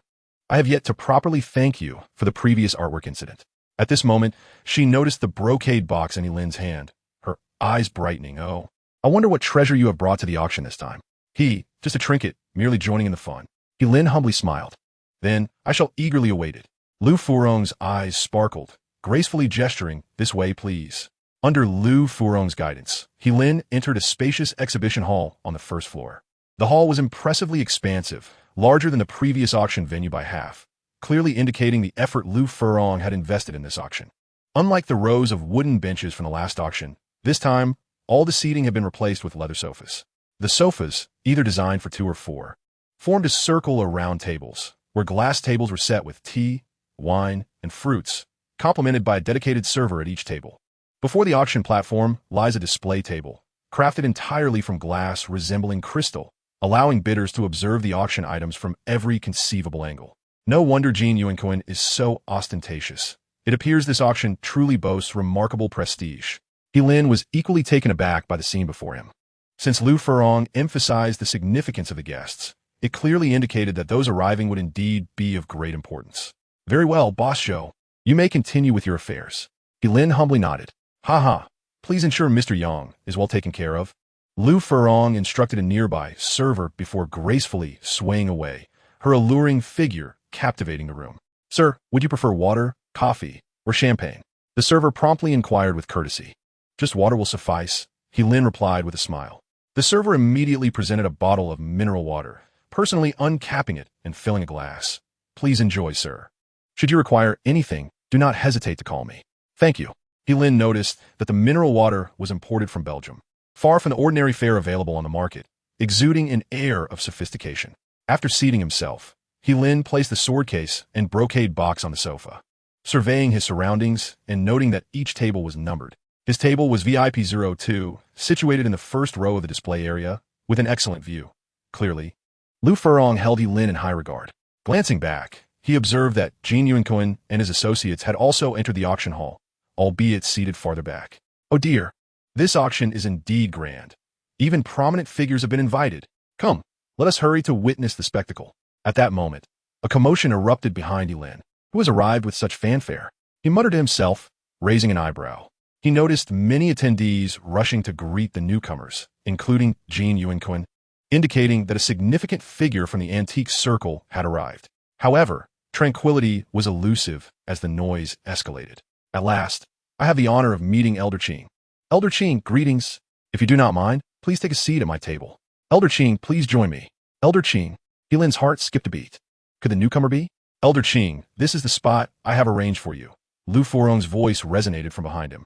I have yet to properly thank you for the previous artwork incident. At this moment, she noticed the brocade box in Elin's hand, her eyes brightening. Oh, I wonder what treasure you have brought to the auction this time. Just a trinket, merely joining in the fun. Elin humbly smiled. Then, I shall eagerly await it. Lu Furong's eyes sparkled, gracefully gesturing, this way please. Under Lu Furong's guidance, Helin entered a spacious exhibition hall on the first floor. The hall was impressively expansive, larger than the previous auction venue by half, clearly indicating the effort Lu Furong had invested in this auction. Unlike the rows of wooden benches from the last auction, this time, all the seating had been replaced with leather sofas. The sofas, either designed for 2 or 4, formed a circle or round tables, where glass tables were set with tea, wine, and fruits, complemented by a dedicated server at each table. Before the auction platform lies a display table, crafted entirely from glass resembling crystal, allowing bidders to observe the auction items from every conceivable angle. No wonder Jin Yuanquan is so ostentatious. It appears this auction truly boasts remarkable prestige. Helin was equally taken aback by the scene before him. Since Lu Furong emphasized the significance of the guests, it clearly indicated that those arriving would indeed be of great importance. Very well, Boss Zhou. You may continue with your affairs. Helin humbly nodded. Ha. Please ensure Mr. Yang is well taken care of. Lu Furong instructed a nearby server before gracefully swaying away, her alluring figure captivating the room. Sir, would you prefer water, coffee, or champagne? The server promptly inquired with courtesy. Just water will suffice, Helin replied with a smile. The server immediately presented a bottle of mineral water, personally uncapping it and filling a glass. Please enjoy, sir. Should you require anything, do not hesitate to call me. Thank you. Helin noticed that the mineral water was imported from Belgium, far from the ordinary fare available on the market, exuding an air of sophistication. After seating himself, Helin placed the sword case and brocade box on the sofa. Surveying his surroundings and noting that each table was numbered, his table was VIP 02, situated in the first row of the display area, with an excellent view. Clearly, Lu Furong held Helin in high regard. Glancing back, he observed that Jin Yuanquan and his associates had also entered the auction hall, albeit seated farther back. Oh dear, this auction is indeed grand. Even prominent figures have been invited. Come, let us hurry to witness the spectacle. At that moment, a commotion erupted behind Helin, who has arrived with such fanfare. He muttered to himself, raising an eyebrow. He noticed many attendees rushing to greet the newcomers, including Jin Yuanquan, indicating that a significant figure from the antique circle had arrived. However, tranquility was elusive as the noise escalated. At last, I have the honor of meeting Elder Qing. Elder Qing, greetings. If you do not mind, please take a seat at my table. Elder Qing, please join me. Elder Qing. Helin's heart skipped a beat. Could the newcomer be? Elder Qing, this is the spot I have arranged for you. Lu Furong's voice resonated from behind him.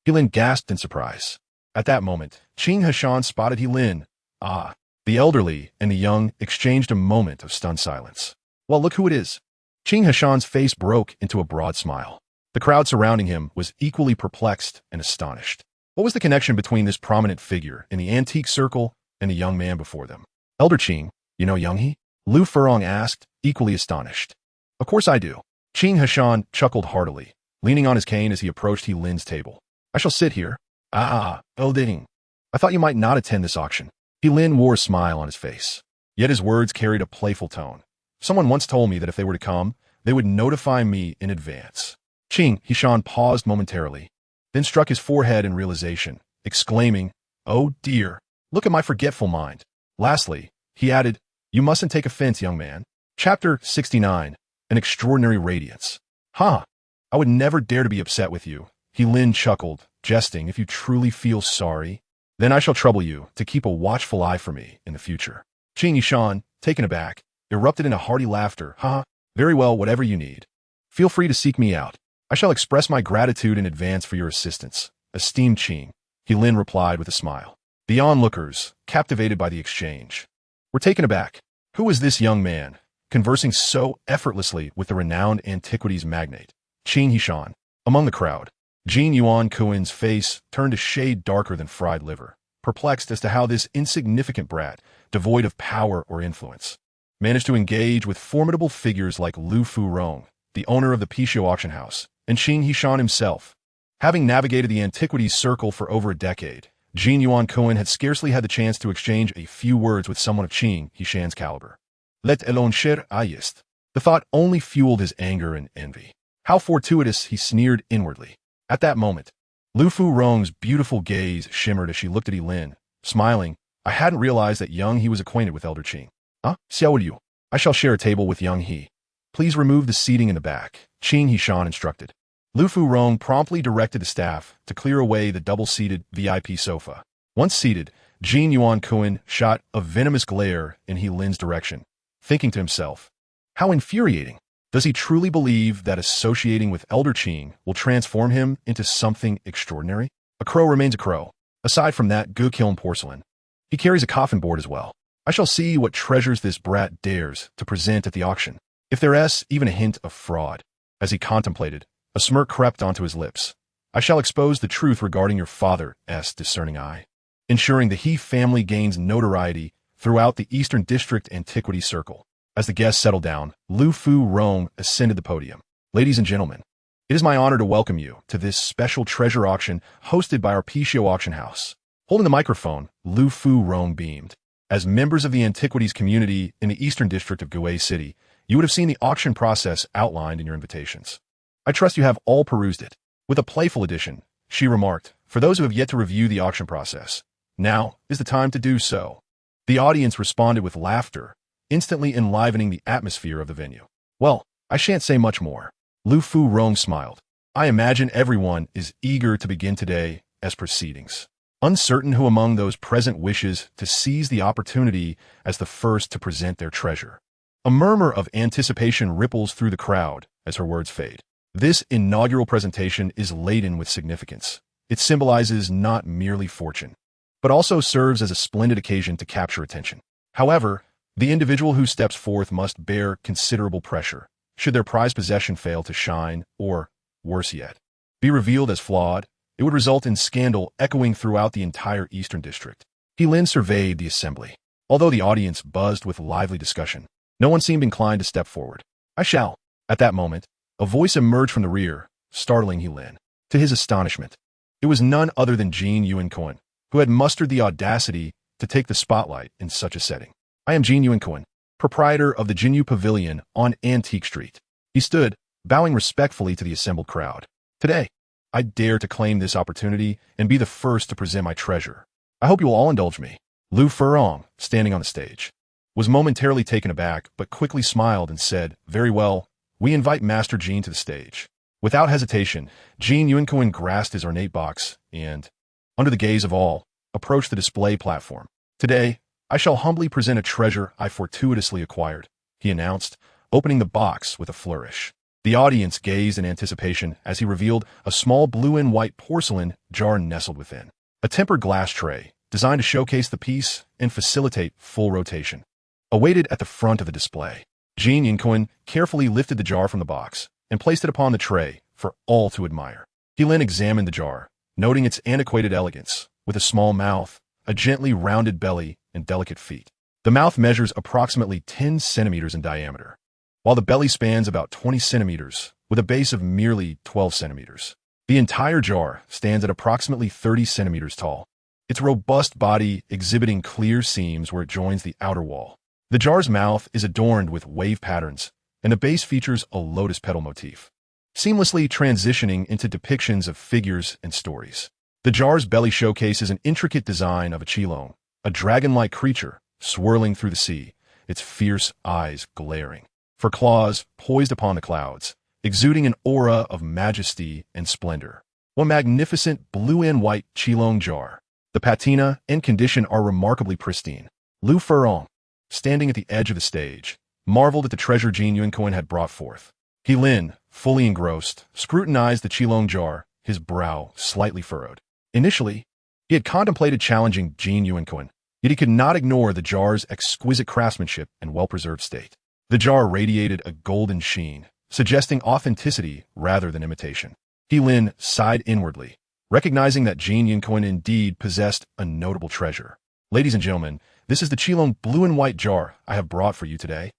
Helin gasped in surprise. At that moment, Qing Hashan spotted Helin. The elderly and the young exchanged a moment of stunned silence. Well, look who it is. Qing Hashan's face broke into a broad smile. The crowd surrounding him was equally perplexed and astonished. What was the connection between this prominent figure in the antique circle and the young man before them? Elder Qing, you know Young-hee? Lu Furong asked, equally astonished. Of course I do. Qing Hashan chuckled heartily, leaning on his cane as he approached Helin's table. I shall sit here. Ding. I thought you might not attend this auction. Helin wore a smile on his face. Yet his words carried a playful tone. Someone once told me that if they were to come, they would notify me in advance. Qing Hashan paused momentarily, then struck his forehead in realization, exclaiming, Oh dear, look at my forgetful mind. Lastly, he added, You mustn't take offense, young man. Chapter 69, An Extraordinary Radiance. I would never dare to be upset with you. Helin chuckled, jesting, If you truly feel sorry, then I shall trouble you to keep a watchful eye for me in the future. Qing Yishan, taken aback, erupted into hearty laughter. Very well, whatever you need. Feel free to seek me out. I shall express my gratitude in advance for your assistance. Esteemed Qing, Helin replied with a smile. The onlookers, captivated by the exchange, were taken aback. Who was this young man, conversing so effortlessly with the renowned Antiquities magnate, Qing Yishan? Among the crowd, Jin Yuanquan's face turned a shade darker than fried liver, perplexed as to how this insignificant brat, devoid of power or influence, managed to engage with formidable figures like Lu Furong, the owner of the Pichio auction house, and Qing Yishan himself. Having navigated the Antiquities circle for over a decade, Jin Yuanquan had scarcely had the chance to exchange a few words with someone of Qing Yishan's caliber. Let alone cher ayist. The thought only fueled his anger and envy. How fortuitous, he sneered inwardly. At that moment, Lu Fu Rong's beautiful gaze shimmered as she looked at Lin, smiling. I hadn't realized that young he was acquainted with Elder Qing. Xiao Liu. I shall share a table with young he. Please remove the seating in the back, Qing Hishan instructed. Lu Fu Rong promptly directed the staff to clear away the double-seated VIP sofa. Once seated, Jin Yuan Kuan shot a venomous glare in Lin's direction, thinking to himself, how infuriating. Does he truly believe that associating with Elder Qing will transform him into something extraordinary? A crow remains a crow. Aside from that Ru Kiln porcelain, he carries a coffin board as well. I shall see what treasures this brat dares to present at the auction. If there's even a hint of fraud. As he contemplated, a smirk crept onto his lips. I shall expose the truth regarding your father's discerning eye, ensuring the He family gains notoriety throughout the Eastern District Antiquities circle. As the guests settled down, Lu Fu Rong ascended the podium. Ladies and gentlemen, it is my honor to welcome you to this special treasure auction hosted by our Pishio Auction House. Holding the microphone, Lu Fu Rong beamed. As members of the Antiquities community in the Eastern District of Gui City, you would have seen the auction process outlined in your invitations. I trust you have all perused it. With a playful addition, she remarked, for those who have yet to review the auction process, now is the time to do so. The audience responded with laughter, instantly enlivening the atmosphere of the venue. Well, I shan't say much more. Lu Fu Rong smiled. I imagine everyone is eager to begin today as proceedings, uncertain who among those present wishes to seize the opportunity as the first to present their treasure. A murmur of anticipation ripples through the crowd as her words fade. This inaugural presentation is laden with significance. It symbolizes not merely fortune, but also serves as a splendid occasion to capture attention. However, the individual who steps forth must bear considerable pressure, should their prized possession fail to shine, or, worse yet, be revealed as flawed. It would result in scandal echoing throughout the entire Eastern District. Lin surveyed the assembly. Although the audience buzzed with lively discussion, no one seemed inclined to step forward. I shall. At that moment, a voice emerged from the rear, startling Lin. To his astonishment, it was none other than Jin Yuan Kuan, who had mustered the audacity to take the spotlight in such a setting. I am Jin Yuan Kuan, proprietor of the Jinyu Pavilion on Antique Street. He stood, bowing respectfully to the assembled crowd. Today, I dare to claim this opportunity and be the first to present my treasure. I hope you will all indulge me. Lu Furong, standing on the stage, was momentarily taken aback but quickly smiled and said, very well, we invite Master Jin to the stage. Without hesitation, Jin Yuan Kuan grasped his ornate box and, under the gaze of all, approached the display platform. Today, I shall humbly present a treasure I fortuitously acquired, he announced, opening the box with a flourish. The audience gazed in anticipation as he revealed a small blue and white porcelain jar nestled within. A tempered glass tray, designed to showcase the piece and facilitate full rotation, awaited at the front of the display. Jin Yuan Kuan carefully lifted the jar from the box and placed it upon the tray for all to admire. Lin examined the jar, noting its antiquated elegance, with a small mouth, a gently rounded belly, and delicate feet. The mouth measures approximately 10 centimeters in diameter, while the belly spans about 20 centimeters, with a base of merely 12 centimeters. The entire jar stands at approximately 30 centimeters tall, its robust body exhibiting clear seams where it joins the outer wall. The jar's mouth is adorned with wave patterns, and the base features a lotus petal motif, seamlessly transitioning into depictions of figures and stories. The jar's belly showcases an intricate design of a qilong, a dragon-like creature swirling through the sea, its fierce eyes glaring. For claws poised upon the clouds, exuding an aura of majesty and splendor. One magnificent blue and white qilong jar. The patina and condition are remarkably pristine. Lu Furong, standing at the edge of the stage, marveled at the treasure Jin Yuan Kuan had brought forth. Lin, fully engrossed, scrutinized the qilong jar, his brow slightly furrowed. Initially, he had contemplated challenging Jin Yuan Kuan, yet he could not ignore the jar's exquisite craftsmanship and well-preserved state. The jar radiated a golden sheen, suggesting authenticity rather than imitation. Lin sighed inwardly, recognizing that Jin Yuan Kuan indeed possessed a notable treasure. Ladies and gentlemen, this is the qilong blue and white jar I have brought for you today.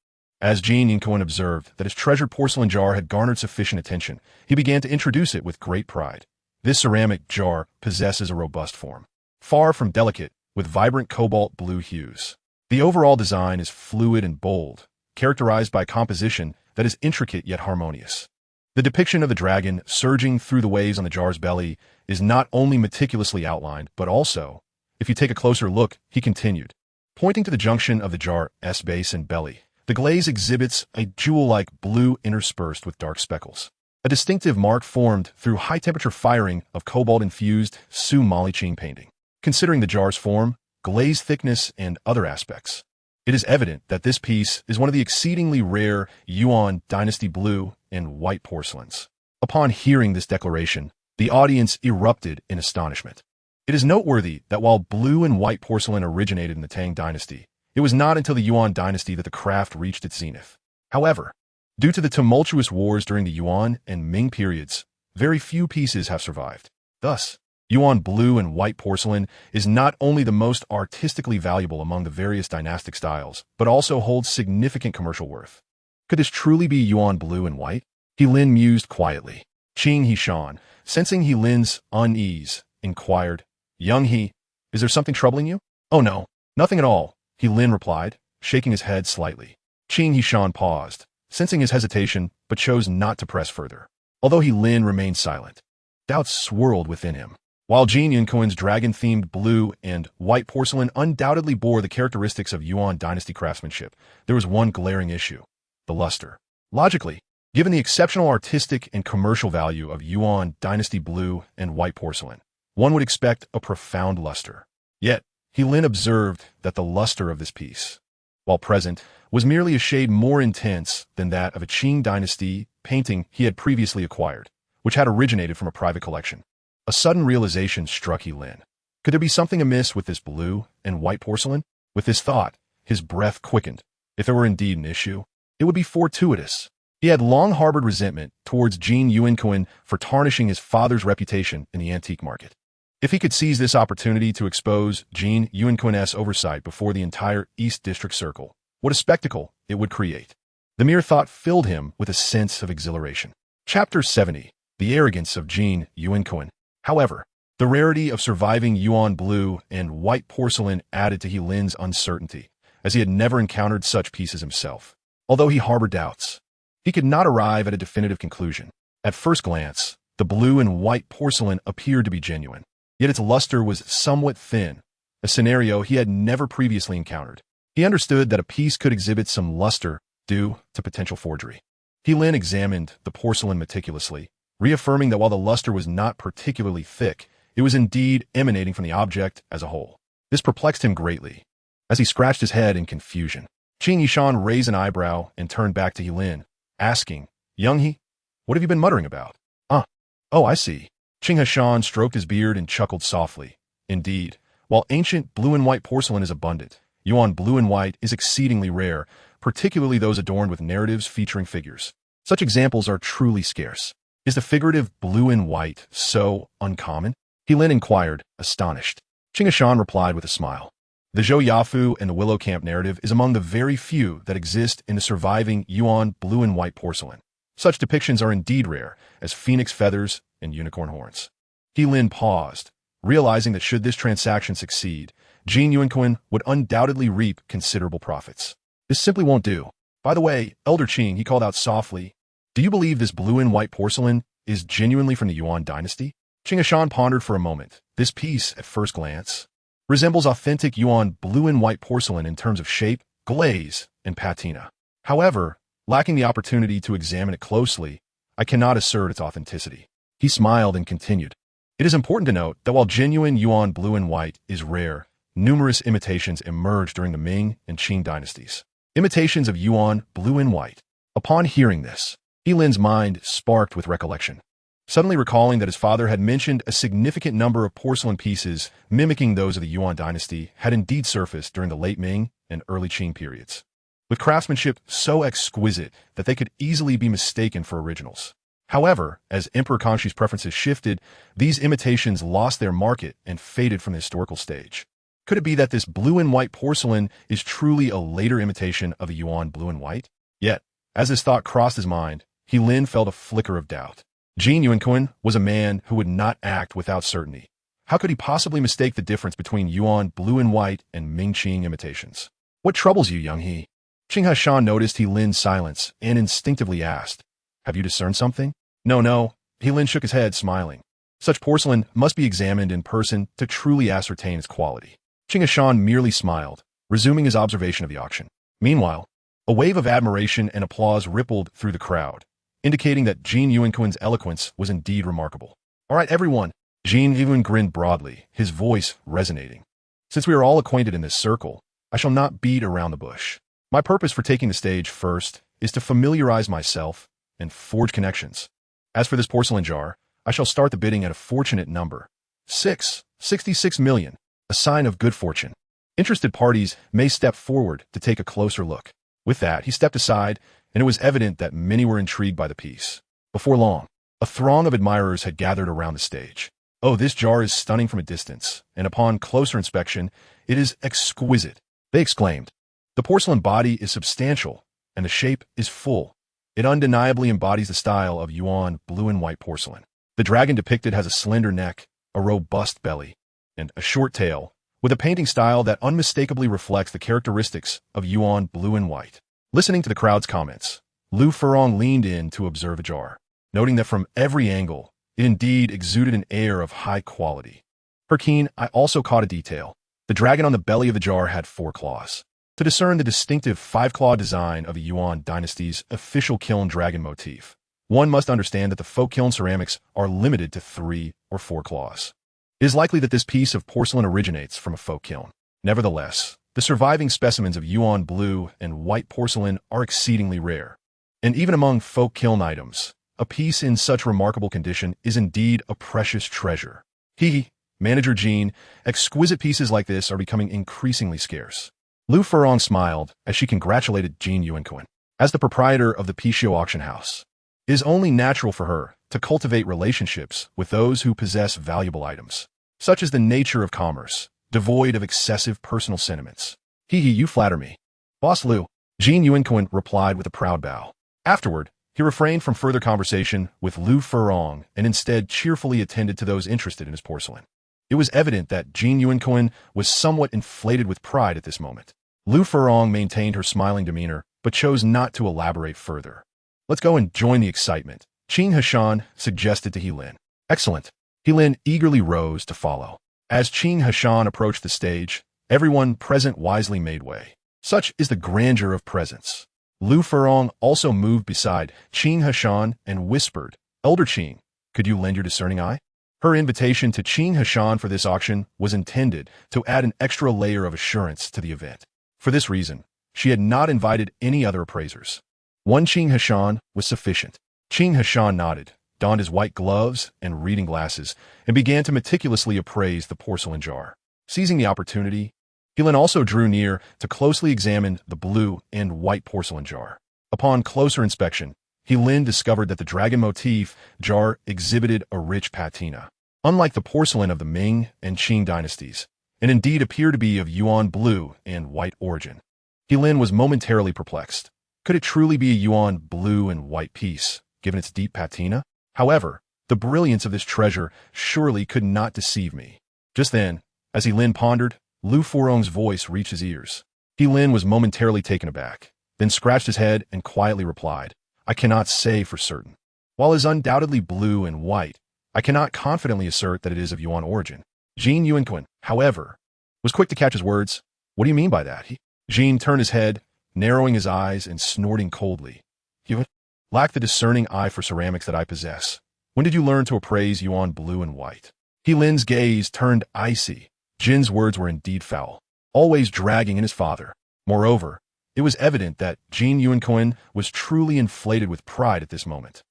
As Jin Yuan Kuan observed that his treasured porcelain jar had garnered sufficient attention, he began to introduce it with great pride. This ceramic jar possesses a robust form, far from delicate, with vibrant cobalt blue hues. The overall design is fluid and bold, characterized by composition that is intricate yet harmonious. The depiction of the dragon surging through the waves on the jar's belly is not only meticulously outlined, but also, if you take a closer look, he continued, pointing to the junction of the jar's base and belly. The glaze exhibits a jewel-like blue interspersed with dark speckles, a distinctive mark formed through high-temperature firing of cobalt-infused Su Mali-Qing painting. Considering the jar's form, glaze thickness, and other aspects, it is evident that this piece is one of the exceedingly rare Yuan Dynasty blue and white porcelains. Upon hearing this declaration, the audience erupted in astonishment. It is noteworthy that while blue and white porcelain originated in the Tang Dynasty, it was not until the Yuan Dynasty that the craft reached its zenith. However, due to the tumultuous wars during the Yuan and Ming periods, very few pieces have survived. Thus, Yuan blue and white porcelain is not only the most artistically valuable among the various dynastic styles, but also holds significant commercial worth. Could this truly be Yuan blue and white? He Lin mused quietly. Qing Hishan, sensing He Lin's unease, inquired, Young He, is there something troubling you? Oh no, nothing at all, He Lin replied, shaking his head slightly. Qing Hishan paused, sensing his hesitation, but chose not to press further. Although He Lin remained silent, doubts swirled within him. While Jin Yunquin's dragon-themed blue and white porcelain undoubtedly bore the characteristics of Yuan dynasty craftsmanship, there was one glaring issue: the luster. Logically, given the exceptional artistic and commercial value of Yuan dynasty blue and white porcelain, one would expect a profound luster. Yet, He Lin observed that the luster of this piece, while present, was merely a shade more intense than that of a Qing dynasty painting he had previously acquired, which had originated from a private collection. A sudden realization struck He Lin. Could there be something amiss with this blue and white porcelain? With this thought, his breath quickened. If there were indeed an issue, it would be fortuitous. He had long harbored resentment towards Jin Yunquin for tarnishing his father's reputation in the antique market. If he could seize this opportunity to expose Jin Yunquin's oversight before the entire East District Circle, what a spectacle it would create. The mere thought filled him with a sense of exhilaration. Chapter 70. The Arrogance of Jin Yunquin. However, the rarity of surviving Yuan blue and white porcelain added to He Lin's uncertainty, as he had never encountered such pieces himself. Although he harbored doubts, he could not arrive at a definitive conclusion. At first glance, the blue and white porcelain appeared to be genuine, yet its luster was somewhat thin, a scenario he had never previously encountered. He understood that a piece could exhibit some luster due to potential forgery. He Lin examined the porcelain meticulously, reaffirming that while the luster was not particularly thick, it was indeed emanating from the object as a whole. This perplexed him greatly. As he scratched his head in confusion, Qing Yishan raised an eyebrow and turned back to He Lin, asking, Young He, what have you been muttering about? Oh, I see. Qing Yishan stroked his beard and chuckled softly. Indeed, while ancient blue and white porcelain is abundant, Yuan blue and white is exceedingly rare, particularly those adorned with narratives featuring figures. Such examples are truly scarce. Is the figurative blue and white so uncommon? He Lin inquired, astonished. Qing Yishan replied with a smile. The Zhou Yafu and the Willow Camp narrative is among the very few that exist in the surviving Yuan blue and white porcelain. Such depictions are indeed rare, as phoenix feathers and unicorn horns. He Lin paused, realizing that should this transaction succeed, Jin Yunquin would undoubtedly reap considerable profits. This simply won't do. By the way, Elder Qing, he called out softly, do you believe this blue and white porcelain is genuinely from the Yuan dynasty? Qing Yishan pondered for a moment. This piece, at first glance, resembles authentic Yuan blue and white porcelain in terms of shape, glaze, and patina. However, lacking the opportunity to examine it closely, I cannot assert its authenticity. He smiled and continued. It is important to note that while genuine Yuan blue and white is rare, numerous imitations emerged during the Ming and Qing dynasties. Imitations of Yuan blue and white. Upon hearing this, He Lin's mind sparked with recollection. Suddenly recalling that his father had mentioned a significant number of porcelain pieces mimicking those of the Yuan dynasty had indeed surfaced during the late Ming and early Qing periods, with craftsmanship so exquisite that they could easily be mistaken for originals. However, as Emperor Kanshi's preferences shifted, these imitations lost their market and faded from the historical stage. Could it be that this blue and white porcelain is truly a later imitation of the Yuan blue and white? Yet, as this thought crossed his mind, He Lin felt a flicker of doubt. Jin Yunquin was a man who would not act without certainty. How could he possibly mistake the difference between Yuan blue and white and Ming Qing imitations? What troubles you, young he? Qing Hashan noticed He Lin's silence and instinctively asked, have you discerned something? No, no, He-Lin shook his head, smiling. Such porcelain must be examined in person to truly ascertain its quality. Qing Hashan merely smiled, resuming his observation of the auction. Meanwhile, a wave of admiration and applause rippled through the crowd, indicating that Jin Yuanquan's eloquence was indeed remarkable. All right, everyone. Jin Yuan grinned broadly, his voice resonating. Since we are all acquainted in this circle, I shall not beat around the bush. My purpose for taking the stage first is to familiarize myself and forge connections. As for this porcelain jar, I shall start the bidding at a fortunate number. 66 million, a sign of good fortune. Interested parties may step forward to take a closer look. With that, he stepped aside, and it was evident that many were intrigued by the piece. Before long, a throng of admirers had gathered around the stage. Oh, this jar is stunning from a distance, and upon closer inspection, it is exquisite, they exclaimed. The porcelain body is substantial, and the shape is full. It undeniably embodies the style of Yuan blue and white porcelain. The dragon depicted has a slender neck, a robust belly, and a short tail, with a painting style that unmistakably reflects the characteristics of Yuan blue and white. Listening to the crowd's comments, Lu Furong leaned in to observe the jar, noting that from every angle, it indeed exuded an air of high quality. Her keen eye also caught a detail. The dragon on the belly of the jar had 4 claws. To discern the distinctive 5-claw design of the Yuan dynasty's official kiln dragon motif, one must understand that the folk kiln ceramics are limited to 3 or 4 claws. It is likely that this piece of porcelain originates from a folk kiln. Nevertheless, the surviving specimens of Yuan blue and white porcelain are exceedingly rare. And even among folk kiln items, a piece in such remarkable condition is indeed a precious treasure. Manager Jean, exquisite pieces like this are becoming increasingly scarce. Lu Furong smiled as she congratulated Jin Yuanquan. As the proprietor of the Pishio auction house, it is only natural for her to cultivate relationships with those who possess valuable items. Such is the nature of commerce, devoid of excessive personal sentiments. You flatter me. Boss Lu, Jin Yuanquan replied with a proud bow. Afterward, he refrained from further conversation with Lu Furong and instead cheerfully attended to those interested in his porcelain. It was evident that Jin Yuanquan was somewhat inflated with pride at this moment. Lu Furong maintained her smiling demeanor, but chose not to elaborate further. Let's go and join the excitement, Qing Hashan suggested to He-Lin. Excellent. He-Lin eagerly rose to follow. As Qing Hashan approached the stage, everyone present wisely made way. Such is the grandeur of presence. Lu Furong also moved beside Qing Hashan and whispered, Elder Qing, could you lend your discerning eye? Her invitation to Qing Hashan for this auction was intended to add an extra layer of assurance to the event. For this reason, she had not invited any other appraisers. One Qing Hashan was sufficient. Qing Hashan nodded, donned his white gloves and reading glasses, and began to meticulously appraise the porcelain jar. Seizing the opportunity, He-Lin also drew near to closely examine the blue and white porcelain jar. Upon closer inspection, He-Lin discovered that the dragon motif jar exhibited a rich patina, unlike the porcelain of the Ming and Qing dynasties, and indeed appeared to be of Yuan blue and white origin. He-Lin was momentarily perplexed. Could it truly be a Yuan blue and white piece, given its deep patina? However, the brilliance of this treasure surely could not deceive me. Just then, as He-Lin pondered, Lu Furong's voice reached his ears. He-Lin was momentarily taken aback, then scratched his head and quietly replied, I cannot say for certain. While it is undoubtedly blue and white, I cannot confidently assert that it is of Yuan origin. Jin Yuanquan, however, was quick to catch his words. What do you mean by that? Jin turned his head, narrowing his eyes and snorting coldly. You lack the discerning eye for ceramics that I possess. When did you learn to appraise Yuan blue and white? He-Lin's gaze turned icy. Jin's words were indeed foul, always dragging in his father. Moreover, it was evident that Jin Yuanquan was truly inflated with pride at this moment.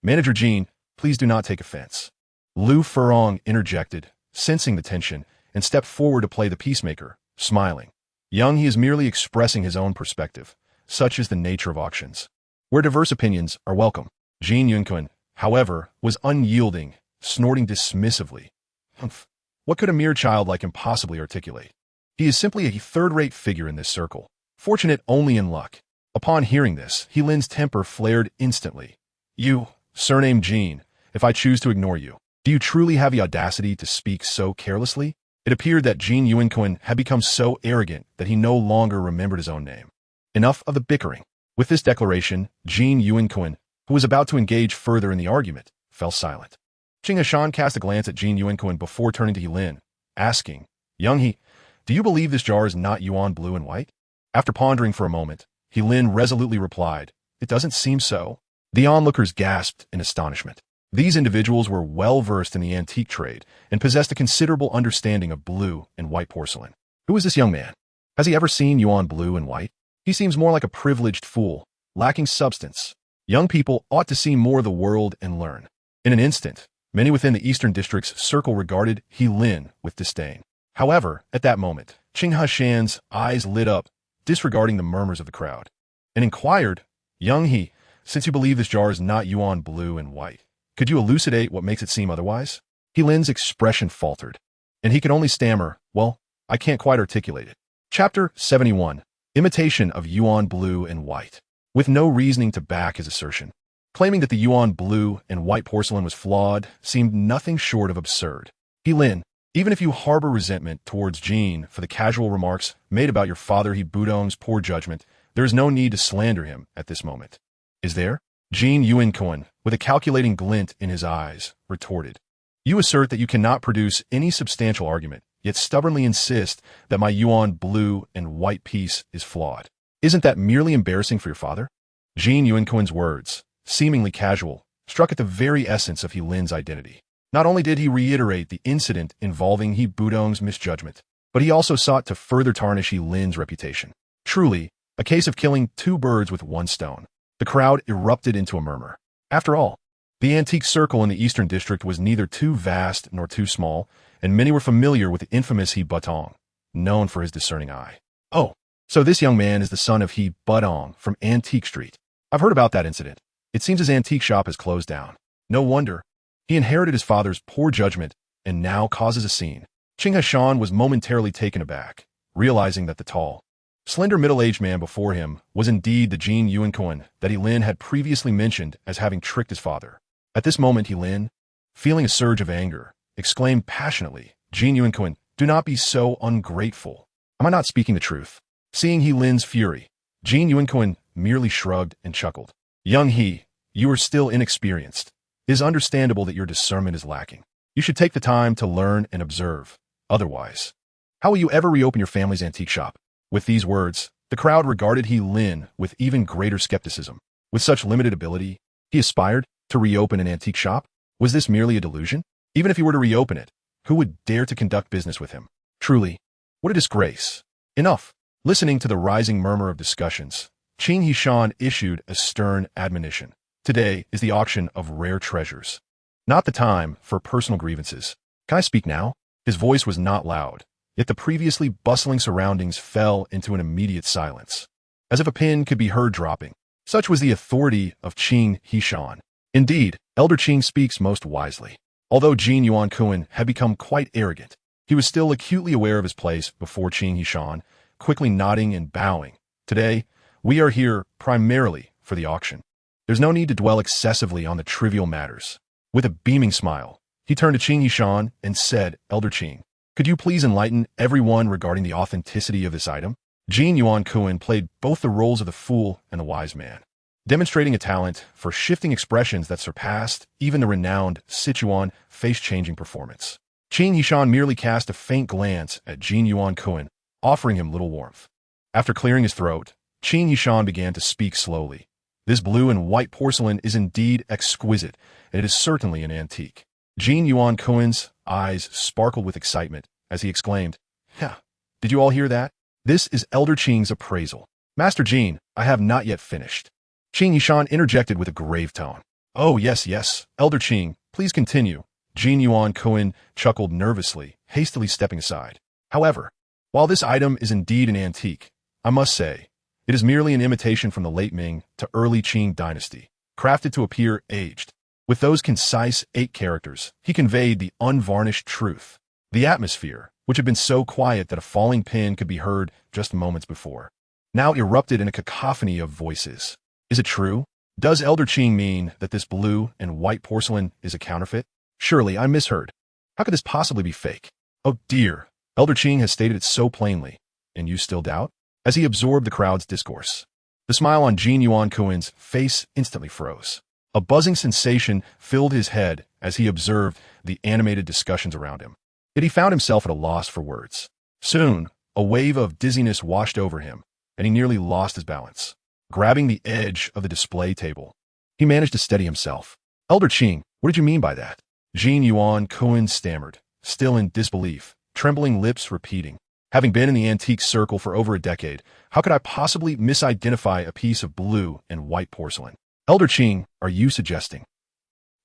Manager Jin, please do not take offense. Lu Furong interjected, sensing the tension, and stepped forward to play the peacemaker, smiling. Young, he is merely expressing his own perspective. Such is the nature of auctions, where diverse opinions are welcome. Jin Yuanquan, however, was unyielding, snorting dismissively. Humph. What could a mere child like him possibly articulate? He is simply a third-rate figure in this circle, fortunate only in luck. Upon hearing this, He-Lin's temper flared instantly. You, surname Jin, if I choose to ignore you, do you truly have the audacity to speak so carelessly? It appeared that Jin Yuanquan had become so arrogant that he no longer remembered his own name. Enough of the bickering. With this declaration, Jin Yuanquan who was about to engage further in the argument, fell silent. Qing Hashan cast a glance at Jin Yuanquan before turning to He Lin, asking, "Young He, do you believe this jar is not yuan blue and white?" After pondering for a moment, He Lin resolutely replied, "It doesn't seem so." The onlookers gasped in astonishment. These individuals were well versed in the antique trade and possessed a considerable understanding of blue and white porcelain. Who is this young man? Has he ever seen yuan blue and white? He seems more like a privileged fool, lacking substance. Young people ought to see more of the world and learn. In an instant, many within the Eastern District's circle regarded He Lin with disdain. However, at that moment, Qing Hashan's eyes lit up, disregarding the murmurs of the crowd, and inquired, "Young He, since you believe this jar is not yuan blue and white, could you elucidate what makes it seem otherwise?" He Lin's expression faltered, and he could only stammer, "Well, I can't quite articulate it." Chapter 71. Imitation of yuan blue and white. With no reasoning to back his assertion, claiming that the yuan blue and white porcelain was flawed seemed nothing short of absurd. He Lin, even if you harbor resentment towards Jean for the casual remarks made about your father He Budong's poor judgment, there is no need to slander him at this moment. Is there? Jin Yuanquan, with a calculating glint in his eyes, retorted. You assert that you cannot produce any substantial argument, yet stubbornly insist that my yuan blue and white piece is flawed. Isn't that merely embarrassing for your father? Jin Yuanquan's words, seemingly casual, struck at the very essence of He Lin's identity. Not only did he reiterate the incident involving He Budong's misjudgment, but he also sought to further tarnish He Lin's reputation. Truly, a case of killing two birds with one stone. The crowd erupted into a murmur. After all, the antique circle in the Eastern District was neither too vast nor too small, and many were familiar with the infamous He Budong, known for his discerning eye. Oh, so this young man is the son of He Budong from Antique Street. I've heard about that incident. It seems his antique shop has closed down. No wonder. He inherited his father's poor judgment and now causes a scene. Qing Hashan was momentarily taken aback, realizing that the tall, slender middle-aged man before him was indeed the Jin Yuanquan that He Lin had previously mentioned as having tricked his father. At this moment, He Lin, feeling a surge of anger, exclaimed passionately, "Jin Yuanquan, do not be so ungrateful. Am I not speaking the truth?" Seeing He Lin's fury, Jin Yuanquan merely shrugged and chuckled. "Young He, you are still inexperienced. It is understandable that your discernment is lacking. You should take the time to learn and observe. Otherwise, how will you ever reopen your family's antique shop?" With these words, the crowd regarded He Lin with even greater skepticism. With such limited ability, he aspired to reopen an antique shop? Was this merely a delusion? Even if he were to reopen it, who would dare to conduct business with him? Truly, what a disgrace. Enough. Listening to the rising murmur of discussions, Qing Hishan issued a stern admonition. Today is the auction of rare treasures. Not the time for personal grievances. Can I speak now? His voice was not loud, yet the previously bustling surroundings fell into an immediate silence, as if a pin could be heard dropping. Such was the authority of Qing Hishan. Indeed, Elder Qing speaks most wisely. Although Jin Yuanquan had become quite arrogant, he was still acutely aware of his place before Qing Hishan, quickly nodding and bowing. Today, we are here primarily for the auction. There's no need to dwell excessively on the trivial matters. With a beaming smile, he turned to Qing Hishan and said, "Elder Qing, could you please enlighten everyone regarding the authenticity of this item?" Jin Yuanquan played both the roles of the fool and the wise man, demonstrating a talent for shifting expressions that surpassed even the renowned Sichuan face-changing performance. Qing Hishan merely cast a faint glance at Jin Yuanquan, offering him little warmth. After clearing his throat, Qing Hishan began to speak slowly. "This blue and white porcelain is indeed exquisite, and it is certainly an antique." Jin Yuanquan's eyes sparkled with excitement as he exclaimed, "Ha! Did you all hear that? This is Elder Qing's appraisal. Master Jin, I have not yet finished." Qing Hishan interjected with a grave tone. "Oh, yes, Elder Qing, please continue." Jin Yuanquan chuckled nervously, hastily stepping aside. "However, while this item is indeed an antique, I must say, it is merely an imitation from the late Ming to early Qing dynasty, crafted to appear aged. With those concise 8 characters, he conveyed the unvarnished truth. The atmosphere, which had been so quiet that a falling pin could be heard just moments before, now erupted in a cacophony of voices. Is it true? Does Elder Qing mean that this blue and white porcelain is a counterfeit? Surely I misheard. How could this possibly be fake? Oh dear, Elder Qing has stated it so plainly, and you still doubt? As he absorbed the crowd's discourse, the smile on Jin Yuanquan's face instantly froze. A buzzing sensation filled his head as he observed the animated discussions around him. Yet he found himself at a loss for words. Soon, a wave of dizziness washed over him, and he nearly lost his balance. Grabbing the edge of the display table, he managed to steady himself. Elder Qing, what did you mean by that? Jin Yuan Kuan stammered, still in disbelief, trembling lips repeating. Having been in the antique circle for over a decade, how could I possibly misidentify a piece of blue and white porcelain? Elder Qing, are you suggesting?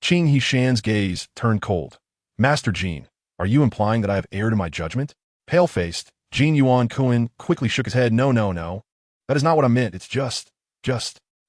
Qing Hishan's gaze turned cold. Master Jin, are you implying that I have erred in my judgment? Pale-faced, Jin Yuan Kuan quickly shook his head. No. That is not what I meant. It's just.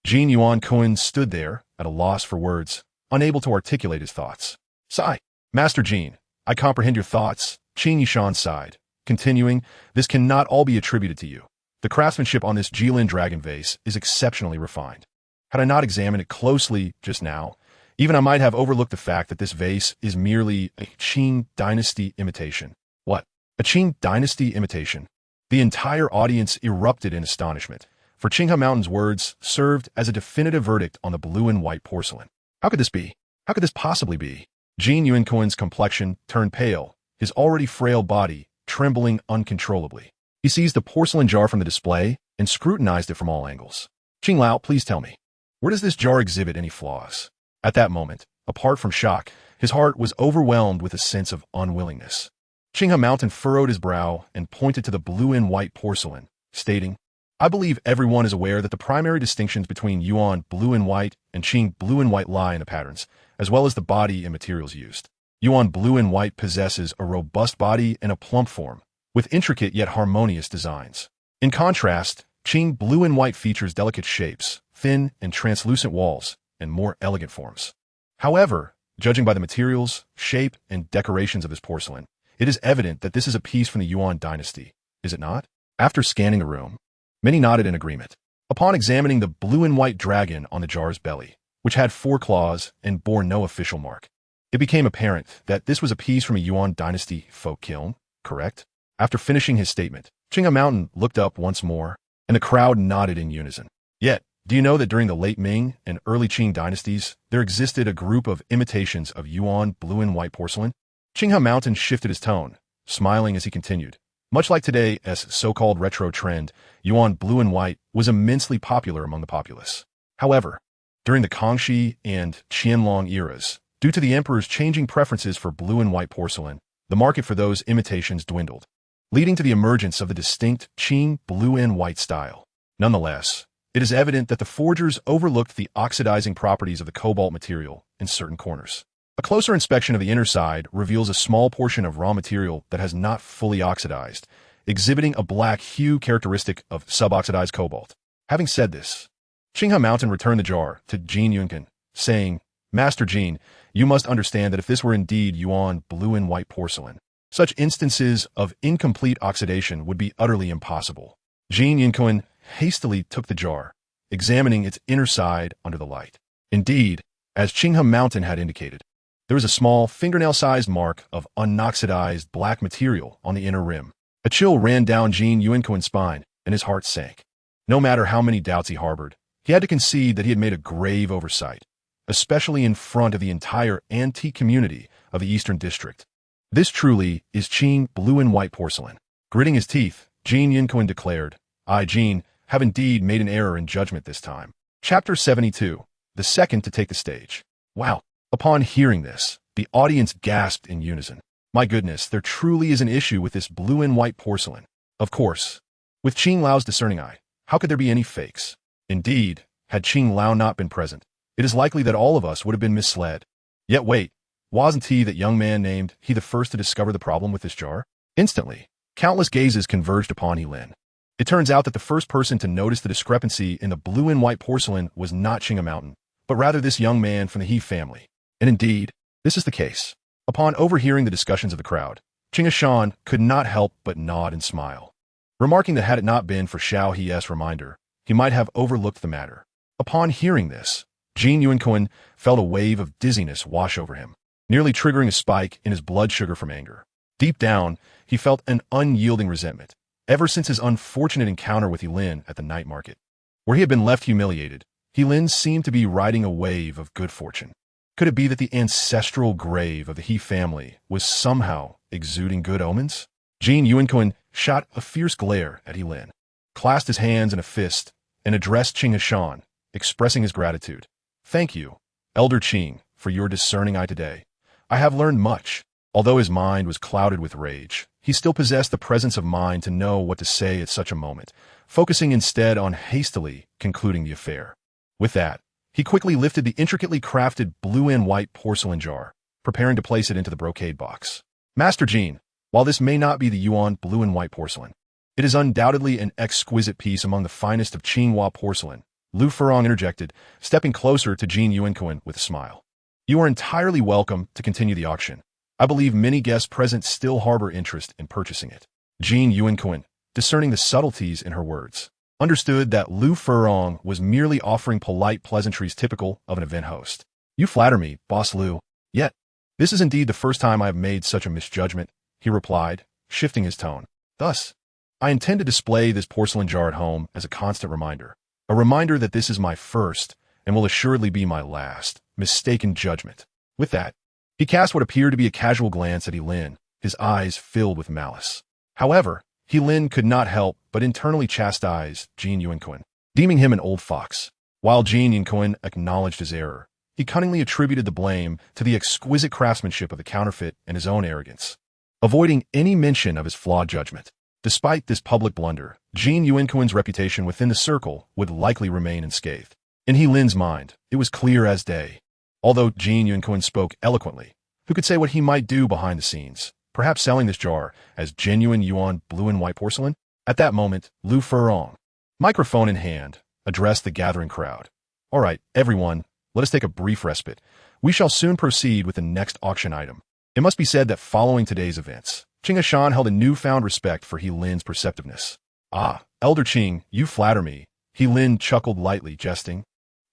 Jin Yuan Kuan stood there, at a loss for words, unable to articulate his thoughts. Sigh. Master Jin, I comprehend your thoughts. Qing Yishan sighed, continuing, this cannot all be attributed to you. The craftsmanship on this Jilin dragon vase is exceptionally refined. Had I not examined it closely just now, even I might have overlooked the fact that this vase is merely a Qing Dynasty imitation. What? A Qing Dynasty imitation? The entire audience erupted in astonishment, for Qinghe Mountain's words served as a definitive verdict on the blue and white porcelain. How could this be? How could this possibly be? Jin Yuankuan's complexion turned pale, his already frail body trembling uncontrollably. He seized the porcelain jar from the display and scrutinized it from all angles. Qing Lao, please tell me, where does this jar exhibit any flaws? At that moment, apart from shock, his heart was overwhelmed with a sense of unwillingness. Qinghe Mountain furrowed his brow and pointed to the blue and white porcelain, stating, I believe everyone is aware that the primary distinctions between Yuan blue and white and Qing blue and white lie in the patterns, as well as the body and materials used. Yuan blue and white possesses a robust body and a plump form, with intricate yet harmonious designs. In contrast, Qing blue and white features delicate shapes, thin and translucent walls, and more elegant forms. However, judging by the materials, shape, and decorations of this porcelain, it is evident that this is a piece from the Yuan dynasty, is it not? After scanning the room, many nodded in agreement. Upon examining the blue and white dragon on the jar's belly, which had 4 claws and bore no official mark, it became apparent that this was a piece from a Yuan dynasty folk kiln, correct? After finishing his statement, Qinghe Mountain looked up once more, and the crowd nodded in unison. Yet, do you know that during the late Ming and early Qing dynasties, there existed a group of imitations of Yuan blue and white porcelain? Qinghe Mountain shifted his tone, smiling as he continued. Much like today's so-called retro trend, Yuan blue and white was immensely popular among the populace. However, during the Kangxi and Qianlong eras, due to the emperor's changing preferences for blue and white porcelain, the market for those imitations dwindled, leading to the emergence of the distinct Qing blue and white style. Nonetheless, it is evident that the forgers overlooked the oxidizing properties of the cobalt material in certain corners. A closer inspection of the inner side reveals a small portion of raw material that has not fully oxidized, exhibiting a black hue characteristic of suboxidized cobalt. Having said this, Qinghe Mountain returned the jar to Jin Yuankuan, saying, Master Jin, you must understand that if this were indeed Yuan blue and white porcelain, such instances of incomplete oxidation would be utterly impossible. Jin Yuankuan hastily took the jar, examining its inner side under the light. Indeed, as Qinghe Mountain had indicated, there was a small fingernail-sized mark of unoxidized black material on the inner rim. A chill ran down Jin Yuankuan's spine, and his heart sank. No matter how many doubts he harbored, he had to concede that he had made a grave oversight, especially in front of the entire antique community of the Eastern District. This truly is Qing blue and white porcelain. Gritting his teeth, Jin Yuankuan declared, I, Jin, have indeed made an error in judgment this time. Chapter 72, the second to take the stage. Wow. Upon hearing this, the audience gasped in unison. My goodness, there truly is an issue with this blue and white porcelain. Of course, with Qing Lao's discerning eye, how could there be any fakes? Indeed, had Qing Lao not been present, it is likely that all of us would have been misled. Yet wait, wasn't he that young man named he the first to discover the problem with this jar? Instantly, countless gazes converged upon He Lin. It turns out that the first person to notice the discrepancy in the blue and white porcelain was not Qinghe Mountain, but rather this young man from the He family. And indeed, this is the case. Upon overhearing the discussions of the crowd, Qinghe Shan could not help but nod and smile, remarking that had it not been for Xiao He's reminder, he might have overlooked the matter. Upon hearing this, Jin Yuankuan felt a wave of dizziness wash over him, nearly triggering a spike in his blood sugar from anger. Deep down, he felt an unyielding resentment, ever since his unfortunate encounter with He Lin at the night market, where he had been left humiliated, He Lin seemed to be riding a wave of good fortune. Could it be that the ancestral grave of the He family was somehow exuding good omens? Jin Yuanquan shot a fierce glare at He Lin, clasped his hands in a fist, and addressed Qing Hashan, expressing his gratitude. Thank you, Elder Qing, for your discerning eye today. I have learned much. Although his mind was clouded with rage, he still possessed the presence of mind to know what to say at such a moment, focusing instead on hastily concluding the affair. With that, he quickly lifted the intricately crafted blue and white porcelain jar, preparing to place it into the brocade box. Master Jin, while this may not be the Yuan blue and white porcelain, it is undoubtedly an exquisite piece among the finest of Qinghua porcelain, Lu Furong interjected, stepping closer to Jin Yuanquan with a smile. You are entirely welcome to continue the auction. I believe many guests present still harbor interest in purchasing it. Jin Yuanquan, discerning the subtleties in her words, understood that Lu Furong was merely offering polite pleasantries typical of an event host. You flatter me, Boss Lu. Yet, this is indeed the first time I have made such a misjudgment, he replied, shifting his tone. Thus, I intend to display this porcelain jar at home as a constant reminder. A reminder that this is my first, and will assuredly be my last, mistaken judgment. With that, he cast what appeared to be a casual glance at He Lin, his eyes filled with malice. However, He Lin could not help but internally chastise Jin Yuanquan, deeming him an old fox. While Jin Yuanquan acknowledged his error, he cunningly attributed the blame to the exquisite craftsmanship of the counterfeit and his own arrogance, avoiding any mention of his flawed judgment. Despite this public blunder, Jin Yuanquan's reputation within the circle would likely remain unscathed. In He Lin's mind, it was clear as day. Although Jin Yuanquan spoke eloquently, who could say what he might do behind the scenes, perhaps selling this jar as genuine Yuan blue and white porcelain? At that moment, Lu Furong, microphone in hand, addressed the gathering crowd. All right, everyone, let us take a brief respite. We shall soon proceed with the next auction item. It must be said that following today's events, Qing Hashan held a newfound respect for He Lin's perceptiveness. Ah, Elder Qing, you flatter me. He Lin chuckled lightly, jesting.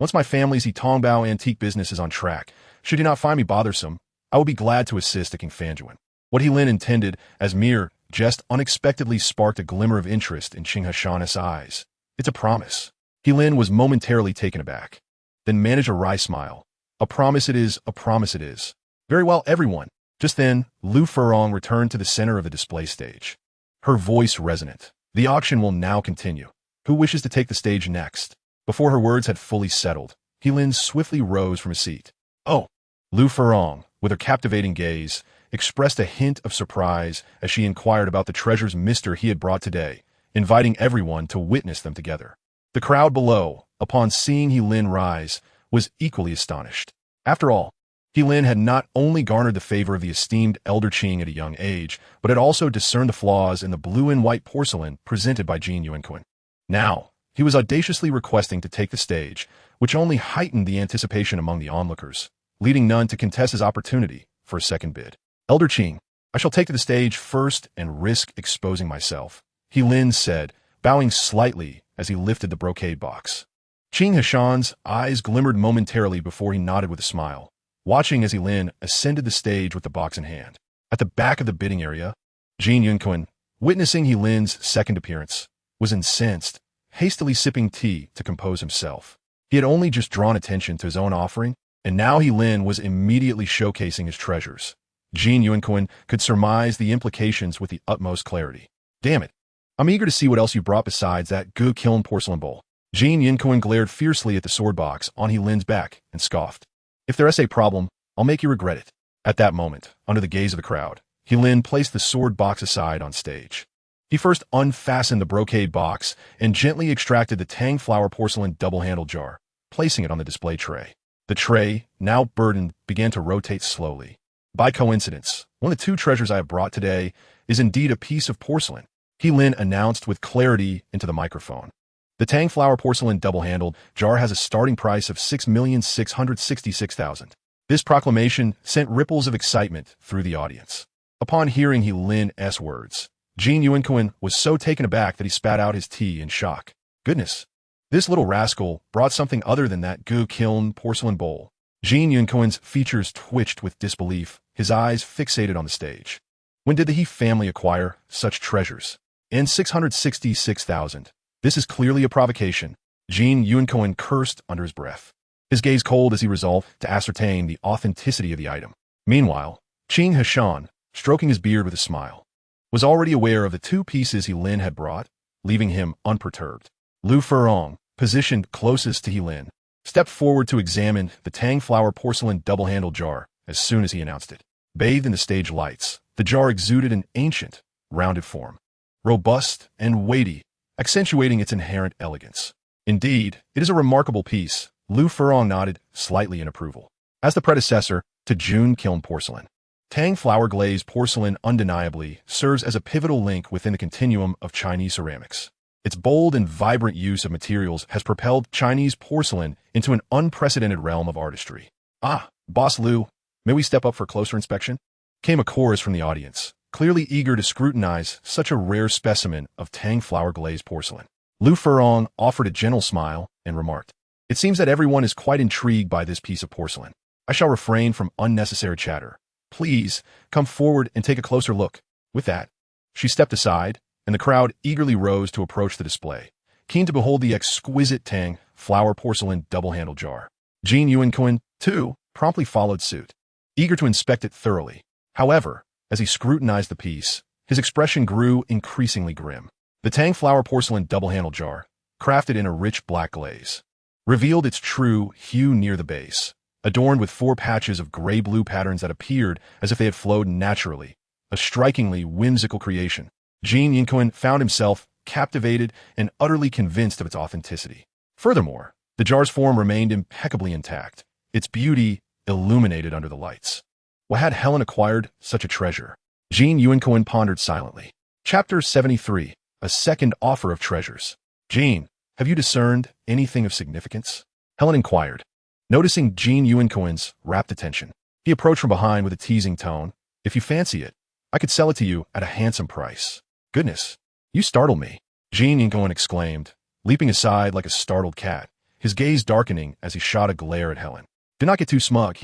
Once my family's Yitongbao antique business is on track, should you not find me bothersome, I will be glad to assist at King Fanjuan. What He Lin intended as mere jest unexpectedly sparked a glimmer of interest in Qing Hashan's eyes. It's a promise. He Lin was momentarily taken aback, then managed a wry smile. A promise it is, a promise it is. Very well, everyone. Just then, Lu Furong returned to the center of the display stage. Her voice resonant. The auction will now continue. Who wishes to take the stage next? Before her words had fully settled, He Lin swiftly rose from his seat. Oh! Lu Furong, with her captivating gaze, expressed a hint of surprise as she inquired about the treasures he had brought today, inviting everyone to witness them together. The crowd below, upon seeing He Lin rise, was equally astonished. After all, He Lin had not only garnered the favor of the esteemed Elder Qing at a young age, but had also discerned the flaws in the blue and white porcelain presented by Jin Yuanquan. Now, he was audaciously requesting to take the stage, which only heightened the anticipation among the onlookers, leading none to contest his opportunity for a second bid. Elder Qing, I shall take to the stage first and risk exposing myself, He Lin said, bowing slightly as he lifted the brocade box. Qing Hashan's eyes glimmered momentarily before he nodded with a smile, watching as He Lin ascended the stage with the box in hand. At the back of the bidding area, Jin Yuanquan, witnessing He Lin's second appearance, was incensed, hastily sipping tea to compose himself. He had only just drawn attention to his own offering, and now He Lin was immediately showcasing his treasures. Jin Yuanquan could surmise the implications with the utmost clarity. Damn it! I'm eager to see what else you brought besides that Ru Kiln porcelain bowl. Jin Yuanquan glared fiercely at the sword box on He Lin's back and scoffed. If there's a problem, I'll make you regret it. At that moment, under the gaze of the crowd, He Lin placed the sword box aside on stage. He first unfastened the brocade box and gently extracted the Tang flower porcelain double-handled jar, placing it on the display tray. The tray, now burdened, began to rotate slowly. By coincidence, one of the two treasures I have brought today is indeed a piece of porcelain, He Lin announced with clarity into the microphone. The Tang flower porcelain double-handled jar has a starting price of 6,666,000. This proclamation sent ripples of excitement through the audience. Upon hearing He Lin's words, Jin Yuanquan was so taken aback that he spat out his tea in shock. Goodness, this little rascal brought something other than that Ru Kiln porcelain bowl. Jin Yuanquan's features twitched with disbelief, his eyes fixated on the stage. When did the He family acquire such treasures? And 666,000. This is clearly a provocation. Jin Yunkoin cursed under his breath, his gaze cold as he resolved to ascertain the authenticity of the item. Meanwhile, Qing Hashan, stroking his beard with a smile, was already aware of the two pieces Helin had brought, leaving him unperturbed. Lu Furong, positioned closest to Helin, stepped forward to examine the Tang flower porcelain double-handled jar as soon as he announced it. Bathed in the stage lights, the jar exuded an ancient, rounded form, robust and weighty, accentuating its inherent elegance. Indeed, it is a remarkable piece. Lu Furong nodded slightly in approval. As the predecessor to June Kiln porcelain, Tang flower glaze porcelain undeniably serves as a pivotal link within the continuum of Chinese ceramics. Its bold and vibrant use of materials has propelled Chinese porcelain into an unprecedented realm of artistry. "Ah, Boss Lu, may we step up for closer inspection?" Came a chorus from the audience, clearly eager to scrutinize such a rare specimen of Tang flower glaze porcelain. Lu Furong offered a gentle smile and remarked, "It seems that everyone is quite intrigued by this piece of porcelain. I shall refrain from unnecessary chatter. Please, come forward and take a closer look." With that, she stepped aside, and the crowd eagerly rose to approach the display, keen to behold the exquisite Tang flower porcelain double-handled jar. Jin Yuanquin, too, promptly followed suit, eager to inspect it thoroughly. However, as he scrutinized the piece, his expression grew increasingly grim. The Tang flower porcelain double-handled jar, crafted in a rich black glaze, revealed its true hue near the base, adorned with 4 patches of gray-blue patterns that appeared as if they had flowed naturally, a strikingly whimsical creation. Jin Yinquin found himself captivated and utterly convinced of its authenticity. Furthermore, the jar's form remained impeccably intact, its beauty illuminated under the lights. Why had Helen acquired such a treasure? Jin Yuanquin pondered silently. Chapter 73, A Second Offer of Treasures. "Jin, have you discerned anything of significance?" Helen inquired, noticing Jin Yuanquin's rapt attention. He approached from behind with a teasing tone. "If you fancy it, I could sell it to you at a handsome price." "Goodness, you startle me," Jin Yuanquin exclaimed, leaping aside like a startled cat, his gaze darkening as he shot a glare at Helen. "Do not get too smug.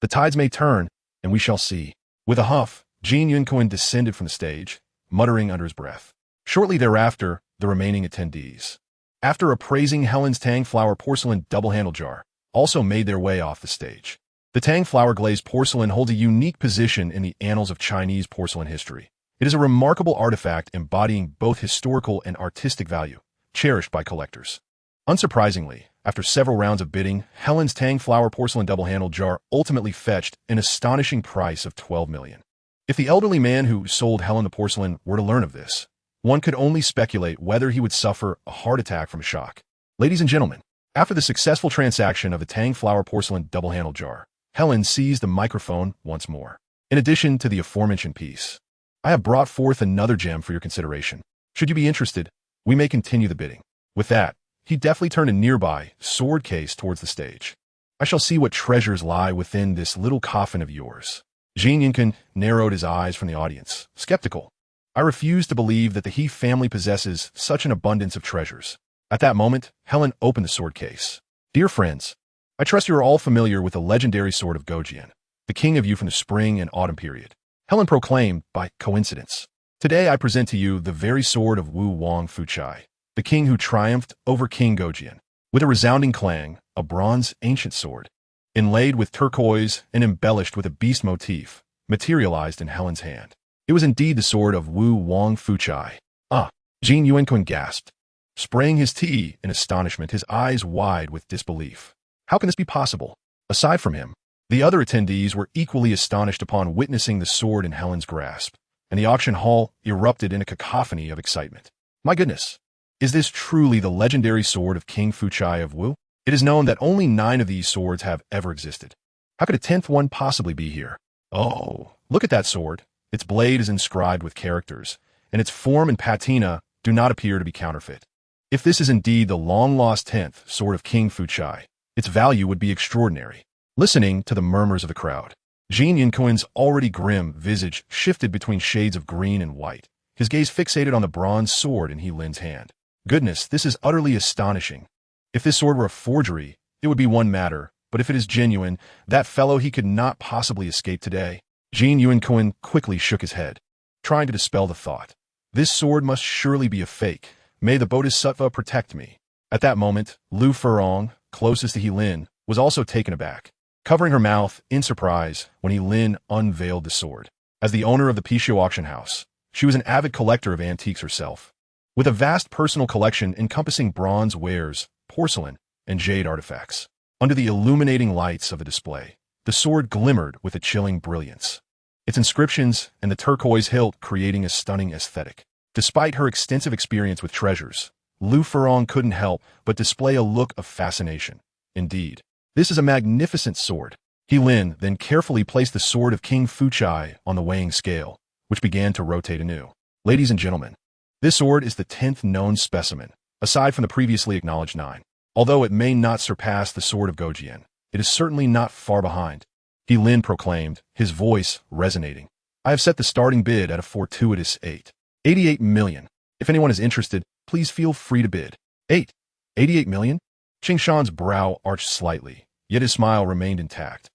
The tides may turn, and we shall see." With a huff, Jin Yuanquin descended from the stage, muttering under his breath. Shortly thereafter, the remaining attendees, after appraising Helen's Tang flower porcelain double-handled jar, also made their way off the stage. The Tang flower glazed porcelain holds a unique position in the annals of Chinese porcelain history. It is a remarkable artifact embodying both historical and artistic value, cherished by collectors. Unsurprisingly, after several rounds of bidding, Helen's Tang flower porcelain double-handled jar ultimately fetched an astonishing price of 12 million. If the elderly man who sold Helen the porcelain were to learn of this, one could only speculate whether he would suffer a heart attack from shock. Ladies and gentlemen, after the successful transaction of the Tang flower porcelain double-handled jar, Helen seized the microphone once more. "In addition to the aforementioned piece, I have brought forth another gem for your consideration. Should you be interested, we may continue the bidding." With that, he deftly turned a nearby sword case towards the stage. "I shall see what treasures lie within this little coffin of yours." Jin Yinquin narrowed his eyes from the audience, skeptical. "I refuse to believe that the He family possesses such an abundance of treasures." At that moment, Helen opened the sword case. "Dear friends, I trust you are all familiar with the legendary sword of Gojian, the king of you from the spring and autumn period," Helen proclaimed by coincidence. "Today I present to you the very sword of Wu Wang Fuchai, the king who triumphed over King Gojian. With a resounding clang, a bronze ancient sword, inlaid with turquoise and embellished with a beast motif, materialized in Helen's hand. It was indeed the sword of Wu Wang Fuchai. "Ah!" Jin Yuanquin gasped, spraying his tea in astonishment, his eyes wide with disbelief. How can this be possible? Aside from him, the other attendees were equally astonished upon witnessing the sword in Helen's grasp, and the auction hall erupted in a cacophony of excitement. "My goodness! Is this truly the legendary sword of King Fuchai of Wu? It is known that only 9 of these swords have ever existed. How could a 10th one possibly be here? Oh, look at that sword. Its blade is inscribed with characters, and its form and patina do not appear to be counterfeit. If this is indeed the long-lost 10th sword of King Fuchai, its value would be extraordinary." Listening to the murmurs of the crowd, Jin Yinquin's already grim visage shifted between shades of green and white, his gaze fixated on the bronze sword in Helen's hand. "Goodness, this is utterly astonishing. If this sword were a forgery, it would be one matter, but if it is genuine, that fellow he could not possibly escape today." Jin Yuanquin quickly shook his head, trying to dispel the thought. "This sword must surely be a fake. May the Bodhisattva protect me." At that moment, Lu Furong, closest to He Lin, was also taken aback, covering her mouth in surprise when He Lin unveiled the sword. As the owner of the Pichio auction house, she was an avid collector of antiques herself, with a vast personal collection encompassing bronze wares, porcelain, and jade artifacts. Under the illuminating lights of the display, the sword glimmered with a chilling brilliance, its inscriptions and the turquoise hilt creating a stunning aesthetic. Despite her extensive experience with treasures, Lu Furong couldn't help but display a look of fascination. Indeed, this is a magnificent sword. He Lin then carefully placed the sword of King Fuchai on the weighing scale, which began to rotate anew. Ladies and gentlemen, this sword is the 10th known specimen, aside from the previously acknowledged 9. Although it may not surpass the sword of Gojian, it is certainly not far behind. He Lin proclaimed, his voice resonating. I have set the starting bid at a fortuitous 88 million. If anyone is interested, please feel free to bid. 88 million? Qing Shan's brow arched slightly, yet his smile remained intact.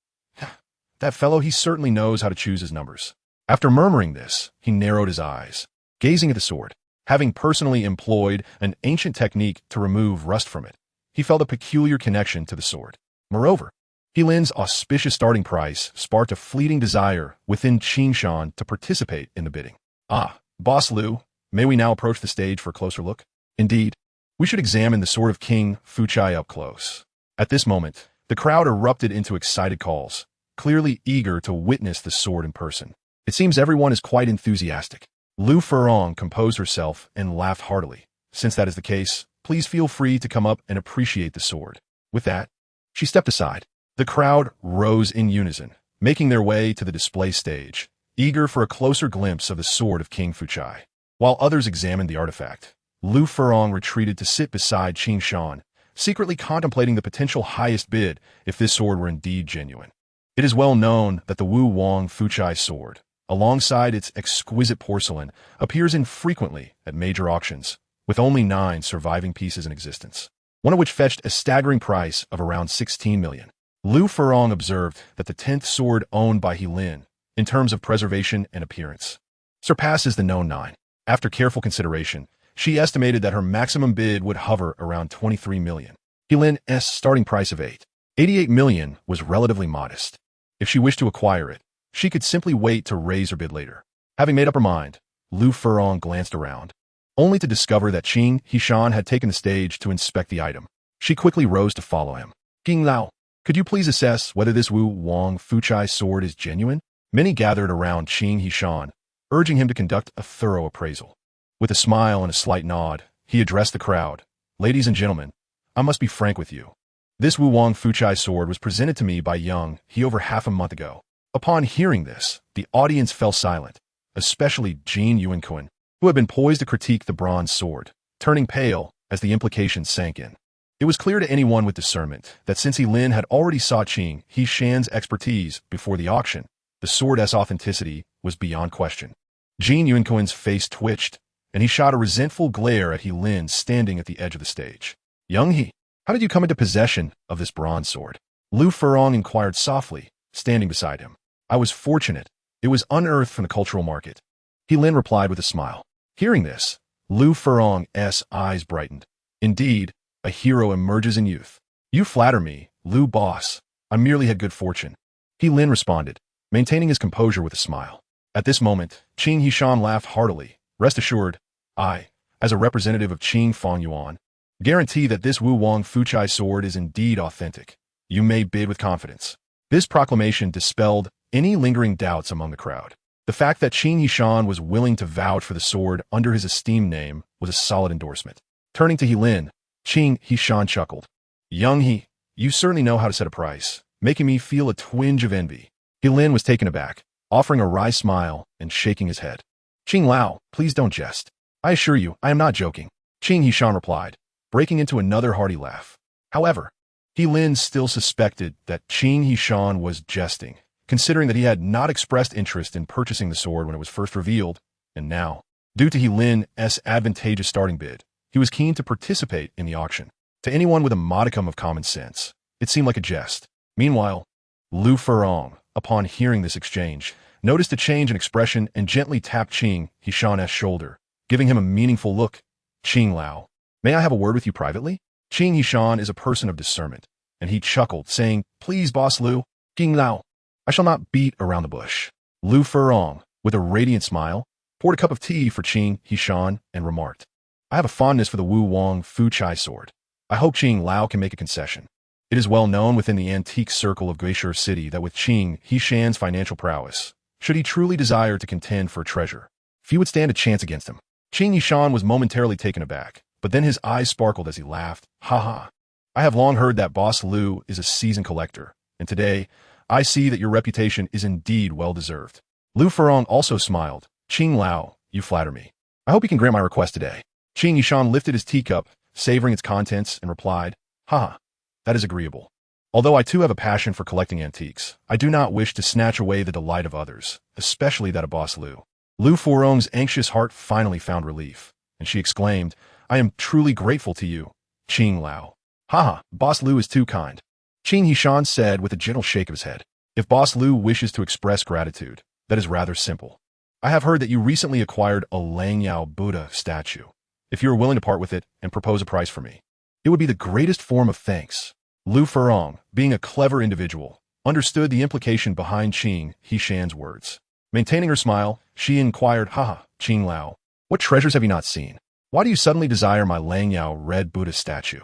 That fellow, he certainly knows how to choose his numbers. After murmuring this, he narrowed his eyes, gazing at the sword. Having personally employed an ancient technique to remove rust from it, he felt a peculiar connection to the sword. Moreover, He Lin's auspicious starting price sparked a fleeting desire within Qing Shan to participate in the bidding. Ah, Boss Lu, may we now approach the stage for a closer look? Indeed, we should examine the sword of King Fuchai up close. At this moment, the crowd erupted into excited calls, clearly eager to witness the sword in person. It seems everyone is quite enthusiastic. Lu Furong composed herself and laughed heartily. Since that is the case, please feel free to come up and appreciate the sword. With that, she stepped aside. The crowd rose in unison, making their way to the display stage, eager for a closer glimpse of the sword of King Fuchai. While others examined the artifact, Lu Furong retreated to sit beside Qing Shan, secretly contemplating the potential highest bid if this sword were indeed genuine. It is well known that the Wu Wang Fuchai sword, alongside its exquisite porcelain, appears infrequently at major auctions, with only 9 surviving pieces in existence, one of which fetched a staggering price of around 16 million. Lu Furong observed that the 10th sword owned by He Lin, in terms of preservation and appearance, surpasses the known 9. After careful consideration, she estimated that her maximum bid would hover around 23 million. He Lin's starting price of 88 million was relatively modest. If she wished to acquire it, she could simply wait to raise her bid later. Having made up her mind, Lu Furong glanced around, only to discover that Qing Hishan had taken the stage to inspect the item. She quickly rose to follow him. King Lao, could you please assess whether this Wu Wang Fuchai sword is genuine? Many gathered around Qing Hishan, urging him to conduct a thorough appraisal. With a smile and a slight nod, he addressed the crowd. Ladies and gentlemen, I must be frank with you. This Wu Wang Fuchai sword was presented to me by Young He over half a month ago. Upon hearing this, the audience fell silent, especially Jin Yuanquan, who had been poised to critique the bronze sword, turning pale as the implications sank in. It was clear to anyone with discernment that since He Lin had already sought Qing Hishan's expertise before the auction, the sword's authenticity was beyond question. Jin Yuanquan's face twitched, and he shot a resentful glare at He Lin standing at the edge of the stage. Young He, how did you come into possession of this bronze sword? Lu Furong inquired softly, standing beside him. I was fortunate. It was unearthed from the cultural market. He Lin replied with a smile. Hearing this, Lu Furong's eyes brightened. Indeed, a hero emerges in youth. You flatter me, Lu boss. I merely had good fortune. He Lin responded, maintaining his composure with a smile. At this moment, Qing Hishan laughed heartily. Rest assured, I, as a representative of Qing Fongyuan, guarantee that this Wu Wang Fuchai sword is indeed authentic. You may bid with confidence. This proclamation dispelled any lingering doubts among the crowd. The fact that Qing Hishan was willing to vouch for the sword under his esteemed name was a solid endorsement. Turning to He Lin, Qing Hishan chuckled. Young He, you certainly know how to set a price, making me feel a twinge of envy. He Lin was taken aback, offering a wry smile and shaking his head. Qing Lao, please don't jest. I assure you, I am not joking. Qing Hishan replied, breaking into another hearty laugh. However, He Lin still suspected that Qing Hishan was jesting, considering that he had not expressed interest in purchasing the sword when it was first revealed, and now, due to He Lin's advantageous starting bid, he was keen to participate in the auction. To anyone with a modicum of common sense, it seemed like a jest. Meanwhile, Lu Furong, upon hearing this exchange, noticed a change in expression and gently tapped Qing Hishan's shoulder, giving him a meaningful look. Qing Lao, may I have a word with you privately? Qing Yishan is a person of discernment, and he chuckled, saying, "Please, Boss Lu, King Lao, I shall not beat around the bush." Lu Furong, with a radiant smile, poured a cup of tea for Qing Yishan and remarked, "I have a fondness for the Wu Wang Fu Chai sword. I hope Qing Lao can make a concession. It is well known within the antique circle of Glacier City that with Qing Yishan's financial prowess, should he truly desire to contend for a treasure, few would stand a chance against him." Qing Yishan was momentarily taken aback, but then his eyes sparkled as he laughed. "Ha ha. I have long heard that Boss Lu is a seasoned collector, and today, I see that your reputation is indeed well-deserved." Lu Furong also smiled. "Qing Lao, you flatter me. I hope you can grant my request today." Qing Yishan lifted his teacup, savoring its contents, and replied, "Ha, that is agreeable. Although I too have a passion for collecting antiques, I do not wish to snatch away the delight of others, especially that of Boss Lu." Lu Furong's anxious heart finally found relief, and she exclaimed, "I am truly grateful to you, Qing Lao." "Haha, Boss Lu is too kind," Qing Yishan said with a gentle shake of his head. "If Boss Lu wishes to express gratitude, that is rather simple. I have heard that you recently acquired a Langyao Buddha statue. If you are willing to part with it and propose a price for me, it would be the greatest form of thanks." Lu Furong, being a clever individual, understood the implication behind Qing Yishan's words. Maintaining her smile, she inquired, "Haha, Qing Lao, what treasures have you not seen? Why do you suddenly desire my Langyao red Buddha statue?"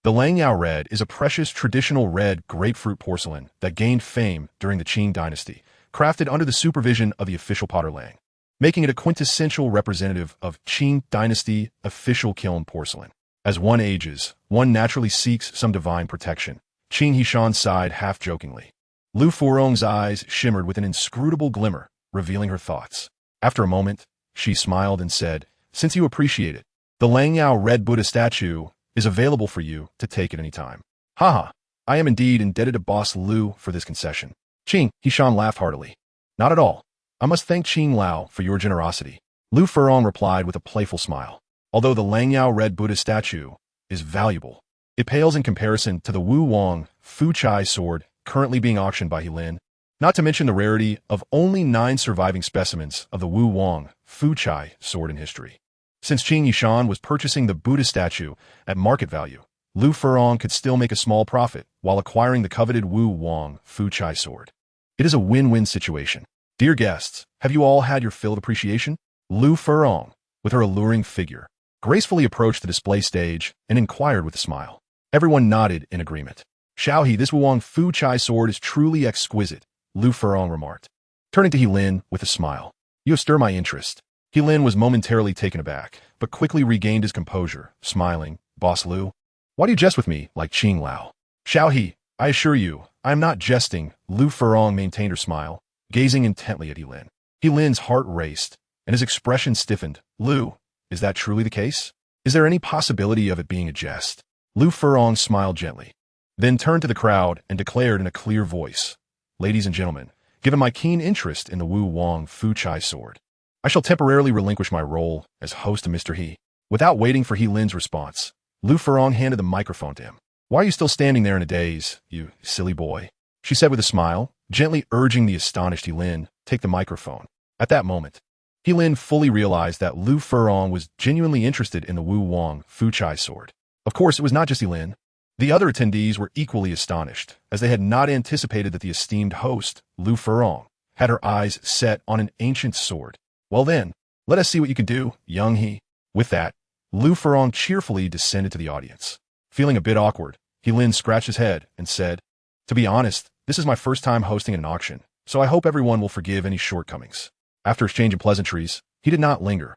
The Langyao red is a precious traditional red grapefruit porcelain that gained fame during the Qing dynasty, crafted under the supervision of the official potter Lang, making it a quintessential representative of Qing dynasty official kiln porcelain. As one ages, one naturally seeks some divine protection. Qing Yishan sighed half-jokingly. Lu Furong's eyes shimmered with an inscrutable glimmer, revealing her thoughts. After a moment, she smiled and said, "Since you appreciate it, the Langyao red Buddha statue is available for you to take at any time." "Haha, I am indeed indebted to Boss Lu for this concession." Qing Yishan laughed heartily. "Not at all. I must thank Qing Lao for your generosity." Lu Furong replied with a playful smile. "Although the Langyao red Buddha statue is valuable, it pales in comparison to the Wu Wang Fu Chai sword currently being auctioned by Helin, not to mention the rarity of only 9 surviving specimens of the Wu Wang Fu Chai sword in history. Since Qing Yishan was purchasing the Buddha statue at market value, Lu Furong could still make a small profit while acquiring the coveted Wu Wang Fu Chai sword. It is a win-win situation. Dear guests, have you all had your fill of appreciation? Lu Furong, with her alluring figure, gracefully approached the display stage and inquired with a smile. Everyone nodded in agreement. "Xiaohe, this Wu Wang Fu Chai sword is truly exquisite," Lu Furong remarked. Turning to Helin with a smile, "You have stirred my interest." Helin was momentarily taken aback, but quickly regained his composure, smiling. "Boss Lu, why do you jest with me like Qing Lao?" "Xiaohe, I assure you, I am not jesting." Lu Furong maintained her smile, gazing intently at Helin. Helin's heart raced, and his expression stiffened. "Lu, is that truly the case? Is there any possibility of it being a jest?" Lu Furong smiled gently, then turned to the crowd and declared in a clear voice, "Ladies and gentlemen, given my keen interest in the Wu Wang Fu Chai sword, I shall temporarily relinquish my role as host to Mr. He." Without waiting for Helin's response, Lu Furong handed the microphone to him. "Why are you still standing there in a daze, you silly boy?" she said with a smile, gently urging the astonished Helin, "Take the microphone." At that moment, Helin fully realized that Lu Furong was genuinely interested in the Wu Wang Fu Chai sword. Of course, it was not just Helin. The other attendees were equally astonished, as they had not anticipated that the esteemed host, Lu Furong, had her eyes set on an ancient sword. "Well then, let us see what you can do, young he." With that, Lu Furong cheerfully descended to the audience. Feeling a bit awkward, Helin scratched his head and said, "To be honest, this is my first time hosting an auction, so I hope everyone will forgive any shortcomings." After exchanging pleasantries, he did not linger.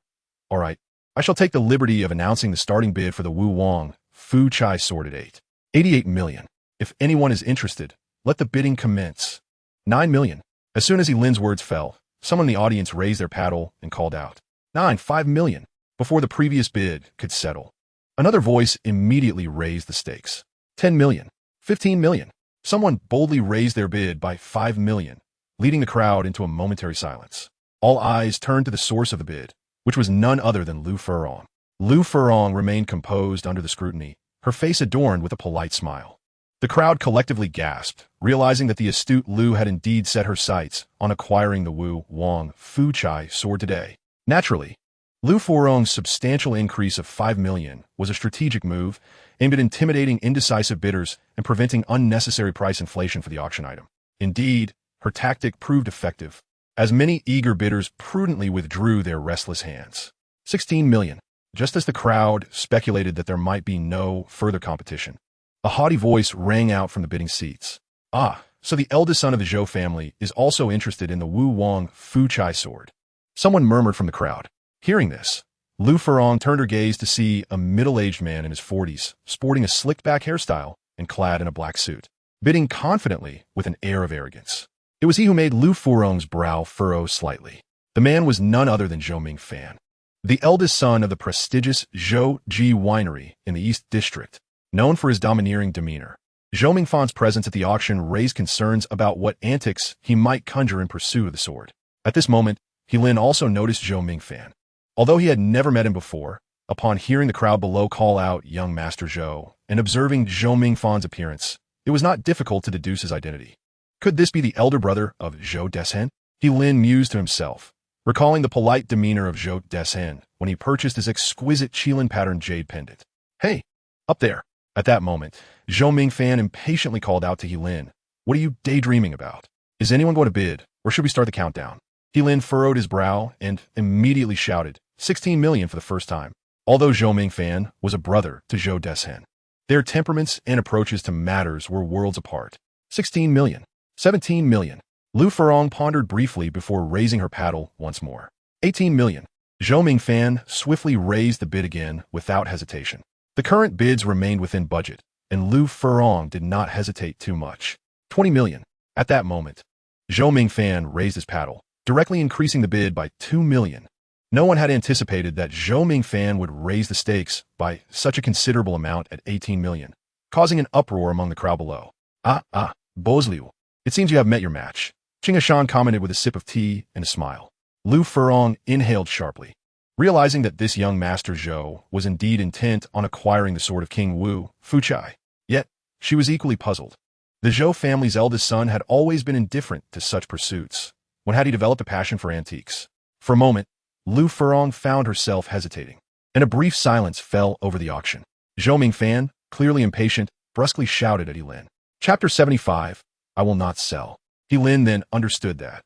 "All right, I shall take the liberty of announcing the starting bid for the Wu Wang Fu Chai sword at 88 million. If anyone is interested, let the bidding commence." 9 million. As soon as Helin's words fell, someone in the audience raised their paddle and called out, 5 million, before the previous bid could settle. Another voice immediately raised the stakes. 10 million. 15 million. Someone boldly raised their bid by 5 million, leading the crowd into a momentary silence. All eyes turned to the source of the bid, which was none other than Lu Furong. Lu Furong remained composed under the scrutiny, her face adorned with a polite smile. The crowd collectively gasped, realizing that the astute Lu had indeed set her sights on acquiring the Wu Wang Fu Chai sword today. Naturally, Lu Furong's substantial increase of 5 million was a strategic move aimed at intimidating indecisive bidders and preventing unnecessary price inflation for the auction item. Indeed, her tactic proved effective, as many eager bidders prudently withdrew their restless hands. 16 million. Just as the crowd speculated that there might be no further competition, a haughty voice rang out from the bidding seats. Ah, so the eldest son of the Zhou family is also interested in the Wu Wang Fu Chai sword. Someone murmured from the crowd. Hearing this, Lu Furong turned her gaze to see a middle-aged man in his 40s, sporting a slicked-back hairstyle and clad in a black suit, bidding confidently with an air of arrogance. It was he who made Lu Furong's brow furrow slightly. The man was none other than Zhou Mingfan, the eldest son of the prestigious Zhou Ji winery in the East District, known for his domineering demeanor. Zhou Mingfan's presence at the auction raised concerns about what antics he might conjure in pursuit of the sword. At this moment, Lin also noticed Zhou Mingfan. Although he had never met him before, upon hearing the crowd below call out young Master Zhou and observing Zhou Mingfan's appearance, it was not difficult to deduce his identity. Could this be the elder brother of Zhou Deshen? Lin mused to himself, recalling the polite demeanor of Zhou Deshen when he purchased his exquisite Qilin-patterned jade pendant. Hey, up there! At that moment, Zhou Mingfan impatiently called out to Lin, "What are you daydreaming about? Is anyone going to bid, or should we start the countdown?" Lin furrowed his brow and immediately shouted, 16 million for the first time. Although Zhou Mingfan was a brother to Zhou Deshen, their temperaments and approaches to matters were worlds apart. 16 million. 17 million. Lu Furong pondered briefly before raising her paddle once more. 18 million. Zhou Mingfan swiftly raised the bid again without hesitation. The current bids remained within budget, and Lu Furong did not hesitate too much. 20 million. At that moment, Zhou Mingfan raised his paddle, directly increasing the bid by 2 million. No one had anticipated that Zhou Mingfan would raise the stakes by such a considerable amount at 18 million, causing an uproar among the crowd below. Bozliu, it seems you have met your match, Qing Ashan commented with a sip of tea and a smile. Lu Furong inhaled sharply, realizing that this young Master Zhou was indeed intent on acquiring the sword of King Wu, Fuchai. Yet, she was equally puzzled. The Zhou family's eldest son had always been indifferent to such pursuits. When had he developed a passion for antiques? For a moment, Lu Furong found herself hesitating, and a brief silence fell over the auction. Zhou Mingfan, clearly impatient, brusquely shouted at Lin. Chapter 75, I will not sell. Lin then understood that,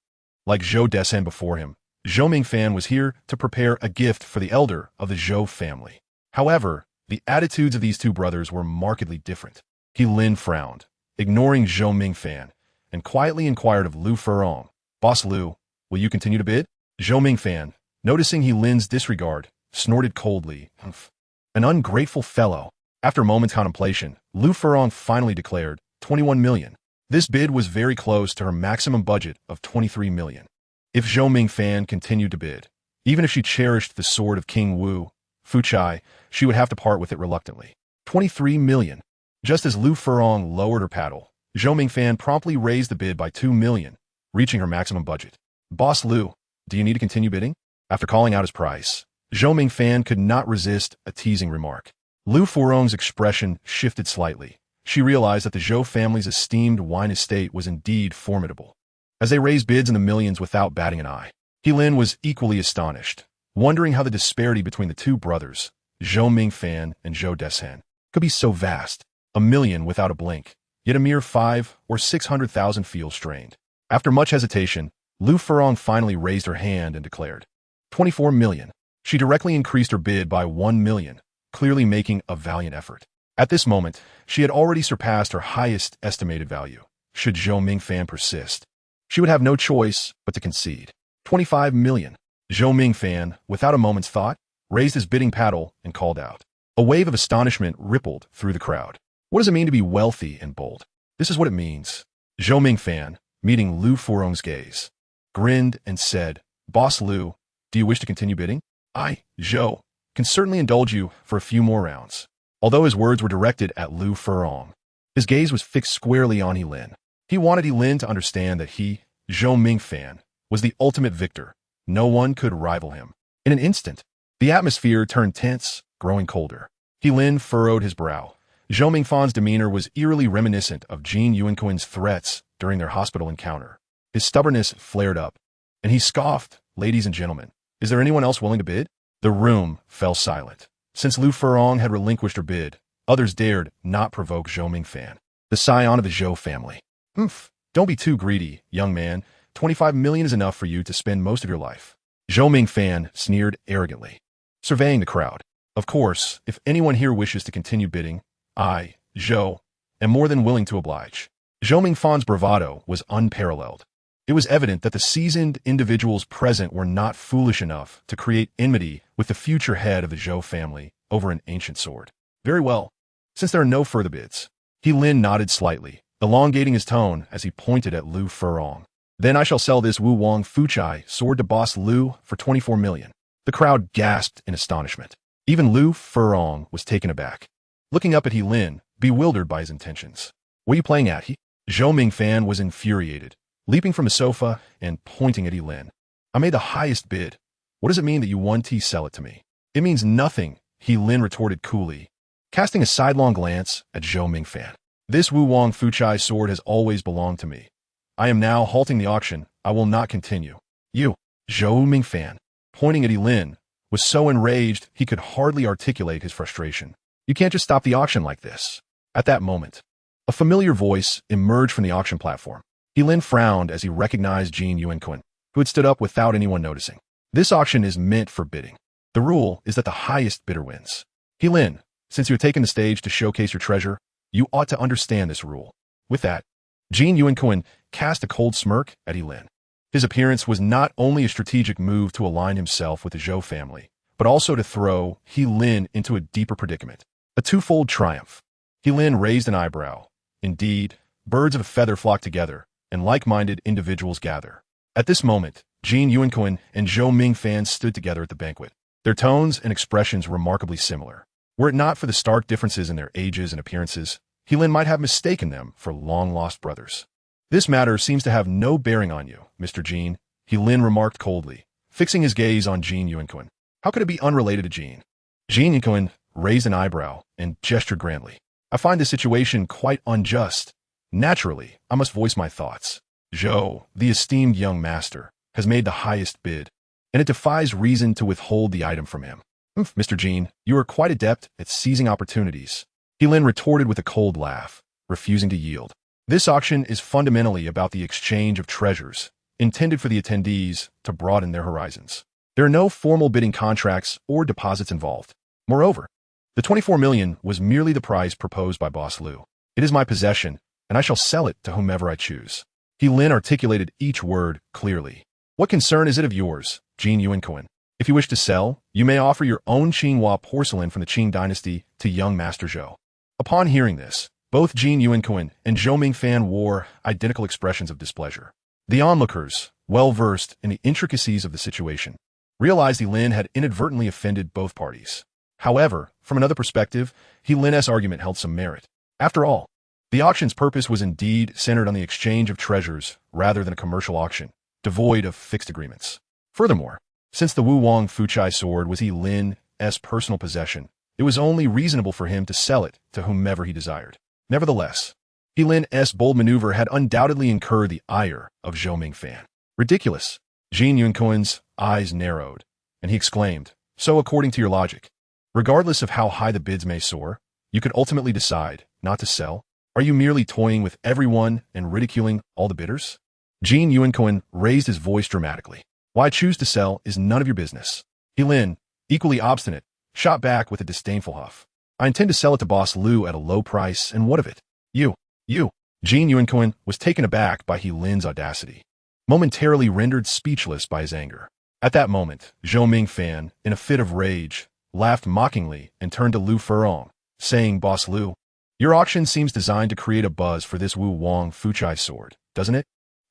like Zhou Deshen before him, Zhou Mingfan was here to prepare a gift for the elder of the Zhou family. However, the attitudes of these two brothers were markedly different. Lin frowned, ignoring Zhou Mingfan, and quietly inquired of Lu Furong, "Boss Lu, will you continue to bid?" Zhou Mingfan, noticing Lin's disregard, snorted coldly, "Humph. An ungrateful fellow." After a moment's contemplation, Lu Furong finally declared 21 million. This bid was very close to her maximum budget of 23 million. If Zhou Mingfan continued to bid, even if she cherished the sword of King Wu, Fuchai, she would have to part with it reluctantly. 23 million. Just as Lu Furong lowered her paddle, Zhou Mingfan promptly raised the bid by 2 million, reaching her maximum budget. "Boss Lu, do you need to continue bidding?" After calling out his price, Zhou Mingfan could not resist a teasing remark. Lu Furong's expression shifted slightly. She realized that the Zhou family's esteemed wine estate was indeed formidable, as they raised bids in the millions without batting an eye. Lin was equally astonished, wondering how the disparity between the two brothers, Zhou Mingfan and Zhou Deshen, could be so vast. A million without a blink, yet a mere 500,000 or 600,000 feels strained. After much hesitation, Lu Furong finally raised her hand and declared 24 million. She directly increased her bid by 1 million, clearly making a valiant effort. At this moment, she had already surpassed her highest estimated value. Should Zhou Mingfan persist, she would have no choice but to concede. 25 million. Zhou Mingfan, without a moment's thought, raised his bidding paddle and called out. A wave of astonishment rippled through the crowd. What does it mean to be wealthy and bold? This is what it means. Zhou Mingfan, meeting Lu Furong's gaze, grinned and said, "Boss Lu, do you wish to continue bidding? I, Zhou, can certainly indulge you for a few more rounds." Although his words were directed at Lu Furong, his gaze was fixed squarely on Lin. He wanted Lin to understand that he, Zhou Mingfan, was the ultimate victor. No one could rival him. In an instant, the atmosphere turned tense, growing colder. Lin furrowed his brow. Zhou Mingfan's demeanor was eerily reminiscent of Jin Yuanquin's threats during their hospital encounter. His stubbornness flared up, and he scoffed, "Ladies and gentlemen, is there anyone else willing to bid?" The room fell silent. Since Lu Furong had relinquished her bid, others dared not provoke Zhou Mingfan, the scion of the Zhou family. Don't be too greedy, young man. 25 million is enough for you to spend most of your life. Zhou Mingfan sneered arrogantly, surveying the crowd. Of course, if anyone here wishes to continue bidding, I, Zhou, am more than willing to oblige. Zhou Mingfan's bravado was unparalleled. It was evident that the seasoned individuals present were not foolish enough to create enmity with the future head of the Zhou family over an ancient sword. Very well. Since there are no further bids, He Lin nodded slightly, elongating his tone as he pointed at Lu Furong. Then I shall sell this Wu Wang Fuchai sword to Boss Lu for 24 million. The crowd gasped in astonishment. Even Lu Furong was taken aback, looking up at He Lin, bewildered by his intentions. What are you playing at, he? Zhou Mingfan was infuriated, leaping from his sofa and pointing at He Lin. I made the highest bid. What does it mean that you want to sell it to me? It means nothing, He Lin retorted coolly, casting a sidelong glance at Zhou Mingfan. This Wu Wang Fuchai sword has always belonged to me. I am now halting the auction. I will not continue. You, Zhou Mingfan, pointing at He Lin, was so enraged he could hardly articulate his frustration. You can't just stop the auction like this. At that moment, a familiar voice emerged from the auction platform. He Lin frowned as he recognized Jin Yuanqun, who had stood up without anyone noticing. This auction is meant for bidding. The rule is that the highest bidder wins. He Lin, since you have taken the stage to showcase your treasure, you ought to understand this rule. With that, Jin Yuanqun cast a cold smirk at He Lin. His appearance was not only a strategic move to align himself with the Zhou family, but also to throw He Lin into a deeper predicament. A twofold triumph. He Lin raised an eyebrow. Indeed, birds of a feather flock together, and like-minded individuals gather. At this moment, Jin Yuanqun and Zhou Mingfan stood together at the banquet, their tones and expressions remarkably similar. Were it not for the stark differences in their ages and appearances, He Lin might have mistaken them for long-lost brothers. This matter seems to have no bearing on you, Mr. Jin, He Lin remarked coldly, fixing his gaze on Jin Yuanqun. How could it be unrelated to Jin? Jin Yuanqun raised an eyebrow and gestured grandly. I find this situation quite unjust. Naturally, I must voice my thoughts. Zhou, the esteemed young master, has made the highest bid, and it defies reason to withhold the item from him. Mr. Jin, you are quite adept at seizing opportunities. He Lin retorted with a cold laugh, refusing to yield. This auction is fundamentally about the exchange of treasures, intended for the attendees to broaden their horizons. There are no formal bidding contracts or deposits involved. Moreover, the 24 million was merely the price proposed by Boss Lu. It is my possession, and I shall sell it to whomever I choose. He Lin articulated each word clearly. What concern is it of yours, Jin Yuanqun? If you wish to sell, you may offer your own Qinghua porcelain from the Qing dynasty to young Master Zhou. Upon hearing this, both Jin Yuanqun and Zhou Mingfan wore identical expressions of displeasure. The onlookers, well-versed in the intricacies of the situation, realized He Lin had inadvertently offended both parties. However, from another perspective, He Lin's argument held some merit. After all, the auction's purpose was indeed centered on the exchange of treasures rather than a commercial auction, devoid of fixed agreements. Furthermore, since the Wu Wang Fuchai sword was He Lin's personal possession, it was only reasonable for him to sell it to whomever he desired. Nevertheless, He Lin's bold maneuver had undoubtedly incurred the ire of Zhou Mingfan. Ridiculous. Jin Yuanqun's eyes narrowed, and he exclaimed, so according to your logic, regardless of how high the bids may soar, you could ultimately decide not to sell? Are you merely toying with everyone and ridiculing all the bidders? Jin Yuanqun raised his voice dramatically. Why I choose to sell is none of your business. He Lin, equally obstinate, shot back with a disdainful huff. I intend to sell it to Boss Lu at a low price, and what of it? You. Jin Yuanqun was taken aback by He Lin's audacity, momentarily rendered speechless by his anger. At that moment, Zhou Mingfan, in a fit of rage, laughed mockingly and turned to Lu Furong, saying, Boss Lu, your auction seems designed to create a buzz for this Wu Wang Fuchai sword, doesn't it?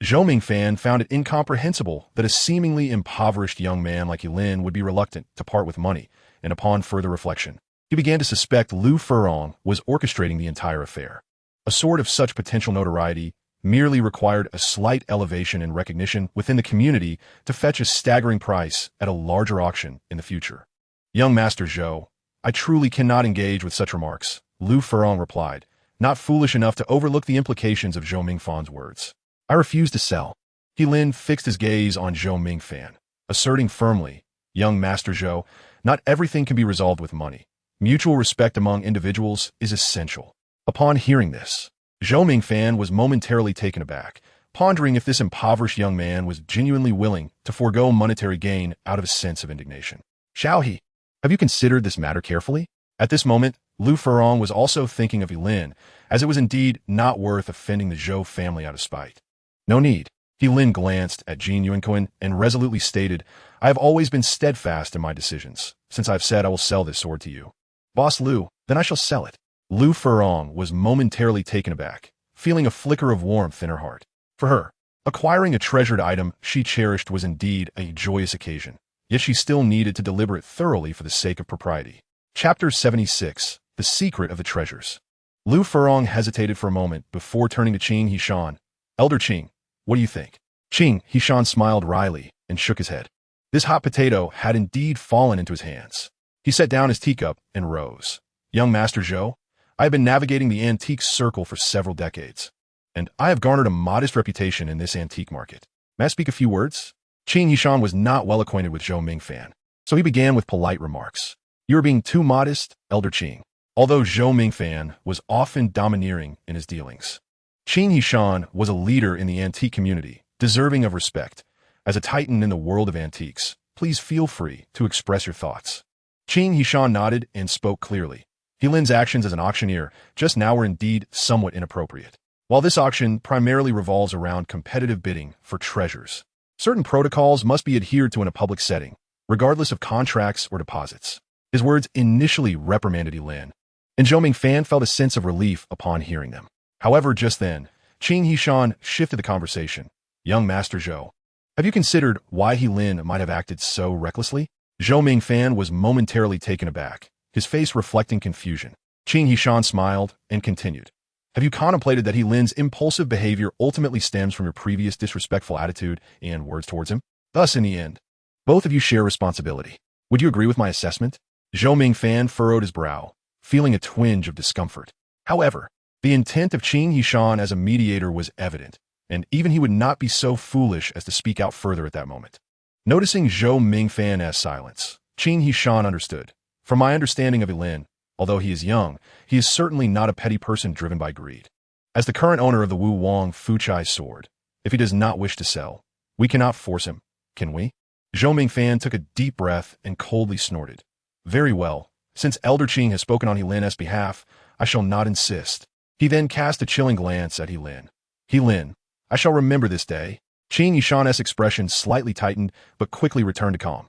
Zhou Mingfan found it incomprehensible that a seemingly impoverished young man like He Lin would be reluctant to part with money, and upon further reflection, he began to suspect Lu Furong was orchestrating the entire affair. A sword of such potential notoriety merely required a slight elevation in recognition within the community to fetch a staggering price at a larger auction in the future. Young Master Zhou, I truly cannot engage with such remarks, Lu Furong replied, not foolish enough to overlook the implications of Zhou Mingfan's words. I refuse to sell. He Lin fixed his gaze on Zhou Mingfan, asserting firmly, young Master Zhou, Not everything can be resolved with money. Mutual respect among individuals is essential. Upon hearing this, Zhou Mingfan was momentarily taken aback, pondering if this impoverished young man was genuinely willing to forego monetary gain out of a sense of indignation. Xiaohe, have you considered this matter carefully? At this moment, Lu Furong was also thinking of Yilin, as it was indeed not worth offending the Zhou family out of spite. No need. Yilin glanced at Jin Yuanquan and resolutely stated, I have always been steadfast in my decisions, since I've said I will sell this sword to you. Boss Lu, then I shall sell it. Lu Furong was momentarily taken aback, feeling a flicker of warmth in her heart. For her, acquiring a treasured item she cherished was indeed a joyous occasion, yet she still needed to deliberate thoroughly for the sake of propriety. Chapter 76, The Secret of the Treasures. Lu Furong hesitated for a moment before turning to Qing Hishan. Elder Qing, what do you think? Qing Hishan smiled wryly and shook his head. This hot potato had indeed fallen into his hands. He set down his teacup and rose. Young Master Zhou, I have been navigating the antique circle for several decades, and I have garnered a modest reputation in this antique market. May I speak a few words? Qing Hishan was not well acquainted with Zhou Mingfan, so he began with polite remarks. You are being too modest, Elder Qing. Although Zhou Mingfan was often domineering in his dealings, Qing Hishan was a leader in the antique community, deserving of respect. As a titan in the world of antiques, please feel free to express your thoughts. Qing Hishan nodded and spoke clearly. Yilin's actions as an auctioneer just now were indeed somewhat inappropriate. While this auction primarily revolves around competitive bidding for treasures, certain protocols must be adhered to in a public setting, regardless of contracts or deposits. His words initially reprimanded Yilin, and Zhou Mingfan felt a sense of relief upon hearing them. However, just then, Qing Hishan shifted the conversation. Young Master Zhou, have you considered why Yilin might have acted so recklessly? Zhou Mingfan was momentarily taken aback, his face reflecting confusion. Qing Hishan smiled and continued. Have you contemplated that Yilin's impulsive behavior ultimately stems from your previous disrespectful attitude and words towards him? Thus, in the end, both of you share responsibility. Would you agree with my assessment? Zhou Mingfan furrowed his brow, feeling a twinge of discomfort. However, the intent of Qing Hishan as a mediator was evident, and even he would not be so foolish as to speak out further at that moment. Noticing Zhou Mingfan's silence, Qing Hishan understood. From my understanding of Yilin, although he is young, he is certainly not a petty person driven by greed. As the current owner of the Wu Wang Fuchai sword, if he does not wish to sell, we cannot force him, can we? Zhou Mingfan took a deep breath and coldly snorted. Very well, since Elder Qing has spoken on Yilin's behalf, I shall not insist. He then cast a chilling glance at Yilin. Yilin, I shall remember this day. Qing Yishan's expression slightly tightened, but quickly returned to calm.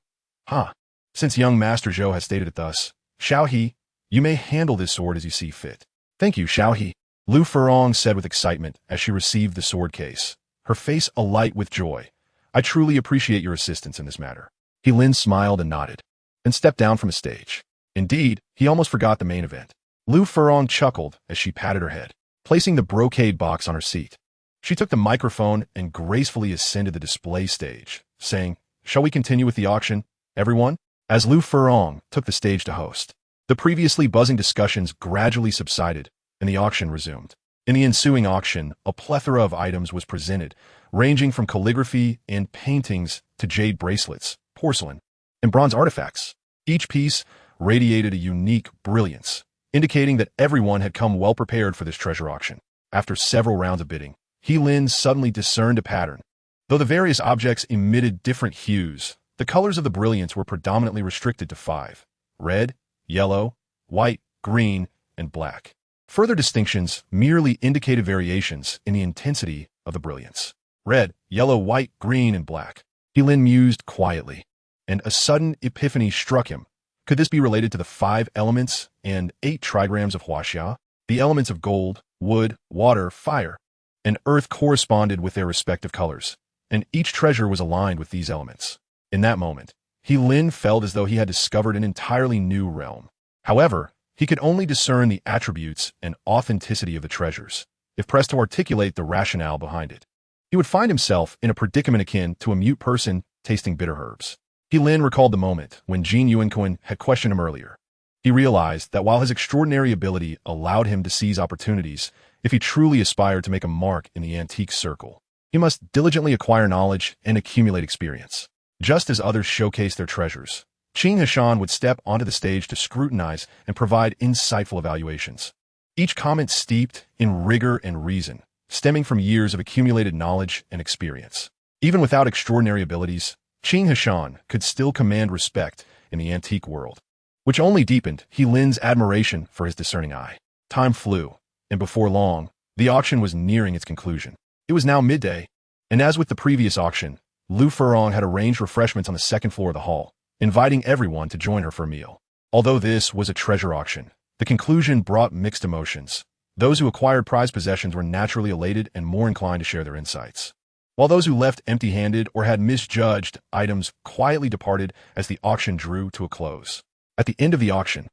Since young Master Zhou has stated it thus, Xiaohe, you may handle this sword as you see fit. Thank you, Xiaohe, Lu Furong said with excitement as she received the sword case, her face alight with joy. I truly appreciate your assistance in this matter. Yilin smiled and nodded, and stepped down from the stage. Indeed, he almost forgot the main event. Lu Furong chuckled as she patted her head, placing the brocade box on her seat. She took the microphone and gracefully ascended the display stage, saying, Shall we continue with the auction, everyone? As Lu Furong took the stage to host, the previously buzzing discussions gradually subsided, and the auction resumed. In the ensuing auction, a plethora of items was presented, ranging from calligraphy and paintings to jade bracelets, porcelain, and bronze artifacts. Each piece radiated a unique brilliance, indicating that everyone had come well prepared for this treasure auction. After several rounds of bidding, Yilin suddenly discerned a pattern. Though the various objects emitted different hues, the colors of the brilliance were predominantly restricted to 5: red, yellow, white, green, and black. Further distinctions merely indicated variations in the intensity of the brilliance. Red, yellow, white, green, and black. Yilin mused quietly, and a sudden epiphany struck him. Could this be related to the 5 elements and 8 trigrams of Huaxia? The elements of gold, wood, water, fire, and earth corresponded with their respective colors, and each treasure was aligned with these elements. In that moment, Yilin felt as though he had discovered an entirely new realm. However, he could only discern the attributes and authenticity of the treasures, if pressed to articulate the rationale behind it. He would find himself in a predicament akin to a mute person tasting bitter herbs. Yilin recalled the moment when Jin Yuanquan had questioned him earlier. He realized that while his extraordinary ability allowed him to seize opportunities, if he truly aspired to make a mark in the antique circle, he must diligently acquire knowledge and accumulate experience. Just as others showcase their treasures, Qing Hashan would step onto the stage to scrutinize and provide insightful evaluations. Each comment steeped in rigor and reason, stemming from years of accumulated knowledge and experience. Even without extraordinary abilities, Qing Hashan could still command respect in the antique world, which only deepened He Lin's admiration for his discerning eye. Time flew, and before long, the auction was nearing its conclusion. It was now midday, and as with the previous auction, Lu Furong had arranged refreshments on the second floor of the hall, inviting everyone to join her for a meal. Although this was a treasure auction, the conclusion brought mixed emotions. Those who acquired prized possessions were naturally elated and more inclined to share their insights, while those who left empty-handed or had misjudged items quietly departed as the auction drew to a close. At the end of the auction,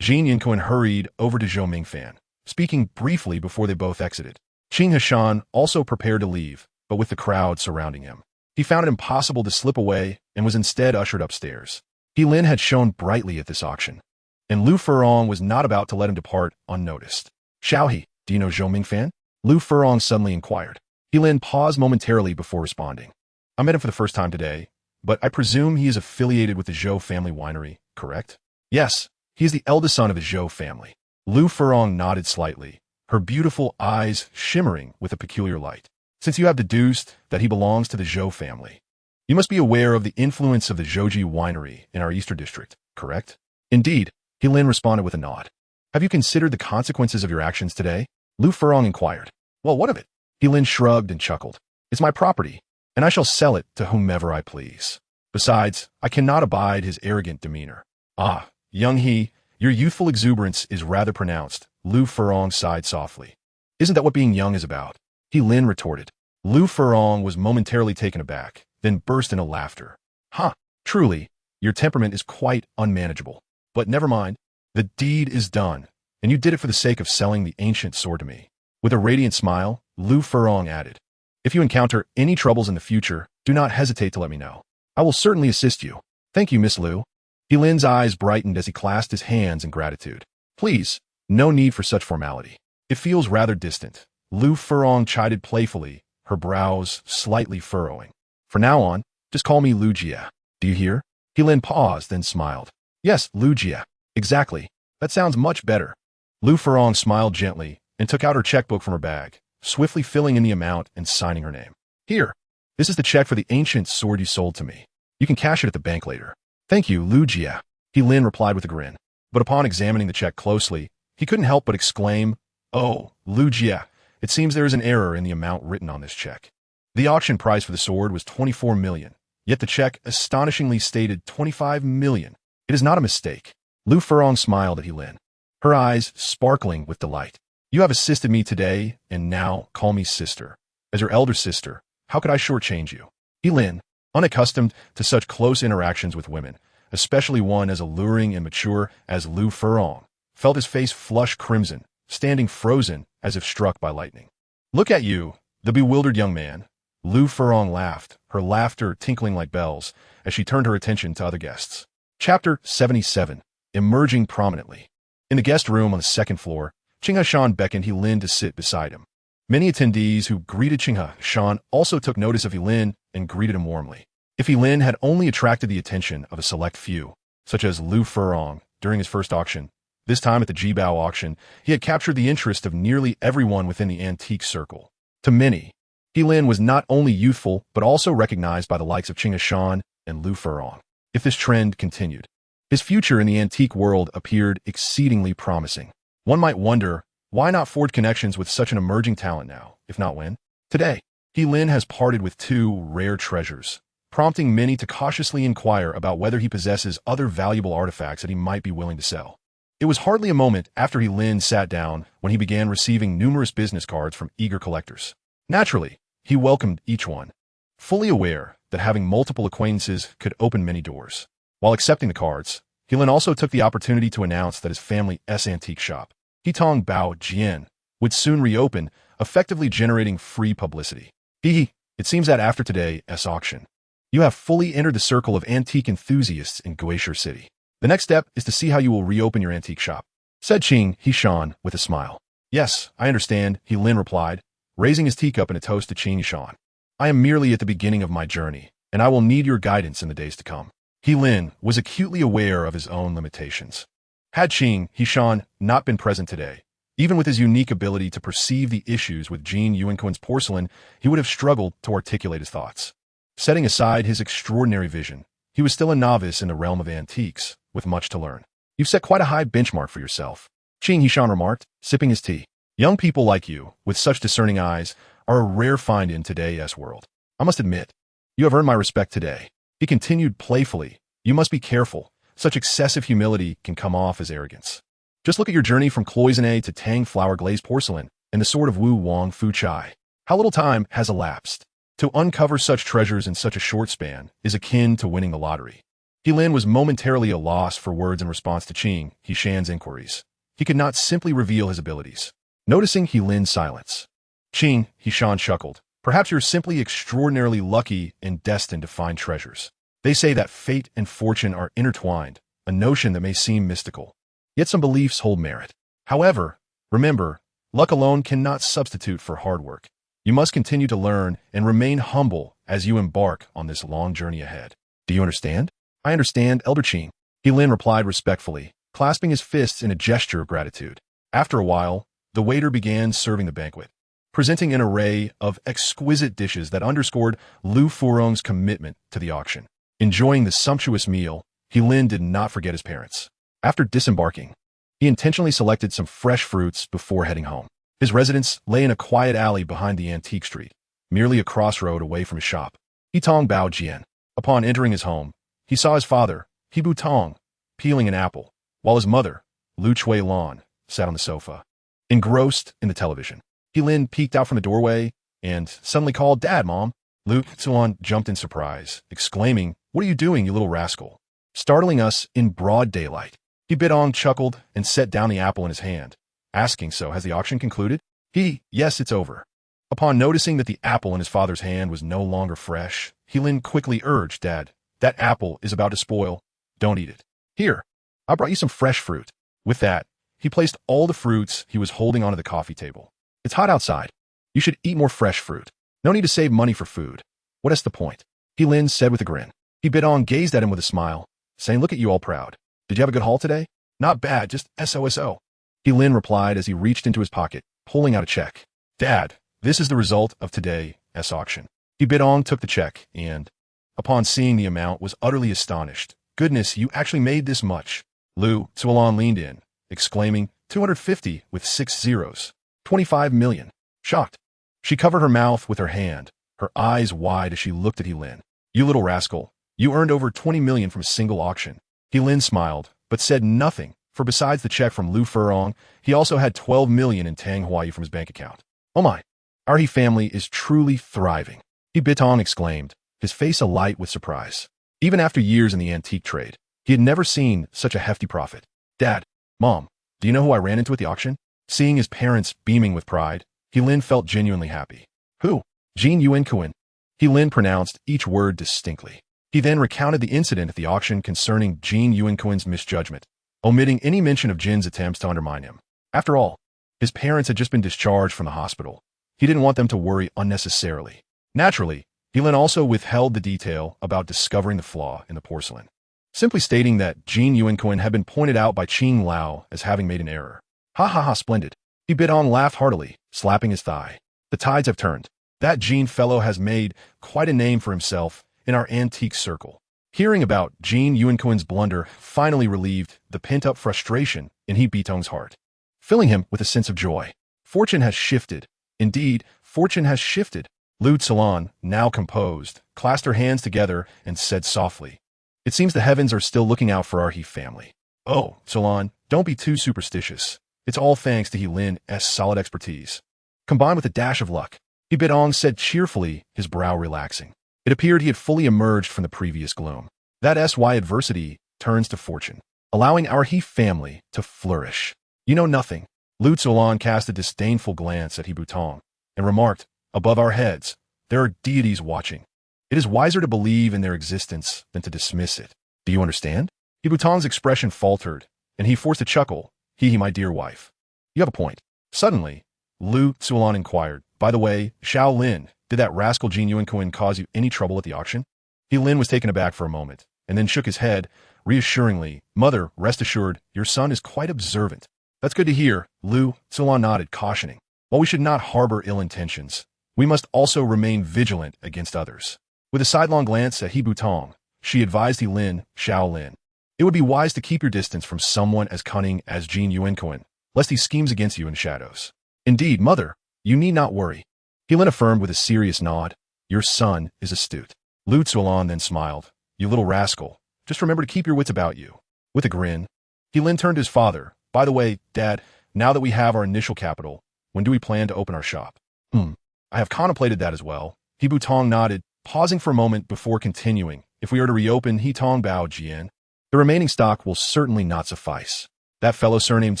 Jin Yinkuan hurried over to Zhou Mingfan, speaking briefly before they both exited. Qing Hashan also prepared to leave, but with the crowd surrounding him, he found it impossible to slip away and was instead ushered upstairs. He Lin had shone brightly at this auction, and Lu Furong was not about to let him depart unnoticed. Xiaohe, do you know Zhou Mingfan? Lu Furong suddenly inquired. He Lin paused momentarily before responding. I met him for the first time today, but I presume he is affiliated with the Zhou family winery, correct? Yes, he is the eldest son of the Zhou family. Lu Furong nodded slightly, her beautiful eyes shimmering with a peculiar light. Since you have deduced that he belongs to the Zhou family, you must be aware of the influence of the Zhouji winery in our Eastern district, correct? Indeed, He Lin responded with a nod. Have you considered the consequences of your actions today? Lu Furong inquired. Well, what of it? He Lin shrugged and chuckled. It's my property, and I shall sell it to whomever I please. Besides, I cannot abide his arrogant demeanor. Ah, young He, your youthful exuberance is rather pronounced. Lu Furong sighed softly. Isn't that what being young is about? He Lin retorted. Lu Furong was momentarily taken aback, then burst into laughter. Huh, truly, your temperament is quite unmanageable. But never mind, the deed is done, and you did it for the sake of selling the ancient sword to me. With a radiant smile, Lu Furong added, if you encounter any troubles in the future, do not hesitate to let me know. I will certainly assist you. Thank you, Miss Lu. He Lin's eyes brightened as he clasped his hands in gratitude. Please, no need for such formality. It feels rather distant. Lu Furong chided playfully, her brows slightly furrowing. From now on, just call me Lu Jia. Do you hear? He Lin paused, then smiled. Yes, Lu Jia. Exactly. That sounds much better. Lu Furong smiled gently and took out her checkbook from her bag, swiftly filling in the amount and signing her name. Here, this is the check for the ancient sword you sold to me. You can cash it at the bank later. Thank you, Lu Jia. He Lin replied with a grin. But upon examining the check closely, he couldn't help but exclaim, Oh, Lu Jia, it seems there is an error in the amount written on this check. The auction price for the sword was 24 million, yet the check astonishingly stated 25 million. It is not a mistake. Lu Furong smiled at He Lin, her eyes sparkling with delight. You have assisted me today, and now call me sister. As your elder sister, how could I shortchange you? He Lin, unaccustomed to such close interactions with women, especially one as alluring and mature as Lu Furong, felt his face flush crimson, standing frozen as if struck by lightning. Look at you, the bewildered young man. Lu Furong laughed, her laughter tinkling like bells, as she turned her attention to other guests. Chapter 77. Emerging prominently. In the guest room on the second floor, Qing Hashan beckoned He Lin to sit beside him. Many attendees who greeted Qing Hashan also took notice of He Lin and greeted him warmly. If He Lin had only attracted the attention of a select few, such as Lu Furong, during his first auction, this time at the Jibao auction, he had captured the interest of nearly everyone within the antique circle. To many, He Lin was not only youthful, but also recognized by the likes of Qing Hashan and Lu Furong. If this trend continued, his future in the antique world appeared exceedingly promising. One might wonder, why not forge connections with such an emerging talent now, if not when? Today, He Lin has parted with two rare treasures, prompting many to cautiously inquire about whether he possesses other valuable artifacts that he might be willing to sell. It was hardly a moment after He Lin sat down when he began receiving numerous business cards from eager collectors. Naturally, he welcomed each one, fully aware that having multiple acquaintances could open many doors. While accepting the cards, He Lin also took the opportunity to announce that his family's antique shop, Hitong Bao Jian, would soon reopen, effectively generating free publicity. It seems that after today's auction, you have fully entered the circle of antique enthusiasts in Glacier City. The next step is to see how you will reopen your antique shop, said Qing Hashan with a smile. Yes, I understand, He Lin replied, raising his teacup in a toast to Qing Hashan. I am merely at the beginning of my journey, and I will need your guidance in the days to come. He Lin was acutely aware of his own limitations. Had Qing Hishan not been present today, even with his unique ability to perceive the issues with Jin Yuanquan's porcelain, he would have struggled to articulate his thoughts. Setting aside his extraordinary vision, he was still a novice in the realm of antiques, with much to learn. You've set quite a high benchmark for yourself, Qing Hishan remarked, sipping his tea. Young people like you, with such discerning eyes, are a rare find in today's world. I must admit, you have earned my respect today. He continued playfully. You must be careful. Such excessive humility can come off as arrogance. Just look at your journey from cloisonne to tang flower glazed porcelain and the sword of Wu Wang Fu Chai. How little time has elapsed. To uncover such treasures in such a short span is akin to winning the lottery. He Lin was momentarily at a loss for words in response to Qing Hishan's inquiries. He could not simply reveal his abilities. Noticing He Lin's silence, Qing Hishan chuckled. Perhaps you're simply extraordinarily lucky and destined to find treasures. They say that fate and fortune are intertwined, a notion that may seem mystical. Yet some beliefs hold merit. However, remember, luck alone cannot substitute for hard work. You must continue to learn and remain humble as you embark on this long journey ahead. Do you understand? I understand, Elder Qing. He Lin replied respectfully, clasping his fists in a gesture of gratitude. After a while, the waiter began serving the banquet, presenting an array of exquisite dishes that underscored Lu Furong's commitment to the auction. Enjoying the sumptuous meal, He Lin did not forget his parents. After disembarking, he intentionally selected some fresh fruits before heading home. His residence lay in a quiet alley behind the antique street, merely a crossroad away from his shop. He Tong Bao Jian. Upon entering his home, he saw his father, He Bu Tong, peeling an apple, while his mother, Lu Chui Lan, sat on the sofa, engrossed in the television. He Lin peeked out from the doorway and suddenly called, "Dad, Mom." Lu Tzuan jumped in surprise, exclaiming, "What are you doing, you little rascal?" Startling us in broad daylight. He Bidong chuckled and set down the apple in his hand, asking, "So, has the auction concluded?" "Yes, it's over." Upon noticing that the apple in his father's hand was no longer fresh, He Lin quickly urged, "Dad, that apple is about to spoil. Don't eat it. Here, I brought you some fresh fruit." With that, he placed all the fruits he was holding onto the coffee table. "It's hot outside. You should eat more fresh fruit. No need to save money for food. What is the point?" He Lin said with a grin. He Bidong gazed at him with a smile, saying, "Look at you all proud. Did you have a good haul today?" "Not bad, just SOSO." He Lin replied as he reached into his pocket, pulling out a check. "Dad, this is the result of today's auction." He Bidong took the check and, upon seeing the amount, was utterly astonished. "Goodness, you actually made this much." Lu Tzuan leaned in, exclaiming, 250 with 6 zeros. 25 million. Shocked, she covered her mouth with her hand, her eyes wide as she looked at He Lin. "You little rascal, you earned over 20 million from a single auction." He Lin smiled, but said nothing, for besides the check from Lu Furong, he also had 12 million in Tang Huai from his bank account. "Oh my, our He family is truly thriving," He Bitong exclaimed, his face alight with surprise. Even after years in the antique trade, he had never seen such a hefty profit. "Dad, Mom, do you know who I ran into at the auction?" Seeing his parents beaming with pride, He Lin felt genuinely happy. "Who?" "Jin Yuanquan." He Lin pronounced each word distinctly. He then recounted the incident at the auction concerning Jin Yuanquan's misjudgment, omitting any mention of Jin's attempts to undermine him. After all, his parents had just been discharged from the hospital. He didn't want them to worry unnecessarily. Naturally, He Lin also withheld the detail about discovering the flaw in the porcelain, simply stating that Jin Yuanquan had been pointed out by Qing Lao as having made an error. "Ha ha ha, splendid." He Bidong laughed heartily, slapping his thigh. "The tides have turned. That Jin fellow has made quite a name for himself in our antique circle." Hearing about Jin Yuanquan's blunder finally relieved the pent-up frustration in He Bitong's heart, filling him with a sense of joy. Fortune has shifted. Indeed, fortune has shifted. Lu Tzuan, now composed, clasped her hands together and said softly, "It seems the heavens are still looking out for our He family." "Oh, Tzuan, don't be too superstitious. It's all thanks to He Lin's solid expertise, combined with a dash of luck," He Bidong said cheerfully, his brow relaxing. It appeared he had fully emerged from the previous gloom. That's why adversity turns to fortune, allowing our He family to flourish. "You know nothing." Lu Tzuan cast a disdainful glance at He Butong and remarked, "Above our heads, there are deities watching. It is wiser to believe in their existence than to dismiss it. Do you understand?" He Butong's expression faltered, and he forced a chuckle. My dear wife. You have a point." Suddenly, Lu Tzuan inquired, "By the way, Xiao Lin, did that rascal Jin Yuanquan cause you any trouble at the auction?" He Lin was taken aback for a moment, and then shook his head, reassuringly. Mother, rest assured, your son is quite observant. That's good to hear, Lu, Tsulon nodded, cautioning. While we should not harbor ill intentions, we must also remain vigilant against others. With a sidelong glance at He Butong, she advised He Lin, Shaolin. It would be wise to keep your distance from someone as cunning as Jin Yuanquan, lest he schemes against you in shadows. Indeed, mother, you need not worry. He Lin affirmed with a serious nod. Your son is astute. Lu Tsulon then smiled. You little rascal. Just remember to keep your wits about you. With a grin, He Lin turned to his father. By the way, Dad, now that we have our initial capital, when do we plan to open our shop? I have contemplated that as well. He Butong nodded, pausing for a moment before continuing. If we are to reopen, He Tong bowed Jian. The remaining stock will certainly not suffice. That fellow surnamed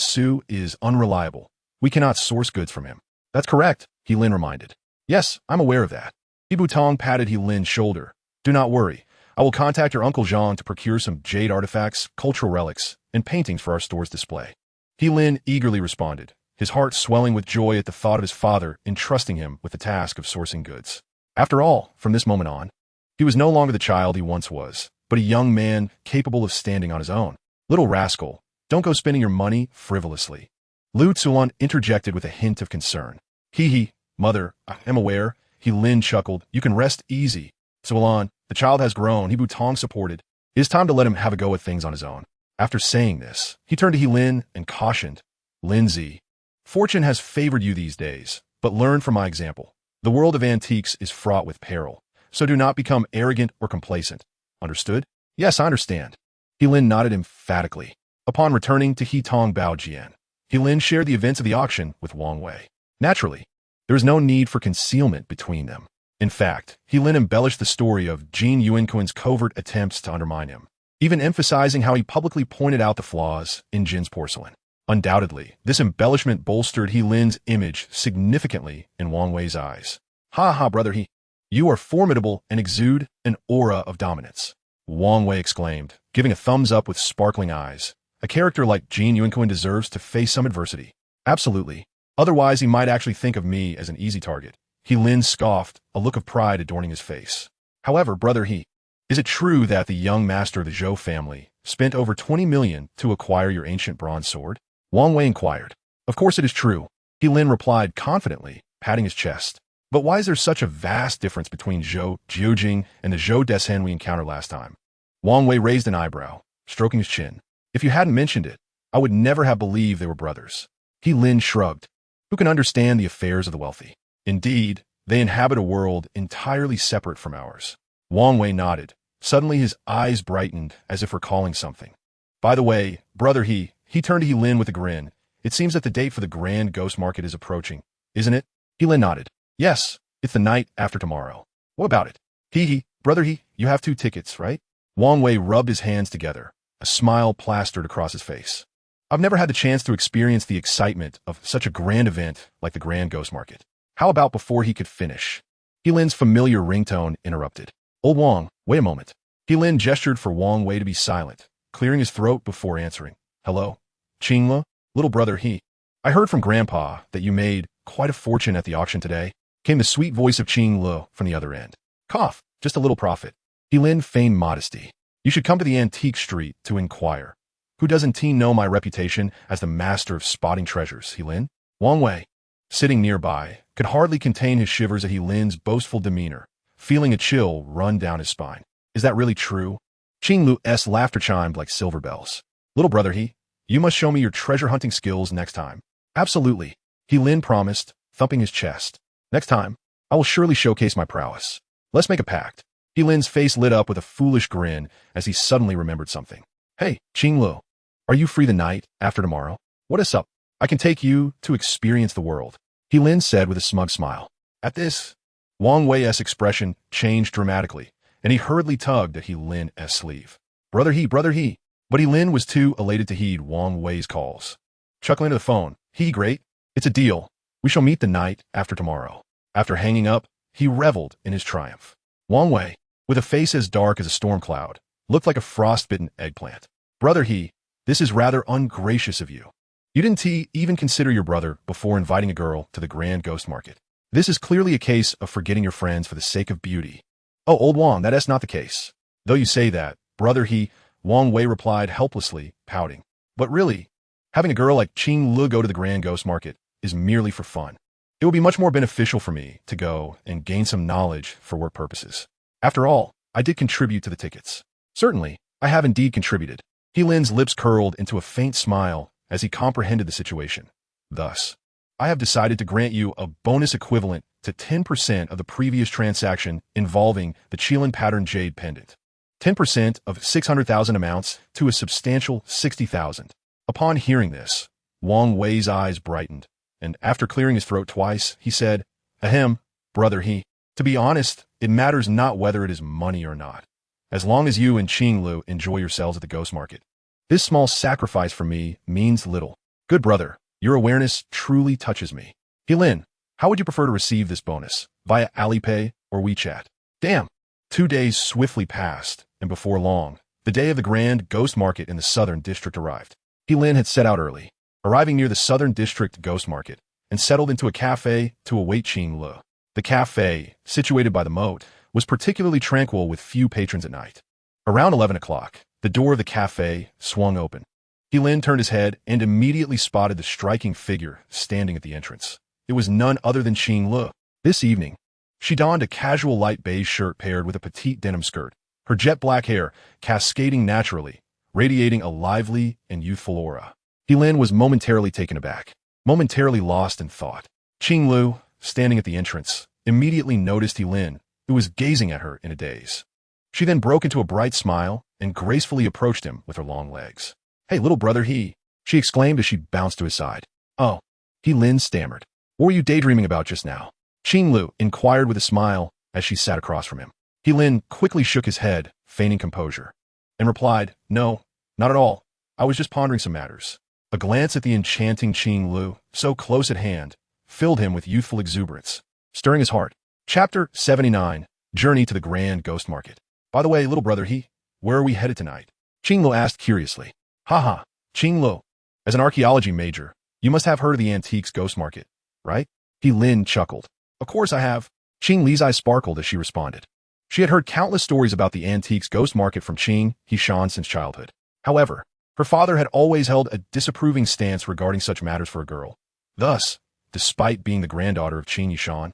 Su is unreliable. We cannot source goods from him. That's correct, He Lin reminded. Yes, I'm aware of that. He Butong patted He Lin's shoulder. Do not worry. I will contact your Uncle Jean to procure some jade artifacts, cultural relics, and paintings for our store's display. He Lin eagerly responded, his heart swelling with joy at the thought of his father entrusting him with the task of sourcing goods. After all, from this moment on, he was no longer the child he once was, but a young man capable of standing on his own. Little rascal, don't go spending your money frivolously. Lu Tsulon interjected with a hint of concern. Hee, mother, I am aware. He Lin chuckled. You can rest easy. Tsulon, the child has grown. He Butong supported. It is time to let him have a go at things on his own. After saying this, he turned to He Lin and cautioned, Lindsay, fortune has favored you these days, but learn from my example. The world of antiques is fraught with peril, so do not become arrogant or complacent. Understood? Yes, I understand. He Lin nodded emphatically. Upon returning to He Tong Bao Jian, He Lin shared the events of the auction with Wang Wei. Naturally, there was no need for concealment between them. In fact, He Lin embellished the story of Jin Yuanquan's covert attempts to undermine him, even emphasizing how he publicly pointed out the flaws in Jin's porcelain. Undoubtedly, this embellishment bolstered He Lin's image significantly in Wang Wei's eyes. Ha ha, brother He. You are formidable and exude an aura of dominance. Wang Wei exclaimed, giving a thumbs up with sparkling eyes. A character like Jin Yuanquan deserves to face some adversity. Absolutely. Otherwise, he might actually think of me as an easy target. He Lin scoffed, a look of pride adorning his face. However, brother He, is it true that the young master of the Zhou family spent over 20 million to acquire your ancient bronze sword? Wang Wei inquired. Of course it is true. He Lin replied confidently, patting his chest. But why is there such a vast difference between Zhou Jiujing and the Zhou Desen we encountered last time? Wang Wei raised an eyebrow, stroking his chin. If you hadn't mentioned it, I would never have believed they were brothers. He Lin shrugged. Who can understand the affairs of the wealthy? Indeed, they inhabit a world entirely separate from ours. Wang Wei nodded. Suddenly his eyes brightened as if recalling something. By the way, brother He turned to He Lin with a grin. It seems that the date for the Grand Ghost Market is approaching, isn't it? He Lin nodded. Yes, it's the night after tomorrow. What about it? Brother He, you have 2 tickets, right? Wang Wei rubbed his hands together. A smile plastered across his face. I've never had the chance to experience the excitement of such a grand event like the Grand Ghost Market. How about before he could finish? He Lin's familiar ringtone interrupted. Old Wang, wait a moment. He Lin gestured for Wang Wei to be silent, clearing his throat before answering. Hello? Qingla? Little brother He. I heard from Grandpa that you made quite a fortune at the auction today. Came the sweet voice of Qingla from the other end. Cough, just a little profit. He Lin feigned modesty. You should come to the antique street to inquire. Who doesn't Teen know my reputation as the master of spotting treasures, He Lin? Wang Wei, sitting nearby, could hardly contain his shivers at He Lin's boastful demeanor, feeling a chill run down his spine. Is that really true? Qing Lu's laughter chimed like silver bells. Little brother He, you must show me your treasure hunting skills next time. Absolutely, He Lin promised, thumping his chest. Next time, I will surely showcase my prowess. Let's make a pact. He Lin's face lit up with a foolish grin as he suddenly remembered something. Hey, Qing Lu, are you free the night after tomorrow? What is up? I can take you to experience the world, He Lin said with a smug smile. At this, Wang Wei's expression changed dramatically, and he hurriedly tugged at He Lin's sleeve. Brother He, but He Lin was too elated to heed Wang Wei's calls. Chuckling to the phone, great, it's a deal. We shall meet the night after tomorrow. After hanging up, he reveled in his triumph. Wang Wei, with a face as dark as a storm cloud, looked like a frostbitten eggplant. Brother He, this is rather ungracious of you. You didn't even consider your brother before inviting a girl to the Grand Ghost Market. This is clearly a case of forgetting your friends for the sake of beauty. Oh, old Wang, that is not the case. Though you say that, Brother he, Wang Wei replied helplessly, pouting. But really, having a girl like Qing Lu go to the Grand Ghost Market is merely for fun. It would be much more beneficial for me to go and gain some knowledge for work purposes. After all, I did contribute to the tickets. Certainly, I have indeed contributed. He Lin's lips curled into a faint smile as he comprehended the situation. Thus, I have decided to grant you a bonus equivalent to 10% of the previous transaction involving the Qilin pattern jade pendant. 10% of 600,000 amounts to a substantial 60,000. Upon hearing this, Wang Wei's eyes brightened, and after clearing his throat twice, he said, Ahem, brother he. To be honest, it matters not whether it is money or not, as long as you and Qing Lu enjoy yourselves at the Ghost Market. This small sacrifice for me means little. Good brother, your awareness truly touches me. He Lin, how would you prefer to receive this bonus, via Alipay or WeChat? Damn. 2 days swiftly passed, and before long, the day of the Grand Ghost Market in the Southern District arrived. He Lin had set out early, arriving near the Southern District Ghost Market, and settled into a cafe to await Qing Lu. The cafe, situated by the moat, was particularly tranquil with few patrons at night. Around 11 o'clock, the door of the cafe swung open. He Lin turned his head and immediately spotted the striking figure standing at the entrance. It was none other than Qing Lu. This evening, she donned a casual light beige shirt paired with a petite denim skirt, her jet black hair cascading naturally, radiating a lively and youthful aura. He Lin was momentarily taken aback, momentarily lost in thought. Qing Lu, standing at the entrance, immediately noticed He Lin, who was gazing at her in a daze. She then broke into a bright smile and gracefully approached him with her long legs. Hey, little brother he, she exclaimed as she bounced to his side. Oh, He Lin stammered. What were you daydreaming about just now? Qing Lu inquired with a smile as she sat across from him. He Lin quickly shook his head, feigning composure, and replied, No, not at all. I was just pondering some matters. A glance at the enchanting Qing Lu, so close at hand, filled him with youthful exuberance, stirring his heart. Chapter 79, Journey to the Grand Ghost Market. By the way, little brother he, where are we headed tonight? Qing Lu asked curiously. Haha, Qing Lu. As an archaeology major, you must have heard of the Antiques Ghost Market, right? He Lin chuckled. Of course I have. Qing Li's eyes sparkled as she responded. She had heard countless stories about the Antiques Ghost Market from Qing Hishan since childhood. However, her father had always held a disapproving stance regarding such matters for a girl. Thus, despite being the granddaughter of Qing Hishan,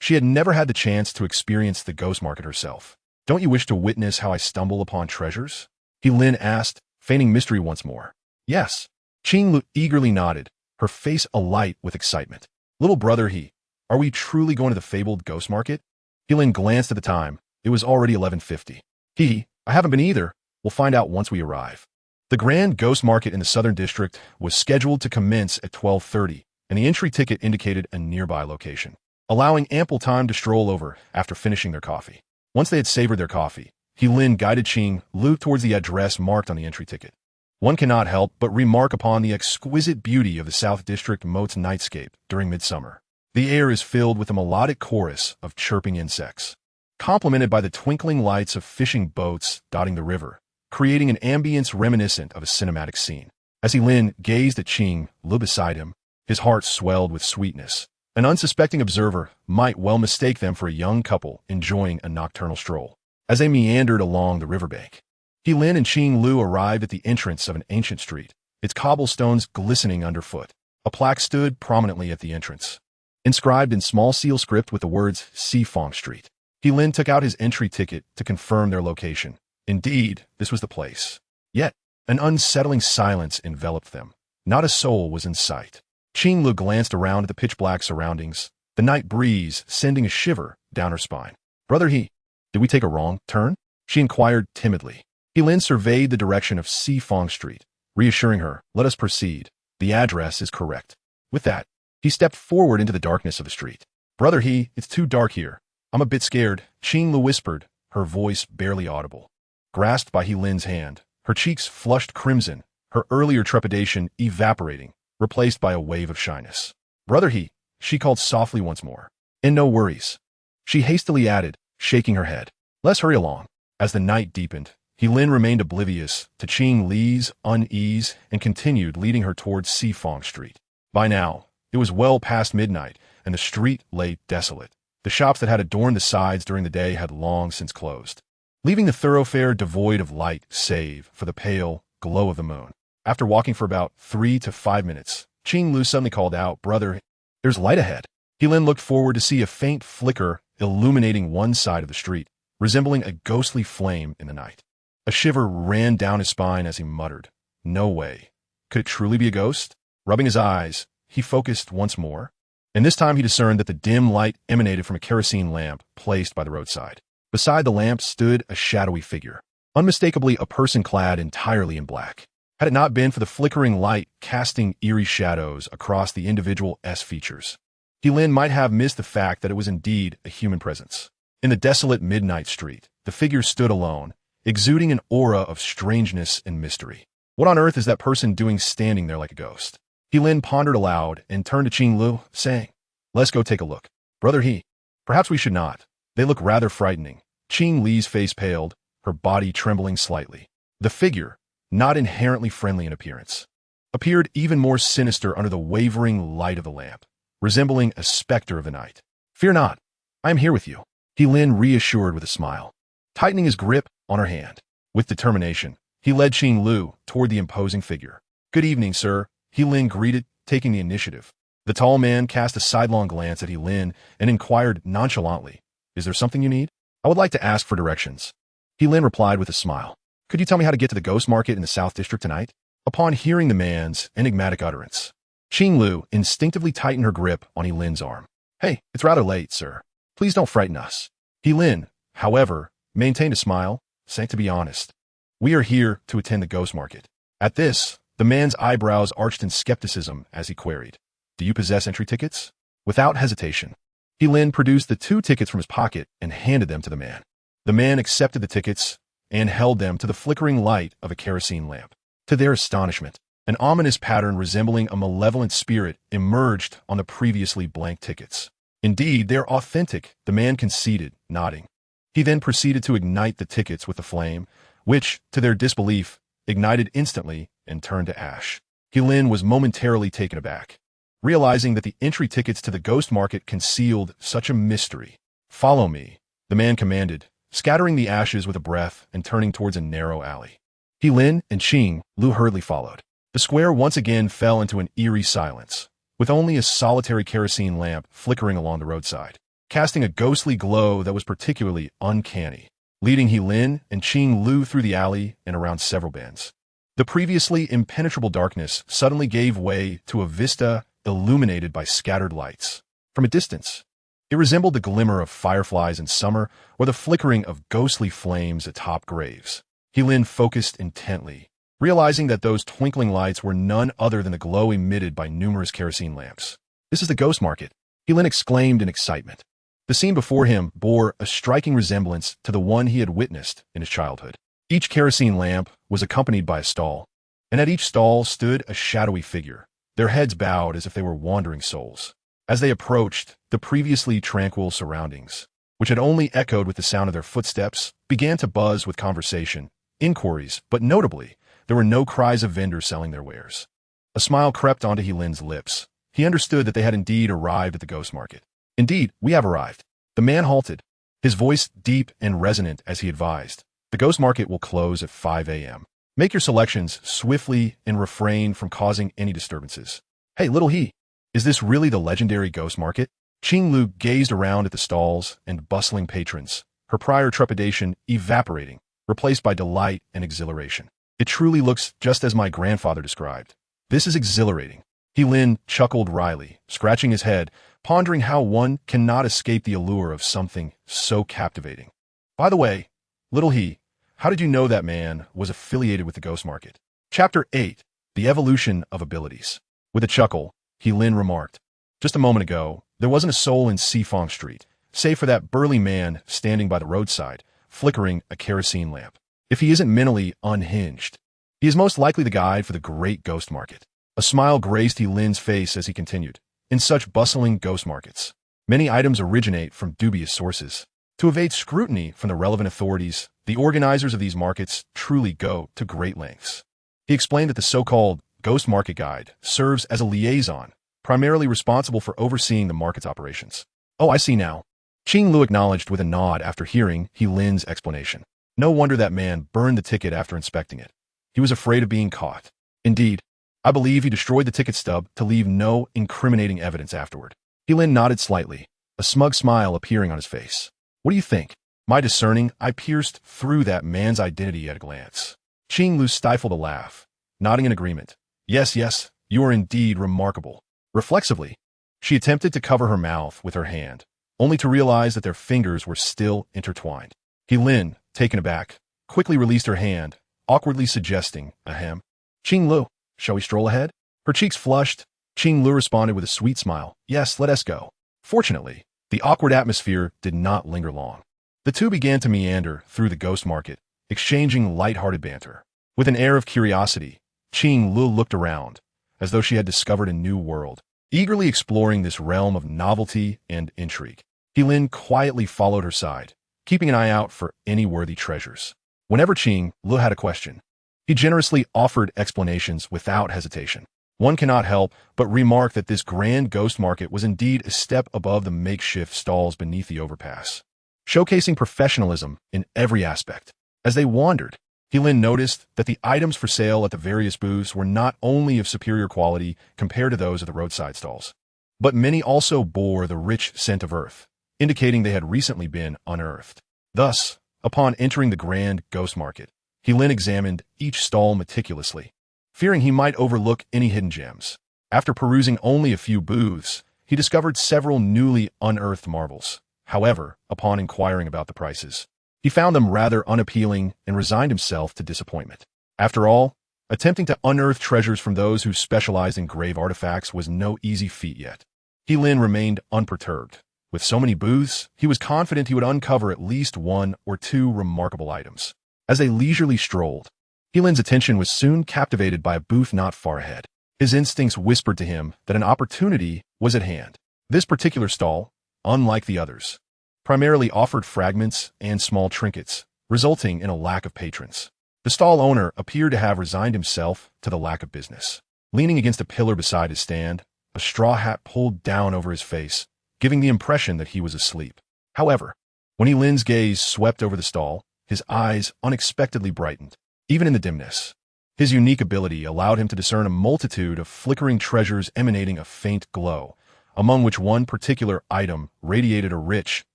she had never had the chance to experience the Ghost Market herself. Don't you wish to witness how I stumble upon treasures? He Lin asked, feigning mystery once more. Yes. Qing Lu eagerly nodded, her face alight with excitement. Little brother he, are we truly going to the fabled Ghost Market? He Lin glanced at the time. It was already 11:50. I haven't been either. We'll find out once we arrive. The Grand Ghost Market in the Southern District was scheduled to commence at 12:30, and the entry ticket indicated a nearby location, allowing ample time to stroll over after finishing their coffee. Once they had savored their coffee, He Lin guided Qing Lu towards the address marked on the entry ticket. One cannot help but remark upon the exquisite beauty of the South District Moat's nightscape during midsummer. The air is filled with a melodic chorus of chirping insects, complemented by the twinkling lights of fishing boats dotting the river, creating an ambience reminiscent of a cinematic scene. As He Lin gazed at Qing Lu beside him, his heart swelled with sweetness. An unsuspecting observer might well mistake them for a young couple enjoying a nocturnal stroll. As they meandered along the riverbank, He Lin and Qing Lu arrived at the entrance of an ancient street, its cobblestones glistening underfoot. A plaque stood prominently at the entrance, inscribed in small seal script with the words Sifong Street. He Lin took out his entry ticket to confirm their location. Indeed, this was the place. Yet, an unsettling silence enveloped them. Not a soul was in sight. Qing Lu glanced around at the pitch-black surroundings, the night breeze sending a shiver down her spine. Brother he, did we take a wrong turn? She inquired timidly. He Lin surveyed the direction of Sifong Street, reassuring her, let us proceed. The address is correct. With that, he stepped forward into the darkness of the street. Brother he, it's too dark here. I'm a bit scared, Qing Lu whispered, her voice barely audible. Grasped by He Lin's hand, her cheeks flushed crimson, her earlier trepidation evaporating, replaced by a wave of shyness. Brother he, she called softly once more. And no worries. She hastily added, shaking her head. Let's hurry along. As the night deepened, He Lin remained oblivious to Qing Li's unease and continued leading her towards Sifong Street. By now, it was well past midnight, and the street lay desolate. The shops that had adorned the sides during the day had long since closed. leaving the thoroughfare devoid of light save for the pale glow of the moon. After walking for about 3 to 5 minutes, Qing Lu suddenly called out, "Brother, there's light ahead." He then looked forward to see a faint flicker illuminating one side of the street, resembling a ghostly flame in the night. A shiver ran down his spine as he muttered, "No way. Could it truly be a ghost?" Rubbing his eyes, he focused once more, and this time he discerned that the dim light emanated from a kerosene lamp placed by the roadside. Beside the lamp stood a shadowy figure, unmistakably a person clad entirely in black. Had it not been for the flickering light casting eerie shadows across the individual features, Lin might have missed the fact that it was indeed a human presence. In the desolate midnight street, the figure stood alone, exuding an aura of strangeness and mystery. What on earth is that person doing standing there like a ghost? Lin pondered aloud and turned to Qing Lu, saying, "Let's go take a look." "Brother He, perhaps we should not. They look rather frightening." Qing Li's face paled, her body trembling slightly. The figure, not inherently friendly in appearance, appeared even more sinister under the wavering light of the lamp, resembling a specter of the night. "Fear not, I am here with you," Lin reassured with a smile. Tightening his grip on her hand, with determination, he led Qing Lu toward the imposing figure. "Good evening, sir," Lin greeted, taking the initiative. The tall man cast a sidelong glance at Lin and inquired nonchalantly, "Is there something you need?" "I would like to ask for directions." Lin replied with a smile. "Could you tell me how to get to the ghost market in the South District tonight?" Upon hearing the man's enigmatic utterance, Qing Lu instinctively tightened her grip on Lin's arm. "Hey, it's rather late, sir. Please don't frighten us." Lin, however, maintained a smile, saying, "To be honest, we are here to attend the ghost market." At this, the man's eyebrows arched in skepticism as he queried, "Do you possess entry tickets?" Without hesitation, Lin produced the 2 tickets from his pocket and handed them to the man. The man accepted the tickets and held them to the flickering light of a kerosene lamp. To their astonishment, an ominous pattern resembling a malevolent spirit emerged on the previously blank tickets. "Indeed, they're authentic," the man conceded, nodding. He then proceeded to ignite the tickets with the flame, which, to their disbelief, ignited instantly and turned to ash. Lin was momentarily taken aback, realizing that the entry tickets to the ghost market concealed such a mystery. "Follow me," the man commanded, scattering the ashes with a breath and turning towards a narrow alley. Lin and Qing Lu hurriedly followed. The square once again fell into an eerie silence, with only a solitary kerosene lamp flickering along the roadside, casting a ghostly glow that was particularly uncanny, leading Lin and Qing Lu through the alley and around several bends. The previously impenetrable darkness suddenly gave way to a vista illuminated by scattered lights. From a distance, it resembled the glimmer of fireflies in summer or the flickering of ghostly flames atop graves. Lin focused intently, realizing that those twinkling lights were none other than the glow emitted by numerous kerosene lamps. "This is the ghost market," Lin exclaimed in excitement. The scene before him bore a striking resemblance to the one he had witnessed in his childhood. Each kerosene lamp was accompanied by a stall, and at each stall stood a shadowy figure, their heads bowed as if they were wandering souls. As they approached, the previously tranquil surroundings, which had only echoed with the sound of their footsteps, began to buzz with conversation, inquiries, but notably, there were no cries of vendors selling their wares. A smile crept onto Lin's lips. He understood that they had indeed arrived at the ghost market. "Indeed, we have arrived." The man halted, his voice deep and resonant as he advised, "The ghost market will close at 5 a.m. Make your selections swiftly and refrain from causing any disturbances." "Hey, little He, is this really the legendary ghost market?" Qing Lu gazed around at the stalls and bustling patrons, her prior trepidation evaporating, replaced by delight and exhilaration. "It truly looks just as my grandfather described. This is exhilarating." Lin chuckled wryly, scratching his head, pondering how one cannot escape the allure of something so captivating. "By the way, little He, how did you know that man was affiliated with the ghost market?" Chapter 8, The Evolution of Abilities. With a chuckle, Lin remarked, "Just a moment ago, there wasn't a soul in Sifong Street, save for that burly man standing by the roadside, flickering a kerosene lamp. If he isn't mentally unhinged, he is most likely the guide for the great ghost market." A smile graced Lin's face as he continued, "In such bustling ghost markets, many items originate from dubious sources. To evade scrutiny from the relevant authorities, the organizers of these markets truly go to great lengths." He explained that the so-called Ghost Market Guide serves as a liaison, primarily responsible for overseeing the market's operations. "Oh, I see now." Qing Lu acknowledged with a nod after hearing Lin's explanation. No wonder that man burned the ticket after inspecting it. He was afraid of being caught. Indeed, I believe he destroyed the ticket stub to leave no incriminating evidence afterward. Lin nodded slightly, a smug smile appearing on his face. What do you think? My discerning eye pierced through that man's identity at a glance. Qing Lu stifled a laugh, nodding in agreement. Yes, yes, you are indeed remarkable. Reflexively, she attempted to cover her mouth with her hand, only to realize that their fingers were still intertwined. Lin, taken aback, quickly released her hand, awkwardly suggesting, ahem. Qing Lu, shall we stroll ahead? Her cheeks flushed. Qing Lu responded with a sweet smile. Yes, let us go. Fortunately, the awkward atmosphere did not linger long. The two began to meander through the ghost market, exchanging light-hearted banter. With an air of curiosity, Qing Lu looked around, as though she had discovered a new world, eagerly exploring this realm of novelty and intrigue. Lin quietly followed her side, keeping an eye out for any worthy treasures. Whenever Qing Lu had a question, he generously offered explanations without hesitation. One cannot help but remark that this grand ghost market was indeed a step above the makeshift stalls beneath the overpass, showcasing professionalism in every aspect. As they wandered, Lin noticed that the items for sale at the various booths were not only of superior quality compared to those of the roadside stalls, but many also bore the rich scent of earth, indicating they had recently been unearthed. Thus, upon entering the grand ghost market, Lin examined each stall meticulously, fearing he might overlook any hidden gems. After perusing only a few booths, he discovered several newly unearthed marvels. However, upon inquiring about the prices, he found them rather unappealing and resigned himself to disappointment. After all, attempting to unearth treasures from those who specialized in grave artifacts was no easy feat yet. Lin remained unperturbed. With so many booths, he was confident he would uncover at least one or two remarkable items. As they leisurely strolled, Lin's attention was soon captivated by a booth not far ahead. His instincts whispered to him that an opportunity was at hand. This particular stall, unlike the others, primarily offered fragments and small trinkets, resulting in a lack of patrons. The stall owner appeared to have resigned himself to the lack of business. Leaning against a pillar beside his stand, a straw hat pulled down over his face, giving the impression that he was asleep. However, when Lin's gaze swept over the stall, his eyes unexpectedly brightened. Even in the dimness, his unique ability allowed him to discern a multitude of flickering treasures emanating a faint glow, among which one particular item radiated a rich,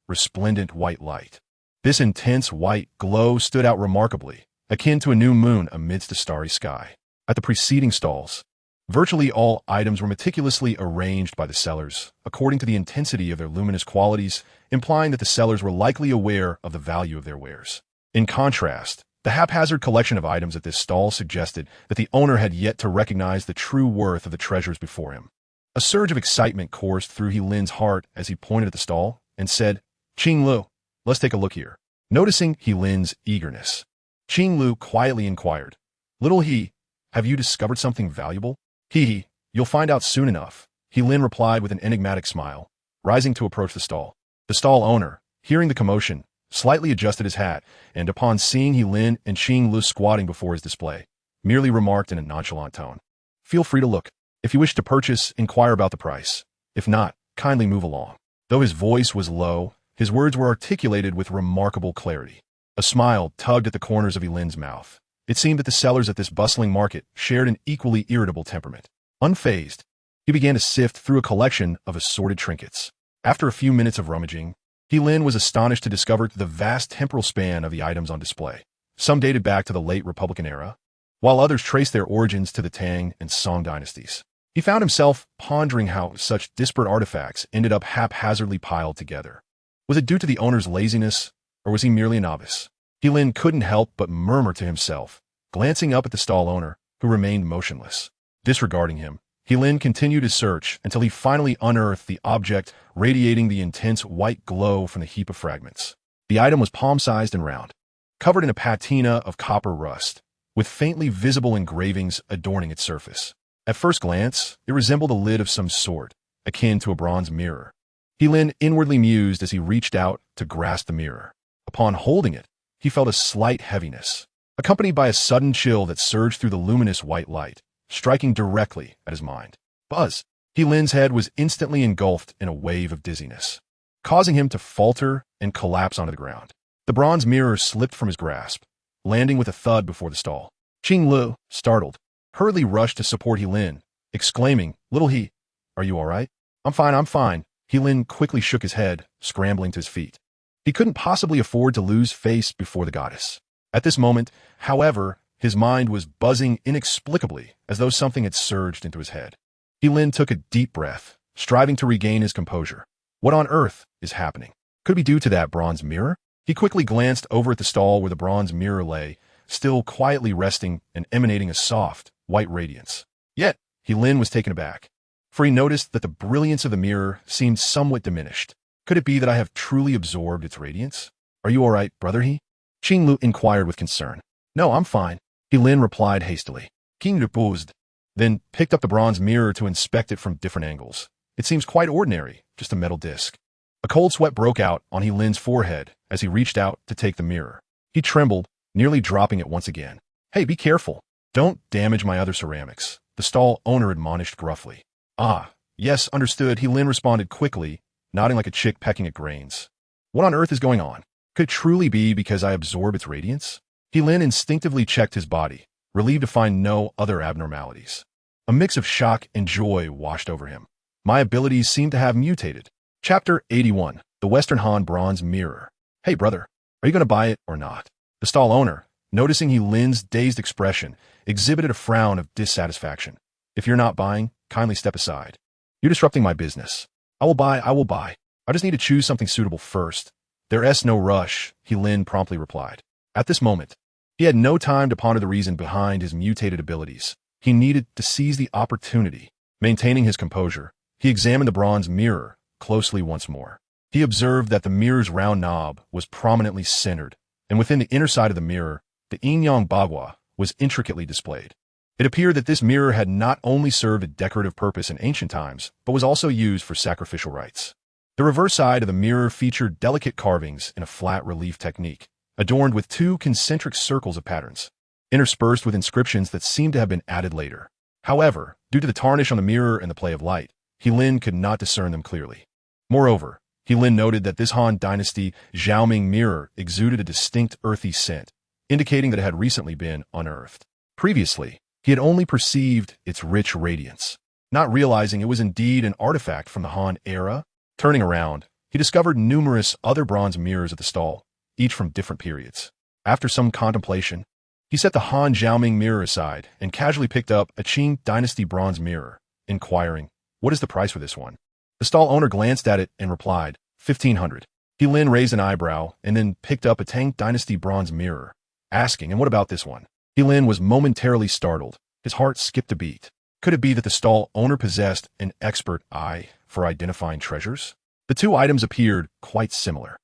resplendent white light. This intense white glow stood out remarkably, akin to a new moon amidst a starry sky. At the preceding stalls, virtually all items were meticulously arranged by the sellers, according to the intensity of their luminous qualities, implying that the sellers were likely aware of the value of their wares. In contrast, the haphazard collection of items at this stall suggested that the owner had yet to recognize the true worth of the treasures before him. A surge of excitement coursed through Lin's heart as he pointed at the stall and said, Qing Lu, let's take a look here. Noticing Lin's eagerness, Qing Lu quietly inquired, Little he, have you discovered something valuable? You'll find out soon enough, Lin replied with an enigmatic smile, rising to approach the stall. The stall owner, hearing the commotion, slightly adjusted his hat, and upon seeing Lin and Qing Lu squatting before his display, merely remarked in a nonchalant tone, Feel free to look. If you wish to purchase, inquire about the price. If not, kindly move along. Though his voice was low, his words were articulated with remarkable clarity. A smile tugged at the corners of Lin's mouth. It seemed that the sellers at this bustling market shared an equally irritable temperament. Unfazed, he began to sift through a collection of assorted trinkets. After a few minutes of rummaging, Lin was astonished to discover the vast temporal span of the items on display. Some dated back to the late Republican era, while others traced their origins to the Tang and Song dynasties. He found himself pondering how such disparate artifacts ended up haphazardly piled together. Was it due to the owner's laziness, or was he merely a novice? Lin couldn't help but murmur to himself, glancing up at the stall owner, who remained motionless. Disregarding him, Lin continued his search until he finally unearthed the object radiating the intense white glow from the heap of fragments. The item was palm-sized and round, covered in a patina of copper rust, with faintly visible engravings adorning its surface. At first glance, it resembled the lid of some sort, akin to a bronze mirror. Lin inwardly mused as he reached out to grasp the mirror. Upon holding it, he felt a slight heaviness, accompanied by a sudden chill that surged through the luminous white light, striking directly at his mind. Buzz! Lin's head was instantly engulfed in a wave of dizziness, causing him to falter and collapse onto the ground. The bronze mirror slipped from his grasp, landing with a thud before the stall. Qing Lu, startled, hurriedly rushed to support He Lin, exclaiming, "Little He, are you all right?" I'm fine. He Lin quickly shook his head, scrambling to his feet. He couldn't possibly afford to lose face before the goddess. At this moment, however, his mind was buzzing inexplicably, as though something had surged into his head. He Lin took a deep breath, striving to regain his composure. What on earth is happening? Could it be due to that bronze mirror? He quickly glanced over at the stall where the bronze mirror lay, still quietly resting and emanating a soft, white radiance. Yet, He Lin was taken aback, for he noticed that the brilliance of the mirror seemed somewhat diminished. Could it be that I have truly absorbed its radiance? Are you all right, brother He? Qing Lu inquired with concern. No, I'm fine, He Lin replied hastily. King reposed, then picked up the bronze mirror to inspect it from different angles. It seems quite ordinary, just a metal disc. A cold sweat broke out on He Lin's forehead as he reached out to take the mirror. He trembled, nearly dropping it once again. Hey, be careful. Don't damage my other ceramics, the stall owner admonished gruffly. Ah, yes, understood, He Lin responded quickly, nodding like a chick pecking at grains. What on earth is going on? Could it truly be because I absorb its radiance? He Lin instinctively checked his body, relieved to find no other abnormalities. A mix of shock and joy washed over him. My abilities seem to have mutated. Chapter 81, The Western Han Bronze Mirror. Hey, brother, are you going to buy it or not? The stall owner, noticing He Lin's dazed expression, exhibited a frown of dissatisfaction. If you're not buying, kindly step aside. You're disrupting my business. I will buy. I just need to choose something suitable first. There's no rush, He Lin promptly replied. At this moment, he had no time to ponder the reason behind his mutated abilities. He needed to seize the opportunity. Maintaining his composure, he examined the bronze mirror closely once more. He observed that the mirror's round knob was prominently centered, and within the inner side of the mirror, the yin-yang bagua was intricately displayed. It appeared that this mirror had not only served a decorative purpose in ancient times, but was also used for sacrificial rites. The reverse side of the mirror featured delicate carvings in a flat relief technique, adorned with two concentric circles of patterns, interspersed with inscriptions that seemed to have been added later. However, due to the tarnish on the mirror and the play of light, He Lin could not discern them clearly. Moreover, He Lin noted that this Han Dynasty Xiaoming mirror exuded a distinct earthy scent, indicating that it had recently been unearthed. Previously, he had only perceived its rich radiance, not realizing it was indeed an artifact from the Han era. Turning around, he discovered numerous other bronze mirrors at the stall, each from different periods. After some contemplation, he set the Han Xiaoming mirror aside and casually picked up a Qing Dynasty bronze mirror, inquiring, "What is the price for this one?" The stall owner glanced at it and replied, 1,500. He Lin raised an eyebrow and then picked up a Tang Dynasty bronze mirror, asking, "And what about this one?" He Lin was momentarily startled. His heart skipped a beat. Could it be that the stall owner possessed an expert eye for identifying treasures? The two items appeared quite similar.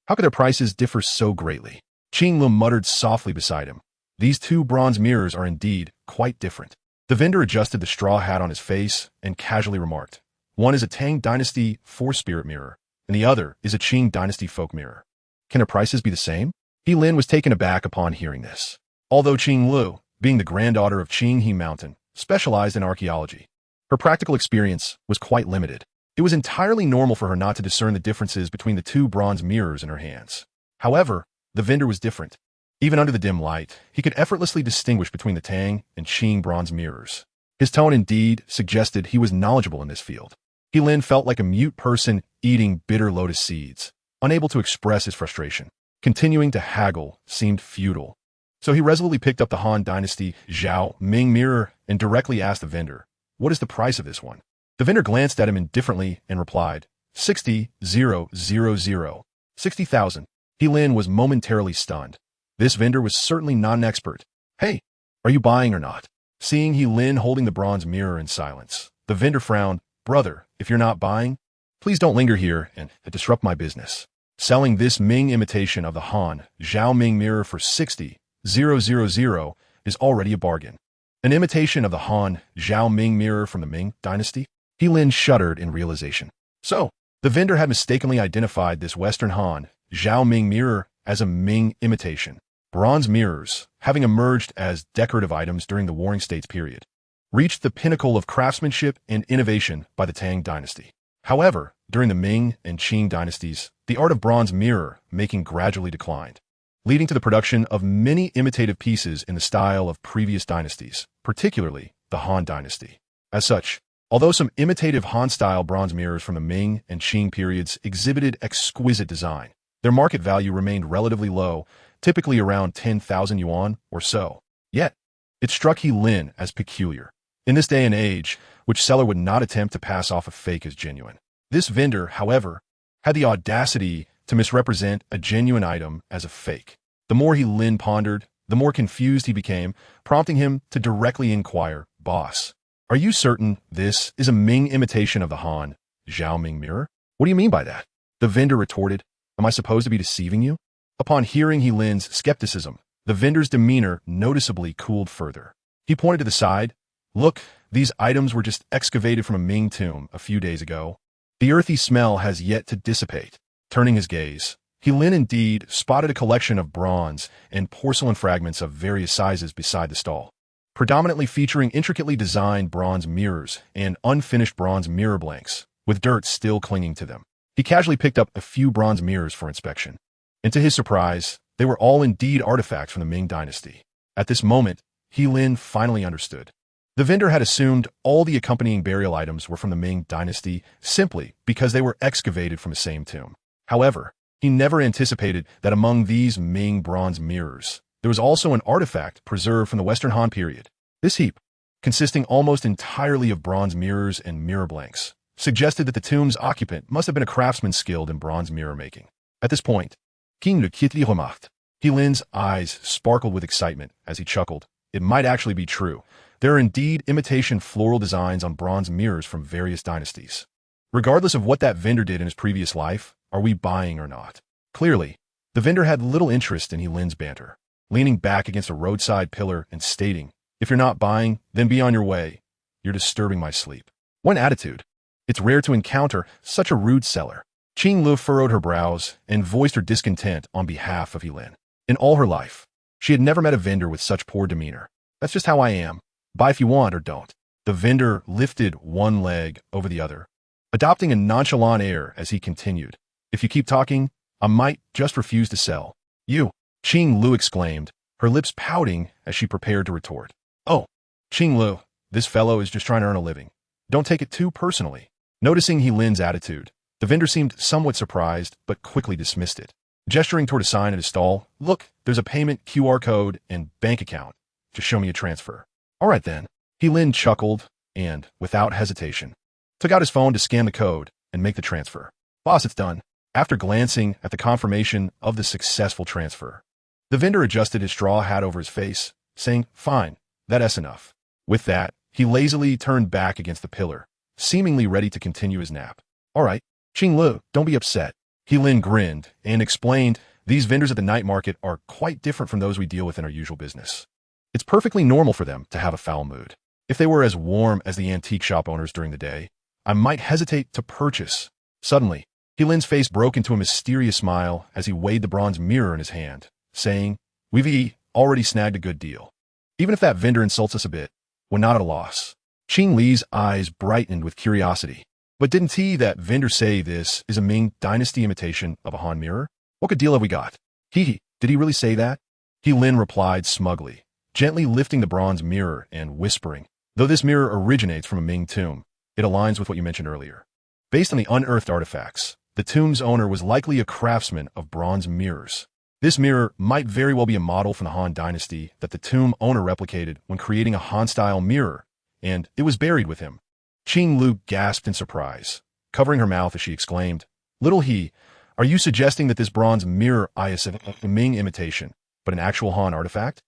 How could their prices differ so greatly? Qing Lu muttered softly beside him. These two bronze mirrors are indeed quite different. The vendor adjusted the straw hat on his face and casually remarked, "One is a Tang Dynasty four-spirit mirror, and the other is a Qing Dynasty folk mirror. Can their prices be the same?" He Lin was taken aback upon hearing this. Although Qing Lu, being the granddaughter of Qing He Mountain, specialized in archaeology, her practical experience was quite limited. It was entirely normal for her not to discern the differences between the two bronze mirrors in her hands. However, the vendor was different. Even under the dim light, he could effortlessly distinguish between the Tang and Qing bronze mirrors. His tone indeed suggested he was knowledgeable in this field. He Lin felt like a mute person eating bitter lotus seeds, unable to express his frustration. Continuing to haggle seemed futile. So he resolutely picked up the Han Dynasty Zhao Ming mirror and directly asked the vendor, "What is the price of this one?" The vendor glanced at him indifferently and replied, 60,000. 60,000. He Lin was momentarily stunned. This vendor was certainly not an expert. "Hey, are you buying or not?" Seeing He Lin holding the bronze mirror in silence, the vendor frowned. "Brother, if you're not buying, please don't linger here and disrupt my business. Selling this Ming imitation of the Han Zhao Ming mirror for 60,000 is already a bargain." An imitation of the Han Zhao Ming mirror from the Ming Dynasty? He Lin shuddered in realization. So, the vendor had mistakenly identified this Western Han Zhao Ming mirror as a Ming imitation. Bronze mirrors, having emerged as decorative items during the Warring States period, reached the pinnacle of craftsmanship and innovation by the Tang Dynasty. However, during the Ming and Qing dynasties, the art of bronze mirror making gradually declined, leading to the production of many imitative pieces in the style of previous dynasties, particularly the Han dynasty. As such, although some imitative Han-style bronze mirrors from the Ming and Qing periods exhibited exquisite design, their market value remained relatively low, typically around 10,000 yuan or so. Yet, it struck He Lin as peculiar. In this day and age, which seller would not attempt to pass off a fake as genuine. This vendor, however, had the audacity to misrepresent a genuine item as a fake. The more He Lin pondered, the more confused he became, prompting him to directly inquire, "Boss, are you certain this is a Ming imitation of the Han Xiaoming mirror? What do you mean by that?" The vendor retorted, "Am I supposed to be deceiving you?" Upon hearing He Lin's skepticism, the vendor's demeanor noticeably cooled further. He pointed to the side. "Look, these items were just excavated from a Ming tomb a few days ago. The earthy smell has yet to dissipate." Turning his gaze, He Lin indeed spotted a collection of bronze and porcelain fragments of various sizes beside the stall, predominantly featuring intricately designed bronze mirrors and unfinished bronze mirror blanks, with dirt still clinging to them. He casually picked up a few bronze mirrors for inspection, and to his surprise, they were all indeed artifacts from the Ming dynasty. At this moment, He Lin finally understood. The vendor had assumed all the accompanying burial items were from the Ming dynasty simply because they were excavated from the same tomb. However, he never anticipated that among these Ming bronze mirrors, there was also an artifact preserved from the Western Han period. This heap, consisting almost entirely of bronze mirrors and mirror blanks, suggested that the tomb's occupant must have been a craftsman skilled in bronze mirror making. At this point, King le Kitli remarked. He Lin's eyes sparkled with excitement as he chuckled. It might actually be true. There are indeed imitation floral designs on bronze mirrors from various dynasties. Regardless of what that vendor did in his previous life, are we buying or not? Clearly, the vendor had little interest in He Lin's banter, leaning back against a roadside pillar and stating, "If you're not buying, then be on your way. You're disturbing my sleep." What attitude! It's rare to encounter such a rude seller. Qing Lu furrowed her brows and voiced her discontent on behalf of He Lin. In all her life, she had never met a vendor with such poor demeanor. "That's just how I am. Buy if you want or don't." The vendor lifted one leg over the other, adopting a nonchalant air as he continued. "If you keep talking, I might just refuse to sell." "You!" Qing Lu exclaimed, her lips pouting as she prepared to retort. "Oh, Qing Lu, this fellow is just trying to earn a living. Don't take it too personally." Noticing He Lin's attitude, the vendor seemed somewhat surprised, but quickly dismissed it. Gesturing toward a sign at his stall, "Look, there's a payment QR code and bank account. Just show me a transfer." "All right then." He Lin chuckled and, without hesitation, took out his phone to scan the code and make the transfer. "Boss, it's done." After glancing at the confirmation of the successful transfer, the vendor adjusted his straw hat over his face, saying, "Fine, that's enough." With that, he lazily turned back against the pillar, seemingly ready to continue his nap. "All right, Qing Lu, don't be upset." He Lin grinned and explained, "These vendors at the night market are quite different from those we deal with in our usual business. It's perfectly normal for them to have a foul mood. If they were as warm as the antique shop owners during the day, I might hesitate to purchase." Suddenly, He Lin's face broke into a mysterious smile as he weighed the bronze mirror in his hand, saying, "We've already snagged a good deal. Even if that vendor insults us a bit, we're not at a loss." Qing Li's eyes brightened with curiosity. "But didn't that vendor say this is a Ming dynasty imitation of a Han mirror? What good deal have we got?" Did he really say that?" He Lin replied smugly, gently lifting the bronze mirror and whispering, "Though this mirror originates from a Ming tomb, it aligns with what you mentioned earlier. Based on the unearthed artifacts, the tomb's owner was likely a craftsman of bronze mirrors. This mirror might very well be a model from the Han dynasty that the tomb owner replicated when creating a Han-style mirror, and it was buried with him." Qing Lu gasped in surprise, covering her mouth as she exclaimed, "Little he, are you suggesting that this bronze mirror is a Ming imitation, but an actual Han artifact?"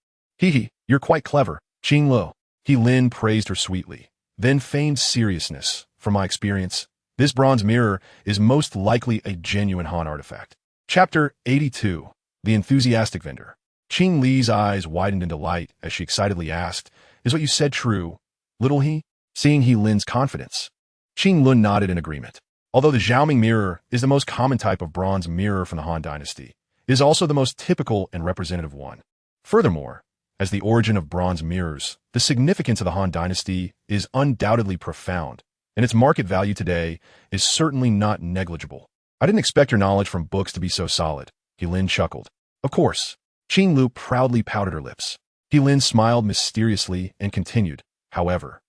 You're quite clever, Qing Lu." He Lin praised her sweetly, then feigned seriousness. "From my experience, this bronze mirror is most likely a genuine Han artifact." Chapter 82. The Enthusiastic Vendor. Qing Li's eyes widened in delight as she excitedly asked, "Is what you said true, little he?" Seeing He Lin's confidence, Qing Lun nodded in agreement. Although the Xiaoming mirror is the most common type of bronze mirror from the Han dynasty, it is also the most typical and representative one. Furthermore, as the origin of bronze mirrors, the significance of the Han dynasty is undoubtedly profound, and its market value today is certainly not negligible. I didn't expect your knowledge from books to be so solid, Helin chuckled. Of course. Qing Lu proudly pouted her lips. Helin smiled mysteriously and continued, however.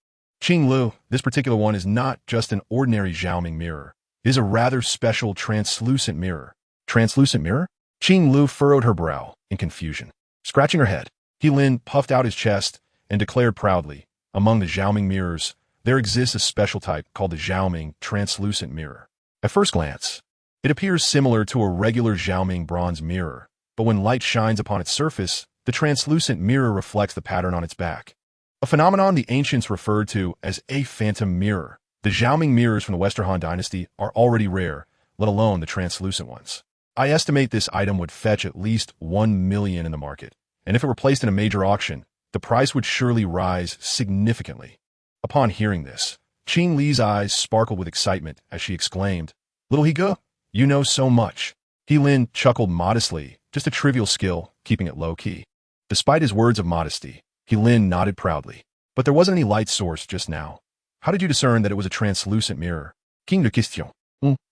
Qing Lu, this particular one is not just an ordinary Xiaoming mirror. It is a rather special translucent mirror. Translucent mirror? Qing Lu furrowed her brow in confusion. Scratching her head, Helin puffed out his chest and declared proudly, among the Xiaoming mirrors, there exists a special type called the Xiaoming translucent mirror. At first glance, it appears similar to a regular Xiaoming bronze mirror, but when light shines upon its surface, the translucent mirror reflects the pattern on its back. A phenomenon the ancients referred to as a phantom mirror. The Xiaoming mirrors from the Western Han Dynasty are already rare, let alone the translucent ones. I estimate this item would fetch at least 1 million in the market, and if it were placed in a major auction, the price would surely rise significantly. Upon hearing this, Qing Li's eyes sparkled with excitement as she exclaimed, Little Higa, you know so much. Helin chuckled modestly, just a trivial skill, keeping it low-key. Despite his words of modesty, Helin nodded proudly. But there wasn't any light source just now. How did you discern that it was a translucent mirror? King de question.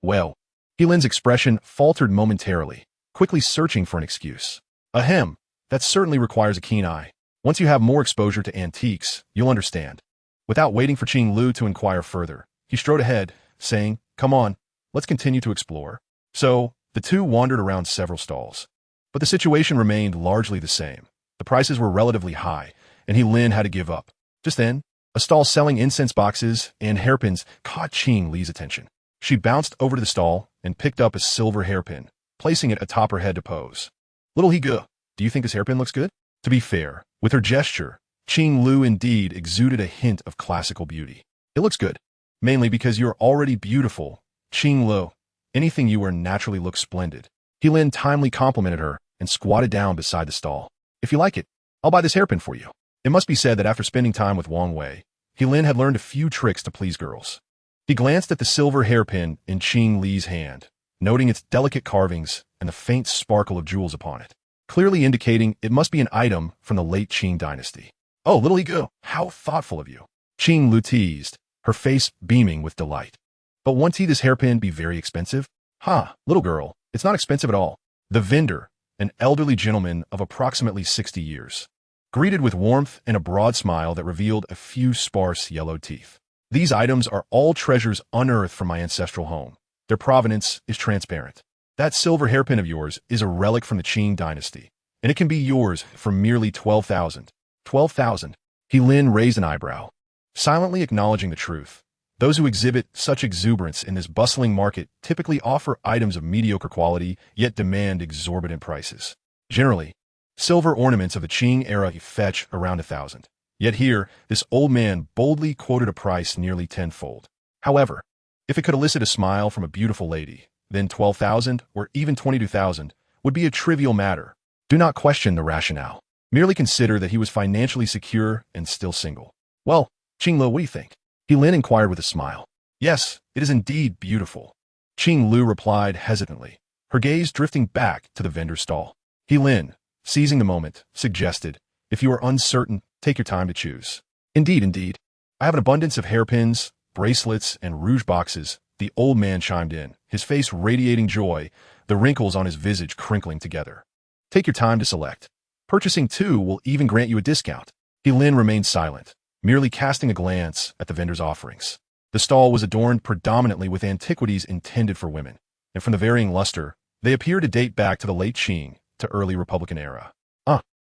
Well. Helin's expression faltered momentarily, quickly searching for an excuse. Ahem, that certainly requires a keen eye. Once you have more exposure to antiques, you'll understand. Without waiting for Qing Lu to inquire further, he strode ahead, saying, Come on, let's continue to explore. So, the two wandered around several stalls. But the situation remained largely the same. The prices were relatively high, and Helin had to give up. Just then, a stall selling incense boxes and hairpins caught Qing Li's attention. She bounced over to the stall and picked up a silver hairpin, placing it atop her head to pose. Little Higa, do you think this hairpin looks good? To be fair, with her gesture, Qing Lu indeed exuded a hint of classical beauty. It looks good, mainly because you're already beautiful. Qing Lu, anything you wear naturally looks splendid. Helin timely complimented her and squatted down beside the stall. If you like it, I'll buy this hairpin for you. It must be said that after spending time with Wang Wei, Helin had learned a few tricks to please girls. He glanced at the silver hairpin in Qing Li's hand, noting its delicate carvings and the faint sparkle of jewels upon it, clearly indicating it must be an item from the late Qing dynasty. Oh, little Higa, how thoughtful of you. Qing Lu teased, her face beaming with delight. But won't this hairpin be very expensive? Ha, little girl, it's not expensive at all. The vendor, an elderly gentleman of approximately 60 years, greeted with warmth and a broad smile that revealed a few sparse yellow teeth. These items are all treasures unearthed from my ancestral home. Their provenance is transparent. That silver hairpin of yours is a relic from the Qing dynasty, and it can be yours for merely 12,000. 12,000? Helin raised an eyebrow, silently acknowledging the truth. Those who exhibit such exuberance in this bustling market typically offer items of mediocre quality, yet demand exorbitant prices. Generally, silver ornaments of the Qing era fetch around 1,000. Yet here, this old man boldly quoted a price nearly tenfold. However, if it could elicit a smile from a beautiful lady, then 12,000 or even 22,000 would be a trivial matter. Do not question the rationale. Merely consider that he was financially secure and still single. Well, Qing Lu, what do you think? Helin inquired with a smile. Yes, it is indeed beautiful. Qing Lu replied hesitantly, her gaze drifting back to the vendor's stall. Helin, seizing the moment, suggested, if you are uncertain, take your time to choose. Indeed. I have an abundance of hairpins, bracelets, and rouge boxes, the old man chimed in, his face radiating joy, the wrinkles on his visage crinkling together. Take your time to select. Purchasing two will even grant you a discount. Helin remained silent, merely casting a glance at the vendor's offerings. The stall was adorned predominantly with antiquities intended for women, and from the varying luster, they appear to date back to the late Qing to early Republican era.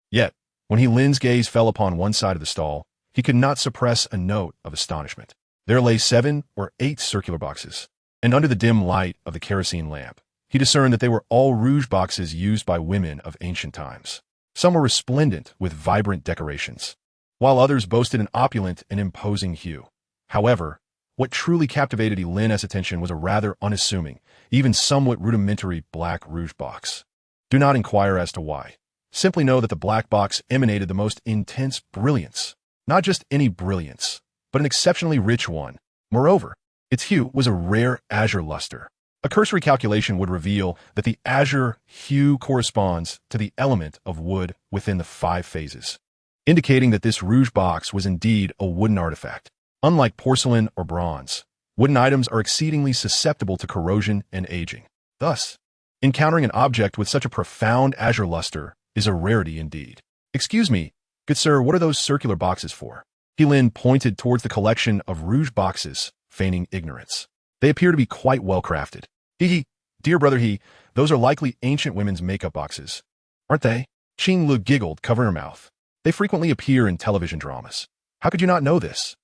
Yet, when Helin's gaze fell upon one side of the stall, he could not suppress a note of astonishment. There lay 7 or 8 circular boxes, and under the dim light of the kerosene lamp, he discerned that they were all rouge boxes used by women of ancient times. Some were resplendent with vibrant decorations, while others boasted an opulent and imposing hue. However, what truly captivated Helin's attention was a rather unassuming, even somewhat rudimentary black rouge box. Do not inquire as to why. Simply know that the black box emanated the most intense brilliance. Not just any brilliance, but an exceptionally rich one. Moreover, its hue was a rare azure luster. A cursory calculation would reveal that the azure hue corresponds to the element of wood within the 5 phases, indicating that this rouge box was indeed a wooden artifact. Unlike porcelain or bronze, Wooden items are exceedingly susceptible to corrosion and aging. Thus, encountering an object with such a profound azure luster is a rarity indeed. Excuse me, good sir, what are those circular boxes for? Lin pointed towards the collection of rouge boxes, feigning ignorance. They appear to be quite well crafted. Dear brother, those are likely ancient women's makeup boxes. Aren't they? Qing Lu giggled, covering her mouth. They frequently appear in television dramas. How could you not know this?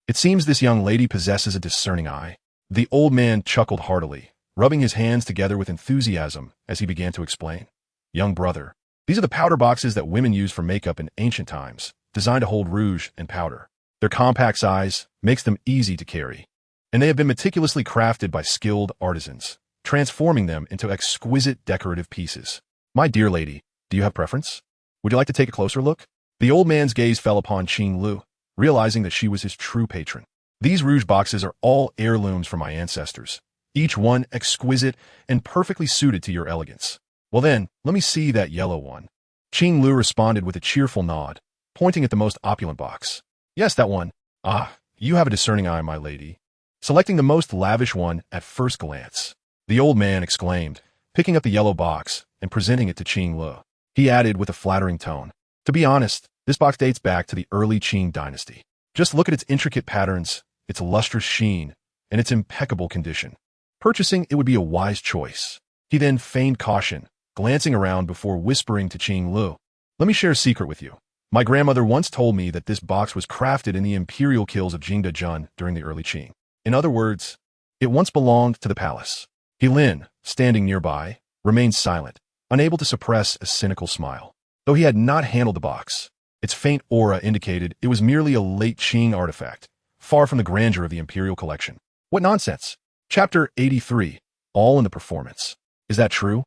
It seems this young lady possesses a discerning eye. The old man chuckled heartily, rubbing his hands together with enthusiasm as he began to explain. Young brother, these are the powder boxes that women used for makeup in ancient times, designed to hold rouge and powder. Their compact size makes them easy to carry, and they have been meticulously crafted by skilled artisans, transforming them into exquisite decorative pieces. My dear lady, do you have preference? Would you like to take a closer look? The old man's gaze fell upon Qing Lu, realizing that she was his true patron. These rouge boxes are all heirlooms from my ancestors, each one exquisite and perfectly suited to your elegance. Well then, let me see that yellow one. Qing Lu responded with a cheerful nod, pointing at the most opulent box. Yes, that one. Ah, you have a discerning eye, my lady. Selecting the most lavish one at first glance, the old man exclaimed, picking up the yellow box and presenting it to Qing Lu. He added with a flattering tone, to be honest, this box dates back to the early Qing dynasty. Just look at its intricate patterns, its lustrous sheen, and its impeccable condition. Purchasing it would be a wise choice. He then feigned caution, glancing around before whispering to Qing Lu. Let me share a secret with you. My grandmother once told me that this box was crafted in the imperial kilns of Jingdezhen during the early Qing. In other words, it once belonged to the palace. Lin, standing nearby, remained silent, unable to suppress a cynical smile. Though he had not handled the box, its faint aura indicated it was merely a late Qing artifact, far from the grandeur of the imperial collection. What nonsense! Chapter 83, all in the performance. Is that true?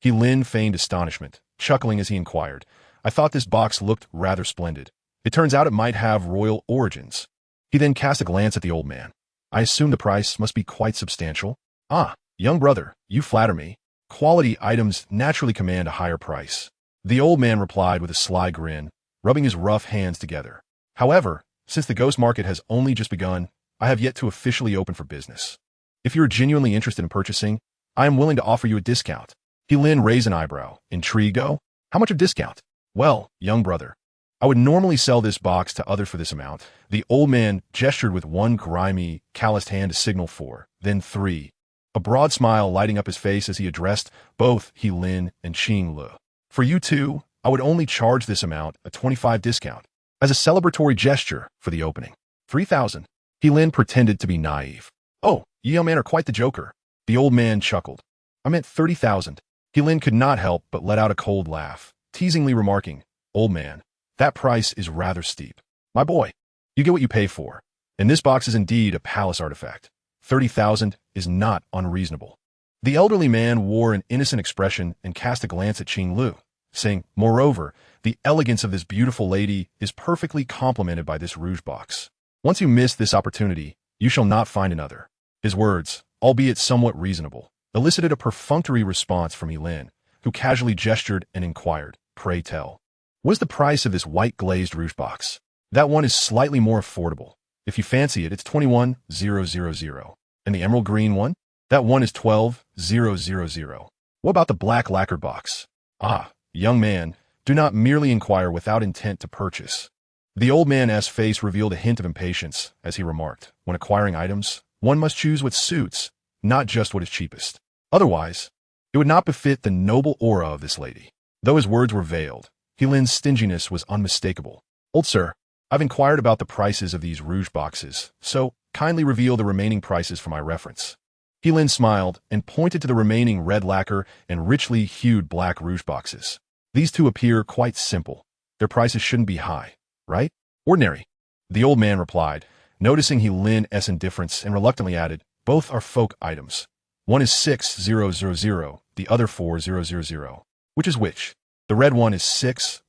Lin feigned astonishment, chuckling as he inquired. I thought this box looked rather splendid. It turns out it might have royal origins. He then cast a glance at the old man. I assume the price must be quite substantial. Ah, young brother, you flatter me. Quality items naturally command a higher price. The old man replied with a sly grin, rubbing his rough hands together. However, since the ghost market has only just begun, I have yet to officially open for business. If you're genuinely interested in purchasing, I am willing to offer you a discount. Lin raised an eyebrow, intrigued. Oh, how much of discount? Well, young brother, I would normally sell this box to others for this amount. The old man gestured with one grimy, calloused hand to signal 4, then 3. A broad smile lighting up his face as he addressed both Lin and Qing Lu. For you two, I would only charge this amount, a 25 discount, as a celebratory gesture for the opening. 3,000. Lin pretended to be naive. Oh, you young men are quite the joker. The old man chuckled. I meant 30,000. Lin could not help but let out a cold laugh, teasingly remarking, Old man, that price is rather steep. My boy, you get what you pay for. And this box is indeed a palace artifact. 30,000 is not unreasonable. The elderly man wore an innocent expression and cast a glance at Qing Lu, saying, Moreover, the elegance of this beautiful lady is perfectly complemented by this rouge box. Once you miss this opportunity, you shall not find another. His words, albeit somewhat reasonable, elicited a perfunctory response from Lin, who casually gestured and inquired, Pray tell, what is the price of this white glazed rouge box? That one is slightly more affordable. If you fancy it, it's 21,000. And the emerald green one? That one is 12,000. What about the black lacquered box? Ah, young man, do not merely inquire without intent to purchase. The old man's face revealed a hint of impatience as he remarked, when acquiring items, one must choose what suits, not just what is cheapest. Otherwise, it would not befit the noble aura of this lady. Though his words were veiled, Lin's stinginess was unmistakable. Old sir, I've inquired about the prices of these rouge boxes, so kindly reveal the remaining prices for my reference. Lin smiled and pointed to the remaining red lacquer and richly hued black rouge boxes. These two appear quite simple. Their prices shouldn't be high, right? Ordinary. The old man replied, noticing Lin's indifference, and reluctantly added, both are folk items. One is 6,000, the other 4,000. Which is which? The red one is 6,000,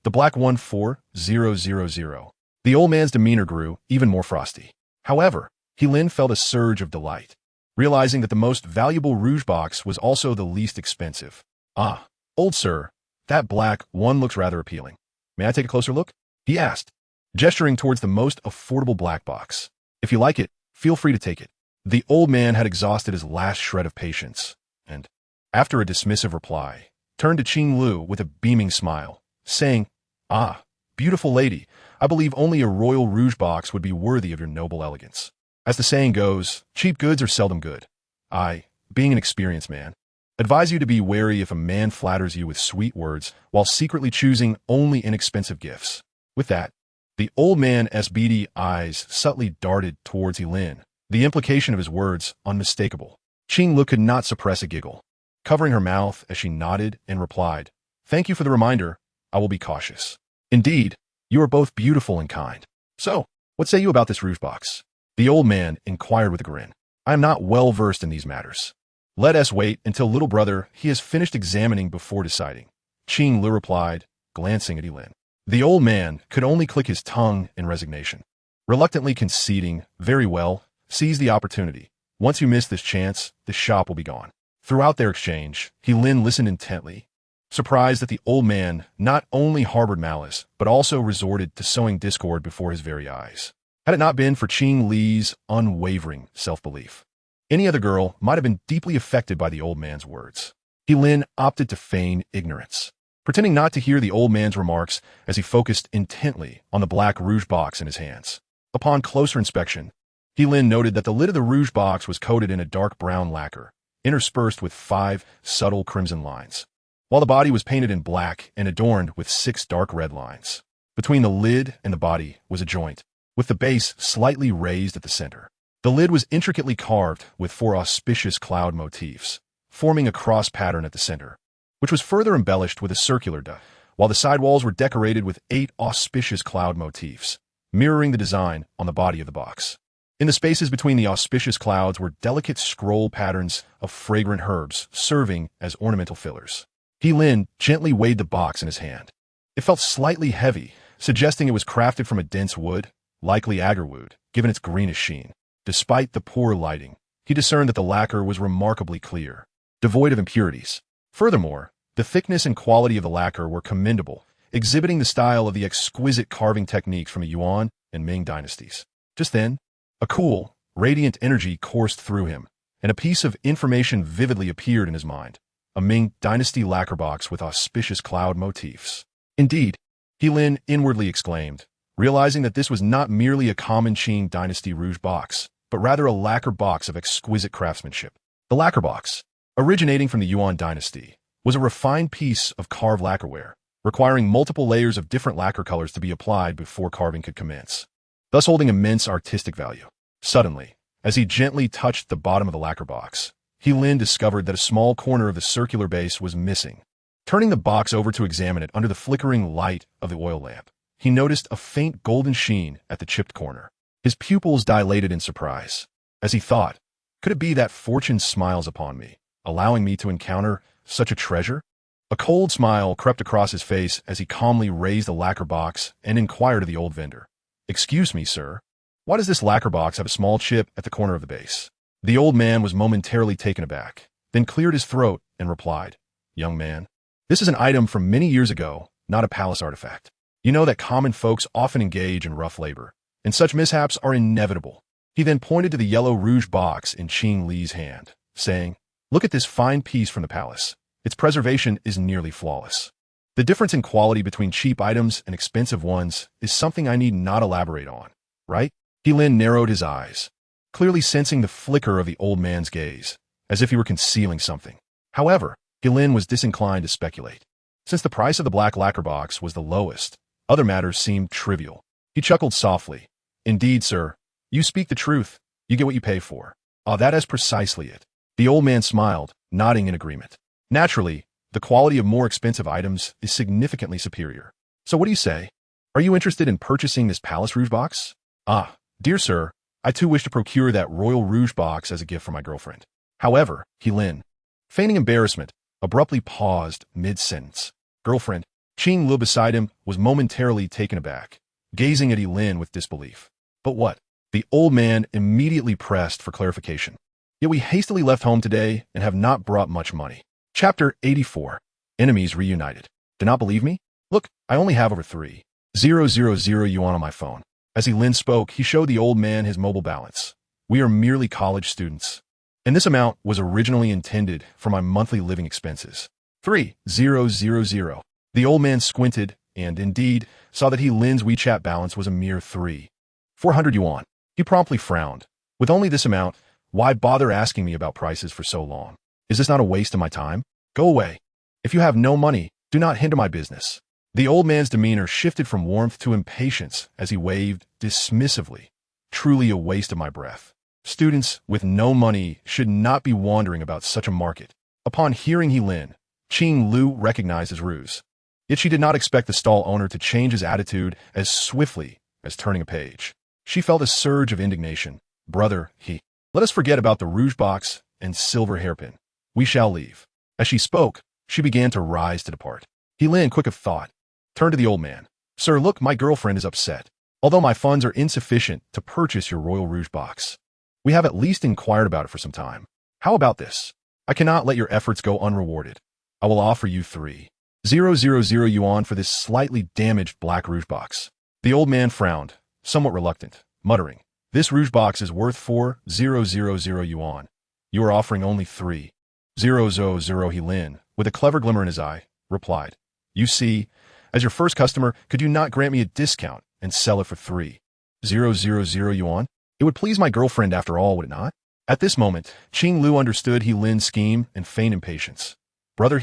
the black one 4,000. The old man's demeanor grew even more frosty. However, Lin felt a surge of delight, realizing that the most valuable rouge box was also the least expensive. Ah, old sir, that black one looks rather appealing. May I take a closer look? He asked, gesturing towards the most affordable black box. If you like it, feel free to take it. The old man had exhausted his last shred of patience, and, after a dismissive reply, turned to Qing Lu with a beaming smile, saying, "Ah, beautiful lady, I believe only a royal rouge box would be worthy of your noble elegance. As the saying goes, cheap goods are seldom good. I, being an experienced man, advise you to be wary if a man flatters you with sweet words while secretly choosing only inexpensive gifts." With that, the old man's beady eyes subtly darted towards Helin, the implication of his words unmistakable. Qing Lu could not suppress a giggle, covering her mouth as she nodded and replied, "Thank you for the reminder. I will be cautious. Indeed, you are both beautiful and kind. So, what say you about this rouge box?" The old man inquired with a grin. "I am not well versed in these matters. Let us wait until little brother he has finished examining before deciding," Qing Lu replied, glancing at Helin. The old man could only click his tongue in resignation, reluctantly conceding, "Very well, seize the opportunity. Once you miss this chance, the shop will be gone." Throughout their exchange, Helin listened intently, surprised that the old man not only harbored malice, but also resorted to sowing discord before his very eyes. Had it not been for Qing Li's unwavering self-belief, any other girl might have been deeply affected by the old man's words. Helin opted to feign ignorance, pretending not to hear the old man's remarks as he focused intently on the black rouge box in his hands. Upon closer inspection, Helin noted that the lid of the rouge box was coated in a dark brown lacquer, interspersed with 5 subtle crimson lines, while the body was painted in black and adorned with 6 dark red lines. Between the lid and the body was a joint, with the base slightly raised at the center. The lid was intricately carved with 4 auspicious cloud motifs, forming a cross pattern at the center, which was further embellished with a circular dot, while the side walls were decorated with 8 auspicious cloud motifs, mirroring the design on the body of the box. In the spaces between the auspicious clouds were delicate scroll patterns of fragrant herbs, serving as ornamental fillers. Helin gently weighed the box in his hand. It felt slightly heavy, suggesting it was crafted from a dense wood, likely agarwood, given its greenish sheen. Despite the poor lighting, he discerned that the lacquer was remarkably clear, devoid of impurities. Furthermore, the thickness and quality of the lacquer were commendable, exhibiting the style of the exquisite carving techniques from the Yuan and Ming dynasties. Just then, a cool, radiant energy coursed through him, and a piece of information vividly appeared in his mind: a Ming dynasty lacquer box with auspicious cloud motifs. Indeed, Helin inwardly exclaimed, realizing that this was not merely a common Qing Dynasty Rouge box, but rather a lacquer box of exquisite craftsmanship. The lacquer box, originating from the Yuan dynasty, was a refined piece of carved lacquerware, requiring multiple layers of different lacquer colors to be applied before carving could commence, thus holding immense artistic value. Suddenly, as he gently touched the bottom of the lacquer box, Helin discovered that a small corner of the circular base was missing. Turning the box over to examine it under the flickering light of the oil lamp, he noticed a faint golden sheen at the chipped corner. His pupils dilated in surprise, as he thought, could it be that fortune smiles upon me, allowing me to encounter such a treasure? A cold smile crept across his face as he calmly raised the lacquer box and inquired of the old vendor, "Excuse me, sir, why does this lacquer box have a small chip at the corner of the base?" The old man was momentarily taken aback, then cleared his throat and replied, "Young man, this is an item from many years ago, not a palace artifact. You know that common folks often engage in rough labor, and such mishaps are inevitable." He then pointed to the yellow rouge box in Qing Li's hand, saying, "Look at this fine piece from the palace. Its preservation is nearly flawless. The difference in quality between cheap items and expensive ones is something I need not elaborate on, right?" Helin narrowed his eyes, clearly sensing the flicker of the old man's gaze, as if he were concealing something. However, Helin was disinclined to speculate. Since the price of the black lacquer box was the lowest, other matters seemed trivial. He chuckled softly. "Indeed, sir, you speak the truth. You get what you pay for." "Ah, that is precisely it." The old man smiled, nodding in agreement. "Naturally, the quality of more expensive items is significantly superior. So what do you say? Are you interested in purchasing this Palace Rouge box?" "Ah, dear sir, I too wish to procure that Royal Rouge box as a gift for my girlfriend." However, Helin, feigning embarrassment, abruptly paused mid-sentence. "Girlfriend?" Qing Lu beside him was momentarily taken aback, gazing at Helin with disbelief. "But what?" The old man immediately pressed for clarification. "Yet we hastily left home today and have not brought much money." Chapter 84. Enemies Reunited. Do not believe me? Look, I only have over 3,000 yuan on my phone. As Lin spoke, he showed the old man his mobile balance. We are merely college students, and this amount was originally intended for my monthly living expenses. 3,000. The old man squinted and, indeed, saw that Lin's WeChat balance was a mere 400 yuan. He promptly frowned. With only this amount, why bother asking me about prices for so long? Is this not a waste of my time? Go away. If you have no money, do not hinder my business. The old man's demeanor shifted from warmth to impatience as he waved dismissively. Truly a waste of my breath. Students with no money should not be wandering about such a market. Upon hearing Lin, Qing Lu recognized his ruse. Yet she did not expect the stall owner to change his attitude as swiftly as turning a page. She felt a surge of indignation. Brother, let us forget about the rouge box and silver hairpin. We shall leave. As she spoke, she began to rise to depart. Lin, quick of thought, turned to the old man. Sir, look, my girlfriend is upset. Although my funds are insufficient to purchase your royal rouge box, we have at least inquired about it for some time. How about this? I cannot let your efforts go unrewarded. I will offer you 3,000 yuan for this slightly damaged black rouge box. The old man frowned, somewhat reluctant, muttering, this rouge box is worth 4,000 yuan. You are offering only 3,000. Lin, with a clever glimmer in his eye, replied, you see, as your first customer, could you not grant me a discount and sell it for 3,000 yuan? It would please my girlfriend after all, would it not? At this moment, Qing Lu understood Lin's scheme and feigned impatience. Brother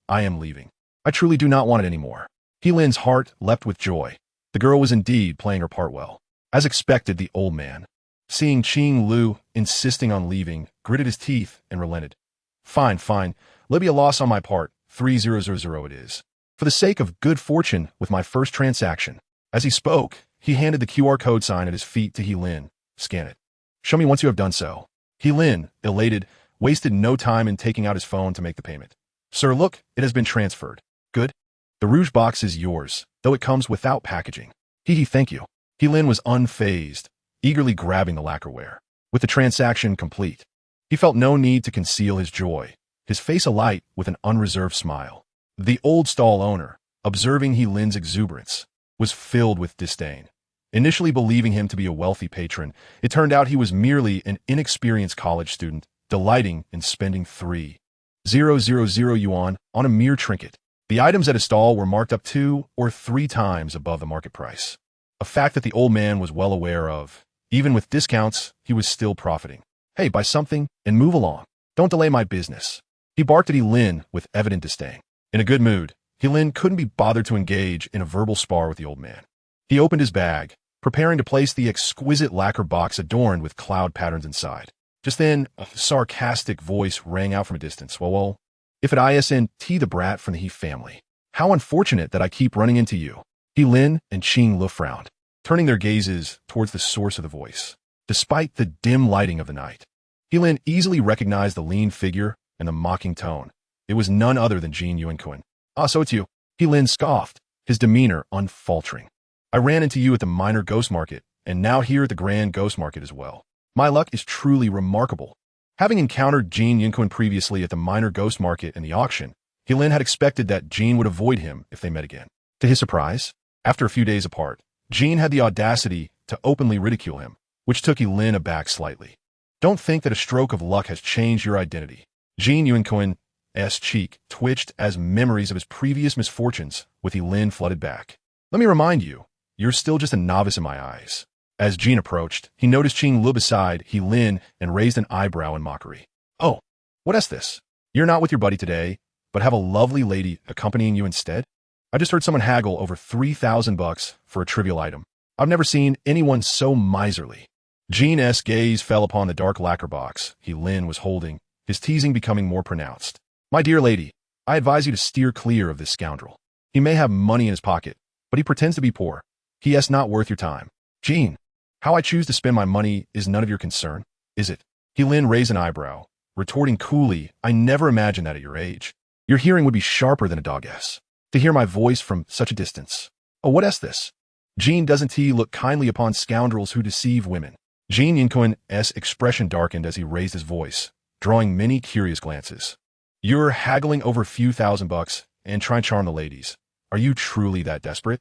I am leaving. I truly do not want it anymore. Lin's heart leapt with joy. The girl was indeed playing her part well. As expected, the old man, seeing Qing Lu insisting on leaving, gritted his teeth and relented. Fine. Let be a loss on my part. 3,000 it is. For the sake of good fortune with my first transaction. As he spoke, he handed the QR code sign at his feet to Lin. Scan it. Show me once you have done so. Lin, elated, wasted no time in taking out his phone to make the payment. Sir, look, it has been transferred. Good. The rouge box is yours, though it comes without packaging. Thank you. Lin was unfazed, eagerly grabbing the lacquerware. With the transaction complete, he felt no need to conceal his joy, his face alight with an unreserved smile. The old stall owner, observing Lin's exuberance, was filled with disdain. Initially believing him to be a wealthy patron, it turned out he was merely an inexperienced college student, delighting in spending 3,000 yuan on a mere trinket. The items at his stall were marked up 2 or 3 times above the market price, a fact that the old man was well aware of. Even with discounts, he was still profiting. Hey, buy something and move along. Don't delay my business. He barked at Lin with evident disdain. In a good mood, Lin couldn't be bothered to engage in a verbal spar with the old man. He opened his bag, preparing to place the exquisite lacquer box adorned with cloud patterns inside. Just then, a sarcastic voice rang out from a distance. Well, if it isn't the brat from the He family. How unfortunate that I keep running into you. Lin and Qing Lu frowned, turning their gazes towards the source of the voice. Despite the dim lighting of the night, Lin easily recognized the lean figure and the mocking tone. It was none other than Jin Yuankun. Ah, so it's you. Lin scoffed, his demeanor unfaltering. I ran into you at the minor ghost market, and now here at the grand ghost market as well. My luck is truly remarkable. Having encountered Jin Yuankun previously at the minor ghost market and the auction, Lin had expected that Jin would avoid him if they met again. To his surprise, after a few days apart, Jin had the audacity to openly ridicule him, which took Lin aback slightly. Don't think that a stroke of luck has changed your identity. Jin Yuankun's cheek twitched as memories of his previous misfortunes with Lin flooded back. Let me remind you, you're still just a novice in my eyes. As Jin approached, he noticed Qing Lu beside Lin and raised an eyebrow in mockery. Oh, what is this? You're not with your buddy today, but have a lovely lady accompanying you instead? I just heard someone haggle over 3,000 bucks for a trivial item. I've never seen anyone so miserly. Jin's gaze fell upon the dark lacquer box Lin was holding, his teasing becoming more pronounced. My dear lady, I advise you to steer clear of this scoundrel. He may have money in his pocket, but he pretends to be poor. He is not worth your time. Jin, how I choose to spend my money is none of your concern, is it? Lin raised an eyebrow, retorting coolly, I never imagined that at your age. Your hearing would be sharper than a dog's. To hear my voice from such a distance. Oh, what is this? Jin, doesn't he look kindly upon scoundrels who deceive women? Jin Yuankun's expression darkened as he raised his voice, drawing many curious glances. You're haggling over a few thousand bucks and trying to charm the ladies. Are you truly that desperate?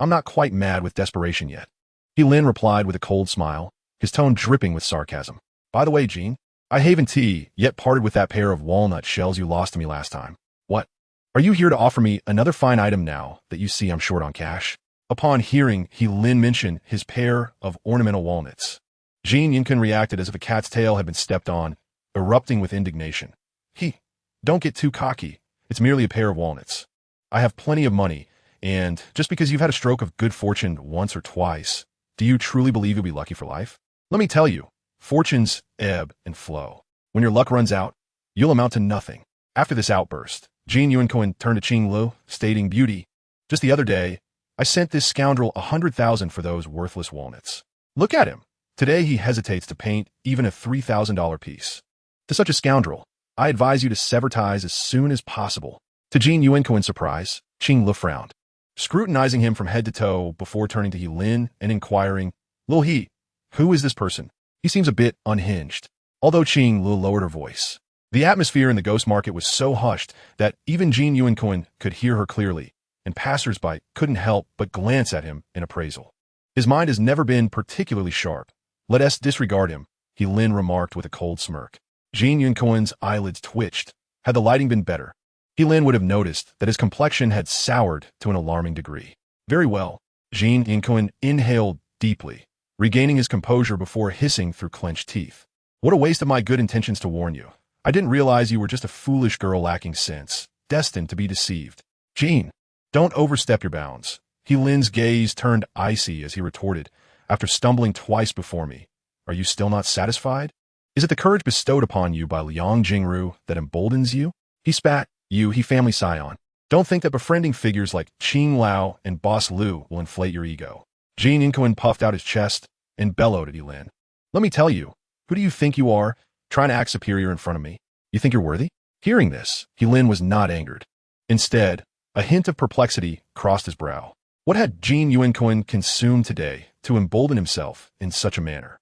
I'm not quite mad with desperation yet. Lin replied with a cold smile, his tone dripping with sarcasm. By the way, Jean, I haven't yet parted with that pair of walnut shells you lost to me last time. What? Are you here to offer me another fine item now that you see I'm short on cash? Upon hearing Lin mention his pair of ornamental walnuts, Jean Yinken reacted as if a cat's tail had been stepped on, erupting with indignation. Don't get too cocky. It's merely a pair of walnuts. I have plenty of money, and just because you've had a stroke of good fortune once or twice, do you truly believe you'll be lucky for life? Let me tell you, fortunes ebb and flow. When your luck runs out, you'll amount to nothing. After this outburst, Jean Yuancoin turned to Qing Lu, stating, Beauty, just the other day, I sent this scoundrel 100,000 for those worthless walnuts. Look at him. Today he hesitates to paint even a $3,000 piece. To such a scoundrel, I advise you to sever ties as soon as possible. To Jean Yuancoin's surprise, Qing Lu frowned, scrutinizing him from head to toe before turning to Lin and inquiring, Lil He, who is this person? He seems a bit unhinged. Although Qing Lu lowered her voice, the atmosphere in the ghost market was so hushed that even Jean Yuancoin could hear her clearly, and passers-by couldn't help but glance at him in appraisal. His mind has never been particularly sharp. Let us disregard him, Lin remarked with a cold smirk. Jean Yuancoin's eyelids twitched. Had the lighting been better, Lin would have noticed that his complexion had soured to an alarming degree. Very well. Jean Yuancoin inhaled deeply, regaining his composure before hissing through clenched teeth. What a waste of my good intentions to warn you. I didn't realize you were just a foolish girl lacking sense, destined to be deceived. Jean, don't overstep your bounds. Lin's gaze turned icy as he retorted, after stumbling twice before me. Are you still not satisfied? Is it the courage bestowed upon you by Liang Jingru that emboldens you? He spat, he family scion. Don't think that befriending figures like Qing Lao and Boss Lu will inflate your ego. Jean Yuancoin puffed out his chest and bellowed at Lin. Let me tell you, who do you think you are, trying to act superior in front of me? You think you're worthy? Hearing this, Lin was not angered. Instead, a hint of perplexity crossed his brow. What had Jean Yuancoin consumed today to embolden himself in such a manner?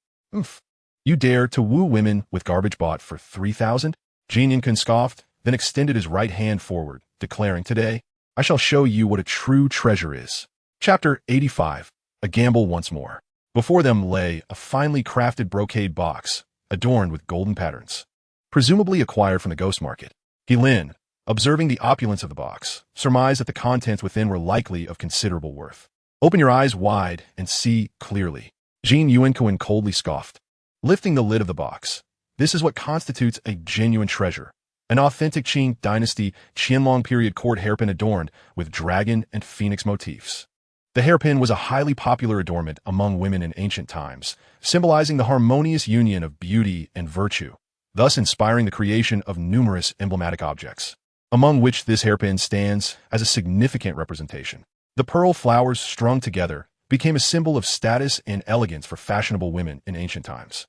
You dare to woo women with garbage bought for 3,000? Jean Yuancoin scoffed, then extended his right hand forward, declaring, Today, I shall show you what a true treasure is. Chapter 85. A Gamble Once More. Before them lay a finely crafted brocade box, adorned with golden patterns, presumably acquired from the ghost market. Lin, observing the opulence of the box, surmised that the contents within were likely of considerable worth. Open your eyes wide and see clearly. Jean Yuancoin coldly scoffed, lifting the lid of the box. This is what constitutes a genuine treasure. An authentic Qing Dynasty Qianlong period court hairpin adorned with dragon and phoenix motifs. The hairpin was a highly popular adornment among women in ancient times, symbolizing the harmonious union of beauty and virtue, thus inspiring the creation of numerous emblematic objects, among which this hairpin stands as a significant representation. The pearl flowers strung together became a symbol of status and elegance for fashionable women in ancient times.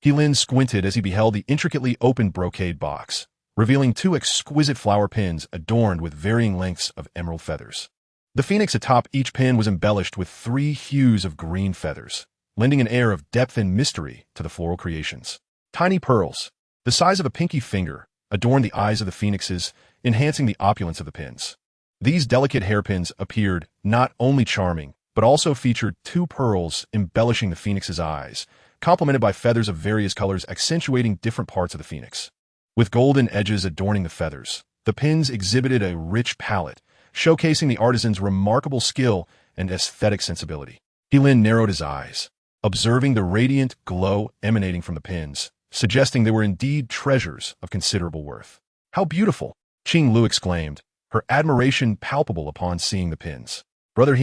Lin squinted as he beheld the intricately opened brocade box, revealing two exquisite flower pins adorned with varying lengths of emerald feathers. The phoenix atop each pin was embellished with 3 hues of green feathers, lending an air of depth and mystery to the floral creations. Tiny pearls, the size of a pinky finger, adorned the eyes of the phoenixes, enhancing the opulence of the pins. These delicate hairpins appeared not only charming, but also featured 2 pearls embellishing the phoenix's eyes, complemented by feathers of various colors accentuating different parts of the phoenix. With golden edges adorning the feathers, the pins exhibited a rich palette, showcasing the artisan's remarkable skill and aesthetic sensibility. Lin narrowed his eyes, observing the radiant glow emanating from the pins, suggesting they were indeed treasures of considerable worth. How beautiful! Qing Lu exclaimed, her admiration palpable upon seeing the pins. Brother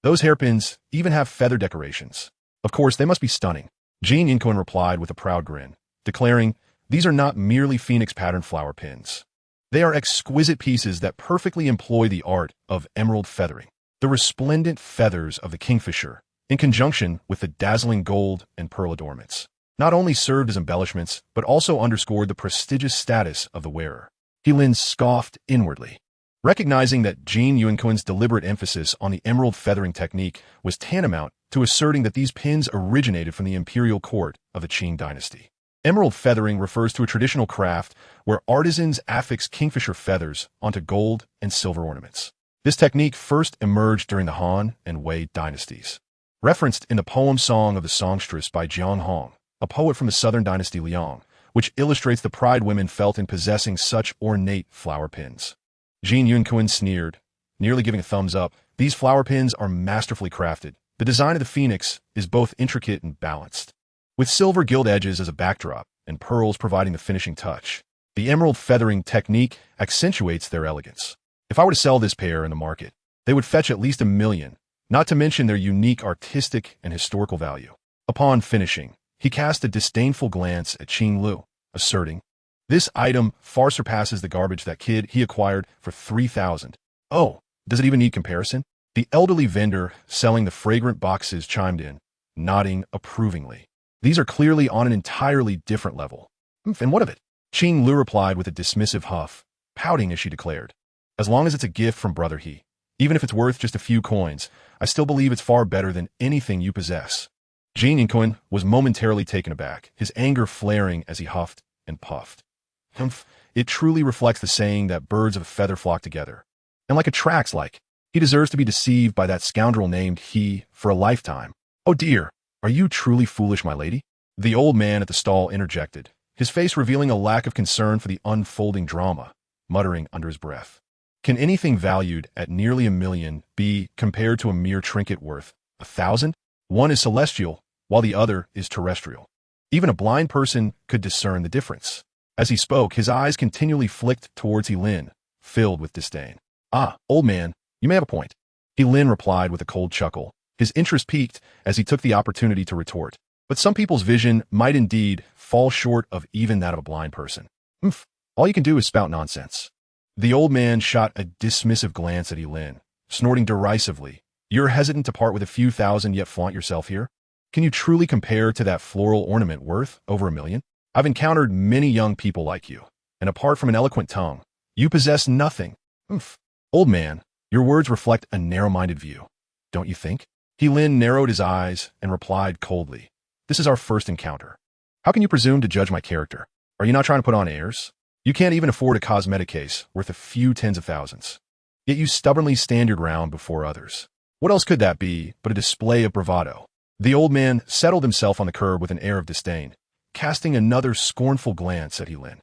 those hairpins even have feather decorations. Of course, they must be stunning. Jean Yuancoin replied with a proud grin, declaring, These are not merely phoenix pattern flower pins. They are exquisite pieces that perfectly employ the art of emerald feathering. The resplendent feathers of the kingfisher, in conjunction with the dazzling gold and pearl adornments, not only served as embellishments, but also underscored the prestigious status of the wearer. Lin scoffed inwardly, recognizing that Jean Yuancoin's deliberate emphasis on the emerald feathering technique was tantamount to asserting that these pins originated from the imperial court of the Qing dynasty. Emerald feathering refers to a traditional craft where artisans affix kingfisher feathers onto gold and silver ornaments. This technique first emerged during the Han and Wei dynasties. referenced in the poem Song of the Songstress by Jiang Hong, a poet from the southern dynasty Liang, which illustrates the pride women felt in possessing such ornate flower pins. Jin Yunquin sneered, nearly giving a thumbs up. These flower pins are masterfully crafted. The design of the phoenix is both intricate and balanced, with silver gilt edges as a backdrop and pearls providing the finishing touch. The emerald feathering technique accentuates their elegance. If I were to sell this pair in the market, they would fetch at least $1 million, not to mention their unique artistic and historical value. Upon finishing, he cast a disdainful glance at Qing Lu, asserting, "This item far surpasses the garbage that kid he acquired for 3,000. Oh, does it even need comparison?" The elderly vendor selling the fragrant boxes chimed in, nodding approvingly. "These are clearly on an entirely different level." "And what of it?" Qing Lu replied with a dismissive huff, pouting as she declared, "As long as it's a gift from Brother He, even if it's worth just a few coins, I still believe it's far better than anything you possess." Jin Yunquin was momentarily taken aback, his anger flaring as he huffed and puffed. "Humph, it truly reflects the saying that birds of a feather flock together. And like attracts like, he deserves to be deceived by that scoundrel named He for a lifetime. Oh dear, are you truly foolish, my lady?" The old man at the stall interjected, his face revealing a lack of concern for the unfolding drama, muttering under his breath, "Can anything valued at nearly $1 million be compared to a mere trinket worth 1,000? One is celestial, while the other is terrestrial. Even a blind person could discern the difference." As he spoke, his eyes continually flicked towards He Lin, filled with disdain. "Ah, old man, you may have a point." He Lin replied with a cold chuckle, his interest piqued as he took the opportunity to retort. "But some people's vision might indeed fall short of even that of a blind person. All you can do is spout nonsense." The old man shot a dismissive glance at He Lin, snorting derisively. "You're hesitant to part with a few thousand yet flaunt yourself here? Can you truly compare to that floral ornament worth over $1 million? I've encountered many young people like you, and apart from an eloquent tongue, you possess nothing." "Old man, your words reflect a narrow-minded view, don't you think?" He Lin narrowed his eyes and replied coldly, "This is our first encounter. How can you presume to judge my character? Are you not trying to put on airs? You can't even afford a cosmetic case worth a few tens of thousands. Yet you stubbornly stand your ground before others. What else could that be but a display of bravado?" The old man settled himself on the curb with an air of disdain, casting another scornful glance at He Lin.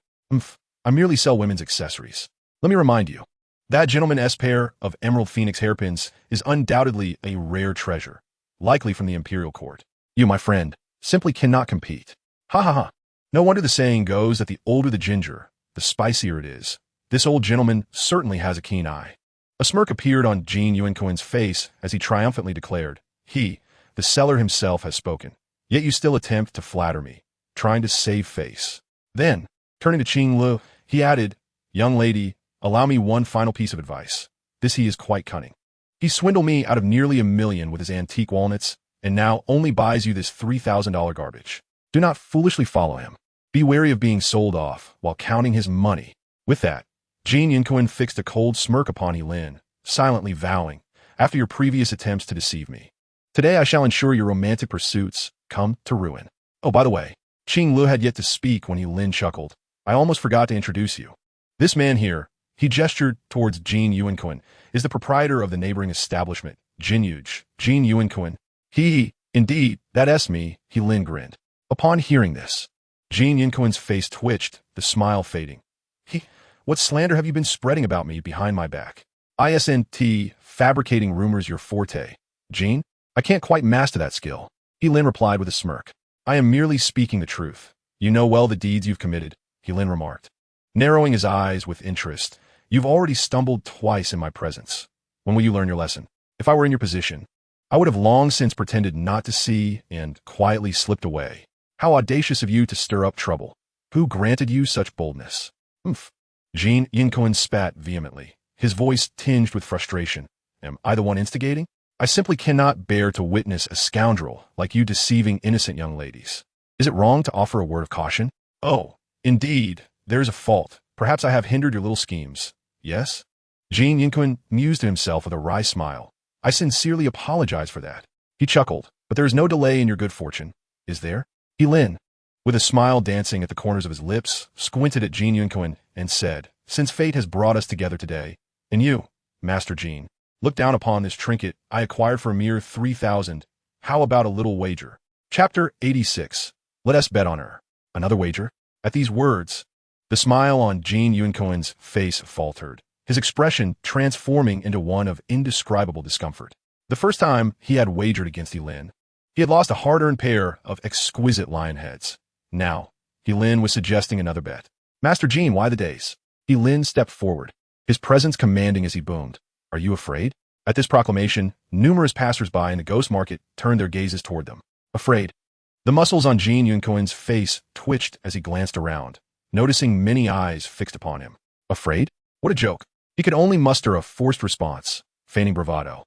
"I merely sell women's accessories. Let me remind you, that gentleman's pair of emerald phoenix hairpins is undoubtedly a rare treasure, likely from the imperial court. You, my friend, simply cannot compete. Ha ha ha. No wonder the saying goes that the older the ginger, the spicier it is. This old gentleman certainly has a keen eye." A smirk appeared on Jin Yunquin's face as he triumphantly declared, "He, the seller himself, has spoken. Yet you still attempt to flatter me, trying to save face." Then, turning to Qing Lu, he added, "Young lady, allow me one final piece of advice. This he is quite cunning. He swindled me out of nearly $1 million with his antique walnuts, and now only buys you this $3,000 garbage. Do not foolishly follow him. Be wary of being sold off while counting his money." With that, Jin Yunquin fixed a cold smirk upon He Lin, silently vowing, "After your previous attempts to deceive me, today I shall ensure your romantic pursuits come to ruin." Oh, by the way, Qing Lu had yet to speak when He Lin chuckled. "I almost forgot to introduce you. This man here," he gestured towards Jin Yunquin, "is the proprietor of the neighboring establishment, Jin Yunquin. He, indeed, that's me," He Lin grinned. Upon hearing this, Jin Yunquin's face twitched, the smile fading. "What slander have you been spreading about me behind my back? Isn't fabricating rumors your forte, Jin? I can't quite master that skill." He Lin replied with a smirk. "I am merely speaking the truth. You know well the deeds you've committed," He Lin remarked, narrowing his eyes with interest. "You've already stumbled twice in my presence. When will you learn your lesson? If I were in your position, I would have long since pretended not to see and quietly slipped away. How audacious of you to stir up trouble. Who granted you such boldness?" Jin Yunquin spat vehemently, his voice tinged with frustration. "Am I the one instigating? I simply cannot bear to witness a scoundrel like you deceiving innocent young ladies. Is it wrong to offer a word of caution? Oh, indeed, there is a fault. Perhaps I have hindered your little schemes. Yes?" Jin Yunquin mused to himself with a wry smile. "I sincerely apologize for that." He chuckled. "But there is no delay in your good fortune, is there?" He Lin, with a smile dancing at the corners of his lips, squinted at Jin Yunquin and said, "Since fate has brought us together today, and you, Master Jin, look down upon this trinket I acquired for a mere 3,000, How about a little wager? Chapter 86. Let us bet on her. Another wager? At these words, the smile on Jean Yuncoin's face faltered, his expression transforming into one of indescribable discomfort. The first time he had wagered against Elin, he had lost a hard-earned pair of exquisite lion heads. Now, Elin was suggesting another bet. Master Jean, why the days? Elin stepped forward, his presence commanding as he boomed. Are you afraid? At this proclamation, numerous passers-by in the ghost market turned their gazes toward them. Afraid? The muscles on Jean Yuncoin's face twitched as he glanced around, noticing many eyes fixed upon him. Afraid? What a joke. He could only muster a forced response, feigning bravado.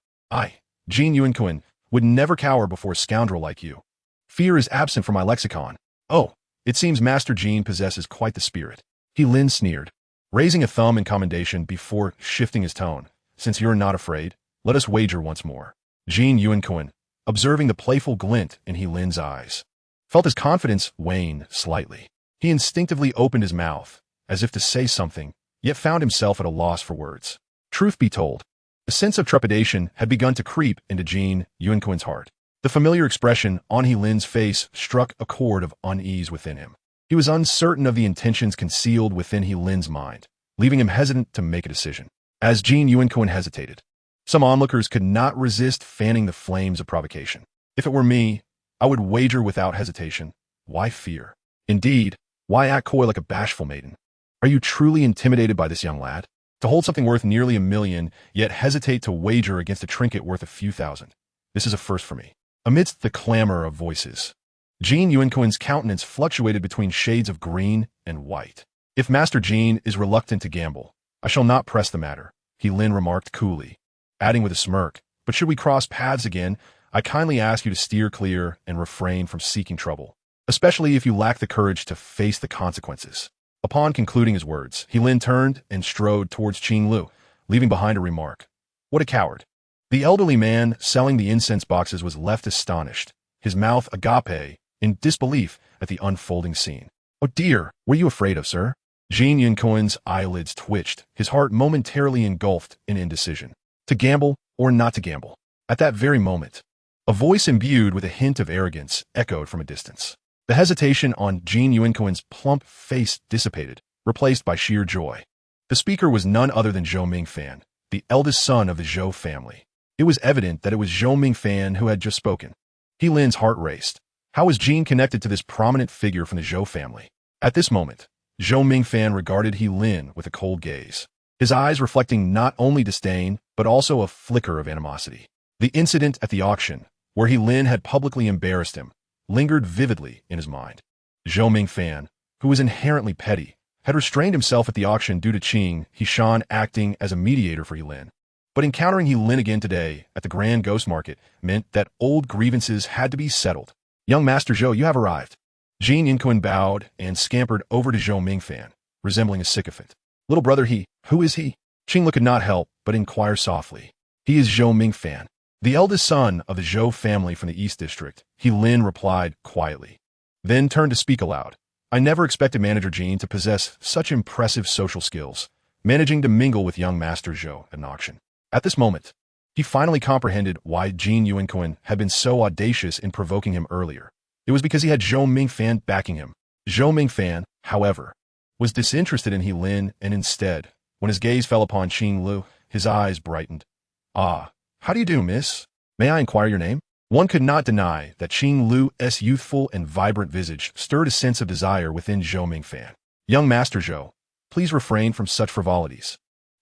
Jean Yuncoin, would never cower before a scoundrel like you. Fear is absent from my lexicon. Oh, it seems Master Jean possesses quite the spirit. Elin sneered, raising a thumb in commendation before shifting his tone. Since you're not afraid, let us wager once more. Jean Yuncoin, observing the playful glint in Elin's eyes, felt his confidence wane slightly. He instinctively opened his mouth, as if to say something, yet found himself at a loss for words. Truth be told, a sense of trepidation had begun to creep into Jean Yuncoin's heart. The familiar expression on Elin's face struck a chord of unease within him. He was uncertain of the intentions concealed within Elin's mind, leaving him hesitant to make a decision. As Jean Yuncoin hesitated, some onlookers could not resist fanning the flames of provocation. If it were me, I would wager without hesitation. Why fear? Indeed, why act coy like a bashful maiden? Are you truly intimidated by this young lad? To hold something worth nearly $1 million, yet hesitate to wager against a trinket worth a few thousand. This is a first for me. Amidst the clamor of voices, Jean Yuncoin's countenance fluctuated between shades of green and white. If Master Jean is reluctant to gamble, I shall not press the matter, Elin remarked coolly, adding with a smirk, but should we cross paths again, I kindly ask you to steer clear and refrain from seeking trouble, especially if you lack the courage to face the consequences. Upon concluding his words, Elin turned and strode towards Qing Lu, leaving behind a remark. What a coward. The elderly man selling the incense boxes was left astonished, his mouth agape, in disbelief at the unfolding scene. Oh dear, what are you afraid of, sir? Jean Yuncoin's eyelids twitched, his heart momentarily engulfed in indecision. To gamble or not to gamble? At that very moment, a voice imbued with a hint of arrogance echoed from a distance. The hesitation on Jean Yuncoin's plump face dissipated, replaced by sheer joy. The speaker was none other than Zhou Mingfan, the eldest son of the Zhou family. It was evident that it was Zhou Mingfan who had just spoken. Helin's heart raced. How was Jean connected to this prominent figure from the Zhou family? At this moment, Zhou Mingfan regarded Helin with a cold gaze, his eyes reflecting not only disdain, but also a flicker of animosity. The incident at the auction, where Helin had publicly embarrassed him, lingered vividly in his mind. Zhou Mingfan, who was inherently petty, had restrained himself at the auction due to Qing Hishan acting as a mediator for Helin. But encountering Helin again today at the Grand Ghost Market meant that old grievances had to be settled. Young Master Zhou, you have arrived. Jean Yuncoin bowed and scampered over to Zhou Mingfan, resembling a sycophant. Little brother who is he? Qing Lu could not help but inquire softly. He is Zhou Mingfan, the eldest son of the Zhou family from the East District, Helin replied quietly, then turned to speak aloud. I never expected Manager Jean to possess such impressive social skills, managing to mingle with young Master Zhou at an auction. At this moment, he finally comprehended why Jean Yuncoin had been so audacious in provoking him earlier. It was because he had Zhou Mingfan backing him. Zhou Mingfan, however, was disinterested in Helin, and instead, when his gaze fell upon Qing Lu, his eyes brightened. Ah, how do you do, miss? May I inquire your name? One could not deny that Qing Lu's youthful and vibrant visage stirred a sense of desire within Zhou Mingfan. Young Master Zhou, please refrain from such frivolities.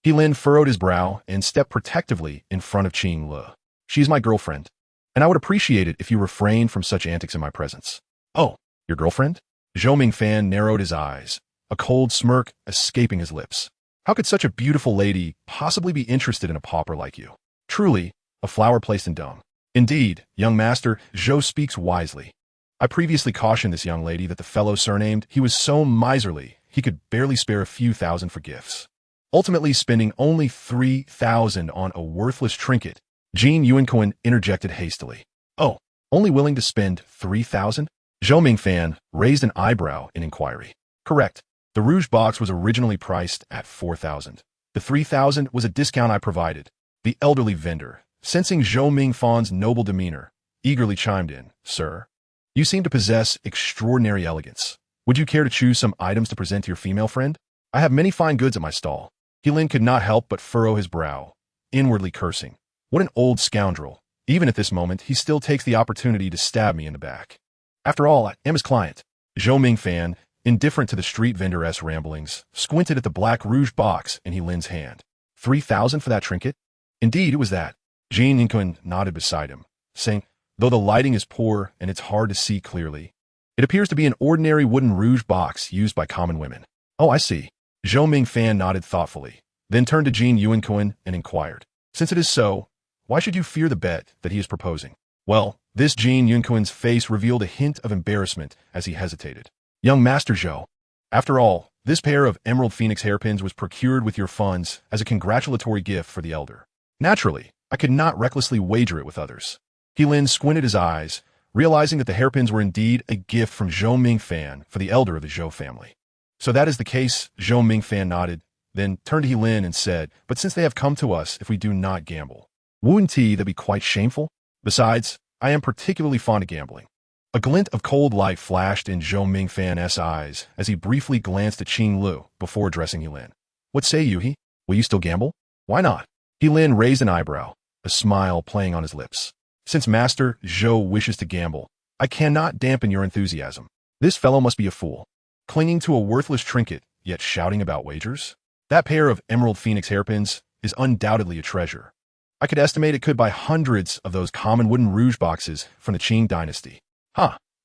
Helin furrowed his brow and stepped protectively in front of Qing Lu. She is my girlfriend, and I would appreciate it if you refrained from such antics in my presence. Oh, your girlfriend? Zhou Mingfan narrowed his eyes, a cold smirk escaping his lips. How could such a beautiful lady possibly be interested in a pauper like you? Truly, a flower placed in dung. Indeed, young Master Zhou speaks wisely. I previously cautioned this young lady that the fellow surnamed he was so miserly he could barely spare a few thousand for gifts. Ultimately spending only 3,000 on a worthless trinket, Jean Yuncoin interjected hastily. Oh, only willing to spend 3,000? Zhou Mingfan raised an eyebrow in inquiry. Correct. The rouge box was originally priced at 4,000. The 3,000 was a discount I provided. The elderly vendor, sensing Zhou Mingfan's noble demeanor, eagerly chimed in, "Sir, you seem to possess extraordinary elegance. Would you care to choose some items to present to your female friend? I have many fine goods at my stall." Kilin could not help but furrow his brow, inwardly cursing. What an old scoundrel. Even at this moment, he still takes the opportunity to stab me in the back. After all, I am his client. Zhou Mingfan, indifferent to the street vendor's ramblings, squinted at the black rouge box in Helin's hand. 3,000 for that trinket? Indeed, it was that. Jean Yinquin nodded beside him, saying, "Though the lighting is poor and it's hard to see clearly, it appears to be an ordinary wooden rouge box used by common women." "Oh, I see." Zhou Mingfan nodded thoughtfully, then turned to Jean Yinquin and inquired, "Since it is so, why should you fear the bet that he is proposing?" Well, this Jean Yinquin's face revealed a hint of embarrassment as he hesitated. "Young Master Zhou, after all, this pair of emerald phoenix hairpins was procured with your funds as a congratulatory gift for the elder. Naturally, I could not recklessly wager it with others." Heilin squinted his eyes, realizing that the hairpins were indeed a gift from Zhou Mingfan for the elder of the Zhou family. "So that is the case," Zhou Mingfan nodded, then turned to Heilin and said, "But since they have come to us if we do not gamble, wouldn't that be quite shameful? Besides, I am particularly fond of gambling." A glint of cold light flashed in Zhou Mingfan's eyes as he briefly glanced at Qing Lu before addressing Heilin. "What say you, he? Will you still gamble?" "Why not?" Heilin raised an eyebrow, a smile playing on his lips. "Since Master Zhou wishes to gamble, I cannot dampen your enthusiasm. This fellow must be a fool, clinging to a worthless trinket, yet shouting about wagers. That pair of emerald phoenix hairpins is undoubtedly a treasure. I could estimate it could buy hundreds of those common wooden rouge boxes from the Qing dynasty.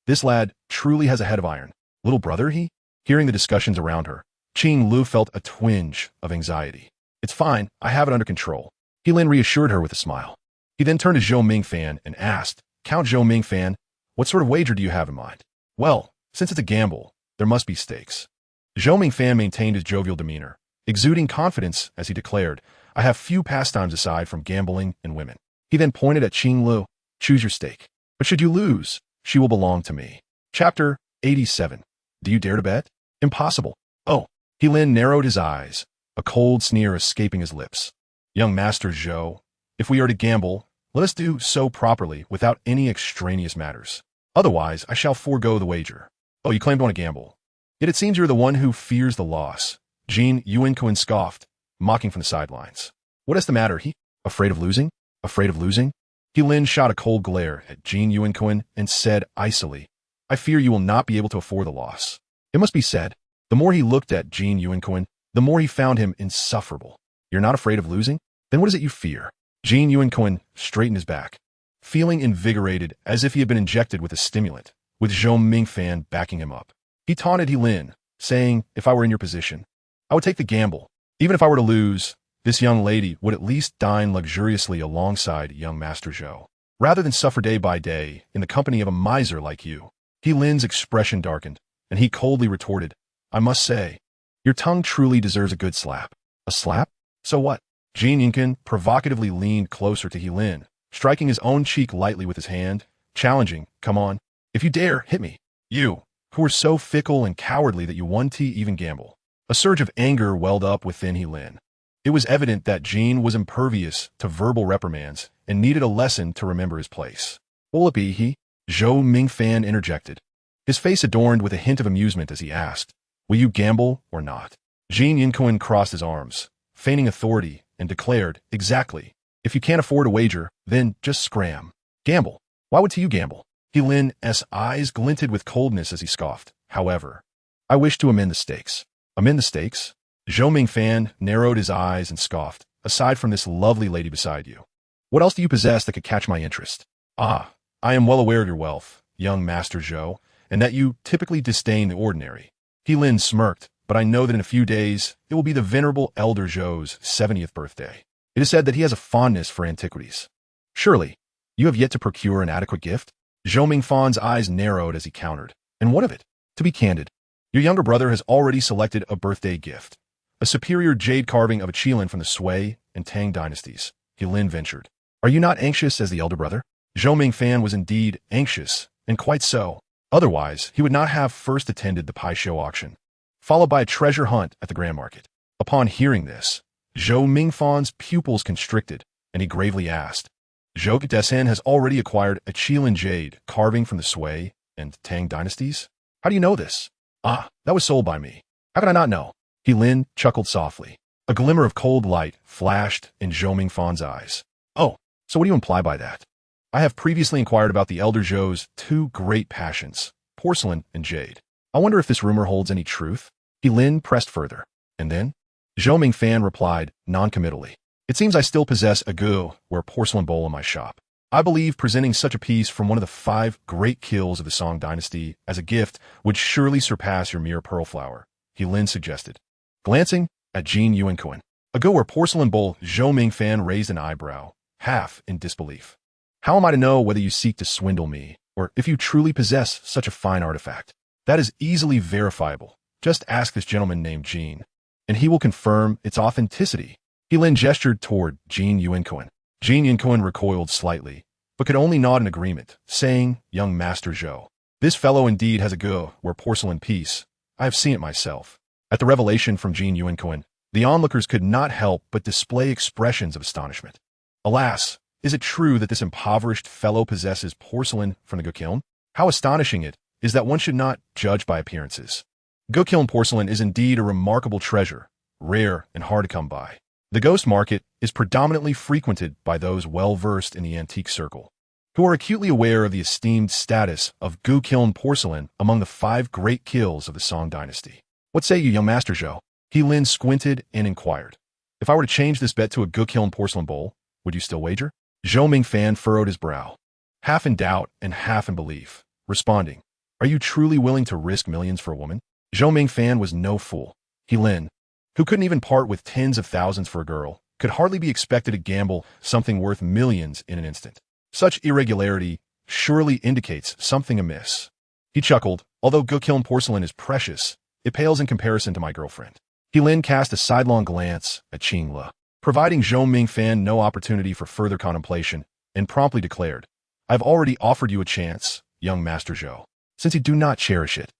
This lad truly has a head of iron. Little brother, he?" Hearing the discussions around her, Qing Lu felt a twinge of anxiety. "It's fine, I have it under control." Heilin reassured her with a smile. He then turned to Zhou Mingfan and asked, "Count Zhou Mingfan, what sort of wager do you have in mind?" "Well, since it's a gamble, there must be stakes." Zhou Mingfan maintained his jovial demeanor, exuding confidence as he declared, "I have few pastimes aside from gambling and women." He then pointed at Qing Lu, "Choose your stake. But should you lose, she will belong to me." Chapter 87. Do you dare to bet? Impossible. "Oh." Heilin narrowed his eyes, a cold sneer escaping his lips. "Young Master Zhou, if we are to gamble, let us do so properly without any extraneous matters. Otherwise, I shall forego the wager." "Oh, you claim to want to gamble. Yet it seems you're the one who fears the loss." Jean Yinquin scoffed, mocking from the sidelines. "What is the matter, he? Afraid of losing? Afraid of losing?" Heilin shot a cold glare at Jean Yinquin and said icily, "I fear you will not be able to afford the loss." It must be said, the more he looked at Jean Yinquin, the more he found him insufferable. "You're not afraid of losing? Then what is it you fear?" Jean Yinquin straightened his back, feeling invigorated as if he had been injected with a stimulant, with Zhou Mingfan backing him up. He taunted Heilin, saying, "If I were in your position, I would take the gamble. Even if I were to lose, this young lady would at least dine luxuriously alongside young Master Zhou, rather than suffer day by day in the company of a miser like you." Heilin's expression darkened, and he coldly retorted, "I must say, your tongue truly deserves a good slap." "A slap? So what?" Jean Yinquin provocatively leaned closer to Heilin, striking his own cheek lightly with his hand, challenging, "Come on. If you dare, hit me. You, who are so fickle and cowardly that you won't even gamble." A surge of anger welled up within Heilin. It was evident that Jean was impervious to verbal reprimands and needed a lesson to remember his place. "Will it be he?" Zhou Mingfan interjected, his face adorned with a hint of amusement as he asked, "Will you gamble or not?" Jean Yinquin crossed his arms, feigning authority, and declared, "Exactly. If you can't afford a wager, then just scram. Gamble. Why would you gamble?" Heilin's eyes glinted with coldness as he scoffed. "However, I wish to amend the stakes." "Amend the stakes?" Zhou Mingfan narrowed his eyes and scoffed. "Aside from this lovely lady beside you, what else do you possess that could catch my interest?" "Ah, I am well aware of your wealth, young Master Zhou, and that you typically disdain the ordinary." Heilin smirked, "But I know that in a few days it will be the venerable Elder Zhou's 70th birthday. It is said that he has a fondness for antiquities. Surely, you have yet to procure an adequate gift?" Zhou Mingfan's eyes narrowed as he countered. "And what of it? To be candid, your younger brother has already selected a birthday gift. A superior jade carving of a Qilin from the Sui and Tang dynasties," Heilin ventured. "Are you not anxious as the elder brother?" Zhou Mingfan was indeed anxious, and quite so. Otherwise, he would not have first attended the Pai Show auction, followed by a treasure hunt at the Grand Market. Upon hearing this, Zhou Mingfan's pupils constricted, and he gravely asked, Zhou Dessen has already acquired a Qilin jade carving from the Sui and Tang dynasties? How do you know this? Ah, that was sold by me. How could I not know? He Lin chuckled softly. A glimmer of cold light flashed in Zhou Mingfan's eyes. Oh, so what do you imply by that? I have previously inquired about the elder Zhou's two great passions, porcelain and jade. I wonder if this rumor holds any truth? He Lin pressed further. And then? Zhou Mingfan replied noncommittally. It seems I still possess a ware porcelain bowl in my shop. I believe presenting such a piece from one of the 5 great kilns of the Song dynasty as a gift would surely surpass your mere pearl flower, He Lin suggested. Glancing at Jin Yuanquan, a ware porcelain bowl, Zhou Mingfan raised an eyebrow, half in disbelief. How am I to know whether you seek to swindle me, or if you truly possess such a fine artifact? That is easily verifiable. Just ask this gentleman named Jin, and he will confirm its authenticity. He Lin gestured toward Jin Yuanquan. Jin Yuanquan recoiled slightly, but could only nod in agreement, saying, Young Master Zhou, this fellow indeed has a ware porcelain piece. I have seen it myself. At the revelation from Jin Yuanquan, the onlookers could not help but display expressions of astonishment. Alas, is it true that this impoverished fellow possesses porcelain from the Kiln? How astonishing it is that one should not judge by appearances. Kiln porcelain is indeed a remarkable treasure, rare and hard to come by. The ghost market is predominantly frequented by those well-versed in the antique circle, who are acutely aware of the esteemed status of Kiln porcelain among the 5 great kilns of the Song dynasty. What say you, young Master Zhou? He Lin squinted and inquired. If I were to change this bet to a Kiln porcelain bowl, would you still wager? Zhou Mingfan furrowed his brow, half in doubt and half in belief, responding, Are you truly willing to risk millions for a woman? Zhou Mingfan was no fool. He Lin, who couldn't even part with tens of thousands for a girl, could hardly be expected to gamble something worth millions in an instant. Such irregularity surely indicates something amiss. He chuckled. Although Kiln porcelain is precious, it pales in comparison to my girlfriend. He Lin cast a sidelong glance at Qing Le, providing Zhou Mingfan no opportunity for further contemplation, and promptly declared, I've already offered you a chance, young Master Zhou. Since you do not cherish it,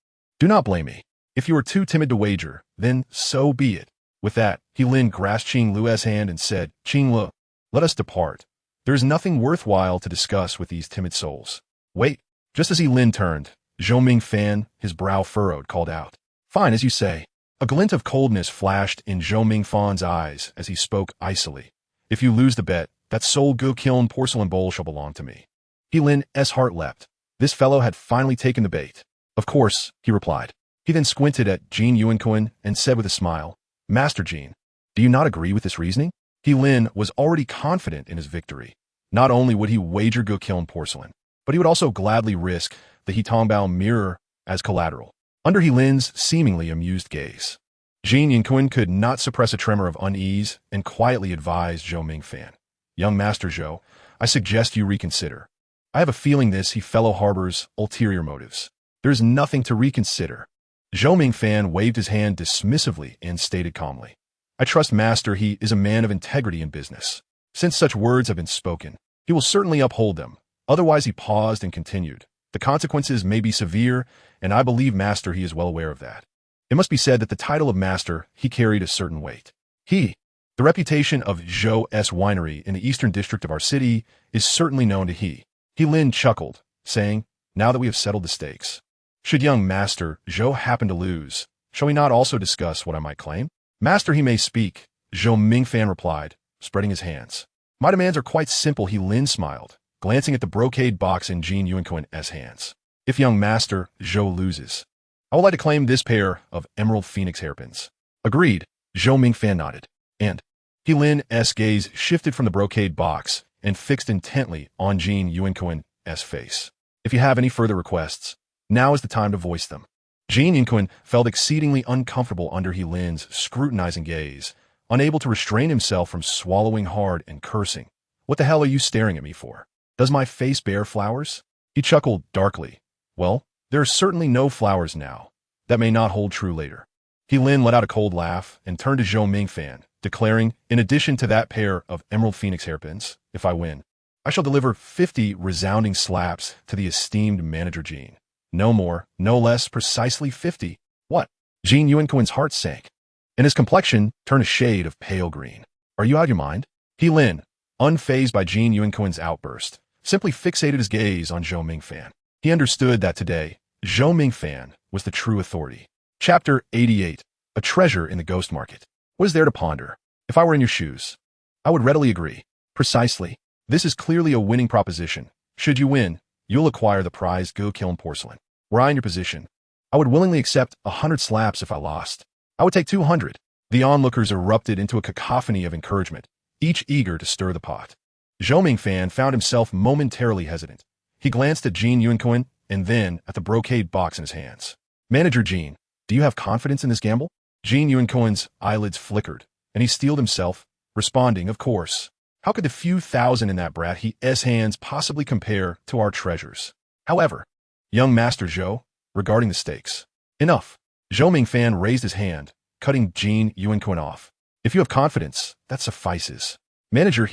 do not blame me. If you are too timid to wager, then so be it. With that, He Lin grasped Qing Lue's hand and said, Qing Lu, let us depart. There is nothing worthwhile to discuss with these timid souls. Wait. Just as He Lin turned, Zhou Mingfan, his brow furrowed, called out, Fine, as you say. A glint of coldness flashed in Zhou Mingfan's eyes as he spoke icily. If you lose the bet, that sole Kiln porcelain bowl shall belong to me. He Lin's heart leapt. This fellow had finally taken the bait. Of course, he replied. He then squinted at Jin Yuanquan and said with a smile, Master Jin, do you not agree with this reasoning? He Lin was already confident in his victory. Not only would he wager Kiln porcelain, but he would also gladly risk the Hitongbao mirror as collateral. Under He Lin's seemingly amused gaze, Jin Yuanquan could not suppress a tremor of unease and quietly advised Zhou Mingfan, Young Master Zhou, I suggest you reconsider. I have a feeling he fellow harbors ulterior motives. There is nothing to reconsider. Zhou Mingfan waved his hand dismissively and stated calmly, I trust Master he is a man of integrity in business. Since such words have been spoken, he will certainly uphold them. Otherwise he paused and continued, the consequences may be severe, and I believe Master he is well aware of that. It must be said that the title of Master he carried a certain weight. The reputation of Zhou's winery in the eastern district of our city is certainly known to He Lin chuckled, saying, Now that we have settled the stakes, should young Master Zhou happen to lose, shall we not also discuss what I might claim? Master he may speak, Zhou Mingfan replied, spreading his hands. My demands are quite simple, He Lin smiled, glancing at the brocade box in Jin Yuanquan's hands. If young Master Zhou loses, I would like to claim this pair of emerald phoenix hairpins. Agreed, Zhou Mingfan nodded, and He Lin's gaze shifted from the brocade box and fixed intently on Jin Yuanquan's face. If you have any further requests, now is the time to voice them. Jin Yuanquan felt exceedingly uncomfortable under He Lin's scrutinizing gaze, unable to restrain himself from swallowing hard and cursing. What the hell are you staring at me for? Does my face bear flowers? He chuckled darkly. Well, there are certainly no flowers now. That may not hold true later. He Lin let out a cold laugh and turned to Zhou Mingfan, declaring, in addition to that pair of emerald phoenix hairpins, if I win, I shall deliver 50 resounding slaps to the esteemed manager Jin. No more, no less, precisely 50. What? Jin Yuanquan's heart sank, and his complexion turned a shade of pale green. Are you out of your mind? He Lin, unfazed by Jin Yuanquin's outburst, simply fixated his gaze on Zhou Mingfan. He understood that today, Zhou Mingfan was the true authority. Chapter 88. A Treasure in the Ghost Market. What is there to ponder? If I were in your shoes, I would readily agree. Precisely. This is clearly a winning proposition. Should you win, you'll acquire the prized Ru Kiln porcelain. Were I in your position, I would willingly accept 100 slaps if I lost. I would take 200. The onlookers erupted into a cacophony of encouragement, each eager to stir the pot. Zhou Mingfan found himself momentarily hesitant. He glanced at Jin Yuanquin and then at the brocade box in his hands. Manager Jin, do you have confidence in this gamble? Jin Yuanquin's eyelids flickered, and he steeled himself, responding, of course. How could the few thousand in that brat he's hands possibly compare to our treasures? However, young Master Zhou, regarding the stakes. Enough. Zhou Mingfan raised his hand, cutting Jin Yuanquin off. If you have confidence, that suffices. Manager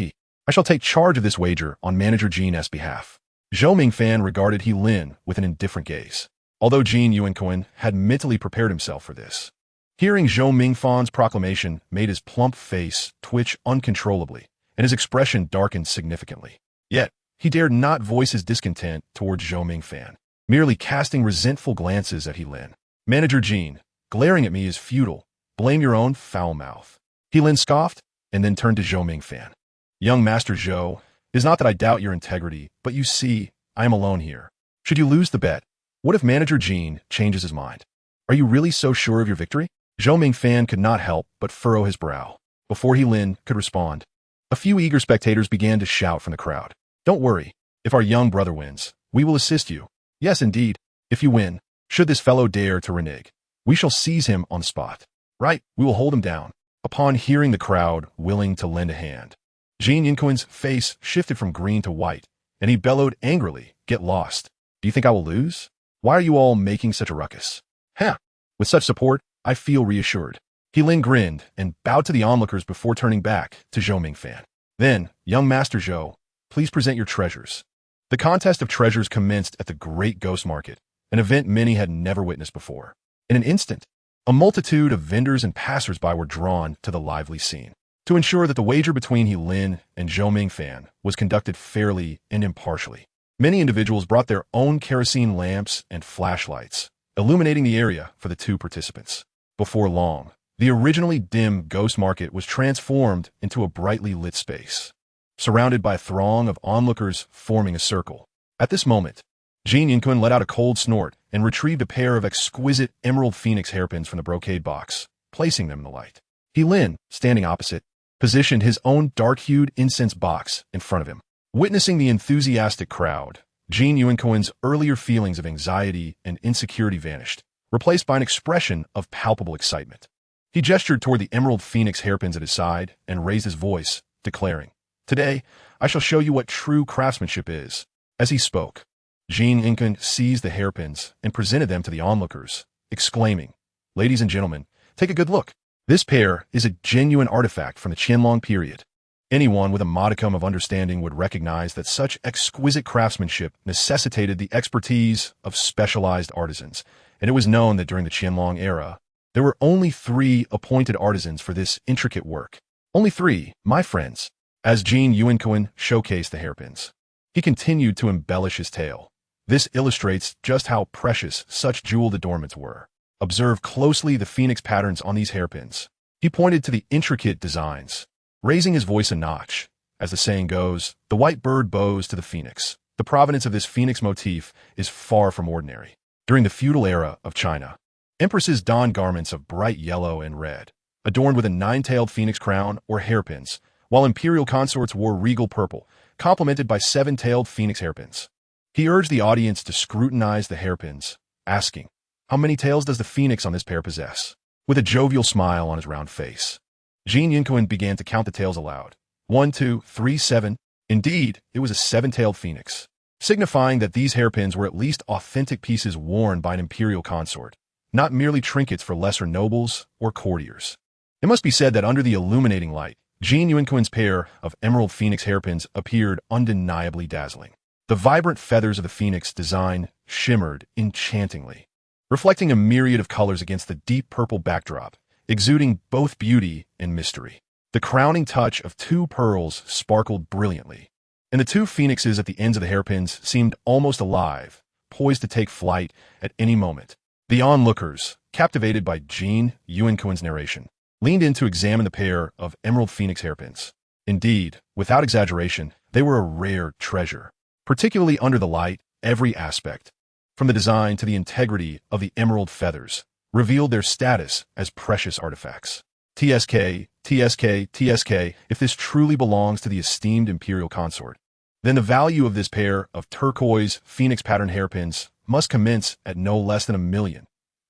I shall take charge of this wager on Manager Jin's behalf. Zhou Mingfan regarded He Lin with an indifferent gaze, although Jin Yuanquin had mentally prepared himself for this. Hearing Zhou Mingfan's proclamation made his plump face twitch uncontrollably, and his expression darkened significantly. Yet, he dared not voice his discontent towards Zhou Mingfan, merely casting resentful glances at He Lin. Manager Jin, glaring at me is futile. Blame your own foul mouth. He Lin scoffed, and then turned to Zhou Mingfan. Young Master Zhou, it is not that I doubt your integrity, but you see, I am alone here. Should you lose the bet, what if Manager Jin changes his mind? Are you really so sure of your victory? Zhou Mingfan could not help but furrow his brow. Before He Lin could respond, a few eager spectators began to shout from the crowd. Don't worry. If our young brother wins, we will assist you. Yes, indeed. If you win, should this fellow dare to renege, we shall seize him on the spot. Right, we will hold him down. Upon hearing the crowd willing to lend a hand, Jin Yuanquin's face shifted from green to white, and he bellowed angrily, Get lost. Do you think I will lose? Why are you all making such a ruckus? Huh. With such support, I feel reassured. He Lin grinned and bowed to the onlookers before turning back to Zhou Mingfan. Then, young Master Zhou, please present your treasures. The contest of treasures commenced at the Great Ghost Market, an event many had never witnessed before. In an instant, a multitude of vendors and passers-by were drawn to the lively scene. To ensure that the wager between He Lin and Zhou Mingfan was conducted fairly and impartially, many individuals brought their own kerosene lamps and flashlights, illuminating the area for the two participants. Before long, the originally dim ghost market was transformed into a brightly lit space, surrounded by a throng of onlookers forming a circle. At this moment, Jin Yuanquin let out a cold snort and retrieved a pair of exquisite emerald phoenix hairpins from the brocade box, placing them in the light. He Lin, standing opposite, positioned his own dark-hued incense box in front of him. Witnessing the enthusiastic crowd, Jin Yuanquin's earlier feelings of anxiety and insecurity vanished, replaced by an expression of palpable excitement. He gestured toward the emerald phoenix hairpins at his side and raised his voice, declaring, Today, I shall show you what true craftsmanship is. As he spoke, Jin Yuanquin seized the hairpins and presented them to the onlookers, exclaiming, Ladies and gentlemen, take a good look. This pair is a genuine artifact from the Qianlong period. Anyone with a modicum of understanding would recognize that such exquisite craftsmanship necessitated the expertise of specialized artisans, and it was known that during the Qianlong era, there were only 3 appointed artisans for this intricate work. Only 3, my friends. As Jin Yuanquin showcased the hairpins, he continued to embellish his tale. This illustrates just how precious such jeweled adornments were. Observe closely the phoenix patterns on these hairpins. He pointed to the intricate designs, raising his voice a notch. As the saying goes, the white bird bows to the phoenix. The provenance of this phoenix motif is far from ordinary. During the feudal era of China, empresses donned garments of bright yellow and red, adorned with a 9-tailed phoenix crown or hairpins, while imperial consorts wore regal purple, complemented by 7-tailed phoenix hairpins. He urged the audience to scrutinize the hairpins, asking, How many tails does the phoenix on this pair possess? With a jovial smile on his round face, Jin Yuanquin began to count the tails aloud. 1, 2, 3, 7. Indeed, it was a 7-tailed phoenix, signifying that these hairpins were at least authentic pieces worn by an imperial consort, not merely trinkets for lesser nobles or courtiers. It must be said that under the illuminating light, Jin Yuanquin's pair of emerald phoenix hairpins appeared undeniably dazzling. The vibrant feathers of the phoenix design shimmered enchantingly, reflecting a myriad of colors against the deep purple backdrop, exuding both beauty and mystery. The crowning touch of 2 pearls sparkled brilliantly, and the 2 phoenixes at the ends of the hairpins seemed almost alive, poised to take flight at any moment. The onlookers, captivated by Jin Yuanquan's narration, leaned in to examine the pair of emerald phoenix hairpins. Indeed, without exaggeration, they were a rare treasure. Particularly under the light, every aspect, from the design to the integrity of the emerald feathers, revealed their status as precious artifacts. TSK, TSK, TSK, if this truly belongs to the esteemed imperial consort, then the value of this pair of turquoise phoenix pattern hairpins must commence at no less than $1 million,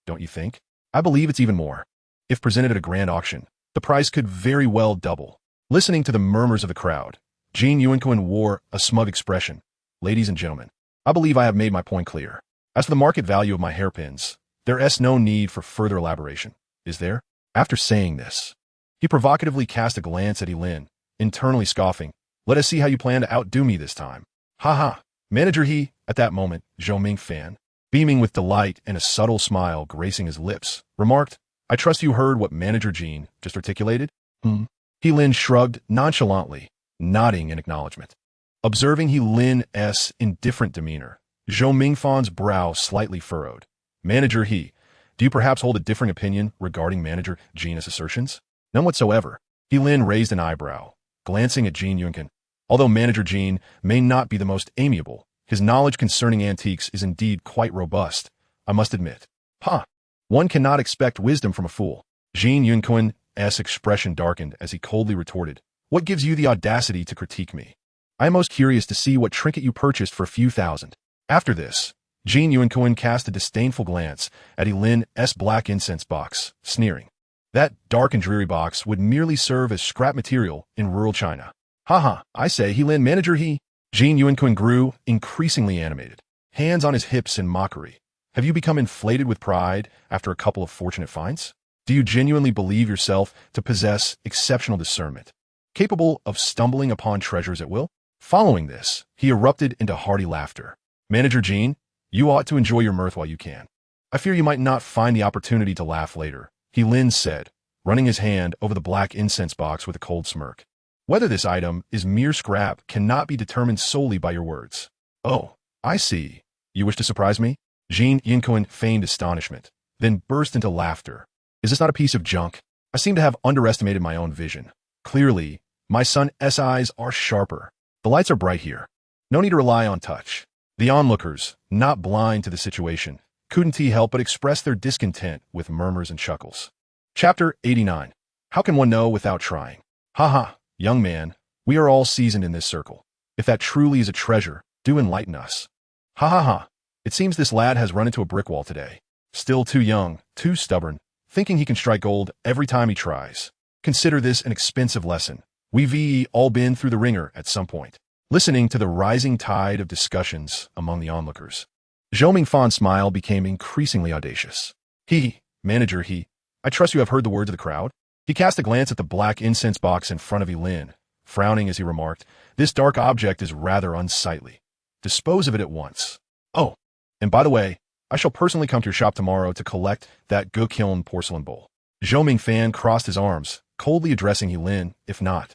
don't you think? I believe it's even more. If presented at a grand auction, the price could very well double. Listening to the murmurs of the crowd, Jin Yuanquan wore a smug expression. Ladies and gentlemen, I believe I have made my point clear. As for the market value of my hairpins, there is no need for further elaboration, is there? After saying this, he provocatively cast a glance at Elin, internally scoffing. Let us see how you plan to outdo me this time. Ha ha. Manager He, at that moment, Zhou Ming Fan, beaming with delight and a subtle smile gracing his lips, remarked, I trust you heard what Manager Jean just articulated? He Lin shrugged nonchalantly, nodding in acknowledgement. Observing He Lin's indifferent demeanor, Zhou Mingfan's brow slightly furrowed. Manager He, do you perhaps hold a differing opinion regarding Manager Jean's assertions? None whatsoever. He Lin raised an eyebrow, glancing at Jin Yuanquan. Although Manager Jean may not be the most amiable, his knowledge concerning antiques is indeed quite robust, I must admit. One cannot expect wisdom from a fool. Jin Yuanquan's expression darkened as he coldly retorted, What gives you the audacity to critique me? I am most curious to see what trinket you purchased for a few thousand. After this, Jin Yuanquan cast a disdainful glance at Elin's black incense box, sneering. That dark and dreary box would merely serve as scrap material in rural China. I say, Helin Manager He. Jin Yuanquan grew increasingly animated, hands on his hips in mockery. Have you become inflated with pride after a couple of fortunate finds? Do you genuinely believe yourself to possess exceptional discernment, capable of stumbling upon treasures at will? Following this, he erupted into hearty laughter. Manager Jean, you ought to enjoy your mirth while you can. I fear you might not find the opportunity to laugh later, He Lin said, running his hand over the black incense box with a cold smirk. Whether this item is mere scrap cannot be determined solely by your words. Oh, I see. You wish to surprise me? Jin Yuanquan feigned astonishment, then burst into laughter. Is this not a piece of junk? I seem to have underestimated my own vision. Clearly, my son's eyes are sharper. The lights are bright here. No need to rely on touch. The onlookers, not blind to the situation, couldn't help but express their discontent with murmurs and chuckles. Chapter 89. How can one know without trying? Young man, we are all seasoned in this circle. If that truly is a treasure, do enlighten us. It seems this lad has run into a brick wall today. Still too young, too stubborn, thinking he can strike gold every time he tries. Consider this an expensive lesson. We've all been through the ringer at some point. Listening to the rising tide of discussions among the onlookers, Zhou Mingfan's smile became increasingly audacious. Manager He, I trust you have heard the words of the crowd? He cast a glance at the black incense box in front of Elin, frowning as he remarked, This dark object is rather unsightly. Dispose of it at once. Oh, and by the way, I shall personally come to your shop tomorrow to collect that Ru Kiln porcelain bowl. Zhou Mingfan crossed his arms, coldly addressing Elin, if not.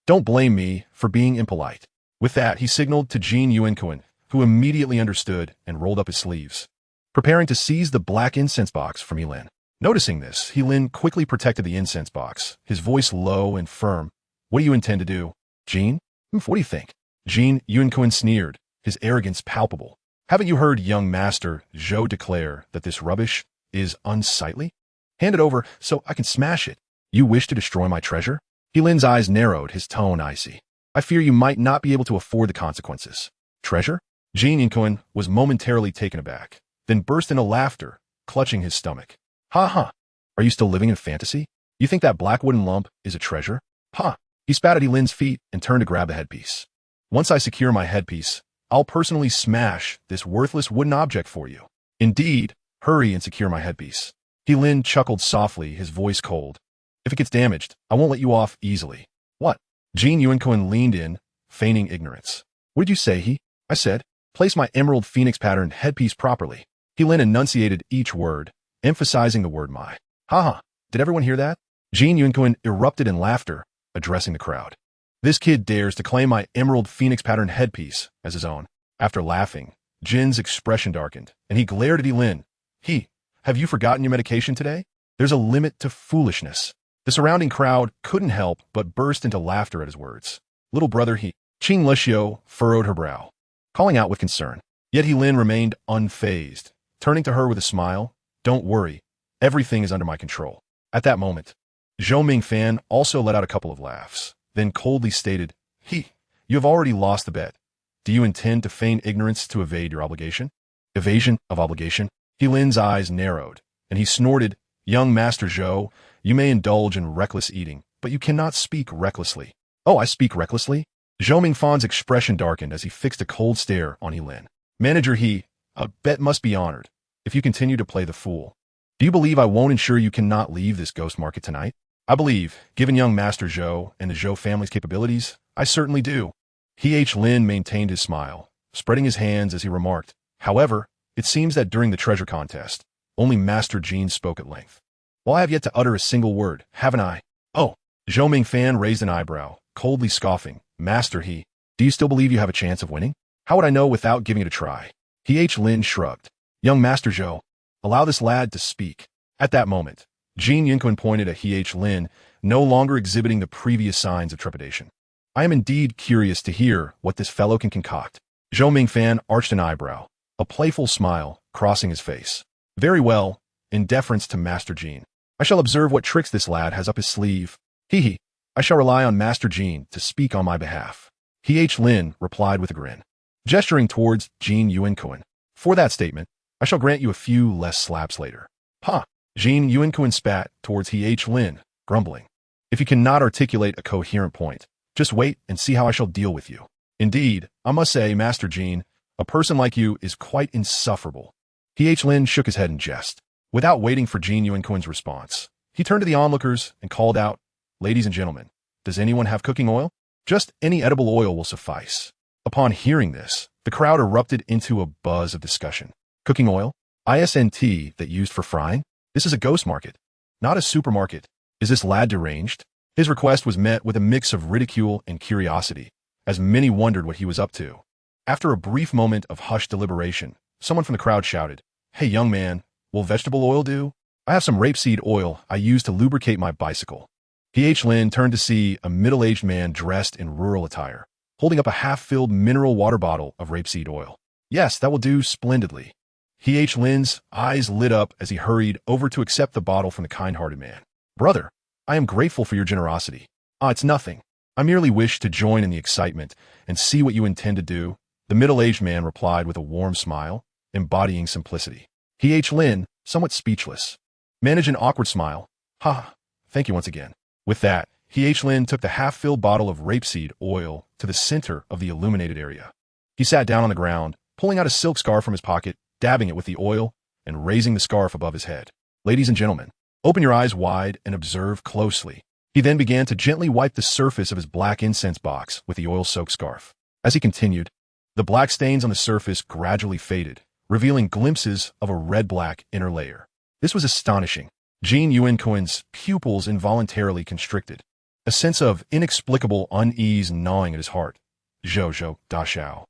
Don't blame me for being impolite. With that, he signaled to Jin Yuanquan, who immediately understood and rolled up his sleeves, preparing to seize the black incense box from Elin. Noticing this, Elin quickly protected the incense box, his voice low and firm. What do you intend to do, Jin? What do you think? Jin Yuanquan sneered, his arrogance palpable. Haven't you heard young master Zhou declare that this rubbish is unsightly? Hand it over so I can smash it. You wish to destroy my treasure? Elin's eyes narrowed, his tone icy. I fear you might not be able to afford the consequences. Treasure? Jin Yuanquan was momentarily taken aback, then burst into laughter, clutching his stomach. Are you still living in fantasy? You think that black wooden lump is a treasure? He spat at Elin's feet and turned to grab the headpiece. Once I secure my headpiece, I'll personally smash this worthless wooden object for you. Indeed, hurry and secure my headpiece. Elin chuckled softly, his voice cold. If it gets damaged, I won't let you off easily. What? Jin Yuanquan leaned in, feigning ignorance. What did you say, I said, place my emerald phoenix pattern headpiece properly. Elin enunciated each word, emphasizing the word my. Did everyone hear that? Jin Yunquin erupted in laughter, addressing the crowd. This kid dares to claim my emerald phoenix pattern headpiece as his own. After laughing, Jin's expression darkened, and he glared at Lin. Have you forgotten your medication today? There's a limit to foolishness. The surrounding crowd couldn't help but burst into laughter at his words. Little brother Qing Luxiu furrowed her brow, calling out with concern. Yet Lin remained unfazed, turning to her with a smile. Don't worry, everything is under my control. At that moment, Zhou Mingfan also let out a couple of laughs, then coldly stated, you have already lost the bet. Do you intend to feign ignorance to evade your obligation? Evasion of obligation? Lin's eyes narrowed, and he snorted, Young Master Zhou, you may indulge in reckless eating, but you cannot speak recklessly. Oh, I speak recklessly? Zhou Mingfan's expression darkened as he fixed a cold stare on Lin. Manager a bet must be honored, if you continue to play the fool. Do you believe I won't ensure you cannot leave this ghost market tonight? I believe, given young Master Zhou and the Zhou family's capabilities, I certainly do. Lin maintained his smile, spreading his hands as he remarked. However, it seems that during the treasure contest, only Master Jin spoke at length. Well, I have yet to utter a single word, haven't I? Oh, Zhou Mingfan raised an eyebrow, coldly scoffing. Master do you still believe you have a chance of winning? How would I know without giving it a try? Lin shrugged. Young Master Zhou, allow this lad to speak. At that moment, Jin Yunquin pointed at Lin, no longer exhibiting the previous signs of trepidation. I am indeed curious to hear what this fellow can concoct. Zhou Mingfan arched an eyebrow, a playful smile crossing his face. Very well, in deference to Master Jin, I shall observe what tricks this lad has up his sleeve. I shall rely on Master Jin to speak on my behalf. Lin replied with a grin, gesturing towards Jin Yunquin. For that statement, I shall grant you a few less slaps later. Jin Yunquin spat towards Lin, grumbling. If you cannot articulate a coherent point, just wait and see how I shall deal with you. Indeed, I must say, Master Jin, a person like you is quite insufferable. Lin shook his head in jest. Without waiting for Jin Yunquin's response, he turned to the onlookers and called out, Ladies and gentlemen, does anyone have cooking oil? Just any edible oil will suffice. Upon hearing this, the crowd erupted into a buzz of discussion. Cooking oil? ISNT that used for frying? This is a ghost market, not a supermarket. Is this lad deranged? His request was met with a mix of ridicule and curiosity, as many wondered what he was up to. After a brief moment of hushed deliberation, someone from the crowd shouted, Hey young man, will vegetable oil do? I have some rapeseed oil I use to lubricate my bicycle. Lin turned to see a middle-aged man dressed in rural attire, holding up a half-filled mineral water bottle of rapeseed oil. Yes, that will do splendidly. Lin's eyes lit up as he hurried over to accept the bottle from the kind-hearted man. Brother, I am grateful for your generosity. It's nothing. I merely wish to join in the excitement and see what you intend to do. The middle-aged man replied with a warm smile, embodying simplicity. Lin, somewhat speechless, managed an awkward smile. Thank you once again. With that, Lin took the half-filled bottle of rapeseed oil to the center of the illuminated area. He sat down on the ground, pulling out a silk scarf from his pocket, dabbing it with the oil, and raising the scarf above his head. Ladies and gentlemen, open your eyes wide and observe closely. He then began to gently wipe the surface of his black incense box with the oil-soaked scarf. As he continued, the black stains on the surface gradually faded, revealing glimpses of a red-black inner layer. This was astonishing. Jin Yunquin's pupils involuntarily constricted, a sense of inexplicable unease gnawing at his heart. Zhou da xiao.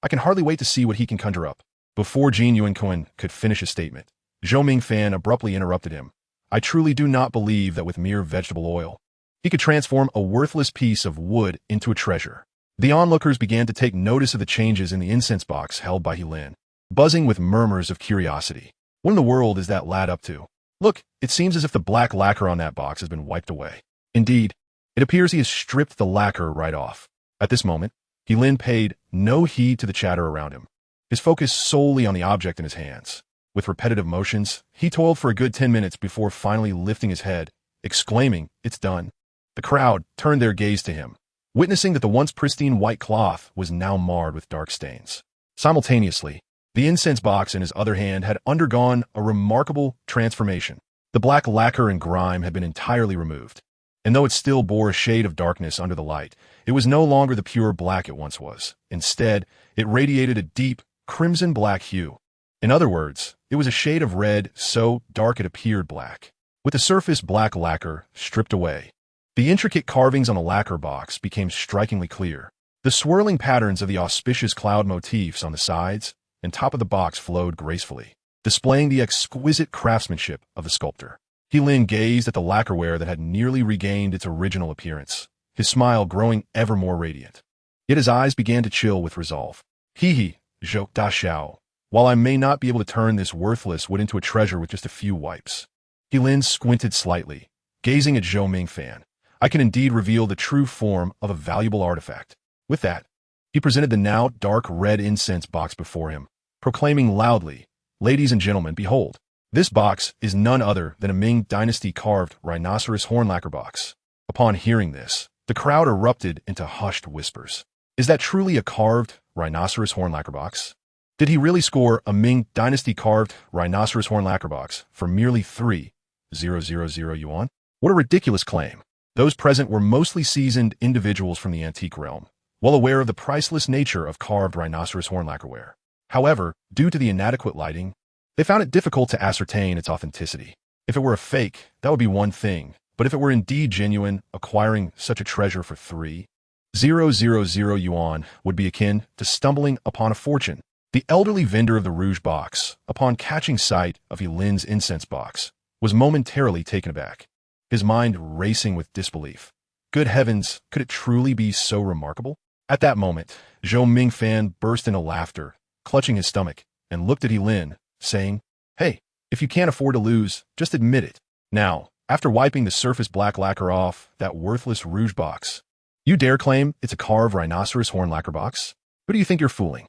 I can hardly wait to see what he can conjure up. Before Jin Yunquin could finish his statement, Zhou Mingfan abruptly interrupted him. I truly do not believe that with mere vegetable oil, he could transform a worthless piece of wood into a treasure. The onlookers began to take notice of the changes in the incense box held by Lin, buzzing with murmurs of curiosity. What in the world is that lad up to? Look, it seems as if the black lacquer on that box has been wiped away. Indeed, it appears he has stripped the lacquer right off. At this moment, Lin paid no heed to the chatter around him, his focus solely on the object in his hands. With repetitive motions, he toiled for a good 10 minutes before finally lifting his head, exclaiming, It's done. The crowd turned their gaze to him, witnessing that the once pristine white cloth was now marred with dark stains. Simultaneously, the incense box in his other hand had undergone a remarkable transformation. The black lacquer and grime had been entirely removed, and though it still bore a shade of darkness under the light, it was no longer the pure black it once was. Instead, it radiated a deep, crimson-black hue. In other words, it was a shade of red so dark it appeared black. with the surface black lacquer stripped away. The intricate carvings on the lacquer box became strikingly clear. The swirling patterns of the auspicious cloud motifs on the sides and top of the box flowed gracefully, displaying the exquisite craftsmanship of the sculptor. Lin gazed at the lacquerware that had nearly regained its original appearance, his smile growing ever more radiant. Yet his eyes began to chill with resolve. Zhou da xiao. While I may not be able to turn this worthless wood into a treasure with just a few wipes. Lin squinted slightly, gazing at Zhou Mingfan. I can indeed reveal the true form of a valuable artifact. With that, he presented the now dark red incense box before him, proclaiming loudly, "Ladies and gentlemen, behold, this box is none other than a Ming Dynasty carved rhinoceros horn lacquer box." Upon hearing this, the crowd erupted into hushed whispers. Is that truly a carved rhinoceros horn lacquer box? Did he really score a Ming Dynasty carved rhinoceros horn lacquer box for merely 3,000 yuan? What a ridiculous claim. Those present were mostly seasoned individuals from the antique realm, well aware of the priceless nature of carved rhinoceros horn lacquerware. However, due to the inadequate lighting, they found it difficult to ascertain its authenticity. If it were a fake, that would be one thing, but if it were indeed genuine, acquiring such a treasure for 3,000 yuan would be akin to stumbling upon a fortune. The elderly vendor of the rouge box, upon catching sight of Lin's incense box, was momentarily taken aback, his mind racing with disbelief. Good heavens, could it truly be so remarkable? At that moment, Zhou Mingfan burst into laughter, clutching his stomach, and looked at Lin, saying, "Hey, if you can't afford to lose, just admit it. Now, after wiping the surface black lacquer off that worthless rouge box, you dare claim it's a carved rhinoceros horn lacquer box? Who do you think you're fooling?"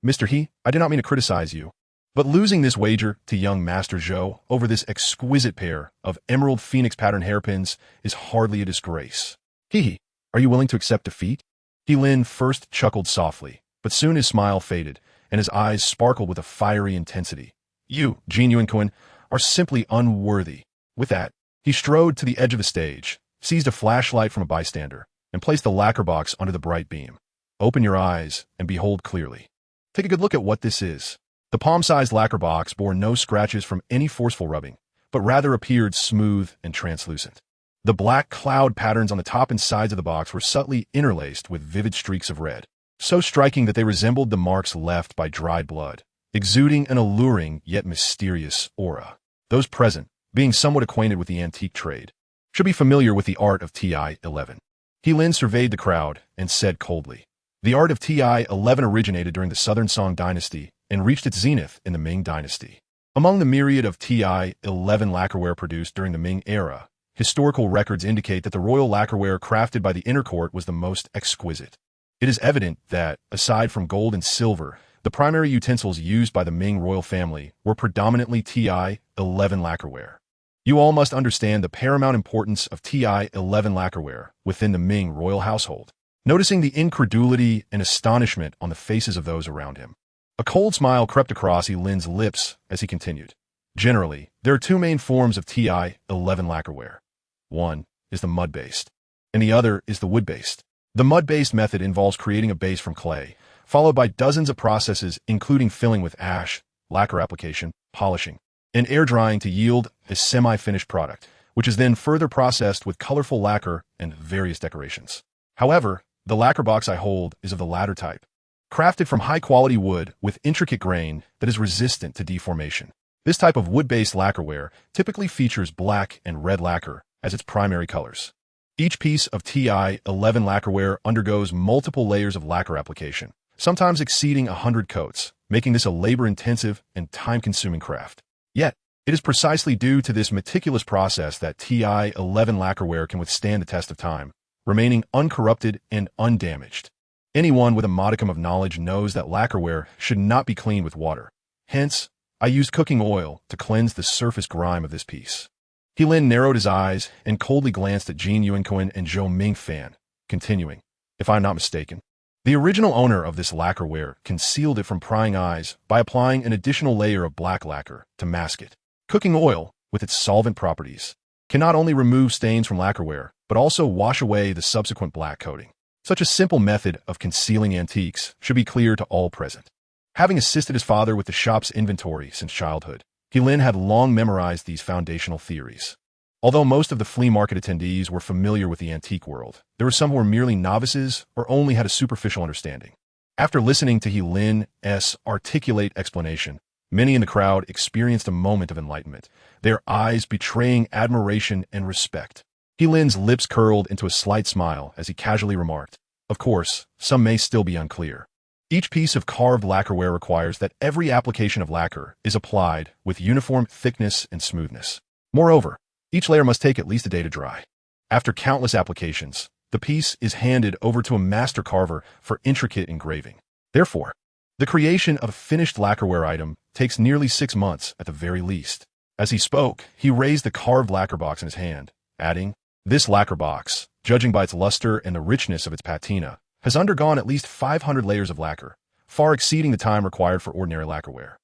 Mr. I do not mean to criticize you, but losing this wager to young Master Zhou over this exquisite pair of emerald phoenix pattern hairpins is hardly a disgrace. Are you willing to accept defeat? Lin first chuckled softly, but soon his smile faded, and his eyes sparkled with a fiery intensity. You, Jin Yuanquan, are simply unworthy. With that, he strode to the edge of the stage, seized a flashlight from a bystander, and placed the lacquer box under the bright beam. Open your eyes and behold clearly. Take a good look at what this is. The palm-sized lacquer box bore no scratches from any forceful rubbing, but rather appeared smooth and translucent. The black cloud patterns on the top and sides of the box were subtly interlaced with vivid streaks of red, so striking that they resembled the marks left by dried blood, exuding an alluring yet mysterious aura. Those present, being somewhat acquainted with the antique trade, should be familiar with the art of Ti-11. Lin surveyed the crowd and said coldly, "The art of Ti-11 originated during the Southern Song Dynasty and reached its zenith in the Ming Dynasty. Among the myriad of Ti-11 lacquerware produced during the Ming era, historical records indicate that the royal lacquerware crafted by the inner court was the most exquisite. It is evident that, aside from gold and silver, the primary utensils used by the Ming royal family were predominantly Ti-11 lacquerware. You all must understand the paramount importance of Ti-11 lacquerware within the Ming royal household." Noticing the incredulity and astonishment on the faces of those around him, a cold smile crept across Lin's lips as he continued. Generally, there are two main forms of Ti-11 lacquerware. One is the mud-based, and the other is the wood-based. The mud-based method involves creating a base from clay, followed by dozens of processes including filling with ash, lacquer application, polishing, and air drying to yield a semi-finished product, which is then further processed with colorful lacquer and various decorations. However, the lacquer box I hold is of the latter type, crafted from high-quality wood with intricate grain that is resistant to deformation. This type of wood-based lacquerware typically features black and red lacquer as its primary colors. Each piece of Ti-11 lacquerware undergoes multiple layers of lacquer application, sometimes exceeding 100 coats, making this a labor-intensive and time-consuming craft. Yet, it is precisely due to this meticulous process that Ti-11 lacquerware can withstand the test of time, remaining uncorrupted and undamaged. Anyone with a modicum of knowledge knows that lacquerware should not be cleaned with water. Hence, I used cooking oil to cleanse the surface grime of this piece. Lin narrowed his eyes and coldly glanced at Jin Yuanquan and Zhou Mingfan, continuing, "If I'm not mistaken, the original owner of this lacquerware concealed it from prying eyes by applying an additional layer of black lacquer to mask it. Cooking oil, with its solvent properties, can not only remove stains from lacquerware, but also wash away the subsequent black coating. Such a simple method of concealing antiques should be clear to all present." Having assisted his father with the shop's inventory since childhood, He Lin had long memorized these foundational theories. Although most of the flea market attendees were familiar with the antique world, there were some who were merely novices or only had a superficial understanding. After listening to He Lin's articulate explanation, many in the crowd experienced a moment of enlightenment, their eyes betraying admiration and respect. He Lin's lips curled into a slight smile as he casually remarked, "Of course, some may still be unclear. Each piece of carved lacquerware requires that every application of lacquer is applied with uniform thickness and smoothness. Moreover, each layer must take at least a day to dry. After countless applications, the piece is handed over to a master carver for intricate engraving. Therefore, the creation of a finished lacquerware item takes nearly 6 months at the very least." As he spoke, he raised the carved lacquer box in his hand, adding, "This lacquer box, judging by its luster and the richness of its patina, has undergone at least 500 layers of lacquer, far exceeding the time required for ordinary lacquerware.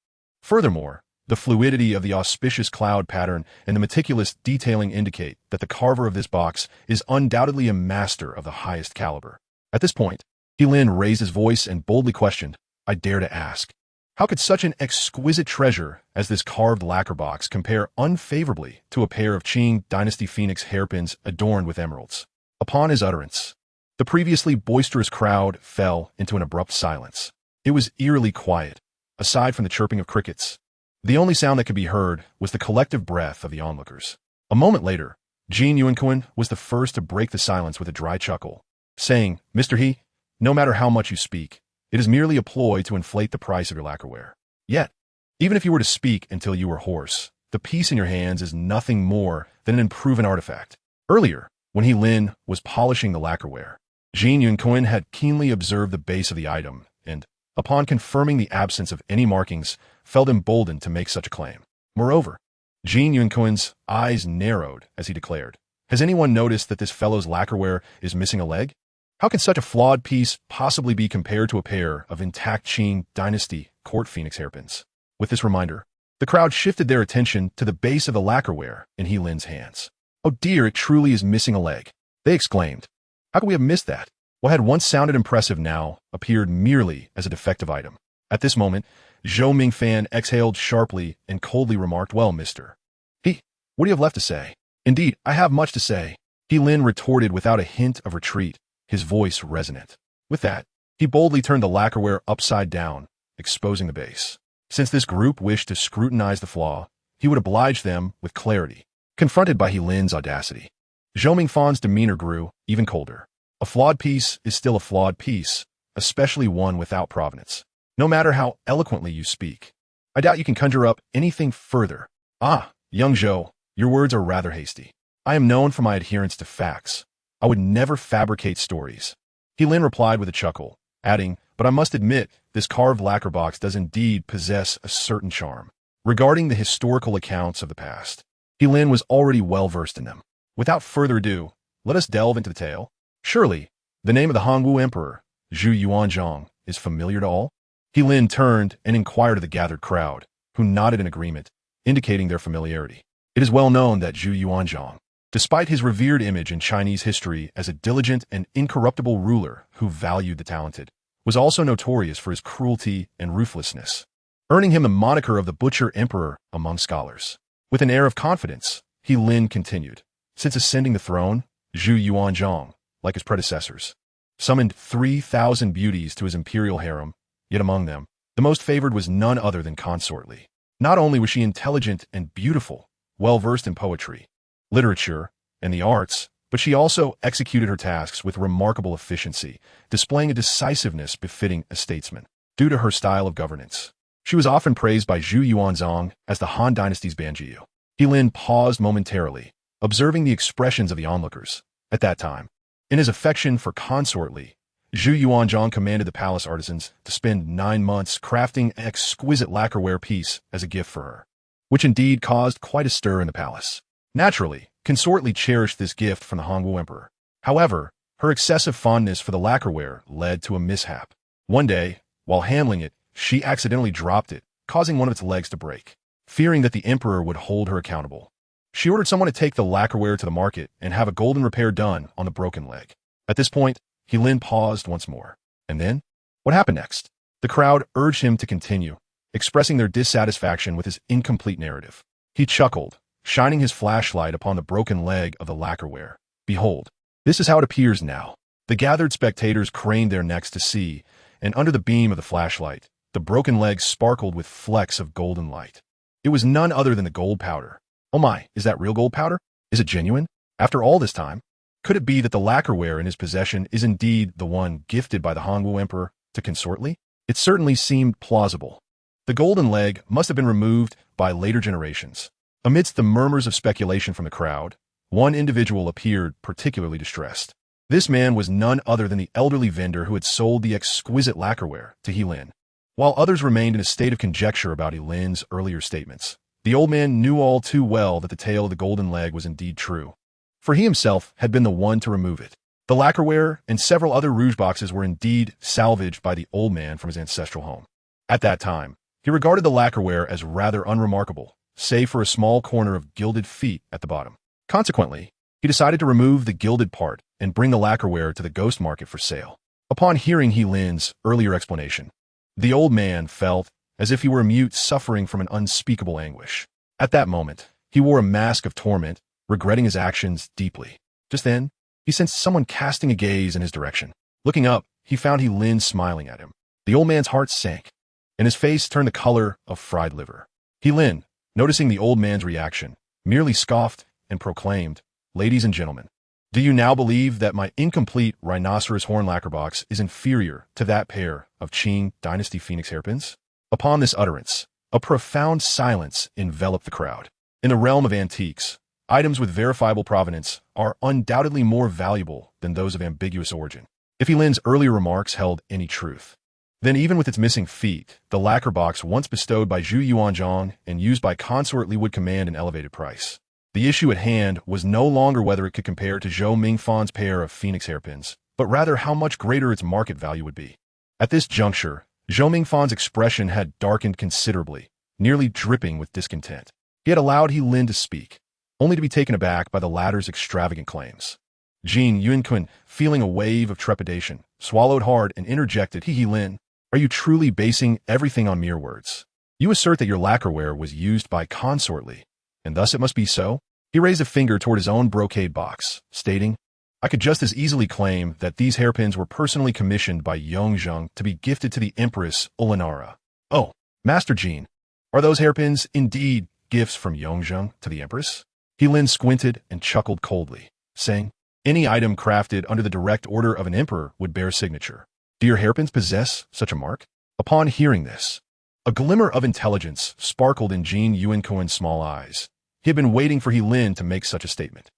Furthermore, the fluidity of the auspicious cloud pattern and the meticulous detailing indicate that the carver of this box is undoubtedly a master of the highest caliber." At this point, He Lin raised his voice and boldly questioned, "I dare to ask, how could such an exquisite treasure as this carved lacquer box compare unfavorably to a pair of Qing Dynasty Phoenix hairpins adorned with emeralds?" Upon his utterance, the previously boisterous crowd fell into an abrupt silence. It was eerily quiet, aside from the chirping of crickets. The only sound that could be heard was the collective breath of the onlookers. A moment later, Jean Yuanquin was the first to break the silence with a dry chuckle, saying, "Mr. He, no matter how much you speak, it is merely a ploy to inflate the price of your lacquerware. Yet, even if you were to speak until you were hoarse, the piece in your hands is nothing more than an unproven artifact." Earlier, when He Lin was polishing the lacquerware, Jean Yuanquin had keenly observed the base of the item and, upon confirming the absence of any markings, felt emboldened to make such a claim. Moreover, Jean Yuanquin's eyes narrowed as he declared, "Has anyone noticed that this fellow's lacquerware is missing a leg? How can such a flawed piece possibly be compared to a pair of intact Qing Dynasty court phoenix hairpins?" With this reminder, the crowd shifted their attention to the base of the lacquerware in He Lin's hands. "Oh dear, it truly is missing a leg," they exclaimed. "How could we have missed that?" What had once sounded impressive now appeared merely as a defective item. At this moment, Zhou Mingfan exhaled sharply and coldly remarked, "Well, mister He, what do you have left to say?" "Indeed, I have much to say," He Lin retorted without a hint of retreat, his voice resonant. With that, he boldly turned the lacquerware upside down, exposing the base. Since this group wished to scrutinize the flaw, he would oblige them with clarity. Confronted by He Lin's audacity, Zhou Mingfan's demeanor grew even colder. A flawed piece is still a flawed piece, especially one without provenance. No matter how eloquently you speak, I doubt you can conjure up anything further. "Ah, young Zhou, your words are rather hasty. I am known for my adherence to facts. I would never fabricate stories." He Lin replied with a chuckle, adding, "But I must admit, this carved lacquer box does indeed possess a certain charm." Regarding the historical accounts of the past, He Lin was already well versed in them. Without further ado, let us delve into the tale. Surely, the name of the Hongwu Emperor, Zhu Yuanzhang, is familiar to all? He Lin turned and inquired of the gathered crowd, who nodded in agreement, indicating their familiarity. It is well known that Zhu Yuanzhang, despite his revered image in Chinese history as a diligent and incorruptible ruler who valued the talented, was also notorious for his cruelty and ruthlessness, earning him the moniker of the Butcher Emperor among scholars. With an air of confidence, He Lin continued, "Since ascending the throne, Zhu Yuanzhang, like his predecessors, summoned 3,000 beauties to his imperial harem, yet among them, the most favored was none other than Consort Li. Not only was she intelligent and beautiful, well-versed in poetry, literature, and the arts, but she also executed her tasks with remarkable efficiency, displaying a decisiveness befitting a statesman. Due to her style of governance, she was often praised by Zhu Yuanzhang as the Han Dynasty's Banjiu." He Lin paused momentarily, observing the expressions of the onlookers. At that time, in his affection for Consort Li, Zhu Yuanzhang commanded the palace artisans to spend 9 months crafting an exquisite lacquerware piece as a gift for her, which indeed caused quite a stir in the palace. Naturally, Consort Li cherished this gift from the Hongwu Emperor. However, her excessive fondness for the lacquerware led to a mishap. One day, while handling it, she accidentally dropped it, causing one of its legs to break. Fearing that the emperor would hold her accountable, she ordered someone to take the lacquerware to the market and have a golden repair done on the broken leg. At this point, He Lin paused once more. And then? What happened next? The crowd urged him to continue, expressing their dissatisfaction with his incomplete narrative. He chuckled, shining his flashlight upon the broken leg of the lacquerware. Behold, this is how it appears now. The gathered spectators craned their necks to see, and under the beam of the flashlight, the broken leg sparkled with flecks of golden light. It was none other than the gold powder. Oh my, is that real gold powder? Is it genuine? After all this time? Could it be that the lacquerware in his possession is indeed the one gifted by the Hongwu Emperor to Consort Li? It certainly seemed plausible. The golden leg must have been removed by later generations. Amidst the murmurs of speculation from the crowd, one individual appeared particularly distressed. This man was none other than the elderly vendor who had sold the exquisite lacquerware to He Lin. While others remained in a state of conjecture about He Lin's earlier statements, the old man knew all too well that the tale of the golden leg was indeed true, for he himself had been the one to remove it. The lacquerware and several other rouge boxes were indeed salvaged by the old man from his ancestral home. At that time, he regarded the lacquerware as rather unremarkable, save for a small corner of gilded feet at the bottom. Consequently, he decided to remove the gilded part and bring the lacquerware to the ghost market for sale. Upon hearing He Lin's earlier explanation, the old man felt as if he were a mute suffering from an unspeakable anguish. At that moment, he wore a mask of torment, regretting his actions deeply. Just then, he sensed someone casting a gaze in his direction. Looking up, he found He Lin smiling at him. The old man's heart sank, and his face turned the color of fried liver. He Lin, noticing the old man's reaction, merely scoffed and proclaimed, "Ladies and gentlemen, do you now believe that my incomplete rhinoceros horn lacquer box is inferior to that pair of Qing Dynasty Phoenix hairpins?" Upon this utterance, a profound silence enveloped the crowd. In the realm of antiques, items with verifiable provenance are undoubtedly more valuable than those of ambiguous origin. If He Lin's earlier remarks held any truth, then even with its missing feet, the lacquer box once bestowed by Zhu Yuanzhang and used by Consort Li would command an elevated price. The issue at hand was no longer whether it could compare to Zhou Mingfan's pair of phoenix hairpins, but rather how much greater its market value would be. At this juncture, Zhou Mingfan's expression had darkened considerably, nearly dripping with discontent. He had allowed He Lin to speak, only to be taken aback by the latter's extravagant claims. Jin Yuanqun, feeling a wave of trepidation, swallowed hard and interjected, He Lin, are you truly basing everything on mere words? You assert that your lacquerware was used by Consort Li, and thus it must be so? He raised a finger toward his own brocade box, stating, I could just as easily claim that these hairpins were personally commissioned by Yongzheng to be gifted to the Empress Olenara. Oh, Master Jin, are those hairpins indeed gifts from Yongzheng to the Empress? He Lin squinted and chuckled coldly, saying, any item crafted under the direct order of an emperor would bear signature. Do your hairpins possess such a mark? Upon hearing this, a glimmer of intelligence sparkled in Jin Yuanquan's small eyes. He had been waiting for He Lin to make such a statement.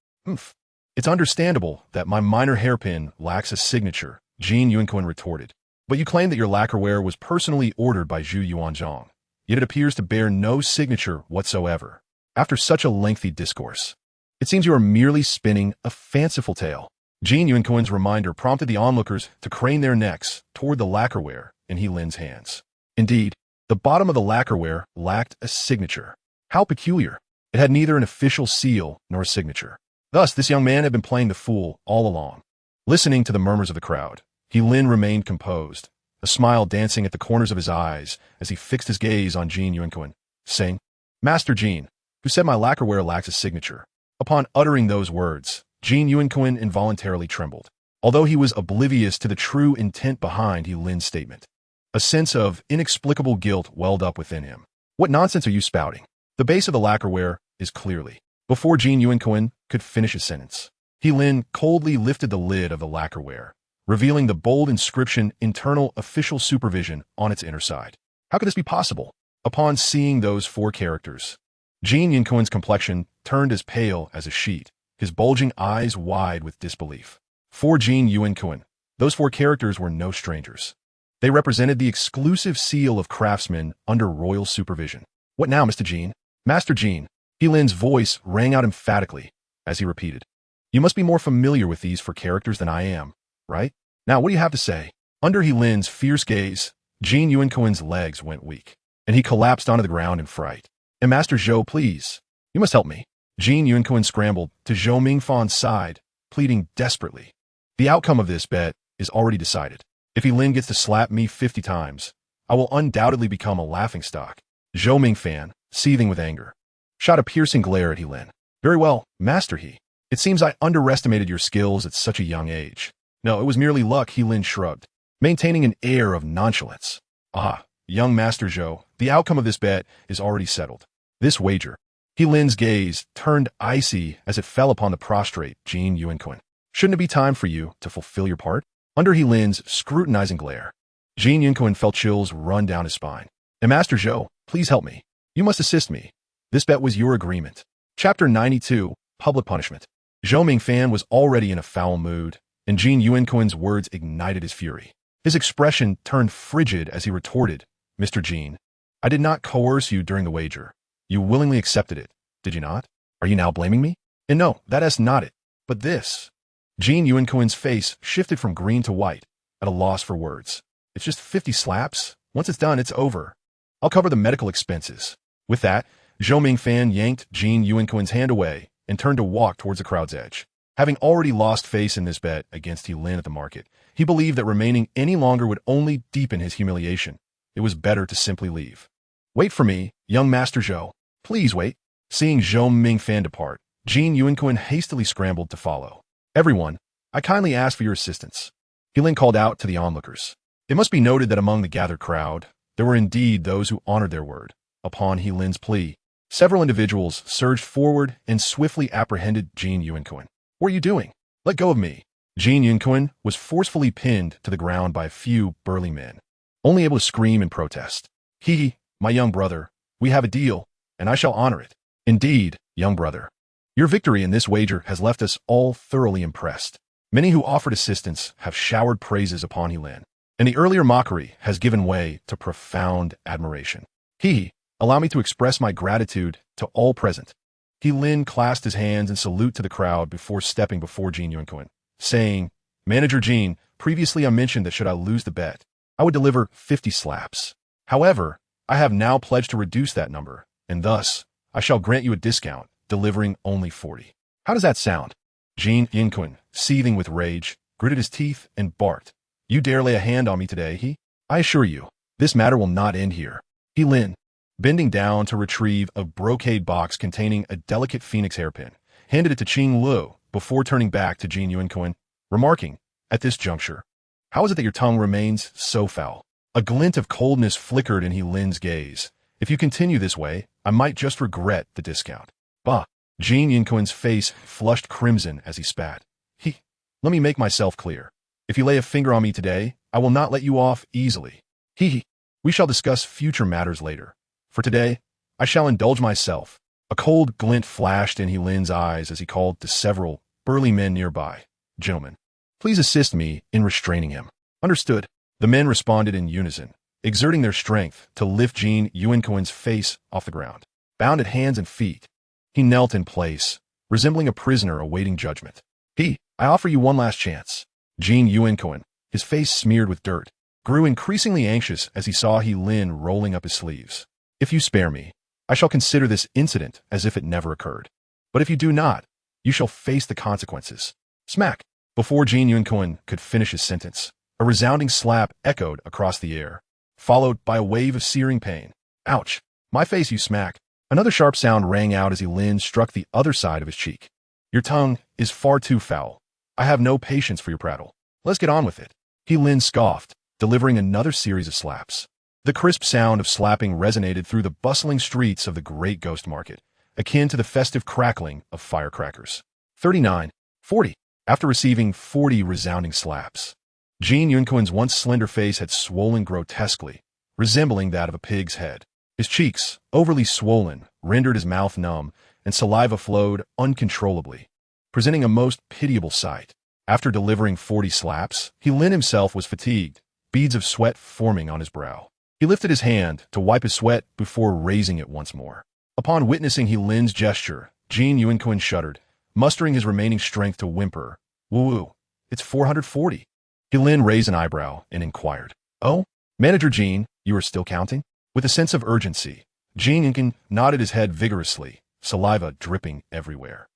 It's understandable that my minor hairpin lacks a signature, Jin Yuanquan retorted. But you claim that your lacquerware was personally ordered by Zhu Yuanzhang, yet it appears to bear no signature whatsoever. After such a lengthy discourse, it seems you are merely spinning a fanciful tale. Jin Yuanquan's reminder prompted the onlookers to crane their necks toward the lacquerware in He Lin's hands. Indeed, the bottom of the lacquerware lacked a signature. How peculiar! It had neither an official seal nor a signature. Thus, this young man had been playing the fool all along. Listening to the murmurs of the crowd, He Lin remained composed, a smile dancing at the corners of his eyes as he fixed his gaze on Jin Yuanquan, saying, Master Jin, who said my lacquerware lacks a signature. Upon uttering those words, Jin Yuanquan involuntarily trembled, although he was oblivious to the true intent behind He Lin's statement. A sense of inexplicable guilt welled up within him. What nonsense are you spouting? The base of the lacquerware is clearly. Before Jin Yuanquan could finish his sentence, He Lin coldly lifted the lid of the lacquerware, revealing the bold inscription Internal Official Supervision on its inner side. How could this be possible? Upon seeing those 4 characters, Jin Yuanquan's complexion turned as pale as a sheet, his bulging eyes wide with disbelief. For Jin Yuanquan, those 4 characters were no strangers. They represented the exclusive seal of craftsmen under royal supervision. What now, Mr. Jin? Master Jin, He Lin's voice rang out emphatically as he repeated, you must be more familiar with these 4 characters than I am, right? Now, what do you have to say? Under He Lin's fierce gaze, Jin Yuanquan's legs went weak, and he collapsed onto the ground in fright. And Master Zhou, please, you must help me. Jin Yuanquan scrambled to Zhou Mingfan's side, pleading desperately. The outcome of this bet is already decided. If He Lin gets to slap me 50 times, I will undoubtedly become a laughingstock. Zhou Mingfan, seething with anger, shot a piercing glare at He Lin. Very well, Master He. It seems I underestimated your skills at such a young age. No, it was merely luck, He Lin shrugged, maintaining an air of nonchalance. Ah, young Master Zhou, the outcome of this bet is already settled. This wager. He Lin's gaze turned icy as it fell upon the prostrate Jin Yuanquan. Shouldn't it be time for you to fulfill your part? Under He Lin's scrutinizing glare, Jin Yuanquan felt chills run down his spine. And Master Zhou, please help me. You must assist me. This bet was your agreement. Chapter 92, Public Punishment. Zhou Mingfan was already in a foul mood, and Jin Yuanquan's words ignited his fury. His expression turned frigid as he retorted, Mr. Jin, I did not coerce you during the wager. You willingly accepted it, did you not? Are you now blaming me? And no, that is not it. But this. Jin Yuanquan's face shifted from green to white, at a loss for words. It's just 50 slaps. Once it's done, it's over. I'll cover the medical expenses. With that, Zhou Mingfan yanked Jin Yuanquan's hand away and turned to walk towards the crowd's edge. Having already lost face in this bet against He Lin at the market, he believed that remaining any longer would only deepen his humiliation. It was better to simply leave. Wait for me, young Master Zhou. Please wait. Seeing Zhou Mingfan depart, Jin Yuanquan hastily scrambled to follow. Everyone, I kindly ask for your assistance. He Lin called out to the onlookers. It must be noted that among the gathered crowd, there were indeed those who honored their word. Upon He Lin's plea, several individuals surged forward and swiftly apprehended Jin Yuanquan. What are you doing? Let go of me. Jin Yuanquan was forcefully pinned to the ground by a few burly men, only able to scream in protest. He, my young brother, we have a deal, and I shall honor it. Indeed, young brother. Your victory in this wager has left us all thoroughly impressed. Many who offered assistance have showered praises upon He Lin, and the earlier mockery has given way to profound admiration. Allow me to express my gratitude to all present. He Lin clasped his hands in salute to the crowd before stepping before Jin Yuanquan, saying, Manager Jin, previously I mentioned that should I lose the bet, I would deliver 50 slaps. However, I have now pledged to reduce that number, and thus, I shall grant you a discount, delivering only 40. How does that sound? Jin Yuanquan, seething with rage, gritted his teeth and barked. You dare lay a hand on me today, I assure you, this matter will not end here. He Lin, bending down to retrieve a brocade box containing a delicate phoenix hairpin, handed it to Qing Lu before turning back to Jin Yuanquan, remarking, at this juncture, how is it that your tongue remains so foul? A glint of coldness flickered in He Lin's gaze. If you continue this way, I might just regret the discount. Bah! Jin Yuanquan's face flushed crimson as he spat. Let me make myself clear. If you lay a finger on me today, I will not let you off easily. We shall discuss future matters later. For today, I shall indulge myself. A cold glint flashed in He Lin's eyes as he called to several burly men nearby. Gentlemen, please assist me in restraining him. Understood. The men responded in unison, exerting their strength to lift Jin Yuanquan's face off the ground. Bound at hands and feet, he knelt in place, resembling a prisoner awaiting judgment. I offer you one last chance. Jin Yuanquan, his face smeared with dirt, grew increasingly anxious as he saw He Lin rolling up his sleeves. If you spare me, I shall consider this incident as if it never occurred. But if you do not, you shall face the consequences. Smack! Before Jin Yuanquan could finish his sentence, a resounding slap echoed across the air, followed by a wave of searing pain. Ouch! My face, you smack! Another sharp sound rang out as He Lin struck the other side of his cheek. Your tongue is far too foul. I have no patience for your prattle. Let's get on with it. He Lin scoffed, delivering another series of slaps. The crisp sound of slapping resonated through the bustling streets of the great ghost market, akin to the festive crackling of firecrackers. 39, 40. After receiving 40 resounding slaps, Jin Yuanquan's once slender face had swollen grotesquely, resembling that of a pig's head. His cheeks, overly swollen, rendered his mouth numb, and saliva flowed uncontrollably, presenting a most pitiable sight. After delivering 40 slaps, He Lin himself was fatigued, beads of sweat forming on his brow. He lifted his hand to wipe his sweat before raising it once more. Upon witnessing He Lin's gesture, Jin Yuanquan shuddered, mustering his remaining strength to whimper, Woo-woo, it's 440. He Lin raised an eyebrow and inquired, Oh, Manager Jin, you are still counting? With a sense of urgency, Jin Yuanquan nodded his head vigorously, saliva dripping everywhere.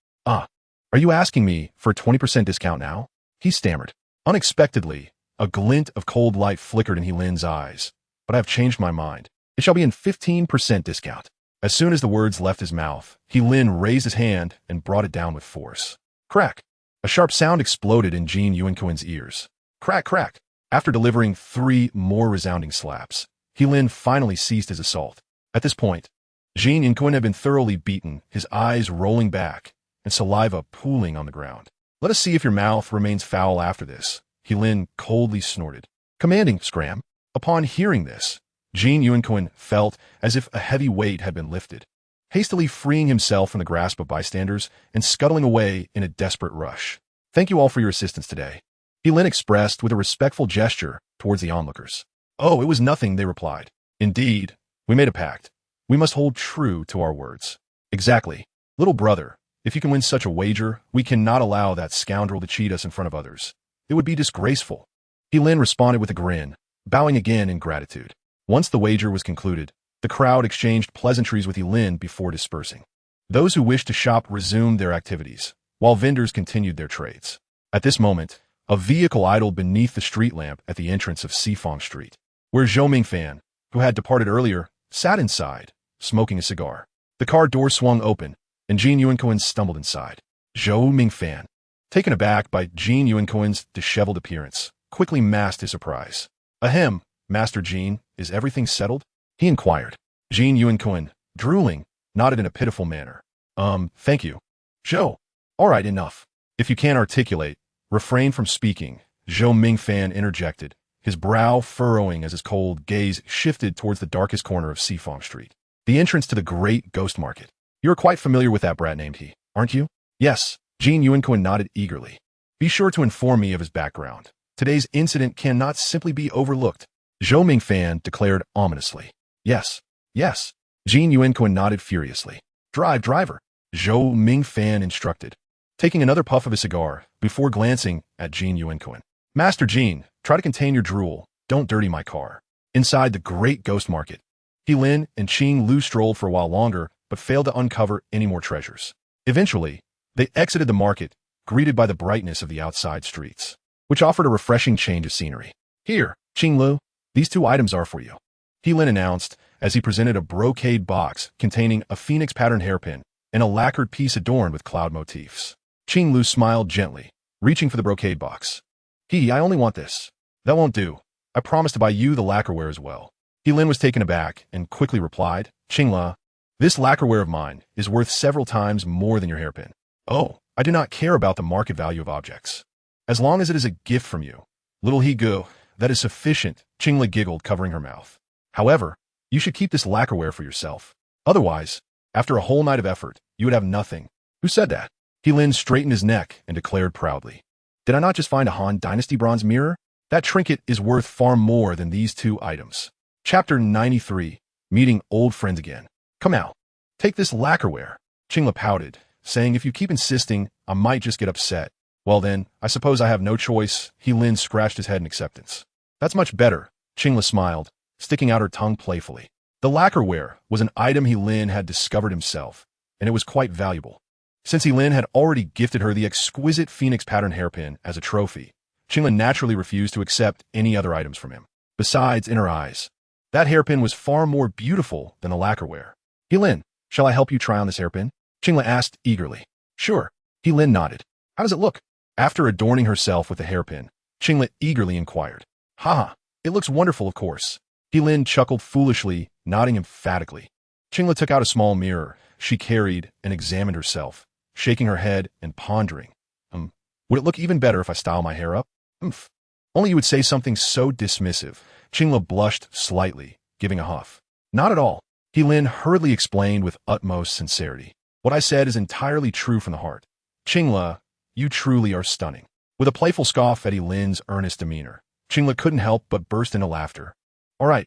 Are you asking me for a 20% discount now? He stammered. Unexpectedly, a glint of cold light flickered in He Lin's eyes. But but I have changed my mind. It shall be in 15% discount. As soon as the words left his mouth, Lin raised his hand and brought it down with force. Crack! A sharp sound exploded in Jin Yuanquin's ears. Crack, crack! After delivering 3 more resounding slaps, Lin finally ceased his assault. At this point, Jin Yuanquin had been thoroughly beaten, his eyes rolling back and saliva pooling on the ground. Let us see if your mouth remains foul after this, Lin coldly snorted. Commanding scram. Upon hearing this, Jin Yuanquin felt as if a heavy weight had been lifted, hastily freeing himself from the grasp of bystanders and scuttling away in a desperate rush. Thank you all for your assistance today, Lin expressed with a respectful gesture towards the onlookers. Oh, it was nothing, they replied. Indeed, we made a pact. We must hold true to our words. Exactly. Little brother, if you can win such a wager, we cannot allow that scoundrel to cheat us in front of others. It would be disgraceful. Lin responded with a grin, bowing again in gratitude. Once the wager was concluded, the crowd exchanged pleasantries with Lin before dispersing. Those who wished to shop resumed their activities, while vendors continued their trades. At this moment, a vehicle idled beneath the street lamp at the entrance of Sifong Street, where Zhou Mingfan, who had departed earlier, sat inside, smoking a cigar. The car door swung open, and Jin Yuanquin stumbled inside. Zhou Mingfan, taken aback by Jin Yuanquin's disheveled appearance, quickly masked his surprise. Ahem, Master Jin, is everything settled? He inquired. Jin Yuanquin, drooling, nodded in a pitiful manner. Thank you. Zhou. All right, enough. If you can't articulate, refrain from speaking, Zhou Mingfan interjected, his brow furrowing as his cold gaze shifted towards the darkest corner of Sifong Street, the entrance to the great ghost market. You're quite familiar with that brat named he, aren't you? Yes, Jin Yuanquin nodded eagerly. Be sure to inform me of his background. Today's incident cannot simply be overlooked, Zhou Mingfan declared ominously. Yes, yes, Jin Yuanquin nodded furiously. Driver, Zhou Mingfan instructed, taking another puff of his cigar before glancing at Jin Yuanquin. Master Jin, try to contain your drool. Don't dirty my car. Inside the great ghost market, Lin and Qing Lu strolled for a while longer, but failed to uncover any more treasures. Eventually, they exited the market, greeted by the brightness of the outside streets, which offered a refreshing change of scenery. Here, Qing Lu, these 2 items are for you, Lin announced as he presented a brocade box containing a phoenix pattern hairpin and a lacquered piece adorned with cloud motifs. Qing Lu smiled gently, reaching for the brocade box. I only want this. That won't do. I promise to buy you the lacquerware as well. Lin was taken aback and quickly replied, Qingla, this lacquerware of mine is worth several times more than your hairpin. Oh, I do not care about the market value of objects. As long as it is a gift from you, little Higu, that is sufficient, Qingla giggled, covering her mouth. However, you should keep this lacquerware for yourself. Otherwise, after a whole night of effort, you would have nothing. Who said that? Lin straightened his neck and declared proudly. Did I not just find a Han Dynasty bronze mirror? That trinket is worth far more than these 2 items. Chapter 93, Meeting Old Friends Again. Come out. Take this lacquerware. Qingla pouted, saying if you keep insisting, I might just get upset. Well then, I suppose I have no choice. Lin scratched his head in acceptance. That's much better, Qingla smiled, sticking out her tongue playfully. The lacquerware was an item Lin had discovered himself, and it was quite valuable. Since Lin had already gifted her the exquisite phoenix pattern hairpin as a trophy, Qingla naturally refused to accept any other items from him. Besides, in her eyes, that hairpin was far more beautiful than the lacquerware. Lin, shall I help you try on this hairpin? Qingla asked eagerly. Sure, Lin nodded. How does it look? After adorning herself with the hairpin, Qingla eagerly inquired. Ha! It looks wonderful, of course. Lin chuckled foolishly, nodding emphatically. Qingla took out a small mirror she carried and examined herself, shaking her head and pondering. Would it look even better if I style my hair up? Only you would say something so dismissive. Qingla blushed slightly, giving a huff. Not at all. Lin hurriedly explained with utmost sincerity. What I said is entirely true from the heart. Qingla, you truly are stunning. With a playful scoff at Lin's earnest demeanor, Qingla couldn't help but burst into laughter. All right,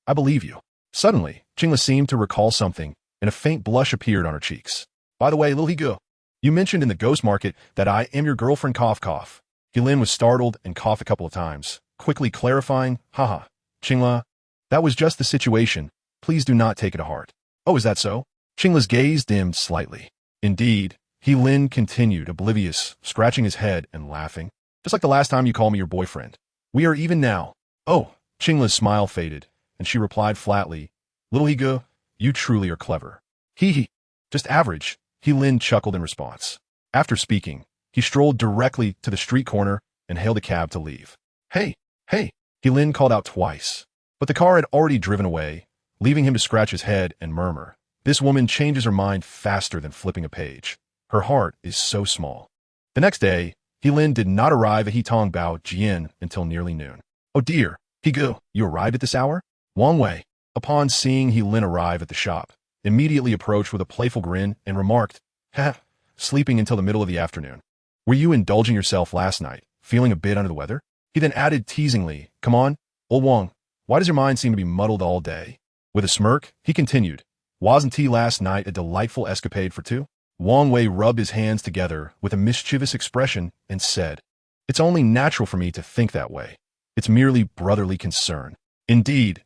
I believe you. Suddenly, Qingla seemed to recall something, and a faint blush appeared on her cheeks. By the way, Lil Higu, you mentioned in the ghost market that I am your girlfriend, cough. Lin was startled and coughed a couple of times, quickly clarifying, haha, Qingla, that was just the situation. Please do not take it to heart. Oh, is that so? Qingla's gaze dimmed slightly. Indeed, Lin continued, oblivious, scratching his head and laughing. Just like the last time you called me your boyfriend. We are even now. Oh, Qingla's smile faded, and she replied flatly, "Little Higo, you truly are clever." Hee. Just average, He Lin chuckled in response. After speaking, he strolled directly to the street corner and hailed a cab to leave. Hey, He Lin called out twice, but the car had already driven away, leaving him to scratch his head and murmur, "This woman changes her mind faster than flipping a page. Her heart is so small." The next day, He Lin did not arrive at Hitong Bao Jian until nearly noon. "Oh dear, Higo, you arrived at this hour?" Wang Wei, upon seeing He Lin arrive at the shop, immediately approached with a playful grin and remarked, "Ha, sleeping until the middle of the afternoon. Were you indulging yourself last night, feeling a bit under the weather?" He then added teasingly, "Come on, old Wang, why does your mind seem to be muddled all day?" With a smirk, he continued, "Wasn't tea last night a delightful escapade for two?" Wang Wei rubbed his hands together with a mischievous expression and said, "It's only natural for me to think that way. It's merely brotherly concern." Indeed,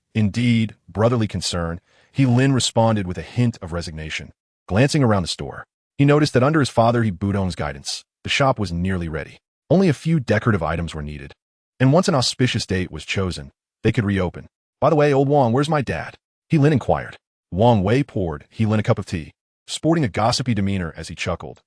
brotherly concern," He Lin responded with a hint of resignation. Glancing around the store, he noticed that under his father He Budong's guidance, the shop was nearly ready. Only a few decorative items were needed, and once an auspicious date was chosen, they could reopen. "By the way, old Wang, where's my dad?" He Lin inquired. Wang Wei poured He Lin a cup of tea, sporting a gossipy demeanor as he chuckled.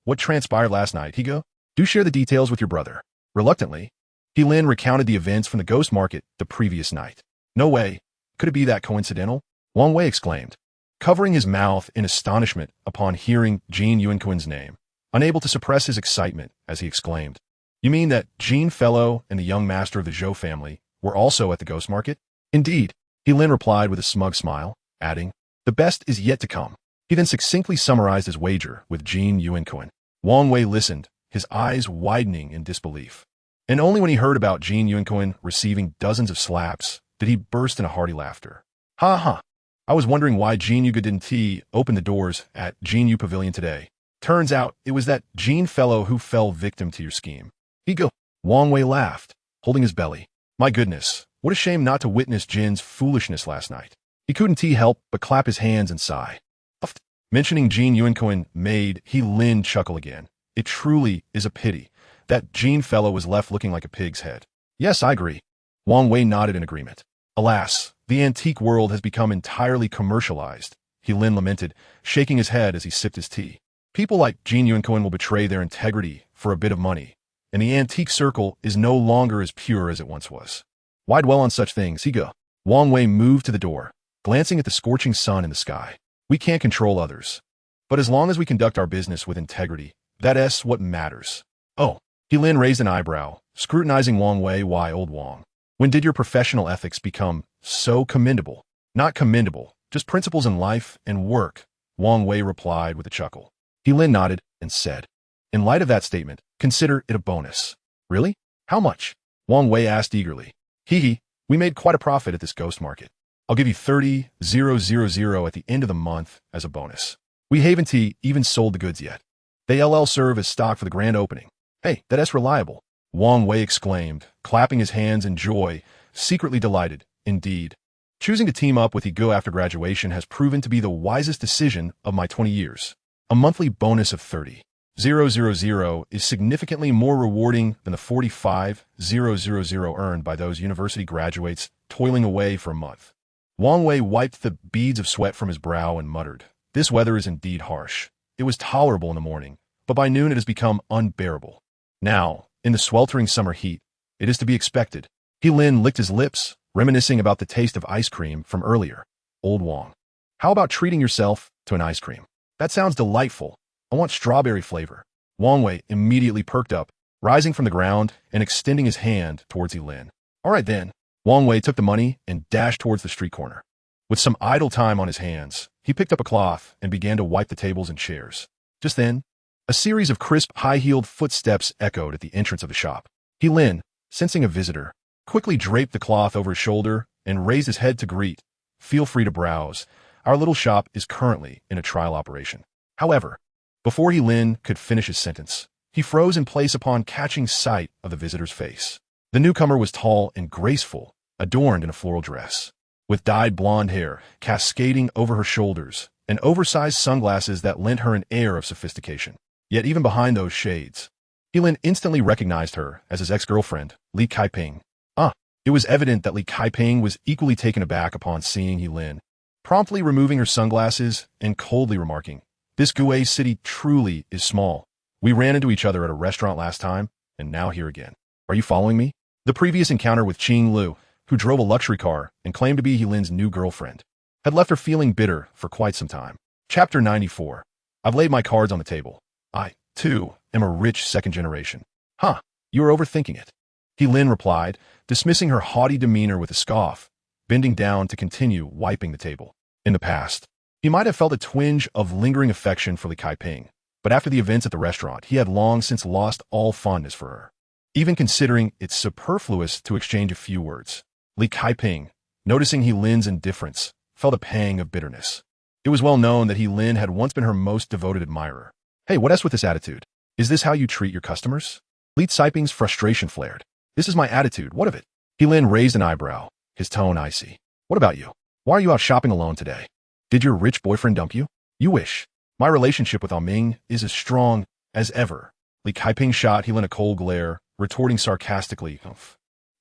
"What transpired last night, Higo? Do share the details with your brother." Reluctantly, He Lin recounted the events from the ghost market the previous night. "No way. Could it be that coincidental?" Wang Wei exclaimed, covering his mouth in astonishment upon hearing Jin Yuanquin's name, unable to suppress his excitement as he exclaimed, "You mean that Jin Fellow and the young master of the Zhou family were also at the ghost market?" "Indeed," He Lin replied with a smug smile, adding, "The best is yet to come." He then succinctly summarized his wager with Jin Yuanquin. Wang Wei listened, his eyes widening in disbelief. And only when he heard about Jin Yuanquin receiving dozens of slaps did he burst into hearty laughter. "Ha ha! I was wondering why Jin Yuga didn't open the doors at Jin Yu Pavilion today. Turns out it was that Jin Fellow who fell victim to your scheme." Higo. Wang Wei laughed, holding his belly. "My goodness, what a shame not to witness Jin's foolishness last night." He couldn't help but clap his hands and sigh. Mentioning Jin Yuanquin made He Lin chuckle again. "It truly is a pity that Jin Fellow was left looking like a pig's head." "Yes, I agree." Wang Wei nodded in agreement. "Alas, the antique world has become entirely commercialized," He Lin lamented, shaking his head as he sipped his tea. "People like Jin Yuanquin will betray their integrity for a bit of money, and the antique circle is no longer as pure as it once was. Why dwell on such things, Higo?" Wang Wei moved to the door, glancing at the scorching sun in the sky. "We can't control others, but as long as we conduct our business with integrity, that's what matters." "Oh." He Lin raised an eyebrow, scrutinizing Wang Wei. "Why, old Wang, when did your professional ethics become so commendable?" "Not commendable, just principles in life and work," Wang Wei replied with a chuckle. He Lin nodded and said, "In light of that statement, consider it a bonus." "Really? How much?" Wang Wei asked eagerly. We made quite a profit at this ghost market. I'll give you 30,000 at the end of the month as a bonus. We haven't even sold the goods yet. They serve as stock for the grand opening." "Hey, that's reliable," Wang Wei exclaimed, clapping his hands in joy, secretly delighted. Indeed, choosing to team up with Higo after graduation has proven to be the wisest decision of my 20 years. A monthly bonus of 30,000 is significantly more rewarding than the 45,000 earned by those university graduates toiling away for a month. Wang Wei wiped the beads of sweat from his brow and muttered, "This weather is indeed harsh. It was tolerable in the morning, but by noon it has become unbearable. Now, in the sweltering summer heat, it is to be expected." He Lin licked his lips, reminiscing about the taste of ice cream from earlier. "Old Wang, how about treating yourself to an ice cream?" "That sounds delightful. I want strawberry flavor." Wang Wei immediately perked up, rising from the ground and extending his hand towards He Lin. "All right then." Wang Wei took the money and dashed towards the street corner. With some idle time on his hands, he picked up a cloth and began to wipe the tables and chairs. Just then, a series of crisp, high-heeled footsteps echoed at the entrance of the shop. He Lin, sensing a visitor, quickly draped the cloth over his shoulder and raised his head to greet. "Feel free to browse. Our little shop is currently in a trial operation." However, before He Lin could finish his sentence, he froze in place upon catching sight of the visitor's face. The newcomer was tall and graceful, adorned in a floral dress, with dyed blonde hair cascading over her shoulders and oversized sunglasses that lent her an air of sophistication. Yet even behind those shades, He Lin instantly recognized her as his ex-girlfriend, Li Kaiping. "Ah, It was evident that Li Kaiping was equally taken aback upon seeing He Lin, promptly removing her sunglasses and coldly remarking, "This Gue city truly is small. We ran into each other at a restaurant last time, and now here again. Are you following me?" The previous encounter with Qing Lu, who drove a luxury car and claimed to be He Lin's new girlfriend, had left her feeling bitter for quite some time. Chapter 94. I've laid my cards on the table. I, too, am a rich second generation. Huh, you are overthinking it. He Lin replied, dismissing her haughty demeanor with a scoff, bending down to continue wiping the table. In the past, he might have felt a twinge of lingering affection for Li Kaiping, but after the events at the restaurant, he had long since lost all fondness for her. Even considering it's superfluous to exchange a few words, Li Kaiping, noticing He Lin's indifference, felt a pang of bitterness. It was well known that He Lin had once been her most devoted admirer. Hey, what else with this attitude? Is this how you treat your customers? Li Kaiping's frustration flared. This is my attitude, what of it? He Lin raised an eyebrow, his tone icy. What about you? Why are you out shopping alone today? Did your rich boyfriend dump you? You wish. My relationship with Ming is as strong as ever. Li Kaiping shot He Lin a cold glare, retorting sarcastically,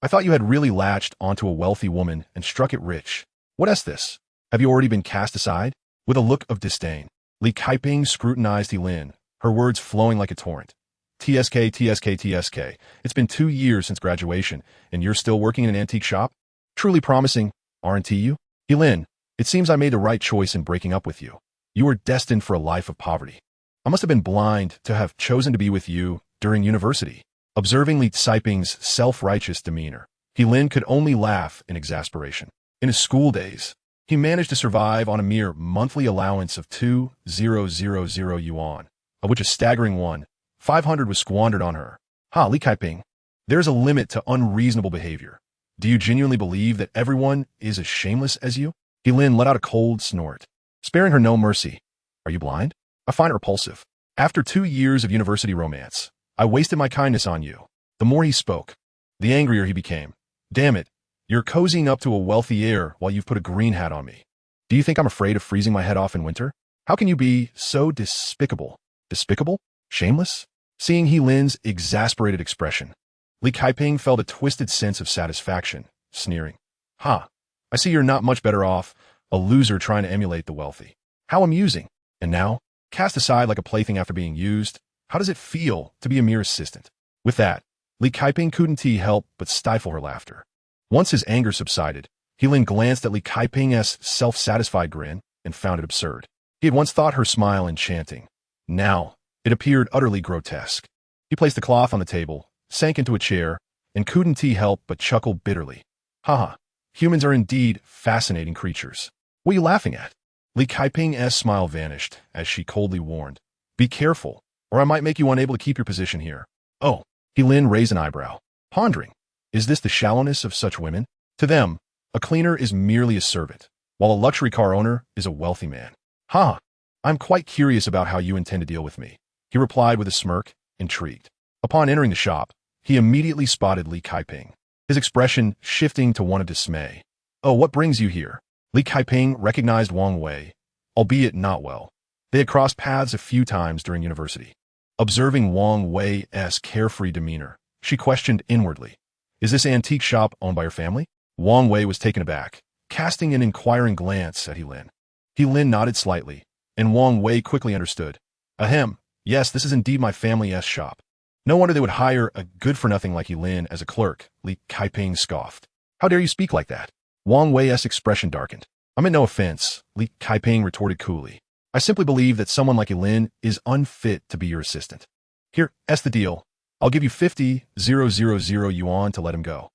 I thought you had really latched onto a wealthy woman and struck it rich. What is this? Have you already been cast aside? With a look of disdain, Li Kaiping scrutinized He Lin, her words flowing like a torrent. TSK, TSK, TSK. It's been 2 years since graduation, and you're still working in an antique shop? Truly promising, aren't you? He Lin, it seems I made the right choice in breaking up with you. You were destined for a life of poverty. I must have been blind to have chosen to be with you during university. Observing Li Kaiping's self-righteous demeanor, He Lin could only laugh in exasperation. In his school days, he managed to survive on a mere monthly allowance of 2,000 yuan, of which a staggering 1,500 was squandered on her. Li Kaiping, there's a limit to unreasonable behavior. Do you genuinely believe that everyone is as shameless as you? He Lin let out a cold snort, sparing her no mercy. Are you blind? I find it repulsive. After 2 years of university romance, I wasted my kindness on you. The more he spoke, the angrier he became. Damn it. You're cozying up to a wealthy heir while you've put a green hat on me. Do you think I'm afraid of freezing my head off in winter? How can you be so despicable? Despicable? Shameless? Seeing He Lin's exasperated expression, Li Kaiping felt a twisted sense of satisfaction, sneering. I see you're not much better off, a loser trying to emulate the wealthy. How amusing. And now, cast aside like a plaything after being used, how does it feel to be a mere assistant? With that, Li Kaiping couldn't help but stifle her laughter. Once his anger subsided, He Lin glanced at Li Kaiping's self-satisfied grin and found it absurd. He had once thought her smile enchanting. Now, it appeared utterly grotesque. He placed the cloth on the table, sank into a chair, and couldn't help but chuckle bitterly. Humans are indeed fascinating creatures. What are you laughing at? Li Kaiping's smile vanished as she coldly warned. Be careful, or I might make you unable to keep your position here. Oh, He Lin raised an eyebrow, pondering. Is this the shallowness of such women? To them, a cleaner is merely a servant, while a luxury car owner is a wealthy man. I'm quite curious about how you intend to deal with me, he replied with a smirk, intrigued. Upon entering the shop, he immediately spotted Li Kaiping, his expression shifting to one of dismay. Oh, what brings you here? Li Kaiping recognized Wang Wei, albeit not well. They had crossed paths a few times during university. Observing Wang Wei's carefree demeanor, she questioned inwardly. Is this antique shop owned by your family? Wang Wei was taken aback, casting an inquiring glance at He Lin. He Lin nodded slightly, and Wang Wei quickly understood. Ahem, yes, this is indeed my family's shop. No wonder they would hire a good-for-nothing like He Lin as a clerk, Li Kaiping scoffed. How dare you speak like that? Wang Wei's expression darkened. I meant no offense, Li Kaiping retorted coolly. I simply believe that someone like He Lin is unfit to be your assistant. Here, that's the deal. I'll give you 50,000 yuan to let him go.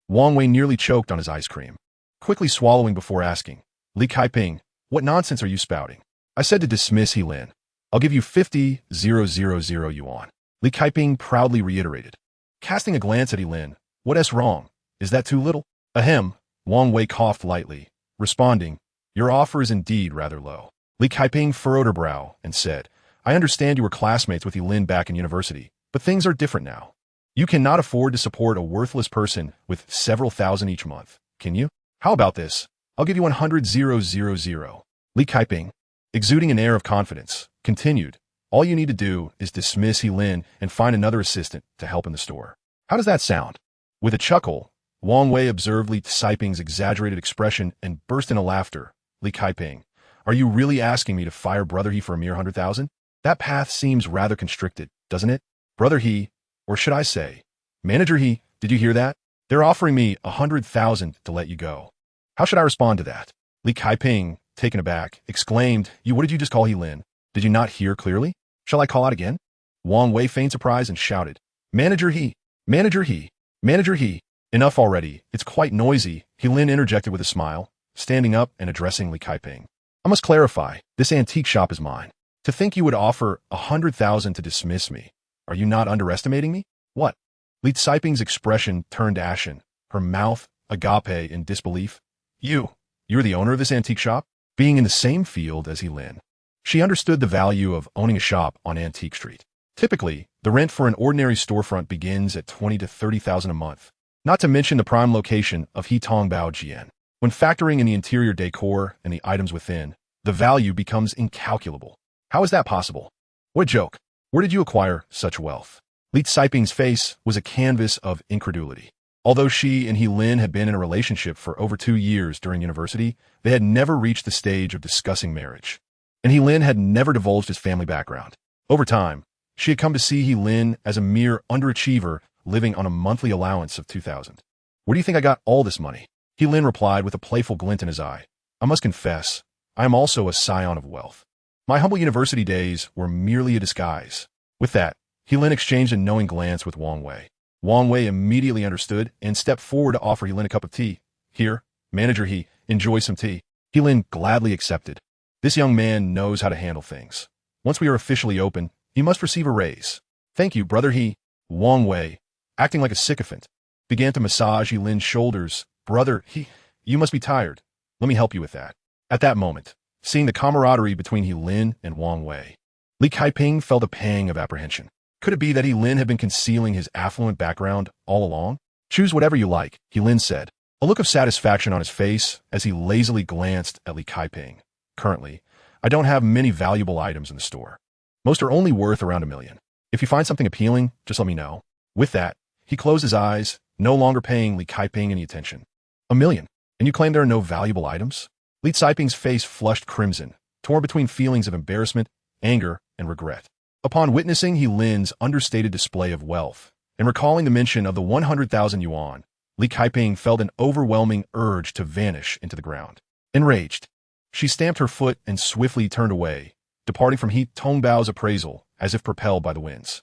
Wang Wei nearly choked on his ice cream, quickly swallowing before asking, Li Kaiping, what nonsense are you spouting? I said to dismiss He Lin. I'll give you 50,000 yuan. Li Kaiping proudly reiterated. Casting a glance at He Lin, what's wrong? Is that too little? Ahem, Wang Wei coughed lightly, responding, your offer is indeed rather low. Li Kaiping furrowed her brow and said, I understand you were classmates with He Lin back in university, but things are different now. You cannot afford to support a worthless person with several thousand each month, can you? How about this? I'll give you 100,000. Li Kaiping, exuding an air of confidence, continued, all you need to do is dismiss He Lin and find another assistant to help in the store. How does that sound? With a chuckle, Wang Wei observed Li Caiping's exaggerated expression and burst into laughter. Li Caiping, are you really asking me to fire Brother He for a mere 100,000? That path seems rather constricted, doesn't it? Brother He, or should I say, Manager He, did you hear that? They're offering me 100,000 to let you go. How should I respond to that? Li Caiping, taken aback, exclaimed, what did you just call He Lin? Did you not hear clearly? Shall I call out again? Wang Wei feigned surprise and shouted, Manager He, Manager He, Manager He. Enough already, it's quite noisy, He Lin interjected with a smile, standing up and addressing Li Caiping. I must clarify, this antique shop is mine. To think you would offer 100,000 to dismiss me. Are you not underestimating me? What? Li Caiping's expression turned ashen, her mouth agape in disbelief. You're the owner of this antique shop? Being in the same field as He Lin. She understood the value of owning a shop on Antique Street. Typically, the rent for an ordinary storefront begins at 20 to 30,000 a month, not to mention the prime location of Hetongbao Jian. When factoring in the interior decor and the items within, the value becomes incalculable. How is that possible? What a joke. Where did you acquire such wealth? Li Caiping's face was a canvas of incredulity. Although she and He Lin had been in a relationship for over 2 years during university, they had never reached the stage of discussing marriage. And He Lin had never divulged his family background. Over time, she had come to see He Lin as a mere underachiever living on a monthly allowance of 2,000. Where do you think I got all this money? He Lin replied with a playful glint in his eye. I must confess, I am also a scion of wealth. My humble university days were merely a disguise. With that, He Lin exchanged a knowing glance with Wang Wei. Wang Wei immediately understood and stepped forward to offer He Lin a cup of tea. Here, Manager He, enjoy some tea. He Lin gladly accepted. This young man knows how to handle things. Once we are officially open, you must receive a raise. Thank you, Brother He. Wang Wei, acting like a sycophant, began to massage He Lin's shoulders. Brother He, you must be tired. Let me help you with that. At that moment, seeing the camaraderie between He Lin and Wang Wei, Li Caiping felt a pang of apprehension. Could it be that He Lin had been concealing his affluent background all along? Choose whatever you like, He Lin said, a look of satisfaction on his face as he lazily glanced at Li Caiping. Currently, I don't have many valuable items in the store. Most are only worth around 1 million. If you find something appealing, just let me know. With that, he closed his eyes, no longer paying Li Caiping any attention. 1 million? And you claim there are no valuable items? Li Caiping's face flushed crimson, torn between feelings of embarrassment, anger, and regret. Upon witnessing He Lin's understated display of wealth, and recalling the mention of the 100,000 yuan, Li Caiping felt an overwhelming urge to vanish into the ground. Enraged, she stamped her foot and swiftly turned away, departing from He Tongbao's appraisal as if propelled by the winds.